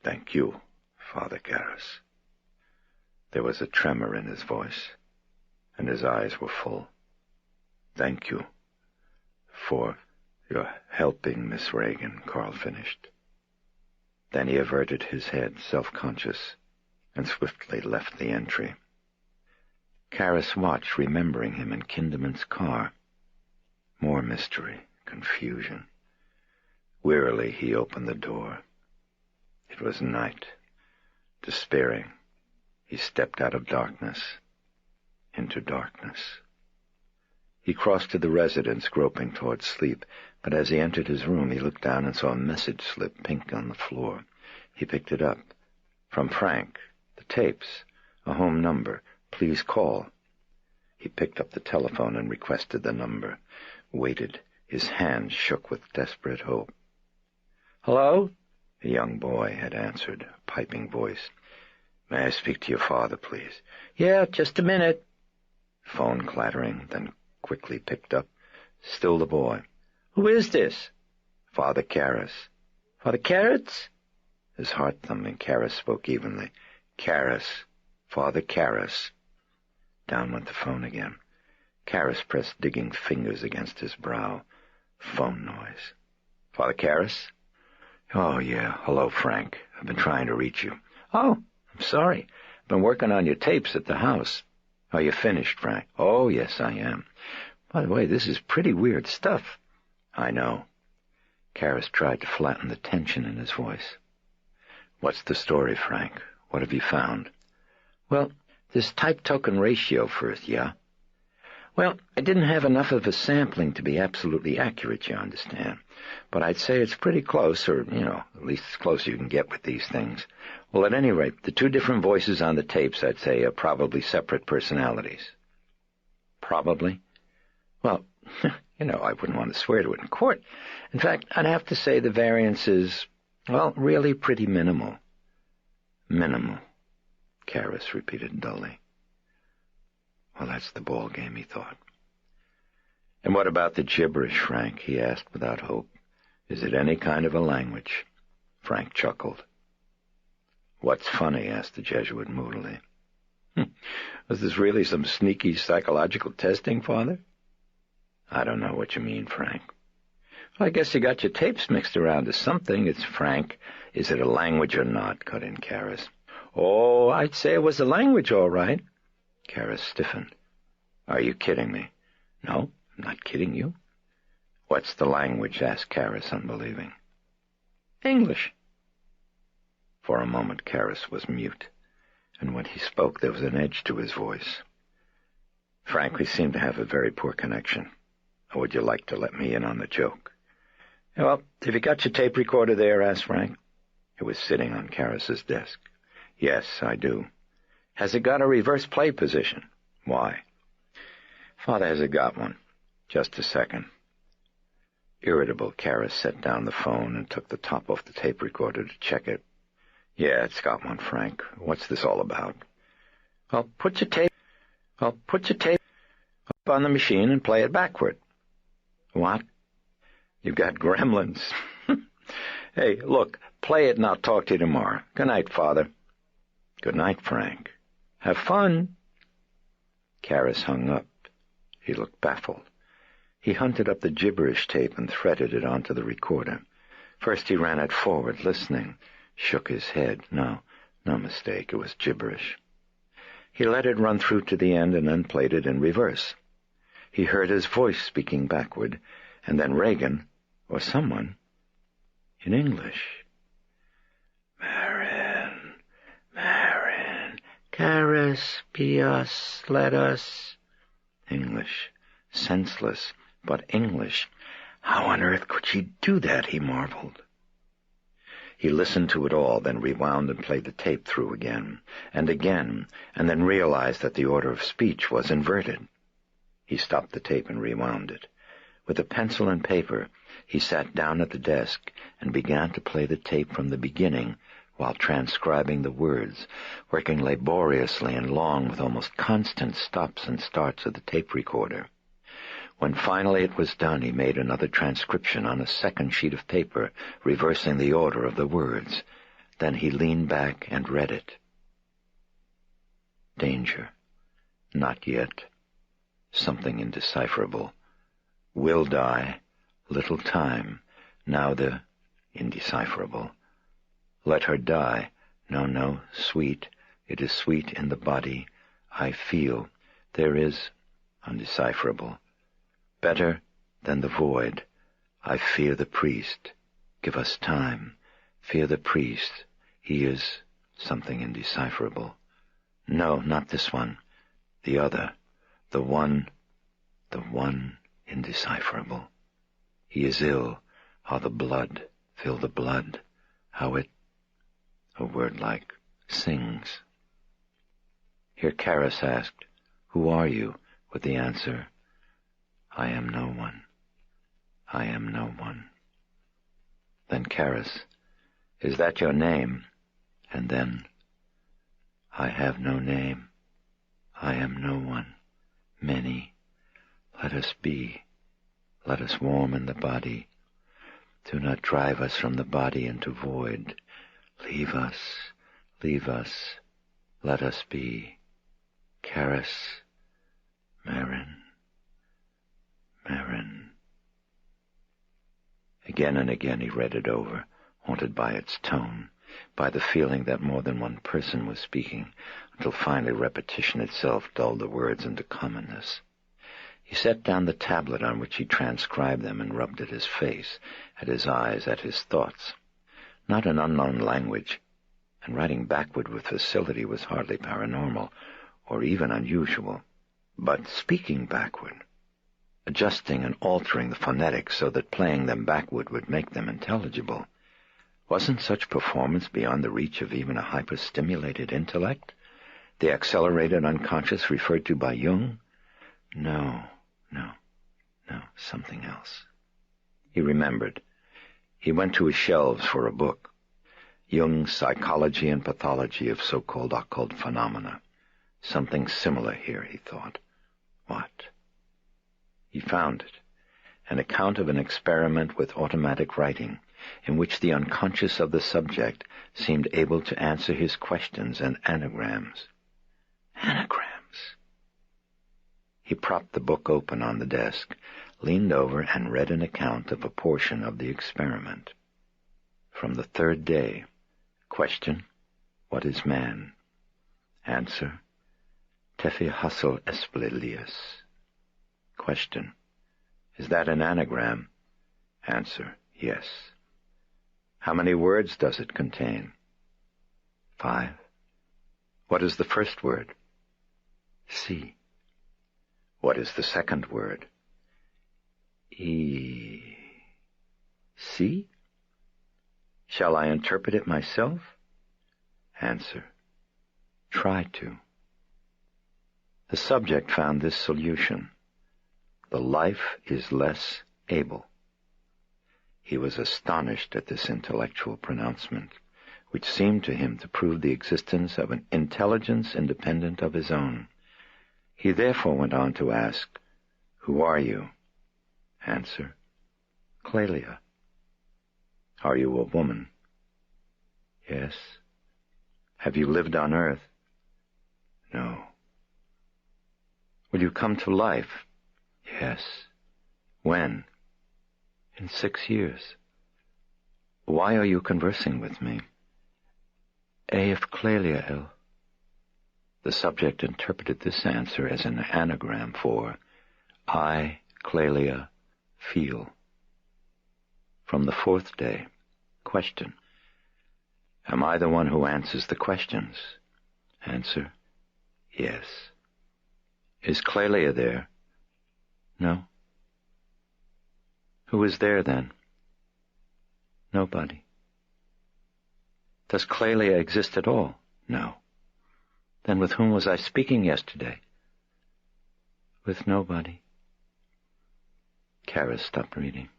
Thank you, Father Karras. There was a tremor in his voice, and his eyes were full. Thank you for your helping Miss Reagan, Carl finished. Then he averted his head, self-conscious, and swiftly left the entry. Karras watched, remembering him in Kinderman's car. More mystery, confusion. Wearily he opened the door. It was night. Despairing, he stepped out of darkness into darkness. He crossed to the residence, groping toward sleep, but as he entered his room, he looked down and saw a message slip pink on the floor. He picked it up. From Frank. The tapes. A home number. Please call. He picked up the telephone and requested the number. Waited. His hand shook with desperate hope. Hello? A young boy had answered, a piping voice. May I speak to your father, please? Yeah, just a minute. Phone clattering, then quickly picked up. Still the boy. Who is this? Father Karras. Father Karras? His heart thumping, Karras spoke evenly. Karras. Father Karras. Down went the phone again. Karras pressed digging fingers against his brow. Phone noise. Father Karras? Oh, yeah. Hello, Frank. I've been trying to reach you. Oh, I'm sorry. I've been working on your tapes at the house. Are you finished, Frank? Oh, yes, I am. By the way, this is pretty weird stuff. I know. Karras tried to flatten the tension in his voice. What's the story, Frank? What have you found? Well, this type token ratio first, yeah? Well, I didn't have enough of a sampling to be absolutely accurate, you understand. But I'd say it's pretty close, or, at least as close as you can get with these things. Well, at any rate, the two different voices on the tapes, I'd say, are probably separate personalities. Probably? Well, I wouldn't want to swear to it in court. In fact, I'd have to say the variance is, well, really pretty minimal. Minimal, Karras repeated dully. Well, that's the ball game, he thought. And what about the gibberish, Frank? He asked without hope. Is it any kind of a language? Frank chuckled. What's funny? Asked the Jesuit moodily. Was this really some sneaky psychological testing, Father? I don't know what you mean, Frank. Well, I guess you got your tapes mixed around to something. It's Frank. Is it a language or not? Cut in Karras. Oh, I'd say it was a language, all right. Karras stiffened. Are you kidding me? No, I'm not kidding you. What's the language? Asked Karras, unbelieving. English. For a moment, Karras was mute, and when he spoke, there was an edge to his voice. Frank, we seem to have a very poor connection. Or would you like to let me in on the joke? Well, have you got your tape recorder there? Asked Frank. It was sitting on Karras's desk. Yes, I do. Has it got a reverse play position? Why? Father, has it got one? Just a second. Irritable, Karras set down the phone and took the top off the tape recorder to check it. Yeah, it's got one, Frank. What's this all about? Well, put your tape up on the machine and play it backward. What? You've got gremlins. Hey, look, play it and I'll talk to you tomorrow. Good night, Father. Good night, Frank. Have fun. Karras hung up. He looked baffled. He hunted up the gibberish tape and threaded it onto the recorder. First he ran it forward, listening. Shook his head. No mistake. It was gibberish. He let it run through to the end and then played it in reverse. He heard his voice speaking backward, and then Reagan, or someone, in English. Marin, Karras, be us, let us. English, senseless, But English, how on earth could she do that, he marveled. He listened to it all, then rewound and played the tape through again, and then realized that the order of speech was inverted. He stopped the tape and rewound it. With a pencil and paper, he sat down at the desk and began to play the tape from the beginning while transcribing the words, working laboriously and long with almost constant stops and starts of the tape recorder. When finally it was done, he made another transcription on a second sheet of paper, reversing the order of the words. Then he leaned back and read it. Danger. Not yet. Something indecipherable. Will die. Little time. Now the indecipherable. Let her die. No, sweet. It is sweet in the body. I feel. There is undecipherable. Better than the void. I fear the priest. Give us time. Fear the priest. He is something indecipherable. No, not this one. The other. The one indecipherable. He is ill. How the blood, feel the blood. How it, a word like, sings. Here Karis asked, "Who are you?" with the answer, "I am no one. I am no one." Then Karis, "Is that your name?" And then, "I have no name. I am no one. Many. Let us be. Let us warm in the body. Do not drive us from the body into void. Leave us. Leave us. Let us be. Karis. Marin. Marin." Again and again he read it over, haunted by its tone, by the feeling that more than one person was speaking, until finally repetition itself dulled the words into commonness. He set down the tablet on which he transcribed them and rubbed at his face, at his eyes, at his thoughts. Not an unknown language, and writing backward with facility was hardly paranormal, or even unusual. But speaking backward, adjusting and altering the phonetics so that playing them backward would make them intelligible, wasn't such performance beyond the reach of even a hyperstimulated intellect? The accelerated unconscious referred to by Jung? No, something else. He remembered. He went to his shelves for a book. Jung's Psychology and Pathology of So-Called Occult Phenomena. Something similar here, he thought. What? He found it. An account of an experiment with automatic writing, in which the unconscious of the subject seemed able to answer his questions and anagrams. Anagrams! He propped the book open on the desk, leaned over, and read an account of a portion of the experiment. From the third day. Question: what is man? Answer: Tefi Hassel Esplelius. Question: is that an anagram? Answer: yes. How many words does it contain? 5. What is the first word? Si. What is the second word? E. Si? Shall I interpret it myself? Answer: try to. The subject found this solution. The life is less able. He was astonished at this intellectual pronouncement, which seemed to him to prove the existence of an intelligence independent of his own. He therefore went on to ask, "Who are you?" Answer: Clelia. Are you a woman? Yes. Have you lived on earth? No. Will you come to life? Yes. When? In 6 years. Why are you conversing with me? Of Clelia el. The subject interpreted this answer as an anagram for I, Clelia, feel. From the 4th day. Question: am I the one who answers the questions? Answer: yes. Is Clelia there? No. Who was there, then? Nobody. Does Clelia exist at all? No. Then with whom was I speaking yesterday? With nobody. Karras stopped reading.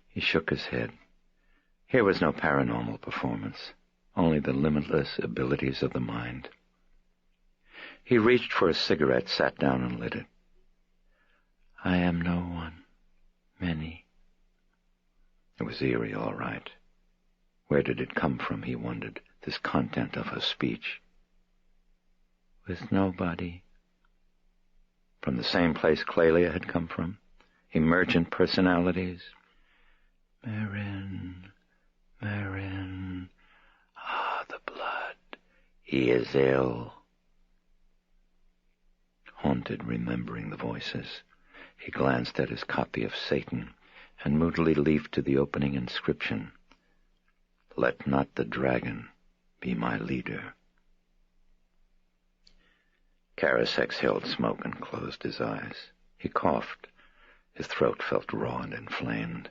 He shook his head. Here was no paranormal performance, only the limitless abilities of the mind. He reached for a cigarette, sat down, and lit it. I am no one. Many. It was eerie, all right. Where did it come from, he wondered, this content of her speech? With nobody. From the same place Clelia had come from? Emergent personalities? Marin. Ah, the blood. He is ill. Haunted, remembering the voices, he glanced at his copy of Satan and moodily leafed to the opening inscription. Let not the dragon be my leader. Karras exhaled smoke and closed his eyes. He coughed. His throat felt raw and inflamed.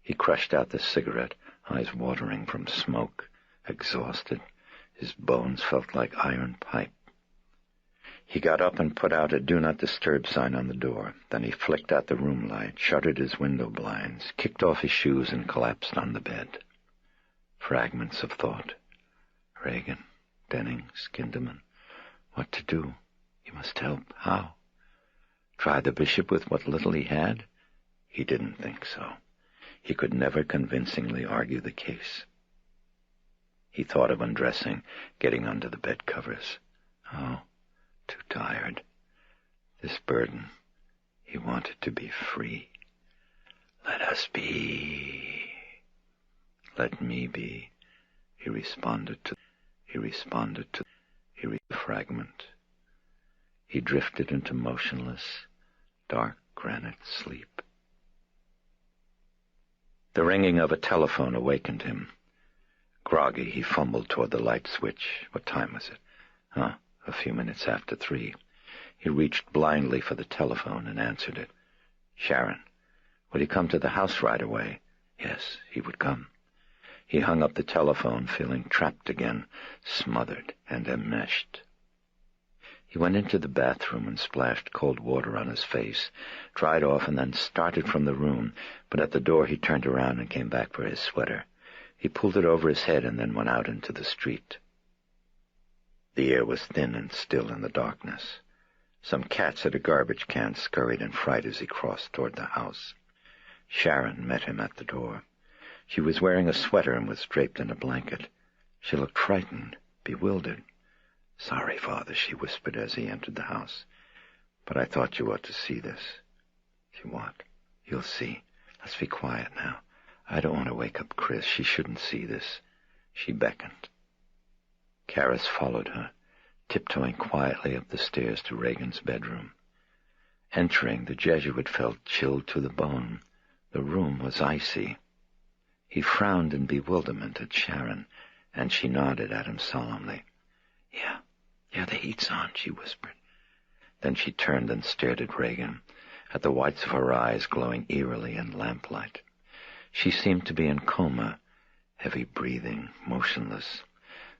He crushed out the cigarette, eyes watering from smoke, exhausted. His bones felt like iron pipe. He got up and put out a do not disturb sign on the door. Then he flicked out the room light, shuttered his window blinds, kicked off his shoes, and collapsed on the bed. Fragments of thought. Reagan, Dennings, Kinderman. What to do? He must help. How? Try the bishop with what little he had? He didn't think so. He could never convincingly argue the case. He thought of undressing, getting under the bed covers. Oh, too tired. This burden. He wanted to be free. Let us be. Let me be. He responded to fragment. He drifted into motionless, dark granite sleep. The ringing of a telephone awakened him. Groggy, he fumbled toward the light switch. What time was it? A few minutes after 3. He reached blindly for the telephone and answered it. Sharon, would he come to the house right away? Yes, he would come. He hung up the telephone, feeling trapped again, smothered and enmeshed. He went into the bathroom and splashed cold water on his face, dried off, and then started from the room, but at the door he turned around and came back for his sweater. He pulled it over his head and then went out into the street. The air was thin and still in the darkness. Some cats at a garbage can scurried in fright as he crossed toward the house. Sharon met him at the door. She was wearing a sweater and was draped in a blanket. She looked frightened, bewildered. Sorry, Father, she whispered as he entered the house. But I thought you ought to see this. See what? You'll see. Let's be quiet now. I don't want to wake up Chris. She shouldn't see this. She beckoned. Karras followed her, tiptoeing quietly up the stairs to Reagan's bedroom. Entering, the Jesuit felt chilled to the bone. The room was icy. He frowned in bewilderment at Sharon, and she nodded at him solemnly. Yeah, the heat's on, she whispered. Then she turned and stared at Reagan, at the whites of her eyes glowing eerily in lamplight. She seemed to be in coma, heavy breathing, motionless.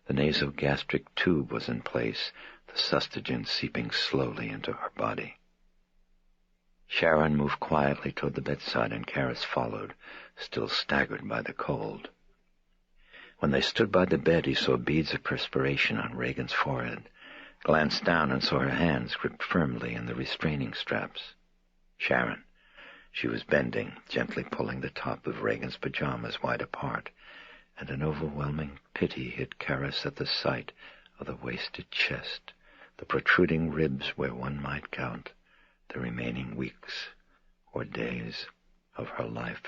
The nasogastric tube was in place, the sustagen seeping slowly into her body. Sharon moved quietly toward the bedside, and Karras followed, still staggered by the cold. When they stood by the bed, he saw beads of perspiration on Reagan's forehead, glanced down and saw her hands gripped firmly in the restraining straps. Sharon. She was bending, gently pulling the top of Reagan's pajamas wide apart, and an overwhelming pity hit Karras at the sight of the wasted chest, the protruding ribs where one might count the remaining weeks or days of her life.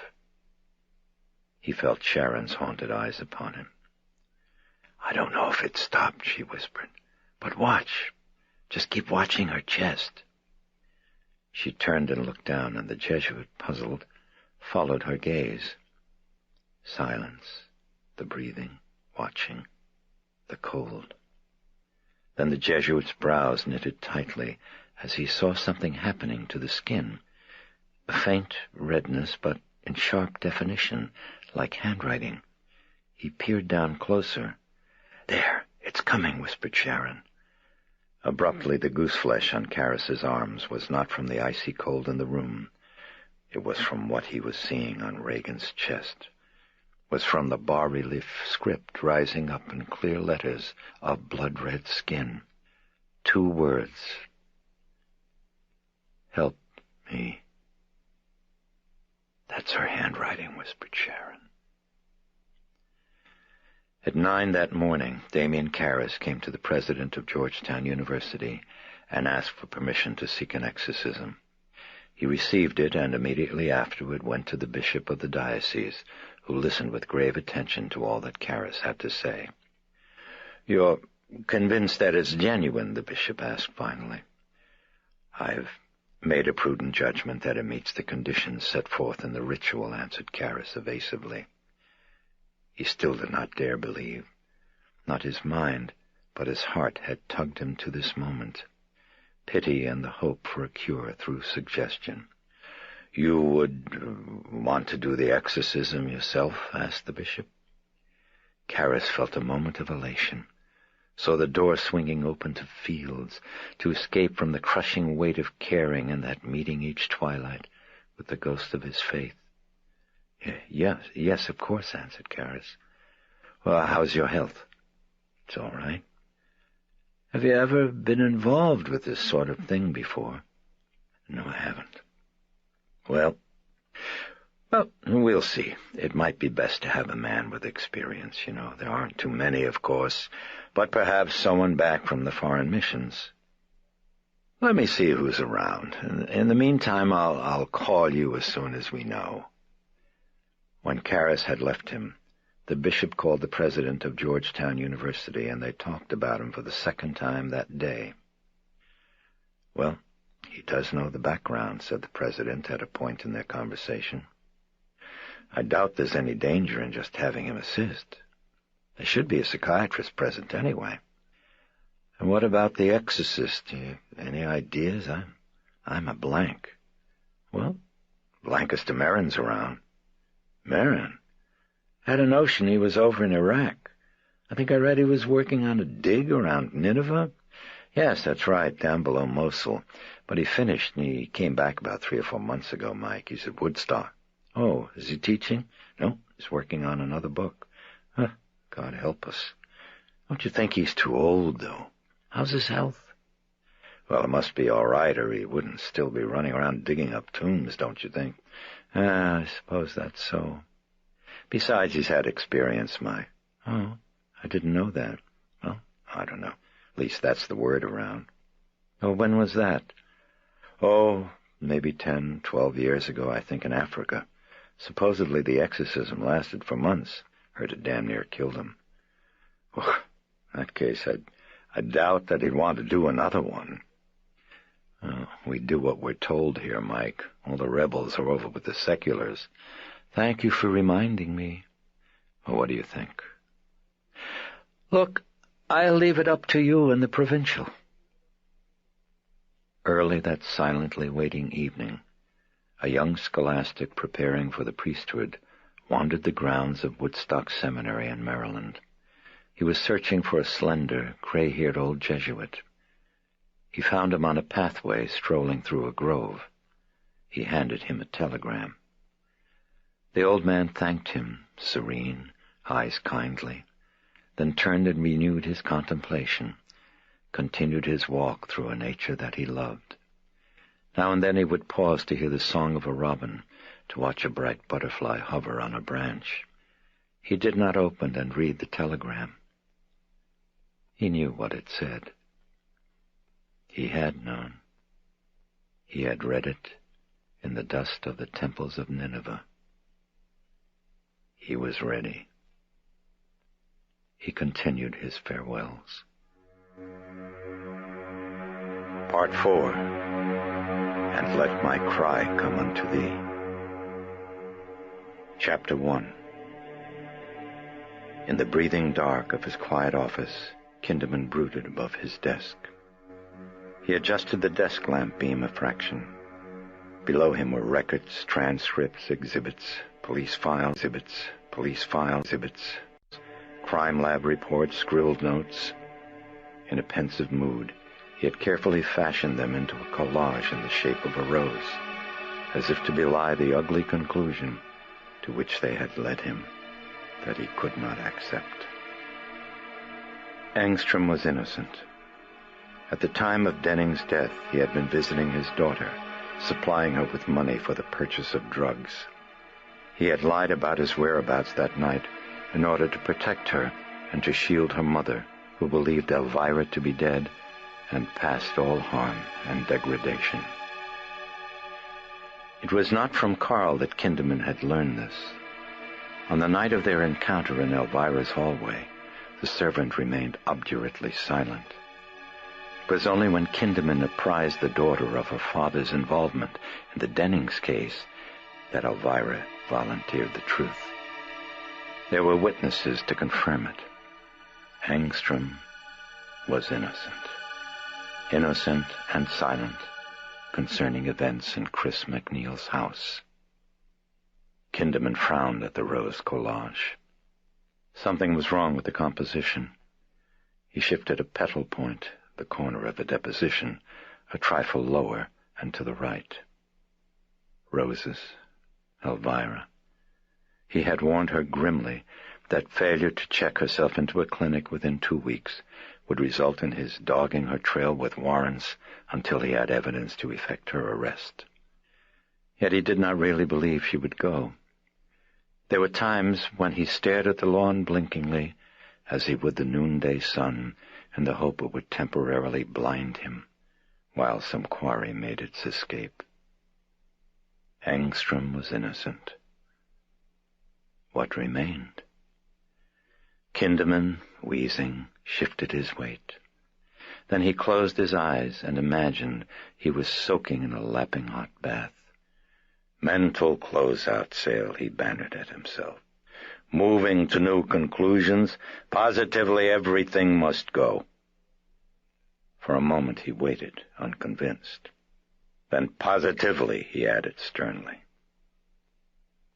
He felt Sharon's haunted eyes upon him. I don't know if it stopped, she whispered, but watch. Just keep watching her chest. She turned and looked down, and the Jesuit, puzzled, followed her gaze. Silence, the breathing, watching, the cold. Then the Jesuit's brows knitted tightly as he saw something happening to the skin. A faint redness, but in sharp definition, like handwriting. He peered down closer. "There, it's coming," whispered Sharon. Abruptly, the gooseflesh on Karis's arms was not from the icy cold in the room. It was from what he was seeing on Regan's chest. Was from the bas-relief script rising up in clear letters of blood-red skin. 2 words. "Help me." "That's her handwriting," whispered Sharon. At 9 that morning, Damien Karis came to the president of Georgetown University and asked for permission to seek an exorcism. He received it and immediately afterward went to the bishop of the diocese, who listened with grave attention to all that Karis had to say. "You're convinced that it's genuine?" the bishop asked finally. "I've made a prudent judgment that it meets the conditions set forth in the ritual," answered Karis evasively. He still did not dare believe. Not his mind, but his heart had tugged him to this moment. Pity and the hope for a cure through suggestion. "You would want to do the exorcism yourself?" asked the bishop. Karis felt a moment of elation, saw the door swinging open to fields, to escape from the crushing weight of caring and that meeting each twilight with the ghost of his faith. Yes, of course," answered Karis. "Well, how's your health?" "It's all right." "Have you ever been involved with this sort of thing before?" "No, I haven't." Well, we'll see. It might be best to have a man with experience, There aren't too many, of course, but perhaps someone back from the foreign missions. Let me see who's around. In the meantime, I'll call you as soon as we know. When Karis had left him, the bishop called the president of Georgetown University, and they talked about him for the 2nd time that day. "Well, he does know the background," said the president at a point in their conversation. "I doubt there's any danger in just having him assist. There should be a psychiatrist present anyway. And what about the exorcist? Any ideas? I'm a blank." "Well, Blankus de Merrin's around." "Merrin? Had a notion he was over in Iraq. I think I read he was working on a dig around Nineveh." "Yes, that's right, down below Mosul. But he finished, and he came back about 3 or 4 months ago, Mike. He's at Woodstock." "Oh, is he teaching?" "No, he's working on another book." "Huh, God help us. Don't you think he's too old, though? How's his health?" "Well, it must be all right, or he wouldn't still be running around digging up tombs, don't you think?" "I suppose that's so." "Besides, he's had experience, Mike." "Oh, I didn't know that." "Well, I don't know. At least that's the word around." "Oh, when was that?" "Oh, maybe 10, 12 years ago, I think, in Africa. Supposedly the exorcism lasted for months. Heard it damn near killed him." "Well, in that case, I doubt that he'd want to do another one." "We do what we're told here, Mike. All the rebels are over with the seculars." "Thank you for reminding me." "Well, what do you think?" "Look, I'll leave it up to you and the provincial." Early that silently waiting evening, a young scholastic preparing for the priesthood wandered the grounds of Woodstock Seminary in Maryland. He was searching for a slender, gray-haired old Jesuit. He found him on a pathway strolling through a grove. He handed him a telegram. The old man thanked him, serene, eyes kindly, then turned and renewed his contemplation, continued his walk through a nature that he loved. Now and then he would pause to hear the song of a robin, to watch a bright butterfly hover on a branch. He did not open and read the telegram. He knew what it said. He had known. He had read it in the dust of the temples of Nineveh. He was ready. He continued his farewells. Part 4. And let my cry come unto thee. Chapter 1. In the breathing dark of his quiet office, Kinderman brooded above his desk. He adjusted the desk lamp beam a fraction. Below him were records, transcripts, exhibits, police files, crime lab reports, scribbled notes. In a pensive mood, he had carefully fashioned them into a collage in the shape of a rose, as if to belie the ugly conclusion to which they had led him, that he could not accept. Engström was innocent. At the time of Denning's death, he had been visiting his daughter, supplying her with money for the purchase of drugs. He had lied about his whereabouts that night in order to protect her and to shield her mother, who believed Elvira to be dead and past all harm and degradation. It was not from Carl that Kinderman had learned this. On the night of their encounter in Elvira's hallway, the servant remained obdurately silent. It was only when Kinderman apprised the daughter of her father's involvement in the Dennings case that Elvira volunteered the truth. There were witnesses to confirm it. Engström was innocent. Innocent and silent concerning events in Chris MacNeil's house. Kinderman frowned at the rose collage. Something was wrong with the composition. He shifted a petal point, the corner of the deposition, a trifle lower and to the right. Roses, Elvira. He had warned her grimly that failure to check herself into a clinic within 2 weeks would result in his dogging her trail with warrants until he had evidence to effect her arrest. Yet he did not really believe she would go. There were times when he stared at the lawn blinkingly, as he would the noonday sun, in the hope it would temporarily blind him, while some quarry made its escape. Engström was innocent. What remained? Kinderman, wheezing, shifted his weight. Then he closed his eyes and imagined he was soaking in a lapping hot bath. Mental closeout sale, he bannered at himself. Moving to new conclusions, positively everything must go. For a moment he waited, unconvinced. Then positively, he added sternly.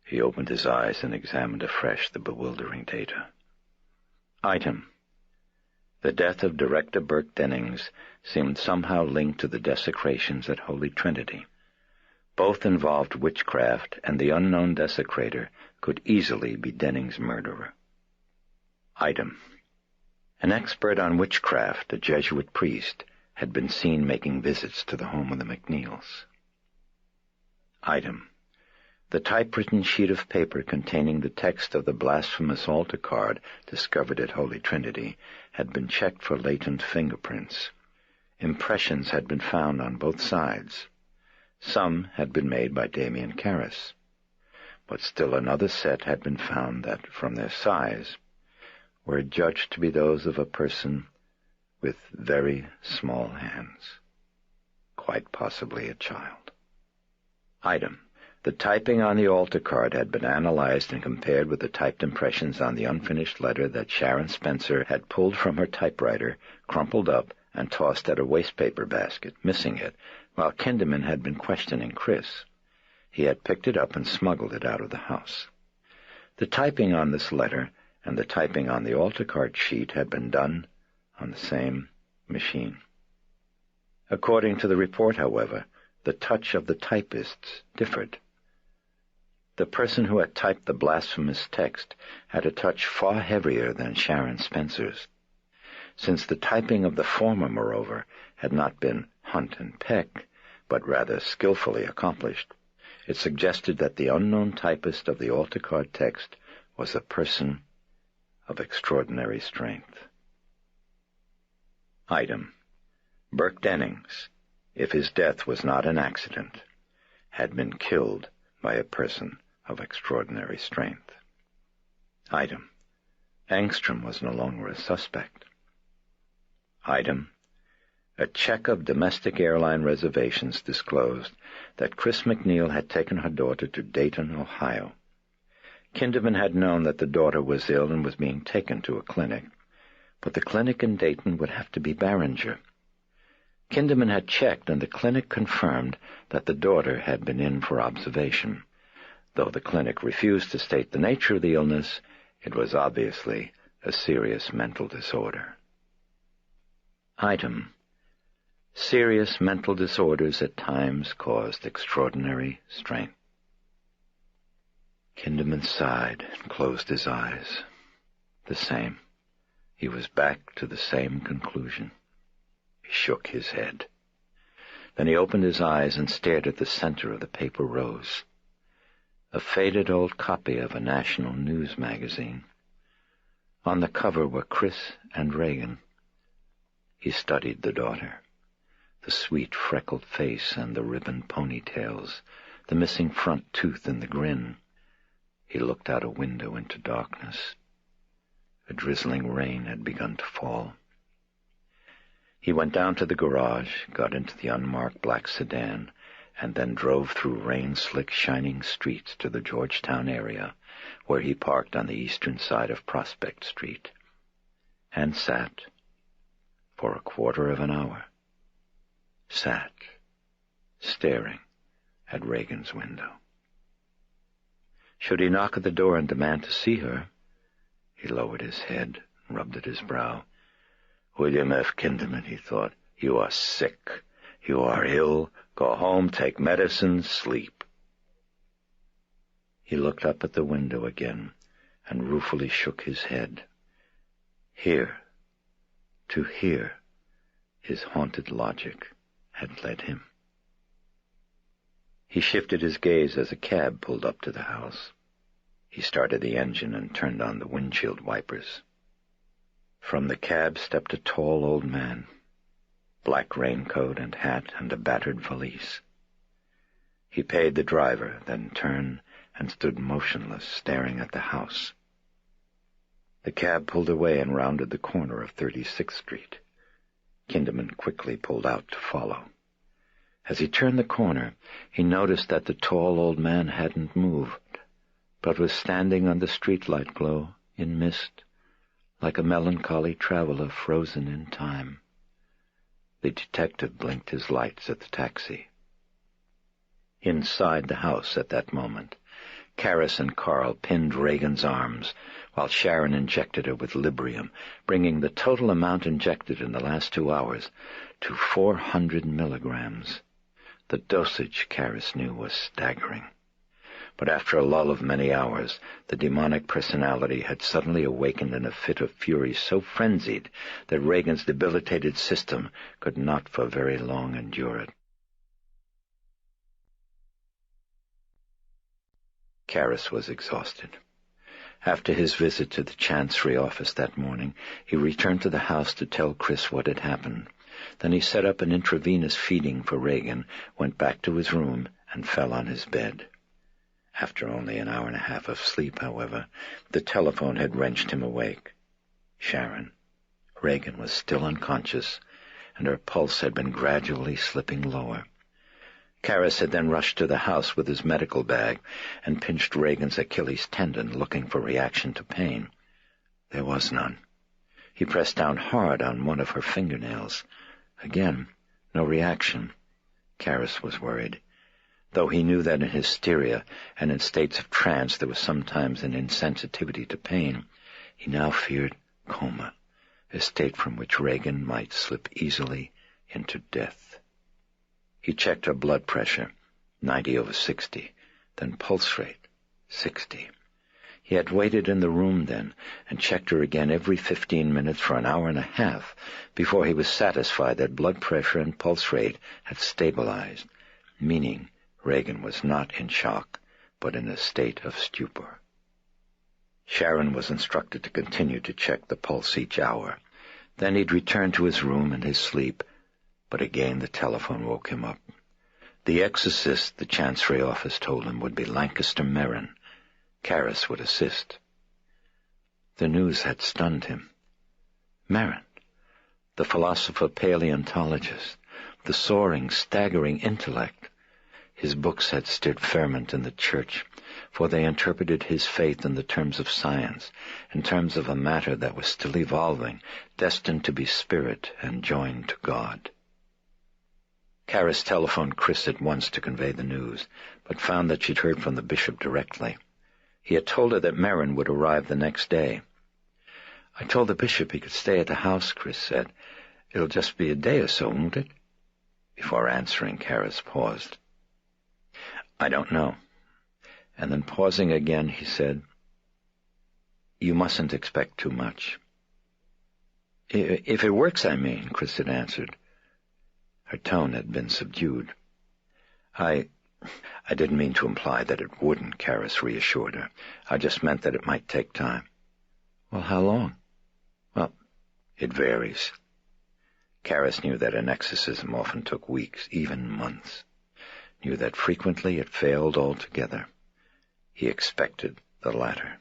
He opened his eyes and examined afresh the bewildering data. Item: the death of Director Burke Dennings seemed somehow linked to the desecrations at Holy Trinity. Both involved witchcraft, and the unknown desecrator could easily be Dennings' murderer. Item: an expert on witchcraft, a Jesuit priest, had been seen making visits to the home of the MacNeils. Item: the typewritten sheet of paper containing the text of the blasphemous altar card discovered at Holy Trinity had been checked for latent fingerprints. Impressions had been found on both sides. Some had been made by Damien Karras, but still another set had been found that, from their size, were judged to be those of a person with very small hands, quite possibly a child. Item: the typing on the altar card had been analyzed and compared with the typed impressions on the unfinished letter that Sharon Spencer had pulled from her typewriter, crumpled up, and tossed at a wastepaper basket, missing it, while Kinderman had been questioning Chris. He had picked it up and smuggled it out of the house. The typing on this letter and the typing on the altar card sheet had been done on the same machine. According to the report, however, the touch of the typists differed. The person who had typed the blasphemous text had a touch far heavier than Sharon Spencer's. Since the typing of the former, moreover, had not been hunt and peck, but rather skillfully accomplished, it suggested that the unknown typist of the altar card text was a person of extraordinary strength. Item: Burke Dennings, if his death was not an accident, had been killed by a person of extraordinary strength. Item: Engström was no longer a suspect. Item: a check of domestic airline reservations disclosed that Chris MacNeil had taken her daughter to Dayton, Ohio. Kinderman had known that the daughter was ill and was being taken to a clinic, but the clinic in Dayton would have to be Barringer. Kinderman had checked, and the clinic confirmed that the daughter had been in for observation. Though the clinic refused to state the nature of the illness, it was obviously a serious mental disorder. Item: serious mental disorders at times caused extraordinary strength. Kinderman sighed and closed his eyes. The same. He was back to the same conclusion. He shook his head. Then he opened his eyes and stared at the center of the paper rose. A faded old copy of a national news magazine. On the cover were Chris and Reagan. He studied the daughter. The sweet freckled face and the ribbon ponytails, the missing front tooth and the grin. He looked out a window into darkness. A drizzling rain had begun to fall. He went down to the garage, got into the unmarked black sedan, and then drove through rain-slick, shining streets to the Georgetown area, where he parked on the eastern side of Prospect Street, and sat for a quarter of an hour. Sat, staring at Reagan's window. Should he knock at the door and demand to see her? He lowered his head and rubbed at his brow. William F. Kinderman, he thought, you are sick. You are ill. Go home, take medicine, sleep. He looked up at the window again and ruefully shook his head. Here, to here, his haunted logic had led him. He shifted his gaze as a cab pulled up to the house. He started the engine and turned on the windshield wipers. From the cab stepped a tall old man, black raincoat and hat and a battered valise. He paid the driver, then turned and stood motionless, staring at the house. The cab pulled away and rounded the corner of 36th Street. Kinderman quickly pulled out to follow. As he turned the corner, he noticed that the tall old man hadn't moved, but was standing on the streetlight glow in mist, like a melancholy traveler frozen in time. The detective blinked his lights at the taxi. Inside the house at that moment, Karis and Carl pinned Reagan's arms, while Sharon injected her with Librium, bringing the total amount injected in the last 2 hours to 400 milligrams. The dosage, Karis knew, was staggering. But after a lull of many hours, the demonic personality had suddenly awakened in a fit of fury so frenzied that Reagan's debilitated system could not for very long endure it. Karis was exhausted. After his visit to the Chancery office that morning, he returned to the house to tell Chris what had happened. Then he set up an intravenous feeding for Reagan, went back to his room, and fell on his bed. After only an hour and a half of sleep, however, the telephone had wrenched him awake. Sharon. Reagan was still unconscious, and her pulse had been gradually slipping lower. Karis had then rushed to the house with his medical bag and pinched Reagan's Achilles tendon, looking for reaction to pain. There was none. He pressed down hard on one of her fingernails. Again, no reaction. Karis was worried. Though he knew that in hysteria and in states of trance there was sometimes an insensitivity to pain, he now feared coma, a state from which Reagan might slip easily into death. He checked her blood pressure, 90/60, then pulse rate, 60. He had waited in the room then and checked her again every 15 minutes for an hour and a half before he was satisfied that blood pressure and pulse rate had stabilized, meaning Reagan was not in shock, but in a state of stupor. Sharon was instructed to continue to check the pulse each hour. Then he'd return to his room and his sleep, but again the telephone woke him up. The Exorcist, the Chancery office told him, would be Lancaster Merrin. Karis would assist. The news had stunned him. Merrin, the philosopher-paleontologist, the soaring, staggering intellect. His books had stirred ferment in the church, for they interpreted his faith in the terms of science, in terms of a matter that was still evolving, destined to be spirit and joined to God. Karras telephoned Chris at once to convey the news, but found that she'd heard from the bishop directly. He had told her that Merrin would arrive the next day. "I told the bishop he could stay at the house," Chris said. "It'll just be a day or so, won't it?" Before answering, Karras paused. "I don't know." And then pausing again, he said, "You mustn't expect too much." "If it works, I mean," Chris had answered. Her tone had been subdued. I didn't mean to imply that it wouldn't," Karras reassured her. "I just meant that it might take time." "Well, how long?" "Well, it varies." Karras knew that an exorcism often took weeks, even months. Knew that frequently it failed altogether. He expected the latter.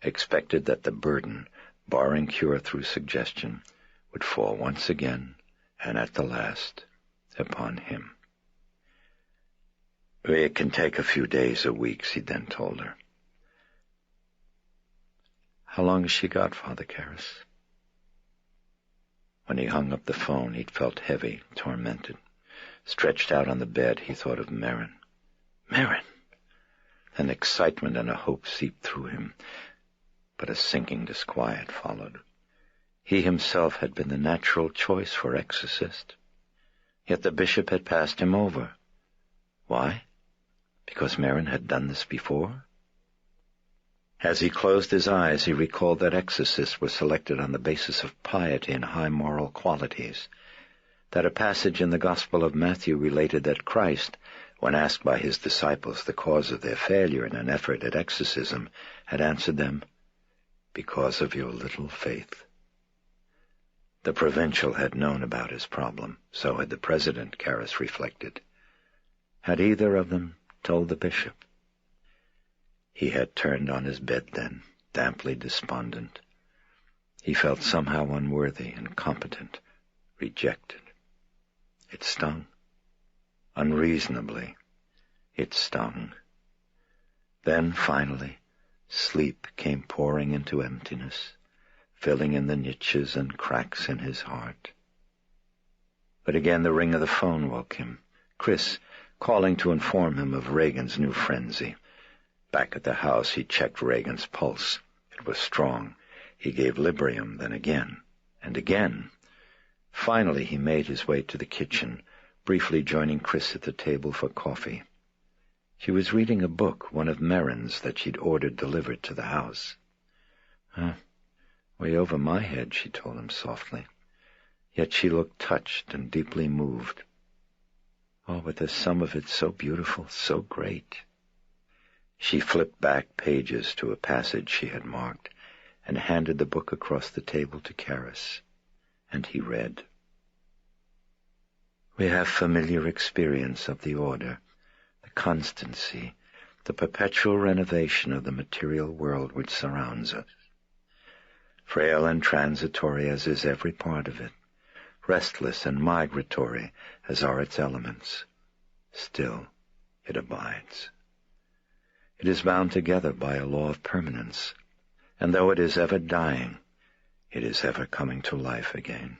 Expected that the burden, barring cure through suggestion, would fall once again, and at the last, upon him. "It can take a few days or weeks," he then told her. "How long has she got, Father Karras?" When he hung up the phone, he'd felt heavy, tormented. Stretched out on the bed, he thought of Merrin. Merrin! An excitement and a hope seeped through him, but a sinking disquiet followed. He himself had been the natural choice for exorcist. Yet the bishop had passed him over. Why? Because Merrin had done this before? As he closed his eyes, he recalled that exorcists were selected on the basis of piety and high moral qualities, that a passage in the Gospel of Matthew related that Christ, when asked by his disciples the cause of their failure in an effort at exorcism, had answered them, "Because of your little faith." The provincial had known about his problem, so had the president, Karras reflected. Had either of them told the bishop? He had turned on his bed then, damply despondent. He felt somehow unworthy, incompetent, rejected. It stung. Unreasonably, it stung. Then, finally, sleep came pouring into emptiness, filling in the niches and cracks in his heart. But again the ring of the phone woke him. Chris, calling to inform him of Reagan's new frenzy. Back at the house, he checked Reagan's pulse. It was strong. He gave Librium, then again, and again. Finally, he made his way to the kitchen, briefly joining Chris at the table for coffee. She was reading a book, one of Merrin's that she'd ordered delivered to the house. Way over my head, she told him softly. Yet she looked touched and deeply moved. Oh, but there's some of it so beautiful, so great. She flipped back pages to a passage she had marked and handed the book across the table to Karras, and he read. We have familiar experience of the order, the constancy, the perpetual renovation of the material world which surrounds us. Frail and transitory as is every part of it, restless and migratory as are its elements, still it abides. It is bound together by a law of permanence, and though it is ever dying, it is ever coming to life again.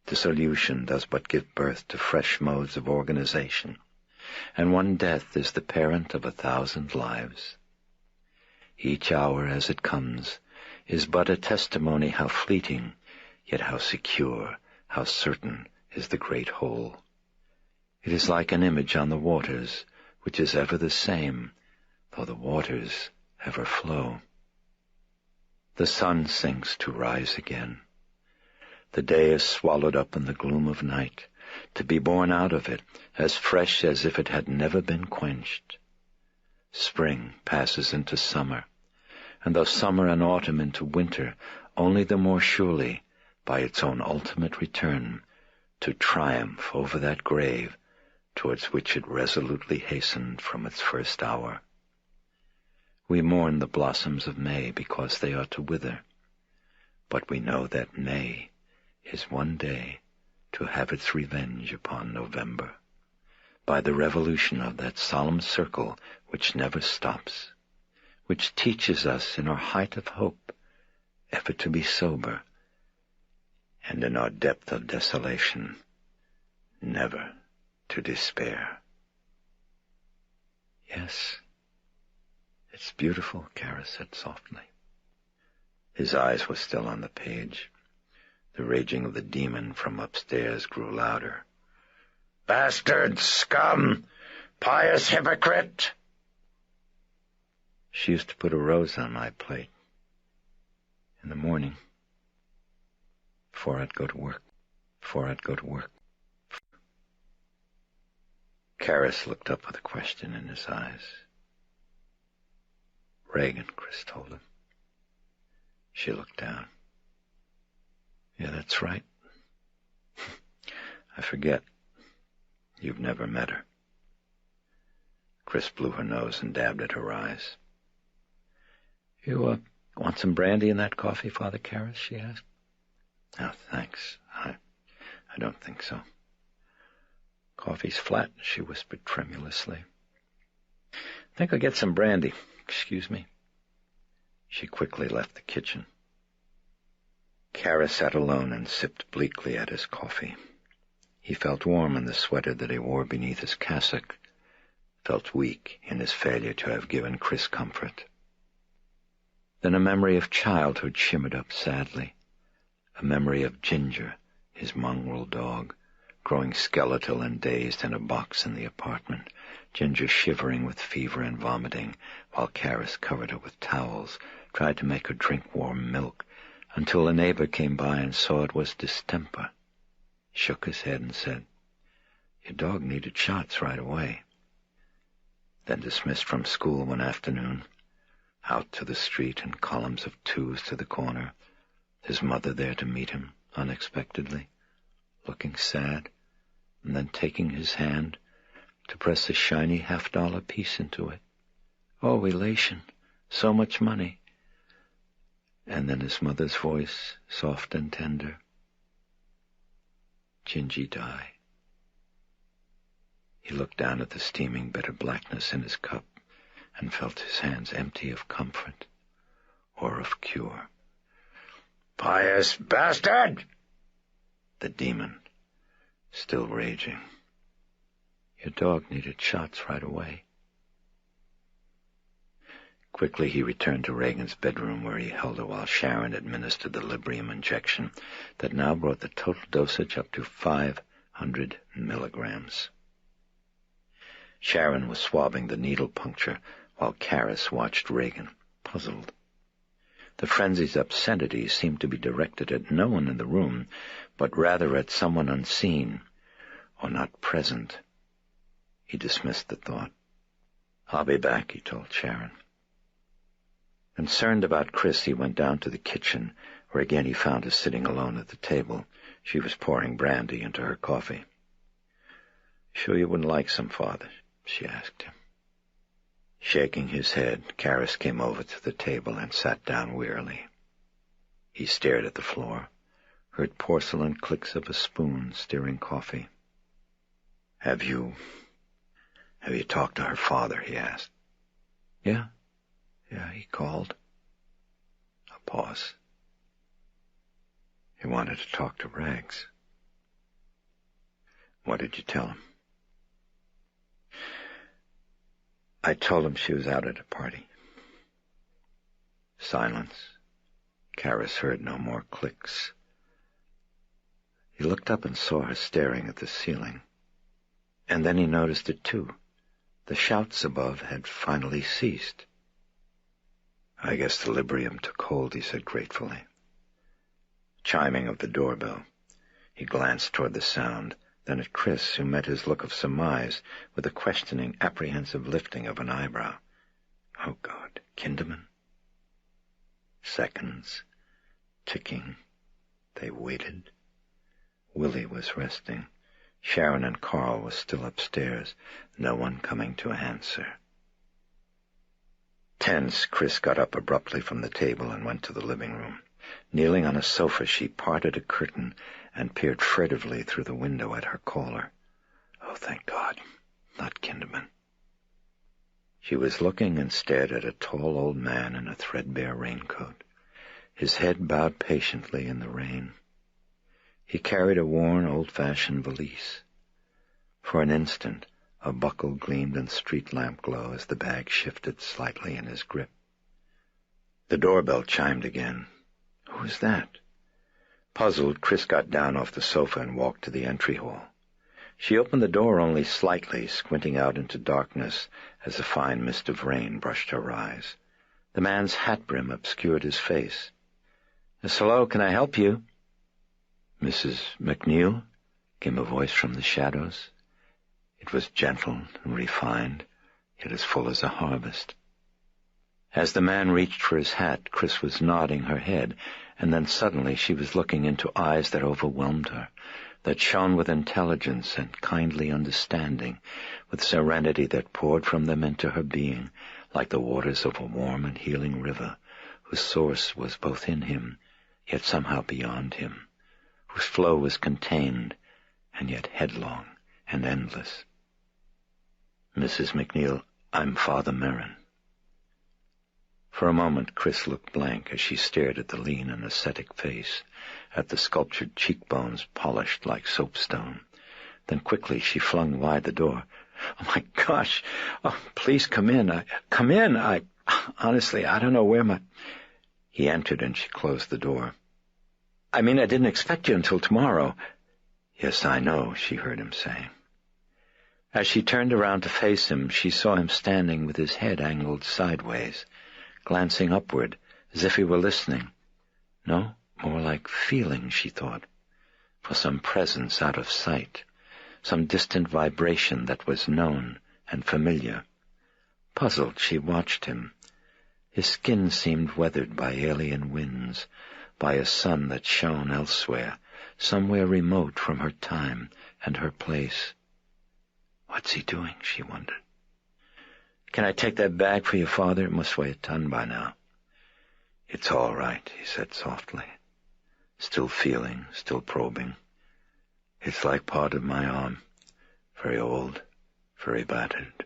Dissolution does but give birth to fresh modes of organization, and one death is the parent of 1,000 lives. Each hour as it comes is but a testimony how fleeting, yet how secure, how certain is the great whole. It is like an image on the waters, which is ever the same, though the waters ever flow. The sun sinks to rise again. The day is swallowed up in the gloom of night, to be born out of it, as fresh as if it had never been quenched. Spring passes into summer, and though summer and autumn into winter, only the more surely, by its own ultimate return, to triumph over that grave towards which it resolutely hastened from its first hour. We mourn the blossoms of May because they are to wither, but we know that May is one day to have its revenge upon November, by the revolution of that solemn circle which never stops, which teaches us in our height of hope ever to be sober, and in our depth of desolation never to despair. "Yes, it's beautiful," Kara said softly. His eyes were still on the page. The raging of the demon from upstairs grew louder. "Bastard! Scum! Pious hypocrite!" "She used to put a rose on my plate. In the morning. Before I'd go to work. Karras looked up with a question in his eyes. "Reagan," Chris told him. She looked down. "Yeah, that's right. I forget. You've never met her." Chris blew her nose and dabbed at her eyes. "You, want some brandy in that coffee, Father Karras?" she asked. "Oh, thanks. I don't think so." "Coffee's flat," she whispered tremulously. "I think I'll get some brandy. Excuse me." She quickly left the kitchen. Karras sat alone and sipped bleakly at his coffee. He felt warm in the sweater that he wore beneath his cassock, felt weak in his failure to have given Chris comfort. Then a memory of childhood shimmered up sadly, a memory of Ginger, his mongrel dog, growing skeletal and dazed in a box in the apartment, Ginger shivering with fever and vomiting, while Karras covered her with towels, tried to make her drink warm milk, until a neighbor came by and saw it was distemper, shook his head and said, "Your dog needed shots right away." Then dismissed from school one afternoon, out to the street in columns of twos to the corner, his mother there to meet him unexpectedly, looking sad, and then taking his hand to press a shiny $50 piece into it. Oh, elation, so much money. And then his mother's voice, soft and tender. "Gingy die." He looked down at the steaming bitter blackness in his cup and felt his hands empty of comfort or of cure. "Pious bastard!" The demon, still raging. "Your dog needed shots right away." Quickly he returned to Reagan's bedroom, where he held her while Sharon administered the Librium injection that now brought the total dosage up to 500 milligrams. Sharon was swabbing the needle puncture while Karras watched Reagan, puzzled. The frenzy's obscenity seemed to be directed at no one in the room, but rather at someone unseen or not present. He dismissed the thought. "I'll be back," he told Sharon. Concerned about Chris, he went down to the kitchen, where again he found her sitting alone at the table. She was pouring brandy into her coffee. "Sure you wouldn't like some, Father?" she asked him. Shaking his head, Karras came over to the table and sat down wearily. He stared at the floor, heard porcelain clicks of a spoon stirring coffee. Have you talked to her father?" he asked. Yeah, he called." A pause. "He wanted to talk to Rags." "What did you tell him?" "I told him she was out at a party." Silence. Karras heard no more clicks. He looked up and saw her staring at the ceiling. And then he noticed it too. The shouts above had finally ceased. "I guess the Librium took hold," he said gratefully. Chiming of the doorbell. He glanced toward the sound, then at Chris, who met his look of surmise with a questioning, apprehensive lifting of an eyebrow. Oh, God, Kinderman? Seconds, ticking. They waited. Willie was resting. Sharon and Carl were still upstairs, no one coming to answer. Tense, Chris got up abruptly from the table and went to the living room. Kneeling on a sofa, she parted a curtain and peered furtively through the window at her caller. Oh, thank God, not Kinderman. She was looking and stared at a tall old man in a threadbare raincoat, his head bowed patiently in the rain. He carried a worn, old-fashioned valise. For an instant, a buckle gleamed in street lamp glow as the bag shifted slightly in his grip. The doorbell chimed again. Who was that? Puzzled, Chris got down off the sofa and walked to the entry hall. She opened the door only slightly, squinting out into darkness as a fine mist of rain brushed her eyes. The man's hat brim obscured his face. "Yes, hello, can I help you?" "Mrs. McNeil?" came a voice from the shadows. It was gentle and refined, yet as full as a harvest. As the man reached for his hat, Chris was nodding her head, and then suddenly she was looking into eyes that overwhelmed her, that shone with intelligence and kindly understanding, with serenity that poured from them into her being, like the waters of a warm and healing river, whose source was both in him, yet somehow beyond him, whose flow was contained, and yet headlong and endless. "Mrs. McNeil, I'm Father Merrin." For a moment Chris looked blank as she stared at the lean and ascetic face, at the sculptured cheekbones polished like soapstone. Then quickly she flung wide the door. "Oh, my gosh! Oh, please come in. Come in! Honestly, I don't know where my—" He entered and she closed the door. "I mean, I didn't expect you until tomorrow." "Yes, I know," she heard him saying. As she turned around to face him, she saw him standing with his head angled sideways, glancing upward, as if he were listening. No, more like feeling, she thought, for some presence out of sight, some distant vibration that was known and familiar. Puzzled, she watched him. His skin seemed weathered by alien winds, by a sun that shone elsewhere, somewhere remote from her time and her place. What's he doing, she wondered. "Can I take that bag for your father? It must weigh a ton by now." "It's all right," he said softly, still feeling, still probing. "It's like part of my arm, very old, very battered."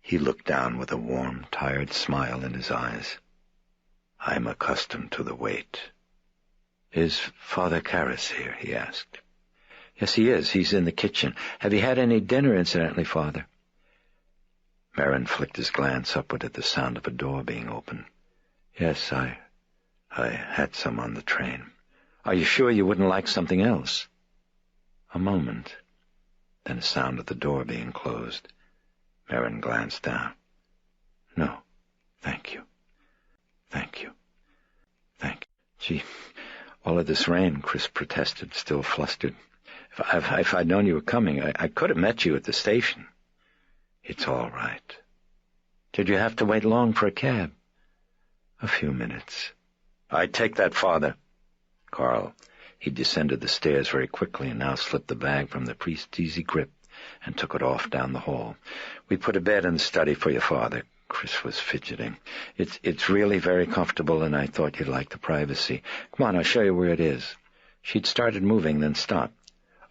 He looked down with a warm, tired smile in his eyes. "I'm accustomed to the weight." "Is Father Karras here?" he asked. "Yes, he is. He's in the kitchen. Have you had any dinner, incidentally, Father?" Merrin flicked his glance upward at the sound of a door being opened. "Yes, I had some on the train." "Are you sure you wouldn't like something else?" A moment, then the sound of the door being closed. Merrin glanced down. "No, thank you. Thank you. Thank you." "Gee, all of this rain," Chris protested, still flustered. If I'd known you were coming, I could have met you at the station." "It's all right." "Did you have to wait long for a cab?" "A few minutes." "I'd take that, Father." Carl. He descended the stairs very quickly and now slipped the bag from the priest's easy grip and took it off down the hall. "We put a bed in the study for your father." Chris was fidgeting. It's really very comfortable, and I thought you'd like the privacy. Come on, I'll show you where it is." She'd started moving, then stopped.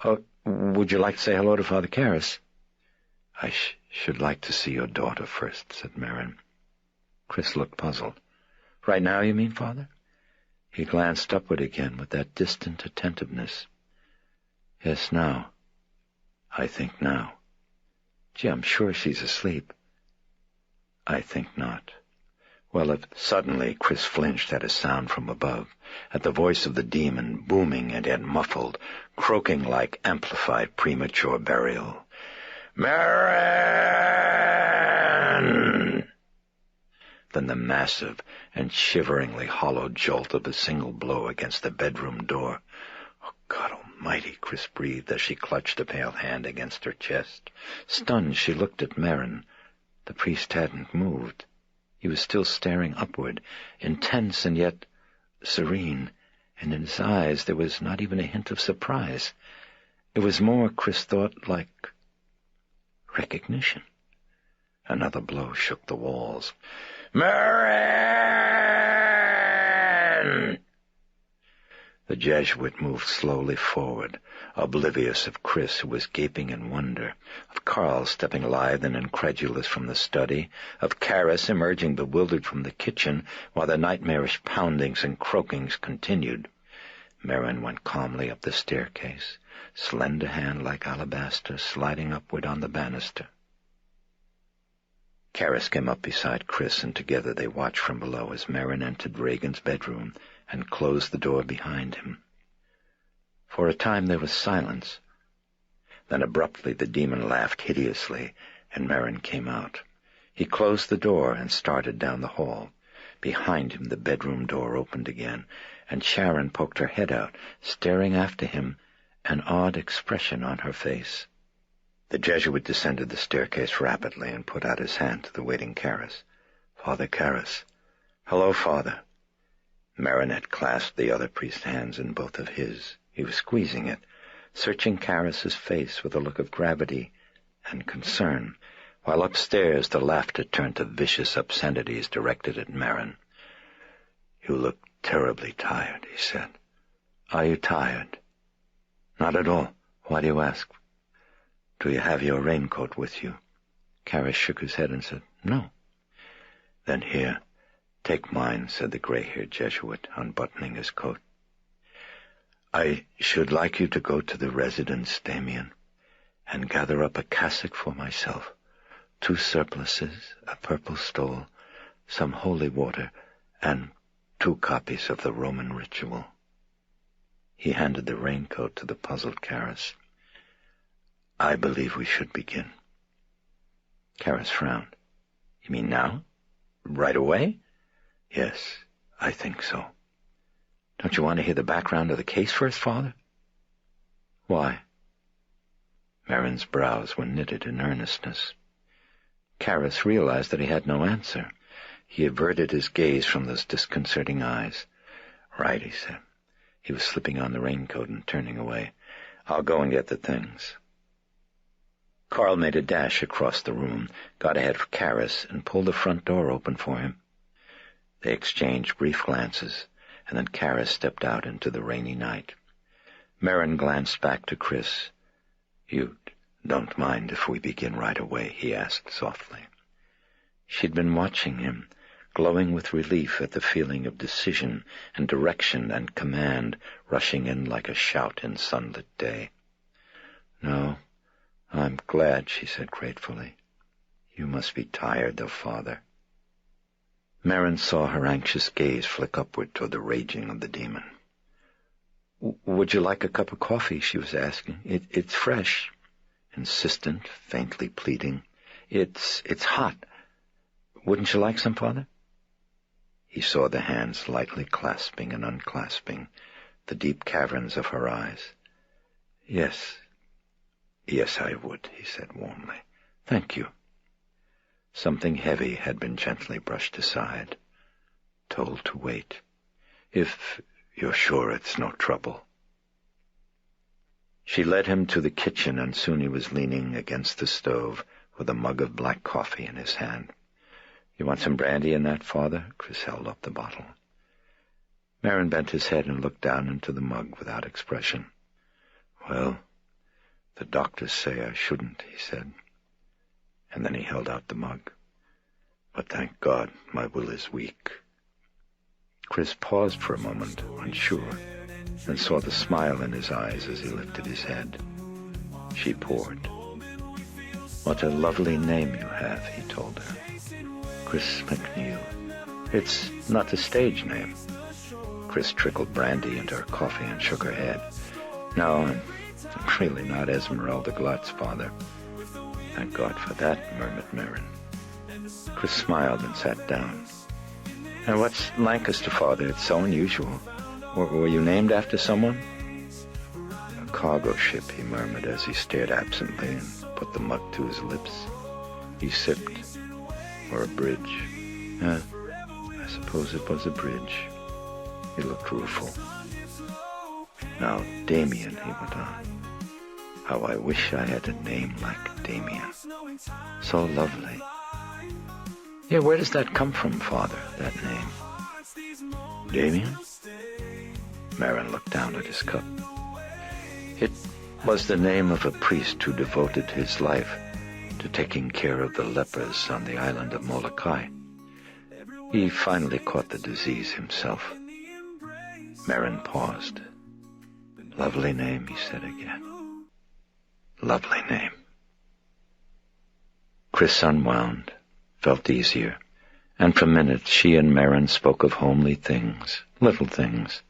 "Oh, would you like to say hello to Father Karras?" "I should like to see your daughter first," said Merrin. Chris looked puzzled. "Right now, you mean, Father?" He glanced upward again with that distant attentiveness. "Yes, now. I think now. Gee, I'm sure she's asleep." "I think not." Well, if suddenly Chris flinched at a sound from above, at the voice of the demon, booming and yet muffled, croaking like amplified premature burial. "Merrin!" Then the massive and shiveringly hollow jolt of a single blow against the bedroom door. "Oh, God Almighty," Chris breathed as she clutched a pale hand against her chest. Stunned, she looked at Merrin. The priest hadn't moved. He was still staring upward, intense and yet serene, and in his eyes there was not even a hint of surprise. It was more, Chris thought, like recognition. Another blow shook the walls. "Merrin!" The Jesuit moved slowly forward, oblivious of Chris, who was gaping in wonder, of Carl stepping lithe and incredulous from the study, of Karras emerging bewildered from the kitchen while the nightmarish poundings and croakings continued. Merrin went calmly up the staircase, slender hand like alabaster sliding upward on the banister. Karras came up beside Chris, and together they watched from below as Merrin entered Regan's bedroom and closed the door behind him. For a time there was silence. Then abruptly the demon laughed hideously, and Merrin came out. He closed the door and started down the hall. Behind him the bedroom door opened again, and Sharon poked her head out, staring after him, an odd expression on her face. The Jesuit descended the staircase rapidly and put out his hand to the waiting Karras. "Father Karras." "Hello, Father." Merrin had clasped the other priest's hands in both of his. He was squeezing it, searching Karras's face with a look of gravity and concern, while upstairs the laughter turned to vicious obscenities directed at Merrin. "You look terribly tired," he said. "Are you tired?" "Not at all. Why do you ask?" "Do you have your raincoat with you?" Karras shook his head and said, "No." "Then here, take mine," said the gray-haired Jesuit, unbuttoning his coat. "I should like you to go to the residence, Damien, and gather up a cassock for myself, 2 surplices, a purple stole, some holy water, and 2 copies of the Roman ritual." He handed the raincoat to the puzzled Karras. "I believe we should begin." Karras frowned. "You mean now? Right away?" "Yes, I think so." "Don't you want to hear the background of the case first, Father?" "Why?" Merrin's brows were knitted in earnestness. Karras realized that he had no answer. He averted his gaze from those disconcerting eyes. "Right," he said. He was slipping on the raincoat and turning away. "I'll go and get the things." Carl made a dash across the room, got ahead of Karras, and pulled the front door open for him. They exchanged brief glances, and then Karras stepped out into the rainy night. Merrin glanced back to Chris. "You don't mind if we begin right away?" he asked softly. She'd been watching him, glowing with relief at the feeling of decision and direction and command rushing in like a shout in sunlit day. "No, I'm glad," she said gratefully. "You must be tired, though, Father." Merrin saw her anxious gaze flick upward toward the raging of the demon. "Would you like a cup of coffee?" she was asking. It's fresh." Insistent, faintly pleading. It's hot. Wouldn't you like some, Father?" He saw the hands lightly clasping and unclasping, the deep caverns of her eyes. Yes, I would," he said warmly. "Thank you." Something heavy had been gently brushed aside, told to wait. "If you're sure it's no trouble." She led him to the kitchen, and soon he was leaning against the stove with a mug of black coffee in his hand. "You want some brandy in that, Father?" Chris held up the bottle. Merrin bent his head and looked down into the mug without expression. "Well, the doctors say I shouldn't," he said. And then he held out the mug. "But thank God my will is weak." Chris paused for a moment, unsure, then saw the smile in his eyes as he lifted his head. She poured. "What a lovely name you have," he told her. "Chris McNeil. It's not a stage name." Chris trickled brandy into her coffee and shook her head. "No, I'm really not Esmeralda Glutz, Father." "Thank God for that," murmured Merrin. Chris smiled and sat down. "And what's Lancaster, Father? It's so unusual. Were you named after someone?" "A cargo ship," he murmured as he stared absently and put the mug to his lips. He sipped. "Or a bridge." I suppose it was a bridge." He looked rueful. "Now, Damien," he went on. "How I wish I had a name like Damien. So lovely." "Yeah, where does that come from, Father, that name?" "Damien?" Merrin looked down at his cup. "It was the name of a priest who devoted his life to taking care of the lepers on the island of Molokai. He finally caught the disease himself." Merrin paused. Lovely name, he said again. Lovely name. Chris unwound, felt easier, and for minutes she and Merrin spoke of homely things, little things.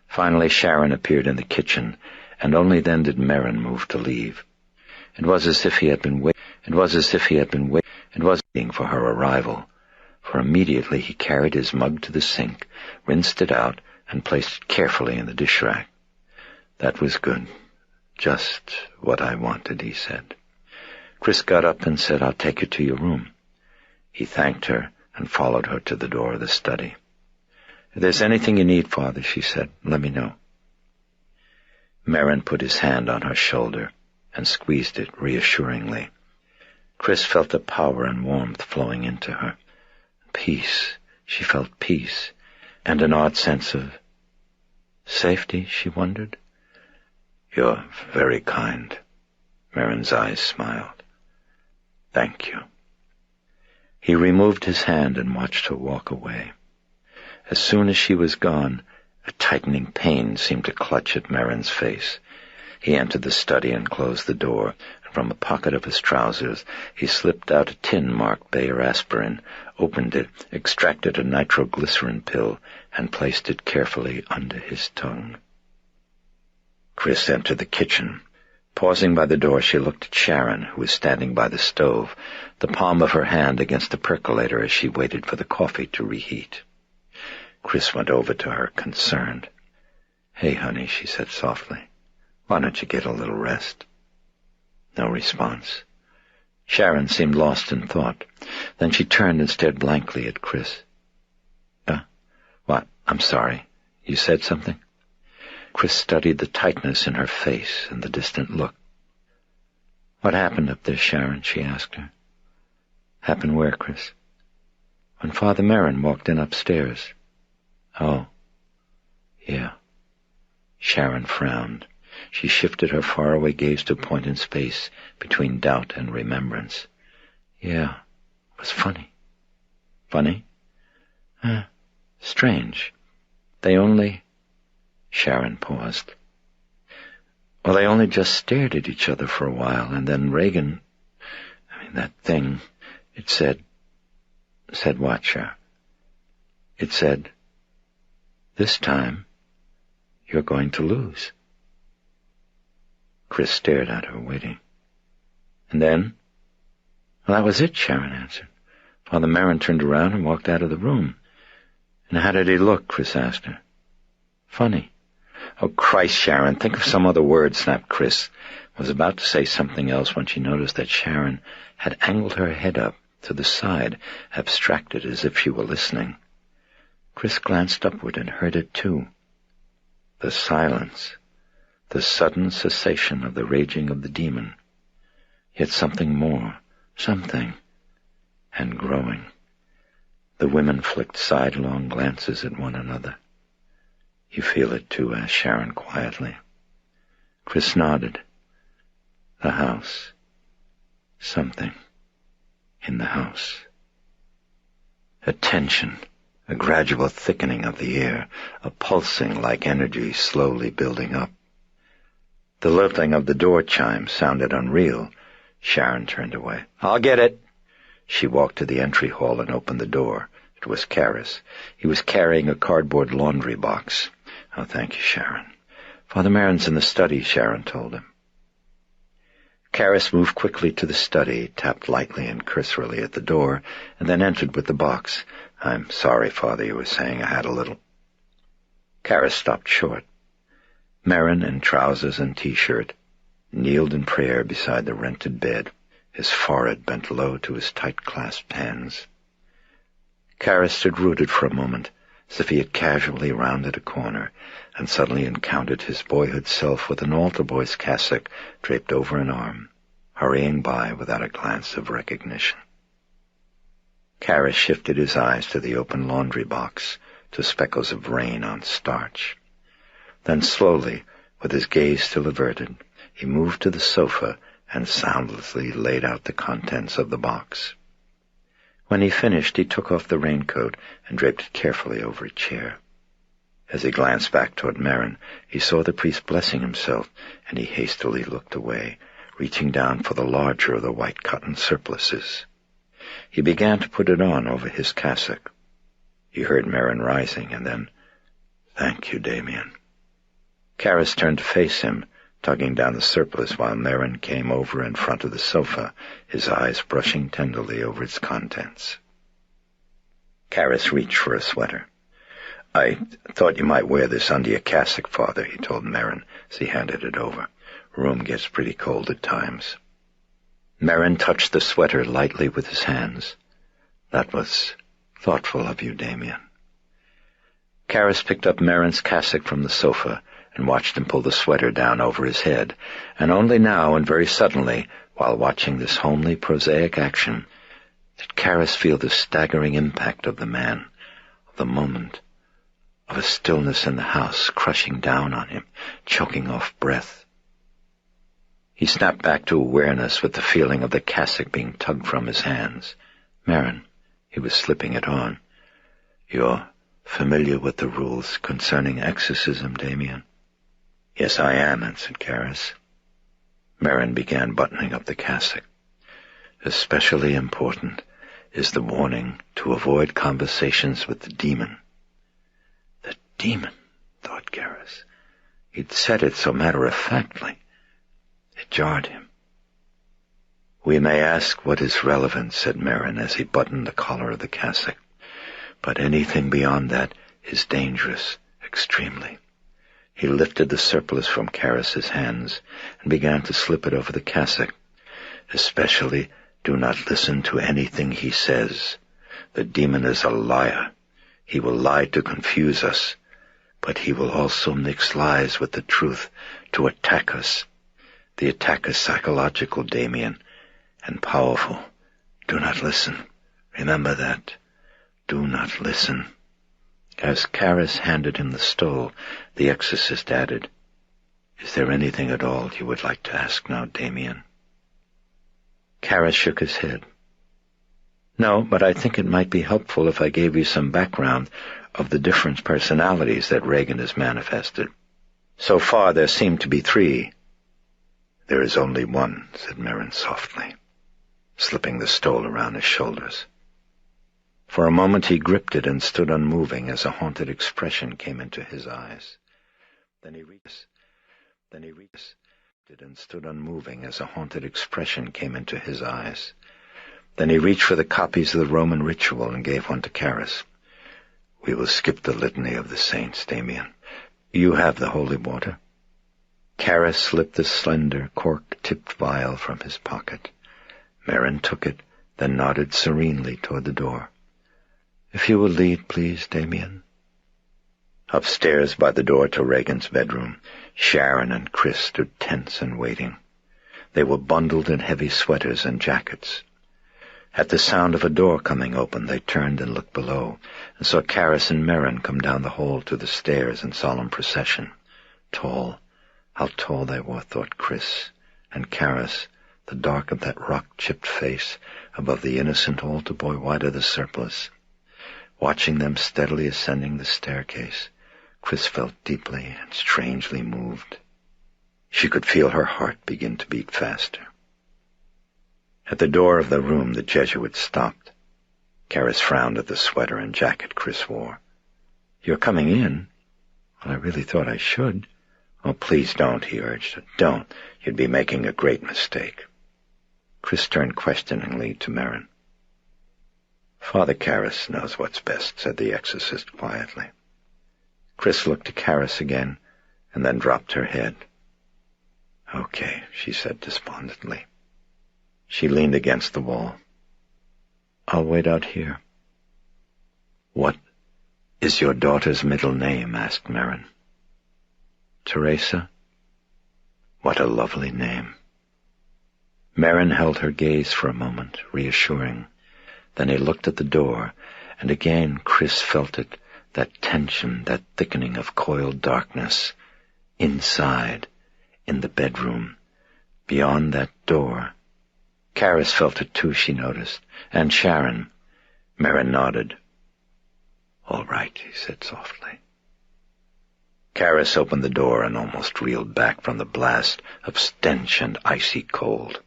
Finally Sharon appeared in the kitchen, and only then did Merrin move to leave. It was as if he had been waiting for her arrival, for immediately he carried his mug to the sink, rinsed it out, and placed it carefully in the dish rack. That was good. Just what I wanted, he said. Chris got up and said, I'll take you to your room. He thanked her and followed her to the door of the study. If there's anything you need, Father, she said, let me know. Merrin put his hand on her shoulder and squeezed it reassuringly. Chris felt the power and warmth flowing into her. Peace. She felt peace, and an odd sense of safety, she wondered. You're very kind. Merrin's eyes smiled. Thank you. He removed his hand and watched her walk away. As soon as she was gone, a tightening pain seemed to clutch at Merrin's face. He entered the study and closed the door, and from a pocket of his trousers he slipped out a tin marked Bayer aspirin, opened it, extracted a nitroglycerin pill, and placed it carefully under his tongue. Chris entered the kitchen. Pausing by the door, she looked at Sharon, who was standing by the stove, the palm of her hand against the percolator as she waited for the coffee to reheat. Chris went over to her, concerned. Hey, honey, she said softly. Why don't you get a little rest? No response. Sharon seemed lost in thought. Then she turned and stared blankly at Chris. What? I'm sorry. You said something? Chris studied the tightness in her face and the distant look. What happened up there, Sharon? She asked her. Happened where, Chris? When Father Merrin walked in upstairs. Oh. Yeah. Sharon frowned. She shifted her faraway gaze to a point in space between doubt and remembrance. Yeah, it was funny. Funny? Strange. They only... Sharon paused. Well, they only just stared at each other for a while, and then Reagan... that thing, it said... Said what, Sharon? It said, this time, you're going to lose. Chris stared at her, waiting. And then? Well, that was it, Sharon answered. Father Merrin turned around and walked out of the room. And how did he look? Chris asked her. Funny. Oh, Christ, Sharon, think of some other word, snapped Chris. Was about to say something else when she noticed that Sharon had angled her head up to the side, abstracted as if she were listening. Chris glanced upward and heard it too. The silence. The sudden cessation of the raging of the demon. Yet something more. Something. And growing. The women flicked sidelong glances at one another. You feel it too, asked Sharon quietly. Chris nodded. The house. Something. In the house. A tension. A gradual thickening of the air. A pulsing like energy slowly building up. The lilting of the door chime sounded unreal. Sharon turned away. I'll get it. She walked to the entry hall and opened the door. It was Karras. He was carrying a cardboard laundry box. Oh, thank you, Sharon. Father Merrin's in the study, Sharon told him. Karras moved quickly to the study, tapped lightly and cursorily at the door, and then entered with the box. I'm sorry, Father, you were saying I had a little... Karras stopped short. Merrin, in trousers and T-shirt, kneeled in prayer beside the rented bed, his forehead bent low to his tight-clasped hands. Karras stood rooted for a moment, as if he had casually rounded a corner, and suddenly encountered his boyhood self with an altar boy's cassock draped over an arm, hurrying by without a glance of recognition. Karras shifted his eyes to the open laundry box, to speckles of rain on starch. Then slowly, with his gaze still averted, he moved to the sofa and soundlessly laid out the contents of the box. When he finished, he took off the raincoat and draped it carefully over a chair. As he glanced back toward Marin, he saw the priest blessing himself, and he hastily looked away, reaching down for the larger of the white cotton surplices. He began to put it on over his cassock. He heard Marin rising, and then, "Thank you, Damien." Karras turned to face him, tugging down the surplice while Marin came over in front of the sofa, his eyes brushing tenderly over its contents. Karras reached for a sweater. "I thought you might wear this under your cassock, Father," he told Marin as he handed it over. "Room gets pretty cold at times." Marin touched the sweater lightly with his hands. "That was thoughtful of you, Damien." Karras picked up Marin's cassock from the sofa and watched him pull the sweater down over his head, and only now and very suddenly, while watching this homely, prosaic action, did Karras feel the staggering impact of the man, of the moment, of a stillness in the house crushing down on him, choking off breath. He snapped back to awareness with the feeling of the cassock being tugged from his hands. "Marin," he was slipping it on. "You're familiar with the rules concerning exorcism, Damien?" "Yes, I am," answered Karras. Marin began buttoning up the cassock. "Especially important is the warning to avoid conversations with the demon." The demon, thought Karras. He'd said it so matter-of-factly. It jarred him. "We may ask what is relevant," said Marin as he buttoned the collar of the cassock. "But anything beyond that is dangerous, extremely." He lifted the surplice from Karras's hands and began to slip it over the cassock. "Especially do not listen to anything he says. The demon is a liar. He will lie to confuse us, but he will also mix lies with the truth to attack us. The attack is psychological, Damien, and powerful. Do not listen. Remember that. Do not listen." As Karras handed him the stole, the exorcist added, "Is there anything at all you would like to ask now, Damien?" Karras shook his head. "No, but I think it might be helpful if I gave you some background of the different personalities that Regan has manifested. So far there seem to be 3. "There is only one," said Marin softly, slipping the stole around his shoulders. For a moment he gripped it and stood unmoving as a haunted expression came into his eyes. Then he reached for the copies of the Roman ritual and gave one to Karras. "We will skip the litany of the saints, Damien. You have the holy water." Karras slipped the slender, cork-tipped vial from his pocket. Marin took it, then nodded serenely toward the door. "If you will lead, please, Damien." Upstairs by the door to Regan's bedroom, Sharon and Chris stood tense and waiting. They were bundled in heavy sweaters and jackets. At the sound of a door coming open, they turned and looked below, and saw Karras and Marin come down the hall to the stairs in solemn procession. Tall, how tall they were, thought Chris, and Karras, the dark of that rock-chipped face above the innocent altar boy white of the surplice. Watching them steadily ascending the staircase, Chris felt deeply and strangely moved. She could feel her heart begin to beat faster. At the door of the room, the Jesuit stopped. Karras frowned at the sweater and jacket Chris wore. "You're coming in?" "Well, I really thought I should." "Oh, please don't," he urged. "Don't. You'd be making a great mistake." Chris turned questioningly to Marin. "Father Karras knows what's best," said the exorcist quietly. Chris looked to Karras again, and then dropped her head. "Okay," she said despondently. She leaned against the wall. "I'll wait out here." "What is your daughter's middle name?" asked Marin. "Teresa." "What a lovely name." Marin held her gaze for a moment, reassuring. Then he looked at the door, and again Chris felt it, that tension, that thickening of coiled darkness. Inside, in the bedroom, beyond that door. Karras felt it too, she noticed, and Sharon. Marin nodded. "All right," he said softly. Karis opened the door and almost reeled back from the blast of stench and icy cold.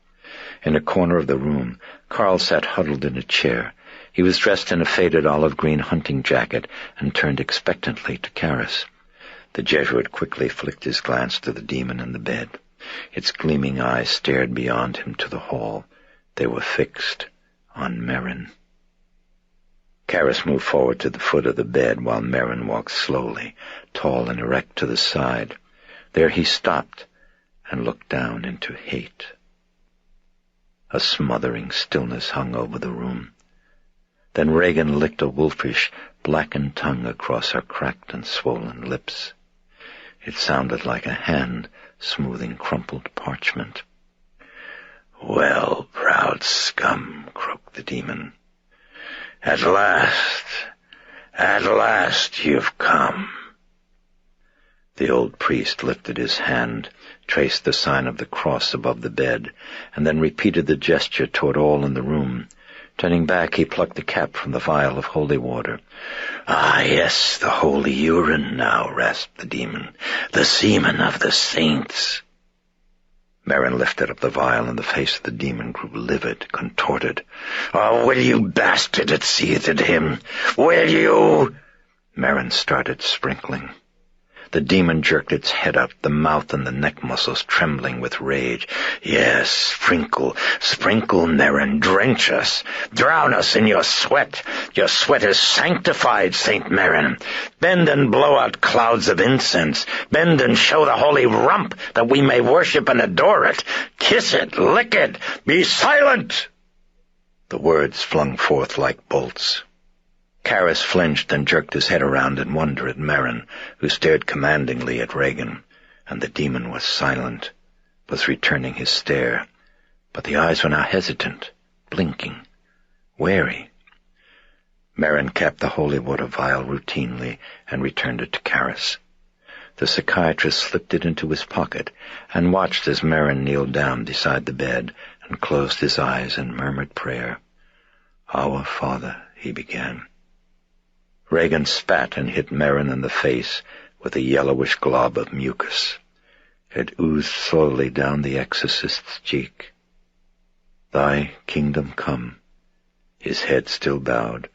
In a corner of the room, Carl sat huddled in a chair. He was dressed in a faded olive-green hunting jacket and turned expectantly to Karis. The Jesuit quickly flicked his glance to the demon in the bed. Its gleaming eyes stared beyond him to the hall. They were fixed on Merrin. Karis moved forward to the foot of the bed while Merrin walked slowly, tall and erect, to the side. There he stopped and looked down into hate. A smothering stillness hung over the room. Then Regan licked a wolfish, blackened tongue across her cracked and swollen lips. It sounded like a hand smoothing crumpled parchment. "Well, proud scum," croaked the demon. At last you've come." The old priest lifted his hand, traced the sign of the cross above the bed, and then repeated the gesture toward all in the room. Turning back, he plucked the cap from the vial of holy water. "Ah, yes, the holy urine now," rasped the demon. "The semen of the saints." Merrin lifted up the vial, and the face of the demon grew livid, contorted. "Oh, will you bastard!" it seethed at him. "Will you?" Merrin started sprinkling. The demon jerked its head up, the mouth and the neck muscles trembling with rage. "Yes, sprinkle, Merrin, drench us, drown us in your sweat. Your sweat is sanctified, Saint Merrin. Bend and blow out clouds of incense. Bend and show the holy rump, that we may worship and adore it. Kiss it, lick it, be silent!" The words flung forth like bolts. Karis flinched and jerked his head around in wonder at Merrin, who stared commandingly at Regan, and the demon was silent, was returning his stare, but the eyes were now hesitant, blinking, wary. Merrin capped the holy water vial routinely and returned it to Karis. The psychiatrist slipped it into his pocket and watched as Merrin kneeled down beside the bed and closed his eyes and murmured prayer. "Our Father," he began. Regan spat and hit Merrin in the face with a yellowish glob of mucus. It oozed slowly down the exorcist's cheek. "Thy kingdom come." His head still bowed,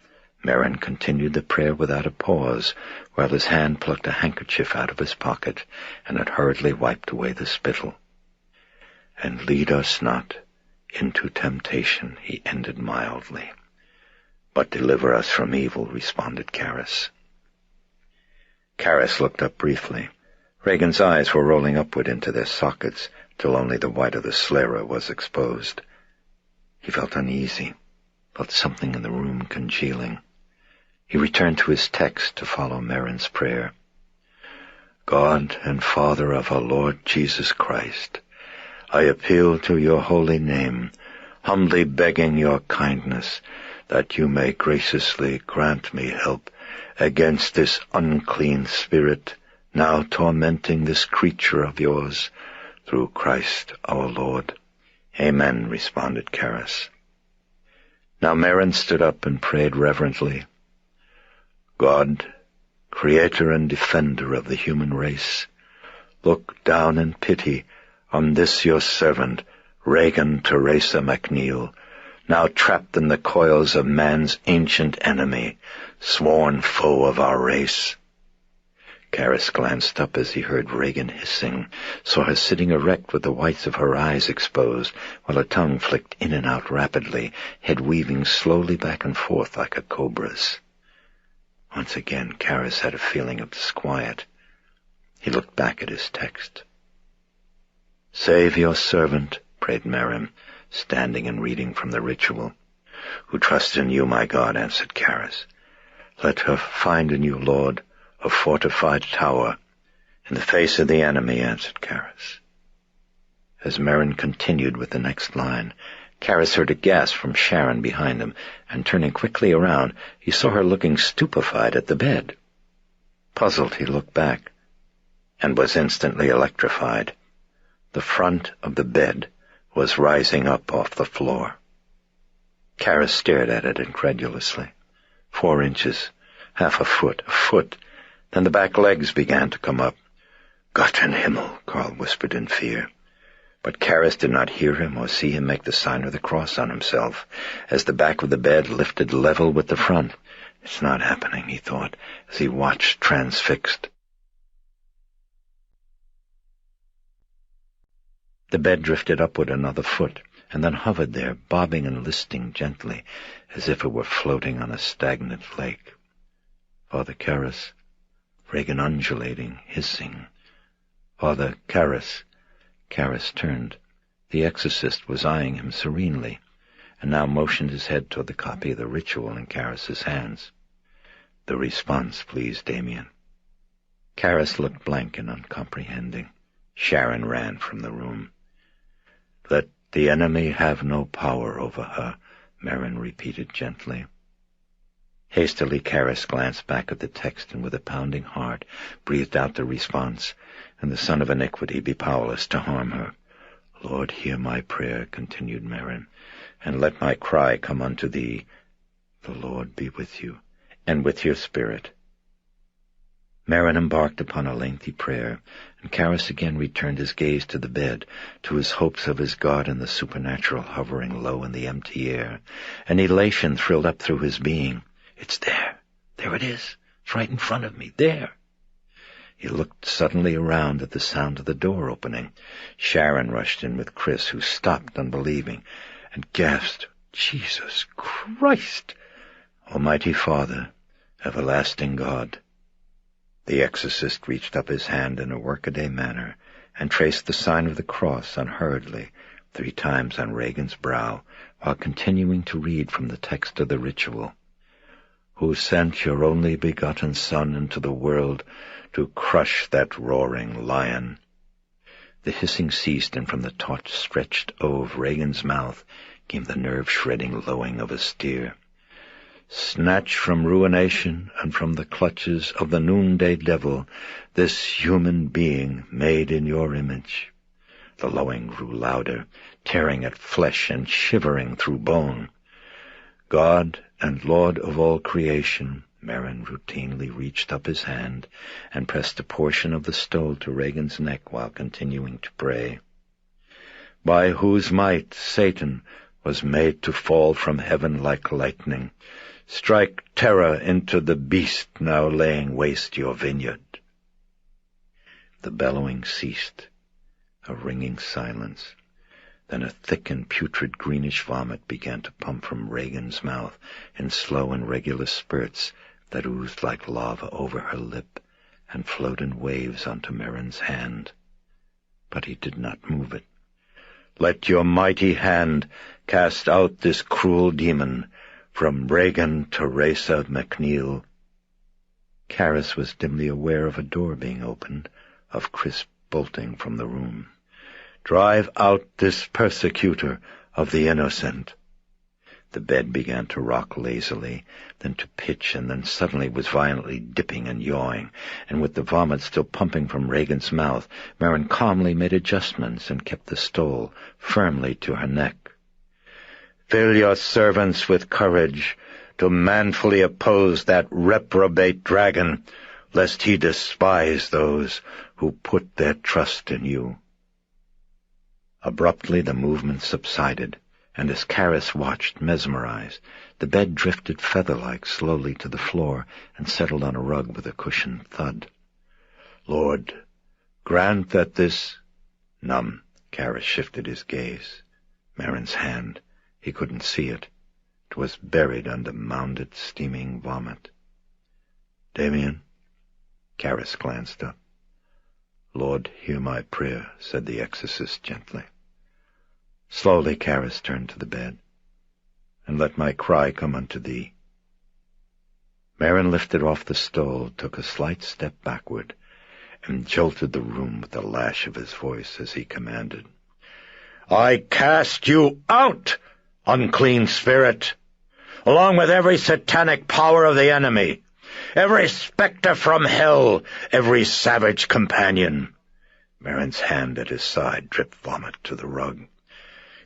Merrin continued the prayer without a pause, while his hand plucked a handkerchief out of his pocket and it hurriedly wiped away the spittle. "And lead us not into temptation," he ended mildly. "But deliver us from evil," responded Karis. Karis looked up briefly. Regan's eyes were rolling upward into their sockets till only the white of the sclera was exposed. He felt uneasy, felt something in the room congealing. He returned to his text to follow Merrin's prayer. "God and Father of our Lord Jesus Christ, I appeal to your holy name, humbly begging your kindness, that you may graciously grant me help against this unclean spirit now tormenting this creature of yours, through Christ our Lord." "Amen," responded Karis. Now Merrin stood up and prayed reverently. "God, creator and defender of the human race, look down in pity on this your servant, Regan Teresa MacNeil, now trapped in the coils of man's ancient enemy, sworn foe of our race." Karis glanced up as he heard Regan hissing, saw her sitting erect with the whites of her eyes exposed, while her tongue flicked in and out rapidly, head weaving slowly back and forth like a cobra's. Once again Karis had a feeling of disquiet. He looked back at his text. "Save your servant," prayed Merrin, standing and reading from the ritual. "Who trusts in you, my God," answered Karis. "Let her find in you, Lord, a fortified tower in the face of the enemy," answered Karis. As Merrin continued with the next line, Karis heard a gasp from Sharon behind him, and turning quickly around, he saw her looking stupefied at the bed. Puzzled, he looked back, and was instantly electrified. The front of the bed was rising up off the floor. Karis stared at it incredulously. 4 inches, half a foot, Then the back legs began to come up. "Gott in Himmel," Carl whispered in fear. But Karras did not hear him or see him make the sign of the cross on himself, as the back of the bed lifted level with the front. "It's not happening," he thought, as he watched transfixed. The bed drifted upward another foot, and then hovered there, bobbing and listing gently, as if it were floating on a stagnant lake. Father Karras, Regan undulating, hissing. "Father Karras." Karras turned. The exorcist was eyeing him serenely, and now motioned his head toward the copy of the ritual in Karras's hands. "The response, please, Damien." Karras looked blank and uncomprehending. Sharon ran from the room. "Let the enemy have no power over her," Merrin repeated gently. Hastily, Karras glanced back at the text and with a pounding heart breathed out the response, "And the son of iniquity be powerless to harm her." "Lord, hear my prayer," continued Merrin, "and let my cry come unto thee. The Lord be with you, and with your spirit." Merrin embarked upon a lengthy prayer, and Karras again returned his gaze to the bed, to his hopes of his God and the supernatural hovering low in the empty air. An elation thrilled up through his being. "It's there. There it is. It's right in front of me. There." He looked suddenly around at the sound of the door opening. Sharon rushed in with Chris, who stopped unbelieving, and gasped, "Jesus Christ! Almighty Father, everlasting God." The exorcist reached up his hand in a workaday manner and traced the sign of the cross unhurriedly 3 times on Regan's brow, while continuing to read from the text of the ritual. "Who sent your only begotten Son into the world to crush that roaring lion." The hissing ceased, and from the taut stretched O of Regan's mouth came the nerve-shredding lowing of a steer. "Snatch from ruination and from the clutches of the noonday devil this human being made in your image." The lowing grew louder, tearing at flesh and shivering through bone. "God and Lord of all creation," Merrin routinely reached up his hand and pressed a portion of the stole to Regan's neck while continuing to pray. "By whose might Satan was made to fall from heaven like lightning, strike terror into the beast now laying waste your vineyard." The bellowing ceased, a ringing silence. Then a thick and putrid greenish vomit began to pump from Regan's mouth in slow and regular spurts that oozed like lava over her lip and flowed in waves onto Merrin's hand. But he did not move it. "Let your mighty hand cast out this cruel demon from Regan Teresa McNeil." Karras was dimly aware of a door being opened, of Chris bolting from the room. "Drive out this persecutor of the innocent." The bed began to rock lazily, then to pitch, and then suddenly was violently dipping and yawing, and with the vomit still pumping from Regan's mouth, Merrin calmly made adjustments and kept the stole firmly to her neck. "Fill your servants with courage to manfully oppose that reprobate dragon, lest he despise those who put their trust in you." Abruptly the movement subsided, and as Karras watched, mesmerized, the bed drifted feather-like slowly to the floor and settled on a rug with a cushioned thud. "Lord, grant that this—" Numb, Karras shifted his gaze. Merrin's hand. He couldn't see it. It was buried under mounded, steaming vomit. "Damien?" Karras glanced up. "Lord, hear my prayer," said the exorcist gently. Slowly Karras turned to the bed. "And let my cry come unto thee." Merrin lifted off the stole, took a slight step backward, and jolted the room with the lash of his voice as he commanded, "I cast you out, unclean spirit, along with every satanic power of the enemy, every spectre from hell, every savage companion." Merrin's hand at his side dripped vomit to the rug.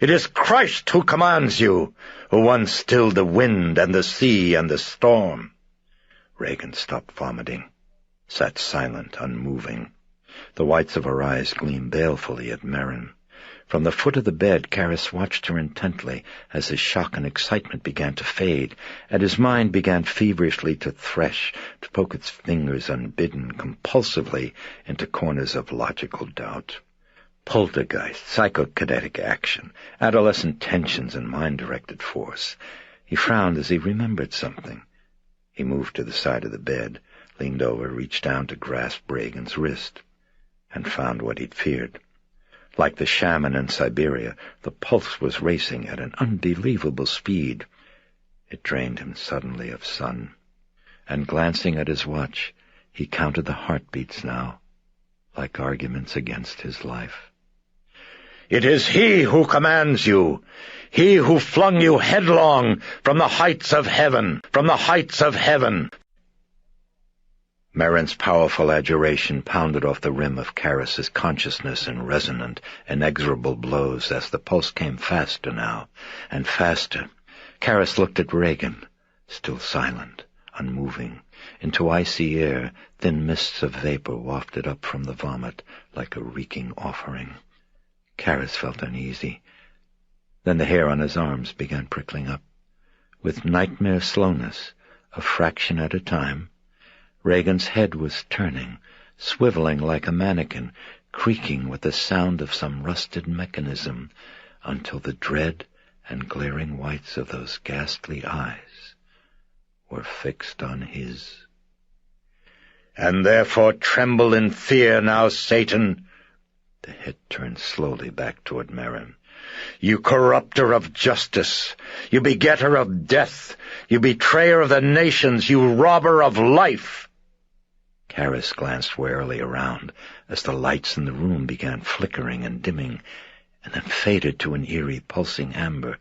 "It is Christ who commands you, who once stilled the wind and the sea and the storm." Regan stopped vomiting. sat silent, unmoving. The whites of her eyes gleamed balefully at Merrin. From the foot of the bed, Karis watched her intently as his shock and excitement began to fade, and his mind began feverishly to thresh, to poke its fingers unbidden, compulsively, into corners of logical doubt. Poltergeist, psychokinetic action, adolescent tensions and mind-directed force. He frowned as he remembered something. He moved to the side of the bed, leaned over, reached down to grasp Reagan's wrist, and found what he'd feared. Like the shaman in Siberia, the pulse was racing at an unbelievable speed. It drained him suddenly of sun, and glancing at his watch, he counted the heartbeats now, like arguments against his life. "It is he who commands you, he who flung you headlong from the heights of heaven, from the heights of heaven." Merrin's powerful adjuration pounded off the rim of Karis's consciousness in resonant, inexorable blows as the pulse came faster now, and faster. Karis looked at Reagan, still silent, unmoving. Into icy air, thin mists of vapor wafted up from the vomit like a reeking offering. Karis felt uneasy. Then the hair on his arms began prickling up. With nightmare slowness, a fraction at a time, Reagan's head was turning, swiveling like a mannequin, creaking with the sound of some rusted mechanism, until the dread and glaring whites of those ghastly eyes were fixed on his. "And therefore tremble in fear now, Satan." The head turned slowly back toward Merrin. "You corrupter of justice, you begetter of death, you betrayer of the nations, you robber of life." Karis glanced warily around as the lights in the room began flickering and dimming, and then faded to an eerie, pulsing amber.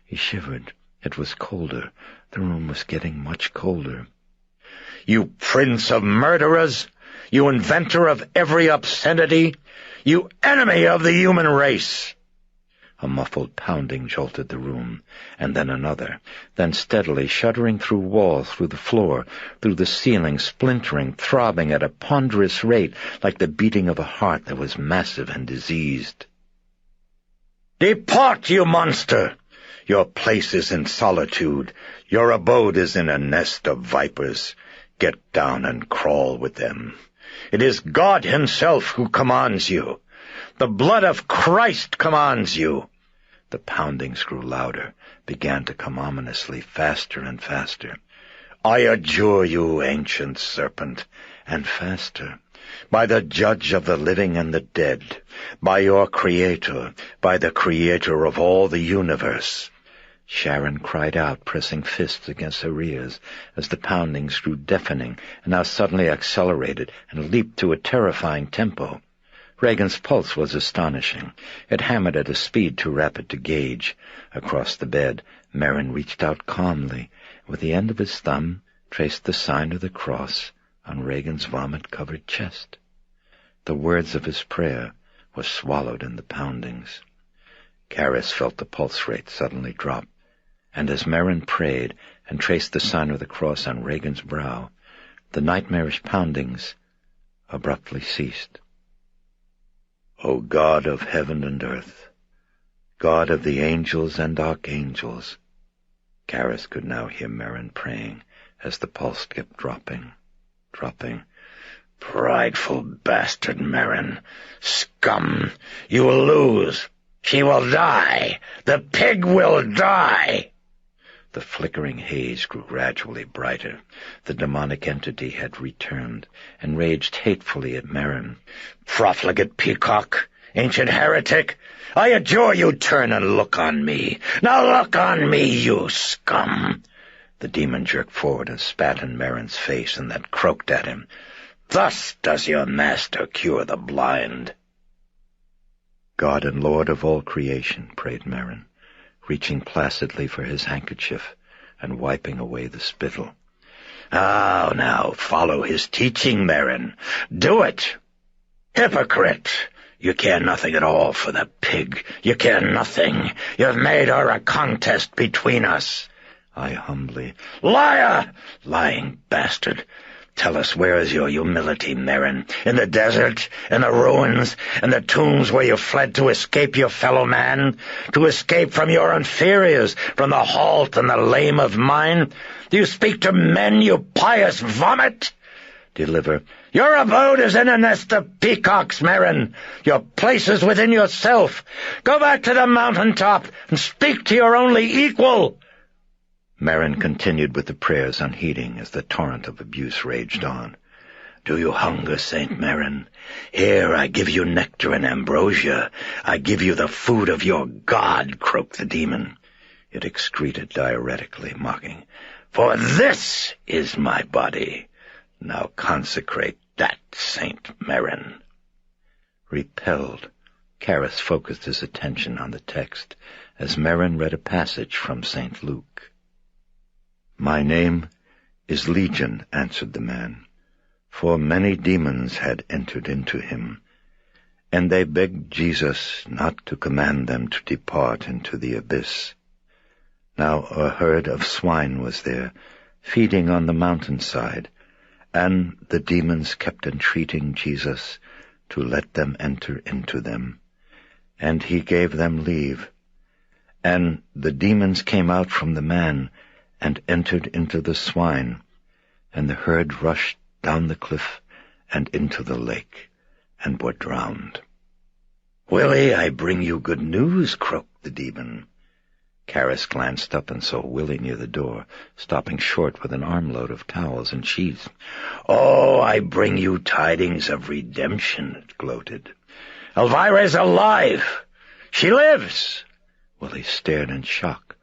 He shivered. It was colder. The room was getting much colder. "You prince of murderers! You inventor of every obscenity! You enemy of the human race!" A muffled pounding jolted the room, and then another, then steadily shuddering through walls, through the floor, through the ceiling, splintering, throbbing at a ponderous rate like the beating of a heart that was massive and diseased. "Depart, you monster! Your place is in solitude. Your abode is in a nest of vipers. Get down and crawl with them. It is God himself who commands you. The blood of Christ commands you." The poundings grew louder, began to come ominously, faster and faster. "I adjure you, ancient serpent," and faster. "By the judge of the living and the dead, by your Creator, by the Creator of all the universe." Sharon cried out, pressing fists against her ears, as the poundings grew deafening and now suddenly accelerated and leaped to a terrifying tempo. Reagan's pulse was astonishing. It hammered at a speed too rapid to gauge. Across the bed, Merrin reached out calmly, and with the end of his thumb traced the sign of the cross on Reagan's vomit-covered chest. The words of his prayer were swallowed in the poundings. Karis felt the pulse rate suddenly drop, and as Merrin prayed and traced the sign of the cross on Reagan's brow, the nightmarish poundings abruptly ceased. "O God of heaven and earth, God of the angels and archangels," Karis could now hear Merrin praying as the pulse kept dropping. "Prideful bastard, Merrin! Scum! You will lose! She will die! The pig will die!" The flickering haze grew gradually brighter. The demonic entity had returned, and raged hatefully at Merrin. "Profligate peacock! Ancient heretic! I adjure you, turn and look on me! Now look on me, you scum!" The demon jerked forward and spat in Merrin's face, and then croaked at him. "Thus does your master cure the blind." "God and Lord of all creation," prayed Merrin, reaching placidly for his handkerchief and wiping away the spittle. Now, follow his teaching, Merrin. Do it! Hypocrite! You care nothing at all for the pig. You care nothing. You've made her a contest between us." I humbly, "Liar! Lying bastard! Tell us, where is your humility, Merrin? In the desert? In the ruins? In the tombs where you fled to escape your fellow man? To escape from your inferiors, from the halt and the lame of mind? Do you speak to men, you pious vomit? Deliver. Your abode is in a nest of peacocks, Merrin. Your place is within yourself. Go back to the mountain top and speak to your only equal. Merrin continued with the prayers unheeding as the torrent of abuse raged on. Do you hunger, Saint Merrin? Here I give you nectar and ambrosia. I give you the food of your God, croaked the demon. It excreted diuretically, mocking. For this is my body. Now consecrate that, Saint Merrin. Repelled, Karras focused his attention on the text as Merrin read a passage from St. Luke. My name is Legion, answered the man, for many demons had entered into him, and they begged Jesus not to command them to depart into the abyss. Now a herd of swine was there, feeding on the mountainside, and the demons kept entreating Jesus to let them enter into them, and he gave them leave. And the demons came out from the man, and entered into the swine, and the herd rushed down the cliff and into the lake, and were drowned. Willie, I bring you good news, croaked the demon. Karras glanced up and saw Willie near the door, stopping short with an armload of towels and sheets. Oh, I bring you tidings of redemption, it gloated. Elvira's alive! She lives! Willie stared in shock.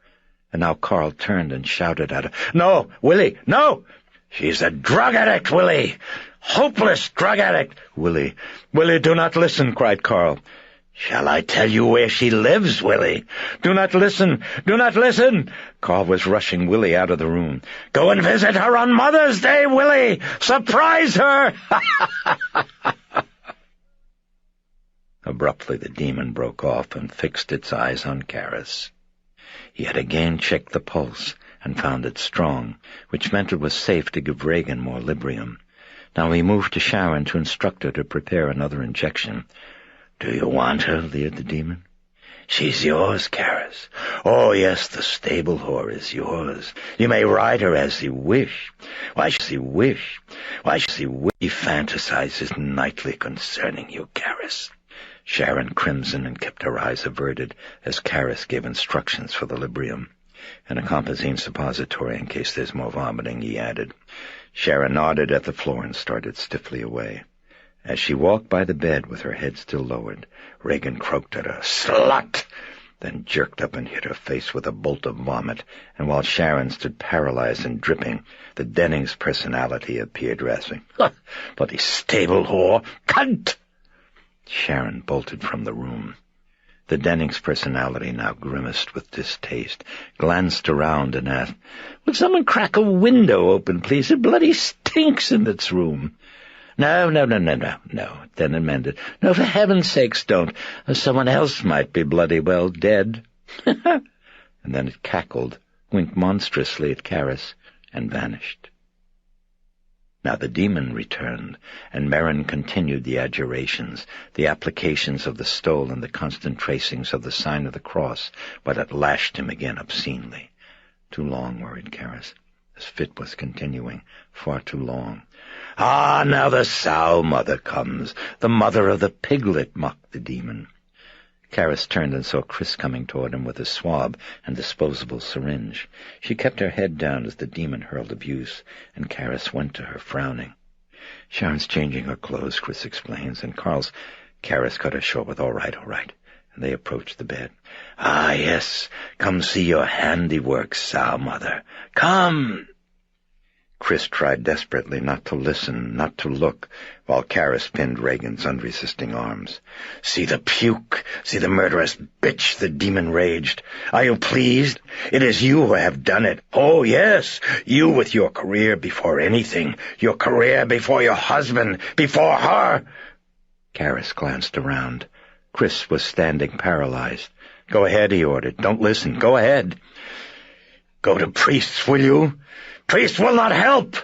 And now Carl turned and shouted at her, No, Willie, no! She's a drug addict, Willie! Hopeless drug addict! Willie, do not listen, cried Carl. Shall I tell you where she lives, Willie? Do not listen! Do not listen! Carl was rushing Willie out of the room. Go and visit her on Mother's Day, Willie! Surprise her! Abruptly the demon broke off and fixed its eyes on Karras. He had again checked the pulse and found it strong, which meant it was safe to give Regan more Librium. Now he moved to Sharon to instruct her to prepare another injection. Do you want her? Leered the demon. She's yours, Karras. Oh, yes, the stable whore is yours. You may ride her as you wish. Why should he wish? Why should he wish? He fantasizes nightly concerning you, Karras. Sharon crimsoned and kept her eyes averted as Karras gave instructions for the Librium. And a Compazine suppository in case there's more vomiting, he added. Sharon nodded at the floor and started stiffly away. As she walked by the bed with her head still lowered, Regan croaked at her, Slut! Then jerked up and hit her face with a bolt of vomit, and while Sharon stood paralyzed and dripping, the Dennings personality appeared, rasping, Bloody stable whore! Cunt! Sharon bolted from the room. The Dennings personality now grimaced with distaste, glanced around and asked, Will someone crack a window open, please? It bloody stinks in this room. No, then amended. No, for heaven's sakes don't. Someone else might be bloody well dead. And then it cackled, winked monstrously at Karras, and vanished. Now the demon returned, and Merrin continued the adjurations, the applications of the stole and the constant tracings of the sign of the cross, but it lashed him again obscenely. Too long, worried Karras. This fit was continuing, far too long. Ah, now the sow mother comes, the mother of the piglet, mocked the demon. Karras turned and saw Chris coming toward him with a swab and disposable syringe. She kept her head down as the demon hurled abuse, and Karras went to her, frowning. Sharon's changing her clothes, Chris explains, and Karras cut her short with, all right, and they approached the bed. Ah, yes, come see your handiwork, sow mother. Come! Chris tried desperately not to listen, not to look, while Karras pinned Regan's unresisting arms. See the puke, see the murderous bitch, the demon raged. Are you pleased? It is you who have done it. Oh, yes, you with your career before anything, your career before your husband, before her. Karras glanced around. Chris was standing paralyzed. Go ahead, he ordered. Don't listen. Go ahead. Go to priests, will you? Priests will not help.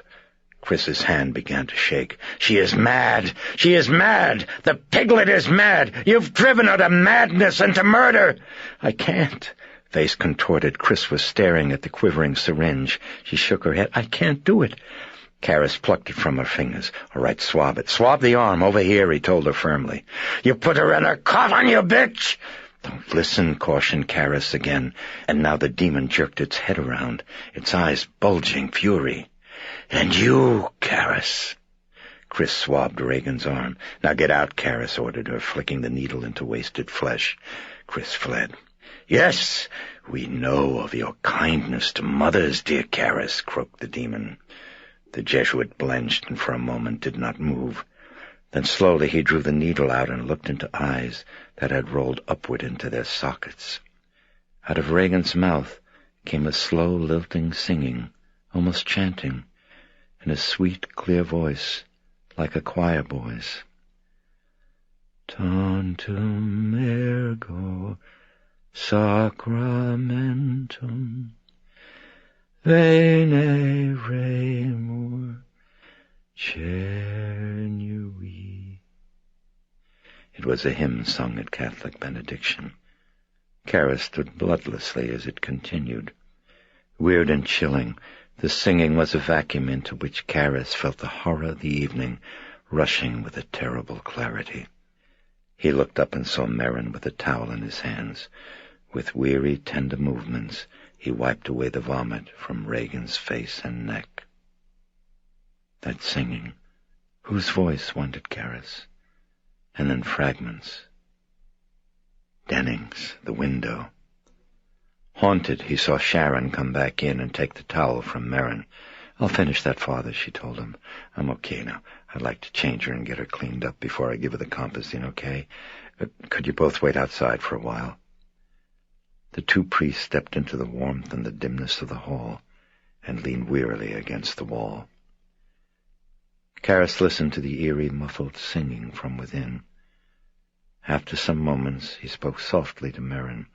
Chris's hand began to shake. "She is mad! She is mad! The piglet is mad! You've driven her to madness and to murder!" "I can't." Face contorted, Chris was staring at the quivering syringe. She shook her head. "I can't do it." Karis plucked it from her fingers. "All right, swab it. Swab the arm over here," he told her firmly. "You put her in her coffin, you bitch!" "Don't listen," cautioned Karis again, and now the demon jerked its head around, its eyes bulging fury. "And you, Karis." Chris swabbed Reagan's arm. "Now get out," Karis ordered her, flicking the needle into wasted flesh. Chris fled. "Yes, we know of your kindness to mothers, dear Karis," croaked the demon. The Jesuit blenched and for a moment did not move. Then slowly he drew the needle out and looked into eyes that had rolled upward into their sockets. Out of Reagan's mouth came a slow, lilting singing, almost chanting, in a sweet, clear voice, like a choir boy's. "Tantum ergo sacramentum veneremur cernui." It was a hymn sung at Catholic benediction. Karis stood bloodlessly as it continued. Weird and chilling, the singing was a vacuum into which Karis felt the horror of the evening rushing with a terrible clarity. He looked up and saw Merrin with a towel in his hands. With weary, tender movements, he wiped away the vomit from Reagan's face and neck. That singing, whose voice, wondered Karis? And then fragments. Denning's, the window. Haunted, he saw Sharon come back in and take the towel from Merrin. "I'll finish that, Father," she told him. "I'm okay now. I'd like to change her and get her cleaned up before I give her the compazine, okay? Could you both wait outside for a while?" The two priests stepped into the warmth and the dimness of the hall and leaned wearily against the wall. Karis listened to the eerie, muffled singing from within. After some moments, he spoke softly to Merrin.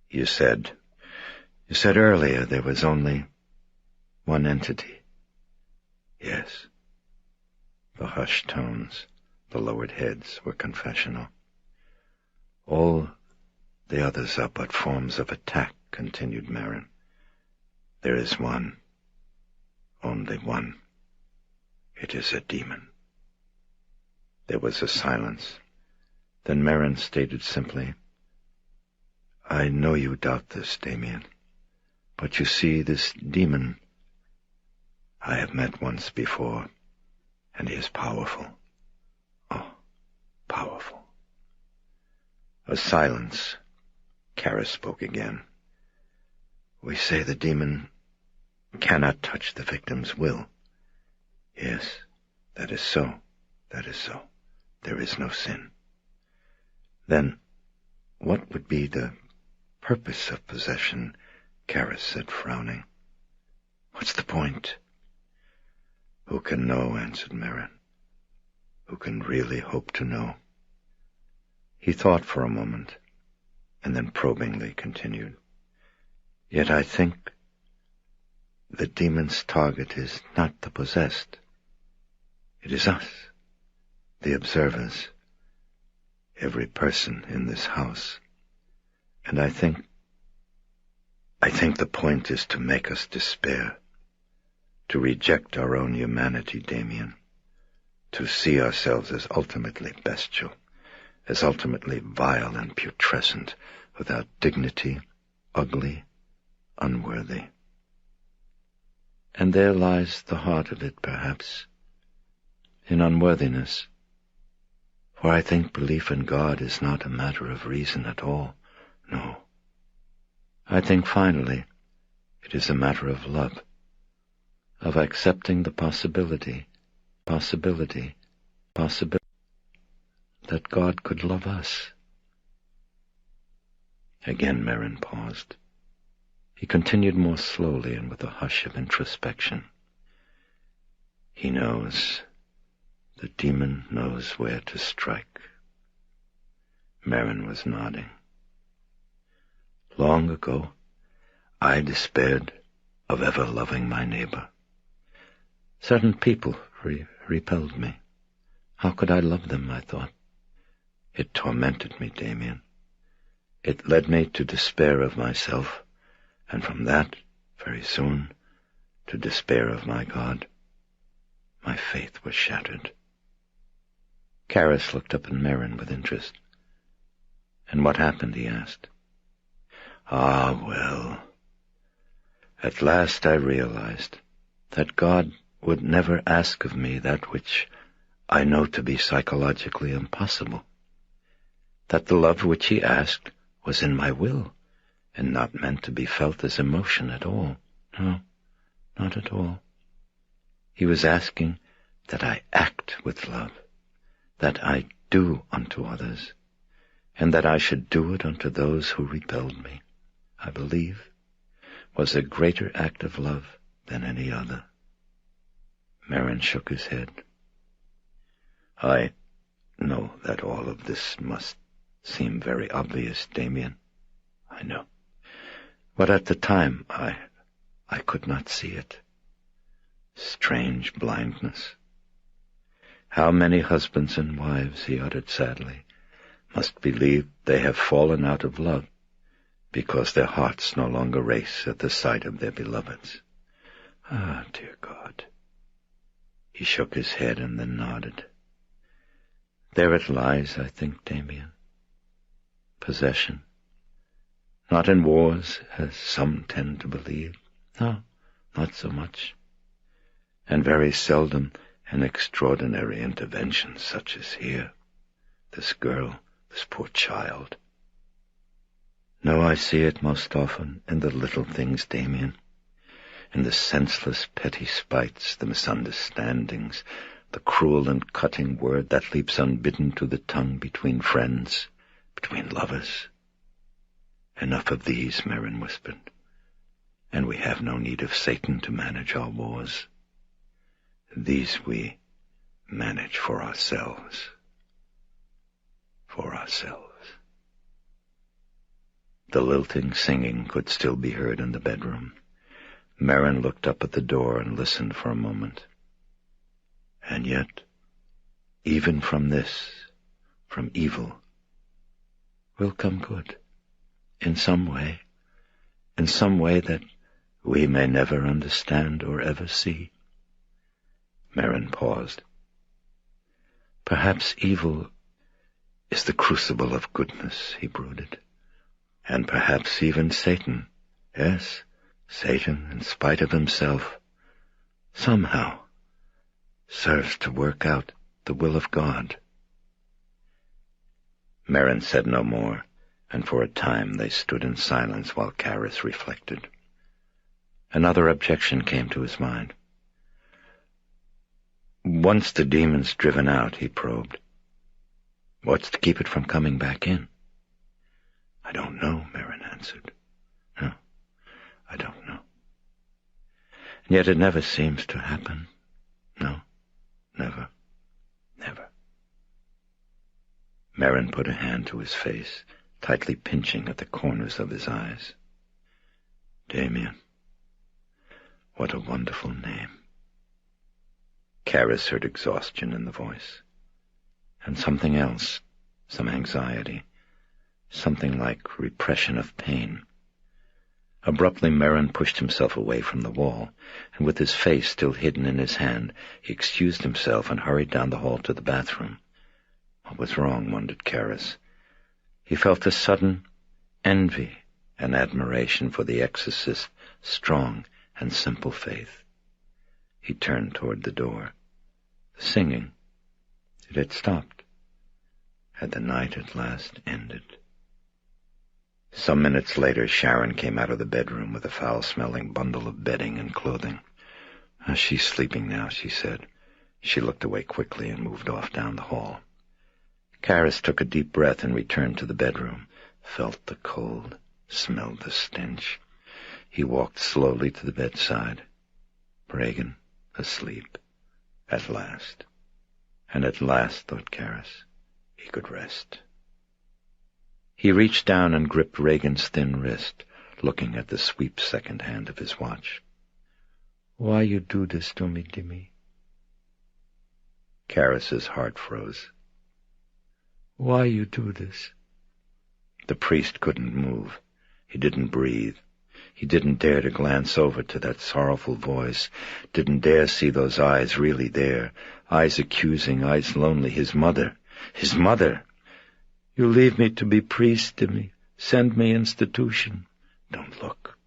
You said earlier there was only one entity." "Yes." The hushed tones, the lowered heads, were confessional. "All the others are but forms of attack," continued Merrin. "There is one, only one. It is a demon." There was a silence. Then Merrin stated simply, "I know you doubt this, Damien, but you see, this demon I have met once before, and he is powerful. Oh, powerful." A silence. Karis spoke again. "We say the demon cannot touch the victim's will." "Yes, that is so. That is so. There is no sin." "Then what would be the purpose of possession?" Karis said, frowning. "What's the point?" "Who can know?" answered Merrin. "Who can really hope to know?" He thought for a moment, and then probingly continued. "Yet I think the demon's target is not the possessed. It is us, the observers, every person in this house. And I think the point is to make us despair, to reject our own humanity, Damien, to see ourselves as ultimately bestial, as ultimately vile and putrescent, without dignity, ugly, unworthy. And there lies the heart of it, perhaps, in unworthiness. For I think belief in God is not a matter of reason at all. No. I think finally it is a matter of love, of accepting the possibility that God could love us. Again Merrin paused. He continued more slowly and with a hush of introspection. He knows. The demon knows where to strike. Merrin was nodding. Long ago, I despaired of ever loving my neighbor. Certain people repelled me. How could I love them, I thought. It tormented me, Damien. It led me to despair of myself, and from that, very soon, to despair of my God. My faith was shattered. Karras looked up at Merrin with interest. "And what happened?" he asked. "Ah, well. At last I realized that God would never ask of me that which I know to be psychologically impossible. That the love which he asked was in my will, and not meant to be felt as emotion at all. No, not at all. He was asking that I act with love, that I do unto others, and that I should do it unto those who repelled me, I believe, was a greater act of love than any other." Merrin shook his head. "I know that all of this must seem very obvious, Damien. I know. But at the time, I could not see it. Strange blindness. How many husbands and wives," he uttered sadly, "must believe they have fallen out of love because their hearts no longer race at the sight of their beloveds. Ah, dear God." He shook his head and then nodded. "There it lies, I think, Damien. Possession. Not in wars, as some tend to believe. No, not so much. And very seldom an extraordinary intervention such as here. This girl, this poor child. No, I see it most often in the little things, Damien. In the senseless petty spites, the misunderstandings, the cruel and cutting word that leaps unbidden to the tongue between friends, between lovers. Enough of these, Merrin whispered, and we have no need of Satan to manage our wars. These we manage for ourselves. For ourselves." The lilting singing could still be heard in the bedroom. Merrin looked up at the door and listened for a moment. And yet, even from this, from evil, will come good, in some way that we may never understand or ever see. Merrin paused. "Perhaps evil is the crucible of goodness," he brooded. "And perhaps even Satan, yes, Satan, in spite of himself, somehow serves to work out the will of God." Merrin said no more, and for a time they stood in silence while Karras reflected. Another objection came to his mind. "Once the demon's driven out," he probed, "what's to keep it from coming back in?" "I don't know," Merrin answered. "No, I don't know. And yet it never seems to happen. No, never, never." Merrin put a hand to his face, tightly pinching at the corners of his eyes. "Damien, what a wonderful name." Karras heard exhaustion in the voice, and something else, some anxiety, something like repression of pain. Abruptly, Merrin pushed himself away from the wall, and with his face still hidden in his hand, he excused himself and hurried down the hall to the bathroom. What was wrong, wondered Karras. He felt a sudden envy and admiration for the exorcist's strong and simple faith. He turned toward the door. The singing, it had stopped. Had the night at last ended? Some minutes later, Sharon came out of the bedroom with a foul-smelling bundle of bedding and clothing. "She's sleeping now," she said. She looked away quickly and moved off down the hall. Karras took a deep breath and returned to the bedroom, felt the cold, smelled the stench. He walked slowly to the bedside. Regan, asleep, at last. And at last, thought Karras, he could rest. He reached down and gripped Regan's thin wrist, looking at the sweep second hand of his watch. "Why you do this to me, Dimmy?" Karis's heart froze. "Why you do this?" The priest couldn't move. He didn't breathe. He didn't dare to glance over to that sorrowful voice, didn't dare see those eyes really there, eyes accusing, eyes lonely. His mother. His mother! "You leave me to be priest to me. Send me institution." "Don't look.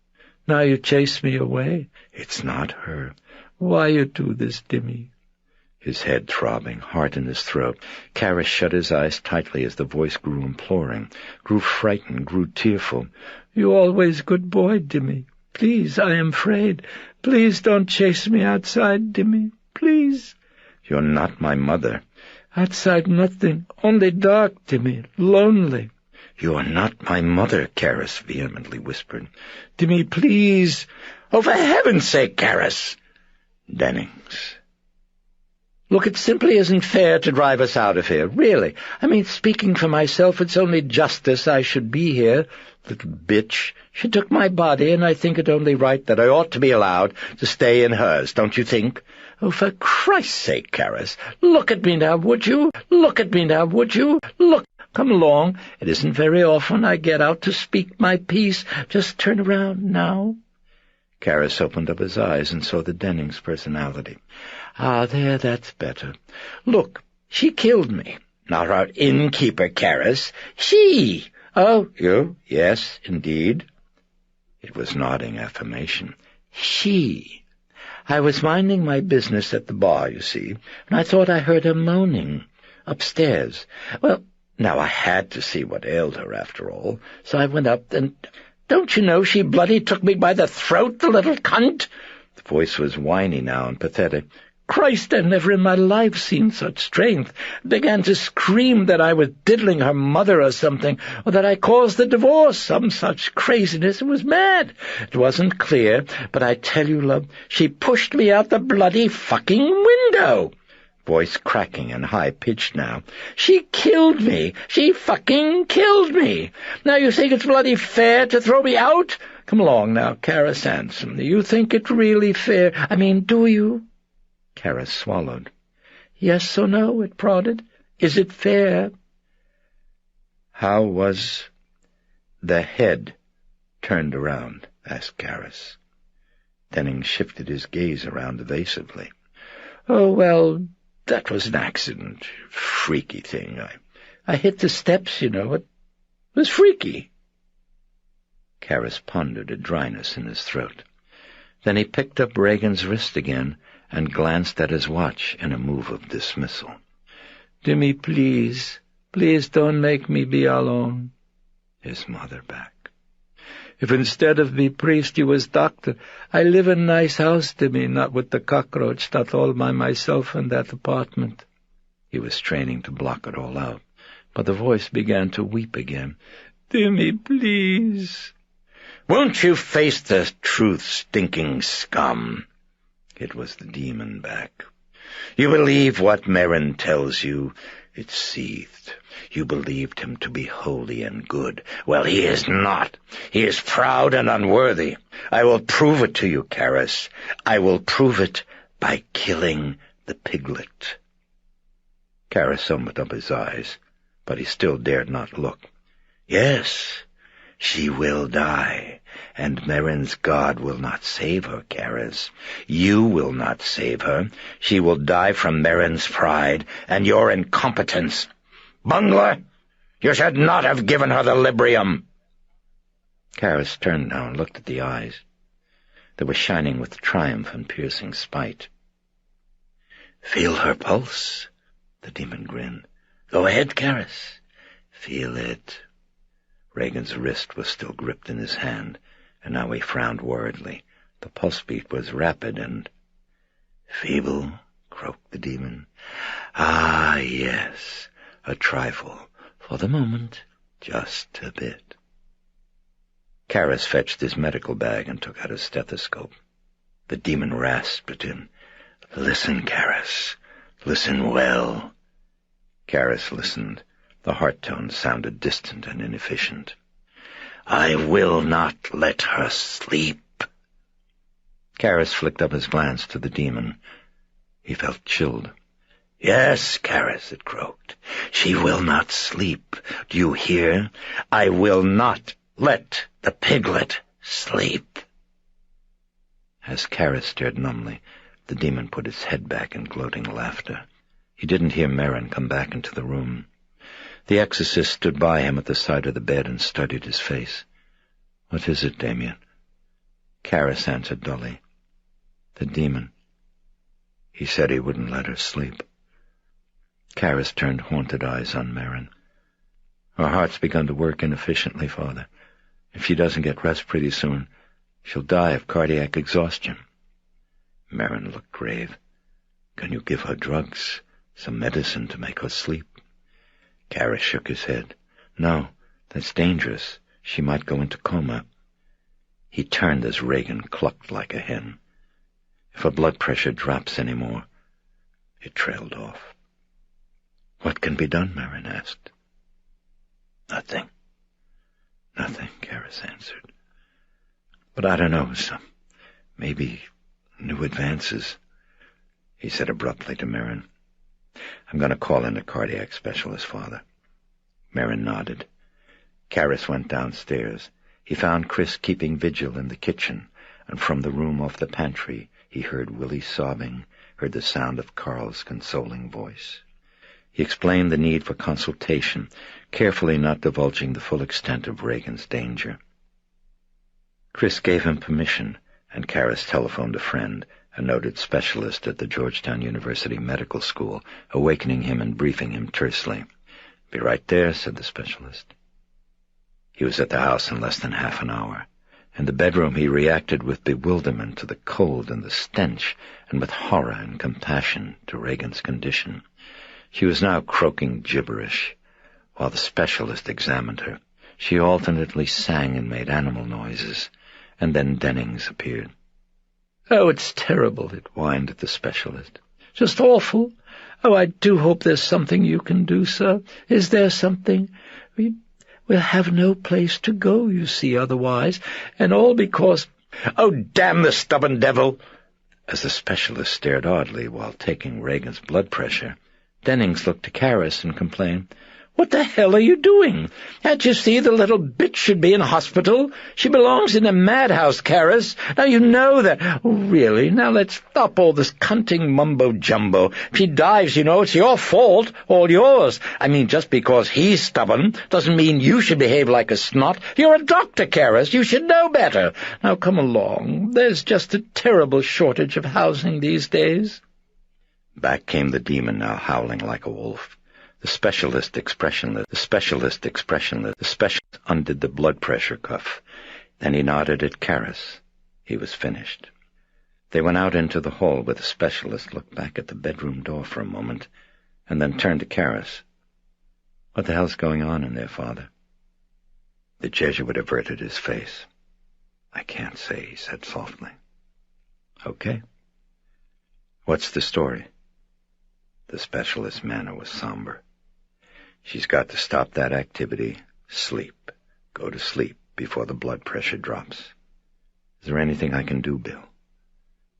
Now you chase me away." "It's not her." "Why you do this, Dimmy?" His head throbbing, heart in his throat, Karis shut his eyes tightly as the voice grew imploring, grew frightened, grew tearful. "You always good boy, Dimmy. Please, I am afraid. Please don't chase me outside, Dimmy. Please." "You're not my mother." "Outside nothing. Only dark, Dimmy. Lonely." "You are not my mother," Karis vehemently whispered. "Dimmy, please." "Oh, for heaven's sake, Karis!" Dennings. "Look, it simply isn't fair to drive us out of here, really. I mean, speaking for myself, it's only justice I should be here. Little bitch. She took my body, and I think it only right that I ought to be allowed to stay in hers, don't you think? Oh, for Christ's sake, Karis, look at me now, would you? Look at me now, would you? Look, come along. It isn't very often I get out to speak my piece. Just turn around now." Karis opened up his eyes and saw the Dennings personality. "Ah, there, that's better. Look, she killed me. Not our innkeeper, Karis. She! Oh, you? Yes, indeed." It was nodding affirmation. "She. I was minding my business at the bar, you see, and I thought I heard her moaning upstairs. Well, now I had to see what ailed her after all, so I went up and... Don't you know she bloody took me by the throat, the little cunt?" The voice was whiny now and pathetic. "Christ, I've never in my life seen such strength. Began to scream that I was diddling her mother or something, or that I caused the divorce, some such craziness. It was mad. It wasn't clear, but I tell you, love, she pushed me out the bloody fucking window." Voice cracking and high-pitched now. "She killed me. She fucking killed me. Now you think it's bloody fair to throw me out? Come along now, Karis Hanson. You think it really fair? I mean, do you?" Karis swallowed. "Yes or no?" it prodded. "Is it fair?" "How was the head turned around?" asked Karis. Dennings shifted his gaze around evasively. "Oh, well, that was an accident. Freaky thing. I hit the steps, you know. It was freaky." Karis pondered a dryness in his throat. Then he picked up Reagan's wrist again and glanced at his watch in a move of dismissal. "Dimmy, please, please don't make me be alone." His mother back. "If instead of be priest you was doctor, I live in nice house, Dimmy, not with the cockroach that all by myself in that apartment." He was straining to block it all out, but the voice began to weep again. "Dimmy, please." "Won't you face the truth, stinking scum?" It was the demon back. "You believe what Merrin tells you." It seethed. "You believed him to be holy and good. Well, he is not. He is proud and unworthy. I will prove it to you, Karis. I will prove it by killing the piglet." Karis opened up his eyes, but he still dared not look. "Yes, she will die, and Merrin's God will not save her, Karis. You will not save her. She will die from Merrin's pride and your incompetence. Bungler, you should not have given her the Librium." Karis turned now and looked at the eyes. They were shining with triumph and piercing spite. "Feel her pulse?" The demon grinned. "Go ahead, Karis. Feel it." Reagan's wrist was still gripped in his hand, and now he frowned worriedly. The pulse beat was rapid and... "Feeble?" croaked the demon. "Ah, yes, a trifle. For the moment, just a bit." Karis fetched his medical bag and took out his stethoscope. The demon rasped at him. "Listen, Karis. Listen well." Karis listened. The heart tones sounded distant and inefficient. "I will not let her sleep." Karis flicked up his glance to the demon. He felt chilled. "Yes, Karis," it croaked. "She will not sleep. Do you hear? I will not let the piglet sleep." As Karis stared numbly, the demon put his head back in gloating laughter. He didn't hear Merrin come back into the room. The exorcist stood by him at the side of the bed and studied his face. "What is it, Damien?" Karis answered dully. "The demon. He said he wouldn't let her sleep." Karis turned haunted eyes on Merrin. "Her heart's begun to work inefficiently, Father. If she doesn't get rest pretty soon, she'll die of cardiac exhaustion." Merrin looked grave. "Can you give her drugs, some medicine to make her sleep?" Karis shook his head. "No, that's dangerous. She might go into coma." He turned as Reagan clucked like a hen. "If her blood pressure drops any more—" It trailed off. "What can be done?" Merrin asked. "Nothing. Nothing," Karis answered. "But I don't know, maybe new advances." He said abruptly to Merrin, "I'm going to call in a cardiac specialist, Father." Merrin nodded. Karis went downstairs. He found Chris keeping vigil in the kitchen, and from the room off the pantry he heard Willie sobbing, heard the sound of Carl's consoling voice. He explained the need for consultation, carefully not divulging the full extent of Reagan's danger. Chris gave him permission, and Karis telephoned a friend, a noted specialist at the Georgetown University Medical School, awakening him and briefing him tersely. "Be right there," said the specialist. He was at the house in less than half an hour. In the bedroom he reacted with bewilderment to the cold and the stench, and with horror and compassion to Reagan's condition. She was now croaking gibberish. While the specialist examined her, she alternately sang and made animal noises, and then Dennings appeared. "Oh, it's terrible," it whined at the specialist. "Just awful. Oh, I do hope there's something you can do, sir. Is there something? We'll have no place to go, you see, otherwise, and all because—" "Oh, damn the stubborn devil!" As the specialist stared oddly while taking Reagan's blood pressure, Dennings looked to Karis and complained, "What the hell are you doing? Can't you see the little bitch should be in hospital? She belongs in a madhouse, Karis. Now you know that—" "Oh, really? Now let's stop all this cunting mumbo-jumbo. If she dies, you know, it's your fault, all yours. I mean, just because he's stubborn doesn't mean you should behave like a snot. You're a doctor, Karis. You should know better. Now come along. There's just a terrible shortage of housing these days." Back came the demon, now howling like a wolf. The specialist undid the blood pressure cuff. Then he nodded at Karis. He was finished. They went out into the hall where the specialist looked back at the bedroom door for a moment, and then turned to Karis. "What the hell's going on in there, Father?" The Jesuit averted his face. "I can't say," he said softly. "Okay. What's the story?" The specialist's manner was somber. "She's got to stop that activity. Sleep. Go to sleep before the blood pressure drops. Is there anything I can do, Bill?"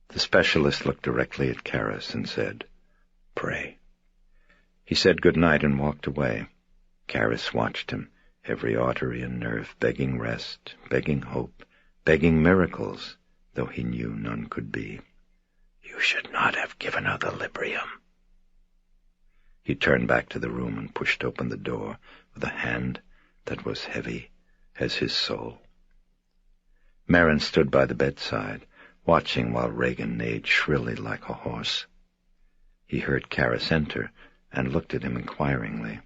The specialist looked directly at Karis and said, "Pray." He said good night and walked away. Karis watched him, every artery and nerve begging rest, begging hope, begging miracles, though he knew none could be. "You should not have given her the Librium." He turned back to the room and pushed open the door with a hand that was heavy as his soul. Merrin stood by the bedside, watching while Reagan neighed shrilly like a horse. He heard Karis enter and looked at him inquiringly.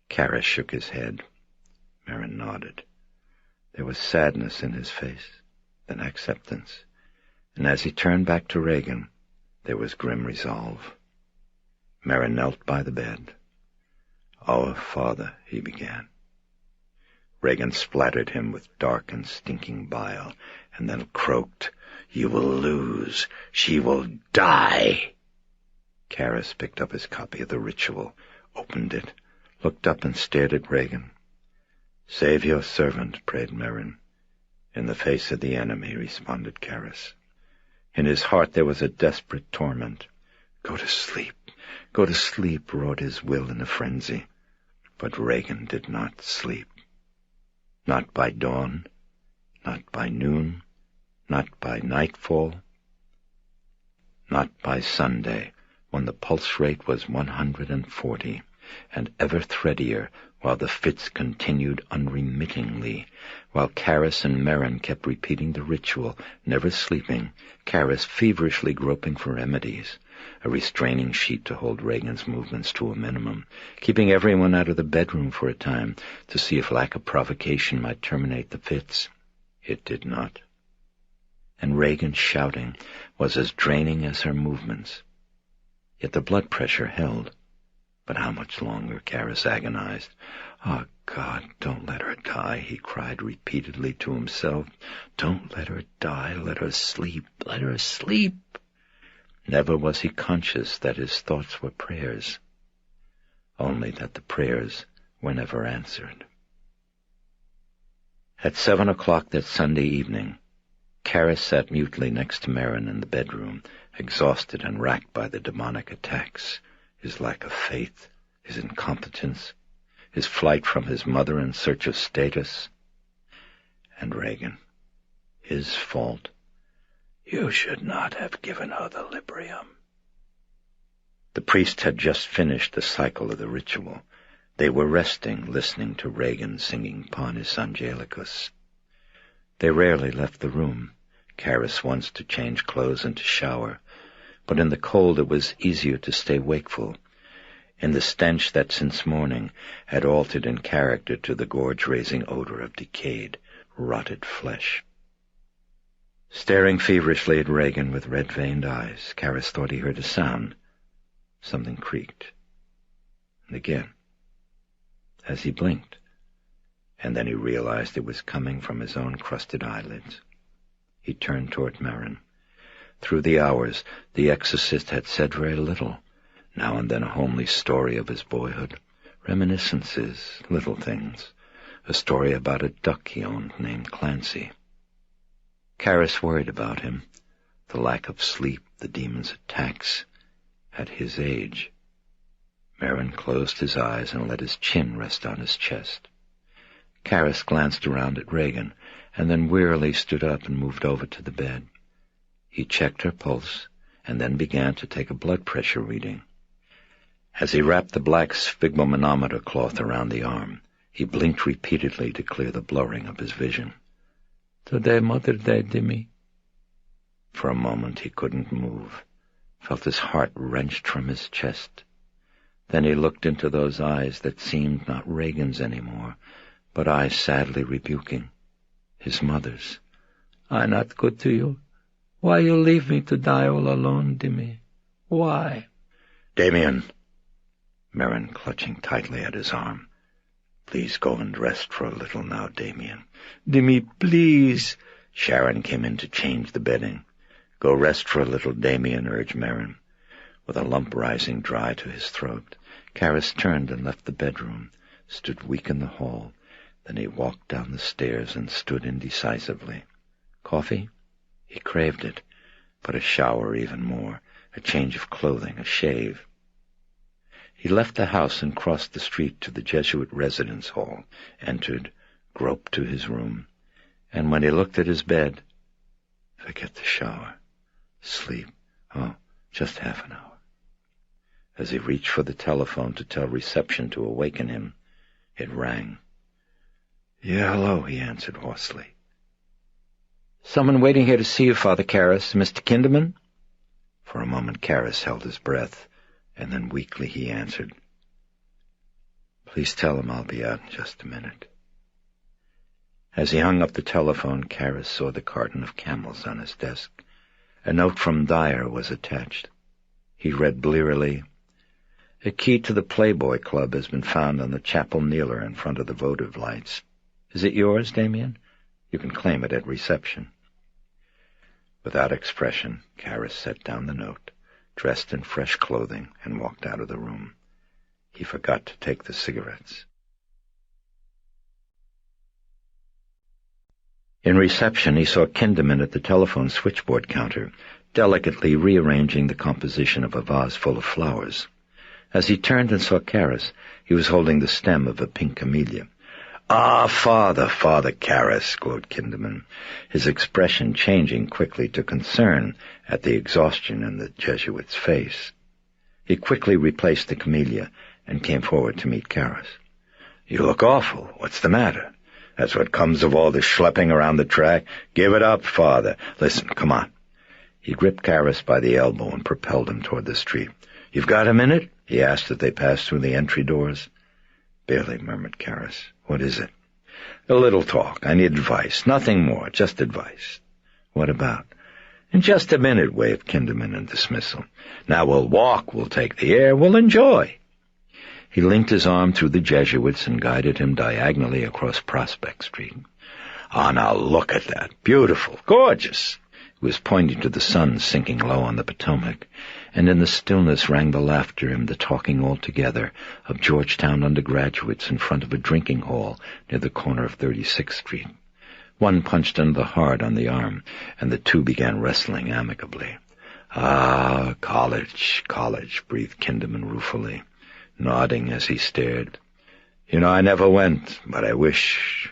Karis shook his head. Merrin nodded. There was sadness in his face, then acceptance, and as he turned back to Reagan, there was grim resolve. Merrin knelt by the bed. "Our Father," he began. Reagan splattered him with dark and stinking bile, and then croaked, "You will lose. She will die." Karis picked up his copy of the ritual, opened it, looked up and stared at Reagan. "Save your servant," prayed Merrin. "In the face of the enemy," responded Karis. In his heart there was a desperate torment. "Go to sleep. Go to sleep, roared his will in a frenzy. But Regan did not sleep. Not by dawn, not by noon, not by nightfall, not by Sunday, when the pulse rate was 140, and ever threadier, while the fits continued unremittingly, while Caris and Merrin kept repeating the ritual, never sleeping, Caris feverishly groping for remedies, a restraining sheet to hold Regan's movements to a minimum, keeping everyone out of the bedroom for a time to see if lack of provocation might terminate the fits. It did not. And Regan's shouting was as draining as her movements. Yet the blood pressure held. But how much longer, Caris agonized. "Oh, God, don't let her die," he cried repeatedly to himself. "Don't let her die. Let her sleep. Let her sleep." Never was he conscious that his thoughts were prayers, only that the prayers were never answered. At 7 o'clock that Sunday evening, Caris sat mutely next to Merrin in the bedroom, exhausted and racked by the demonic attacks, his lack of faith, his incompetence, his flight from his mother in search of status. And Regan, his fault. "You should not have given her the Librium." The priest had just finished the cycle of the ritual. They were resting, listening to Regan singing Panis Angelicus. They rarely left the room, Caris once to change clothes and to shower, but in the cold it was easier to stay wakeful, in the stench that since morning had altered in character to the gorge-raising odor of decayed, rotted flesh. Staring feverishly at Regan with red-veined eyes, Caris thought he heard a sound. Something creaked. And again, as he blinked, and then he realized it was coming from his own crusted eyelids. He turned toward Merrin. Through the hours, the exorcist had said very little, now and then a homely story of his boyhood, reminiscences, little things, a story about a duck he owned named Clancy. Caris worried about him, the lack of sleep, the demon's attacks, at his age. Merrin closed his eyes and let his chin rest on his chest. Caris glanced around at Regan, and then wearily stood up and moved over to the bed. He checked her pulse, and then began to take a blood pressure reading. As he wrapped the black sphygmomanometer cloth around the arm, he blinked repeatedly to clear the blurring of his vision. "Today, Mother Day, Dimmy." For a moment he couldn't move, felt his heart wrenched from his chest. Then he looked into those eyes that seemed not Regan's anymore, but eyes sadly rebuking, his mother's. "I not good to you? Why you leave me to die all alone, Dimmy? Why?" "Damien!" Merrin clutching tightly at his arm. "Please go and rest for a little now, Damien." "Dimmy, please." Sharon came in to change the bedding. "Go rest for a little, Damien," urged Merrin. With a lump rising dry to his throat, Caris turned and left the bedroom, stood weak in the hall. Then he walked down the stairs and stood indecisively. Coffee? He craved it, but a shower even more, a change of clothing, a shave. He left the house and crossed the street to the Jesuit residence hall, entered, groped to his room, and when he looked at his bed, forget the shower, sleep, just half an hour. As he reached for the telephone to tell reception to awaken him, it rang. "Yeah, hello," he answered hoarsely. "Someone waiting here to see you, Father Caris. Mr. Kinderman?" For a moment Caris held his breath, and then weakly he answered, "Please tell him I'll be out in just a minute." As he hung up the telephone, Caris saw the carton of Camels on his desk. A note from Dyer was attached. He read blearily, "A key to the Playboy Club has been found on the chapel kneeler in front of the votive lights. Is it yours, Damien? You can claim it at reception." Without expression, Caris set down the note, dressed in fresh clothing, and walked out of the room. He forgot to take the cigarettes. In reception, he saw Kinderman at the telephone switchboard counter, delicately rearranging the composition of a vase full of flowers. As he turned and saw Karras, he was holding the stem of a pink camellia. "Ah, Father Karras," glowed Kinderman, his expression changing quickly to concern at the exhaustion in the Jesuit's face. He quickly replaced the camellia and came forward to meet Karras. "You look awful. What's the matter? That's what comes of all this schlepping around the track. Give it up, Father. Listen, come on." He gripped Karras by the elbow and propelled him toward the street. "You've got a minute?" he asked as they passed through the entry doors. "Barely," murmured Karras. "What is it?" "A little talk. I need advice. Nothing more. Just advice." "What about?" "In just a minute," waved Kinderman in dismissal. "Now we'll walk, we'll take the air, we'll enjoy." He linked his arm through the Jesuits and guided him diagonally across Prospect Street. "Ah, now look at that. Beautiful. Gorgeous." He was pointing to the sun sinking low on the Potomac, and in the stillness rang the laughter and the talking all together of Georgetown undergraduates in front of a drinking hall near the corner of 36th Street. One punched under the heart on the arm, and the two began wrestling amicably. "Ah, college, breathed Kinderman ruefully, nodding as he stared. I never went, but I wish.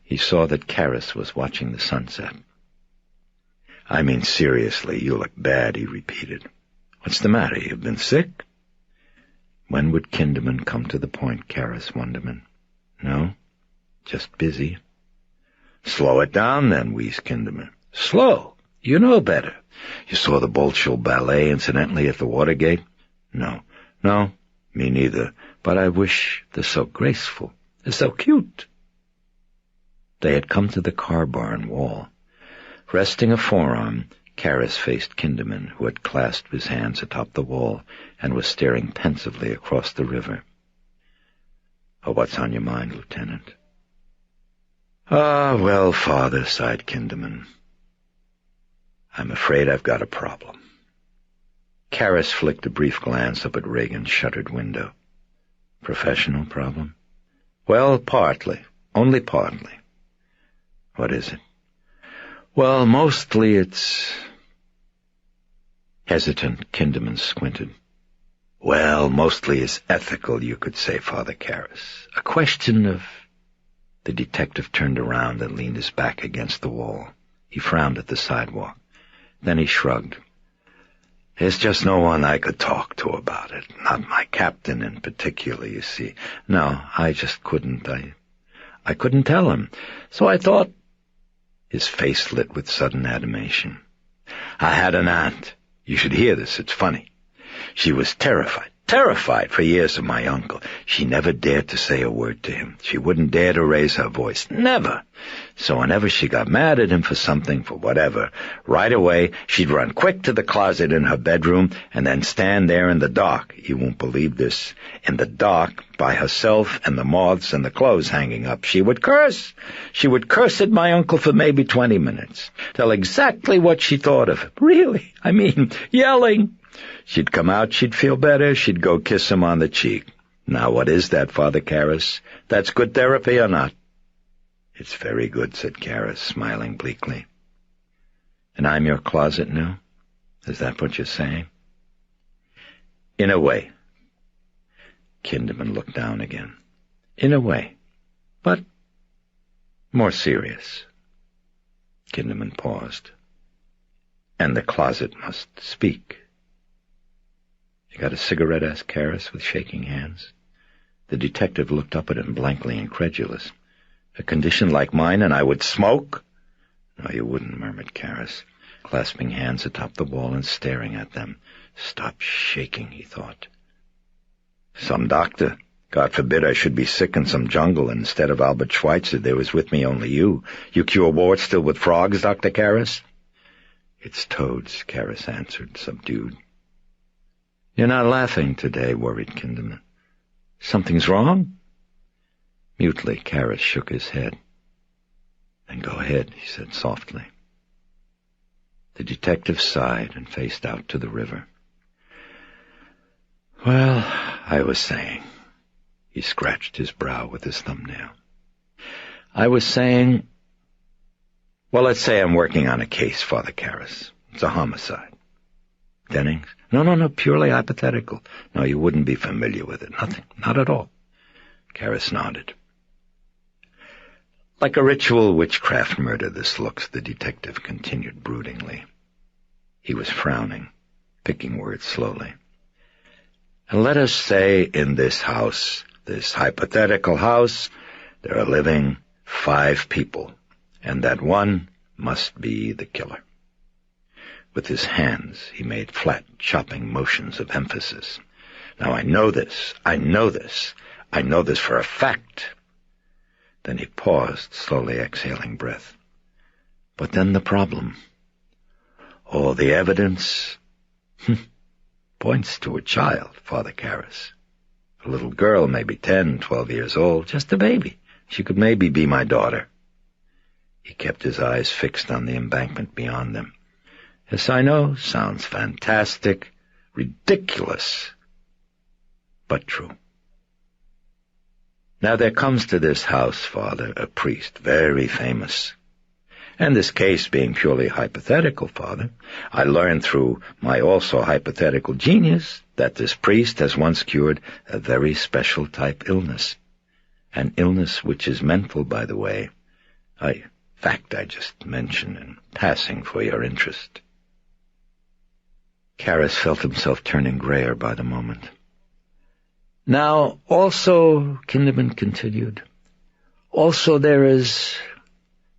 He saw that Karras was watching the sunset. "I mean, seriously, you look bad," he repeated. "What's the matter? You've been sick?" When would Kinderman come to the point, Karras wondered. "No, just busy." "Slow it down, then," wheezed Kinderman. "Slow? You know better. You saw the Bolshoi ballet incidentally at the Watergate?" No, me neither, but I wish they're so graceful. They're so cute." They had come to the car barn wall. Resting a forearm, Karras faced Kinderman, who had clasped his hands atop the wall and was staring pensively across the river. "Oh, what's on your mind, Lieutenant?" "Ah, well, Father," sighed Kinderman, "I'm afraid I've got a problem." Karras flicked a brief glance up at Reagan's shuttered window. "Professional problem?" "Well, partly. Only partly." "What is it?" "Well, mostly it's—" Hesitant, Kinderman squinted. "Well, mostly it's ethical, you could say, Father Karras. A question of—" The detective turned around and leaned his back against the wall. He frowned at the sidewalk. Then he shrugged. "There's just no one I could talk to about it. Not my captain in particular, you see. No, I just couldn't. I couldn't tell him. So I thought—" His face lit with sudden animation. "I had an aunt. You should hear this. It's funny. She was terrified for years of my uncle. She never dared to say a word to him. She wouldn't dare to raise her voice. Never. So whenever she got mad at him for something, for whatever, right away she'd run quick to the closet in her bedroom and then stand there in the dark. You won't believe this. In the dark, by herself and the moths and the clothes hanging up. She would curse. She would curse at my uncle for maybe 20 minutes. Tell exactly what she thought of him. Really. I mean, yelling. She'd come out, she'd feel better, she'd go kiss him on the cheek. Now what is that, Father Karras? That's good therapy or not?" "It's very good," said Karras, smiling bleakly. "And I'm your closet now? Is that what you're saying?" "In a way." Kinderman looked down again. "In a way. But more serious." Kinderman paused. "And the closet must speak." "You got a cigarette?" asked Karras with shaking hands. The detective looked up at him blankly incredulous. "A condition like mine and I would smoke?" "No, you wouldn't," murmured Karras, clasping hands atop the wall and staring at them. "Stop shaking," he thought. "Some doctor. God forbid I should be sick in some jungle, and instead of Albert Schweitzer there was with me only you. You cure warts still with frogs, Dr. Karras?" "It's toads," Karras answered, subdued. "You're not laughing today," worried Kinderman. "Something's wrong?" Mutely, Karras shook his head. "Then go ahead," he said softly. The detective sighed and faced out to the river. "Well, I was saying—" He scratched his brow with his thumbnail. "I was saying— Well, let's say I'm working on a case, Father Karras. It's a homicide. Dennings? No, purely hypothetical. No, you wouldn't be familiar with it. Nothing. Not at all. Karras nodded. Like a ritual witchcraft murder this looks, the detective continued broodingly. He was frowning, picking words slowly. And let us say in this house, this hypothetical house, there are living 5 people, and that one must be the killer. With his hands, he made flat, chopping motions of emphasis. Now I know this for a fact. Then he paused, slowly exhaling breath. But then the problem. All the evidence points to a child, Father Karras. A little girl, maybe 10, 12 years old, just a baby. She could maybe be my daughter. He kept his eyes fixed on the embankment beyond them. Yes, I know, sounds fantastic, ridiculous, but true. Now there comes to this house, Father, a priest, very famous. And this case being purely hypothetical, Father, I learned through my also hypothetical genius that this priest has once cured a very special type illness. An illness which is mental, by the way. Fact I just mentioned in passing for your interest. Karras felt himself turning grayer by the moment. Now, also, Kinderman continued, also there is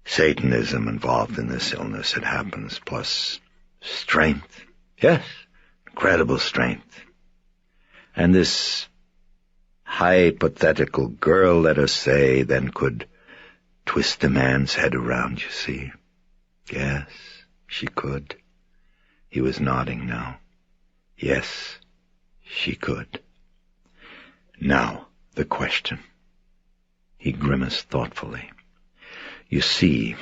Satanism involved in this illness, it happens, plus strength. Yes, incredible strength. And this hypothetical girl, let us say, then could twist a man's head around, you see. Yes, she could. He was nodding now. Yes, she could. Now, the question. He grimaced thoughtfully. You see,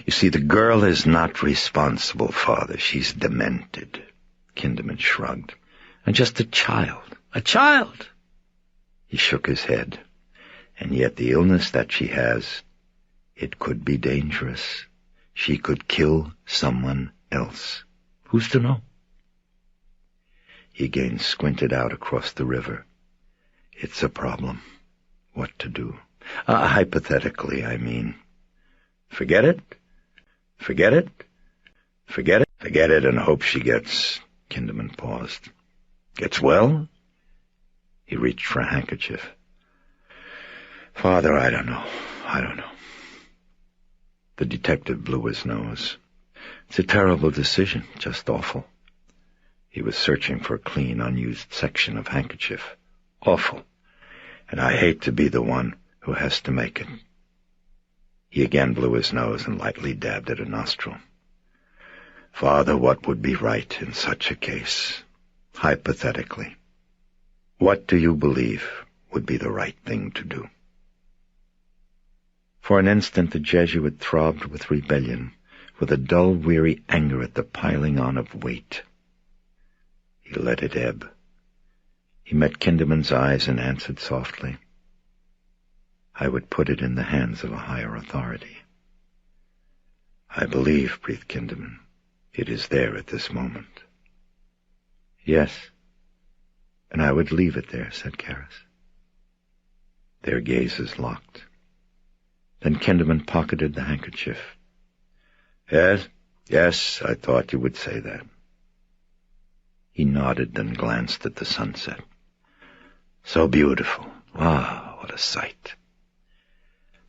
the girl is not responsible, Father. She's demented. Kinderman shrugged. And just a child. A child! He shook his head. And yet the illness that she has, it could be dangerous. She could kill someone else. Who's to know? He again squinted out across the river. It's a problem. What to do? Hypothetically, I mean. Forget it? Forget it? Forget it? Forget it and hope she gets... Kinderman paused. Gets well? He reached for a handkerchief. Father, I don't know. The detective blew his nose. It's a terrible decision, just awful. He was searching for a clean, unused section of handkerchief. Awful. And I hate to be the one who has to make it. He again blew his nose and lightly dabbed at a nostril. Father, what would be right in such a case? Hypothetically. What do you believe would be the right thing to do? For an instant the Jesuit throbbed with rebellion, with a dull, weary anger at the piling on of weight. He let it ebb. He met Kinderman's eyes and answered softly, I would put it in the hands of a higher authority. I believe, breathed Kinderman, it is there at this moment. Yes, and I would leave it there, said Karras. Their gazes locked. Then Kinderman pocketed the handkerchief. Yes, I thought you would say that. He nodded, then glanced at the sunset. So beautiful. Ah, what a sight.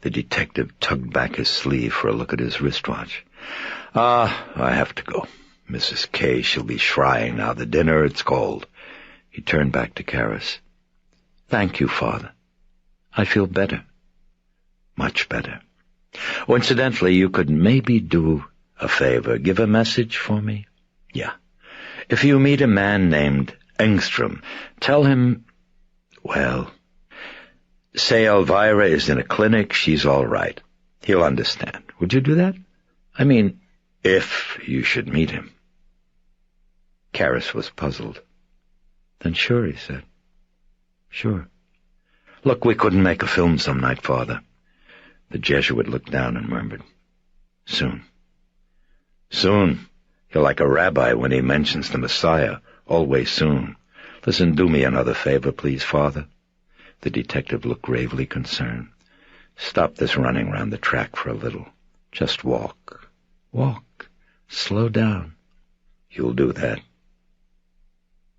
The detective tugged back his sleeve for a look at his wristwatch. I have to go. Mrs. K, she'll be shrying now. The dinner, it's cold. He turned back to Karras. Thank you, Father. I feel better. Much better. Oh, incidentally, you could maybe do a favor. Give a message for me? Yeah. If you meet a man named Engstrom, tell him, well, say Elvira is in a clinic, she's all right. He'll understand. Would you do that? I mean, if you should meet him. Karras was puzzled. Then sure, he said. Sure. Look, we couldn't make a film some night, Father. The Jesuit looked down and murmured, Soon. Soon. You're like a rabbi when he mentions the Messiah, always soon. Listen, do me another favor, please, Father. The detective looked gravely concerned. Stop this running round the track for a little. Just walk. Walk. Slow down. You'll do that.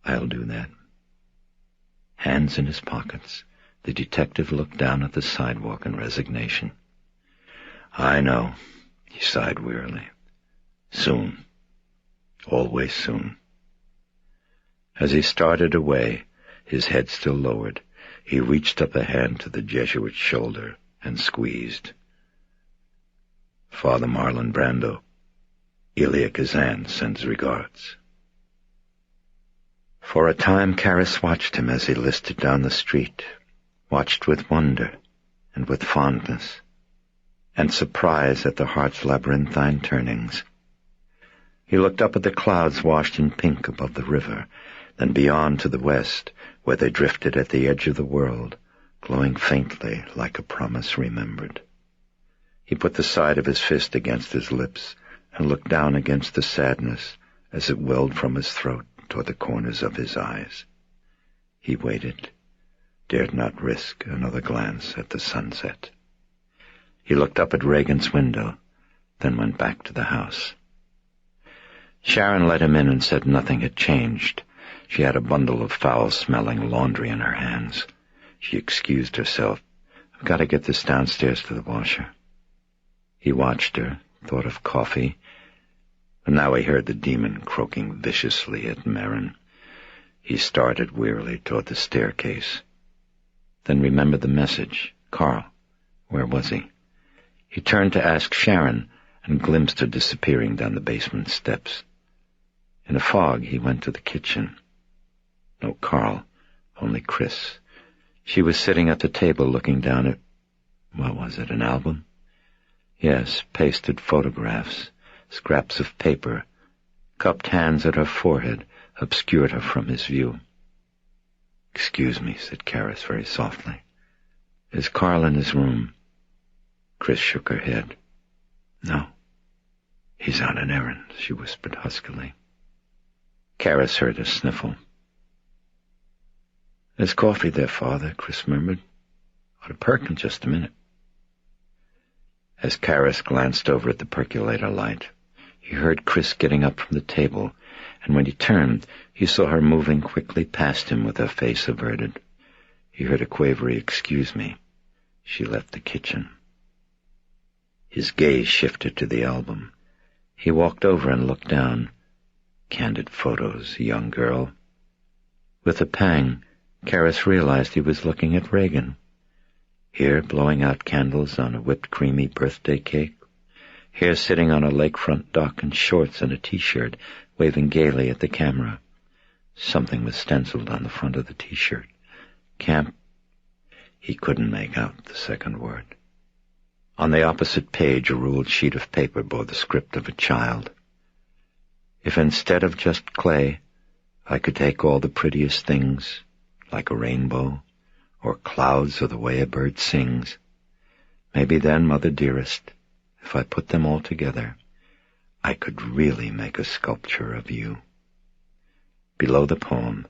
I'll do that. Hands in his pockets, the detective looked down at the sidewalk in resignation. I know, he sighed wearily. Soon. Always soon. As he started away, his head still lowered, he reached up a hand to the Jesuit's shoulder and squeezed. Father Marlon Brando, Elia Kazan sends regards. For a time, Karis watched him as he listed down the street, watched with wonder and with fondness, and surprise at the heart's labyrinthine turnings. He looked up at the clouds washed in pink above the river, then beyond to the west, where they drifted at the edge of the world, glowing faintly like a promise remembered. He put the side of his fist against his lips and looked down against the sadness as it welled from his throat toward the corners of his eyes. He waited, dared not risk another glance at the sunset. He looked up at Reagan's window, then went back to the house. Sharon let him in and said nothing had changed. She had a bundle of foul-smelling laundry in her hands. She excused herself. I've got to get this downstairs to the washer. He watched her, thought of coffee, but now he heard the demon croaking viciously at Marin. He started wearily toward the staircase, then remembered the message. Carl, where was he? He turned to ask Sharon and glimpsed her disappearing down the basement steps. In a fog, he went to the kitchen. No Carl, only Chris. She was sitting at the table looking down at, what was it, an album? Yes, pasted photographs, scraps of paper, cupped hands at her forehead obscured her from his view. "Excuse me," said Karis very softly. "Is Carl in his room?" Chris shook her head. "No. He's on an errand," she whispered huskily. Karis heard a sniffle. "There's coffee there, Father," Chris murmured. "Ought to perk in just a minute." As Karis glanced over at the percolator light, he heard Chris getting up from the table, and when he turned, he saw her moving quickly past him with her face averted. He heard a quavery, "Excuse me." She left the kitchen. His gaze shifted to the album. He walked over and looked down. Candid photos, young girl. With a pang, Karis realized he was looking at Reagan. Here, blowing out candles on a whipped creamy birthday cake. Here, sitting on a lakefront dock in shorts and a T-shirt, waving gaily at the camera. Something was stenciled on the front of the T-shirt. Camp. He couldn't make out the second word. On the opposite page, a ruled sheet of paper bore the script of a child. "If instead of just clay, I could take all the prettiest things, like a rainbow, or clouds or the way a bird sings, maybe then, Mother dearest, if I put them all together, I could really make a sculpture of you." Below the poem,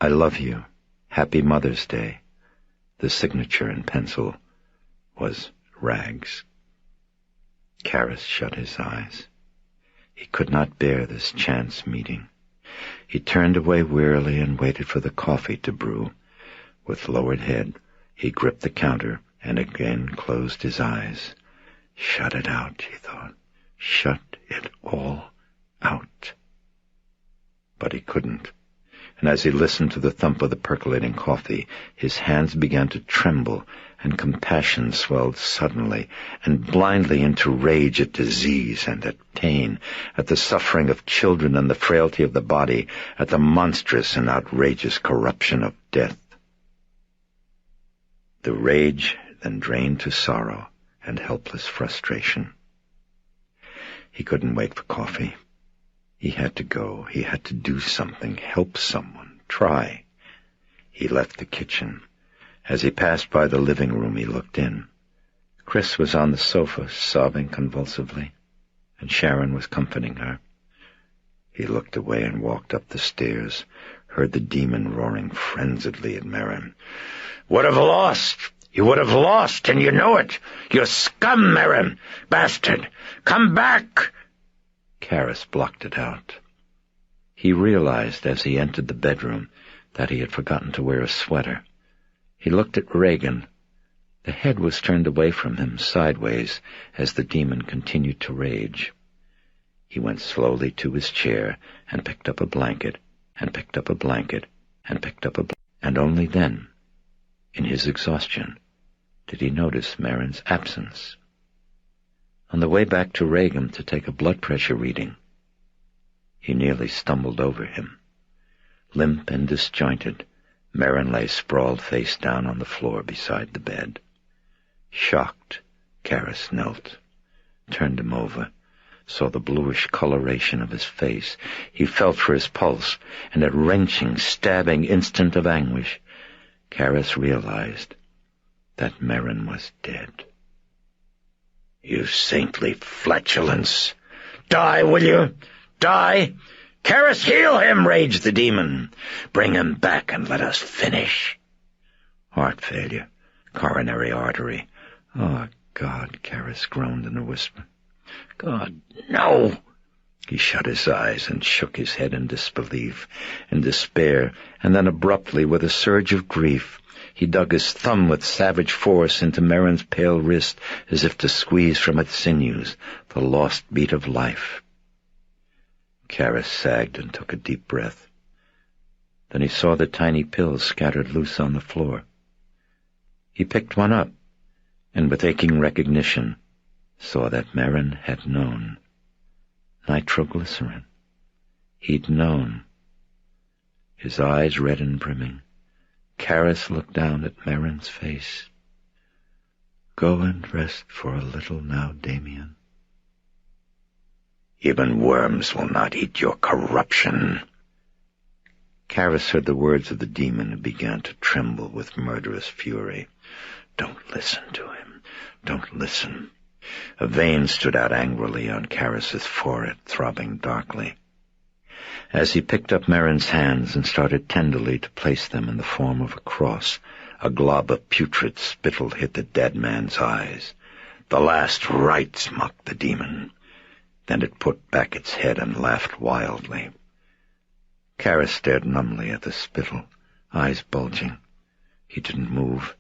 "I love you, Happy Mother's Day," the signature in pencil was Rags. Karis shut his eyes. He could not bear this chance meeting. He turned away wearily and waited for the coffee to brew. With lowered head, he gripped the counter and again closed his eyes. Shut it out, he thought. Shut it all out. But he couldn't. And as he listened to the thump of the percolating coffee, his hands began to tremble, and compassion swelled suddenly and blindly into rage at disease and at pain, at the suffering of children and the frailty of the body, at the monstrous and outrageous corruption of death. The rage then drained to sorrow and helpless frustration. He couldn't wait for coffee. He had to go. He had to do something, help someone, try. He left the kitchen. As he passed by the living room, he looked in. Chris was on the sofa, sobbing convulsively, and Sharon was comforting her. He looked away and walked up the stairs, heard the demon roaring frenziedly at Merrin. "Would have lost! You would have lost, and you know it! You scum, Merrin! Bastard! Come back!" Karis blocked it out. He realized as he entered the bedroom that he had forgotten to wear a sweater. He looked at Regan. The head was turned away from him, sideways, as the demon continued to rage. He went slowly to his chair and picked up a blanket, and picked up a blanket, and picked up a blanket, and only then, in his exhaustion, did he notice Merrin's absence. On the way back to Regan to take a blood pressure reading, he nearly stumbled over him. Limp and disjointed, Merrin lay sprawled face down on the floor beside the bed. Shocked, Karis knelt, turned him over, saw the bluish coloration of his face. He felt for his pulse, and a wrenching, stabbing instant of anguish, Karis realized that Merrin was dead. "You saintly flatulence! Die, will you? Die! Karis, heal him!" raged the demon. "Bring him back and let us finish." Heart failure, coronary artery. "Oh, God," Karis groaned in a whisper. "God, no!" He shut his eyes and shook his head in disbelief, in despair, and then abruptly, with a surge of grief, he dug his thumb with savage force into Merrin's pale wrist, as if to squeeze from its sinews the lost beat of life. Karis sagged and took a deep breath. Then he saw the tiny pills scattered loose on the floor. He picked one up, and with aching recognition, saw that Merrin had known. Nitroglycerin. He'd known. His eyes red and brimming, Karis looked down at Merrin's face. "Go and rest for a little now, Damien. Even worms will not eat your corruption." Karis heard the words of the demon and began to tremble with murderous fury. "Don't listen to him. Don't listen." A vein stood out angrily on Karis's forehead, throbbing darkly. As he picked up Merrin's hands and started tenderly to place them in the form of a cross, a glob of putrid spittle hit the dead man's eyes. "The last rites," mocked the demon. Then it put back its head and laughed wildly. Karis stared numbly at the spittle, eyes bulging. He didn't move.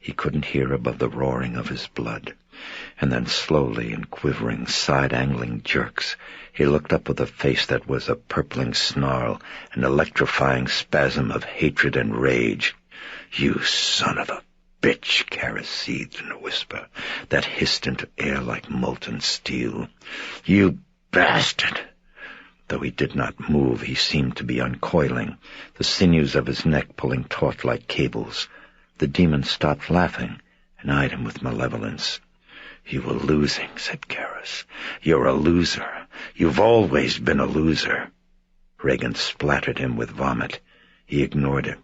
He couldn't hear above the roaring of his blood. And then slowly, in quivering, side-angling jerks, he looked up with a face that was a purpling snarl, an electrifying spasm of hatred and rage. "You son of a bitch," Karis seethed in a whisper that hissed into air like molten steel. "You bastard!" Though he did not move, he seemed to be uncoiling, the sinews of his neck pulling taut like cables. The demon stopped laughing and eyed him with malevolence. "You were losing," said Karis. "You're a loser. You've always been a loser." Regan splattered him with vomit. He ignored it.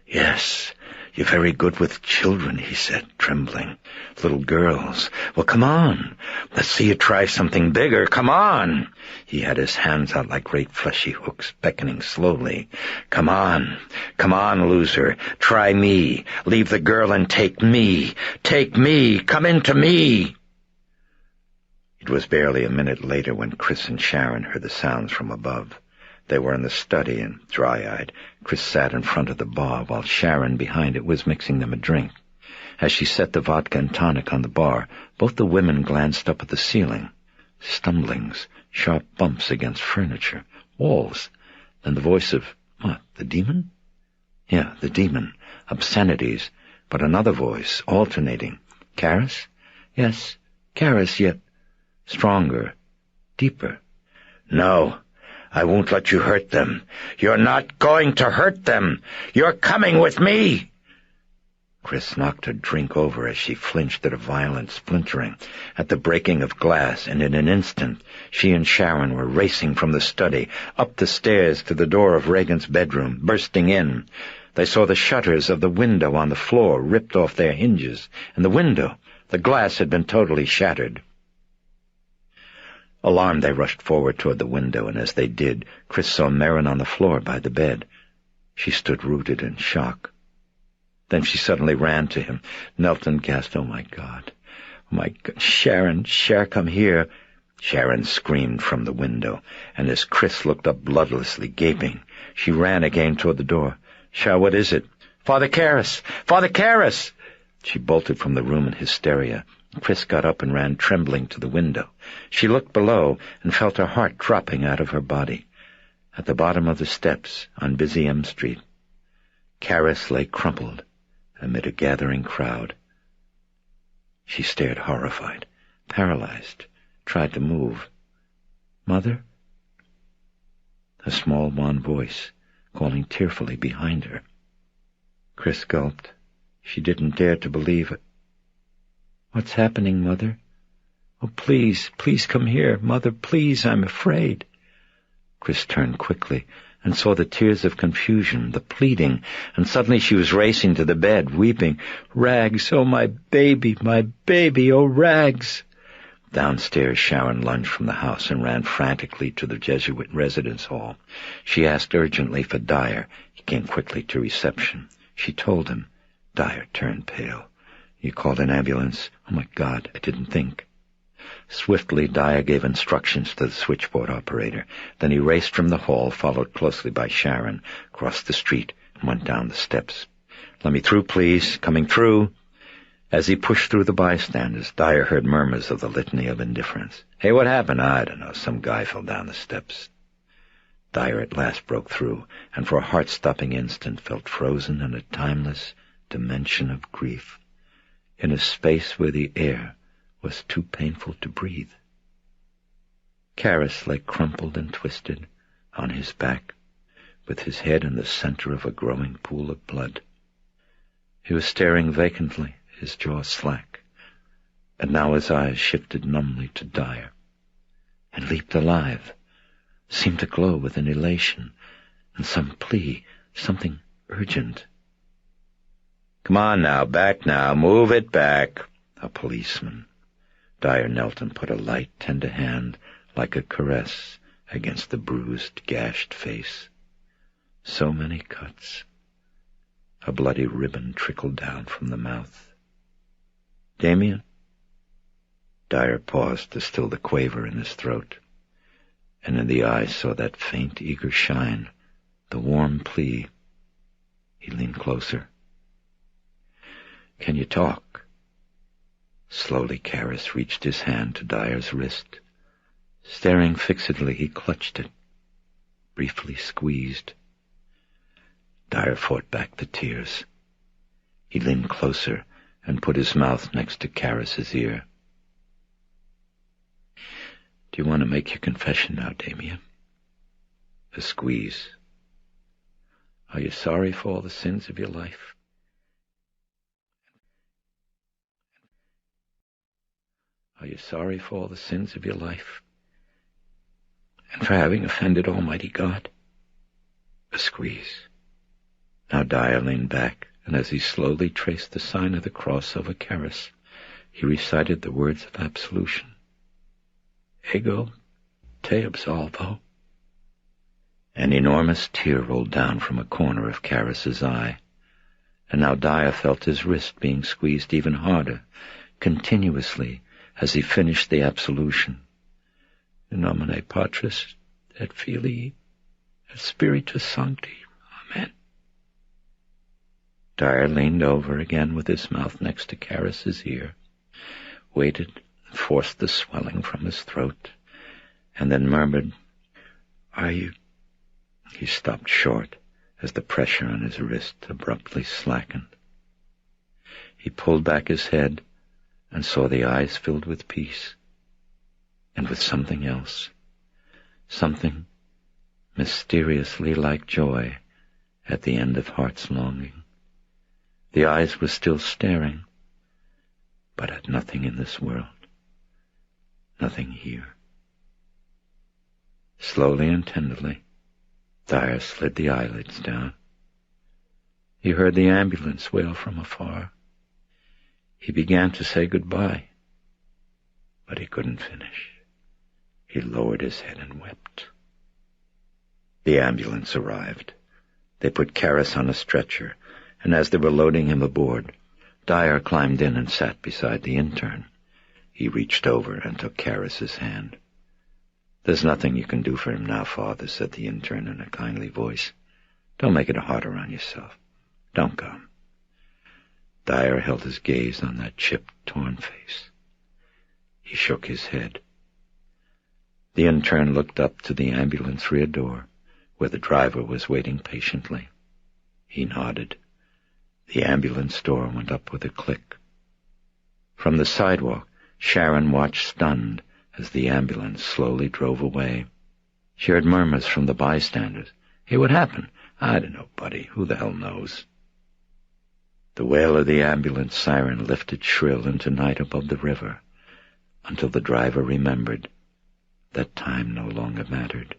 "Yes, you're very good with children," he said, trembling. "Little girls. Well, come on. Let's see you try something bigger. Come on." He had his hands out like great fleshy hooks, beckoning slowly. Come on, loser. Try me. Leave the girl and take me. Take me. Come into me." It was barely a minute later when Chris and Sharon heard the sounds from above. They were in the study, and, dry-eyed, Chris sat in front of the bar, while Sharon, behind it, was mixing them a drink. As she set the vodka and tonic on the bar, both the women glanced up at the ceiling. Stumblings, sharp bumps against furniture, walls. Then the voice of, what, the demon? Yeah, the demon. Obscenities, but another voice, alternating. Karis? Yes, Karis, yet stronger, deeper. "No, I won't let you hurt them. You're not going to hurt them. You're coming with me." Chris knocked her drink over as she flinched at a violent splintering, at the breaking of glass, and in an instant she and Sharon were racing from the study, up the stairs to the door of Regan's bedroom, bursting in. They saw the shutters of the window on the floor ripped off their hinges, and the glass had been totally shattered. Alarmed, they rushed forward toward the window, and as they did, Chris saw Merrin on the floor by the bed. She stood rooted in shock. Then she suddenly ran to him, knelt and gasped, "Oh, my God! Oh, my God! Sharon, come here!" Sharon screamed from the window, and as Chris looked up bloodlessly, gaping, she ran again toward the door. "Sharon, what is it?" "Father Karras! Father Karras!" She bolted from the room in hysteria. Chris got up and ran trembling to the window. She looked below and felt her heart dropping out of her body. At the bottom of the steps on busy M Street, Karras lay crumpled amid a gathering crowd. She stared horrified, paralyzed, tried to move. "Mother?" A small, wan voice calling tearfully behind her. Chris gulped. She didn't dare to believe it. "What's happening, Mother? Oh, please, please come here. Mother, please, I'm afraid." Chris turned quickly and saw the tears of confusion, the pleading, and suddenly she was racing to the bed, weeping, "Rags, oh, my baby, oh, Rags!" Downstairs, Sharon lunged from the house and ran frantically to the Jesuit residence hall. She asked urgently for Dyer. He came quickly to reception. She told him. Dyer turned pale. "You called an ambulance? Oh, my God, I didn't think." Swiftly, Dyer gave instructions to the switchboard operator. Then he raced from the hall, followed closely by Sharon, crossed the street, and went down the steps. "Let me through, please. Coming through." As he pushed through the bystanders, Dyer heard murmurs of the litany of indifference. "Hey, what happened?" "I don't know. Some guy fell down the steps." Dyer at last broke through, and for a heart-stopping instant felt frozen in a timeless dimension of grief, in a space where the air was too painful to breathe. Karras lay crumpled and twisted on his back, with his head in the center of a growing pool of blood. He was staring vacantly, his jaw slack, and now his eyes shifted numbly to Dyer, and leaped alive, seemed to glow with an elation and some plea, something urgent. "Come on now, back now, move it back." A policeman. Dyer knelt and put a light, tender hand, like a caress, against the bruised, gashed face. So many cuts. A bloody ribbon trickled down from the mouth. "Damien?" Dyer paused to still the quaver in his throat, and in the eyes saw that faint, eager shine, the warm plea. He leaned closer. "Can you talk?" Slowly, Karras reached his hand to Dyer's wrist. Staring fixedly, he clutched it, briefly squeezed. Dyer fought back the tears. He leaned closer and put his mouth next to Karras's ear. "Do you want to make your confession now, Damien?" A squeeze. "Are you sorry for all the sins of your life?" "Are you sorry for all the sins of your life? And for having offended Almighty God?" A squeeze. Now Dyer leaned back, and as he slowly traced the sign of the cross over Karras, he recited the words of absolution. "Ego te absolvo." An enormous tear rolled down from a corner of Karras's eye, and now Dyer felt his wrist being squeezed even harder, continuously, as he finished the absolution. "In nomine Patris et Filii et Spiritus Sancti. Amen." Dyer leaned over again with his mouth next to Karras's ear, waited, forced the swelling from his throat, and then murmured, "Are you—" He stopped short as the pressure on his wrist abruptly slackened. He pulled back his head and saw the eyes filled with peace, and with something else, something mysteriously like joy at the end of heart's longing. The eyes were still staring, but at nothing in this world, nothing here. Slowly and tenderly, Dyer slid the eyelids down. He heard the ambulance wail from afar. He began to say goodbye, but he couldn't finish. He lowered his head and wept. The ambulance arrived. They put Karras on a stretcher, and as they were loading him aboard, Dyer climbed in and sat beside the intern. He reached over and took Karras's hand. "There's nothing you can do for him now, Father," said the intern in a kindly voice. "Don't make it harder on yourself. Don't go." Dyer held his gaze on that chipped, torn face. He shook his head. The intern looked up to the ambulance rear door, where the driver was waiting patiently. He nodded. The ambulance door went up with a click. From the sidewalk, Sharon watched stunned as the ambulance slowly drove away. She heard murmurs from the bystanders. "Hey, what happened?" "I don't know, buddy. Who the hell knows?" The wail of the ambulance siren lifted shrill into night above the river, until the driver remembered that time no longer mattered.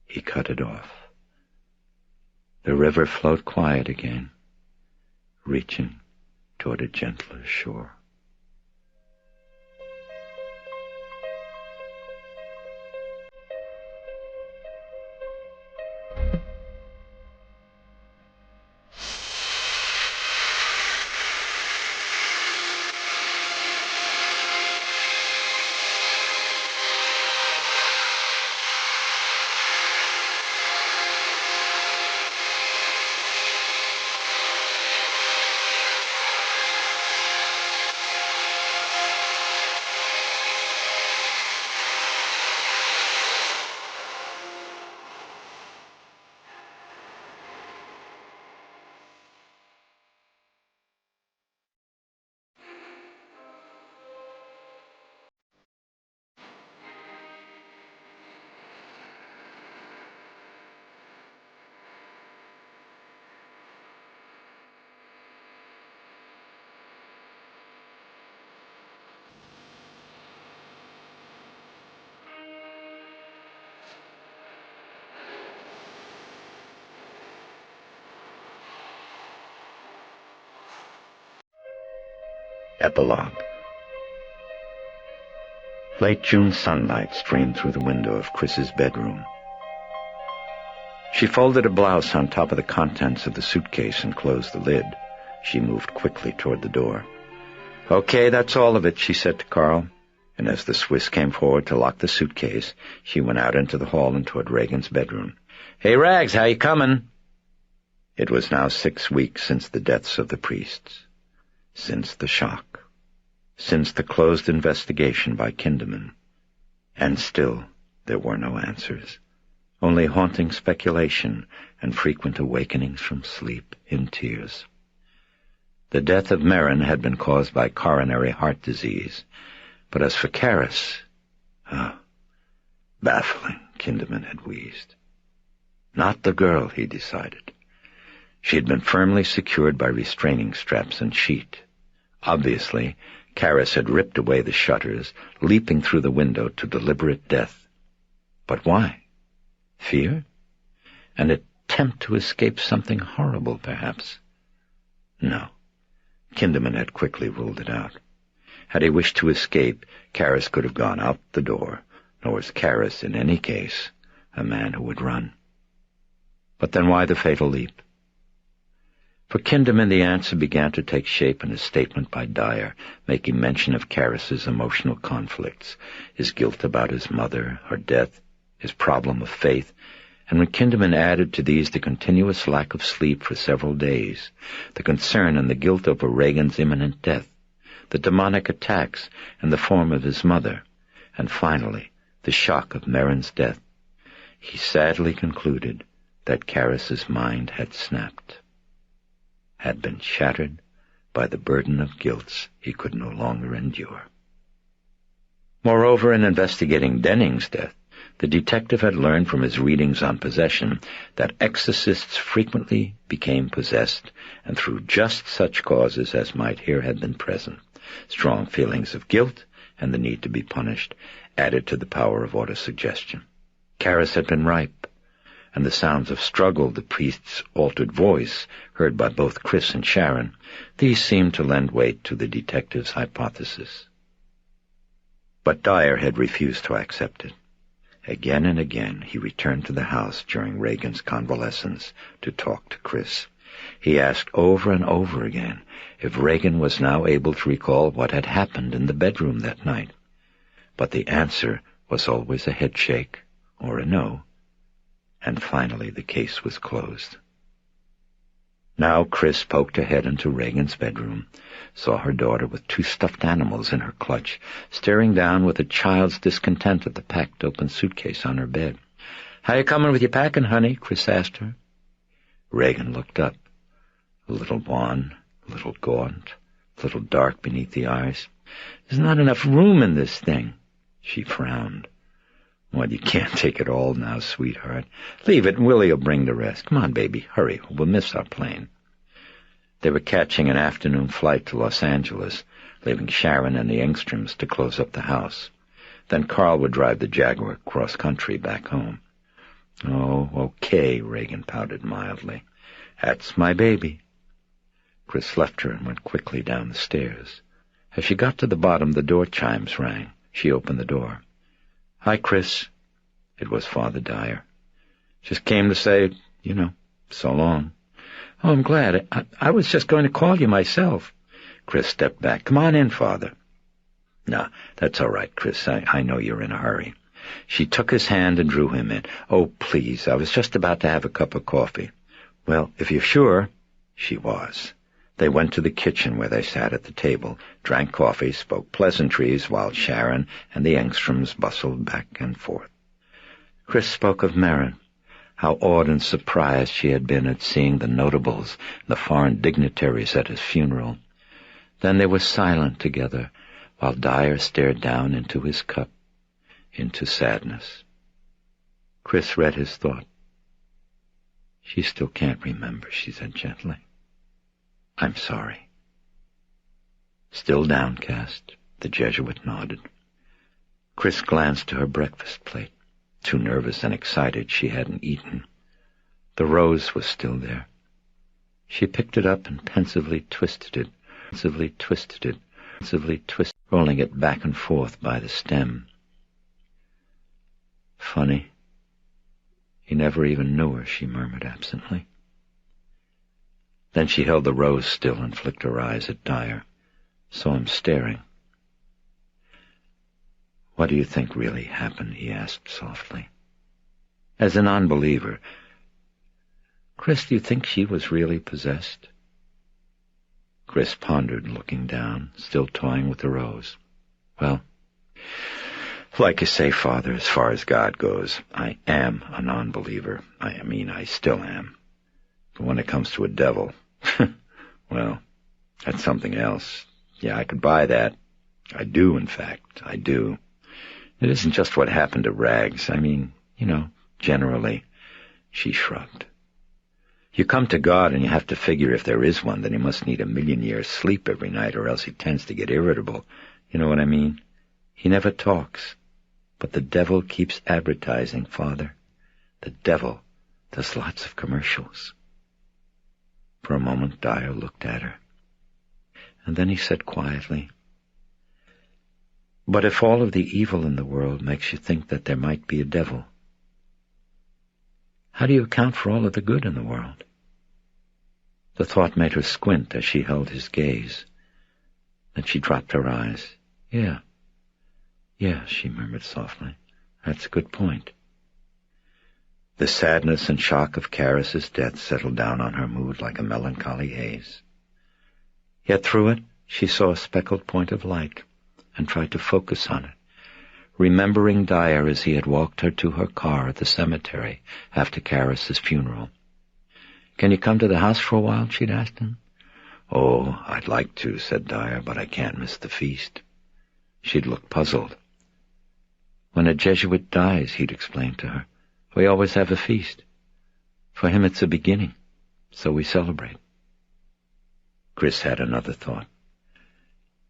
He cut it off. The river flowed quiet again, reaching toward a gentler shore. Epilogue. Late June sunlight streamed through the window of Chris's bedroom. She folded a blouse on top of the contents of the suitcase and closed the lid. She moved quickly toward the door. "Okay, that's all of it," she said to Carl. And as the Swiss came forward to lock the suitcase, she went out into the hall and toward Reagan's bedroom. "Hey, Rags, how you coming?" It was now 6 weeks since the deaths of the priests. Since the shock, since the closed investigation by Kinderman. And still there were no answers, only haunting speculation and frequent awakenings from sleep in tears. The death of Merrin had been caused by coronary heart disease, but as for Karras, baffling, Kinderman had wheezed. Not the girl, he decided. She had been firmly secured by restraining straps and sheet. Obviously, Karras had ripped away the shutters, leaping through the window to deliberate death. But why? Fear? An attempt to escape something horrible, perhaps? No. Kinderman had quickly ruled it out. Had he wished to escape, Karras could have gone out the door, nor was Karras, in any case, a man who would run. But then why the fatal leap? For Kinderman, the answer began to take shape in a statement by Dyer, making mention of Karras's emotional conflicts, his guilt about his mother, her death, his problem of faith, and when Kinderman added to these the continuous lack of sleep for several days, the concern and the guilt over Reagan's imminent death, the demonic attacks and the form of his mother, and finally the shock of Merrin's death, he sadly concluded that Karras's mind had snapped, had been shattered by the burden of guilt he could no longer endure. Moreover, in investigating Denning's death, the detective had learned from his readings on possession that exorcists frequently became possessed, and through just such causes as might here have been present. Strong feelings of guilt and the need to be punished added to the power of autosuggestion. Karras had been ripe, and the sounds of struggle, the priest's altered voice, heard by both Chris and Sharon, these seemed to lend weight to the detective's hypothesis. But Dyer had refused to accept it. Again and again he returned to the house during Reagan's convalescence to talk to Chris. He asked over and over again if Reagan was now able to recall what had happened in the bedroom that night. But the answer was always a headshake or a no. And finally the case was closed. Now Chris poked her head into Reagan's bedroom, saw her daughter with 2 stuffed animals in her clutch, staring down with a child's discontent at the packed-open suitcase on her bed. "How you coming with your packing, honey?" Chris asked her. Reagan looked up, a little wan, a little gaunt, a little dark beneath the eyes. "There's not enough room in this thing." She frowned. "Well, you can't take it all now, sweetheart. Leave it and Willie'll bring the rest. Come on, baby, hurry, we'll miss our plane." They were catching an afternoon flight to Los Angeles, leaving Sharon and the Engstroms to close up the house. Then Carl would drive the Jaguar cross-country back home. "Oh, okay," Reagan pouted mildly. "That's my baby." Chris left her and went quickly down the stairs. As she got to the bottom, the door chimes rang. She opened the door. "Hi, Chris." It was Father Dyer. "Just came to say, so long." "Oh, I'm glad. I was just going to call you myself." Chris stepped back. "Come on in, Father." "No, that's all right, Chris. I know you're in a hurry." She took his hand and drew him in. "Oh, please, I was just about to have a cup of coffee." "Well, if you're sure." She was. They went to the kitchen where they sat at the table, drank coffee, spoke pleasantries, while Sharon and the Engstroms bustled back and forth. Chris spoke of Merrin, how awed and surprised she had been at seeing the notables and the foreign dignitaries at his funeral. Then they were silent together, while Dyer stared down into his cup, into sadness. Chris read his thought. "She still can't remember," she said gently. "I'm sorry." Still downcast, the Jesuit nodded. Chris glanced to her breakfast plate. Too nervous and excited, she hadn't eaten. The rose was still there. She picked it up and pensively twisted it, rolling it back and forth by the stem. "Funny. He never even knew her," she murmured absently. Then she held the rose still and flicked her eyes at Dyer, saw him staring. "What do you think really happened?" he asked softly. As a non-believer, "Chris, do you think she was really possessed?" Chris pondered, looking down, still toying with the rose. "Well, like I say, Father, as far as God goes, I am a non-believer. I still am. But when it comes to a devil, well, that's something else. Yeah, I could buy that. I do, in fact, I do. It isn't just what happened to Rags. Generally." She shrugged. "You come to God and you have to figure if there is one, then he must need 1,000,000 years sleep every night, or else he tends to get irritable. You know what I mean? He never talks. But the devil keeps advertising, Father. The devil does lots of commercials." For a moment Dyer looked at her. And then he said quietly, "But if all of the evil in the world makes you think that there might be a devil, how do you account for all of the good in the world?" The thought made her squint as she held his gaze. Then she dropped her eyes. Yeah, she murmured softly. "That's a good point." The sadness and shock of Karis's death settled down on her mood like a melancholy haze. Yet through it she saw a speckled point of light, and tried to focus on it, remembering Dyer as he had walked her to her car at the cemetery after Karis's funeral. "Can you come to the house for a while?" she'd asked him. "Oh, I'd like to," said Dyer, "but I can't miss the feast." She'd looked puzzled. "When a Jesuit dies," he'd explained to her, "we always have a feast. For him it's a beginning, so we celebrate." Chris had another thought.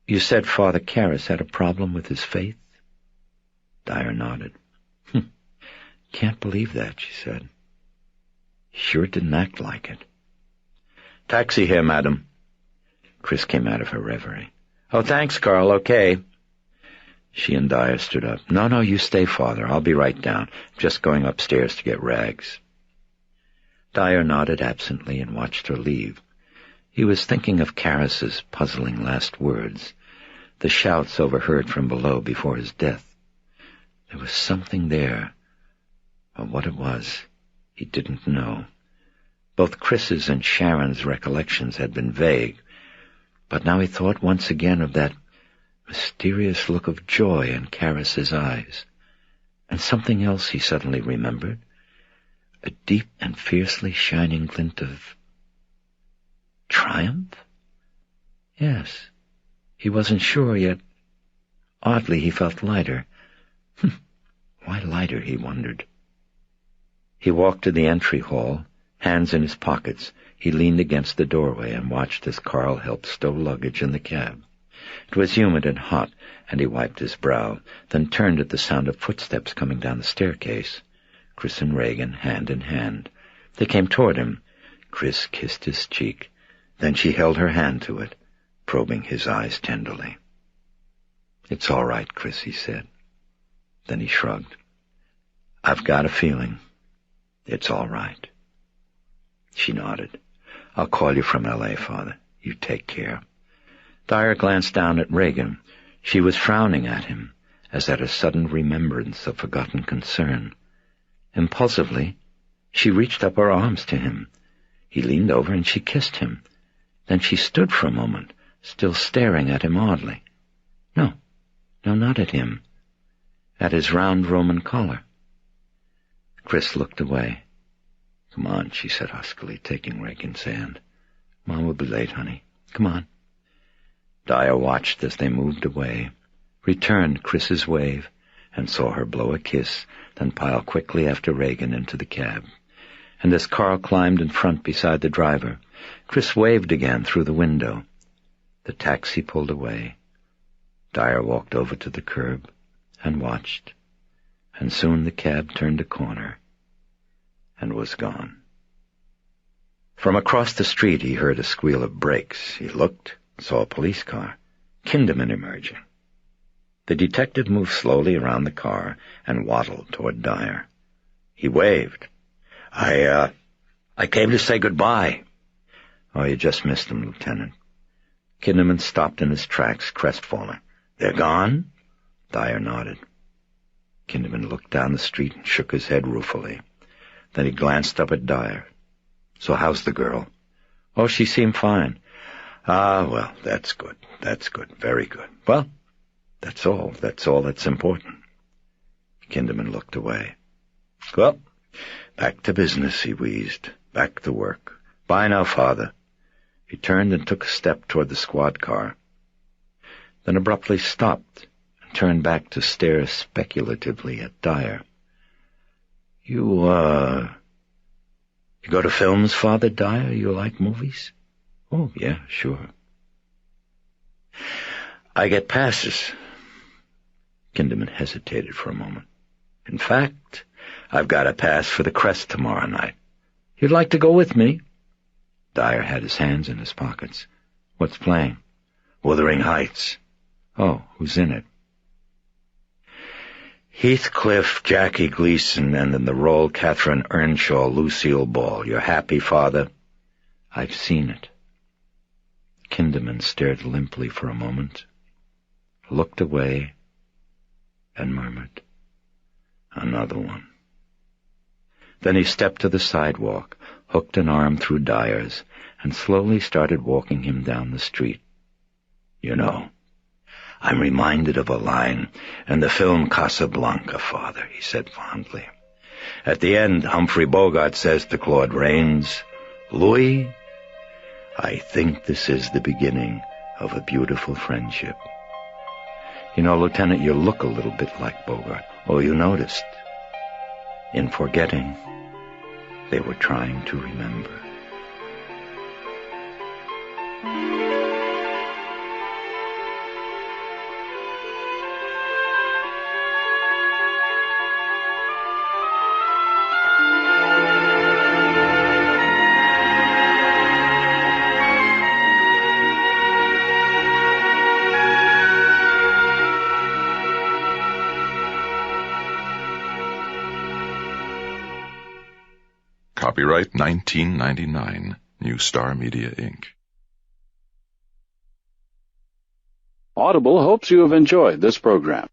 "You said Father Karis had a problem with his faith?" Dyer nodded. "Can't believe that," she said. Sure didn't act like it. "Taxi here, madam." Chris came out of her reverie. "Oh, thanks, Carl, okay." She and Dyer stood up. No, you stay, Father. I'll be right down. Just going upstairs to get rags. Dyer nodded absently and watched her leave. He was thinking of Karras's puzzling last words, the shouts overheard from below before his death. There was something there, but what it was, he didn't know. Both Chris's and Sharon's recollections had been vague, but now he thought once again of that mysterious look of joy in Karras's eyes, and something else he suddenly remembered, a deep and fiercely shining glint of triumph? Yes, he wasn't sure yet. Oddly, he felt lighter. Why lighter, he wondered. He walked to the entry hall, hands in his pockets. He leaned against the doorway and watched as Carl helped stow luggage in the cab. It was humid and hot, and he wiped his brow, then turned at the sound of footsteps coming down the staircase. Chris and Regan, hand in hand. They came toward him. Chris kissed his cheek. Then she held her hand to it, probing his eyes tenderly. "It's all right, Chris," he said. Then he shrugged. "I've got a feeling. It's all right." She nodded. "I'll call you from L.A., Father. You take care." Dyer glanced down at Regan. She was frowning at him, as at a sudden remembrance of forgotten concern. Impulsively, she reached up her arms to him. He leaned over and she kissed him. Then she stood for a moment, still staring at him oddly. No, not at him. At his round Roman collar. Chris looked away. "Come on," she said huskily, taking Regan's hand. "Mom will be late, honey. Come on." Dyer watched as they moved away, returned Chris's wave, and saw her blow a kiss, then pile quickly after Regan into the cab. And as Carl climbed in front beside the driver, Chris waved again through the window. The taxi pulled away. Dyer walked over to the curb and watched, and soon the cab turned a corner and was gone. From across the street he heard a squeal of brakes. He looked, saw a police car, Kinderman emerging. The detective moved slowly around the car and waddled toward Dyer. He waved. I came to say goodbye." "Oh, you just missed them, Lieutenant." Kinderman stopped in his tracks, crestfallen. "They're gone?" Dyer nodded. Kinderman looked down the street and shook his head ruefully. Then he glanced up at Dyer. "So how's the girl?" "Oh, she seemed fine." "Ah, well, that's good. Very good. Well, that's all that's important." Kinderman looked away. "Well, back to business," he wheezed. "Back to work. Bye now, Father." He turned and took a step toward the squad car, then abruptly stopped and turned back to stare speculatively at Dyer. You go to films, Father Dyer? You like movies?" "Oh, yeah, sure." "I get passes." Kinderman hesitated for a moment. "In fact, I've got a pass for the Crest tomorrow night. You'd like to go with me?" Dyer had his hands in his pockets. "What's playing?" "Wuthering Heights." "Oh, who's in it?" "Heathcliff, Jackie Gleason, and in the role Catherine Earnshaw, Lucille Ball. You're happy, Father?" "I've seen it." Kinderman stared limply for a moment, looked away, and murmured, "Another one." Then he stepped to the sidewalk, hooked an arm through Dyer's, and slowly started walking him down the street. "You know, I'm reminded of a line in the film Casablanca, Father," he said fondly. "At the end, Humphrey Bogart says to Claude Rains, 'Louis, I think this is the beginning of a beautiful friendship.' You know, Lieutenant, you look a little bit like Bogart. Oh, you noticed. In forgetting, they were trying to remember." Copyright 1999, New Star Media, Inc. Audible hopes you have enjoyed this program.